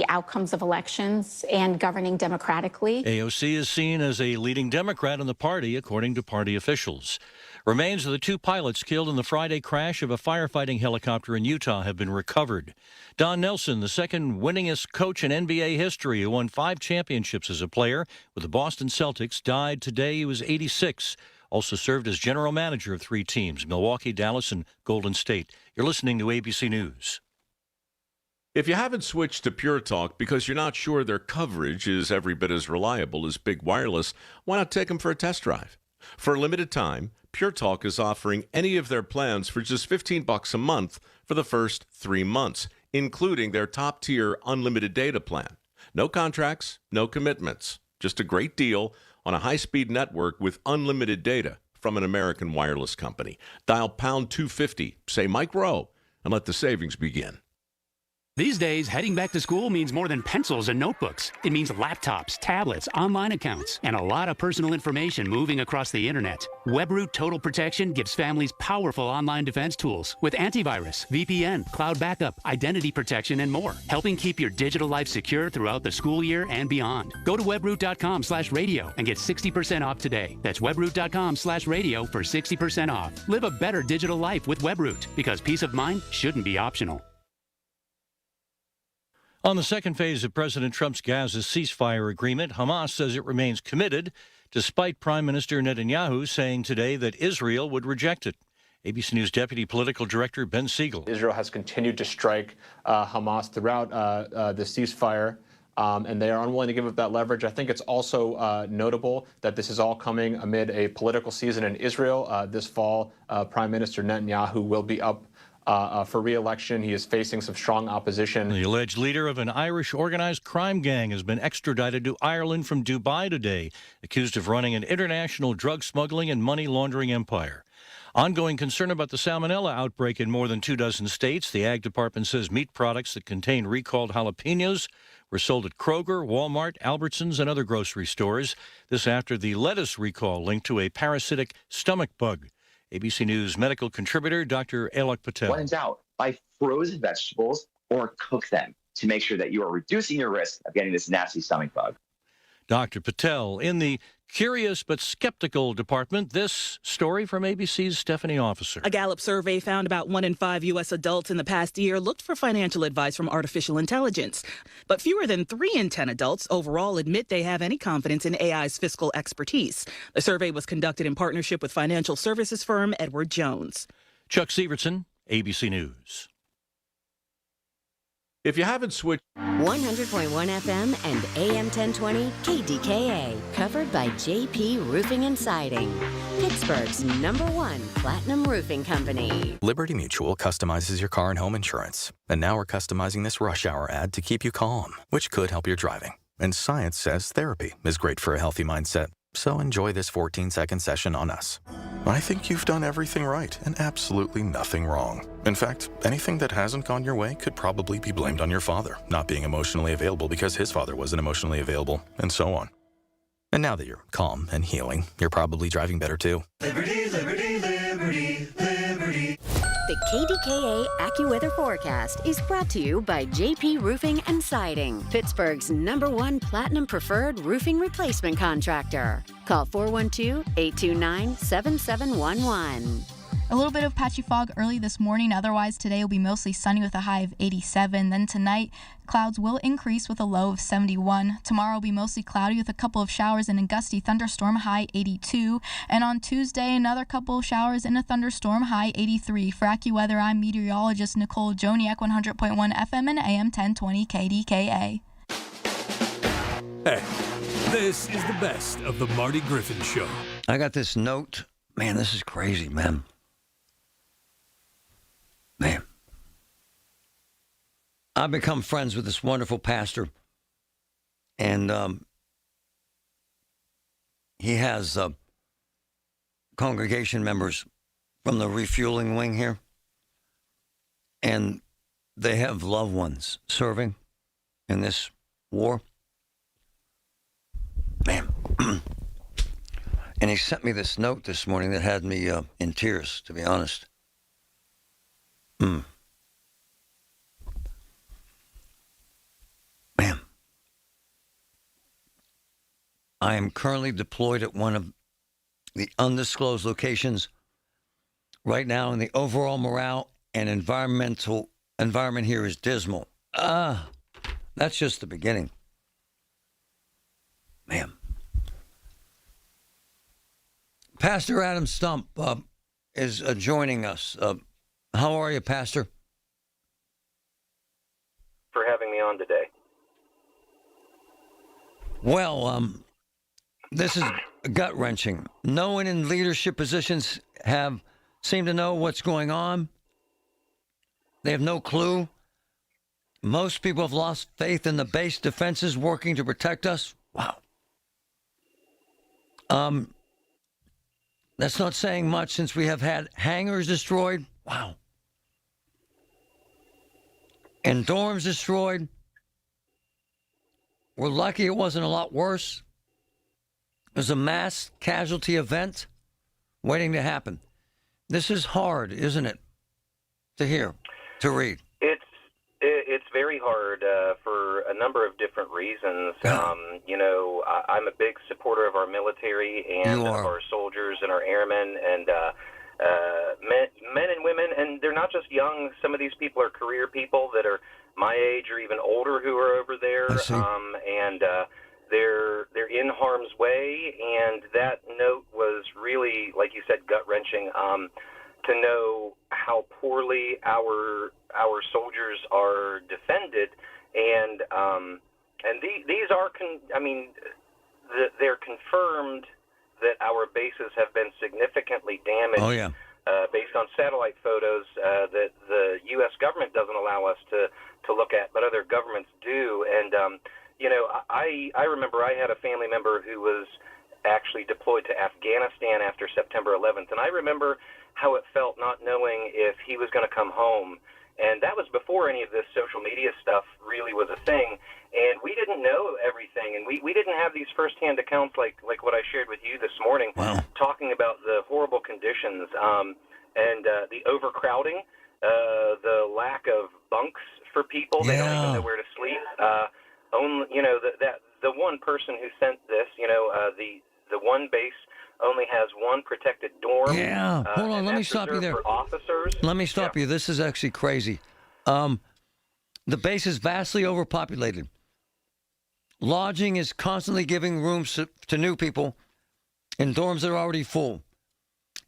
outcomes of elections and governing democratically. AOC is seen as a leading Democrat in the party, according to party officials. Remains of the 2 pilots killed in the Friday crash of a firefighting helicopter in Utah have been recovered. Don Nelson, the second winningest coach in NBA history, who won 5 championships as a player with the Boston Celtics, died today. He was 86. Also served as general manager of 3 teams, Milwaukee, Dallas, and Golden State. You're listening to ABC News. If you haven't switched to Pure Talk because you're not sure their coverage is every bit as reliable as Big Wireless, why not take them for a test drive? For a limited time, Pure Talk is offering any of their plans for just $15 a month for the first 3 months, including their top-tier unlimited data plan. No contracts, no commitments, just a great deal on a high-speed network with unlimited data from an American wireless company. Dial pound 250, say Mike Rowe, and let the savings begin. These days, heading back to school means more than pencils and notebooks. It means laptops, tablets, online accounts, and a lot of personal information moving across the internet. WebRoot Total Protection gives families powerful online defense tools with antivirus, VPN, cloud backup, identity protection, and more, helping keep your digital life secure throughout the school year and beyond. Go to webroot.com/radio and get 60% off today. That's webroot.com/radio for 60% off. Live a better digital life with WebRoot, because peace of mind shouldn't be optional. On the second phase of President Trump's Gaza ceasefire agreement, Hamas says it remains committed, despite Prime Minister Netanyahu saying today that Israel would reject it. ABC News Deputy Political Director Ben Siegel. Israel has continued to strike Hamas throughout the ceasefire, and they are unwilling to give up that leverage. I think it's also notable that this is all coming amid a political season in Israel. This fall, Prime Minister Netanyahu will be up for re-election. He is facing some strong opposition. The alleged leader of an Irish organized crime gang has been extradited to Ireland from Dubai today, accused of running an international drug smuggling and money laundering empire. Ongoing concern about the salmonella outbreak in more than 24 states. The Ag Department says meat products that contain recalled jalapenos were sold at Kroger, Walmart, Albertsons, and other grocery stores. This after the lettuce recall linked to a parasitic stomach bug. ABC News medical contributor Dr. Alok Patel. When in doubt, buy frozen vegetables or cook them to make sure that you are reducing your risk of getting this nasty stomach bug. Dr. Patel. In the curious but skeptical department, this story from ABC's Stephanie Officer. A Gallup survey found about 1 in 5 U.S. adults in the past year looked for financial advice from artificial intelligence. But fewer than 3 in 10 adults overall admit they have any confidence in AI's fiscal expertise. The survey was conducted in partnership with financial services firm Edward Jones. Chuck Severson, ABC News. If you haven't switched... 100.1 FM and AM 1020 KDKA, covered by JP Roofing and Siding, Pittsburgh's #1 platinum roofing company. Liberty Mutual customizes your car and home insurance. And now we're customizing this rush hour ad to keep you calm, which could help your driving. And science says therapy is great for a healthy mindset. So enjoy this 14-second session on us. I think you've done everything right and absolutely nothing wrong. In fact, anything that hasn't gone your way could probably be blamed on your father not being emotionally available because his father wasn't emotionally available, and so on. And now that you're calm and healing, you're probably driving better too. Liberty, liberty, liberty, liberty. The KDKA AccuWeather forecast is brought to you by JP Roofing and Siding, Pittsburgh's #1 platinum preferred roofing replacement contractor. Call 412-829-7711. A little bit of patchy fog early this morning. Otherwise, today will be mostly sunny with a high of 87. Then tonight, clouds will increase with a low of 71. Tomorrow will be mostly cloudy with a couple of showers and a gusty thunderstorm, high 82. And on Tuesday, another couple of showers and a thunderstorm, high 83. For AccuWeather, I'm meteorologist Nicole Joniak, 100.1 FM and AM 1020 KDKA. Hey, this is the best of the Marty Griffin Show. I got this note. Man, this is crazy, man. I've become friends with this wonderful pastor, and he has congregation members from the refueling wing here, and they have loved ones serving in this war. Man. And he sent me this note this morning that had me in tears, to be honest. Man. I am currently deployed at one of the undisclosed locations right now, and the overall morale and environment here is dismal. That's just the beginning. Man. Pastor Adam Stump is joining us. How are you, Pastor? For having me on today. Well, this is gut-wrenching. No one in leadership positions seem to know what's going on. They have no clue. Most people have lost faith in the base defenses working to protect us. Wow. That's not saying much since we have had hangars destroyed. Wow. and dorms destroyed. We're lucky it wasn't a lot worse. It was a mass casualty event waiting to happen. This is hard, isn't it, to hear, to read? It's very hard for a number of different reasons. I'm a big supporter of our military and of our soldiers and our airmen and men and women. And they're not just young. Some of these people are career people that are my age or even older who are over there. They're in harm's way. And that note was really, like you said, gut-wrenching. To know how poorly our soldiers are defended, and these are they're confirmed that our bases have been significantly damaged. Oh yeah. Based on satellite photos that the U.S. government doesn't allow us to look at, but other governments do. And I remember I had a family member who was actually deployed to Afghanistan after September 11th, and I remember how it felt not knowing if he was going to come home. And that was before any of this social media stuff really was a thing. And we didn't know everything. And we didn't have these firsthand accounts like what I shared with you this morning, talking about the horrible conditions and the overcrowding, the lack of bunks for people. They don't even know where to sleep. The one person who sent this, the one base only has one protected dorm. Yeah. Hold on. Let me stop you there. For officers. Let me stop you. This is actually crazy. The base is vastly overpopulated. Lodging is constantly giving rooms to new people in dorms that are already full.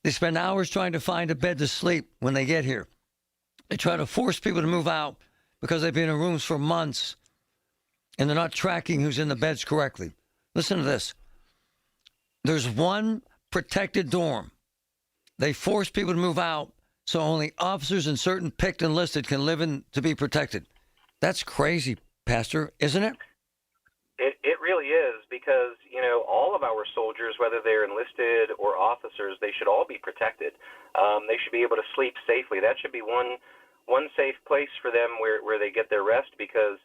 They spend hours trying to find a bed to sleep when they get here. They try to force people to move out because they've been in rooms for months and they're not tracking who's in the beds correctly. Listen to this. There's one protected dorm. They force people to move out so only officers and certain picked enlisted can live in to be protected. That's crazy, Pastor, isn't it? It really is, because, all of our soldiers, whether they're enlisted or officers, they should all be protected. They should be able to sleep safely. That should be one safe place for them where they get their rest, because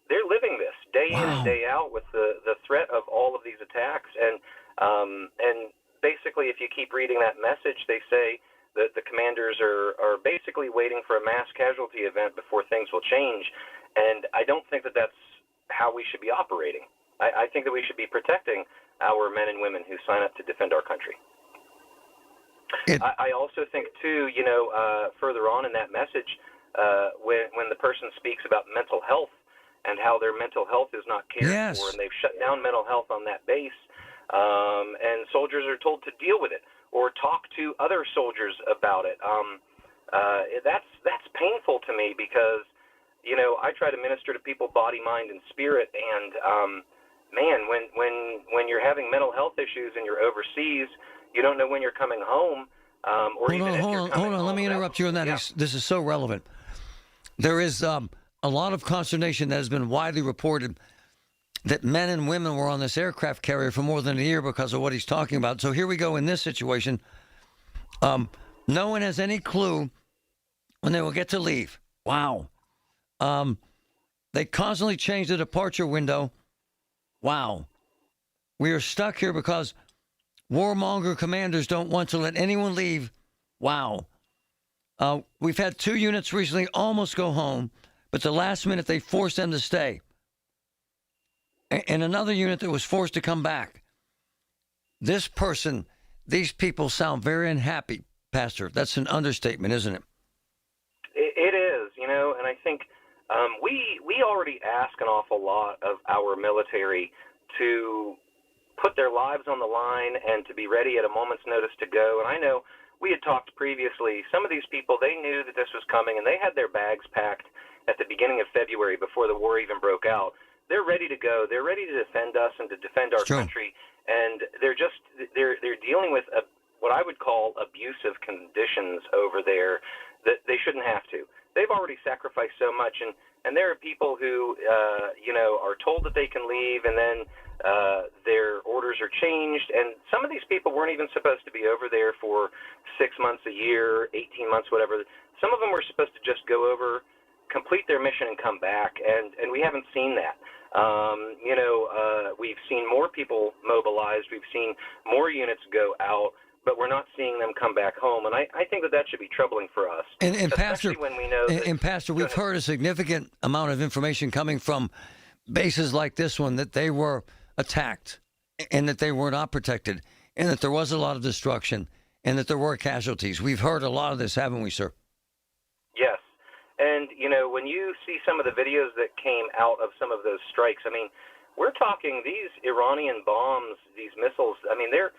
they're living this day in and day out with the threat of all of these attacks. And basically, if you keep reading that message, they say that the commanders are basically waiting for a mass casualty event before things will change. And I don't think that that's how we should be operating. I think that we should be protecting our men and women who sign up to defend our country. I also think, too, further on in that message, when the person speaks about mental health and how their mental health is not cared for, and they've shut down mental health on that base, and soldiers are told to deal with it or talk to other soldiers about it. That's painful to me, because I try to minister to people body, mind, and spirit, and man, when you're having mental health issues and you're overseas, you don't know when you're coming home. Hold on. Let me interrupt you on that. Yeah. This is so relevant. There is a lot of consternation that has been widely reported that men and women were on this aircraft carrier for more than a year because of what he's talking about. So here we go in this situation. No one has any clue when they will get to leave. Wow. They constantly change the departure window. Wow. We are stuck here because warmonger commanders don't want to let anyone leave. Wow. We've had 2 units recently almost go home, but the last minute they forced them to stay. And another unit that was forced to come back. These people sound very unhappy, Pastor. That's an understatement, isn't it? It is, and I think we already ask an awful lot of our military to put their lives on the line and to be ready at a moment's notice to go. And I know we had talked previously, some of these people, they knew that this was coming, and they had their bags packed at the beginning of February before the war even broke out. They're ready to go. They're ready to defend us and to defend our country. And they're dealing with what I would call abusive conditions over there that they shouldn't have to. They've already sacrificed so much, and there are people who are told that they can leave, and then their orders are changed. And some of these people weren't even supposed to be over there for 6 months, a year, 18 months, whatever. Some of them were supposed to just go over, complete their mission and come back, and we haven't seen that. We've seen more people mobilized. We've seen more units go out, but we're not seeing them come back home. And I think that should be troubling for us. And Pastor, when we know that, and Pastor, we've heard a significant amount of information coming from bases like this one that they were attacked and that they were not protected and that there was a lot of destruction and that there were casualties. We've heard a lot of this, haven't we, sir? Yes. And, when you see some of the videos that came out of some of those strikes, I mean, we're talking these Iranian bombs, these missiles, I mean, they're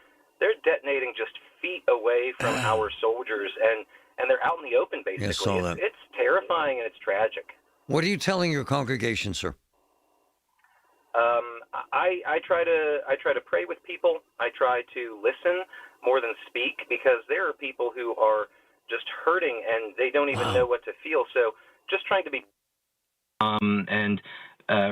detonating just feet away from our soldiers, and they're out in the open, basically. Yes, saw that. It's terrifying and it's tragic. What are you telling your congregation, sir? I try to pray with people. I try to listen more than speak, because there are people who are just hurting and they don't even know what to feel. So just trying to be and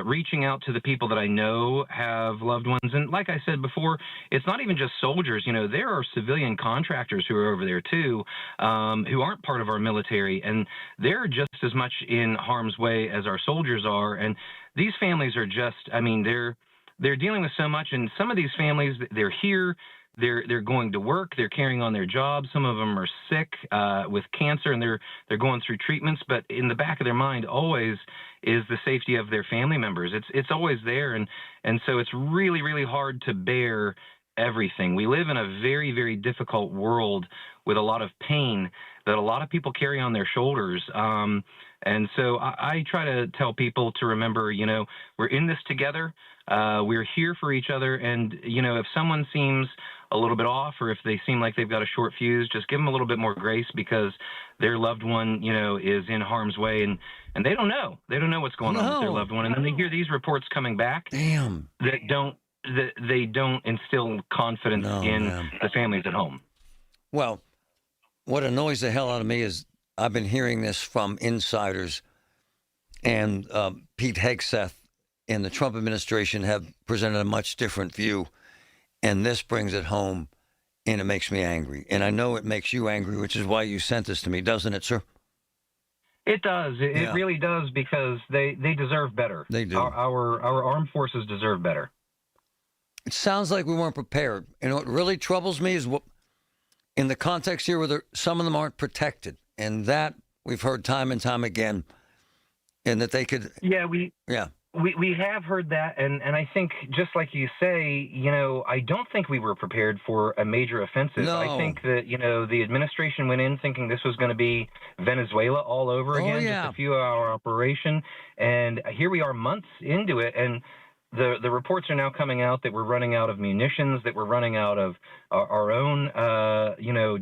reaching out to the people that I know have loved ones. And like I said before, it's not even just soldiers. There are civilian contractors who are over there too, who aren't part of our military, and they're just as much in harm's way as our soldiers are. And these families are just, I mean, they're dealing with so much. And some of these families, they're here, they're going to work, they're carrying on their jobs. Some of them are sick with cancer, and they're going through treatments. But in the back of their mind always is the safety of their family members. It's always there, and so it's really, really hard to bear everything. We live in a very, very difficult world with a lot of pain that a lot of people carry on their shoulders. And so I try to tell people to remember, we're in this together. We're here for each other. And, if someone seems a little bit off, or if they seem like they've got a short fuse, just give them a little bit more grace, because their loved one, is in harm's way, and they don't know. They don't know what's going on with their loved one. And then they hear these reports coming back that they don't instill confidence in the families at home. Well, what annoys the hell out of me is I've been hearing this from insiders, and Pete Hegseth and the Trump administration have presented a much different view, and this brings it home, and it makes me angry. And I know it makes you angry, which is why you sent this to me, doesn't it, sir? It does. It really does, because they deserve better. They do. Our armed forces deserve better. It sounds like we weren't prepared. And what really troubles me is what, in the context here where some of them aren't protected, and that we've heard time and time again, and that they could. We have heard that, and I think, just like you say, I don't think we were prepared for a major offensive. No. I think that, the administration went in thinking this was going to be Venezuela all over again, just a few-hour operation, and here we are months into it, and the reports are now coming out that we're running out of munitions, that we're running out of our own,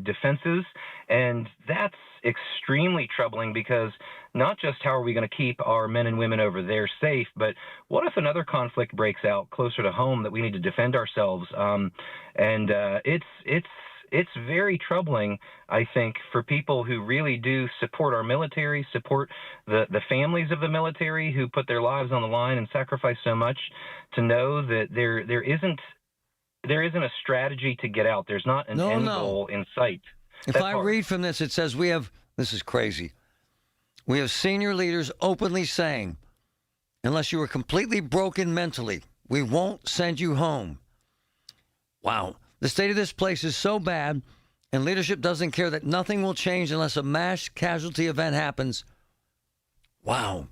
defenses, and that's extremely troubling, because not just how are we going to keep our men and women over there safe, but what if another conflict breaks out closer to home that we need to defend ourselves? It's very troubling, I think, for people who really do support our military, support the families of the military who put their lives on the line and sacrifice so much, to know that there isn't a strategy to get out. There's not an end goal in sight. If I read from this, it says this is crazy. We have senior leaders openly saying, unless you are completely broken mentally, we won't send you home. Wow. The state of this place is so bad, and leadership doesn't care that nothing will change unless a mass casualty event happens. Wow.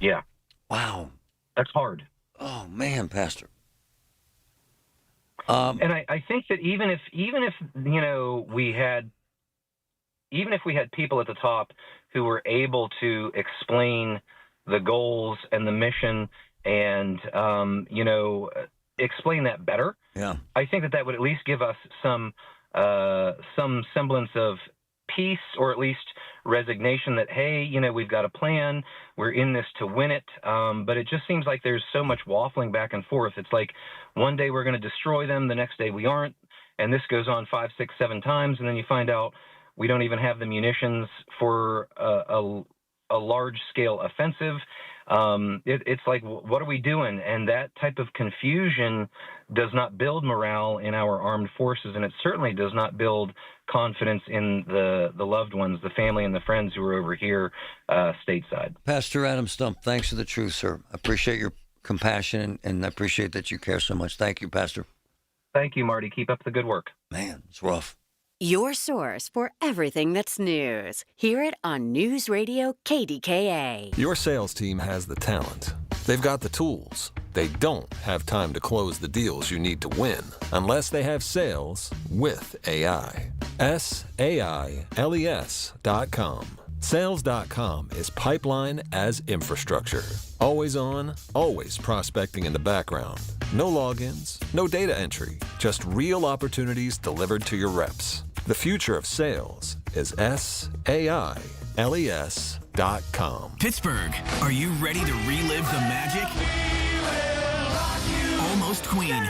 Yeah. Wow. That's hard. Oh, man, Pastor. And I think that even if we had people at the top who were able to explain the goals and the mission and explain that better, I think that would at least give us some semblance of peace, or at least resignation that, hey, we've got a plan, we're in this to win it. But it just seems like there's so much waffling back and forth. It's like one day we're going to destroy them, the next day we aren't, and this goes on 5, 6, 7 times, and then you find out we don't even have the munitions for a a large-scale offensive. It's like, what are we doing? And that type of confusion does not build morale in our armed forces, and it certainly does not build confidence in the loved ones, the family and the friends who are over here stateside. Pastor Adam Stump, thanks for the truth, sir. I appreciate your compassion, and I appreciate that you care so much. Thank you, Pastor. Thank you, Marty. Keep up the good work. Man, it's rough. Your source for everything that's news. Hear it on News Radio KDKA. Your sales team has the talent. They've got the tools. They don't have time to close the deals you need to win unless they have sales with AI. SAILES.com. Sales.com is pipeline as infrastructure. Always on, always prospecting in the background. No logins, no data entry, just real opportunities delivered to your reps. The future of sales is SAILES.com. Pittsburgh, are you ready to relive the magic? Almost Queen.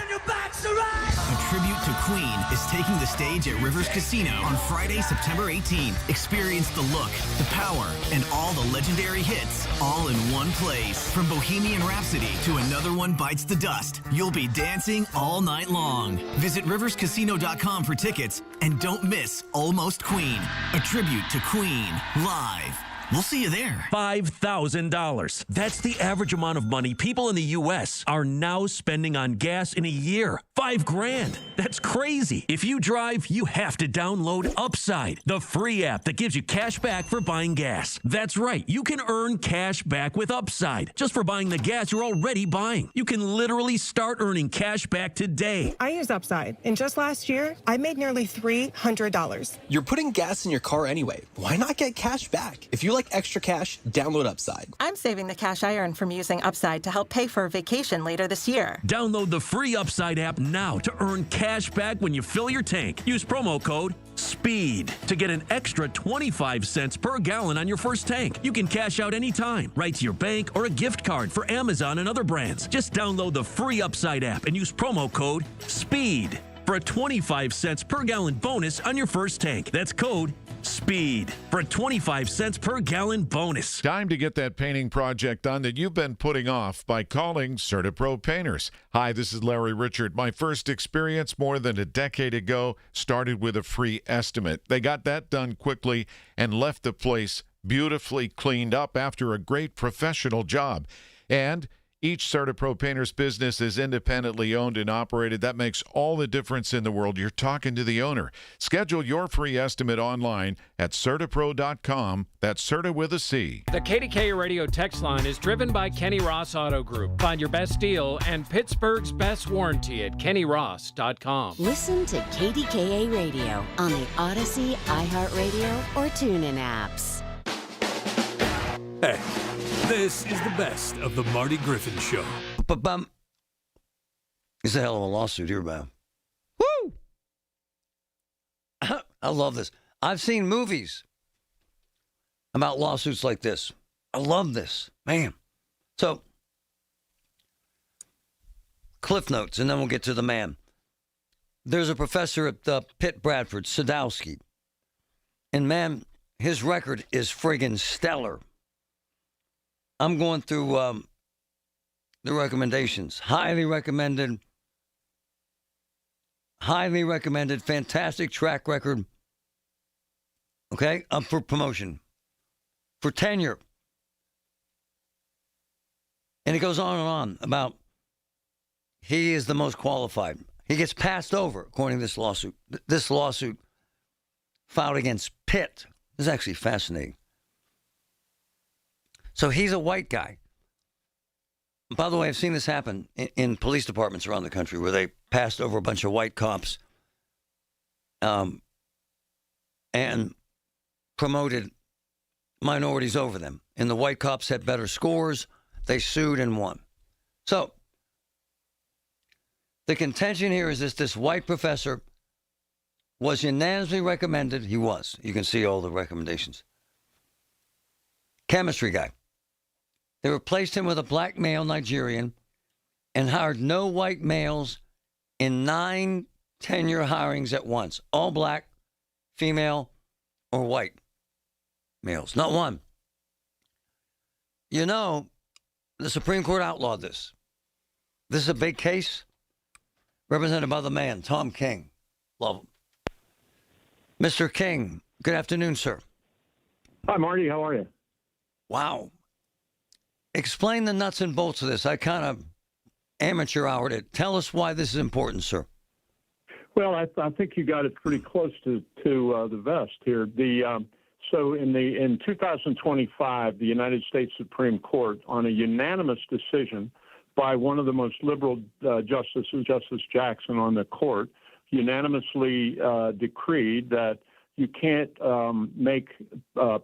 A tribute to Queen is taking the stage at Rivers Casino on Friday, September 18th. Experience the look, the power, and all the legendary hits all in one place. From Bohemian Rhapsody to Another One Bites the Dust, you'll be dancing all night long. Visit riverscasino.com for tickets and don't miss Almost Queen, a tribute to Queen, live. We'll see you there. $5,000. That's the average amount of money people in the U.S. are now spending on gas in a year. $5,000. That's crazy. If you drive, you have to download Upside, the free app that gives you cash back for buying gas. That's right. You can earn cash back with Upside just for buying the gas you're already buying. You can literally start earning cash back today. I use Upside, and just last year, I made nearly $300. You're putting gas in your car anyway. Why not get cash back? If you like extra cash, download Upside. I'm saving the cash I earn from using Upside to help pay for a vacation later this year. Download the free Upside app now to earn cash back when you fill your tank. Use promo code SPEED to get an extra 25 cents per gallon on your first tank. You can cash out anytime, right to your bank or a gift card for Amazon and other brands. Just download the free Upside app and use promo code SPEED for a 25 cents per gallon bonus on your first tank. That's code SPEED for a 25 cents per gallon bonus. Time to get that painting project done that you've been putting off by calling CertaPro Painters. Hi, this is Larry Richard. My first experience more than a decade ago started with a free estimate. They got that done quickly and left the place beautifully cleaned up after a great professional job. And each CertaPro Painters business is independently owned and operated. That makes all the difference in the world. You're talking to the owner. Schedule your free estimate online at CertaPro.com. That's Certa with a C. The KDKA radio text line is driven by Kenny Ross Auto Group. Find your best deal and Pittsburgh's best warranty at KennyRoss.com. Listen to KDKA Radio on the Odyssey, iHeartRadio, or TuneIn apps. Hey, this is the best of the Marty Griffin Show. It's a hell of a lawsuit here, man. Woo! I love this. I've seen movies about lawsuits like this. I love this, man. So, Cliff Notes, and then we'll get to the man. There's a professor at Pitt Bradford, Sadowski. And, man, his record is friggin' stellar. I'm going through the recommendations. Highly recommended, fantastic track record. Okay, up for promotion, for tenure. And it goes on about he is the most qualified. He gets passed over, according to this lawsuit. This lawsuit filed against Pitt. This is actually fascinating. So he's a white guy. By the way, I've seen this happen in police departments around the country where they passed over a bunch of white cops and promoted minorities over them. And the white cops had better scores. They sued and won. So the contention here is this white professor was unanimously recommended. He was. You can see all the recommendations. Chemistry guy. They replaced him with a black male Nigerian and hired no white males in 9 tenure hirings at once. All black, female, or white males. Not one. You know, the Supreme Court outlawed this. This is a big case represented by the man, Tom King. Love him. Mr. King, good afternoon, sir. Hi, Marty. How are you? Wow. Explain the nuts and bolts of this. I kind of amateur houred it. Tell us why this is important, sir. Well, I think you got it pretty close to the vest here. So in 2025, the United States Supreme Court, on a unanimous decision by one of the most liberal justices, Justice Jackson, on the court, unanimously decreed that you can't make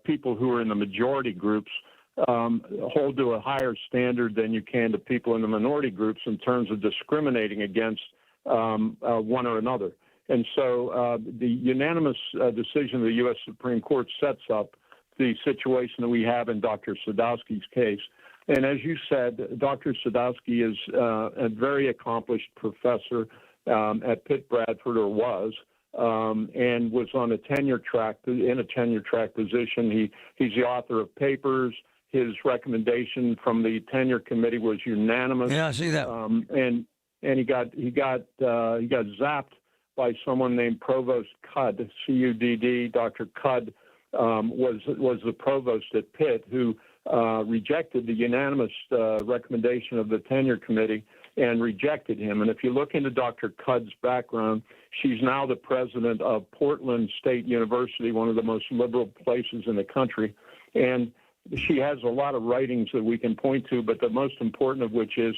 people who are in the majority groups hold to a higher standard than you can to people in the minority groups in terms of discriminating against one or another. And so the unanimous decision of the U.S. Supreme Court sets up the situation that we have in Dr. Sadowski's case. And as you said, Dr. Sadowski is a very accomplished professor at Pitt Bradford, or was, and was on a tenure track position. He's the author of papers. His recommendation from the tenure committee was unanimous. Yeah, I see that. And he got zapped by someone named Provost Cudd, C-U-D-D. Dr. Cudd was the provost at Pitt, who rejected the unanimous recommendation of the tenure committee and rejected him. And if you look into Dr. Cudd's background, she's now the president of Portland State University, one of the most liberal places in the country. And she has a lot of writings that we can point to, but the most important of which is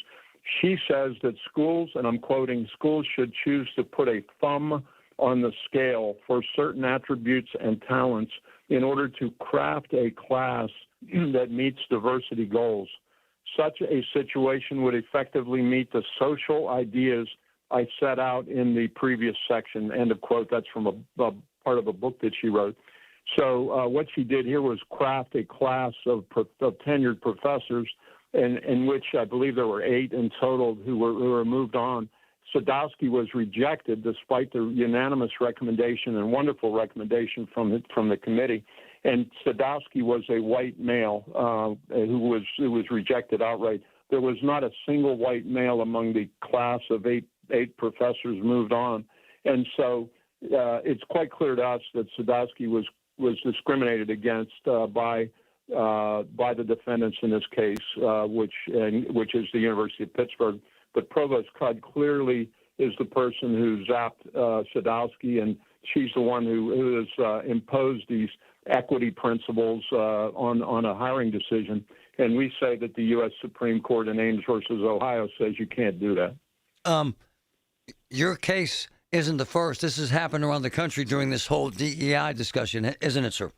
she says that schools, and I'm quoting, schools should choose to put a thumb on the scale for certain attributes and talents in order to craft a class that meets diversity goals. Such a situation would effectively meet the social ideas I set out in the previous section, end of quote. That's from a part of a book that she wrote. So what she did here was craft a class of tenured professors, in which I believe there were 8 in total who were moved on. Sadowski was rejected despite the unanimous recommendation and wonderful recommendation from the committee. And Sadowski was a white male who was rejected outright. There was not a single white male among the class of eight professors moved on. And so it's quite clear to us that Sadowski was discriminated against by the defendants in this case, which is the University of Pittsburgh. But Provost Cudd clearly is the person who zapped Sadowski, and she's the one who has imposed these equity principles on a hiring decision. And we say that the U.S. Supreme Court in Ames versus Ohio says you can't do that. Your case isn't the first. This has happened around the country during this whole DEI discussion, isn't it, sir?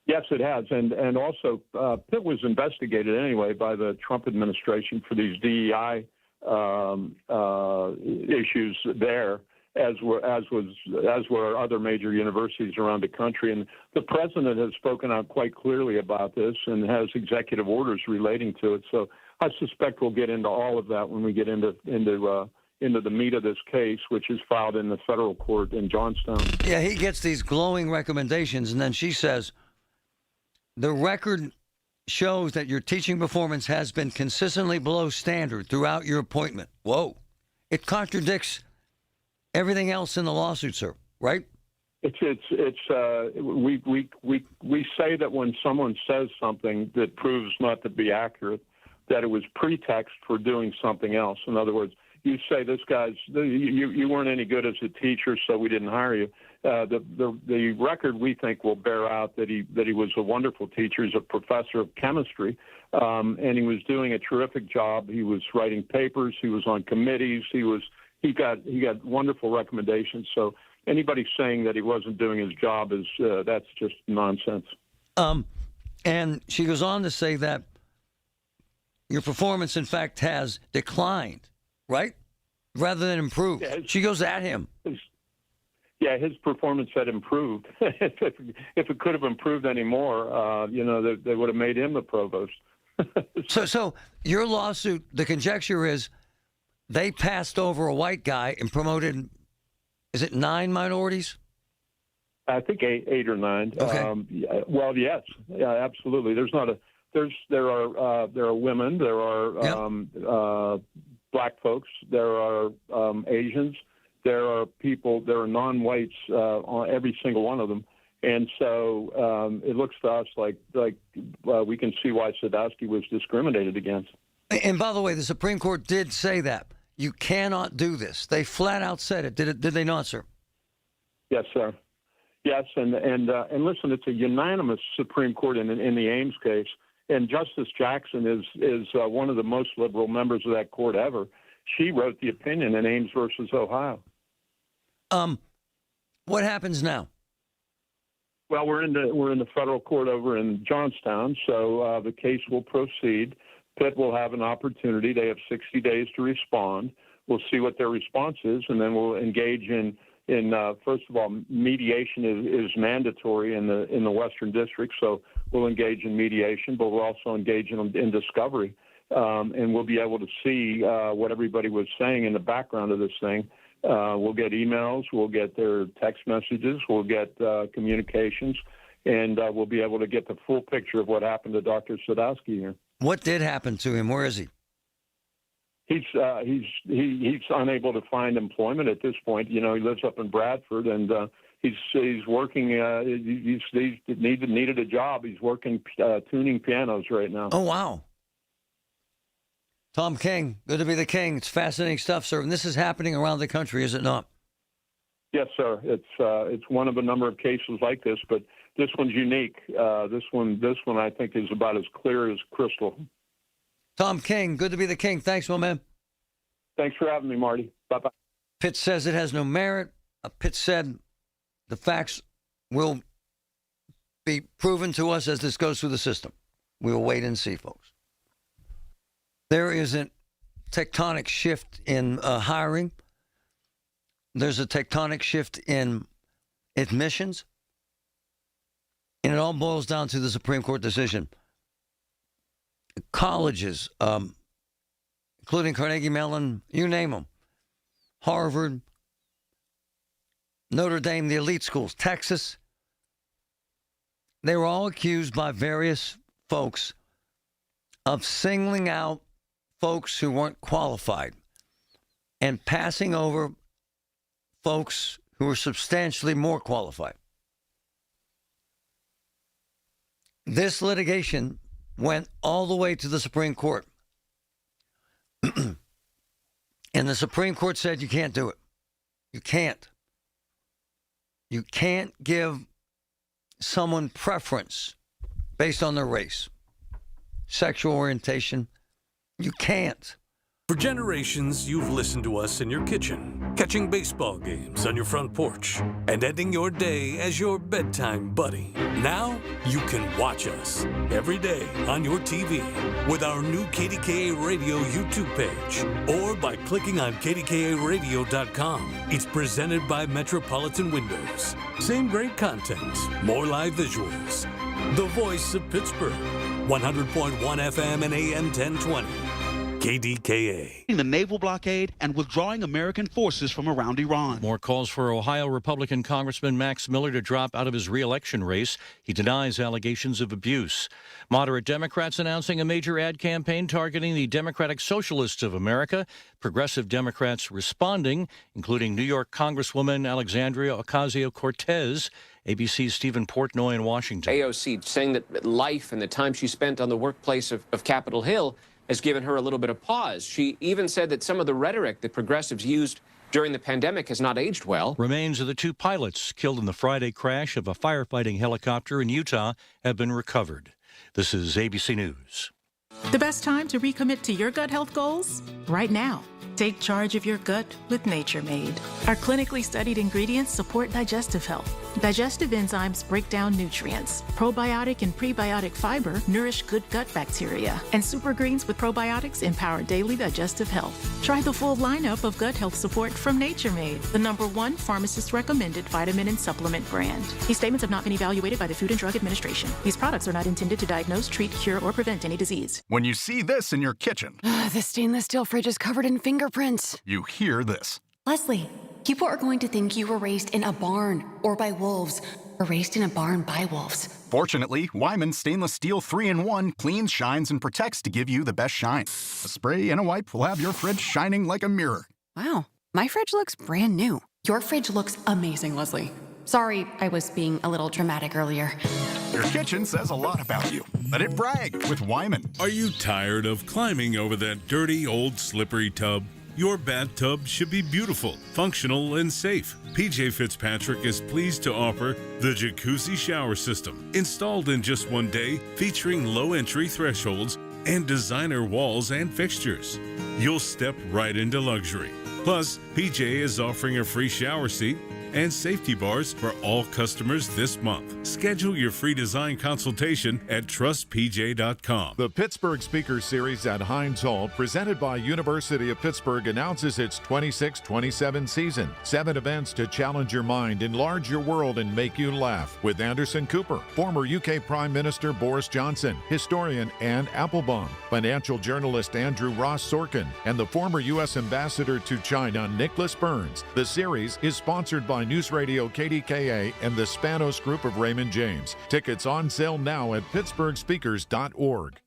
Yes, it has. And also, Pitt was investigated anyway by the Trump administration for these DEI issues there, as were other major universities around the country. And the president has spoken out quite clearly about this and has executive orders relating to it. So I suspect we'll get into all of that when we get into the meat of this case, which is filed in the federal court in Johnstown. Yeah, he gets these glowing recommendations, and then she says, the record shows that your teaching performance has been consistently below standard throughout your appointment. Whoa. It contradicts everything else in the lawsuit, sir, right? We say that when someone says something that proves not to be accurate, that it was pretext for doing something else. In other words, you say this guy's you weren't any good as a teacher, so we didn't hire you. The record, we think, will bear out that he was a wonderful teacher. He's a professor of chemistry, and he was doing a terrific job. He was writing papers. He was on committees. He got wonderful recommendations. So anybody saying that he wasn't doing his job is that's just nonsense. And she goes on to say that your performance, in fact, has declined, right, rather than improved. Yeah, she goes at him. His performance had improved. If it could have improved any more, they would have made him the provost. So your lawsuit, the conjecture is they passed over a white guy and promoted, is it 9 minorities? I think 8 or 9. Okay. Well, yes, yeah, absolutely. There's not there are women, there are black folks, there are Asians, there are people, there are non-whites on every single one of them. And so it looks to us like we can see why Sadowski was discriminated against. And by the way, the Supreme Court did say that. You cannot do this. They flat out said it. Did they not, sir? Yes, sir. Yes, and listen, it's a unanimous Supreme Court in the Ames case, and Justice Jackson is one of the most liberal members of that court ever. She wrote the opinion in Ames versus Ohio. What happens now? Well, we're in the federal court over in Johnstown, so the case will proceed. Pitt will have an opportunity. They have 60 days to respond. We'll see what their response is, and then we'll engage in first of all, mediation is mandatory in the Western District, so we'll engage in mediation, but we'll also engage in discovery, and we'll be able to see what everybody was saying in the background of this thing. We'll get emails, we'll get their text messages, we'll get communications, and we'll be able to get the full picture of what happened to Dr. Sadowski here. What did happen to him? Where is he? He's unable to find employment at this point. You know, he lives up in Bradford, and he's working. He needed a job. He's working tuning pianos right now. Oh wow. Tom King, good to be the king. It's fascinating stuff, sir. And this is happening around the country, is it not? Yes, sir. It's one of a number of cases like this, but this one's unique. This one I think is about as clear as crystal. Tom King, good to be the king. Thanks, my man. Thanks for having me, Marty. Bye-bye. Pitt says it has no merit. Pitt said the facts will be proven to us as this goes through the system. We will wait and see, folks. There is a tectonic shift in hiring. There's a tectonic shift in admissions. And it all boils down to the Supreme Court decision. Colleges, including Carnegie Mellon, you name them, Harvard, Notre Dame, the elite schools, Texas, they were all accused by various folks of singling out folks who weren't qualified and passing over folks who were substantially more qualified. This litigation went all the way to the Supreme Court. And the Supreme Court said you can't do it. You can't. You can't give someone preference based on their race, sexual orientation. You can't. For generations, you've listened to us in your kitchen, catching baseball games on your front porch, and ending your day as your bedtime buddy. Now, you can watch us every day on your TV with our new KDKA Radio YouTube page or by clicking on KDKARadio.com. It's presented by Metropolitan Windows. Same great content, more live visuals. The voice of Pittsburgh, 100.1 FM and AM 1020. KDKA. The naval blockade and withdrawing American forces from around Iran. More calls for Ohio Republican Congressman Max Miller to drop out of his re-election race. He denies allegations of abuse. Moderate Democrats announcing a major ad campaign targeting the Democratic Socialists of America. Progressive Democrats responding, including New York Congresswoman Alexandria Ocasio-Cortez. ABC's Stephen Portnoy in Washington. AOC saying that life and the time she spent on the workplace of Capitol Hill has given her a little bit of pause. She even said that some of the rhetoric that progressives used during the pandemic has not aged well. Remains of the two pilots killed in the Friday crash of a firefighting helicopter in Utah have been recovered. This is ABC News. The best time to recommit to your gut health goals? Right now. Take charge of your gut with Nature Made. Our clinically studied ingredients support digestive health. Digestive enzymes break down nutrients. Probiotic and prebiotic fiber nourish good gut bacteria. And super greens with probiotics empower daily digestive health. Try the full lineup of gut health support from Nature Made, the #1 pharmacist-recommended vitamin and supplement brand. These statements have not been evaluated by the Food and Drug Administration. These products are not intended to diagnose, treat, cure, or prevent any disease. When you see this in your kitchen, the stainless steel fridge is covered in fingerprints. You hear this. Leslie, people are going to think you were raised in a barn or by wolves. were raised in a barn by wolves. Fortunately, Wyman Stainless Steel 3-in-1 cleans, shines, and protects to give you the best shine. A spray and a wipe will have your fridge shining like a mirror. Wow, my fridge looks brand new. Your fridge looks amazing, Leslie. Sorry, I was being a little dramatic earlier. Your kitchen says a lot about you. Let it brag with Wyman. Are you tired of climbing over that dirty, old, slippery tub? Your bathtub should be beautiful, functional, and safe. PJ Fitzpatrick is pleased to offer the Jacuzzi Shower System, installed in just one day, featuring low entry thresholds and designer walls and fixtures. You'll step right into luxury. Plus, PJ is offering a free shower seat and safety bars for all customers this month. Schedule your free design consultation at trustpj.com. The Pittsburgh Speaker Series at Heinz Hall, presented by University of Pittsburgh, announces its 26-27 season. 7 events to challenge your mind, enlarge your world, and make you laugh. With Anderson Cooper, former UK Prime Minister Boris Johnson, historian Anne Applebaum, financial journalist Andrew Ross Sorkin, and the former U.S. Ambassador to China, Nicholas Burns. The series is sponsored by News Radio KDKA and the Spanos Group of Raymond James. Tickets on sale now at pittsburghspeakers.org.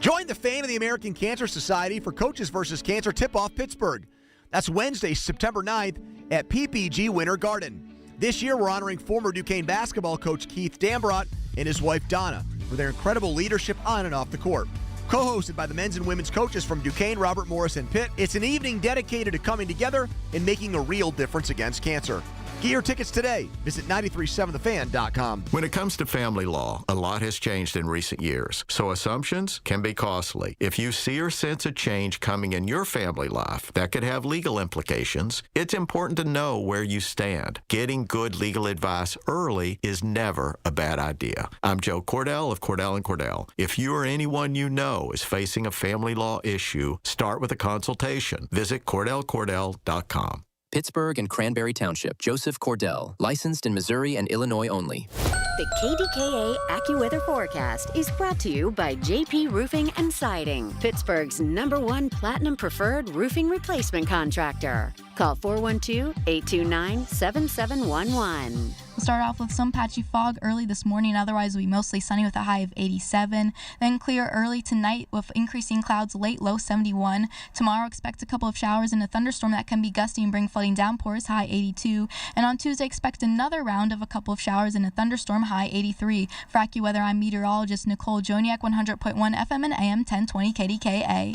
Join the Fan of the American Cancer Society for Coaches vs. Cancer Tip-Off Pittsburgh. That's Wednesday, September 9th at PPG Winter Garden. This year, we're honoring former Duquesne basketball coach Keith Dambrot and his wife Donna for their incredible leadership on and off the court. Co-hosted by the men's and women's coaches from Duquesne, Robert Morris, and Pitt, it's an evening dedicated to coming together and making a real difference against cancer. Get your tickets today. Visit 937thefan.com. When it comes to family law, a lot has changed in recent years, so assumptions can be costly. If you see or sense a change coming in your family life that could have legal implications, it's important to know where you stand. Getting good legal advice early is never a bad idea. I'm Joe Cordell of Cordell & Cordell. If you or anyone you know is facing a family law issue, start with a consultation. Visit CordellCordell.com. Pittsburgh and Cranberry Township. Joseph Cordell. Licensed in Missouri and Illinois only. The KDKA AccuWeather forecast is brought to you by JP Roofing and Siding, Pittsburgh's #1 Platinum Preferred Roofing Replacement Contractor. Call 412-829-7711. We'll start off with some patchy fog early this morning. Otherwise, it'll be mostly sunny with a high of 87. Then clear early tonight with increasing clouds late, low 71. Tomorrow, expect a couple of showers and a thunderstorm that can be gusty and bring flooding downpours, high 82. And on Tuesday, expect another round of a couple of showers and a thunderstorm, high 83. For AccuWeather, I'm meteorologist Nicole Joniak, 100.1 FM and AM 1020 KDKA.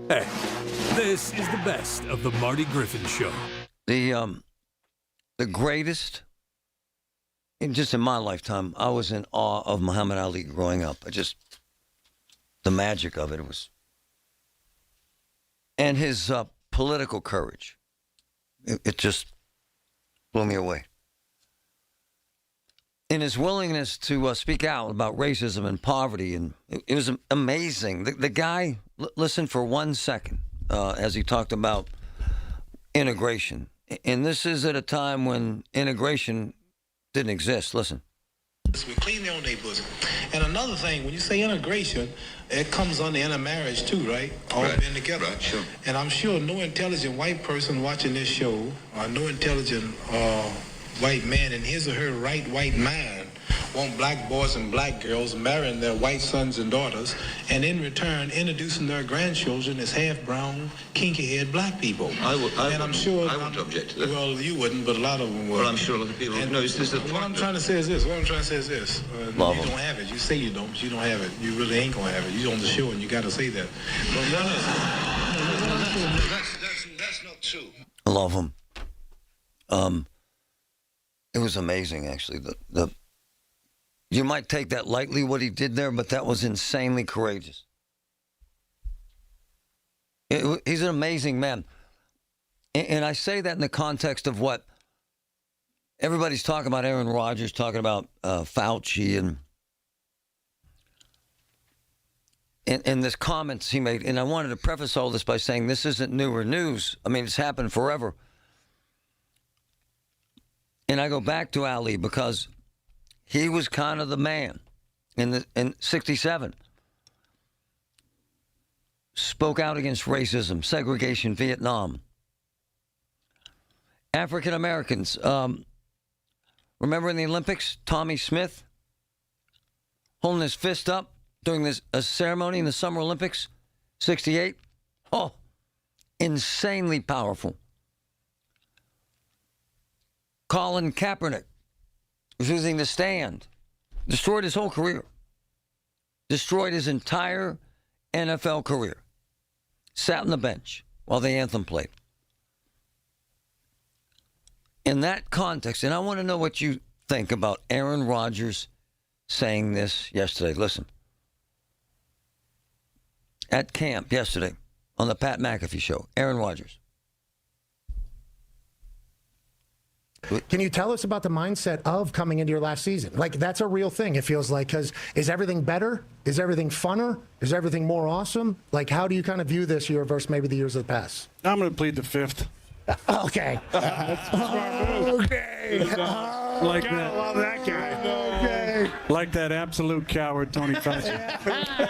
Hey, this is the best of the Marty Griffin Show. The greatest, just in my lifetime, I was in awe of Muhammad Ali growing up. The magic of it was, and his political courage. It just blew me away. And his willingness to speak out about racism and poverty, and it was amazing. The guy, listen for 1 second as he talked about integration. And this is at a time when integration didn't exist. Listen. We clean their own neighborhoods. And another thing, when you say integration, it comes under intermarriage too, right? All being together. Right, sure. And I'm sure no intelligent white person watching this show, or no intelligent white man in his or her right white mind, want black boys and black girls marrying their white sons and daughters, and in return introducing their grandchildren as half-brown, kinky-haired black people. I wouldn't object to that. Well, you wouldn't, but a lot of them would. Well, I'm sure a lot of people. No, it's what I'm trying to say is this. You don't have it. You say you don't, but you don't have it. You really ain't gonna have it. You're on the show, and you got to say that. That's not true. I love him. It was amazing, actually. You might take that lightly, what he did there, but that was insanely courageous. He's an amazing man. And I say that in the context of what everybody's talking about. Aaron Rodgers talking about Fauci and this comments he made. And I wanted to preface all this by saying this isn't newer news. I mean, it's happened forever. And I go back to Ali because he was kind of the man in 67. Spoke out against racism, segregation, Vietnam. African Americans Remember in the Olympics, Tommy Smith holding his fist up during a ceremony in the Summer Olympics, 68? Oh, insanely powerful. Colin Kaepernick refusing to stand. Destroyed his whole career. Destroyed his entire NFL career. Sat on the bench while the anthem played. In that context, and I want to know what you think about Aaron Rodgers saying this yesterday. Listen. At camp yesterday on the Pat McAfee show, Aaron Rodgers. Can you tell us about the mindset of coming into your last season? Like, that's a real thing, it feels like, because is everything better? Is everything funner? Is everything more awesome? Like, how do you kind of view this year versus maybe the years of the past? I'm going to plead the fifth. Okay. Okay. Like that. I love that guy. Okay. Like that absolute coward, Tony Fauci.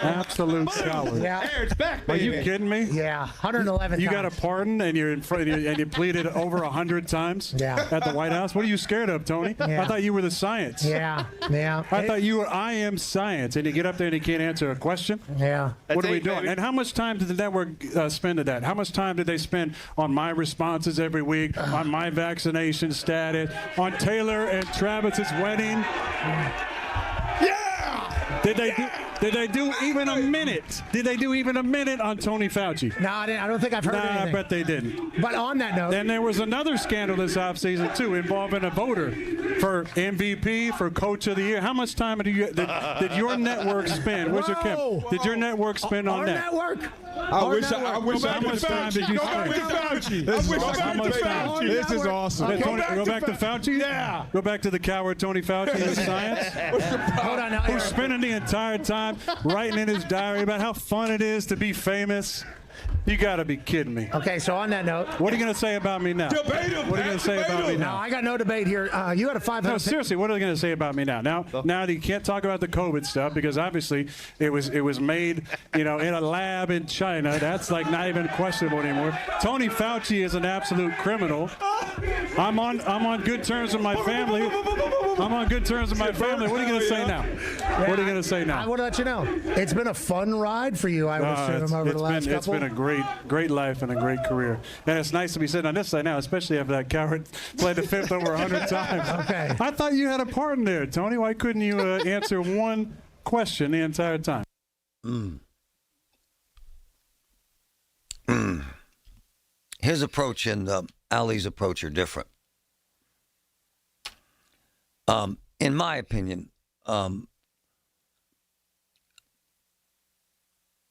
Absolute coward. Yeah. Hey, it's back, baby. Are you kidding me? Yeah, 111 You times. got a pardon and you're in front and you pleaded over 100 times at the White House? What are you scared of, Tony? Yeah. I thought you were the science. Yeah. I thought you were I am science, and you get up there and you can't answer a question? Yeah. What are we doing? And how much time did the network spend at that? How much time did they spend on my responses every week, on my vaccination status, on Taylor and Travis's wedding? Yeah! Did they do even a minute? Did they do even a minute on Tony Fauci? No, I don't think I've heard anything. I bet they didn't. But on that note. Then there was another scandal this offseason, too, involving a voter for MVP, for Coach of the Year. How much time did your network spend? Where's your Kim? Did your network spend on that? Our network? I wish how much time did you spend? How much time? This is awesome. Okay. Go back to Fauci? Yeah. Go back to the coward Tony Fauci and his science? Hold on now. Who's spending the entire time writing in his diary about how fun it is to be famous? You got to be kidding me. Okay, so on that note. What are you going to say about me now? Debate him. What are you going to say about me now? No, I got no debate here. You had a 500. No, seriously, what are they going to say about me now? Now you can't talk about the COVID stuff because obviously it was made, in a lab in China. That's like not even questionable anymore. Tony Fauci is an absolute criminal. I'm on good terms with my family. I'm on good terms with my family. What are you going to say now? What are you going to say now? I want to let you know. It's been a fun ride for you, I would assume, over the last couple. It's been a great life and a great career. And it's nice to be sitting on this side now, especially after that coward played the fifth over 100 times. Okay. I thought you had a part in there, Tony. Why couldn't you answer one question the entire time? His approach and Ali's approach are different. In my opinion,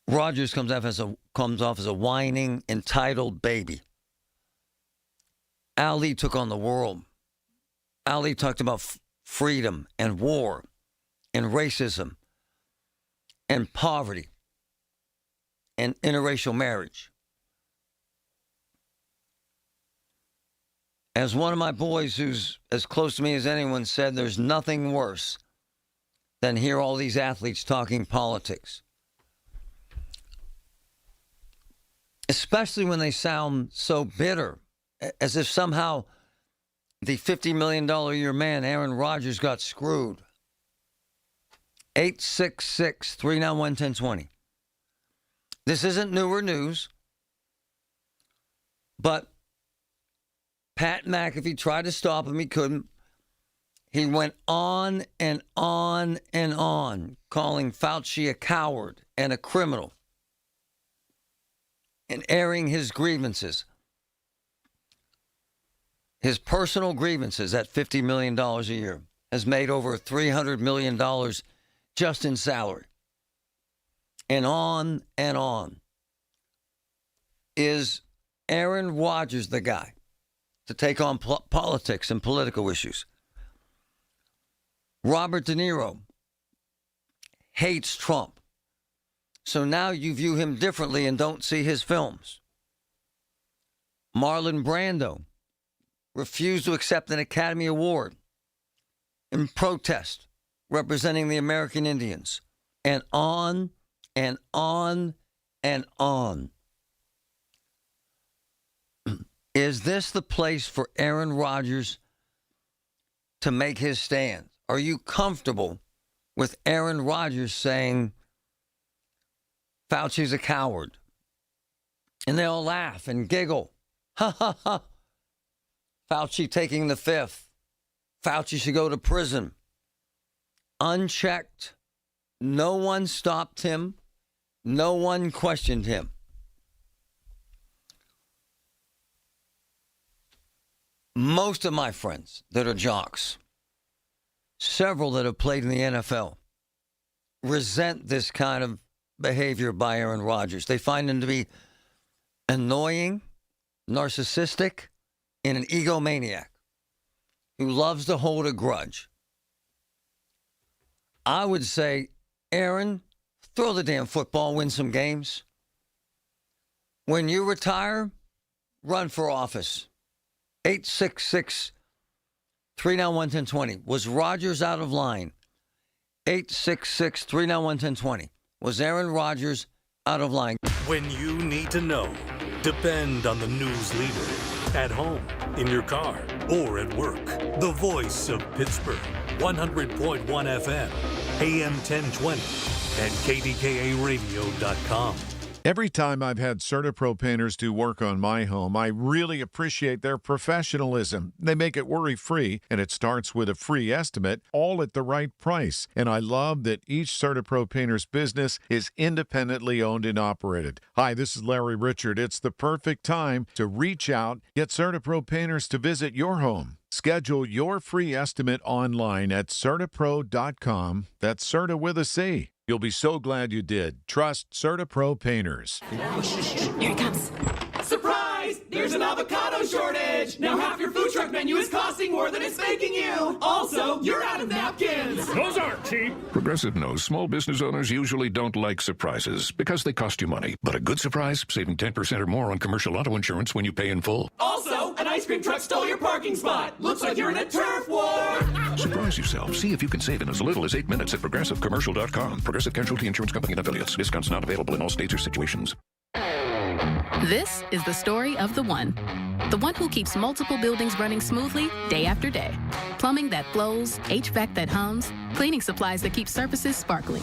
Rodgers comes off as a whining, entitled baby. Ali took on the world. Ali talked about freedom and war and racism and poverty and interracial marriage. As one of my boys who's as close to me as anyone said, there's nothing worse than hear all these athletes talking politics. Especially when they sound so bitter, as if somehow the $50 million a year man, Aaron Rodgers, got screwed. 866-391-1020. This isn't newer news, but Pat McAfee tried to stop him. He couldn't. He went on and on and on, calling Fauci a coward and a criminal and airing his grievances, his personal grievances at $50 million a year, has made over $300 million just in salary. And on and on. Is Aaron Rodgers the guy to take on politics and political issues? Robert De Niro hates Trump. So now you view him differently and don't see his films. Marlon Brando refused to accept an Academy Award in protest representing the American Indians. And on and on and on. Is this the place for Aaron Rodgers to make his stand? Are you comfortable with Aaron Rodgers saying Fauci's a coward? And they all laugh and giggle. Ha, ha, ha. Fauci taking the fifth. Fauci should go to prison. Unchecked. No one stopped him. No one questioned him. Most of my friends that are jocks, several that have played in the NFL, resent this kind of behavior by Aaron Rodgers. They find him to be annoying, narcissistic, and an egomaniac who loves to hold a grudge. I would say, Aaron, throw the damn football, win some games. When you retire, run for office. 866-391-1020. Was Rodgers out of line? 866-391-1020. Was Aaron Rodgers out of line? When you need to know, depend on the news leader. At home, in your car, or at work. The voice of Pittsburgh. 100.1 FM, AM 1020, and KDKA-radio.com. Every time I've had CertaPro painters do work on my home, I really appreciate their professionalism. They make it worry-free, and it starts with a free estimate, all at the right price. And I love that each CertaPro painter's business is independently owned and operated. Hi, this is Larry Richard. It's the perfect time to reach out, get CertaPro painters to visit your home. Schedule your free estimate online at CertaPro.com. That's Certa with a C. You'll be so glad you did. Trust CertaPro Painters. Here he comes. Surprise! There's an avocado shortage! Now half your food truck menu is costing more than it's making you! Also, you're out of napkins! Those aren't cheap! Progressive knows small business owners usually don't like surprises because they cost you money. But a good surprise, saving 10% or more on commercial auto insurance when you pay in full. Also, an ice cream truck stole your parking spot! Looks like you're in a turf war! Surprise yourself. See if you can save in as little as 8 minutes at ProgressiveCommercial.com. Progressive Casualty Insurance Company and Affiliates. Discounts not available in all states or situations. This is the story of the one who keeps multiple buildings running smoothly day after day. Plumbing that flows, HVAC that hums, cleaning supplies that keep surfaces sparkling.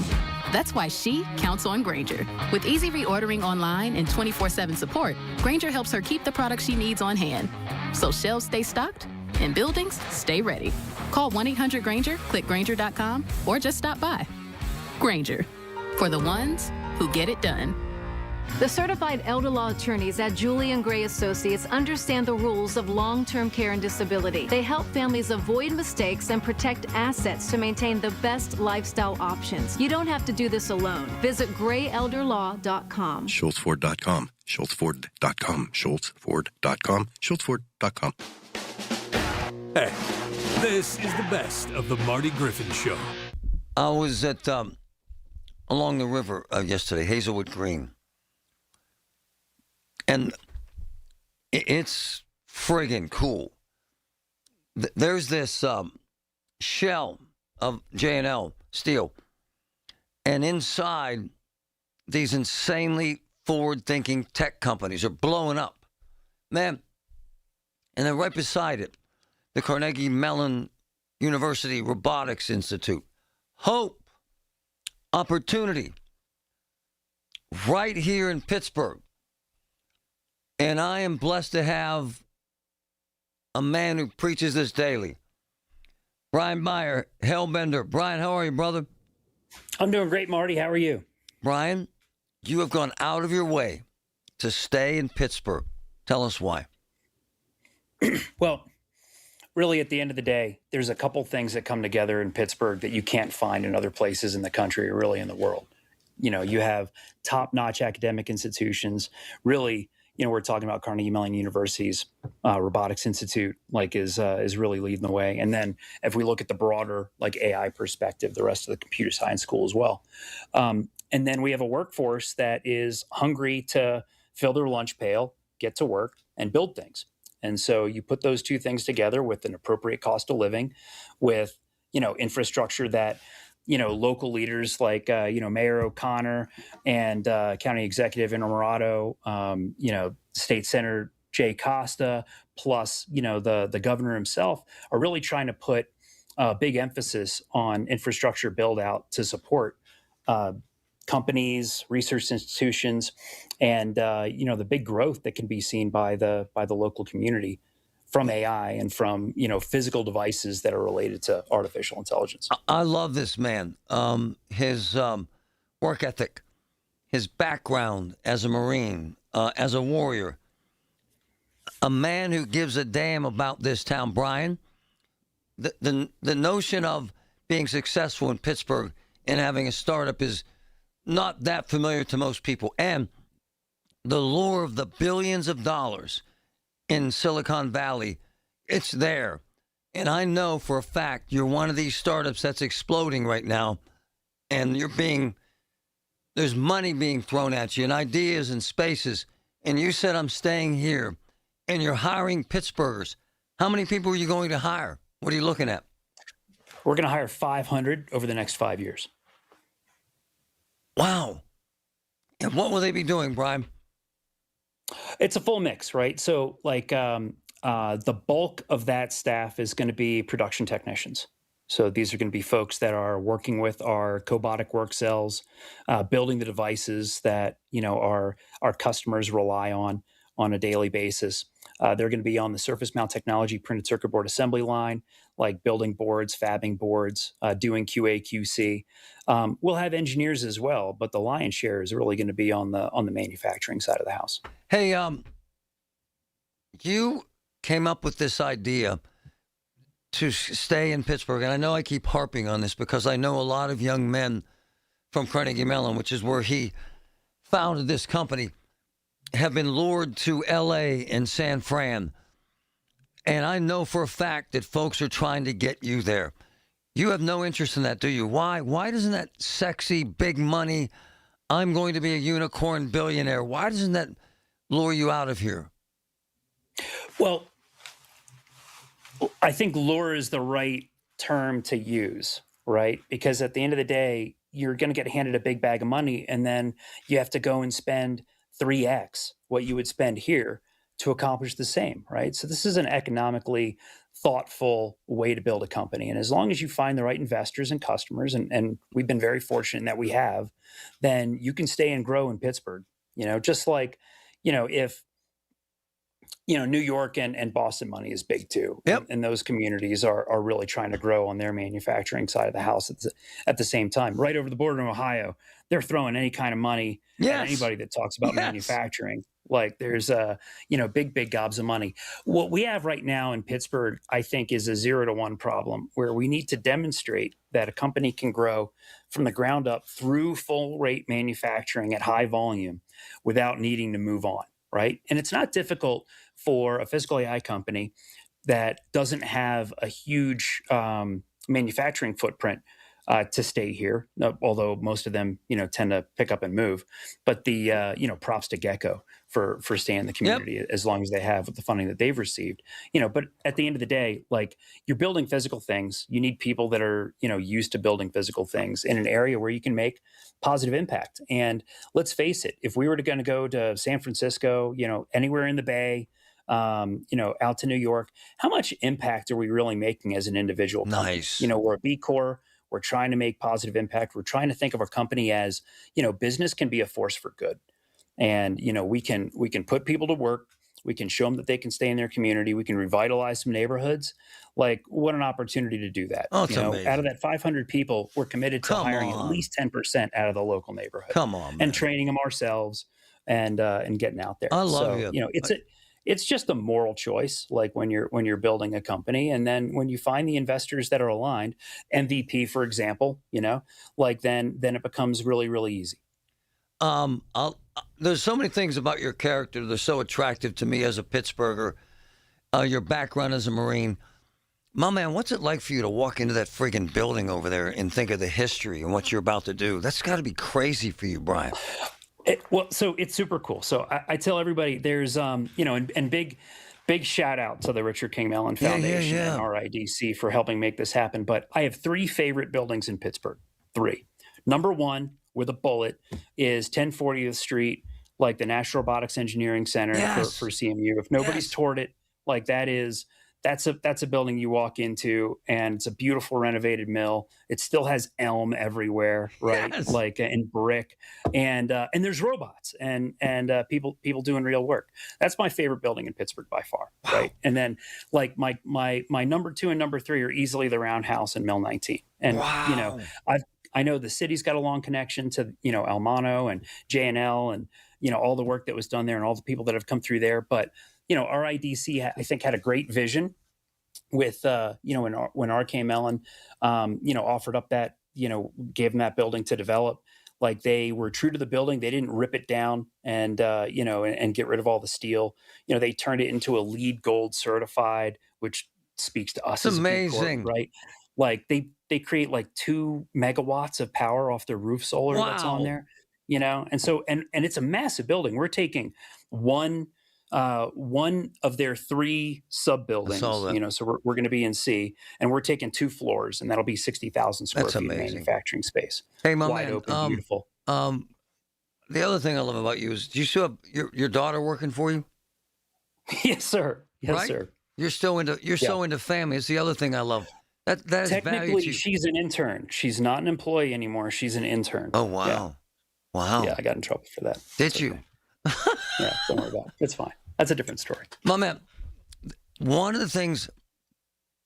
That's why she counts on Grainger. With easy reordering online and 24/7 support, Grainger helps her keep the products she needs on hand. So shelves stay stocked and buildings stay ready. Call 1-800-GRAINGER, click Grainger.com, or just stop by. Grainger, for the ones who get it done. The certified elder law attorneys at Julian Gray Associates understand the rules of long-term care and disability. They help families avoid mistakes and protect assets to maintain the best lifestyle options. You don't have to do this alone. Visit grayelderlaw.com. SchultzFord.com. SchultzFord.com. SchultzFord.com. SchultzFord.com. Hey, this is the best of the Marty Griffin Show. I was at along the river yesterday, Hazelwood Green. And it's friggin' cool. There's this shell of J&L steel. And inside, these insanely forward-thinking tech companies are blowing up. Man, and then right beside it, the Carnegie Mellon University Robotics Institute. Hope, opportunity, right here in Pittsburgh. And I am blessed to have a man who preaches this daily. Brian Meyer, Hellbender. Brian, how are you, brother? I'm doing great, Marty. How are you? Brian, you have gone out of your way to stay in Pittsburgh. Tell us why. Well, really, at the end of the day, there's a couple things that come together in Pittsburgh that you can't find in other places in the country or really in the world. You know, you have top-notch academic institutions. Really, you know, we're talking about Carnegie Mellon University's Robotics Institute, like is really leading the way. And then if we look at the broader like AI perspective, the rest of the computer science school as well. And then we have a workforce that is hungry to fill their lunch pail, get to work, and build things. And so you put those two things together with an appropriate cost of living, with, you know, infrastructure that, you know, local leaders like, you know, Mayor O'Connor and County Executive Innamorato, you know, State Senator Jay Costa, plus, you know, the governor himself are really trying to put big emphasis on infrastructure build out to support companies, research institutions, and the big growth that can be seen by the local community from AI and from physical devices that are related to artificial intelligence. I love this man. His work ethic, his background as a Marine, as a warrior, a man who gives a damn about this town. Brian, the notion of being successful in Pittsburgh and having a startup is not that familiar to most people. And the lure of the billions of dollars in Silicon Valley, it's there. And I know for a fact you're one of these startups that's exploding right now, and there's money being thrown at you and ideas and spaces. And you said, I'm staying here, and you're hiring Pittsburghers. How many people are you going to hire? What are you looking at? We're going to hire 500 over the next 5 years. Wow. And what will they be doing, Brian? It's a full mix, right? So the bulk of that staff is going to be production technicians. So these are going to be folks that are working with our cobotic work cells, building the devices that, our customers rely on a daily basis. They're going to be on the surface mount technology printed circuit board assembly line, like building boards, fabbing boards, doing QA, QC. We'll have engineers as well, but the lion's share is really going to be on the manufacturing side of the house. Hey, you came up with this idea to stay in Pittsburgh, and I know I keep harping on this because I know a lot of young men from Carnegie Mellon, which is where he founded this company, have been lured to L.A. and San Fran. And I know for a fact that folks are trying to get you there. You have no interest in that, do you? Why? Why doesn't that sexy, big money, I'm going to be a unicorn billionaire, why doesn't that lure you out of here? Well, I think lure is the right term to use, right? Because at the end of the day, you're going to get handed a big bag of money, and then you have to go and spend 3x what you would spend here to accomplish the same, right? So this is an economically thoughtful way to build a company. And as long as you find the right investors and customers, and we've been very fortunate in that we have, then you can stay and grow in Pittsburgh. Just like, if New York and Boston money is big too. Yep. And those communities are really trying to grow on their manufacturing side of the house at the same time. Right over the border in Ohio, they're throwing any kind of money at anybody that talks about manufacturing. Like there's big gobs of money. What we have right now in Pittsburgh, I think, is a 0 to 1 problem where we need to demonstrate that a company can grow from the ground up through full rate manufacturing at high volume without needing to move on. Right. And it's not difficult for a physical AI company that doesn't have a huge manufacturing footprint to stay here, although most of them, tend to pick up and move. But the, props to Gecko for staying in the community as long as they have with the funding that they've received. But at the end of the day, like you're building physical things, you need people that are, used to building physical things in an area where you can make positive impact. And let's face it, if we were to go to San Francisco, anywhere in the Bay, out to New York, how much impact are we really making as an individual company? Nice. We're a B Corp. We're trying to make positive impact. We're trying to think of our company as, business can be a force for good. And, we can put people to work. We can show them that they can stay in their community. We can revitalize some neighborhoods. Like, what an opportunity to do getting amazing. Out of that 500 people, we're committed to hiring at least 10% out of the local neighborhood. Come on, man. And training them ourselves and getting out there. I love you. It's just a moral choice, like when you're building a company. And then when you find the investors that are aligned, MVP, for example, then it becomes really, really easy. There's so many things about your character that are so attractive to me as a Pittsburgher. Your background as a Marine. My man, what's it like for you to walk into that friggin' building over there and think of the history and what you're about to do? That's got to be crazy for you, Brian. So it's super cool. So I tell everybody there's, and big shout out to the Richard King Mellon Foundation and RIDC for helping make this happen. But I have 3 favorite buildings in Pittsburgh. 3. Number 1, with a bullet, is 1040th Street, like the National Robotics Engineering Center for CMU. If nobody's toured it, like that is that's a building you walk into, and it's a beautiful renovated mill. It still has elm everywhere, right? Yes. Like in brick, and there's robots and people doing real work. That's my favorite building in Pittsburgh by far, right? And then like my number 2 and number 3 are easily the Roundhouse and Mill 19. And you know, I know the city's got a long connection to, you know, Elmano and J&L and, you know, all the work that was done there and all the people that have come through there. But, you know, RIDC, I think, had a great vision with, you know, when R.K. Mellon, you know, offered up that, you know, gave them that building to develop. Like, they were true to the building. They didn't rip it down and, you know, and get rid of all the steel. You know, they turned it into a LEED Gold certified, which speaks to us. It's as a B Corp, amazing. right? Like they create like 2 megawatts of power off the roof solar that's on there, you know? And so, and it's a massive building. We're taking one of their 3 sub buildings, you know, so we're going to be in C, and we're taking 2 floors, and that'll be 60,000 square feet of manufacturing space. Hey, my wide man, open, beautiful. The other thing I love about you is, do you still have your daughter working for you? Yes, sir. Yes, right? sir. You're still into so into family. It's the other thing I love. That is value to Technically, you. she's an intern. She's not an employee anymore. She's an intern. Oh, wow. Yeah. Wow. Yeah, I got in trouble for that. Did you? Yeah, don't worry about it. It's fine. That's a different story. My man, one of the things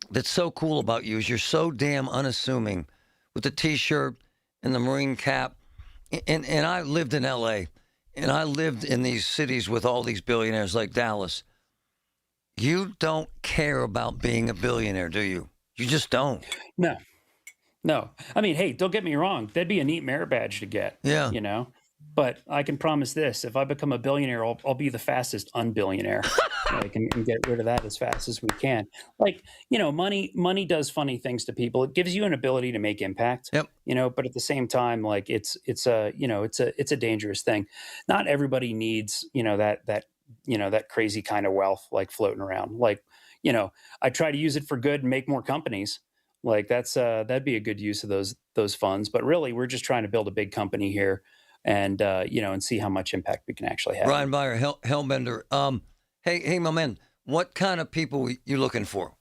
that's so cool about you is you're so damn unassuming with the T-shirt and the Marine cap. And I lived in L.A., and I lived in these cities with all these billionaires like Dallas. You don't care about being a billionaire, do you? You just don't. No. I mean, hey, don't get me wrong. That'd be a neat merit badge to get. Yeah. You know? But I can promise this: if I become a billionaire, I'll be the fastest unbillionaire. Like, and get rid of that as fast as we can. Like, you know, money does funny things to people. It gives you an ability to make impact. Yep. You know, but at the same time, like, it's a dangerous thing. Not everybody needs, you know, that crazy kind of wealth like floating around. Like, you know, I try to use it for good and make more companies. Like, that'd be a good use of those funds. But really, we're just trying to build a big company here. And, you know, and see how much impact we can actually have. Ryan Beyer, Hellbender. Hey, my man, what kind of people you looking for?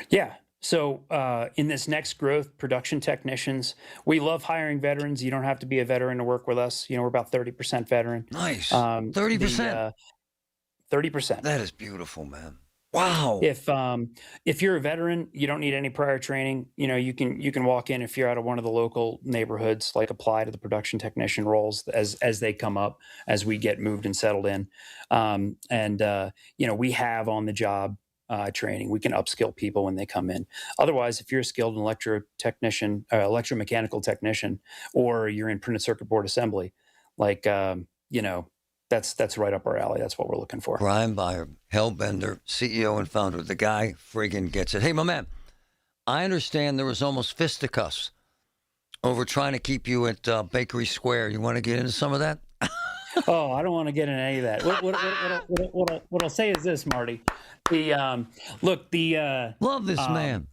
Yeah. So in this next growth, production technicians, we love hiring veterans. You don't have to be a veteran to work with us. You know, we're about 30% veteran. Nice. 30%? 30%. That is beautiful, man. Wow. If you're a veteran, you don't need any prior training. You know, you can walk in if you're out of one of the local neighborhoods, like apply to the production technician roles as they come up, as we get moved and settled in. You know, we have on the job training. We can upskill people when they come in. Otherwise, if you're a skilled electromechanical technician, or you're in printed circuit board assembly, like, you know, that's right up our alley. That's what we're looking for. Ryan Beyer, Hellbender, CEO and founder. The guy friggin' gets it. Hey, my man, I understand there was almost fisticuffs over trying to keep you at Bakery Square. You want to get into some of that? Oh, I don't want to get into any of that. What I'll say is this, Marty. Love this man.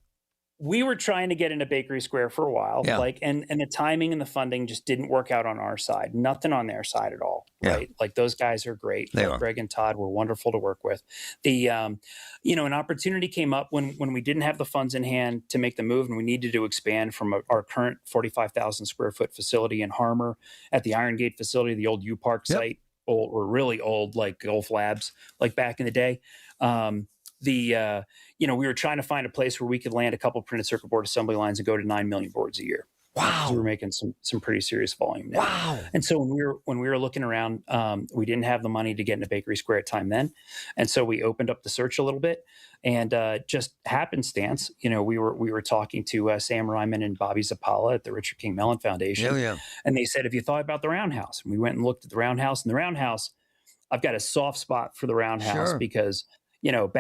We were trying to get into Bakery Square for a while, and the timing and the funding just didn't work out on our side. Nothing on their side at all, right? Like, those guys are great. Greg and Todd were wonderful to work with. You know, an opportunity came up when we didn't have the funds in hand to make the move, and we needed to expand from our current 45,000 square foot facility in Harmer at the Iron Gate facility, the old U Park site, old, or really old, like Gulf Labs, like back in the day. You know, we were trying to find a place where we could land a couple printed circuit board assembly lines and go to 9 million boards a year. Wow. We were making some pretty serious volume now. Wow. And so when we were looking around, we didn't have the money to get into Bakery Square at time then. And so we opened up the search a little bit, and just happenstance, you know, we were talking to Sam Ryman and Bobby Zappala at the Richard King Mellon Foundation. Yeah. And they said, have you thought about the Roundhouse? And we went and looked at the Roundhouse, and the Roundhouse, I've got a soft spot for the Roundhouse because, you know,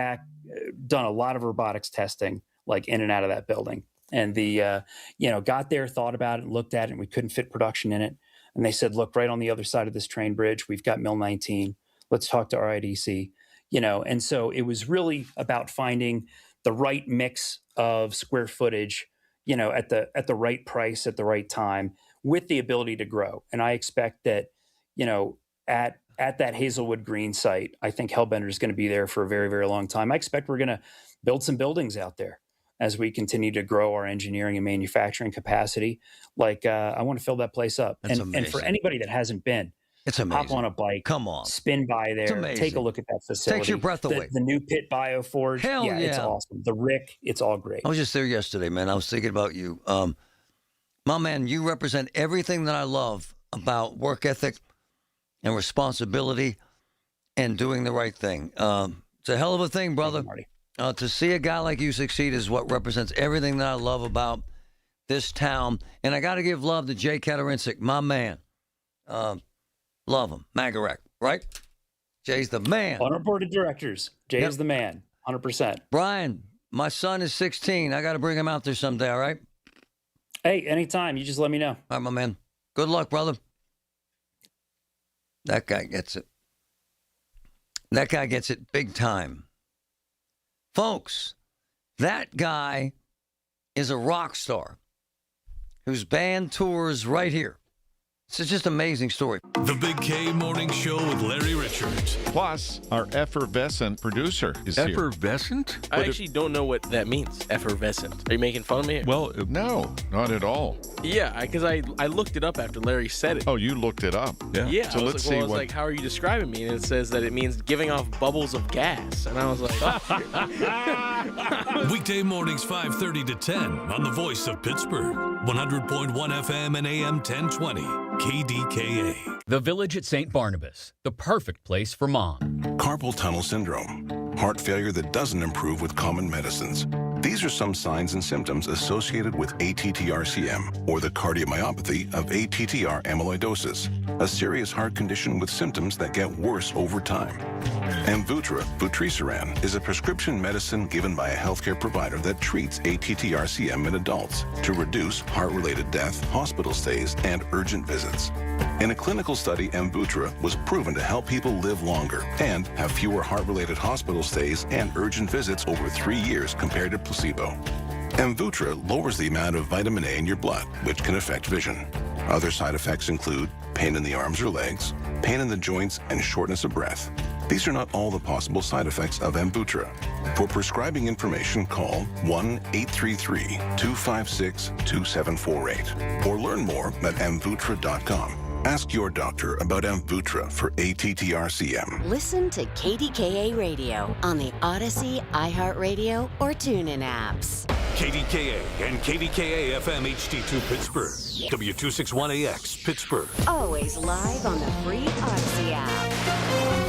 done a lot of robotics testing, like in and out of that building. And you know, got there, thought about it, looked at it, and we couldn't fit production in it. And they said, look, right on the other side of this train bridge, we've got Mill 19. Let's talk to RIDC, you know. And so it was really about finding the right mix of square footage, you know, at the right price, at the right time, with the ability to grow. And I expect that, you know, at at that Hazelwood Green site. I think Hellbender is going to be there for a very, very long time. I expect we're going to build some buildings out there as we continue to grow our engineering and manufacturing capacity. I want to fill that place up. That's And for anybody that hasn't been, it's amazing. Hop on a bike. Come on. Spin by there. Take a look at that facility. Takes your breath away. The new pit bioforge. Hell yeah. It's awesome. The Rick, it's all great. I was just there yesterday, man. I was thinking about you. My man, you represent everything that I love about work ethic and responsibility and doing the right thing. It's a hell of a thing, brother. To see a guy like you succeed is what represents everything that I love about this town. And I got to give love to Jay Ketterinsik, my man. Love him. Magarek, right? Jay's the man. On our board of directors, Jay is the man, 100%. Brian, my son is 16. I got to bring him out there someday, all right? Hey, anytime. You just let me know. All right, my man. Good luck, brother. That guy gets it. That guy gets it big time. Folks, that guy is a rock star whose band tours right here. It's just an amazing story. The Big K Morning Show with Larry Richards. Plus, our effervescent producer is here. Effervescent? I actually don't know what that means, effervescent. Are you making fun of me? Well, no, not at all. Yeah, because I looked it up after Larry said it. Oh, you looked it up? Yeah. So let's see I was like, how are you describing me? And it says that it means giving off bubbles of gas. And I was like, Weekday mornings 5:30 to 10 on the Voice of Pittsburgh. 100.1 FM and AM 1020. KDKA. The Village at St. Barnabas, the perfect place for mom. Carpal tunnel syndrome, heart failure that doesn't improve with common medicines. These are some signs and symptoms associated with ATTR-CM, or the cardiomyopathy of ATTR amyloidosis, a serious heart condition with symptoms that get worse over time. Amvuttra, vutrisiran, is a prescription medicine given by a healthcare provider that treats ATTR-CM in adults to reduce heart-related death, hospital stays, and urgent visits. In a clinical study, Amvuttra was proven to help people live longer and have fewer heart-related hospital stays and urgent visits over 3 years compared to placebo. Amvuttra lowers the amount of vitamin A in your blood, which can affect vision. Other side effects include pain in the arms or legs, pain in the joints, and shortness of breath. These are not all the possible side effects of Amvuttra. For prescribing information, call 1-833-256-2748 or learn more at amvuttra.com. Ask your doctor about Amvuttra for ATTR-CM. Listen to KDKA Radio on the Odyssey, iHeartRadio, or TuneIn apps. KDKA and KDKA-FM HD2 Pittsburgh. W261AX Pittsburgh. Always live on the free Odyssey app.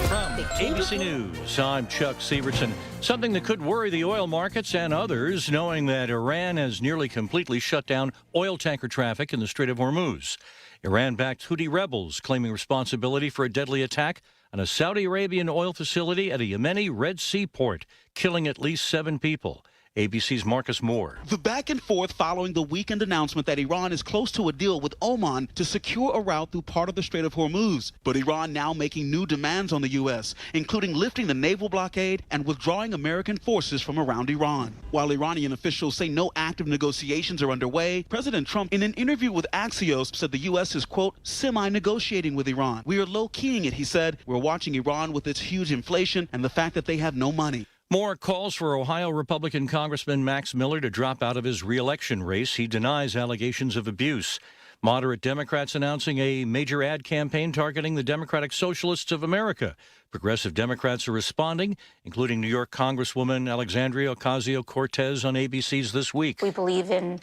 From ABC News, I'm Chuck Sievertson. Something that could worry the oil markets and others, knowing that Iran has nearly completely shut down oil tanker traffic in the Strait of Hormuz. Iran-backed Houthi rebels claiming responsibility for a deadly attack on a Saudi Arabian oil facility at a Yemeni Red Sea port, killing at least 7 people. ABC's Marcus Moore. The back and forth following the weekend announcement that Iran is close to a deal with Oman to secure a route through part of the Strait of Hormuz. But Iran now making new demands on the U.S., including lifting the naval blockade and withdrawing American forces from around Iran. While Iranian officials say no active negotiations are underway, President Trump, in an interview with Axios, said the U.S. is, quote, semi-negotiating with Iran. We are low-keying it, he said. We're watching Iran with its huge inflation and the fact that they have no money. More calls for Ohio Republican Congressman Max Miller to drop out of his re-election race. He denies allegations of abuse. Moderate Democrats announcing a major ad campaign targeting the Democratic Socialists of America. Progressive Democrats are responding, including New York Congresswoman Alexandria Ocasio-Cortez on ABC's This Week. We believe in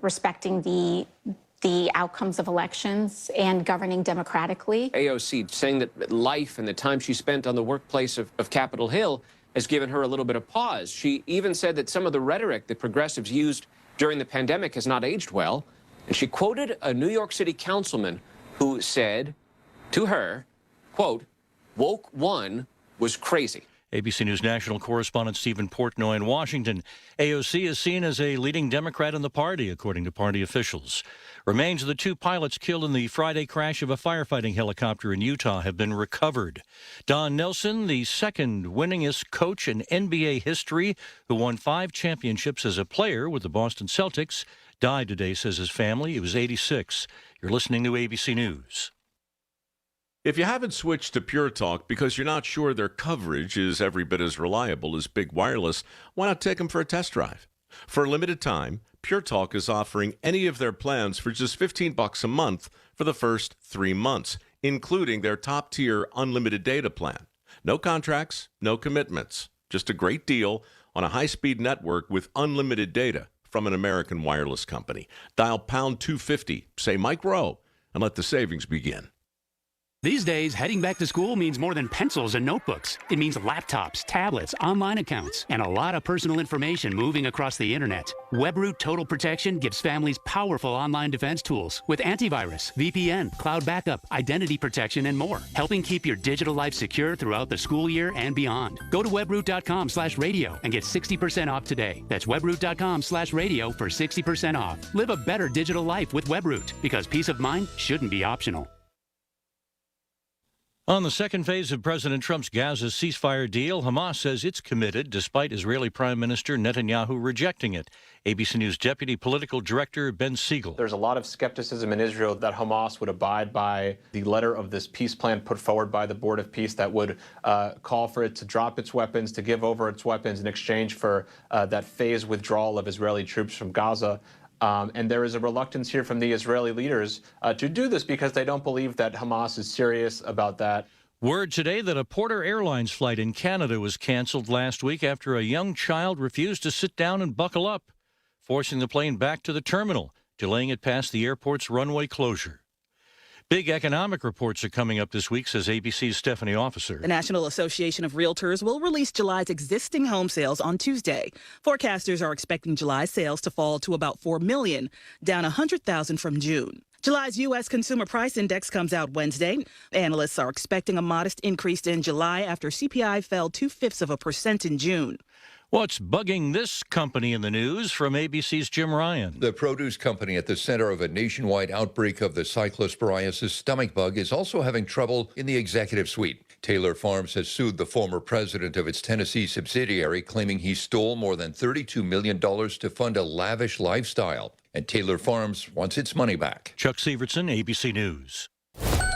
respecting the outcomes of elections and governing democratically. AOC saying that life and the time she spent on the workplace of Capitol Hill has given her a little bit of pause. She even said that some of the rhetoric that progressives used during the pandemic has not aged well. And she quoted a New York City councilman who said to her, quote, "Woke one was crazy." ABC News national correspondent Stephen Portnoy in Washington. AOC is seen as a leading Democrat in the party, according to party officials. Remains of the 2 pilots killed in the Friday crash of a firefighting helicopter in Utah have been recovered. Don Nelson, the second winningest coach in NBA history, who won 5 championships as a player with the Boston Celtics, died today, says his family. He was 86. You're listening to ABC News. If you haven't switched to Pure Talk because you're not sure their coverage is every bit as reliable as Big Wireless, why not take them for a test drive? For a limited time, Pure Talk is offering any of their plans for just $15 a month for the first 3 months, including their top-tier unlimited data plan. No contracts, no commitments, just a great deal on a high-speed network with unlimited data from an American wireless company. Dial pound 250, say Mike Rowe, and let the savings begin. These days, heading back to school means more than pencils and notebooks. It means laptops, tablets, online accounts, and a lot of personal information moving across the internet. WebRoot Total Protection gives families powerful online defense tools with antivirus, VPN, cloud backup, identity protection, and more, helping keep your digital life secure throughout the school year and beyond. Go to webroot.com/radio and get 60% off today. That's webroot.com/radio for 60% off. Live a better digital life with WebRoot, because peace of mind shouldn't be optional. On the second phase of President Trump's Gaza ceasefire deal, Hamas says it's committed despite Israeli Prime Minister Netanyahu rejecting it. ABC News Deputy Political Director Ben Siegel. There's a lot of skepticism in Israel that Hamas would abide by the letter of this peace plan put forward by the Board of Peace that would call for it to drop its weapons, to give over its weapons in exchange for that phased withdrawal of Israeli troops from Gaza. And there is a reluctance here from the Israeli leaders to do this because they don't believe that Hamas is serious about that. Word today that a Porter Airlines flight in Canada was canceled last week after a young child refused to sit down and buckle up, forcing the plane back to the terminal, delaying it past the airport's runway closure. Big economic reports are coming up this week, says ABC's Stephanie Officer. The National Association of Realtors will release July's existing home sales on Tuesday. Forecasters are expecting July sales to fall to about 4 million, down 100,000 from June. July's U.S. Consumer Price Index comes out Wednesday. Analysts are expecting a modest increase in July after CPI fell 0.2% in June. What's bugging this company in the news? From ABC's Jim Ryan. The produce company at the center of a nationwide outbreak of the cyclosporiasis stomach bug is also having trouble in the executive suite. Taylor Farms has sued the former president of its Tennessee subsidiary, claiming he stole more than $32 million to fund a lavish lifestyle. And Taylor Farms wants its money back. Chuck Severson, ABC News.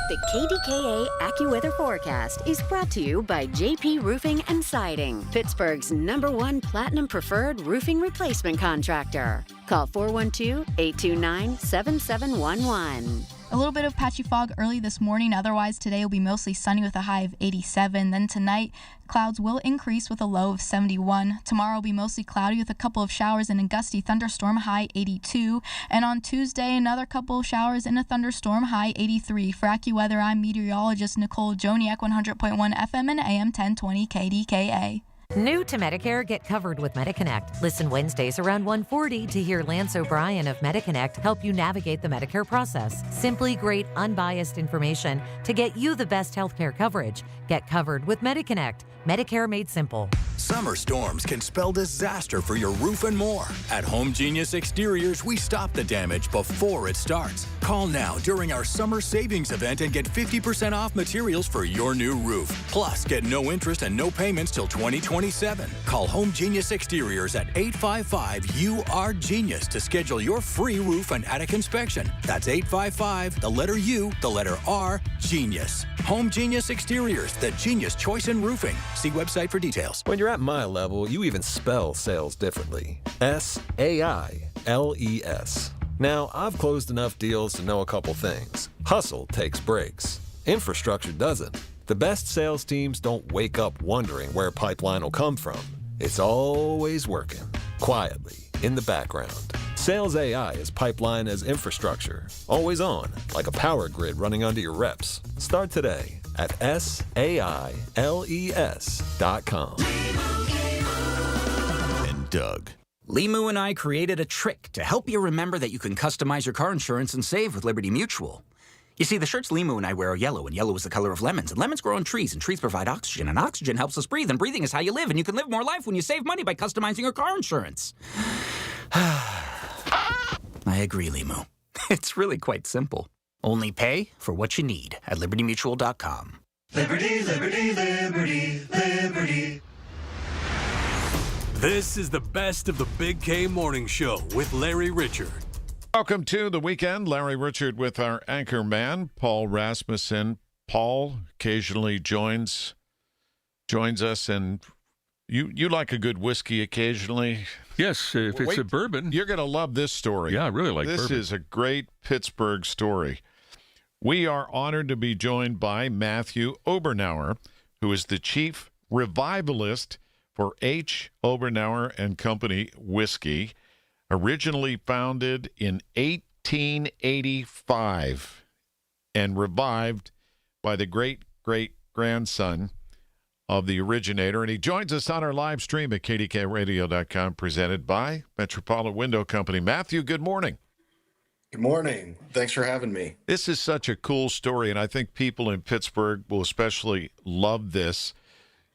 The KDKA AccuWeather forecast is brought to you by JP Roofing and Siding, Pittsburgh's #1 Platinum Preferred Roofing Replacement Contractor. Call 412-829-7711. A little bit of patchy fog early this morning. Otherwise, today will be mostly sunny with a high of 87. Then tonight, clouds will increase with a low of 71. Tomorrow will be mostly cloudy with a couple of showers and a gusty thunderstorm, high 82. And on Tuesday, another couple of showers and a thunderstorm, high 83. For AccuWeather, I'm meteorologist Nicole Joniak, 100.1 FM and AM 1020 KDKA. New to Medicare, get covered with MediConnect. Listen Wednesdays around 1:40 to hear Lance O'Brien of MediConnect help you navigate the Medicare process. Simply great, unbiased information to get you the best healthcare coverage. Get covered with MediConnect. Medicare made simple. Summer storms can spell disaster for your roof and more. At Home Genius Exteriors, we stop the damage before it starts. Call now during our summer savings event and get 50% off materials for your new roof. Plus, get no interest and no payments till 2027. Call Home Genius Exteriors at 855-UR-GENIUS to schedule your free roof and attic inspection. That's 855, the letter U, the letter R, Genius. Home Genius Exteriors, the genius choice in roofing. See website for details. When you're at my level, you even spell sales differently. S-A-I-L-E-S. Now, I've closed enough deals to know a couple things. Hustle takes breaks. Infrastructure doesn't. The best sales teams don't wake up wondering where pipeline will come from. It's always working, quietly, in the background. Sales AI is pipeline as infrastructure, always on, like a power grid running under your reps. Start today at SAILES.com. And Doug. Limu and I created a trick to help you remember that you can customize your car insurance and save with Liberty Mutual. You see, the shirts Limu and I wear are yellow, and yellow is the color of lemons, and lemons grow on trees, and trees provide oxygen, and oxygen helps us breathe, and breathing is how you live, and you can live more life when you save money by customizing your car insurance. I agree, Limu. It's really quite simple. Only pay for what you need at libertymutual.com. Liberty, liberty, liberty, liberty. This is the best of the Big K Morning Show with Larry Richard. Welcome to the weekend. Larry Richard with our anchor man, Paul Rasmussen. Paul occasionally joins us, and you like a good whiskey occasionally. Yes, if it's a bourbon. You're going to love this story. Yeah, I really like this. Bourbon. This is a great Pittsburgh story. We are honored to be joined by Matthew Obernauer, who is the chief revivalist for H. Obernauer and Company Whiskey, originally founded in 1885 and revived by the great-great-grandson of the originator. And he joins us on our live stream at KDKARadio.com, presented by Metropolitan Window Company. Matthew, good morning. Good morning. Thanks for having me. This is such a cool story, and I think people in Pittsburgh will especially love this.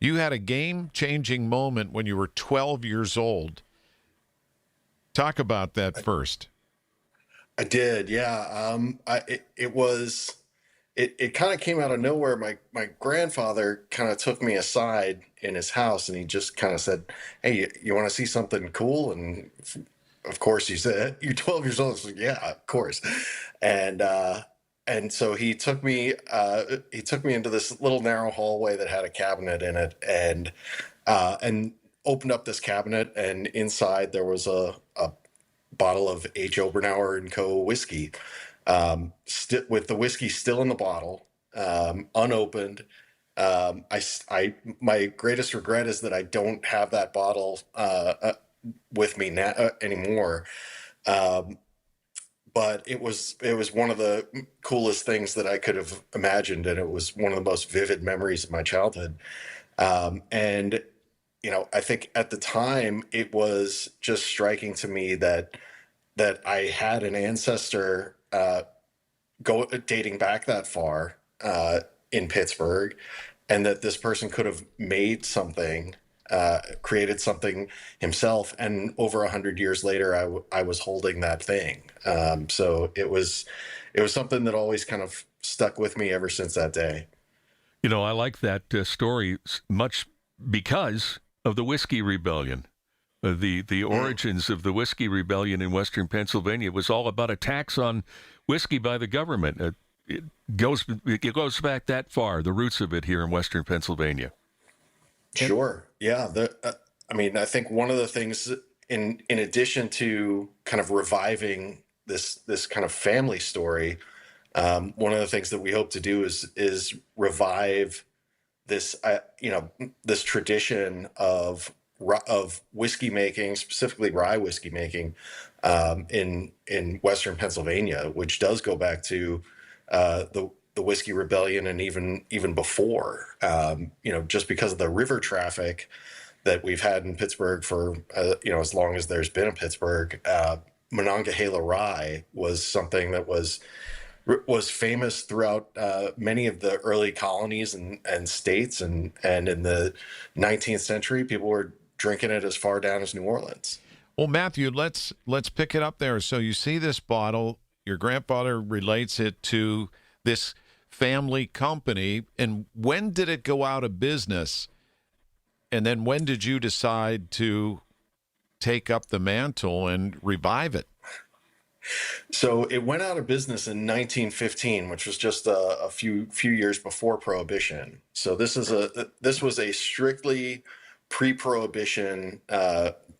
You had a game-changing moment when you were 12 years old. Talk about that first. I did, yeah. It kind of came out of nowhere. My grandfather kind of took me aside in his house, and he just kind of said, "Hey, you want to see something cool?" And of course, he said, "You're 12 years old." I was like, "Yeah, of course." And so he took me into this little narrow hallway that had a cabinet in it, and opened up this cabinet, and inside there was a bottle of H. Obernauer and Co. whiskey, with the whiskey still in the bottle, unopened. My greatest regret is that I don't have that bottle with me now anymore. But it was one of the coolest things that I could have imagined, and it was one of the most vivid memories of my childhood. And I think at the time it was just striking to me that I had an ancestor dating back that far in Pittsburgh, and that this person could have made something, created something himself, and over 100 years later, I was holding that thing. So it was something that always kind of stuck with me ever since that day. I like that story much because of the Whiskey Rebellion. The origins of the Whiskey Rebellion in Western Pennsylvania was all about a tax on whiskey by the government. It goes back that far, the roots of it here in Western Pennsylvania. Sure. Yeah. I think one of the things in addition to kind of reviving this kind of family story, one of the things that we hope to do is revive this, this tradition of whiskey making, specifically rye whiskey making, in Western Pennsylvania, which does go back to the Whiskey Rebellion and even before. Just because of the river traffic that we've had in Pittsburgh for as long as there's been a Pittsburgh, Monongahela rye was something that was famous throughout many of the early colonies and states, and in the 19th century, people were drinking it as far down as New Orleans. Well, Matthew, let's pick it up there. So you see this bottle, your grandfather relates it to this family company, and when did it go out of business? And then when did you decide to take up the mantle and revive it? So it went out of business in 1915, which was just a few years before Prohibition. So this was a strictly pre-Prohibition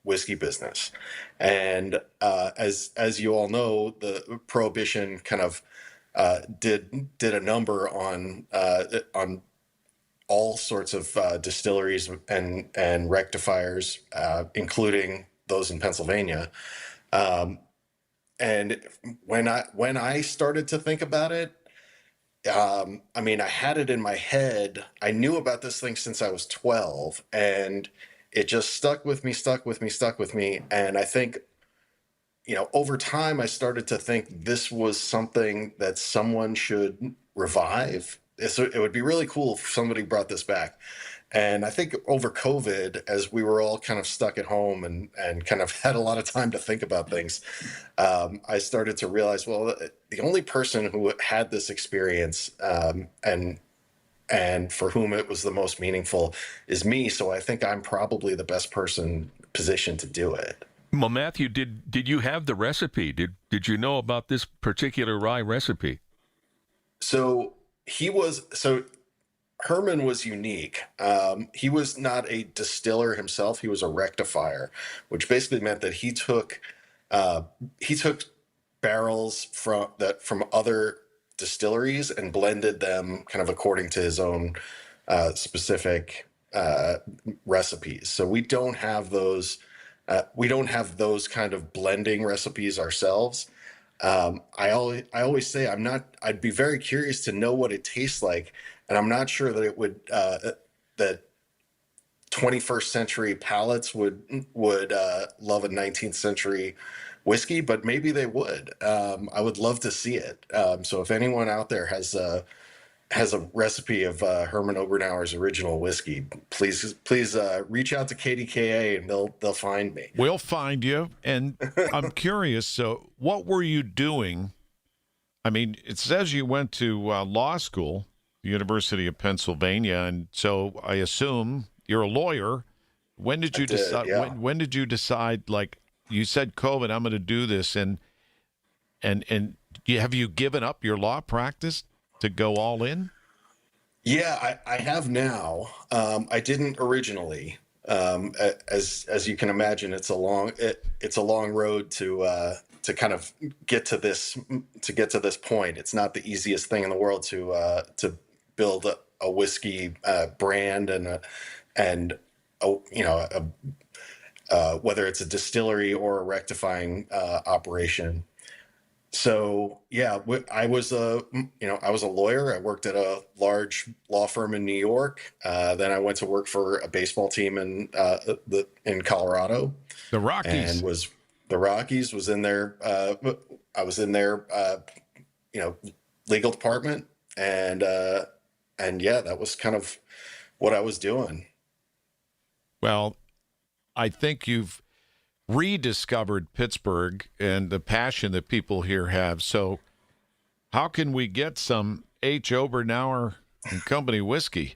whiskey business, and as you all know, the Prohibition kind of did a number on all sorts of distilleries and rectifiers, including those in Pennsylvania. And when I started to think about it, I had it in my head. I knew about this thing since I was 12, and it just stuck with me. And I think, over time, I started to think this was something that someone should revive. So it would be really cool if somebody brought this back. And I think over COVID, as we were all kind of stuck at home and kind of had a lot of time to think about things, I started to realize, well, the only person who had this experience and for whom it was the most meaningful is me. So I think I'm probably the best person positioned to do it. Well, Matthew, did you have the recipe? Did you know about this particular rye recipe? So Herman was unique. He was not a distiller himself. He was a rectifier, which basically meant that he took barrels from other distilleries and blended them kind of according to his own specific recipes. So we don't have those. We don't have those kind of blending recipes ourselves. I always say I'd be very curious to know what it tastes like, and I'm not sure that it would that 21st century palates would love a 19th century whiskey, but maybe they would. I would love to see it. So if anyone out there has a recipe of Herman Oberauer's original whiskey, please reach out to KDKA and they'll find me. We'll find you. And I'm curious, so what were you doing? I mean, it says you went to law school, the University of Pennsylvania, and so I assume you're a lawyer. When did you decide? Yeah. When did you decide? Like you said, COVID, I'm going to do this, and have you given up your law practice to go all in? Yeah, I have now. I didn't originally. As you can imagine, it's a long road to kind of get to this point. It's not the easiest thing in the world to build a whiskey brand and whether it's a distillery or a rectifying operation. So yeah, I was a lawyer. I worked at a large law firm in New York. Then I went to work for a baseball team in Colorado. The Rockies. And the Rockies was in their. I was in their legal department, and yeah, that was kind of what I was doing. Well, I think you've rediscovered Pittsburgh and the passion that people here have. So how can we get some H. Oberauer and Company whiskey?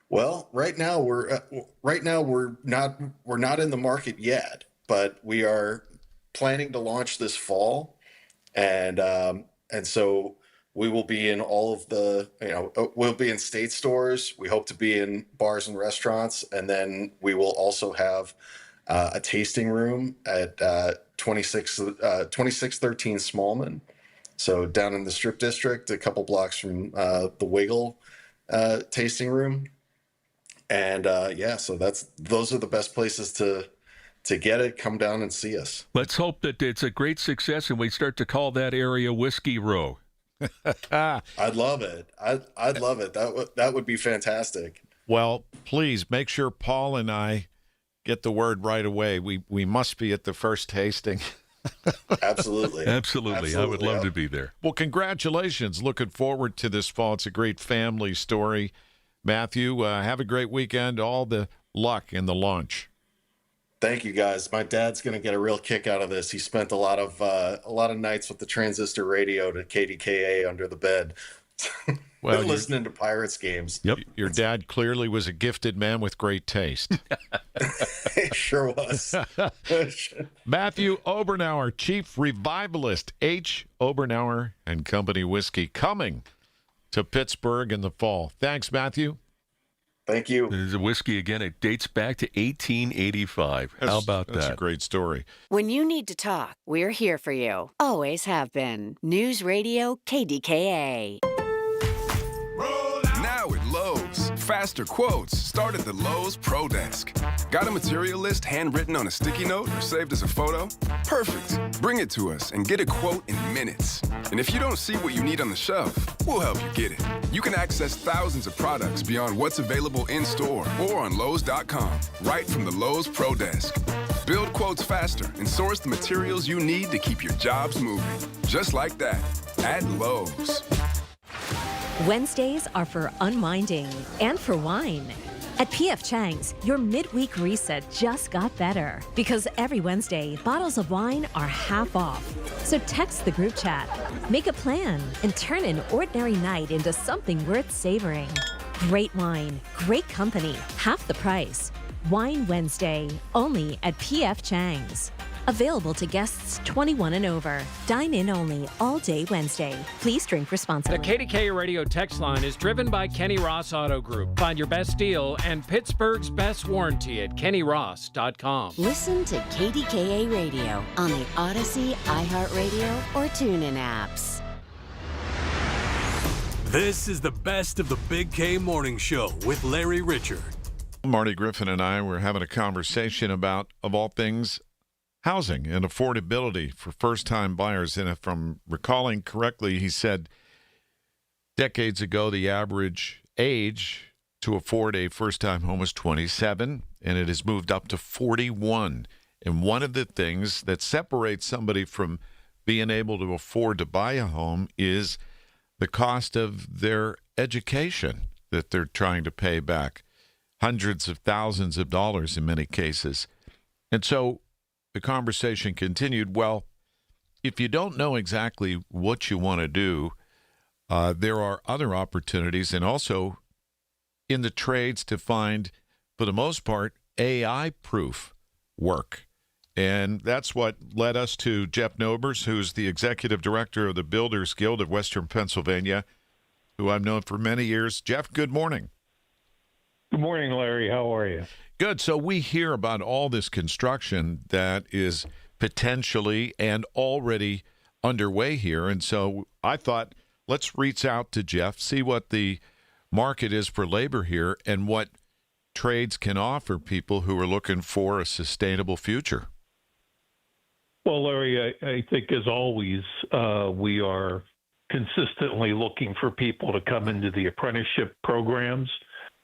Well, right now we're not in the market yet, but we are planning to launch this fall, and so we will be in all of the we'll be in state stores. We hope to be in bars and restaurants, and then we will also have a tasting room at 2613 Smallman, so down in the Strip District, a couple blocks from the Wiggle tasting room. And so those are the best places to get it. Come down and see us. Let's hope that it's a great success and we start to call that area Whiskey Row. I'd love it. I'd love it. That would be fantastic. Well, please make sure Paul and I get the word right away. We must be at the first tasting. Absolutely. Absolutely. I would love to be there. Well, congratulations. Looking forward to this fall. It's a great family story. Matthew, have a great weekend. All the luck in the launch. Thank you, guys. My dad's going to get a real kick out of this. He spent a lot of nights with the transistor radio to KDKA under the bed. Well, listening to Pirates games. Yep. Your dad clearly was a gifted man with great taste. He sure was. Matthew Oberauer, Chief Revivalist, H. Oberauer and Company Whiskey, coming to Pittsburgh in the fall. Thanks, Matthew. Thank you. There's a whiskey again. It dates back to 1885. How about that? That's a great story. When you need to talk, we're here for you. Always have been. News Radio KDKA. Now at Lowe's, faster quotes start at the Lowe's Pro Desk. Got a material list handwritten on a sticky note or saved as a photo? Perfect. Bring it to us and get a quote in minutes. And if you don't see what you need on the shelf, we'll help you get it. You can access thousands of products beyond what's available in-store or on Lowe's.com, right from the Lowe's Pro Desk. Build quotes faster and source the materials you need to keep your jobs moving. Just like that, at Lowe's. Wednesdays are for unwinding and for wine. At P.F. Chang's, your midweek reset just got better because every Wednesday, bottles of wine are half off. So text the group chat, make a plan, and turn an ordinary night into something worth savoring. Great wine, great company, half the price. Wine Wednesday, only at P.F. Chang's. Available to guests 21 and over. Dine in only all day Wednesday. Please drink responsibly. The KDKA radio text line is driven by Kenny Ross Auto Group. Find your best deal and Pittsburgh's best warranty at kennyross.com. Listen to KDKA Radio on the Odyssey, iHeartRadio, or TuneIn apps. This is the best of the Big K Morning Show with Larry Richert. Marty Griffin and I were having a conversation about, of all things, housing and affordability for first-time buyers. And if I'm recalling correctly, he said decades ago the average age to afford a first-time home was 27, and it has moved up to 41. And one of the things that separates somebody from being able to afford to buy a home is the cost of their education that they're trying to pay back, hundreds of thousands of dollars in many cases. And so the conversation continued, well, if you don't know exactly what you want to do, there are other opportunities and also in the trades to find, for the most part, AI-proof work. And that's what led us to Jeff Nobers, who's the executive director of the Builders Guild of Western Pennsylvania, who I've known for many years. Jeff, good morning. Good morning, Larry. How are you? Good. So we hear about all this construction that is potentially and already underway here. And so I thought, let's reach out to Jeff, see what the market is for labor here and what trades can offer people who are looking for a sustainable future. Well, Larry, I think as always, we are consistently looking for people to come into the apprenticeship programs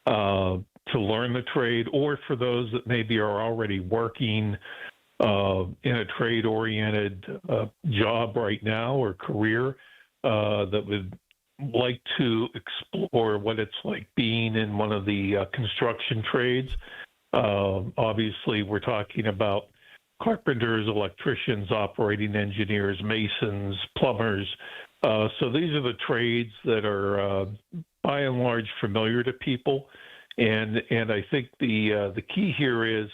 to learn the trade, or for those that maybe are already working in a trade-oriented job right now or career that would like to explore what it's like being in one of the construction trades. Obviously, we're talking about carpenters, electricians, operating engineers, masons, plumbers. So these are the trades that are by and large familiar to people. And I think the key here is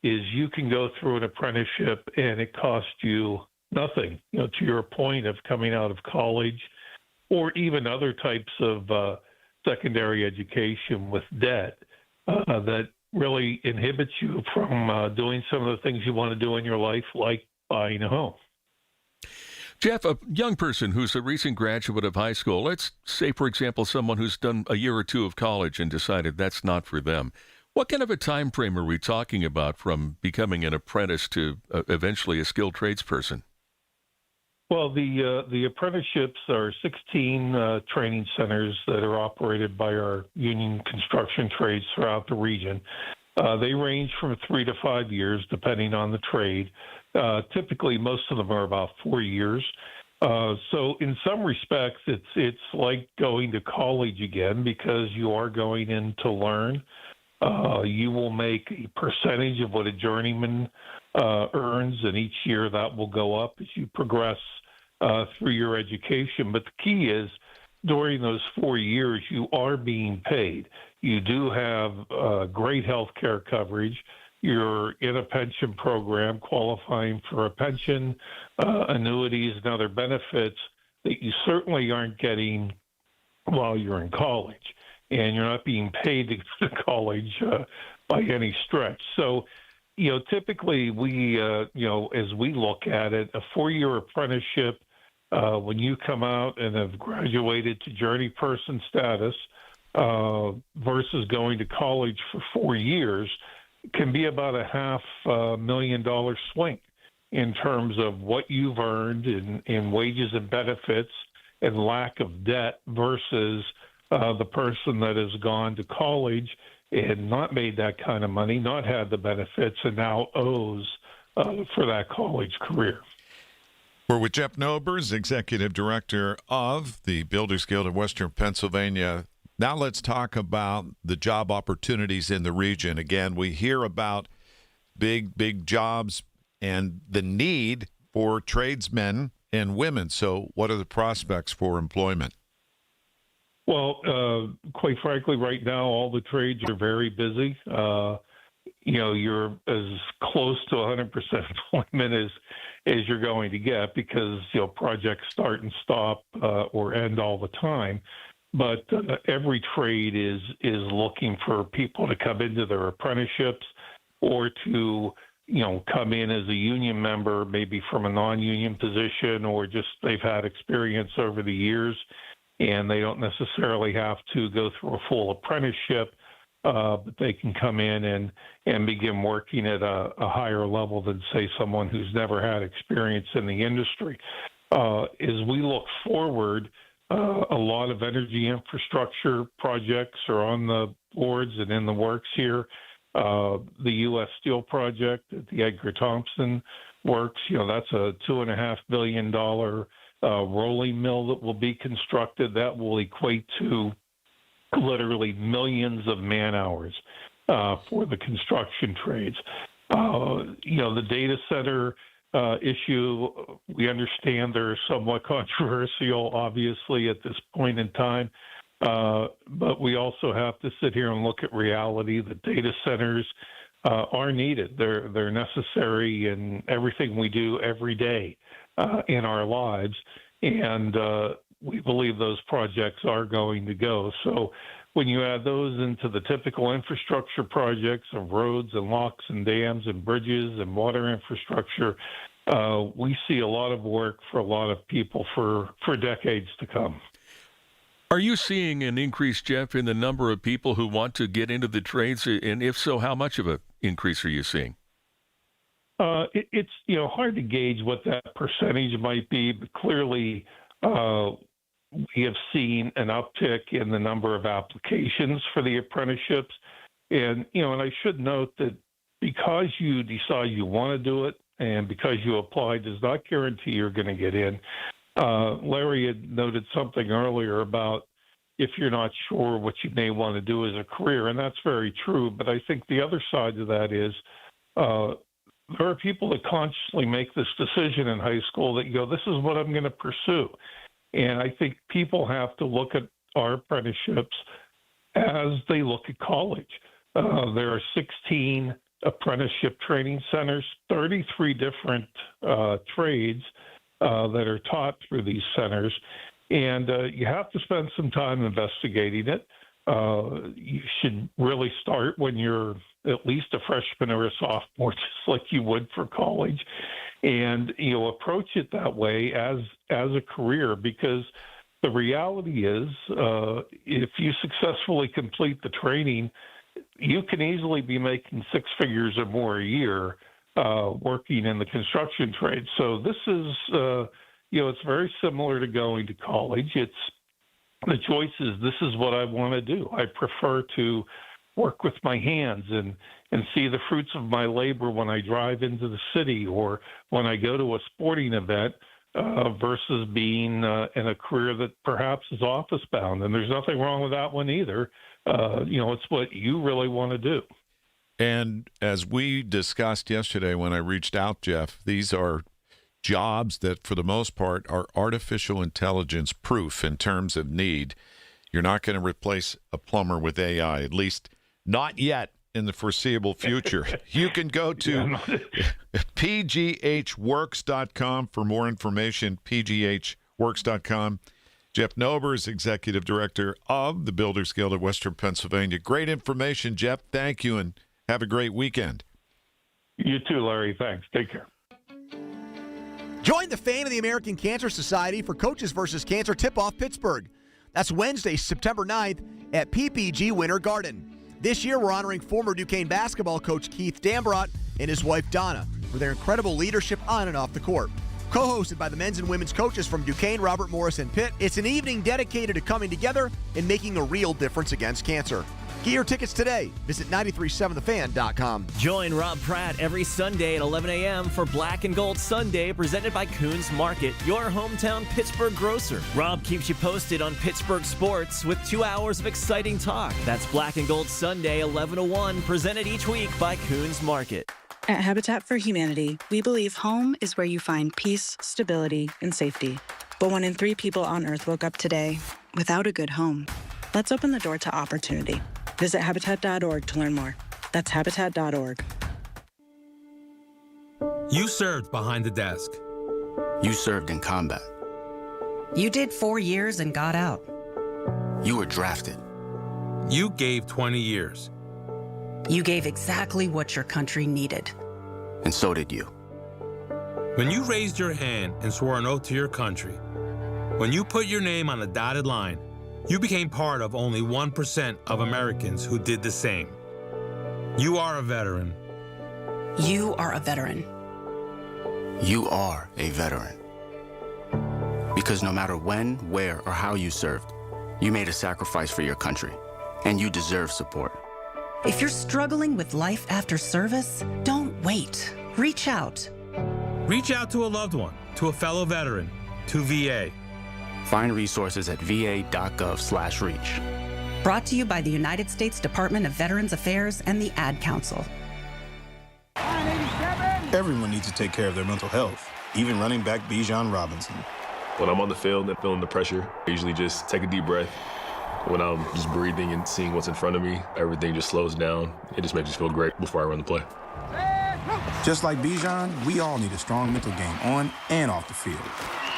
you can go through an apprenticeship and it costs you nothing, to your point of coming out of college or even other types of secondary education with debt that really inhibits you from doing some of the things you want to do in your life, like buying a home. Jeff, a young person who's a recent graduate of high school, let's say, for example, someone who's done a year or two of college and decided that's not for them. What kind of a time frame are we talking about from becoming an apprentice to eventually a skilled tradesperson? Well, the apprenticeships are 16 training centers that are operated by our union construction trades throughout the region. They range from 3 to 5 years, depending on the trade. Typically, most of them are about 4 years. So in some respects, it's like going to college again because you are going in to learn. You will make a percentage of what a journeyman earns, and each year that will go up as you progress through your education. But the key is during those 4 years, you are being paid. You do have great health care coverage. You're in a pension program qualifying for a pension, annuities, and other benefits that you certainly aren't getting while you're in college. And you're not being paid to go to college by any stretch. So, typically we, as we look at it, a 4-year apprenticeship, when you come out and have graduated to journey person status versus going to college for 4 years, can be about a $500,000 swing in terms of what you've earned in wages and benefits and lack of debt versus the person that has gone to college and not made that kind of money, not had the benefits, and now owes for that college career. We're with Jeff Nobers, Executive Director of the Builders Guild of Western Pennsylvania. Now let's talk about the job opportunities in the region. Again, we hear about big jobs and the need for tradesmen and women. So what are the prospects for employment? Well, quite frankly, right now, all the trades are very busy. you're as close to 100% employment as you're going to get, because projects start and stop or end all the time. But every trade is looking for people to come into their apprenticeships or to come in as a union member, maybe from a non-union position, or just they've had experience over the years and they don't necessarily have to go through a full apprenticeship, but they can come in and begin working at a higher level than, say, someone who's never had experience in the industry. As we look forward, a lot of energy infrastructure projects are on the boards and in the works here. The U.S. Steel project at the Edgar Thomson Works, that's a $2.5 billion rolling mill that will be constructed. That will equate to literally millions of man hours for the construction trades. The data center issue, we understand they're somewhat controversial, obviously, at this point in time. But we also have to sit here and look at reality. The data centers are needed. They're necessary in everything we do every day in our lives. And we believe those projects are going to go. So when you add those into the typical infrastructure projects of roads and locks and dams and bridges and water infrastructure, we see a lot of work for a lot of people for decades to come. Are you seeing an increase, Jeff, in the number of people who want to get into the trades? And if so, how much of an increase are you seeing? It's hard to gauge what that percentage might be, but clearly we have seen an uptick in the number of applications for the apprenticeships. And I should note that because you decide you want to do it and because you apply does not guarantee you're going to get in. Larry had noted something earlier about if you're not sure what you may want to do as a career, and that's very true. But I think the other side of that is there are people that consciously make this decision in high school that go, this is what I'm going to pursue. And I think people have to look at our apprenticeships as they look at college. There are 16 apprenticeship training centers, 33 different trades that are taught through these centers. And you have to spend some time investigating it. You should really start when you're at least a freshman or a sophomore, just like you would for college. And approach it that way as a career, because the reality is if you successfully complete the training, you can easily be making six figures or more a year working in the construction trade. So this is, it's very similar to going to college. It's the choice is this is what I want to do. I prefer to work with my hands and see the fruits of my labor when I drive into the city or when I go to a sporting event versus being in a career that perhaps is office bound. And there's nothing wrong with that one either. It's what you really want to do. And as we discussed yesterday when I reached out, Jeff, these are jobs that for the most part are artificial intelligence proof in terms of need. You're not going to replace a plumber with AI, at least not yet in the foreseeable future. You can go to pghworks.com for more information, pghworks.com. Jeff Nober is Executive Director of the Builders Guild of Western Pennsylvania. Great information, Jeff. Thank you, and have a great weekend. You too, Larry. Thanks. Take care. Join the Fane of the American Cancer Society for Coaches vs. Cancer Tip-Off Pittsburgh. That's Wednesday, September 9th at PPG Winter Garden. This year, we're honoring former Duquesne basketball coach Keith Dambrot and his wife Donna for their incredible leadership on and off the court. Co-hosted by the men's and women's coaches from Duquesne, Robert Morris, and Pitt, it's an evening dedicated to coming together and making a real difference against cancer. Get your tickets today. Visit 937thefan.com. Join Rob Pratt every Sunday at 11 a.m. for Black and Gold Sunday, presented by Coons Market, your hometown Pittsburgh grocer. Rob keeps you posted on Pittsburgh sports with 2 hours of exciting talk. That's Black and Gold Sunday, 11 to 1, presented each week by Coons Market. At Habitat for Humanity, we believe home is where you find peace, stability, and safety. But 1 in 3 people on Earth woke up today without a good home. Let's open the door to opportunity. Visit Habitat.org to learn more. That's Habitat.org. You served behind the desk. You served in combat. You did 4 years and got out. You were drafted. You gave 20 years. You gave exactly what your country needed. And so did you. When you raised your hand and swore an oath to your country, when you put your name on a dotted line, you became part of only 1% of Americans who did the same. You are a veteran. You are a veteran. You are a veteran. Because no matter when, where, or how you served, you made a sacrifice for your country, and you deserve support. If you're struggling with life after service, don't wait. Reach out. Reach out to a loved one, to a fellow veteran, to VA. Find resources at va.gov/reach. Brought to you by the United States Department of Veterans Affairs and the Ad Council. Everyone needs to take care of their mental health, even running back Bijan Robinson. When I'm on the field and feeling the pressure, I usually just take a deep breath. When I'm just breathing and seeing what's in front of me, everything just slows down. It just makes me feel great before I run the play. Just like Bijan, we all need a strong mental game on and off the field.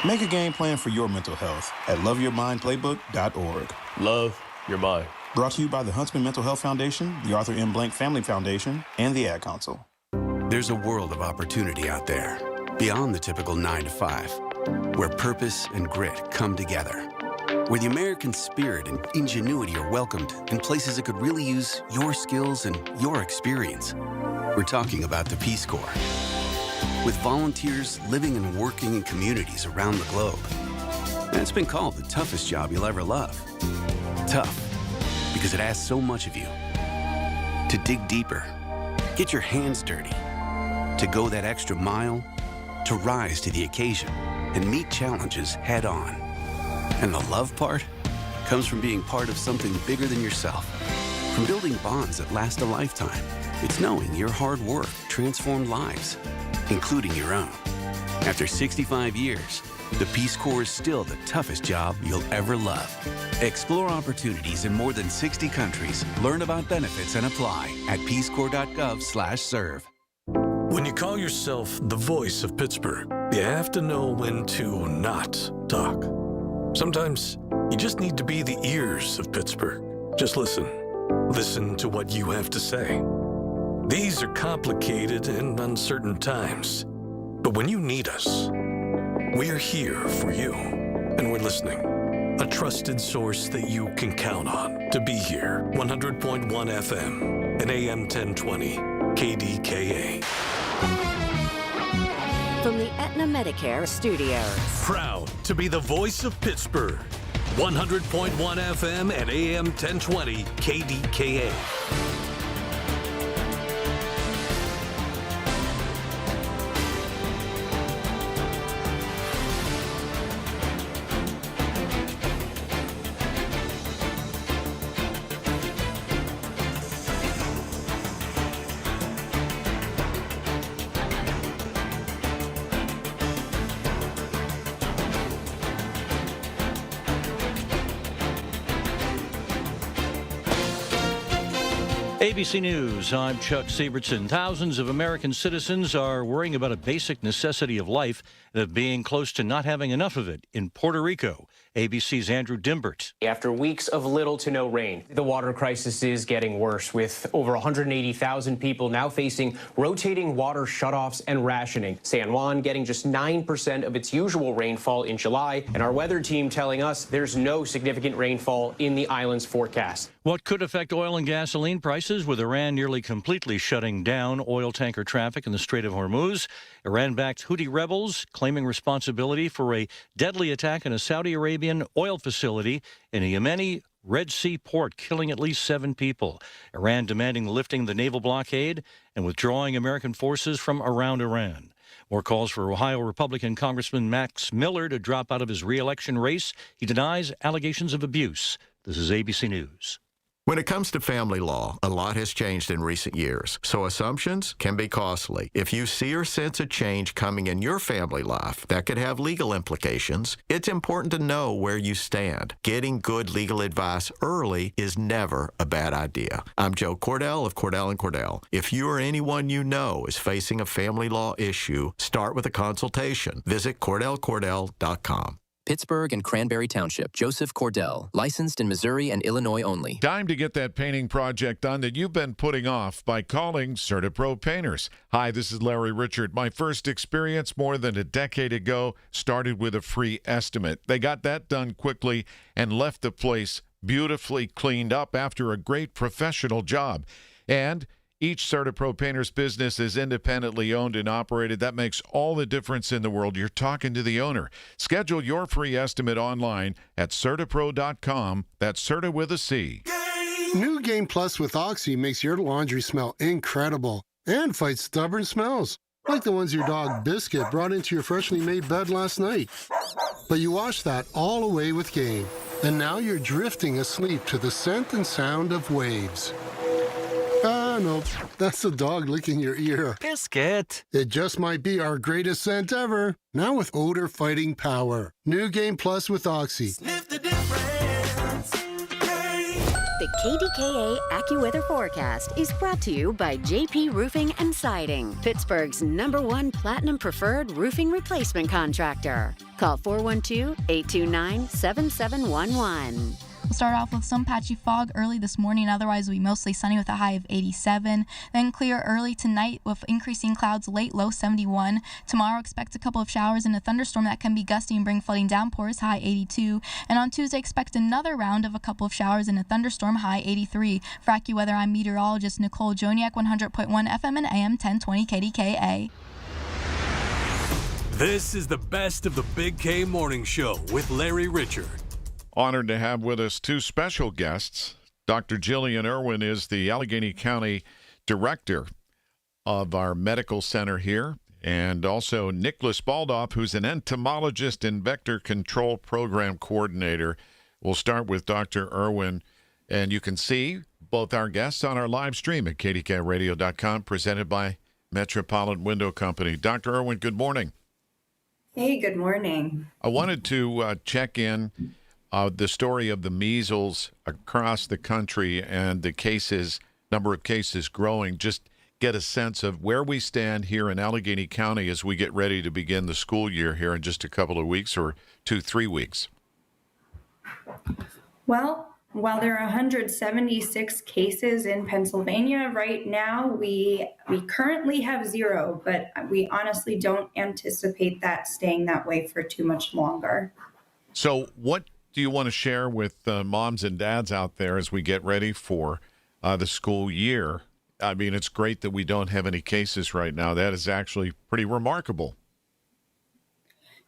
Make a game plan for your mental health at loveyourmindplaybook.org. Love your mind. Brought to you by the Huntsman Mental Health Foundation, the Arthur M. Blank Family Foundation, and the Ad Council. There's a world of opportunity out there, beyond the typical 9 to 5, where purpose and grit come together, where the American spirit and ingenuity are welcomed in places that could really use your skills and your experience. We're talking about the Peace Corps, with volunteers living and working in communities around the globe. And it's been called the toughest job you'll ever love. Tough, because it asks so much of you. To dig deeper, get your hands dirty, to go that extra mile, to rise to the occasion and meet challenges head on. And the love part comes from being part of something bigger than yourself, from building bonds that last a lifetime. It's knowing your hard work transformed lives, including your own. After 65 years, the Peace Corps is still the toughest job you'll ever love. Explore opportunities in more than 60 countries. Learn about benefits and apply at peacecorps.gov/serve. When you call yourself the voice of Pittsburgh, you have to know when to not talk. Sometimes you just need to be the ears of Pittsburgh. Just listen. Listen to what you have to say. These are complicated and uncertain times. But when you need us, we're here for you. And we're listening. A trusted source that you can count on to be here. 100.1 FM and AM 1020 KDKA. From the Aetna Medicare Studios. Proud to be the voice of Pittsburgh. 100.1 FM and AM 1020 KDKA. ABC News, I'm Chuck Siebertson. Thousands of American citizens are worrying about a basic necessity of life and of being close to not having enough of it in Puerto Rico. ABC's Andrew Dimbert. After weeks of little to no rain, the water crisis is getting worse, with over 180,000 people now facing rotating water shutoffs and rationing. San Juan getting just 9% of its usual rainfall in July, and our weather team telling us there's no significant rainfall in the island's forecast. What could affect oil and gasoline prices with Iran nearly completely shutting down oil tanker traffic in the Strait of Hormuz? Iran-backed Houthi rebels claiming responsibility for a deadly attack in a Saudi Arabian oil facility in a Yemeni Red Sea port, killing at least 7 people. Iran demanding the lifting of the naval blockade and withdrawing American forces from around Iran. More calls for Ohio Republican Congressman Max Miller to drop out of his re-election race. He denies allegations of abuse. This is ABC News. When it comes to family law, a lot has changed in recent years, so assumptions can be costly. If you see or sense a change coming in your family life that could have legal implications, it's important to know where you stand. Getting good legal advice early is never a bad idea. I'm Joe Cordell of Cordell & Cordell. If you or anyone you know is facing a family law issue, start with a consultation. Visit CordellCordell.com. Pittsburgh and Cranberry Township. Joseph Cordell. Licensed in Missouri and Illinois only. Time to get that painting project done that you've been putting off by calling CertaPro Painters. Hi, this is Larry Richard. My first experience more than a decade ago started with a free estimate. They got that done quickly and left the place beautifully cleaned up after a great professional job. And each CertaPro Painters business is independently owned and operated. That makes all the difference in the world. You're talking to the owner. Schedule your free estimate online at CertaPro.com. That's Certa with a C. New Game Plus with Oxy makes your laundry smell incredible and fights stubborn smells, like the ones your dog Biscuit brought into your freshly made bed last night. But you washed that all away with Game, and now you're drifting asleep to the scent and sound of waves. No, that's the dog licking your ear. Biscuit. It just might be our greatest scent ever. Now with odor-fighting power. New Game Plus with Oxy. The KDKA AccuWeather forecast is brought to you by JP Roofing and Siding, Pittsburgh's #1 Platinum Preferred roofing replacement contractor. Call 412-829-7711. We'll start off with some patchy fog early this morning. Otherwise, it'll be mostly sunny with a high of 87. Then clear early tonight with increasing clouds late, low 71. Tomorrow, expect a couple of showers and a thunderstorm that can be gusty and bring flooding downpours, high 82. And on Tuesday, expect another round of a couple of showers and a thunderstorm, high 83. For AccuWeather, I'm meteorologist Nicole Joniak, 100.1 FM and AM 1020 KDKA. This is the best of the Big K Morning Show with Larry Richard. Honored to have with us two special guests. Dr. Jillian Irwin is the Allegheny County Director of our medical center here, and also Nicholas Baldoff, who's an entomologist and vector control program coordinator. We'll start with Dr. Irwin, and you can see both our guests on our live stream at KDKA-Radio.com, presented by Metropolitan Window Company. Dr. Irwin, good morning. Hey, good morning. I wanted to check in the story of the measles across the country and the number of cases growing. Just get a sense of where we stand here in Allegheny County as we get ready to begin the school year here in just a couple of weeks or 2-3 weeks. Well, while there are 176 cases in Pennsylvania right now, we currently have 0, but we honestly don't anticipate that staying that way for too much longer. So what do you want to share with moms and dads out there as we get ready for the school year? I mean, it's great that we don't have any cases right now. That is actually pretty remarkable.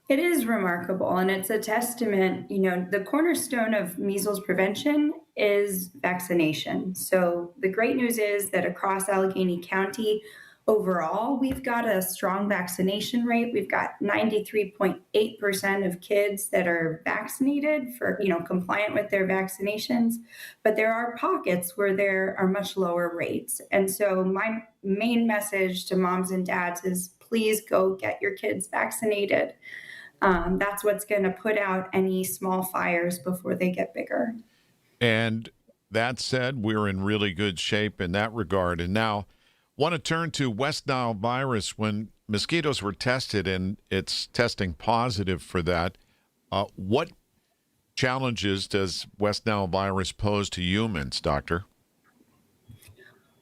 It is remarkable, and it's a testament. The cornerstone of measles prevention is vaccination. So the great news is that across Allegheny County, overall, we've got a strong vaccination rate. We've got 93.8% of kids that are vaccinated compliant with their vaccinations. But there are pockets where there are much lower rates. And so my main message to moms and dads is please go get your kids vaccinated. That's what's going to put out any small fires before they get bigger. And that said, we're in really good shape in that regard. And now, want to turn to West Nile virus. When mosquitoes were tested and it's testing positive for that, what challenges does West Nile virus pose to humans, Doctor?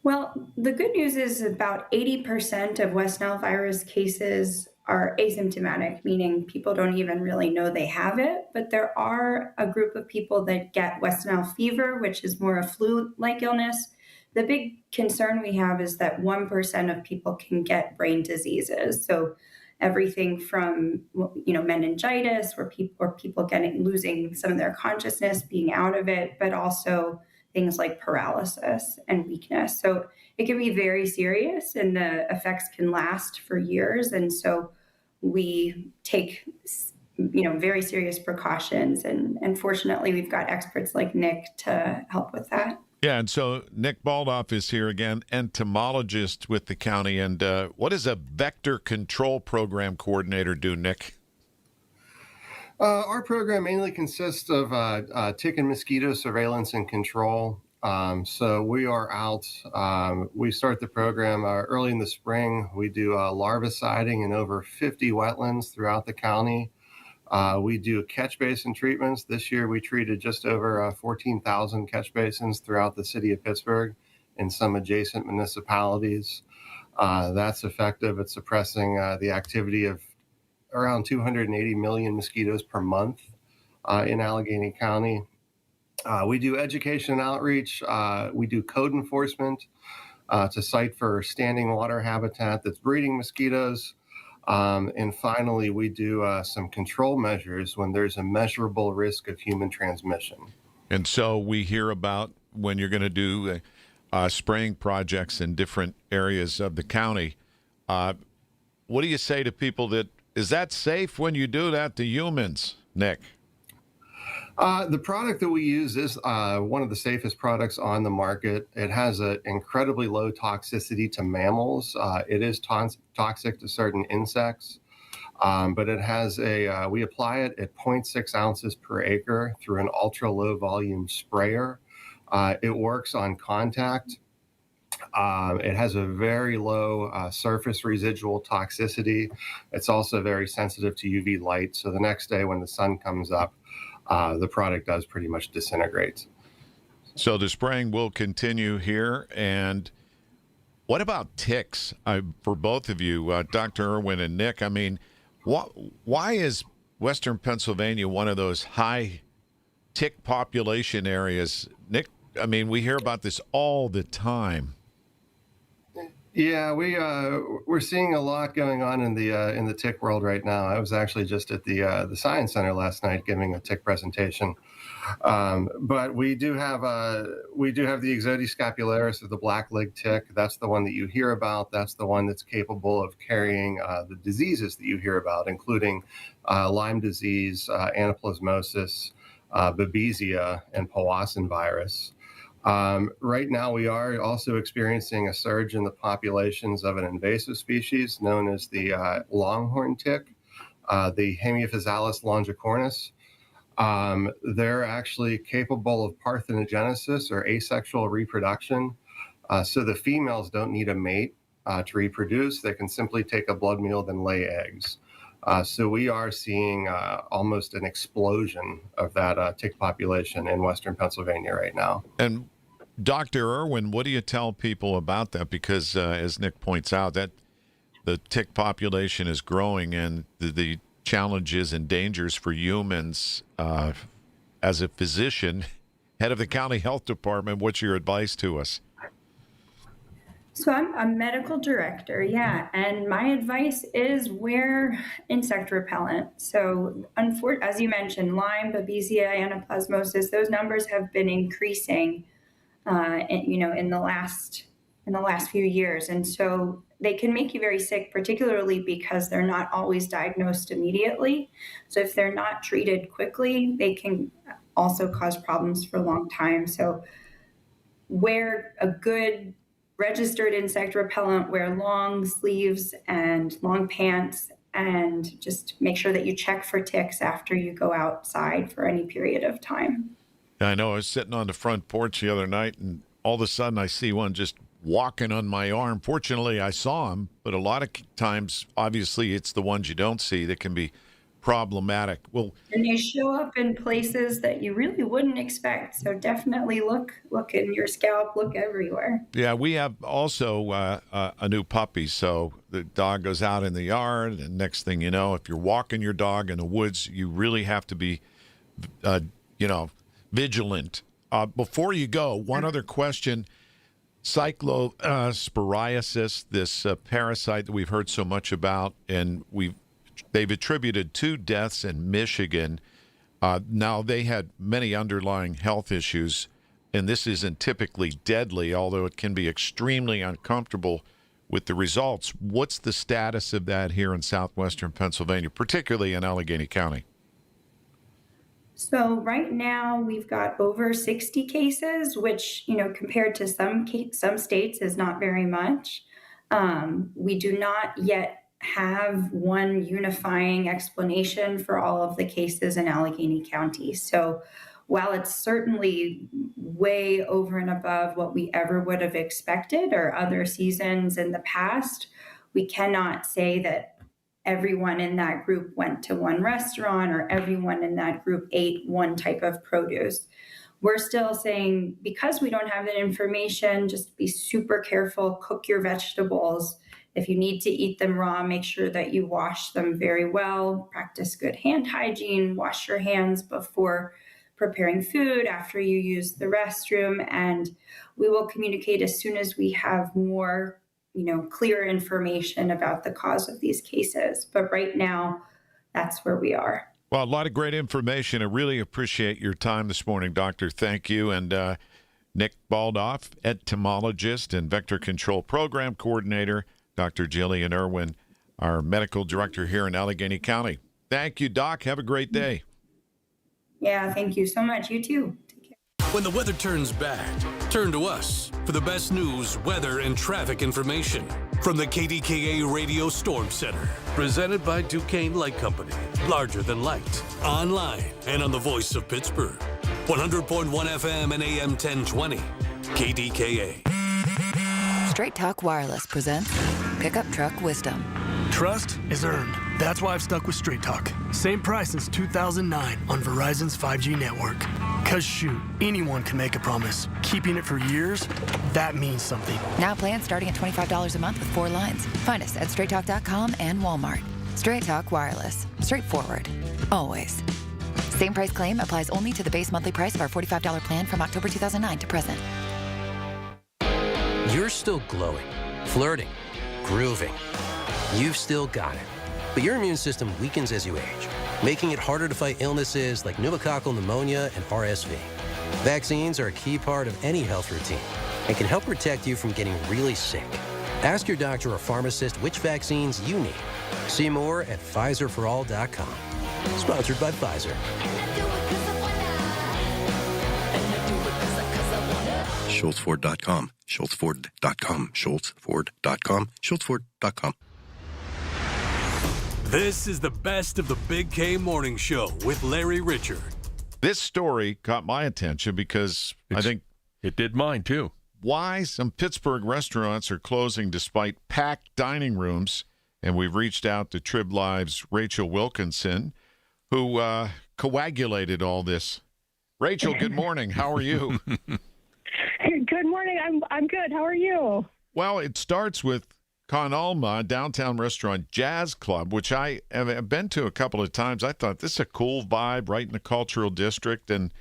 Well, the good news is about 80% of West Nile virus cases are asymptomatic, meaning people don't even really know they have it. But there are a group of people that get West Nile fever, which is more a flu-like illness. The big concern we have is that 1% of people can get brain diseases. So everything from, meningitis, or people losing some of their consciousness, being out of it, but also things like paralysis and weakness. So it can be very serious, and the effects can last for years. And so we take, very serious precautions. And fortunately, we've got experts like Nick to help with that. Yeah, and so Nick Baldoff is here again, entomologist with the county. And what does a vector control program coordinator do, Nick? Our program mainly consists of tick and mosquito surveillance and control. So we are out. We start the program early in the spring. We do larviciding in over 50 wetlands throughout the county. We do catch basin treatments. This year we treated just over 14,000 catch basins throughout the city of Pittsburgh and some adjacent municipalities. That's effective at suppressing the activity of around 280 million mosquitoes per month in Allegheny County. We do education and outreach. We do code enforcement to cite for standing water habitat that's breeding mosquitoes. And finally, we do some control measures when there's a measurable risk of human transmission. And so we hear about when you're going to do spraying projects in different areas of the county. What do you say to people is that safe when you do that to humans, Nick? The product that we use is one of the safest products on the market. It has an incredibly low toxicity to mammals. It is toxic to certain insects, but it has we apply it at 0.6 ounces per acre through an ultra low volume sprayer. It works on contact. It has a very low surface residual toxicity. It's also very sensitive to UV light. So the next day when the sun comes up, the product does pretty much disintegrate. So the spraying will continue here. And what about ticks for both of you, Dr. Irwin and Nick? I mean, why is Western Pennsylvania one of those high tick population areas? Nick, I mean, we hear about this all the time. Yeah, we're seeing a lot going on in the tick world right now. I was actually just at the Science Center last night giving a tick presentation. But we do have the Ixodes scapularis, or the black-legged tick. That's the one that you hear about. That's the one that's capable of carrying the diseases that you hear about, including Lyme disease, anaplasmosis, babesia, and Powassan virus. Right now, we are also experiencing a surge in the populations of an invasive species known as the longhorn tick, the Hemiophysalis longicornis. They're actually capable of parthenogenesis, or asexual reproduction. So the females don't need a mate to reproduce. They can simply take a blood meal and lay eggs. So we are seeing almost an explosion of that tick population in Western Pennsylvania right now. And Dr. Irwin, what do you tell people about that? Because as Nick points out, that the tick population is growing, and the challenges and dangers for humans. As a physician, head of the county health department, what's your advice to us? So I'm a medical director, yeah, and my advice is wear insect repellent. So as you mentioned, Lyme, babesia, anaplasmosis, those numbers have been increasing, in the last few years, and so they can make you very sick, particularly because they're not always diagnosed immediately. So if they're not treated quickly, they can also cause problems for a long time. So wear a good registered insect repellent, wear long sleeves and long pants, and just make sure that you check for ticks after you go outside for any period of time. I know I was sitting on the front porch the other night, and all of a sudden I see one just walking on my arm. Fortunately, I saw him, but a lot of times, obviously, it's the ones you don't see that can be problematic. Well, and they show up in places that you really wouldn't expect. So definitely look in your scalp, look everywhere. Yeah, we have also a new puppy. So the dog goes out in the yard, and next thing you know, if you're walking your dog in the woods, you really have to be, vigilant. Before you go, one other question. Cyclosporiasis, this parasite that we've heard so much about, and they've attributed 2 deaths in Michigan. Now, they had many underlying health issues, and this isn't typically deadly, although it can be extremely uncomfortable with the results. What's the status of that here in southwestern Pennsylvania, particularly in Allegheny County? So right now we've got over 60 cases, which, compared to some states is not very much. We do not yet have one unifying explanation for all of the cases in Allegheny County. So while it's certainly way over and above what we ever would have expected or other seasons in the past, we cannot say that everyone in that group went to one restaurant or everyone in that group ate one type of produce. We're still saying, because we don't have that information, just be super careful, cook your vegetables. If you need to eat them raw, make sure that you wash them very well, practice good hand hygiene, wash your hands before preparing food, after you use the restroom, and we will communicate as soon as we have more clear information about the cause of these cases. But right now, that's where we are. Well, a lot of great information. I really appreciate your time this morning, Doctor. Thank you. And Nick Baldoff, entomologist and vector control program coordinator, Dr. Jillian Irwin, our medical director here in Allegheny County. Thank you, Doc. Have a great day. Yeah, thank you so much. You too. When the weather turns bad, turn to us for the best news, weather, and traffic information from the KDKA Radio Storm Center. Presented by Duquesne Light Company. Larger than light. Online and on the voice of Pittsburgh. 100.1 FM and AM 1020. KDKA. Straight Talk Wireless presents Pickup Truck Wisdom. Trust is earned. That's why I've stuck with Straight Talk. Same price since 2009 on Verizon's 5G network. Cause shoot, anyone can make a promise. Keeping it for years, that means something. Now plans starting at $25 a month with 4 lines. Find us at straighttalk.com and Walmart. Straight Talk Wireless. Straightforward. Always. Same price claim applies only to the base monthly price of our $45 plan from October 2009 to present. You're still glowing, flirting, grooving. You've still got it. But your immune system weakens as you age, making it harder to fight illnesses like pneumococcal pneumonia and RSV. Vaccines are a key part of any health routine and can help protect you from getting really sick. Ask your doctor or pharmacist which vaccines you need. See more at PfizerForAll.com. Sponsored by Pfizer. SchultzFord.com. SchultzFord.com. SchultzFord.com. SchultzFord.com. This is the best of the Big K Morning Show with Larry Richard. This story caught my attention because I think it did mine too. Why some Pittsburgh restaurants are closing despite packed dining rooms. And we've reached out to Trib Live's Rachel Wilkinson, who coagulated all this. Rachel, good morning. How are you? Good morning. I'm good. How are you? Well, it starts with Con Alma, downtown restaurant Jazz Club, which I have been to a couple of times. I thought this is a cool vibe right in the cultural district, and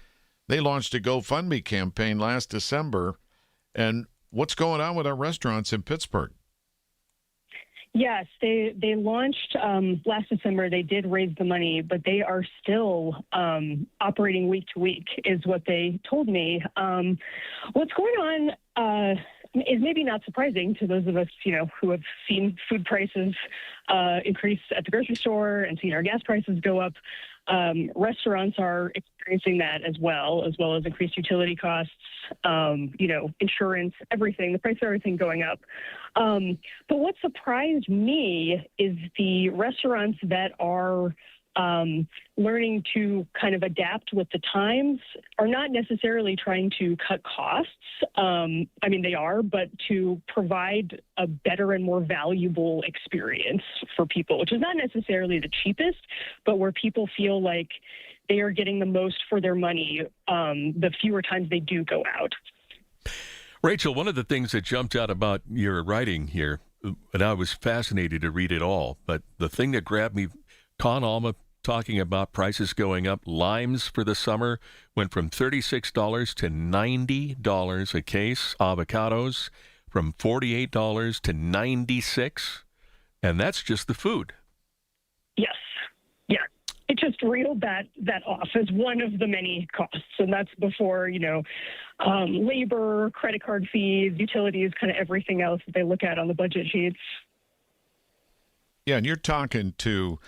they launched a GoFundMe campaign last December. And what's going on with our restaurants in Pittsburgh? Yes, they launched last December. They did raise the money, but they are still operating week to week, is what they told me. What's going on is maybe not surprising to those of us, who have seen food prices increase at the grocery store and seen our gas prices go up. Restaurants are experiencing that as well as increased utility costs, insurance, everything, the price of everything going up. But what surprised me is the restaurants that are learning to kind of adapt with the times are not necessarily trying to cut costs. They are, but to provide a better and more valuable experience for people, which is not necessarily the cheapest, but where people feel like they are getting the most for their money the fewer times they do go out. Rachel, one of the things that jumped out about your writing here, and I was fascinated to read it all, but the thing that grabbed me, Con Alma talking about prices going up. Limes for the summer went from $36 to $90 a case. Avocados from $48 to $96, and that's just the food. Yes. Yeah. It just reeled that off as one of the many costs, and that's before, labor, credit card fees, utilities, kind of everything else that they look at on the budget sheets. Yeah, and you're talking to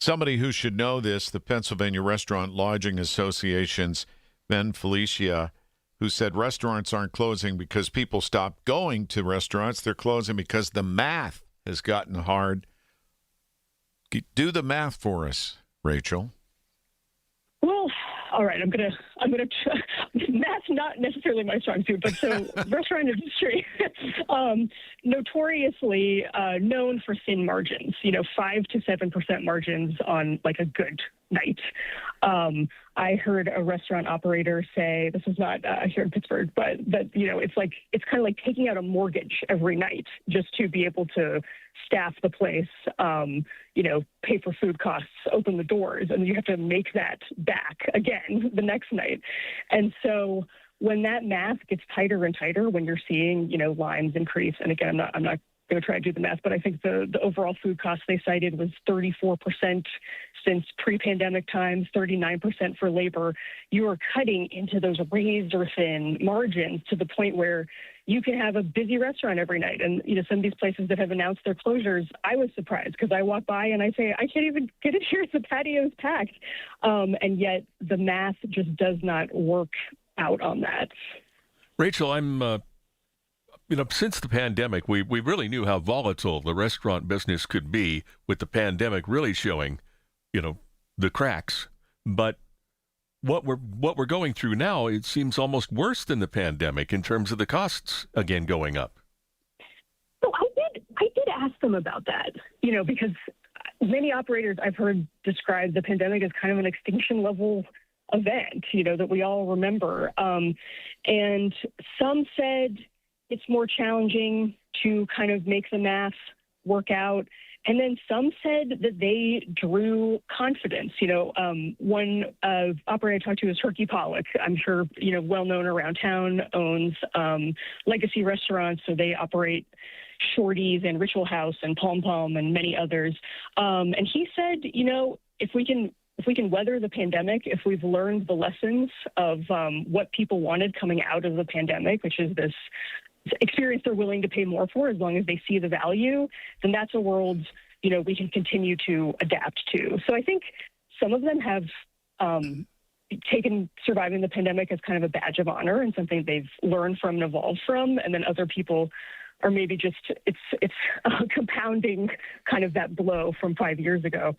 Somebody who should know this, the Pennsylvania Restaurant Lodging Association's Ben Felicia, who said restaurants aren't closing because people stopped going to restaurants. They're closing because the math has gotten hard. Do the math for us, Rachel. Well, all right. I'm gonna. Math's not necessarily my strong suit, but so restaurant industry, notoriously known for thin margins. 5 to 7% margins on like a good night. I heard a restaurant operator say, this is not here in Pittsburgh, but that it's kind of like taking out a mortgage every night just to be able to staff the place, pay for food costs, open the doors, and you have to make that back again the next night. And so when that math gets tighter and tighter, when you're seeing, lines increase, and again, I'm not going to try to do the math, but I think the overall food cost they cited was 34% since pre-pandemic times, 39% for labor. You are cutting into those razor-thin margins to the point where you can have a busy restaurant every night. And, some of these places that have announced their closures, I was surprised because I walk by and I say, I can't even get in here. The patio is packed. And yet the math just does not work out on that. Rachel, I'm... since the pandemic, we really knew how volatile the restaurant business could be, with the pandemic really showing, the cracks. But what we're going through now, it seems almost worse than the pandemic in terms of the costs again going up. So I did ask them about that, because many operators I've heard describe the pandemic as kind of an extinction level event, that we all remember. And some said it's more challenging to kind of make the math work out. And then some said that they drew confidence. One operator I talked to is Herky Pollock. I'm sure, well known around town, owns legacy restaurants. So they operate Shorty's and Ritual House and Palm Palm and many others. And he said, if we can weather the pandemic, if we've learned the lessons of what people wanted coming out of the pandemic, which is this experience they're willing to pay more for as long as they see the value, then that's a world, we can continue to adapt to. So I think some of them have taken surviving the pandemic as kind of a badge of honor and something they've learned from and evolved from. And then other people are maybe just, it's compounding kind of that blow from 5 years ago.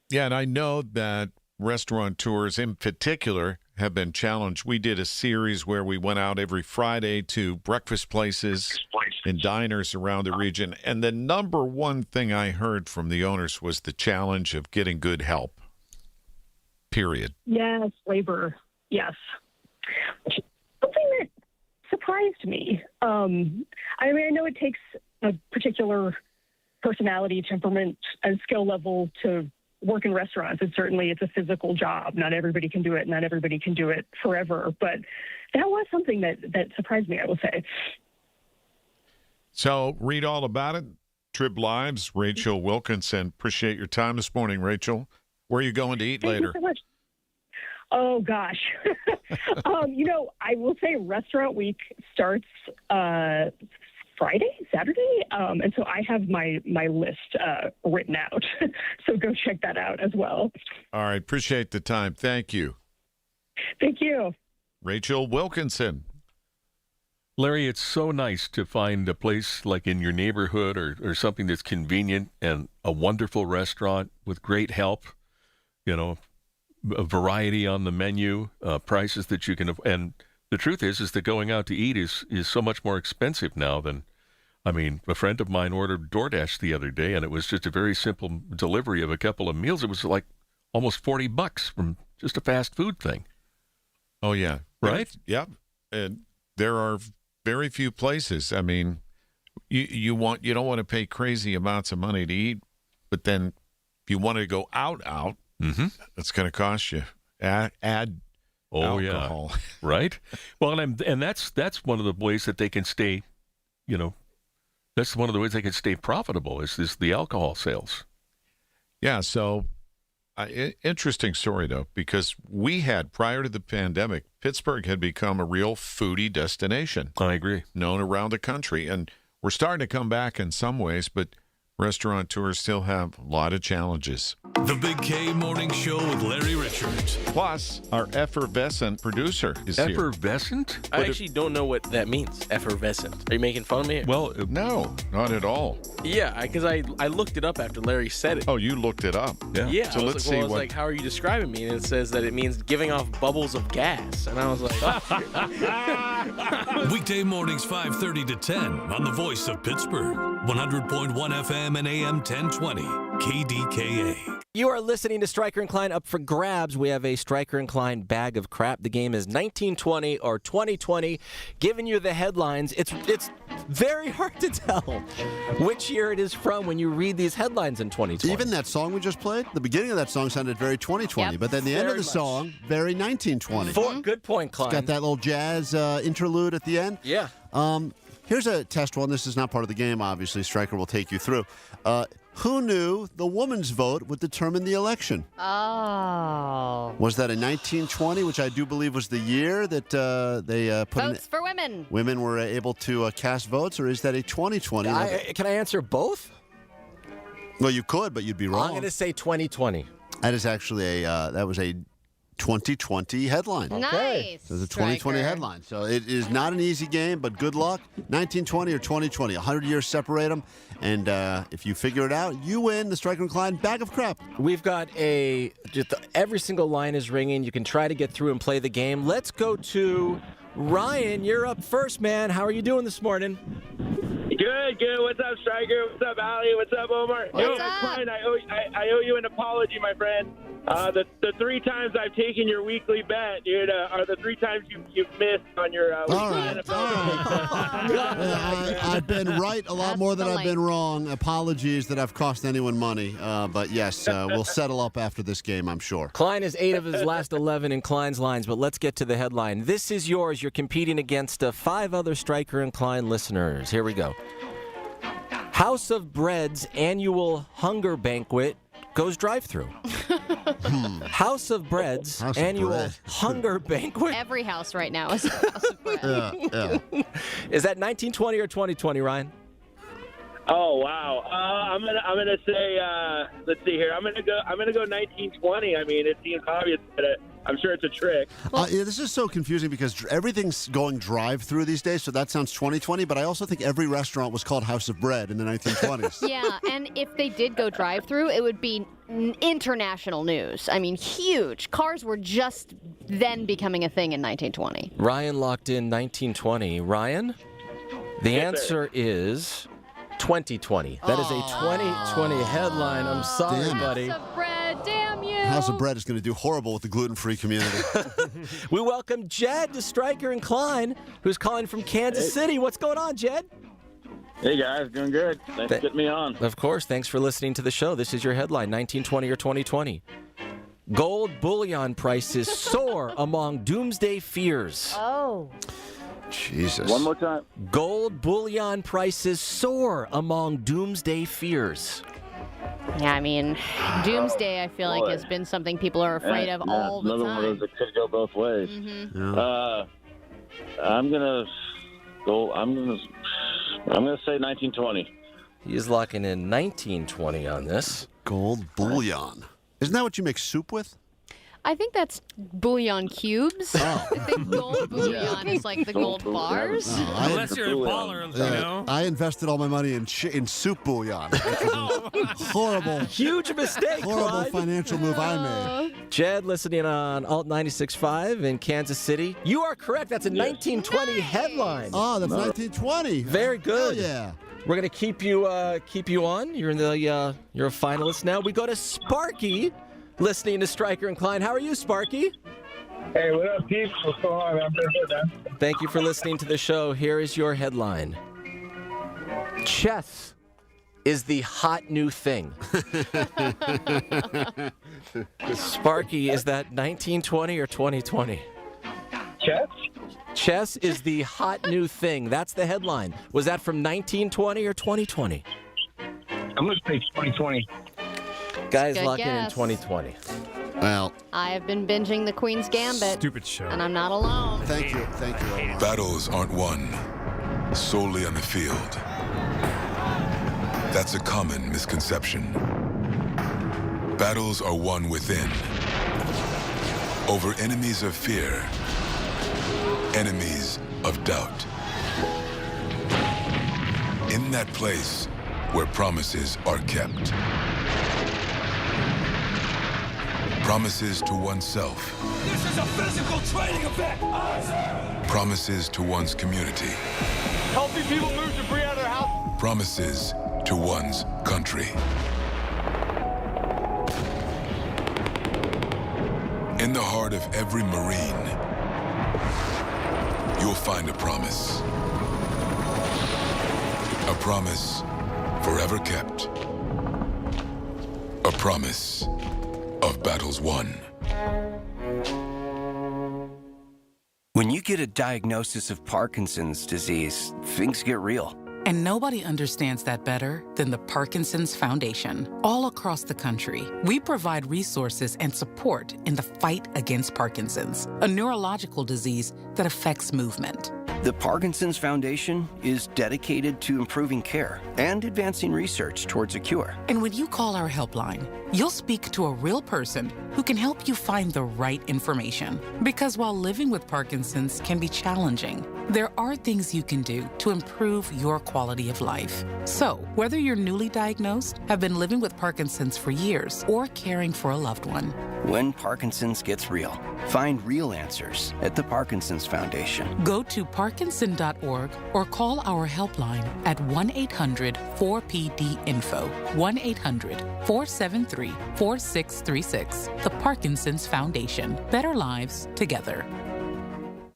Yeah, and I know that restaurateurs in particular have been challenged. We did a series where we went out every Friday to breakfast places and diners around the region, and the number one thing I heard from the owners was the challenge of getting good help, period. Yes, labor, yes. Something that surprised me. I know it takes a particular personality, temperament, and skill level to work in restaurants. And certainly it's a physical job. Not everybody can do it. Not everybody can do it forever. But that was something that surprised me, I will say. So read all about it. Trib Lives, Rachel Wilkinson. Appreciate your time this morning, Rachel. Where are you going to eat later? Thank you so much. Oh, gosh. I will say restaurant week starts Saturday. And so I have my list written out. So go check that out as well. All right. Appreciate the time. Thank you. Thank you. Rachel Wilkinson. Larry, it's so nice to find a place like in your neighborhood or something that's convenient and a wonderful restaurant with great help, a variety on the menu, prices that you can, and the truth is that going out to eat is so much more expensive now than, a friend of mine ordered DoorDash the other day, and it was just a very simple delivery of a couple of meals. It was like almost $40 from just a fast food thing. Oh, yeah. Right? Yep. And there are very few places. You don't want to pay crazy amounts of money to eat, but then if you want to go out, it's going to cost you. Add alcohol. Yeah, right. Well, and that's one of the ways that they can stay. That's one of the ways they can stay profitable is the alcohol sales. Yeah. So, interesting story though, because we had prior to the pandemic, Pittsburgh had become a real foodie destination. I agree. Known around the country, and we're starting to come back in some ways, but Restaurateurs still have a lot of challenges. The Big K Morning Show with Larry Richards. Plus, our effervescent producer is here. Effervescent? I actually don't know what that means, effervescent. Are you making fun of me? Well, no, not at all. Yeah, because I looked it up after Larry said it. Oh, you looked it up? Yeah, So let's see I was like, how are you describing me? And it says that it means giving off bubbles of gas. And I was like, Weekday mornings 5:30 to 10 on the Voice of Pittsburgh. 100.1 FM and AM 1020. KDKA. You are listening to Stryker and Klein. Up for grabs. We have a Stryker and Klein bag of crap. The game is 1920 or 2020. Giving you the headlines. It's very hard to tell which year it is from when you read these headlines in 2020. Even that song we just played, the beginning of that song sounded very 2020, Yep, but then the end of very the much. song, very 1920. Good point, Klein. It's got that little jazz interlude at the end. Yeah. Here's a test one. This is not part of the game, obviously. Stryker will take you through. Who knew the woman's vote would determine the election? Oh. Was that in 1920, which I do believe was the year that they put Votes for women. women were able to cast votes, or is that a 2020? Can I answer both? Well, you could, but you'd be wrong. I'm going to say 2020. That is actually that was a 2020 headline. Nice. So it's a 2020 headline. So it is not an easy game, but good luck. 1920 or 2020. 100 years separate them. And if you figure it out, you win the Stryker and Klein bag of crap. We've got every single line is ringing. You can try to get through and play the game. Let's go to Ryan. You're up first, man. How are you doing this morning? Good. What's up, Stryker? What's up, Allie? What's up, Omar? What's up? Klein, I owe you an apology, my friend. The 3 times I've taken your weekly bet, dude, are the 3 times you've missed on your weekly NFL. I've been right a lot more than I've been wrong. Apologies that I've cost anyone money. But yes, we'll settle up after this game, I'm sure. Klein is 8 of his last 11 in Klein's lines, but let's get to the headline. This is yours. You're competing against 5 other Stryker and Klein listeners. Here we go. House of Bread's annual hunger banquet goes drive-through. House of Bread's annual hunger banquet. Every house right now is a House of Bread. Is that 1920 or 2020, Ryan? Oh wow! I'm gonna say let's see here. I'm gonna go 1920. I mean, it seems obvious, but I'm sure it's a trick. This is so confusing because everything's going drive-through these days, so that sounds 2020. But I also think every restaurant was called House of Bread in the 1920s. Yeah, and if they did go drive-through, it would be international news. I mean, huge. Cars were just then becoming a thing in 1920. Ryan locked in 1920. Ryan, the answer is 2020. That is a 2020 headline. I'm sorry, buddy. House of Bread, damn you. House of Bread is going to do horrible with the gluten-free community. We welcome Jed to Stryker and Klein, who's calling from Kansas City. What's going on, Jed? Hey guys, doing good. Thanks for getting me on. Of course. Thanks for listening to the show. This is your headline, 1920 or 2020. Gold bullion prices soar among doomsday fears. Oh. Jesus. One more time. Gold bullion prices soar among doomsday fears. Yeah, I mean, doomsday, I feel like, has been something people are afraid of all the another time. one of those that could go both ways. I'm gonna say 1920. He is locking in 1920 on this. Gold bullion. Isn't that what you make soup with? I think that's bouillon cubes. Oh. I think gold bouillon is like the gold bars. Unless you're a baller, you know. I invested all my money in soup bouillon. Horrible. Huge mistake, Horrible Clyde. financial move I made. Jed, listening on Alt 96.5 in Kansas City. You are correct. That's a 1920 headline. Oh, that's 1920. Very good. Hell yeah. We're gonna keep you on. You're in the you're a finalist now. We go to Sparky, listening to Stryker and Klein. How are you, Sparky? Hey, what up, peeps? What's going on? I'm doing good, man. Thank you for listening to the show. Here is your headline. Chess is the hot new thing. Sparky, is that 1920 or 2020? Chess? Chess is the hot new thing. That's the headline. Was that from 1920 or 2020? I'm going to say 2020. Guys, Good lock in guess. 2020. Well, I have been binging The Queen's Gambit. Stupid show. And I'm not alone. thank you. Battles aren't won solely on the field. That's a common misconception. Battles are won within, over enemies of fear, enemies of doubt. In that place where promises are kept. Promises to oneself. This is a physical training event! Promises to one's community. Healthy people move debris out of their house. Promises to one's country. In the heart of every Marine, you'll find a promise. A promise forever kept. A promise of battles won. When you get a diagnosis of Parkinson's disease, things get real. And nobody understands that better than the Parkinson's Foundation. All across the country, we provide resources and support in the fight against Parkinson's, a neurological disease that affects movement. The Parkinson's Foundation is dedicated to improving care and advancing research towards a cure. And when you call our helpline, you'll speak to a real person who can help you find the right information. Because while living with Parkinson's can be challenging, there are things you can do to improve your quality of life. So, whether you're newly diagnosed, have been living with Parkinson's for years, or caring for a loved one, when Parkinson's gets real, find real answers at the Parkinson's Foundation. Go to parkinson.org or call our helpline at 1-800-4PD-INFO, 1-800-473-4636. The Parkinson's Foundation. Better lives together.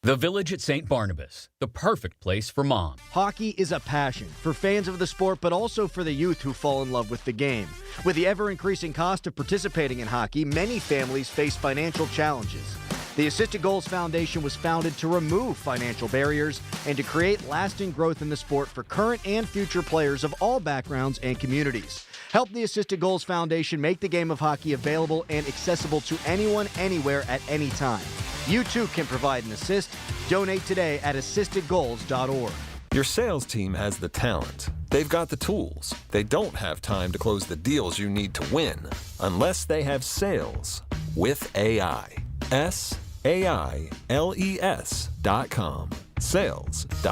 The Village at St. Barnabas, the perfect place for mom. Hockey is a passion for fans of the sport, but also for the youth who fall in love with the game. With the ever-increasing cost of participating in hockey, many families face financial challenges. The Assisted Goals Foundation was founded to remove financial barriers and to create lasting growth in the sport for current and future players of all backgrounds and communities. Help the Assisted Goals Foundation make the game of hockey available and accessible to anyone, anywhere, at any time. You too can provide an assist. Donate today at assistedgoals.org. Your sales team has the talent. They've got the tools. They don't have time to close the deals you need to win unless they have sales with AI. SAILES.com. Sales.com.